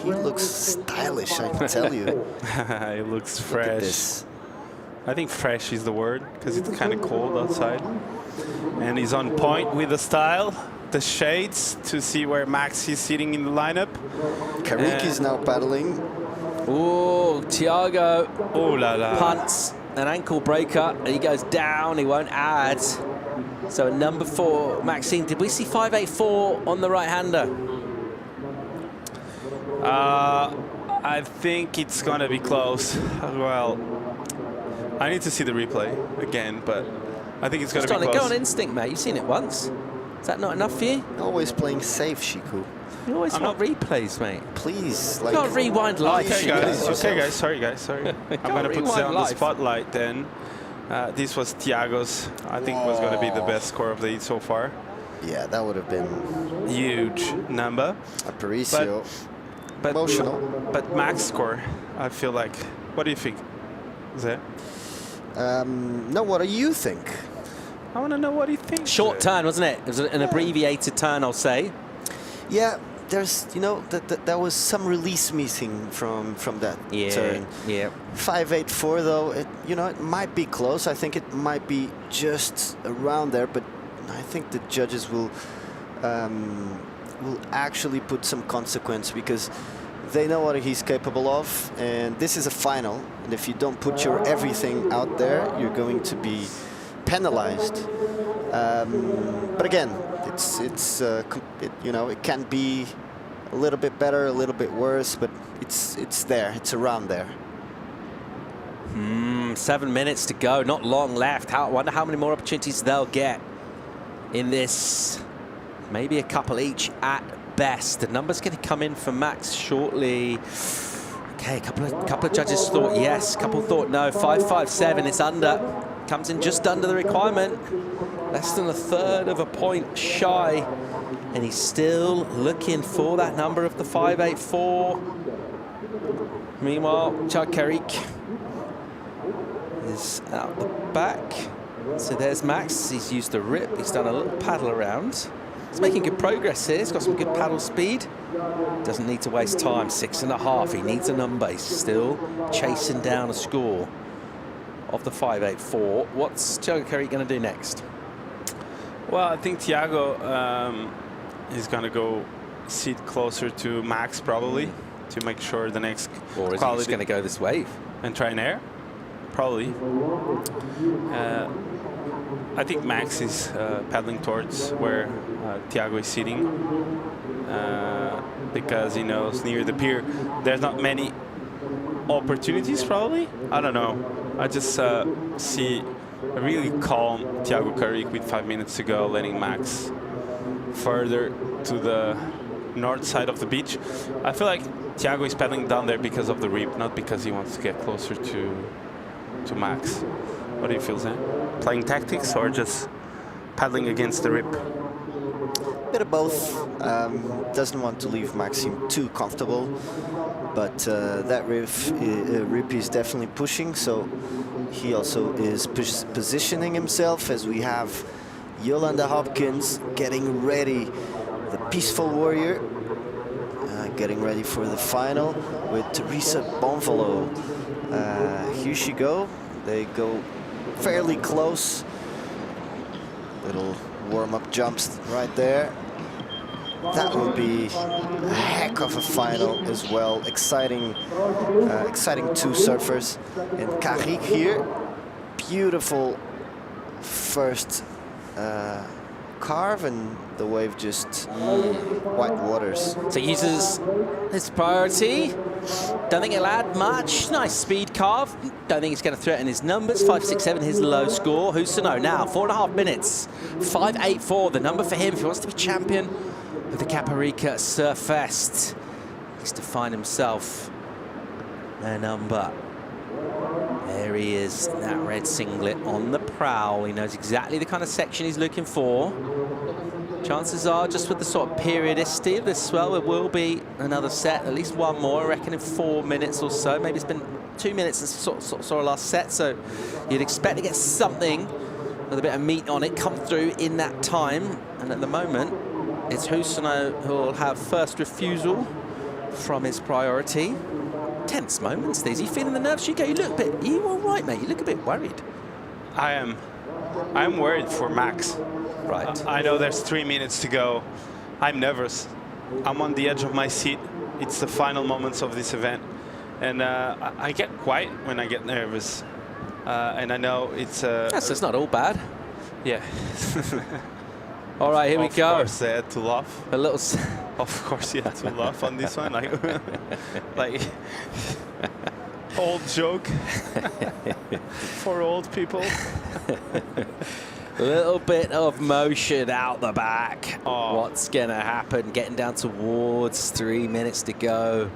looks stylish, I can tell you. He looks fresh. I think fresh is the word, because it's kind of cold outside. And he's on point with the style. The shades to see where Max is sitting in the lineup. Caparica is now paddling. Oh, Thiago. Oh la la. Punts an ankle breaker. He goes down. He won't add. So number 4, Maxime. Did we see 584 on the right-hander? I think it's gonna be close. Well, I need to see the replay again, but I think it's gonna be close. Go on instinct, mate. You've seen it once. Is that not enough for you? Always playing safe, Shiku. You always want replays, mate. Please, you can't rewind live. Okay, guys. Sorry. I'm gonna put Zé on the spotlight then. This was Thiago's. I think was gonna be the best score of the heat so far. Yeah, that would have been huge number. Aparicio. But emotional. But Max score, I feel like. What do you think, Zé? No, what do you think? I want to know what he thinks. Short turn, wasn't it? It was an abbreviated turn, I'll say. Yeah, there's, you know, that was some release missing from that turn. Yeah. 5.84 though, you know, it might be close. I think it might be just around there, but I think the judges will actually put some consequence because they know what he's capable of, and this is a final. And if you don't put your everything out there, you're going to be penalized. But again, you know, it can be a little bit better, a little bit worse, but it's there, it's around there. 7 minutes to go, not long left. I wonder how many more opportunities they'll get in this. Maybe a couple each at best. The number's going to come in for Max shortly. Okay, a couple of judges thought yes, a couple thought no. 5.57, it's under. Comes in just under the requirement. Less than a third of a point shy. And he's still looking for that number of the 5.84. Meanwhile, Caparica is out the back. So there's Max. He's used the rip. He's done a little paddle around. He's making good progress here. He's got some good paddle speed. Doesn't need to waste time. 6.5. He needs a number. He's still chasing down a score of the 5.84. What's Caparica going to do next? Well, I think Thiago is going to go sit closer to Max probably to make sure the next or is he just going to go this wave and try an air? Probably. I think Max is paddling towards where Thiago is sitting because he knows near the pier there's not many opportunities probably. I don't know. I just see a really calm Thiago Caparica with 5 minutes to go, letting Max further to the north side of the beach. I feel like Thiago is paddling down there because of the rip, not because he wants to get closer to Max. What do you feel, Zan? Playing tactics or just paddling against the rip? Bit of both. Doesn't want to leave Maxim too comfortable, but that rip is definitely pushing, so he also is positioning himself as we have Yolanda Hopkins getting ready, the peaceful warrior, getting ready for the final with Teresa Bonvalo. Here she go. They go fairly close. Little warm-up jumps right there. That will be a heck of a final as well. Exciting two surfers. And Caparica here, beautiful first carve, and the wave just white waters. So he uses his priority. Don't think it'll add much. Nice speed carve. Don't think it's going to threaten his numbers. 5.67 his low score. Who's to know now? 4.5 minutes. 5.84 the number for him if he wants to be champion of the Caparica Surf Fest. He needs to find himself a number. There he is, in that red singlet on the prow. He knows exactly the kind of section he's looking for. Chances are, just with the sort of periodicity of this swell, there will be another set, at least one more, I reckon in 4 minutes or so. Maybe it's been 2 minutes since sort of last set, so you'd expect to get something with a bit of meat on it come through in that time. And at the moment, it's Husano who will have first refusal from his priority. Tense moments, these. Are you feeling the nerves, Chico? You look a bit, are you all right, mate? You look a bit worried. I'm worried for Max. Right. I know there's 3 minutes to go. I'm nervous. I'm on the edge of my seat. It's the final moments of this event. And I get quiet when I get nervous. And I know it's... Yes, it's not all bad. Yeah. All right, here we go. Of course, I had to laugh. A little... Of course, you had to laugh on this one. Like old joke for old people. A little bit of motion out the back. Oh. What's going to happen? Getting down towards 3 minutes to go.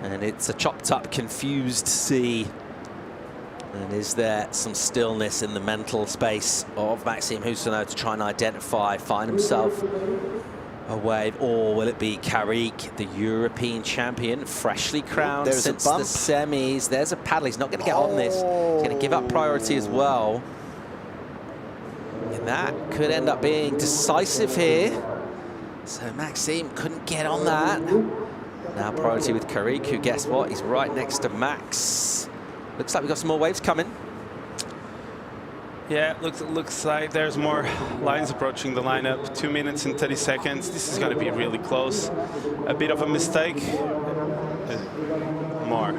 And it's a chopped up, confused sea. And is there some stillness in the mental space of Maxime Husano to try and identify, find himself a wave, or will it be Caparica, the European champion, freshly crowned since the semis? There's a paddle. He's not going to get on this. going to give up priority as well. And that could end up being decisive here. So Maxime couldn't get on that. Now priority with Caparica, who, guess what? He's right next to Max. Looks like we've got some more waves coming. Yeah, looks like there's more lines approaching the lineup. 2 minutes and 30 seconds. This is going to be really close. A bit of a mistake. More.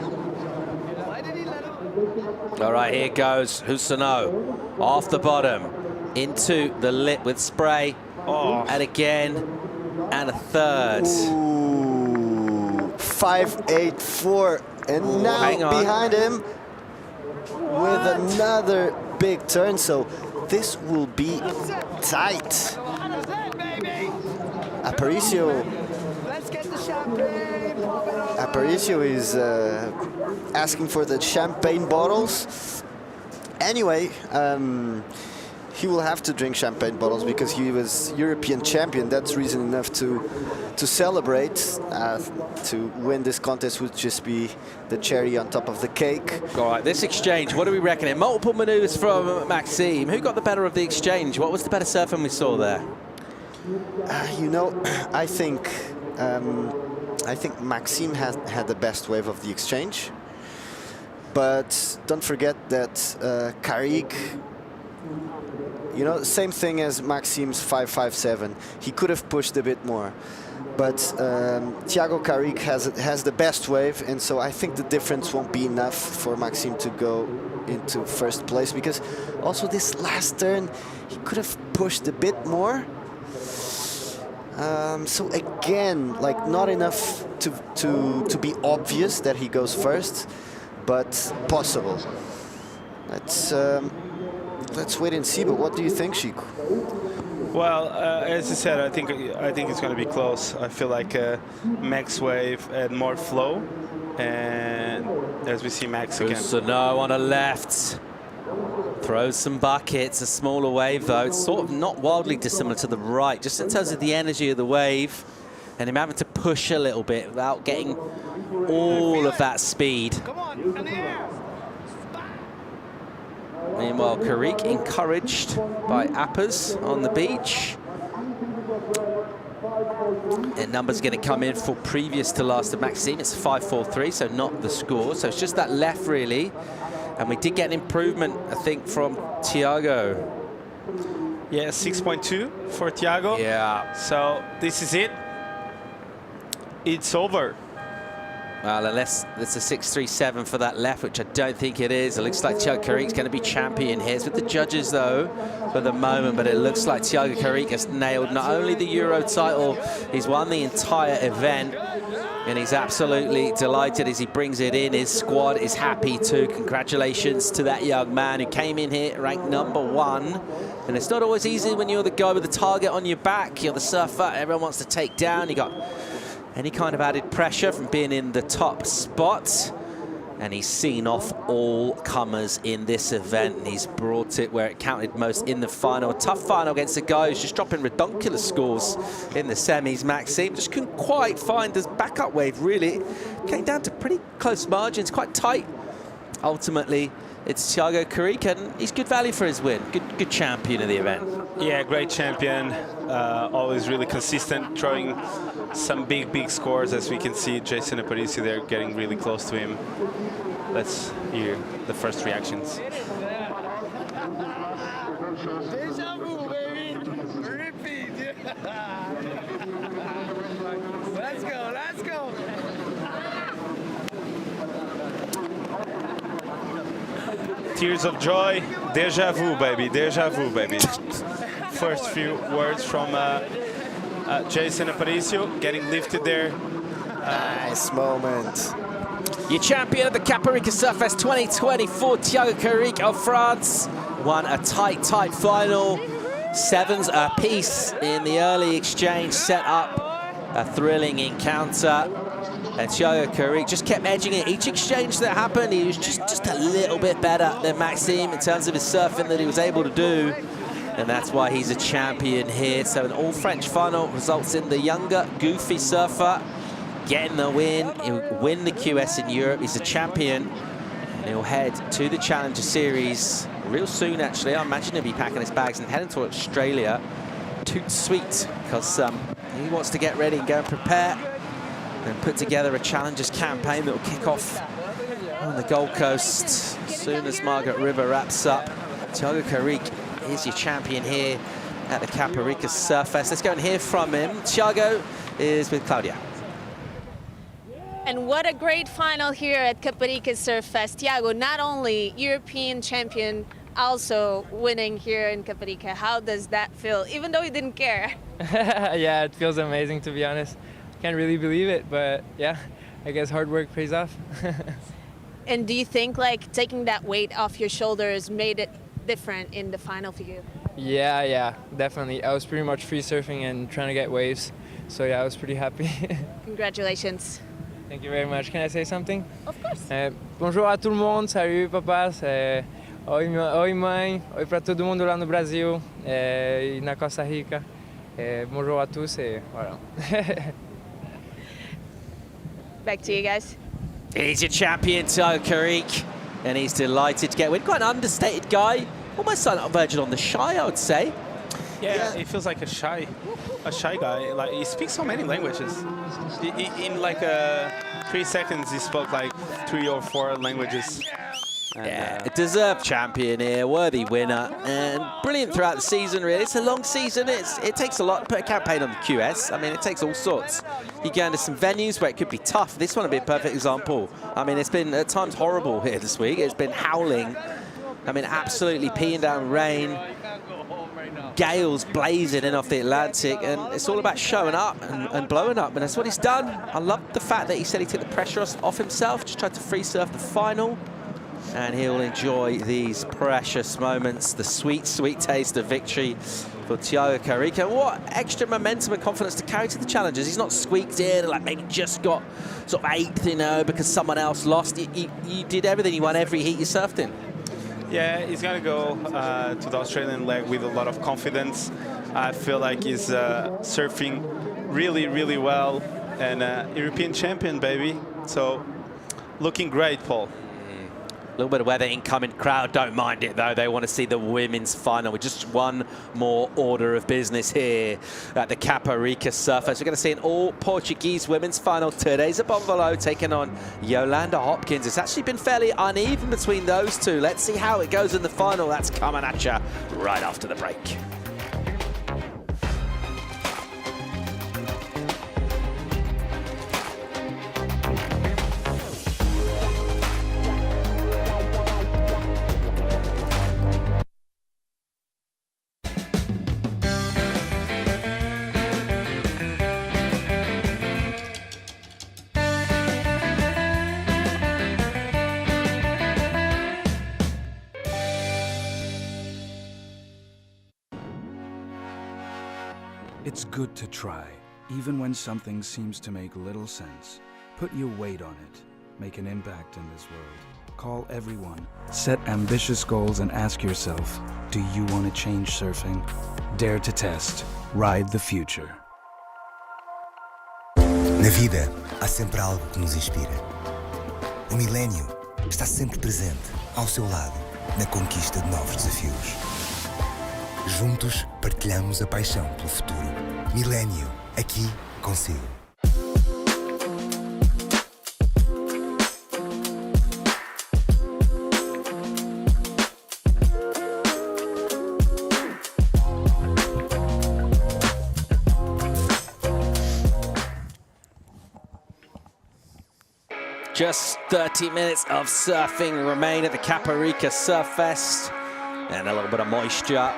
All right, here goes Husano off the bottom into the lip with spray. Oh. And again, and a third. Ooh, 5-8-4, and now behind him with another big turn. So this will be tight. Aparicio is asking for the champagne bottles. Anyway, he will have to drink champagne bottles because he was European champion. That's reason enough to celebrate. To win this contest would just be the cherry on top of the cake. All right, this exchange, what do we reckon? It multiple maneuvers from Maxime. Who got the better of the exchange? What was the better surfing we saw there? You know, I think Maxime had the best wave of the exchange. But don't forget that Caparica, you know, same thing as Maxime's 5.57. He could have pushed a bit more. But Thiago Caparica has the best wave, and so I think the difference won't be enough for Maxime to go into first place, because also this last turn, he could have pushed a bit more. So again, like not enough to be obvious that he goes first, but possible. Let's wait and see. But what do you think, Chico? Well, as I said, I think it's going to be close. I feel like Max wave had more flow, and as we see Max again. Husano on a left. Throws some buckets, a smaller wave though. It's sort of not wildly dissimilar to the right, just in terms of the energy of the wave and him having to push a little bit without getting all of that speed. Meanwhile, Caparica encouraged by Appers on the beach. And numbers going to come in for previous to last of Maxime. It's 5.43, so not the score. So it's just that left really. And we did get an improvement, I think, from Thiago. Yeah, 6.2 for Thiago. Yeah. So this is it. It's over. Well, unless it's a 6.37 for that left, which I don't think it is. It looks like Thiago Caparica's going to be champion here. It's with the judges, though, for the moment. But it looks like Thiago Caparica's nailed not only the Euro title, he's won the entire event. And he's absolutely delighted as he brings it in. His squad is happy too. Congratulations to that young man who came in here ranked #1. And it's not always easy when you're the guy with the target on your back. You're the surfer everyone wants to take down. You got any kind of added pressure from being in the top spot. And he's seen off all comers in this event. And he's brought it where it counted most in the final. A tough final against a guy who's just dropping redonkulous scores in the semis. Maxime just couldn't quite find his backup wave, really. Came down to pretty close margins, quite tight. Ultimately, it's Thiago Caparica, and he's good value for his win. Good champion of the event. Yeah, great champion. Always really consistent, throwing some big scores. As we can see, Jason Aparicio there getting really close to him. Let's hear the first reactions. Deja vu, baby. Repeat. Let's go, let's go. Tears of joy, deja vu, baby, deja vu, baby. First few words from Jason Aparicio, getting lifted there. Nice moment. Your champion of the Caparica Surfest 2024, Thiago Caparica of France, won a tight final. 7s apiece in the early exchange, set up a thrilling encounter. And Thiago Caparica just kept edging it. Each exchange that happened, he was just a little bit better than Maxime in terms of his surfing that he was able to do. And that's why he's a champion here. So an all-French final results in the younger, goofy surfer getting the win. He'll win the QS in Europe. He's a champion. And He'll head to the Challenger Series real soon, actually. I imagine he'll be packing his bags and heading to Australia. Toot sweet, because he wants to get ready and go and prepare and put together a Challengers campaign that will kick off on the Gold Coast as soon as Margaret River wraps up. Thiago Carrique is your champion here at the Caparica Surf Fest. Let's go and hear from him. Thiago is with Claudia. And what a great final here at Caparica Surf Fest. Thiago, not only European champion, also winning here in Caparica. How does that feel, even though you didn't care? Yeah, it feels amazing, to be honest. Can't really believe it, but yeah, I guess hard work pays off. And do you think like taking that weight off your shoulders made it different in the final for you? Yeah, definitely. I was pretty much free surfing and trying to get waves, so yeah, I was pretty happy. Congratulations. Thank you very much. Can I say something? Of course. Bonjour à tout le monde, salut papas, oi mãe, oi para todo mundo lá no Brasil e na Costa Rica. Bonjour à tous et voilà. Back to you guys. He's your champion, Thiago Carrique, and he's delighted to get win. Quite an understated guy, almost like verging on the shy, I would say. Yeah, he feels like a shy guy. Like he speaks so many languages. In like 3 seconds, he spoke like 3 or 4 languages. And, yeah, a deserved champion here, worthy winner, and brilliant throughout the season, really. It's a long season. It takes a lot to put a campaign on the QS. I mean, it takes all sorts. You go into some venues where it could be tough. This one would be a perfect example. I mean, it's been at times horrible here this week. It's been howling. I mean, absolutely peeing down rain. Gales blazing in off the Atlantic, and it's all about showing up and blowing up, and that's what he's done. I love the fact that he said he took the pressure off himself, just tried to free surf the final, and he'll enjoy these precious moments, the sweet, sweet taste of victory for Thiago Carrique. What extra momentum and confidence to carry to the Challengers. He's not squeaked in, like maybe just got sort of 8th, you know, because someone else lost. You did everything. You won every heat you surfed in. yeah, he's gonna go to the Australian leg with a lot of confidence. I feel like he's surfing really, really well, and European champion, baby. So looking great, Paul. A little bit of weather incoming. Crowd don't mind it, though. They want to see the women's final with just one more order of business here at the Caparica Surf Fest. We're going to see an all-Portuguese women's final. Teresa Bonvalo taking on Yolanda Hopkins. It's actually been fairly uneven between those two. Let's see how it goes in the final. That's coming at you right after the break. It's good to try, even when something seems to make little sense. Put your weight on it. Make an impact in this world. Call everyone. Set ambitious goals and ask yourself, do you want to change surfing? Dare to test. Ride the future. Na vida, há sempre algo que nos inspira. O milénio está sempre presente, ao seu lado, na conquista de novos desafios. Juntos, partilhamos a paixão pelo futuro. Milénio, aqui consigo. Just 30 minutes of surfing remain at the Caparica Surf Fest, and a little bit of moisture,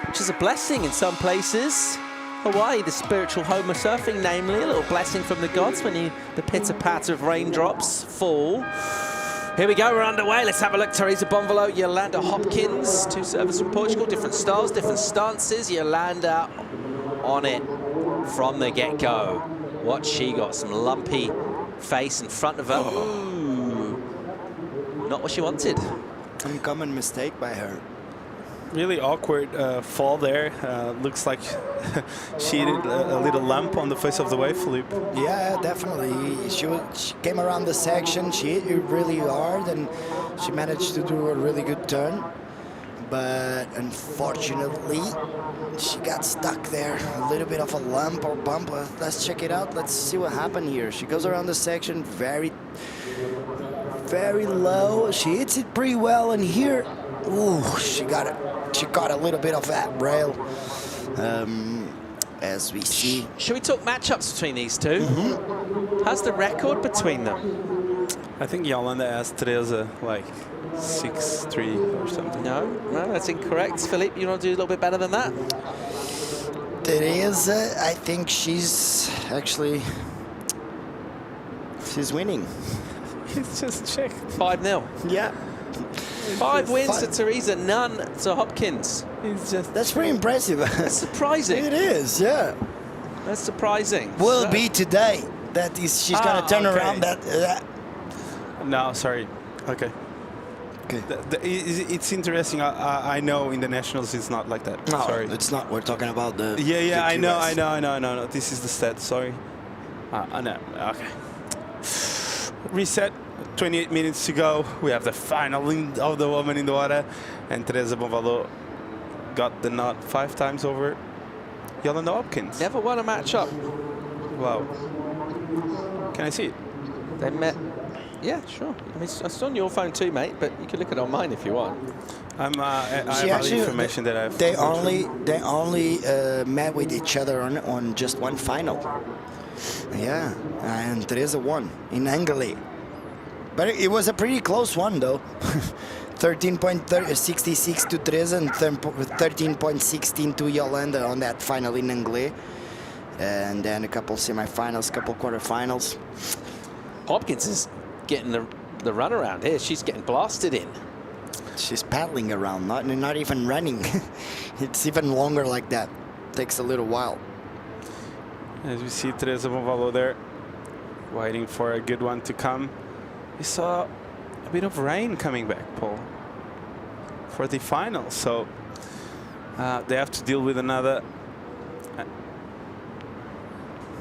which is a blessing in some places. Hawaii, the spiritual home of surfing, namely, a little blessing from the gods when the pitter-patter of raindrops fall. Here we go, we're underway. Let's have a look. Teresa Bonvalo, Yolanda Hopkins, two surfers from Portugal, different styles, different stances. Yolanda on it from the get-go. What she got, some lumpy face in front of her. Ooh. Not what she wanted. Uncommon mistake by her. Really awkward fall there. Looks like she hit a little lump on the face of the wave, Philippe. Yeah, definitely. She came around the section. She hit it really hard, and she managed to do a really good turn. But unfortunately, she got stuck there. A little bit of a lump or bump. Let's check it out. Let's see what happened here. She goes around the section very low. She hits it pretty well, and here, ooh, she got it. She caught a little bit of that rail. As we see. Should we talk matchups between these two? Mm-hmm. How's the record between them? I think Yolanda asked Teresa like 6-3 or something. No, that's incorrect. Philippe, you want to do a little bit better than that? Teresa, I think she's winning. It's just check. 5-0. Yeah. 5 wins to Teresa, none to Hopkins. It's just that's pretty impressive. That's surprising. It is, yeah. That's surprising. Will be today. That is, she's gonna turn around that. No, sorry. Okay. Okay. It's interesting. I know in the nationals it's not like that. No, sorry. it's not. We're talking about the. Yeah. the I QS. know. This is the stat. Sorry. No. Okay. Reset. 28 minutes to go. We have the final of the woman in the water, and Teresa Bonvalot got the nod 5 times over Yolanda Hopkins. Never won a matchup. Wow. Can I see it? They met. Yeah, sure. I mean, it's on your phone too, mate. But you can look at it on mine if you want. I have the information that I've. They only met with each other on just one final. Yeah, and Teresa won in Angeli. But it was a pretty close one, though. 13.66 to Teresa and 13.16 to Yolanda on that final in Angeli. And then a couple semifinals, couple quarterfinals. Hopkins is getting the runaround here. She's getting blasted in. She's paddling around, not even running. It's even longer like that. Takes a little while. As we see Teresa Bonvalot there, waiting for a good one to come. We saw a bit of rain coming back, Paul, for the final. So they have to deal with another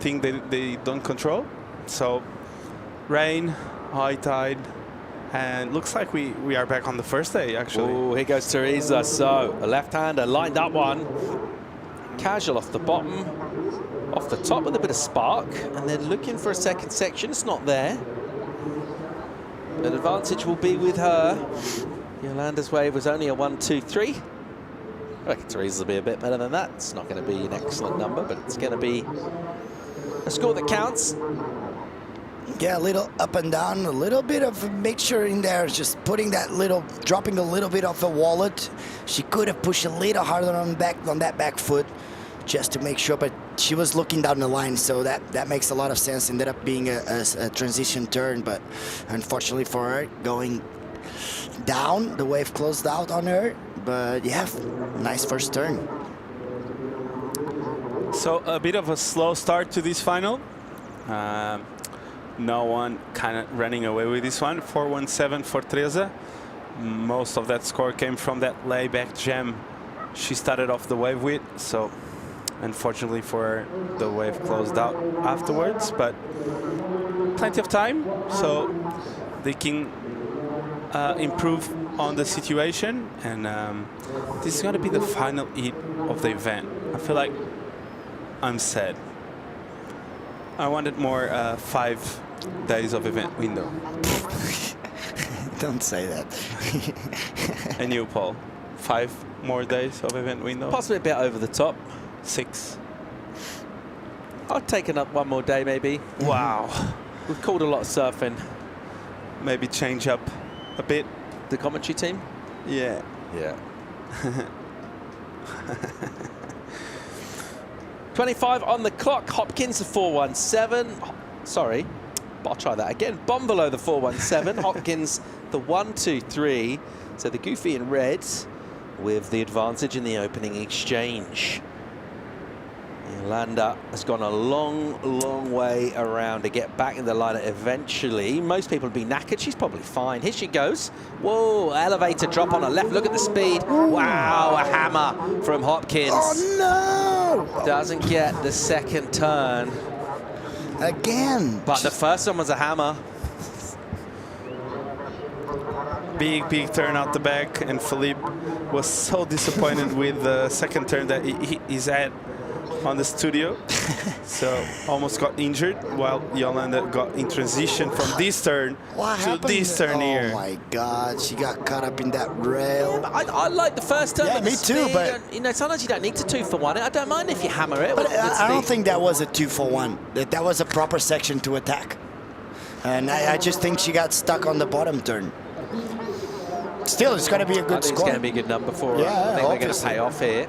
thing they don't control. So rain, high tide, and looks like we are back on the first day, actually. Oh, here goes Teresa. So a left-hander lined up one. Casual off the bottom, off the top with a bit of spark, and then looking for a second section. It's not there. An advantage will be with her. Yolanda's wave was only a 1-2-3. I reckon Teresa's will be a bit better than that. It's not going to be an excellent number, but it's going to be a score that counts. Yeah, a little up and down, a little bit of a mixture in there, just putting that little, dropping a little bit of the wallet. She could have pushed a little harder on that back foot just to make sure, but she was looking down the line, so that makes a lot of sense. Ended up being a transition turn, but unfortunately for her, going down, the wave closed out on her, but yeah, nice first turn. So a bit of a slow start to this final. No one kind of running away with this one. 4-1-7 for Teresa. Most of that score came from that layback jam she started off the wave with. So unfortunately for her, the wave closed out afterwards, but plenty of time, so they can improve on the situation. And this is going to be the final heat of the event. I feel like I'm sad. I wanted more 5 days of event window. Don't say that. And you, Paul? 5 more days of event window? Possibly a bit over the top. 6. I'll take one more day, maybe. Wow. We've called a lot of surfing. Maybe change up a bit. The commentary team? Yeah. Yeah. 25 on the clock. Hopkins the 4-1-7. Sorry, I'll try that again. Bonvalot the 4-1-7. Hopkins the 1-2-3. So the Goofy in red with the advantage in the opening exchange. Yolanda has gone a long, long way around to get back in the liner eventually. Most people would be knackered. She's probably fine. Here she goes. Whoa, elevator drop on her left. Look at the speed. Wow, a hammer from Hopkins. Oh, no! Doesn't get the second turn. Again. But the first one was a hammer. Big turn out the back, and Philippe was so disappointed with the second turn that he's had on the studio. So almost got injured, while Yolanda got in transition from this turn to this turn here. Oh my God, she got caught up in that rail. I like the first turn. Yeah, me too, but you know, sometimes you don't need to 2-for-1 it. I don't mind if you hammer it. But I don't think that was a 2-for-1. That was a proper section to attack. And I just think she got stuck on the bottom turn. Still, it's going to be a good score. It's going to be a good number for her. Yeah, I think they're going to pay off here.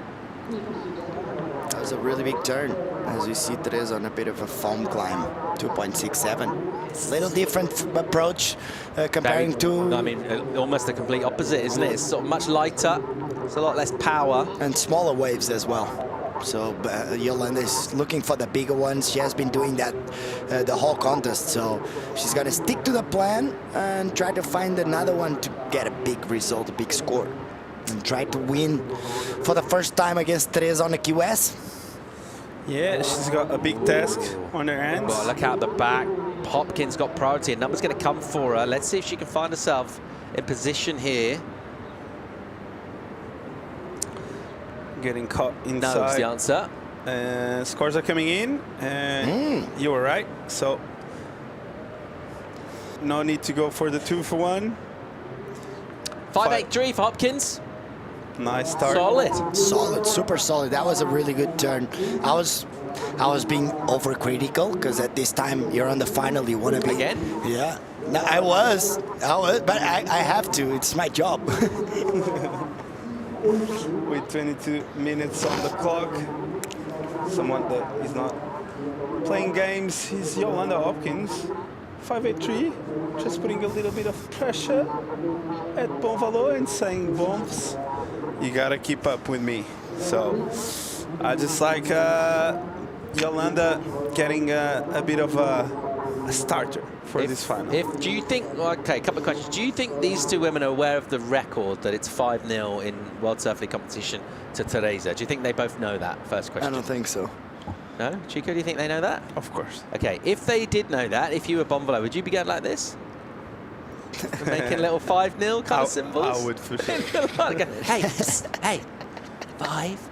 That was a really big turn. As you see, Teresa on a bit of a foam climb, 2.67. It's a little different approach comparing to... I mean, almost the complete opposite, isn't it? It's sort of much lighter. It's a lot less power. And smaller waves as well. So Yolanda is looking for the bigger ones. She has been doing that the whole contest. So she's going to stick to the plan and try to find another one to get a big result, a big score. And try to win for the first time against Teresa on the QS. Yeah, she's got a big task on her hands. Well, look out the back. Hopkins got priority. A number's going to come for her. Let's see if she can find herself in position here. Getting caught inside. No is the answer. Scores are coming in, and you were right. So no need to go for the 2-for-1. 5.83 for Hopkins. Nice start. Solid, super solid. That was a really good turn. I was being overcritical because at this time you're on the final. You want to be again. Yeah. No, I was, but I have to. It's my job. With 22 minutes on the clock, someone that is not playing games is Yolanda Hopkins. 5.83, just putting a little bit of pressure at Bonvalot and saying, Bombs, you gotta keep up with me. So I just like Yolanda getting a bit of a starter for this final. Do you think, okay, a couple of questions. Do you think these two women are aware of the record that it's 5-0 in World Surf League competition to Teresa? Do you think they both know that? First question. I don't think so. No? Chico, do you think they know that? Of course. Okay, if they did know that, if you were Bonvalot, would you be going like this? Making little 5-0 kind of symbols? I would for sure. Hey, hey, 5.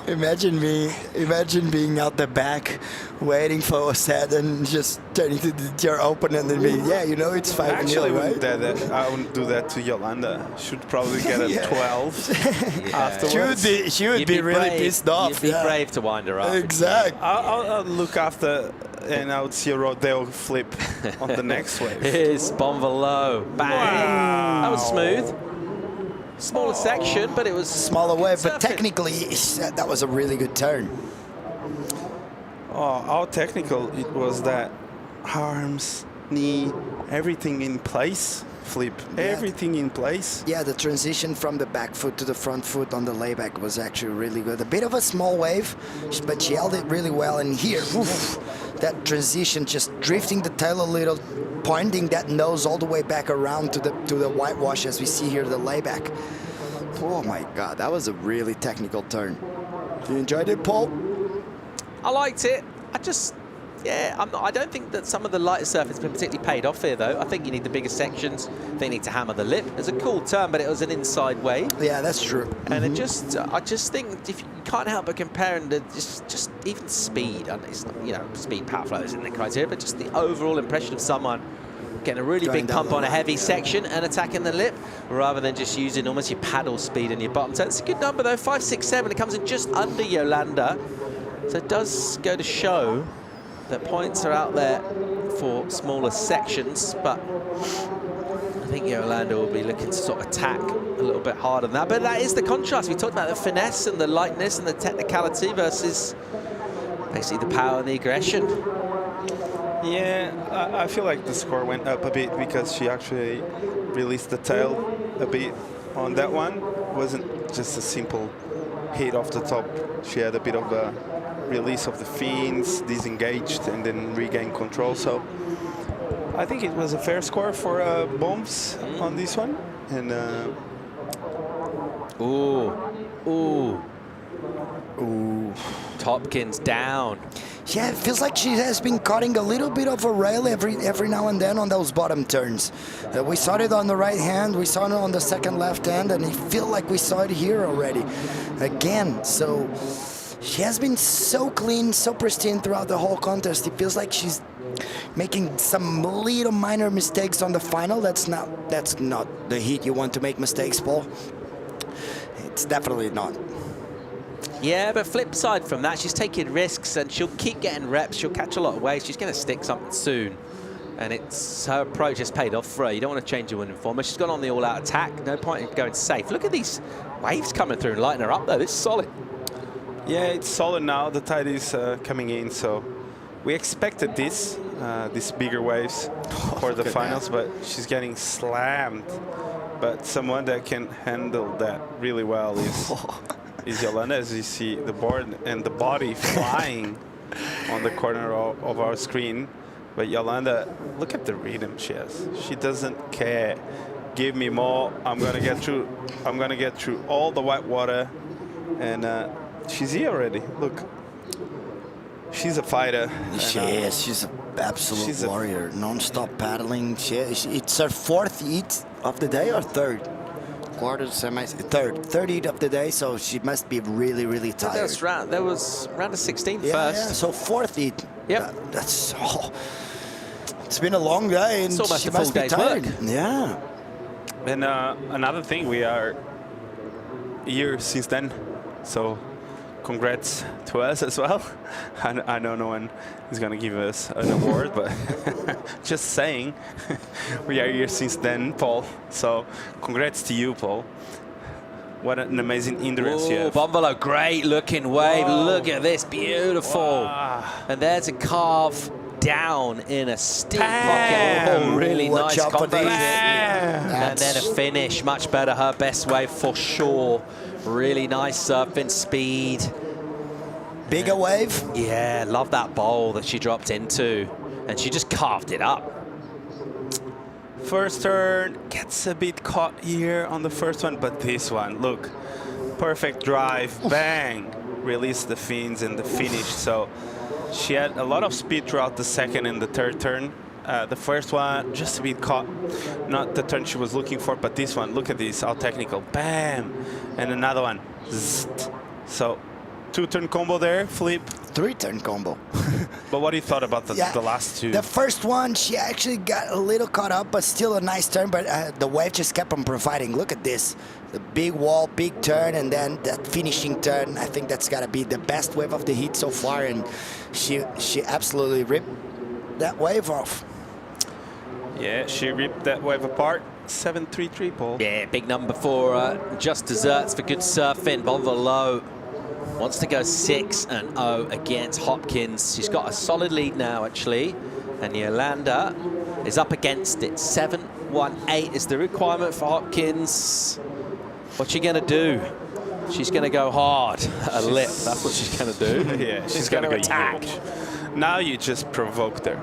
Imagine being out the back, waiting for a set and just turning to your opponent and being, yeah, you know, it's 5-0, Actually, right? I wouldn't do that to Yolanda. Should probably get a 12 afterwards. She would be really pissed off. You'd be brave to wind her up. Exactly. I'll look after, and I would see a Rodeo flip on the next wave. Here's Bonvalot. Bang. Wow. That was smooth. Smaller section, but it was smaller wave. But technically, that was a really good turn. Oh, how technical it was that. Arms, knee, everything in place. Flip, everything in place. Yeah, the transition from the back foot to the front foot on the layback was actually really good. A bit of a small wave, but she held it really well. And here, oof, that transition, just drifting the tail a little, pointing that nose all the way back around to the whitewash as we see here, the layback. Oh my God, that was a really technical turn. You enjoyed it, Paul? I liked it. I don't think that some of the lighter surf has been particularly paid off here, though. I think you need the bigger sections. They need to hammer the lip. It was a cool turn, but it was an inside wave. Yeah, that's true. And I just think if you can't help but comparing the just even speed. It's not, you know, speed, power flow isn't the criteria, but just the overall impression of someone getting a really big pump on a heavy section and attacking the lip, rather than just using almost your paddle speed in your bottom. So it's a good number, though. 5.67. It comes in just under Yolanda. So it does go to show that points are out there for smaller sections, but I think Yolanda will be looking to sort of attack a little bit harder than that. But that is the contrast. We talked about the finesse and the lightness and the technicality versus basically the power and the aggression. Yeah, I feel like the score went up a bit because she actually released the tail a bit on that one. It wasn't just a simple hit off the top. She had a bit of a release of the fins, disengaged, and then regained control. So I think it was a fair score for Bombs on this one. And Hopkins down. Yeah, it feels like she has been cutting a little bit of a rail every now and then on those bottom turns. We saw it on the right hand, we saw it on the second left hand, and I feel like we saw it here already. Again, so she has been so clean, so pristine throughout the whole contest. It feels like she's making some little minor mistakes on the final. That's not the heat you want to make mistakes, Paul. It's definitely not. Yeah, but flip side from that, she's taking risks and she'll keep getting reps. She'll catch a lot of waves. She's going to stick something soon. And her approach has paid off for her. You don't want to change your winning form. She's gone on the all-out attack. No point in going safe. Look at these waves coming through and lighting her up, though. This is solid. yeah, it's solid now. The tide is coming in, so we expected this, these bigger waves for the finals, but she's getting slammed. But someone that can handle that really well is Yolanda, as you see the board and the body flying on the corner of our screen. But Yolanda, look at the rhythm she has. She doesn't care. Give me more. I'm gonna get through. I'm gonna get through all the white water, and she's here already. Look, she's a fighter. She is. She's an absolute warrior. Non-stop paddling. It's her fourth heat of the day or third? Quarter, semi, third heat of the day, so she must be really, really tired. There was round of 16 first. Yeah, so fourth heat. Yep. That's it's been a long day, and it's almost she a full must be day's tired. work. Yeah. And another thing, we are a year since then, so congrats to us as well. I know no one is going to give us an award, but just saying, we are a year since then, Paul. So congrats to you, Paul. What an amazing endurance you have. Bombolo, great looking wave. Whoa. Look at this, beautiful. Wow. And there's a carve down in a steep pocket. Oh, really nice combo. And then a finish, much better. Her best wave for sure. Really nice surfing speed. Bigger wave? Yeah, love that bowl that she dropped into. And she just carved it up. First turn, gets a bit caught here on the first one, but this one, look, perfect drive, bang, release the fins and the finish. So she had a lot of speed throughout the second and the third turn. The first one, just a bit caught, not the turn she was looking for, but this one, look at this, how technical, bam, and another one, zzzt. So 2-turn combo there, flip. 3-turn combo. But what do you thought about the last two? The first one, she actually got a little caught up, but still a nice turn, but the wave just kept on providing. Look at this. The big wall, big turn, and then that finishing turn. I think that's got to be the best wave of the heat so far, and she absolutely ripped that wave off. Yeah, she ripped that wave apart. 7-3-3, Paul. Yeah, big number for just desserts for good surfing. Bombolo wants to go 6-0 against Hopkins. She's got a solid lead now, actually. And Yolanda is up against it. 7-1-8 is the requirement for Hopkins. What's she going to do? She's going to go hard at a lip. That's what she's going to do. Yeah, she's going to attack. Huge. Now you just provoked her.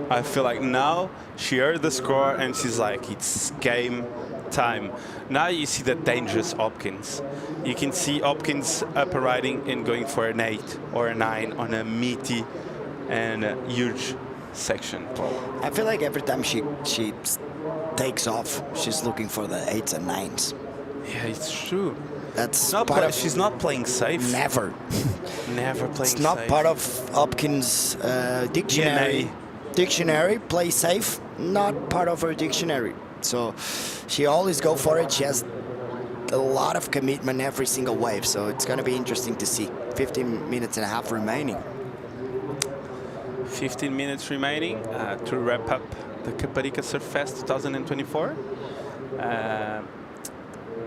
I feel like now she heard the score and she's like, it's game time. Now you see the dangerous Hopkins. You can see Hopkins upper riding and going for an 8 or a 9 on a meaty and a huge section. I feel like every time she takes off, she's looking for the 8s and 9s. Yeah, it's true. That's she's not playing safe. Never. Never playing safe. It's not part of Hopkins' dictionary. Dictionary, play safe, not part of her dictionary. So she always go for it. She has a lot of commitment every single wave. So it's going to be interesting to see. 15 minutes and a half remaining. 15 minutes remaining to wrap up the Caparica Surf Fest 2024.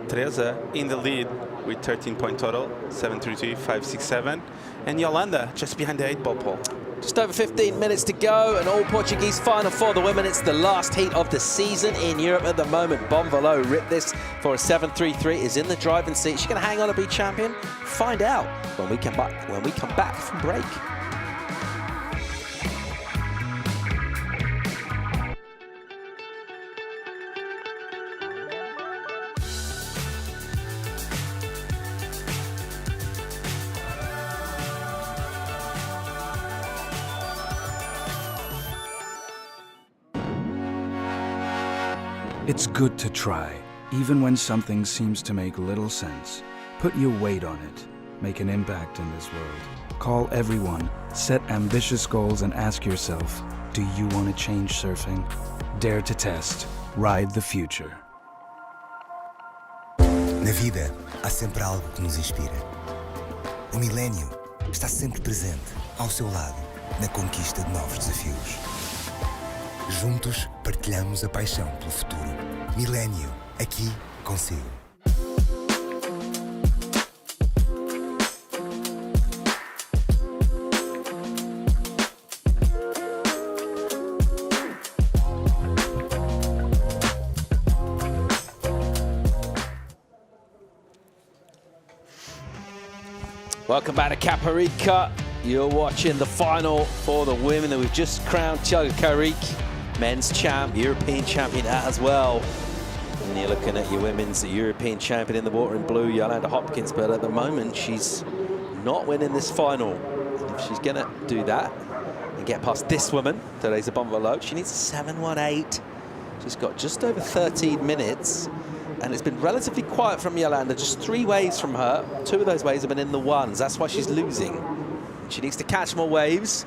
Teresa in the lead with 13 point total, 7-3-3, 5-6-7. And Yolanda just behind the 8 ball pole. Just over 15 minutes to go, an all-Portuguese final for the women. It's the last heat of the season in Europe at the moment. Bonvalot ripped this for a 7.33, is in the driving seat. She's going to hang on to be champion. Find out when we come back from break. It's good to try, even when something seems to make little sense. Put your weight on it. Make an impact in this world. Call everyone, set ambitious goals, and ask yourself, do you want to change surfing? Dare to test. Ride the future. Na vida, há sempre algo que nos inspira. O milénio está sempre presente, ao seu lado, na conquista de novos desafios. Juntos, partilhamos a paixão pelo futuro. Milénio, aqui consigo. Welcome back to Caparica. You're watching the final for the women that we've just crowned Thiago Caparica, men's champ, European champion as well. And you're looking at your women's European champion in the water in blue, Yolanda Hopkins, but at the moment she's not winning this final. And if she's going to do that and get past this woman, Teresa Bonvalot, she needs a 7.18. She's got just over 13 minutes. And it's been relatively quiet from Yolanda, just 3 waves from her. 2 of those waves have been in the ones. That's why she's losing. She needs to catch more waves,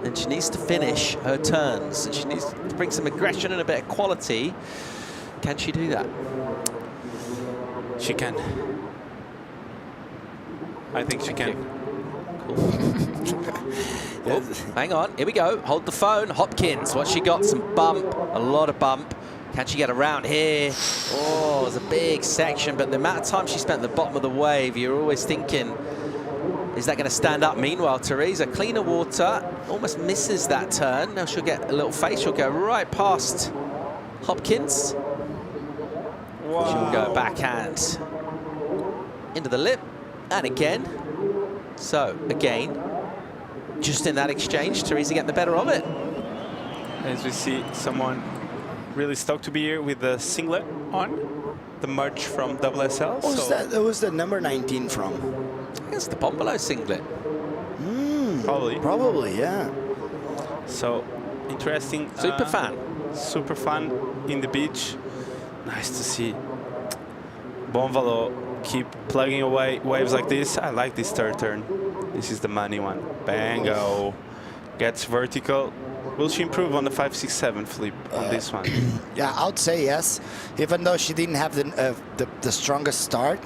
and she needs to finish her turns. And she needs to bring some aggression and a bit of quality. Can she do that? She can. I think she can. Oh, hang on, here we go. Hold the phone. Hopkins, what's she got? Some bump, a lot of bump. Can she get around here? Oh, there's a big section, but the amount of time she spent at the bottom of the wave, you're always thinking, is that going to stand up? Meanwhile, Teresa, cleaner water, almost misses that turn. Now she'll get a little face. She'll go right past Hopkins. Wow. She'll go backhand into the lip, and again. So, again, just in that exchange, Teresa getting the better of it. As we see someone really stoked to be here with the singlet on, the merch from WSL. What was the number 19 from? I think it's the Bonvalot singlet. Probably, yeah. So, interesting. Super fan. Super fun in the beach. Nice to see Bonvalot keep plugging away waves like this. I like this third turn. This is the money one. Bango. Gets vertical. Will she improve on the 5-6-7 flip on this one? Yeah, I would say yes. Even though she didn't have the strongest start,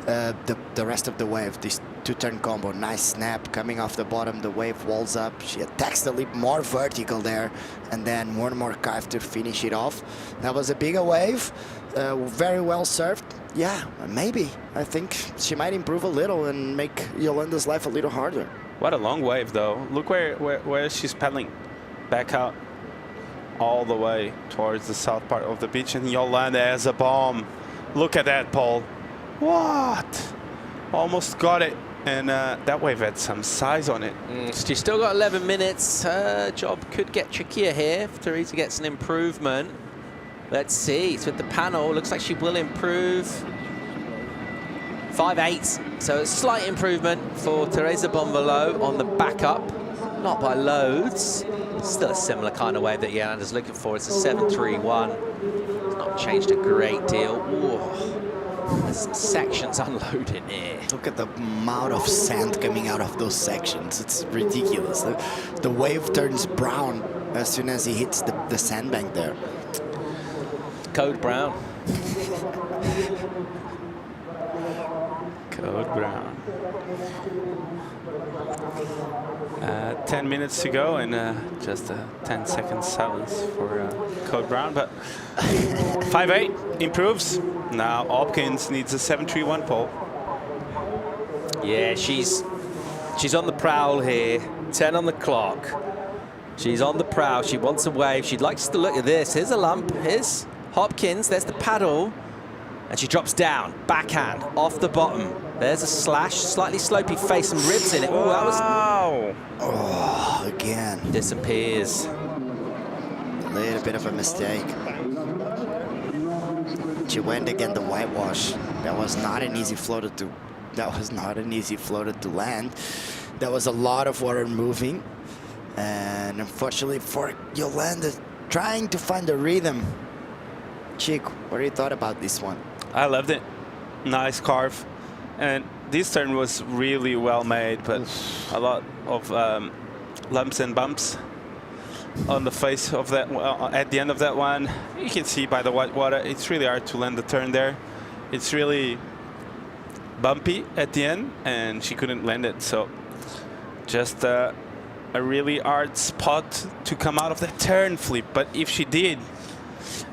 the rest of the wave, this 2-turn combo, nice snap coming off the bottom, the wave walls up. She attacks the lip more vertical there, and then one more carve to finish it off. That was a bigger wave, very well served. Yeah, maybe. I think she might improve a little and make Yolanda's life a little harder. What a long wave, though. Look where she's paddling. Back out all the way towards the south part of the beach, and Yolanda has a bomb. Look at that, Paul. What? Almost got it, and that wave had some size on it. She's still got 11 minutes. Her job could get trickier here if Teresa gets an improvement. Let's see. It's with the panel. Looks like she will improve. 5.8. So a slight improvement for Teresa Bonvalot on the backup. Not by loads. Still a similar kind of wave that Yolanda's looking for. It's a 7.31. It's not changed a great deal. Whoa. There's some sections unloading here. Look at the amount of sand coming out of those sections. It's ridiculous. The wave turns brown as soon as he hits the sandbank there. Code brown. Code brown. 10 minutes to go, and just a 10-second silence for Code Brown. But 5.8 improves. Now Hopkins needs a 7.31 pole. Yeah, she's She's on the prowl here. 10 on the clock. She's on the prowl. She wants a wave. She likes to look at this. Here's a lump. Here's Hopkins. There's the paddle. And she drops down. Backhand. Off the bottom. There's a slash. Slightly slopey face and ribs in it. Oh, that was... Wow. Oh, again. Disappears. A little bit of a mistake. She went again the whitewash. That was not an easy floater to... That was not an easy floater to land. There was a lot of water moving. And unfortunately for Yolanda, trying to find the rhythm. Chick, what do you thought about this one? I loved it. Nice carve. And this turn was really well made, but a lot of lumps and bumps on the face of that, at the end of that one. You can see by the white water, it's really hard to land the turn there. It's really bumpy at the end, and she couldn't land it. So just a really hard spot to come out of that turn flip. But if she did,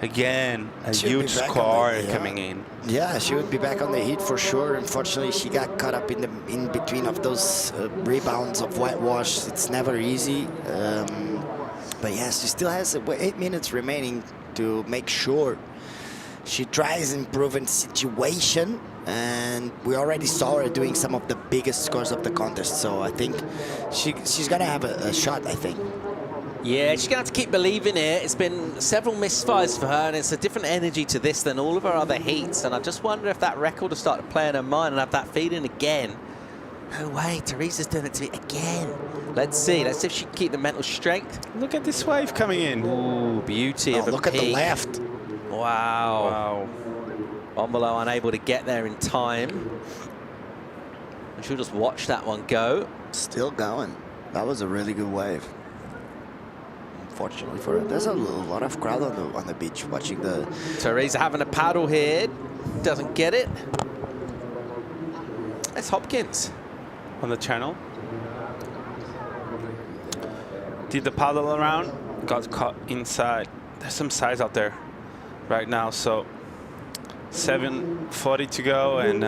again, a huge score coming in. Yeah, she would be back on the heat for sure. Unfortunately, she got caught up in between of those rebounds of whitewash. It's never easy. But yes, she still has 8 minutes remaining to make sure she tries improving situation. And we already saw her doing some of the biggest scores of the contest. So I think she's going to have a shot, I think. Yeah, she's going to have to keep believing it. It's been several misfires for her, and it's a different energy to this than all of her other heats. And I just wonder if that record will start to play in her mind and have that feeling again. No way, Teresa's doing it to me again. Let's see. Let's see if she can keep the mental strength. Look at this wave coming in. Ooh, beauty of a look at the left. Wow. Bombolo unable to get there in time. And she'll just watch that one go. Still going. That was a really good wave. Unfortunately for her. There's a lot of crowd on the beach watching the... Teresa having a paddle here. Doesn't get it. It's Hopkins. On the channel. Did the paddle around. Got caught inside. There's some size out there right now. So 7:40 to go, and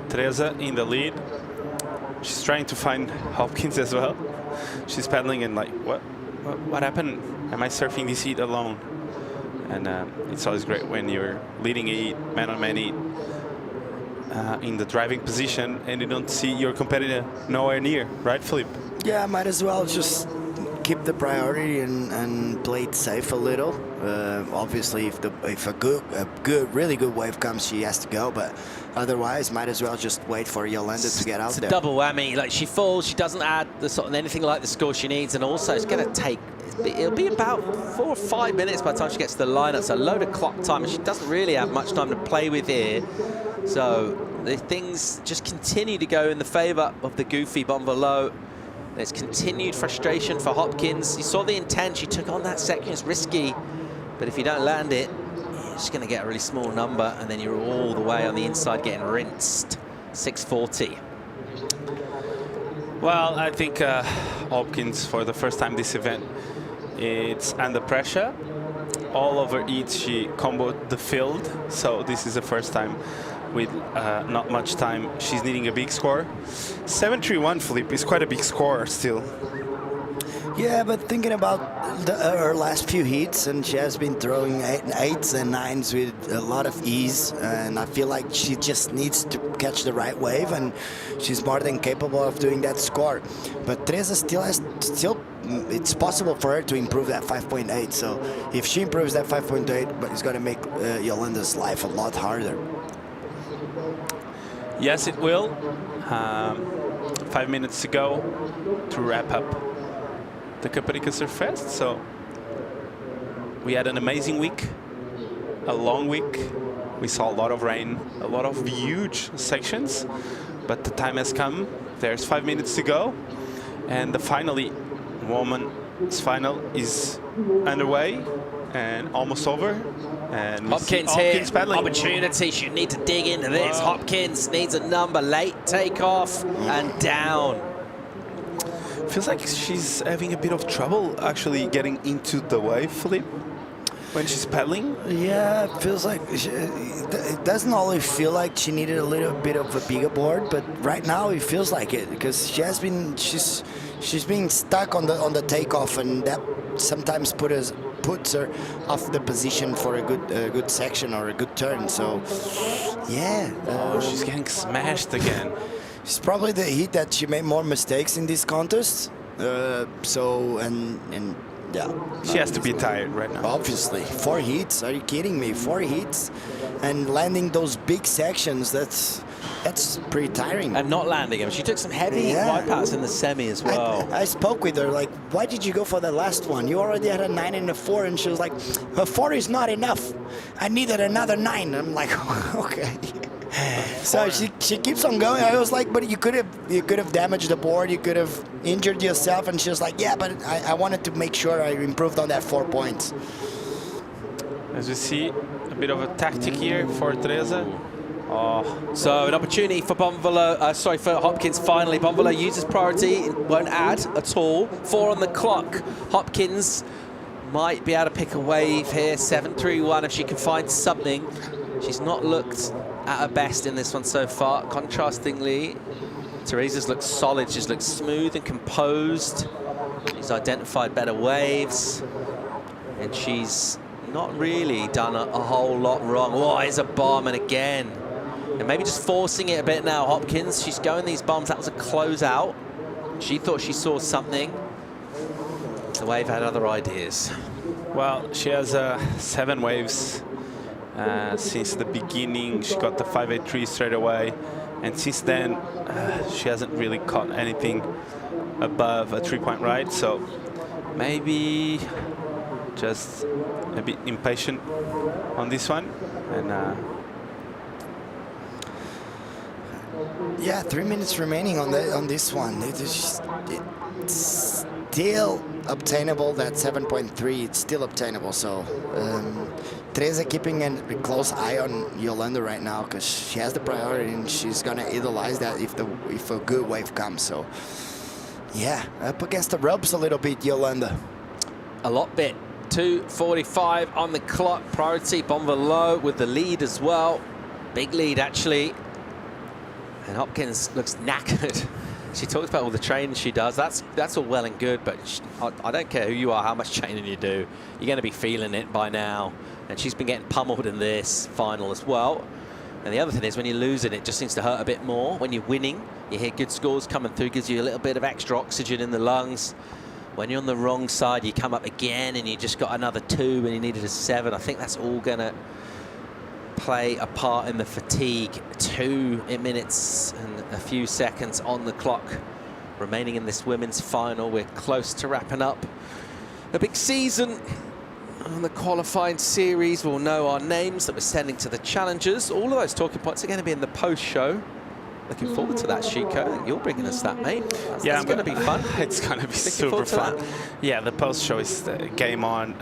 Teresa in the lead. She's trying to find Hopkins as well. She's paddling and like, what happened? Am I surfing this heat alone? And it's always great when you're leading a heat, man-on-man heat, in the driving position, and you don't see your competitor nowhere near, right, Philippe? Yeah, might as well just keep the priority and play it safe a little. Obviously, if a really good wave comes, she has to go. But otherwise, might as well just wait for Yolanda to get out there. Double whammy. Like, she falls, she doesn't add the sort of anything like the score she needs, and also it's going to take. It'll be about 4 or 5 minutes by the time she gets to the line. It's a load of clock time, and she doesn't really have much time to play with here. So the things just continue to go in the favour of the goofy Bonvalo. There's continued frustration for Hopkins. You saw the intent. She took on that section. It's risky. But if you don't land it, you're just going to get a really small number. And then you're all the way on the inside getting rinsed. 640. Well, I think Hopkins, for the first time this event, it's under pressure. All over it, she comboed the field. So this is the first time with not much time. She's needing a big score. 7-3-1, Philippe, is quite a big score still. Yeah, but thinking about her last few heats, and she has been throwing 8s and 9s with a lot of ease, and I feel like she just needs to catch the right wave, and she's more than capable of doing that score. But Teresa it's possible for her to improve that 5.8. So if she improves that 5.8, but it's going to make Yolanda's life a lot harder. Yes, it will. 5 minutes to go to wrap up the Caparica Surf Fest. So we had an amazing week, a long week. We saw a lot of rain, a lot of huge sections, but the time has come. There's 5 minutes to go, and the women's final is underway and almost over. And Hopkins here, opportunity. She need to dig into this. Hopkins needs a number, late takeoff and down. Feels like she's having a bit of trouble actually getting into the wave, Philippe. when she's pedaling? Yeah, it feels like it doesn't always feel like she needed a little bit of a bigger board, but right now it feels like it because she's been stuck on the takeoff, and that sometimes puts her off the position for a good section or a good turn. So yeah, she's getting smashed again. It's probably the heat that she made more mistakes in this contest. Yeah. She has to be tired right now. Obviously. 4 heats. Are you kidding me? 4 heats and landing those big sections, that's pretty tiring. And not landing them. She took some heavy wipeouts in the semi as well. I spoke with her, like, why did you go for the last one? You already had a 9 and a 4, and she was like, a 4 is not enough. I needed another 9. I'm like, okay. So she keeps on going. I was like, but you could have damaged the board, you could have injured yourself, and she was like, yeah, but I wanted to make sure I improved on that 4 points. As we see, a bit of a tactic here for Teresa. So an opportunity for for Hopkins finally. Bonvalo uses priority, won't add at all. 4 on the clock. Hopkins might be able to pick a wave here. 7-3-1 if she can find something. She's not looked at her best in this one so far. Contrastingly, Teresa's looks solid. She's looked smooth and composed. She's identified better waves. And she's not really done a whole lot wrong. Oh, here's a bomb, and again. And maybe just forcing it a bit now, Hopkins. She's going these bombs. That was a closeout. She thought she saw something. The wave had other ideas. Well, she has 7 waves. Since the beginning, she got the 583 straight away, and since then she hasn't really caught anything above a 3-point ride, so maybe just a bit impatient on this one. And yeah, 3 minutes remaining on this one. It's still obtainable. That 7.3, it's still obtainable. So Teresa keeping a close eye on Yolanda right now because she has the priority and she's gonna utilize that if a good wave comes. So yeah, up against the ropes a little bit, Yolanda. A lot bit. 2:45 on the clock. Priority Bonvalo with the lead as well. Big lead actually. And Hopkins looks knackered. She talks about all the training she does. That's all well and good, but I don't care who you are, how much training you do. You're going to be feeling it by now. And she's been getting pummeled in this final as well. And the other thing is when you're losing, it just seems to hurt a bit more. When you're winning, you hear good scores coming through, gives you a little bit of extra oxygen in the lungs. When you're on the wrong side, you come up again and you just got another 2 and you needed a 7. I think that's all going to play a part in the fatigue. 2 minutes and a few seconds on the clock remaining in this women's final. We're close to wrapping up a big season on the qualifying series. We'll know our names that we're sending to the challengers. All of those talking points are going to be in the post-show. Looking forward to that, Chico. You're bringing us that, mate. That's going to be fun. It's going to be super fun. Yeah, the post-show is game on.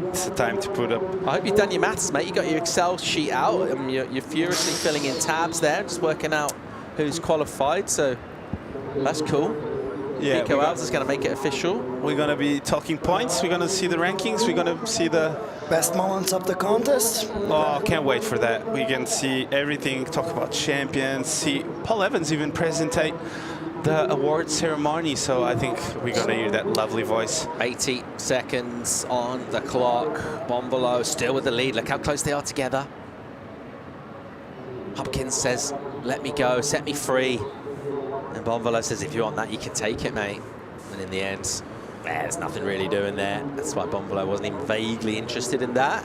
It's the time to put up. I hope you've done your maths, mate. You got your Excel sheet out. You're furiously filling in tabs there, just working out who's qualified. So that's cool. Yeah, Chico Alves is going to make it official. We're going to be talking points. We're going to see the rankings. We're going to see the best moments of the contest. Oh, can't wait for that. We can see everything, talk about champions, see Paul Evans even presentate the award ceremony. So I think we're going to hear that lovely voice. 80 seconds on the clock. Bonvalo still with the lead. Look how close they are together. Hopkins says, let me go, set me free. And Bonvalo says, if you want that, you can take it, mate. And in the end, there's nothing really doing there. That's why Bonvalo wasn't even vaguely interested in that.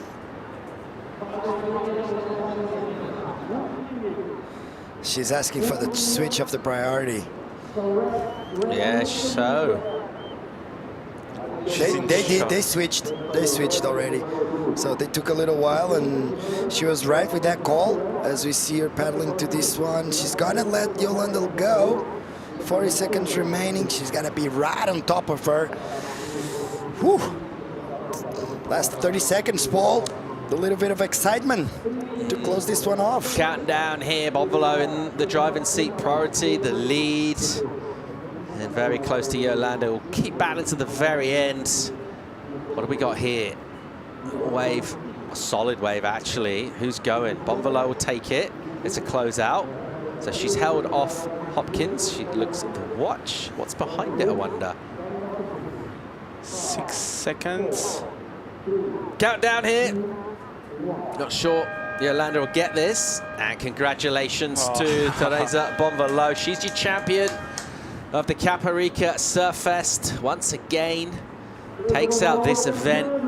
She's asking for the switch of the priority. Yeah, so. They switched already. So they took a little while, and she was right with that call. As we see her paddling to this one, she's gonna let Yolanda go. 40 seconds remaining. She's gonna be right on top of her. Whew. Last 30 seconds, Paul. A little bit of excitement to close this one off. Counting down here, Bonvalo in the driving seat, priority, the lead. And very close to Yolanda. We'll keep battling to the very end. What have we got here? wave, a solid wave actually. Who's going? Bonvalot will take it. It's a closeout. So she's held off Hopkins. She looks at the watch. What's behind it, I wonder? 6 seconds. Countdown here. Not sure Yolanda will get this. And congratulations to Teresa Bonvalot. She's your champion of the Caparica Surf Fest once again. Takes out this event.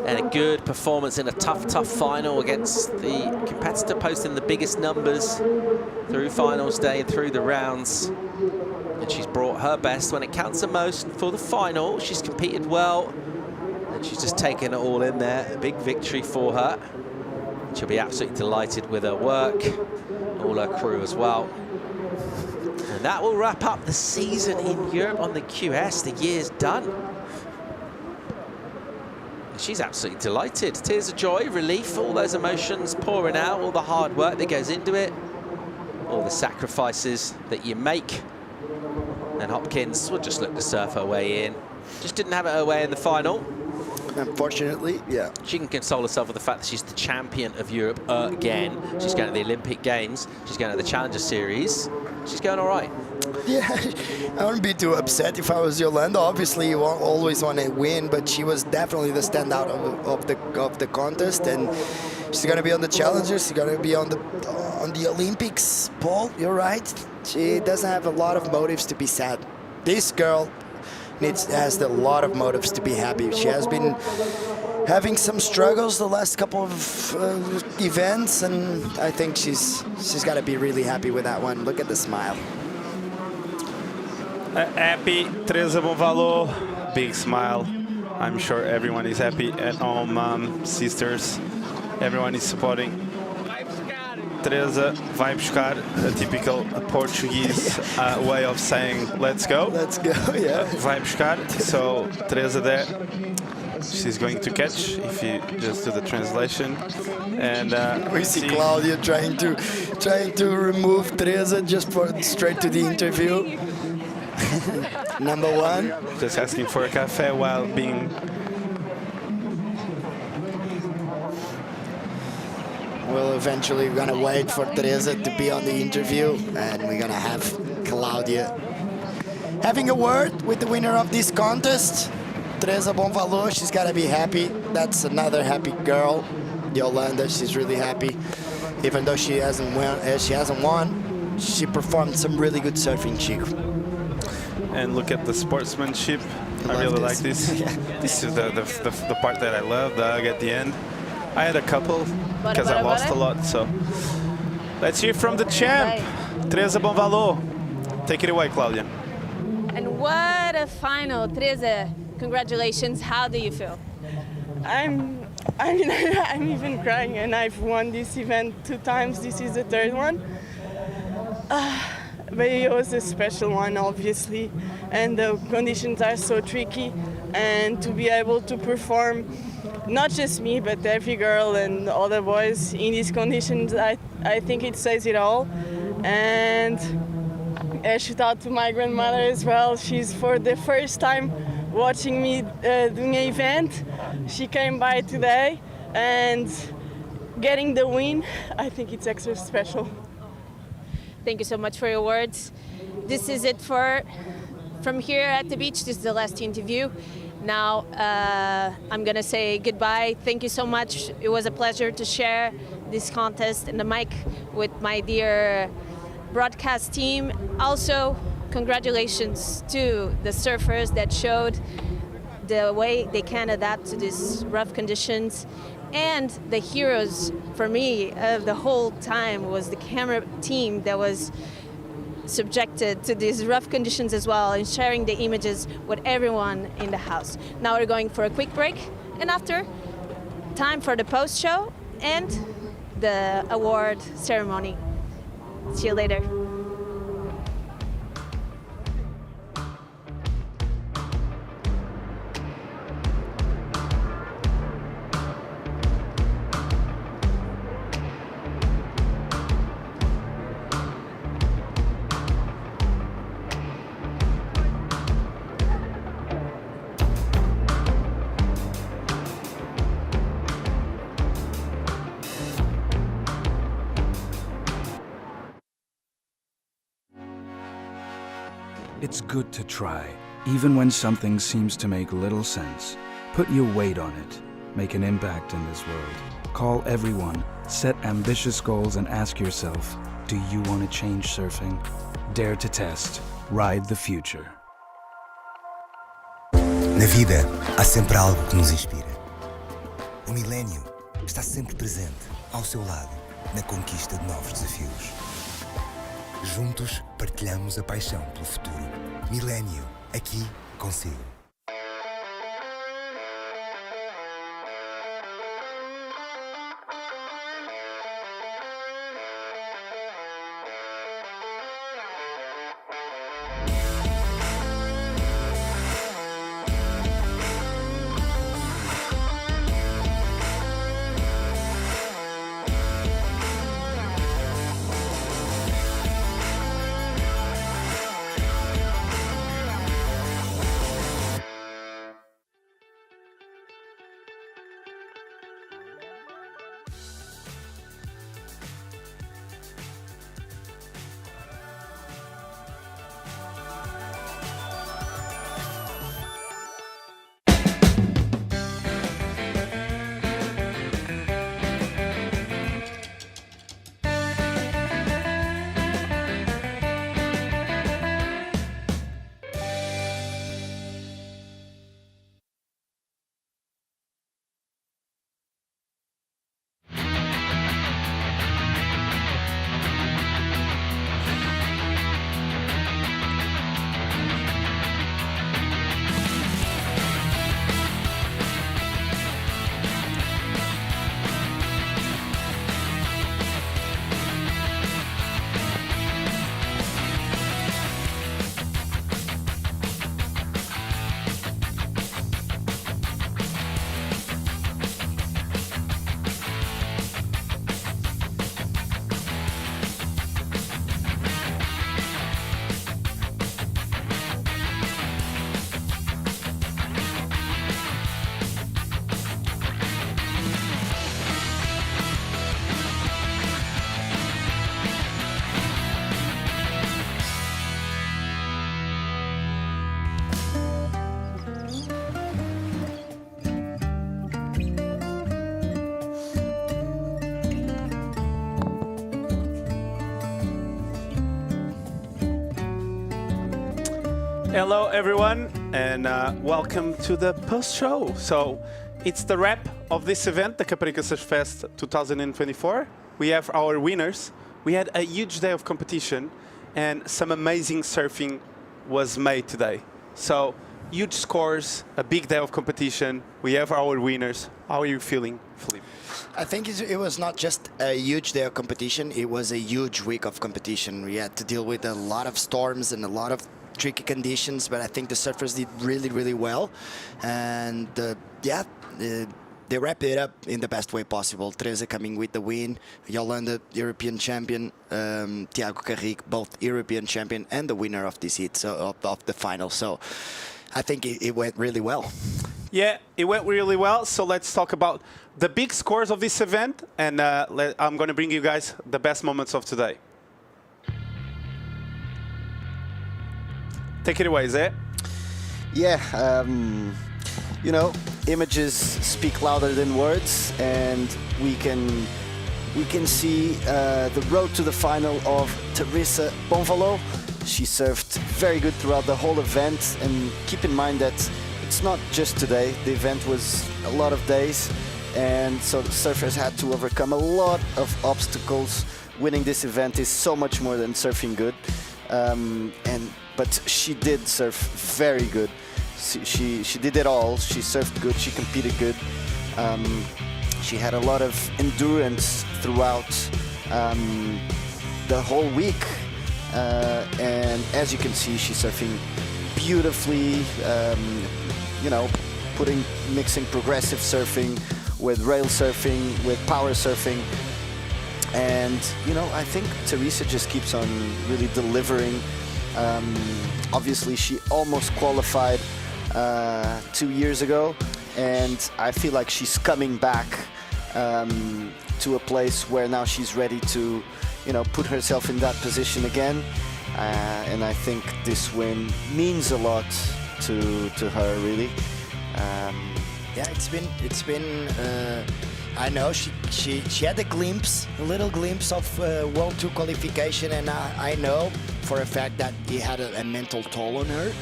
And a good performance in a tough final against the competitor posting the biggest numbers through finals day and through the rounds. And she's brought her best when it counts the most for the final. She's competed well. And she's just taken it all in there. A big victory for her. She'll be absolutely delighted with her work. All her crew as well. And that will wrap up the season in Europe on the QS. The year's done. She's absolutely delighted. Tears of joy, relief, all those emotions pouring out, all the hard work that goes into it, all the sacrifices that you make. And Hopkins will just look to surf her way in. Just didn't have it her way in the final. Unfortunately, yeah. She can console herself with the fact that she's the champion of Europe again. She's going to the Olympic Games. She's going to the Challenger Series. She's going all right. Yeah, I wouldn't be too upset if I was Yolanda. Obviously, you always want to win, but she was definitely the standout of the contest, and she's going to be on the Challengers. She's going to be on the Olympics. Paul, you're right. She doesn't have a lot of motives to be sad. This girl has a lot of motives to be happy. She has been having some struggles the last couple of events, and I think she's got to be really happy with that one. Look at the smile. Happy, Teresa Bonvalot, big smile. I'm sure everyone is happy at home, mom, sisters, everyone is supporting. Teresa vai buscar, a typical Portuguese way of saying let's go. Let's go, yeah. Vai buscar, so Teresa there, she's going to catch if you just do the translation. And we see Claudia trying to remove Teresa just straight to the interview. Number one. Just asking for a cafe while being... Well, eventually we're gonna wait for Teresa to be on the interview, and we're gonna have Claudia having a word with the winner of this contest, Teresa Bonvalot. She's gotta be happy. That's another happy girl, Yolanda. She's really happy, even though she hasn't won. She performed some really good surfing, Chico. And look at the sportsmanship. I really like this. Yeah. This is the part that I love, the hug at the end. I had a couple because I lost a lot, so let's hear from the champ, Teresa Bonvalot. Take it away, Claudia. And what a final, Teresa. Congratulations. How do you feel? I'm even crying, and I've won this event 2 times. This is the 3rd one. But it was a special one, obviously, and the conditions are so tricky, and to be able to perform, not just me, but every girl and all the boys in these conditions, I think it says it all. And a shout out to my grandmother as well. She's for the first time watching me doing an event. She came by today, and getting the win, I think it's extra special. Thank you so much for your words. This is it from here at the beach. This is the last interview. Now I'm gonna say goodbye. Thank you so much. It was a pleasure to share this contest and the mic with my dear broadcast team. Also, congratulations to the surfers that showed the way they can adapt to these rough conditions. And the heroes for me of the whole time was the camera team that was subjected to these rough conditions as well, and sharing the images with everyone in the house. Now we're going for a quick break, and after, time for the post-show and the award ceremony. See you later. It's good to try, even when something seems to make little sense. Put your weight on it. Make an impact in this world. Call everyone, set ambitious goals, and ask yourself, do you want to change surfing? Dare to test. Ride the future. Na vida, há sempre algo que nos inspira. O milénio está sempre presente, ao seu lado, na conquista de novos desafios. Juntos, partilhamos a paixão pelo futuro. Milénio, aqui consigo. Hello everyone, and welcome to the post-show. So it's the wrap of this event, the Caparica Surf Fest 2024. We have our winners. We had a huge day of competition, and some amazing surfing was made today. So huge scores, a big day of competition. We have our winners. How are you feeling, Felipe? I think it was not just a huge day of competition, it was a huge week of competition. We had to deal with a lot of storms and a lot of tricky conditions, but I think the surfers did really, really well. And they wrapped it up in the best way possible. Teresa coming with the win, Yolanda, European champion, Tiago Carrique, both European champion and the winner of this heat, so of the final. So I think it went really well. Yeah, it went really well. So let's talk about the big scores of this event, and I'm going to bring you guys the best moments of today. Take it away, Zé. Yeah, you know, images speak louder than words, and we can see the road to the final of Teresa Bonvalot. She surfed very good throughout the whole event, and keep in mind that it's not just today. The event was a lot of days, and so the surfers had to overcome a lot of obstacles. Winning this event is so much more than surfing good, but she did surf very good. She did it all. She surfed good, she competed good. She had a lot of endurance throughout the whole week. And as you can see, she's surfing beautifully, you know, mixing progressive surfing with rail surfing, with power surfing. And, you know, I think Teresa just keeps on really delivering. Obviously, she almost qualified 2 years ago, and I feel like she's coming back to a place where now she's ready to, you know, put herself in that position again. and I think this win means a lot to her, really. Yeah, it's been. I know she had a little glimpse of World Tour qualification, and I know for a fact that it had a mental toll on her.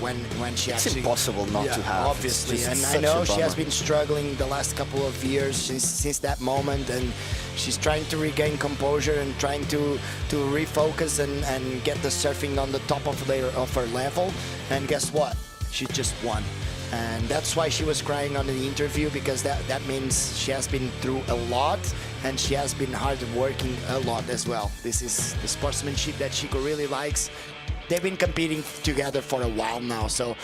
When she It's actually, impossible not to have. obviously, It's and just I know such a she has bummer. been struggling the last couple of years since that moment, and she's trying to regain composure and trying to refocus and get the surfing on the top of her level. And guess what? She just won. And that's why she was crying on the interview, because that means she has been through a lot and she has been hard working a lot as well. This is the sportsmanship that Chico really likes. They've been competing together for a while now, so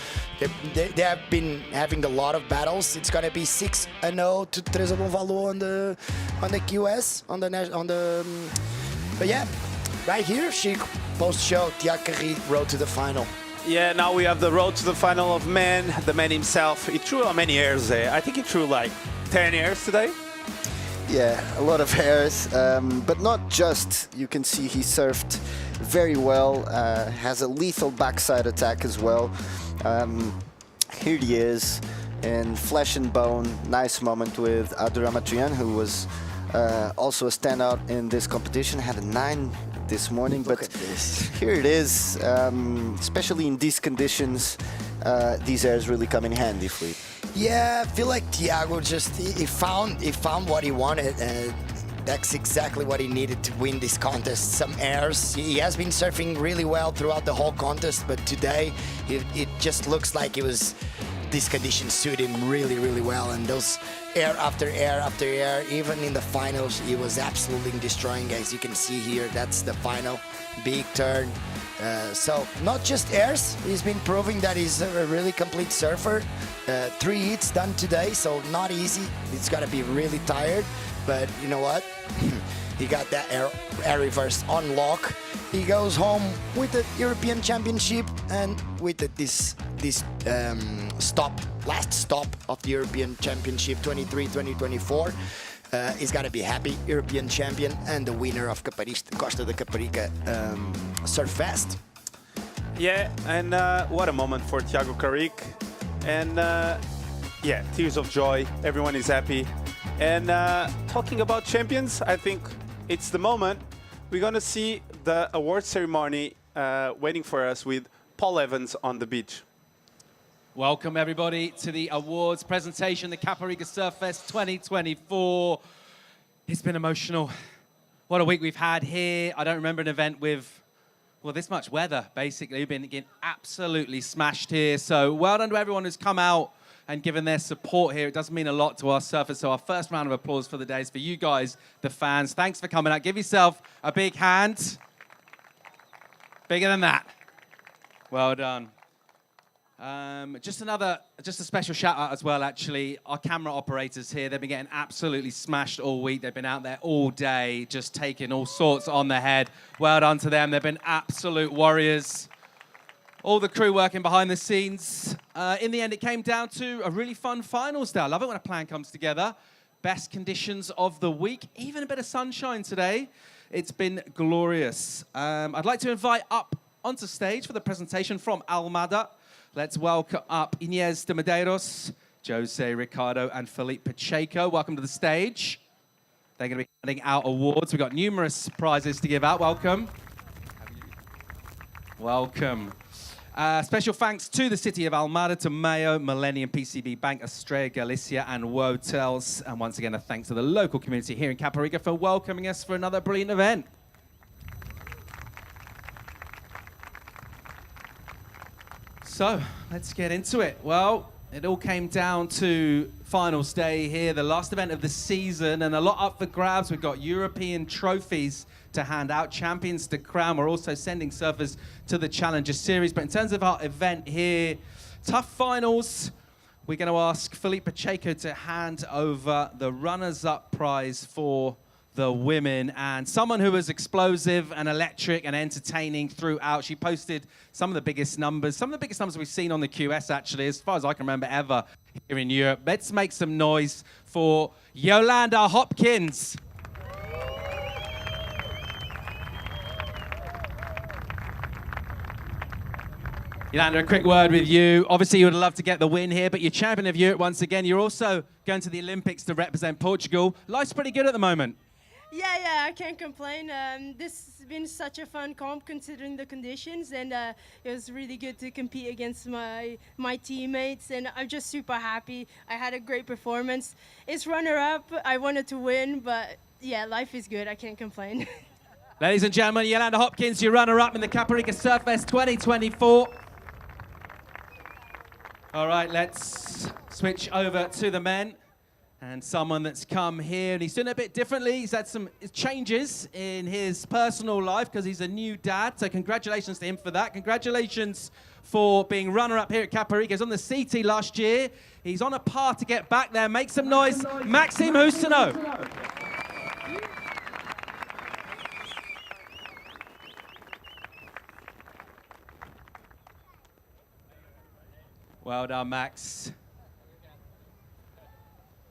they have been having a lot of battles. It's gonna be 6-0 to Teresa Bonvalo on the QS but yeah, right here, Chico, post-show, Tiago Carri, road to the final. Yeah, now we have the road to the final of men. The man himself, he threw how many airs there? I think he threw like 10 airs today. Yeah, a lot of airs, but not just. You can see he surfed very well, has a lethal backside attack as well. Here he is in flesh and bone. Nice moment with Abdurrahman, who was also a standout in this competition. Had a 9 this morning, but here it is. Especially in these conditions, these airs really come in handy, Fleet. Yeah, I feel like Tiago just he found what he wanted, and that's exactly what he needed to win this contest. Some airs. He has been surfing really well throughout the whole contest, but today it just looks like these conditions suit him really, really well. And those air after air after air, even in the finals, he was absolutely destroying. As you can see here, that's the final big turn. So not just airs, he's been proving that he's a really complete surfer. 3 hits done today, so not easy. It's gonna be really tired, but you know what? He got that air reverse on lock. He goes home with the European Championship and with this last stop of the European Championship 23-2024. He's got to be happy, European champion and the winner of Costa de Caparica Surf Fest. Yeah, and what a moment for Tiago Carri. And yeah, tears of joy. Everyone is happy. And talking about champions, I think it's the moment. We're going to see the award ceremony waiting for us with Paul Evans on the beach. Welcome, everybody, to the awards presentation, the Caparica Surf Fest 2024. It's been emotional. What a week we've had here. I don't remember an event with, well, this much weather, basically. We've been getting absolutely smashed here. So well done to everyone who's come out and given their support here. It does mean a lot to our surfers. So our first round of applause for the day is for you guys, the fans. Thanks for coming out. Give yourself a big hand. Bigger than that. Well done. Just a special shout out as well, actually. Our camera operators here, they've been getting absolutely smashed all week. They've been out there all day, just taking all sorts on the head. Well done to them. They've been absolute warriors. All the crew working behind the scenes. In the end, it came down to a really fun finals day. I love it when a plan comes together. Best conditions of the week, even a bit of sunshine today. It's been glorious. I'd like to invite up onto stage for the presentation from Almada. Let's welcome up Inés de Medeiros, Jose Ricardo, and Felipe Pacheco. Welcome to the stage. They're going to be handing out awards. We've got numerous prizes to give out. Welcome. Welcome. Special thanks to the city of Almada, to Mayo, Millennium, PCB Bank, Estrella Galicia, and Wotels. And once again, a thanks to the local community here in Caparica for welcoming us for another brilliant event. So, let's get into it. Well, it all came down to finals day here, the last event of the season, and a lot up for grabs. We've got European trophies to hand out, champions to crown. We're also sending surfers to the Challenger Series. But in terms of our event here, tough finals. We're going to ask Felipe Pacheco to hand over the runners-up prize for the women, and someone who was explosive and electric and entertaining throughout. She posted some of the biggest numbers we've seen on the QS, actually, as far as I can remember ever here in Europe. Let's make some noise for Yolanda Hopkins. Yolanda, a quick word with you. Obviously, you would love to get the win here, but you're champion of Europe once again. You're also going to the Olympics to represent Portugal. Life's pretty good at the moment. Yeah, I can't complain. This has been such a fun comp considering the conditions, and it was really good to compete against my teammates, and I'm just super happy. I had a great performance. It's runner-up. I wanted to win, but yeah, life is good. I can't complain. Ladies and gentlemen, Yolanda Hopkins, your runner-up in the Caparica Surf Fest 2024. All right, let's switch over to the men. And someone that's come here, and he's doing it a bit differently. He's had some changes in his personal life because he's a new dad. So congratulations to him for that. Congratulations for being runner-up here at Caparica. He's on the CT last year. He's on a path to get back there. Make some noise, Maxime Houssaneau. Well done, Max.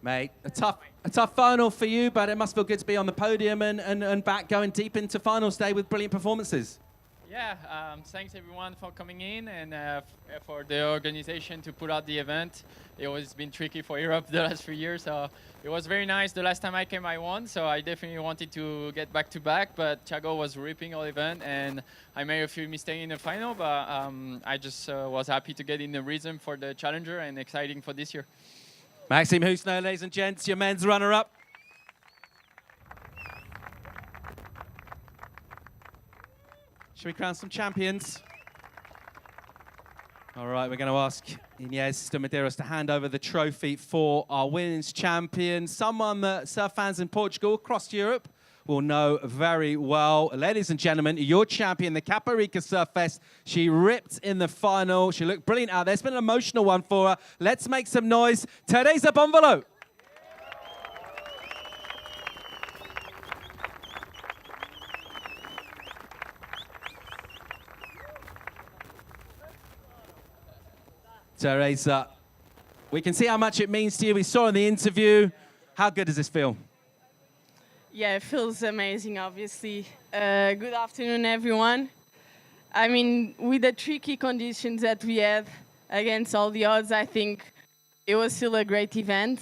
Mate, a tough final for you, but it must feel good to be on the podium and back going deep into finals day with brilliant performances. Yeah, thanks everyone for coming in and for the organization to put out the event. It was been tricky for Europe the last few years, so it was very nice. The last time I came, I won, so I definitely wanted to get back to back, but Thiago was ripping all event, and I made a few mistakes in the final, but I just was happy to get in the rhythm for the challenger and exciting for this year. Maxime Houssaneau, ladies and gents, your men's runner-up. Should we crown some champions? All right, we're going to ask Inés de Medeiros to hand over the trophy for our women's champion, someone that surf fans in Portugal, across Europe, will know very well. Ladies and gentlemen, your champion, the Caparica Surf Fest. She ripped in the final. She looked brilliant out there. It's been an emotional one for her. Let's make some noise. Teresa Bonvalo. Teresa, we can see how much it means to you. We saw in the interview. How good does this feel? Yeah, it feels amazing, obviously. Good afternoon, everyone. I mean, with the tricky conditions that we had against all the odds, I think it was still a great event.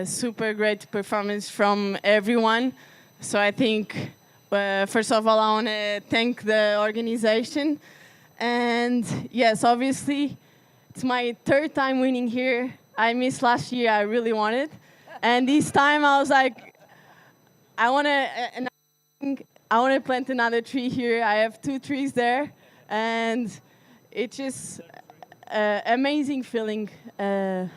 Super great performance from everyone. So I think, first of all, I want to thank the organization. And yes, obviously, it's my third time winning here. I missed last year, I really wanted. And this time I was like, I want to plant another tree here. I have 2 trees there, and it's just amazing feeling. It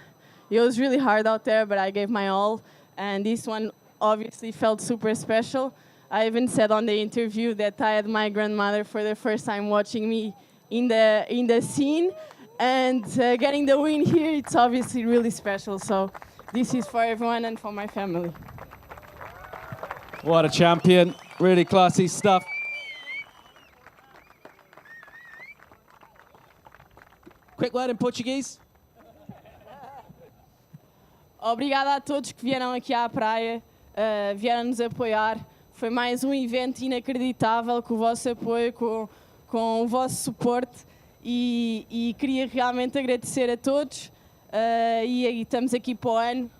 was really hard out there, but I gave my all, and this one obviously felt super special. I even said on the interview that I had my grandmother for the first time watching me in the scene, and getting the win here, it's obviously really special. So this is for everyone and for my family. What a champion. Really classy stuff. Quick word in Portuguese. Obrigada a todos que vieram aqui à praia, vieram nos apoiar. Foi mais evento inacreditável com o vosso apoio, com o vosso suporte, e queria realmente agradecer a todos. E estamos aqui para o ano.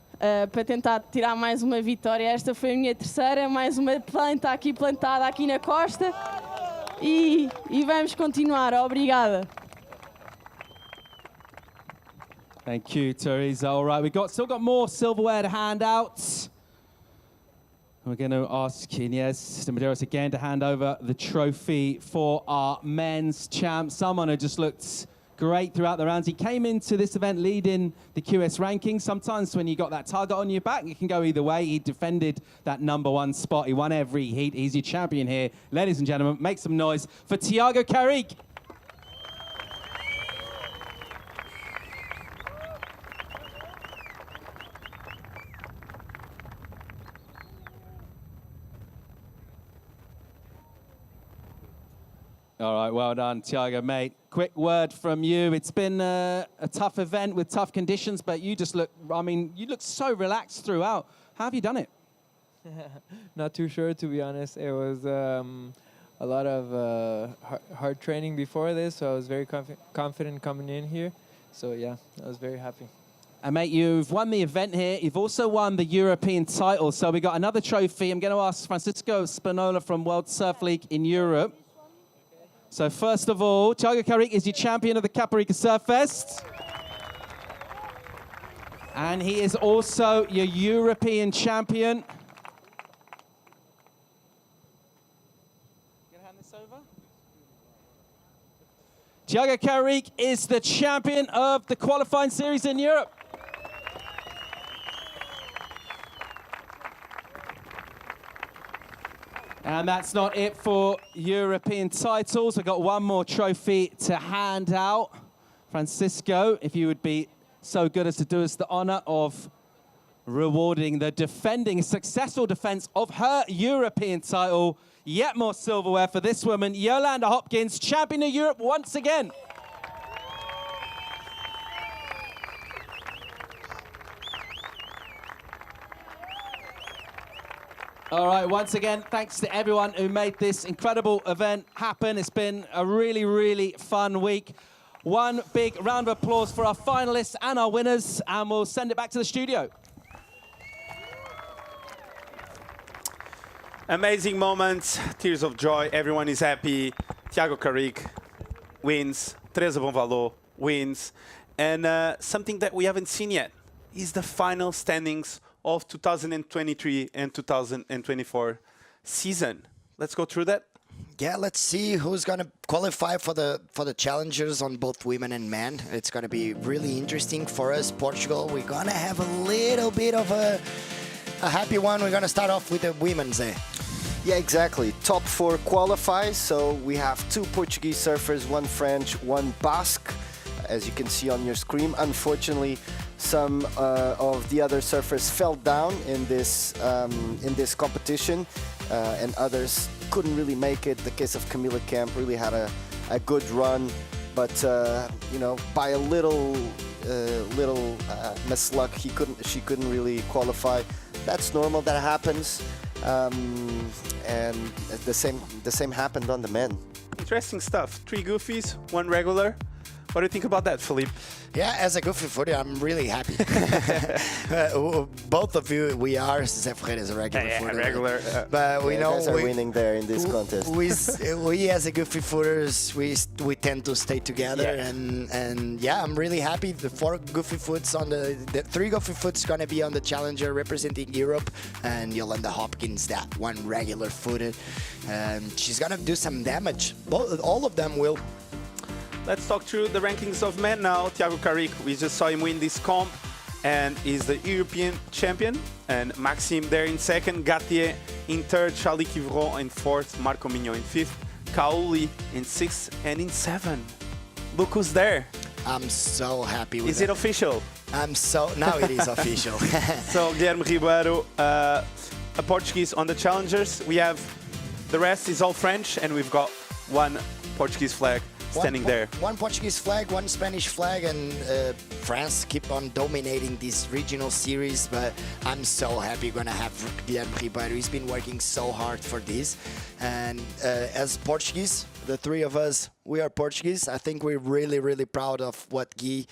Para tentar tirar mais uma vitória. Esta foi a minha terceira, mais uma planta aqui plantada aqui na costa, e vamos continuar. Obrigada. Thank you, Teresa. All right, still got more silverware to hand out. We're going to ask Inés de Medeiros again to hand over the trophy for our men's champ, someone who just looked great throughout the rounds. He came into this event leading the QS ranking. Sometimes when you got that target on your back, it can go either way. He defended that #1 spot. He won every heat. He's your champion here. Ladies and gentlemen, make some noise for Thiago Carrique. All right, well done, Thiago, mate. Quick word from you. It's been a tough event with tough conditions, but you just look, you look so relaxed throughout. How have you done it? Not too sure, to be honest. It was a lot of hard training before this, so I was very confident coming in here. So yeah, I was very happy. And mate, you've won the event here. You've also won the European title. So we got another trophy. I'm going to ask Francisco Spinola from World Surf League in Europe. So first of all, Thiago Caparica is your champion of the Caparica Surf Fest. And he is also your European champion. Thiago Caparica is the champion of the qualifying series in Europe. And that's not it for European titles. I've got one more trophy to hand out. Francisco, if you would be so good as to do us the honor of rewarding the defending, successful defense of her European title. Yet more silverware for this woman, Yolanda Hopkins, champion of Europe once again. All right, once again, thanks to everyone who made this incredible event happen. It's been a really, really fun week. One big round of applause for our finalists and our winners, and we'll send it back to the studio. Amazing moments, tears of joy, everyone is happy. Thiago Caparica wins, Teresa Bonvalot wins, and something that we haven't seen yet is the final standings of 2023 and 2024 season. Let's go through that. Yeah, let's see who's going to qualify for the challengers on both women and men. It's going to be really interesting for us. Portugal, we're going to have a little bit of a happy one. We're going to start off with the women's there. Yeah, exactly. Top 4 qualifies. So we have 2 Portuguese surfers, 1 French, 1 Basque, as you can see on your screen. Unfortunately, some of the other surfers fell down in this competition, and others couldn't really make it. The case of Camila Camp really had a good run, but you know, by a little misluck, she couldn't really qualify. That's normal. That happens, and the same happened on the men. Interesting stuff. 3 goofies, 1 regular. What do you think about that, Philippe? Yeah, as a goofy footer, I'm really happy. Both of you, we are. Zé Ferreira is a regular footer. Regular. But we know guys are winning there in this contest. We as a goofy footers, we tend to stay together, and yeah, I'm really happy. The 4 goofy foots on the 3 goofy foots gonna be on the challenger representing Europe, and Yolanda Hopkins, that 1 regular footed. She's gonna do some damage. All of them will. Let's talk through the rankings of men now. Thiago Caparica, we just saw him win this comp, and is the European champion. And Maxime there in 2nd, Gatier in 3rd, Charlie Quiveron in 4th, Marco Mignon in 5th, Kauli in 6th, and in 7th. Look who's there. I'm so happy with it. Is it official? Now it is official. So Guilherme Ribeiro, a Portuguese on the challengers. We have, the rest is all French, and we've got 1 Portuguese flag standing there. 1 Portuguese flag, 1 Spanish flag, and France keep on dominating this regional series. But I'm so happy we're gonna have Guilherme Ribeiro. He's been working so hard for this, and as Portuguese, the 3 of us, we are Portuguese. I think we're really, really proud of what Guy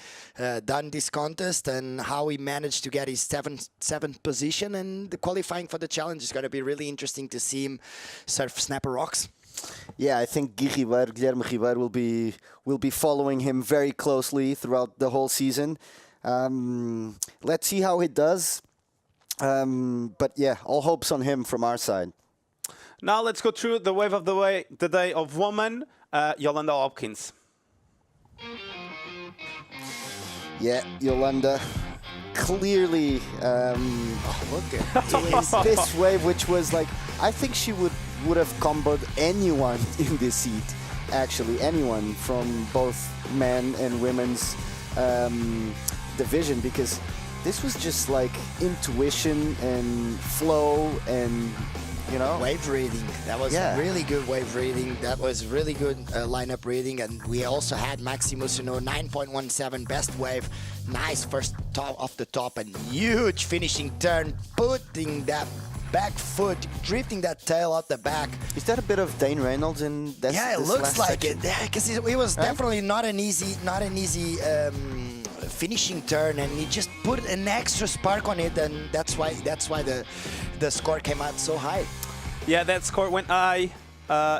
done this contest and how he managed to get his 7th position. And the qualifying for the challenge is gonna be really interesting to see him surf Snapper Rocks. Yeah, I think Guilherme Ribeiro will be following him very closely throughout the whole season. Let's see how he does. But yeah, all hopes on him from our side. Now let's go through the wave of the day of woman, Yolanda Hopkins. Yeah, Yolanda clearly doing this wave, which was like, I think she would have comboed anyone in this heat. Actually, anyone from both men and women's division, because this was just like intuition and flow and, you know, wave reading. That was really good wave reading. That was really good lineup reading. And we also had Maxime Mussino, 9.17 best wave. Nice first top off the top and huge finishing turn, putting that back foot, drifting that tail out the back. Is that a bit of Dane Reynolds in this? Yeah, it this looks last like section? it. Yeah, because it was Huh? definitely not an easy finishing turn, and he just put an extra spark on it, and that's why the score came out so high. Yeah, that score went high.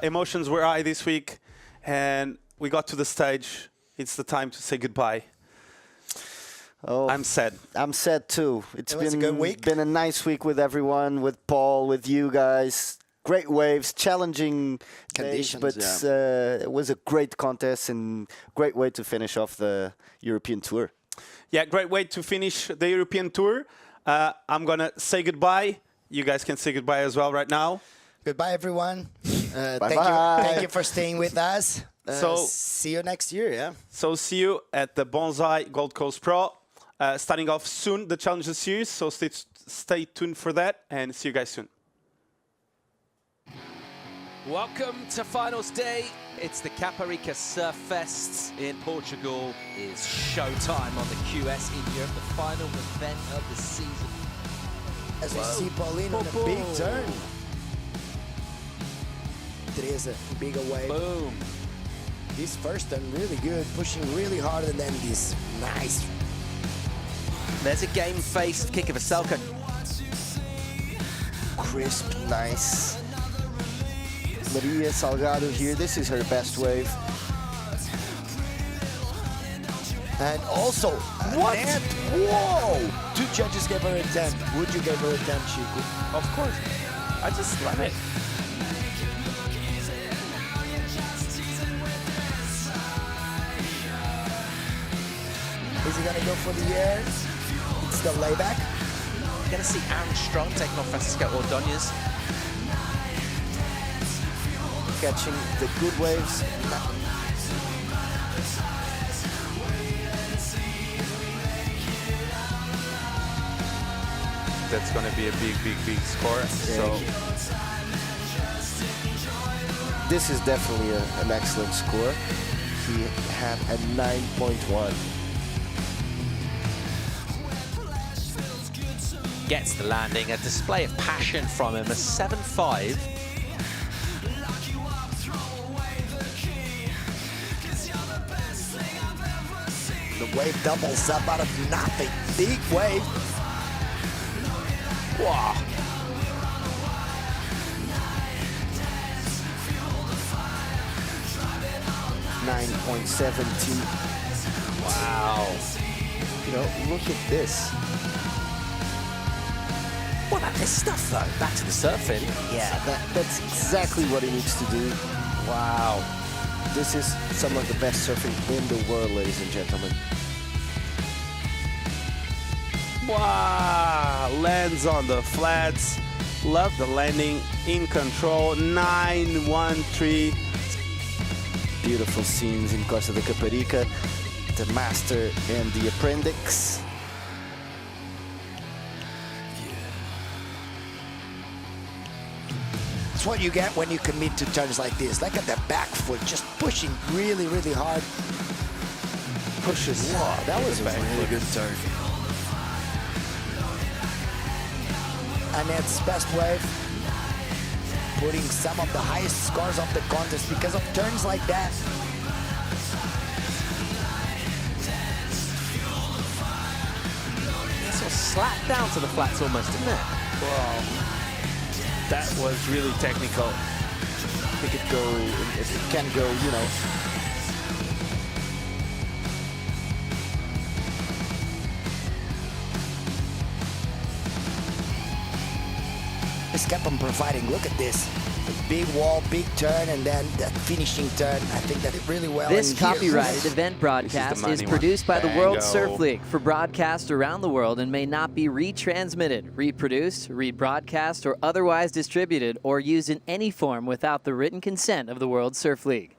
Emotions were high this week, and we got to the stage. It's the time to say goodbye. Oh, I'm sad. I'm sad too. It was a good week. Been a nice week with everyone, with Paul, with you guys. Great waves, challenging Conditions, days, but it was a great contest and great way to finish off the European Tour. Yeah, great way to finish the European Tour. I'm gonna say goodbye. You guys can say goodbye as well right now. Goodbye, everyone. Bye-bye. Thank you for staying with us. So see you next year. Yeah. So see you at the Bonsai Gold Coast Pro. Starting off soon, the Challenger Series. So stay tuned for that, and see you guys soon. Welcome to finals day. It's the Caparica Surf Fest in Portugal. It's showtime on the QS in Europe, the final event of the season. As we see Pauline on a big turn. Teresa, big away. Boom. This first turn really good, pushing really hard, and then this nice. There's a game face kick of a Selka. Crisp, nice. Maria Salgado here. This is her best wave. And also, What? Net. Whoa! 2 judges gave her a 10. Would you give her a 10, Chico? Of course. I just love it. Is he gonna go for the air? It's the layback. You're going to see Aaron Strong taking on Francisco Ordonez. Catching the good waves. That's going to be a big score. So This is definitely an excellent score. He had a 9.1. Gets the landing, a display of passion from him, a 7.5. The wave doubles up out of nothing. Big wave. Wow. Wow. You know, look at this. What about this stuff, though? Back to the surfing. Yeah, that's exactly what he needs to do. Wow. This is some of the best surfing in the world, ladies and gentlemen. wow, lands on the flats. Love the landing, in control. 9-1-3. Beautiful scenes in Costa de Caparica. The master and the appendix. It's what you get when you commit to turns like this. Look at the back foot, just pushing really, really hard. Pushes. Wow, that was a really good turn. Annette's best wave, putting some of the highest scores of the contest because of turns like that. It sort of slapped down to the flats almost, didn't it? Wow. That was really technical. It could go, it can go, you know. Just kept on providing. Look at this. A big wall, big turn, and then that finishing turn. I think that it really well. This in here. copyrighted event broadcast is money produced one. by the World Bango. Surf League for broadcast around the world and may not be retransmitted, reproduced, rebroadcast, or otherwise distributed or used in any form without the written consent of the World Surf League.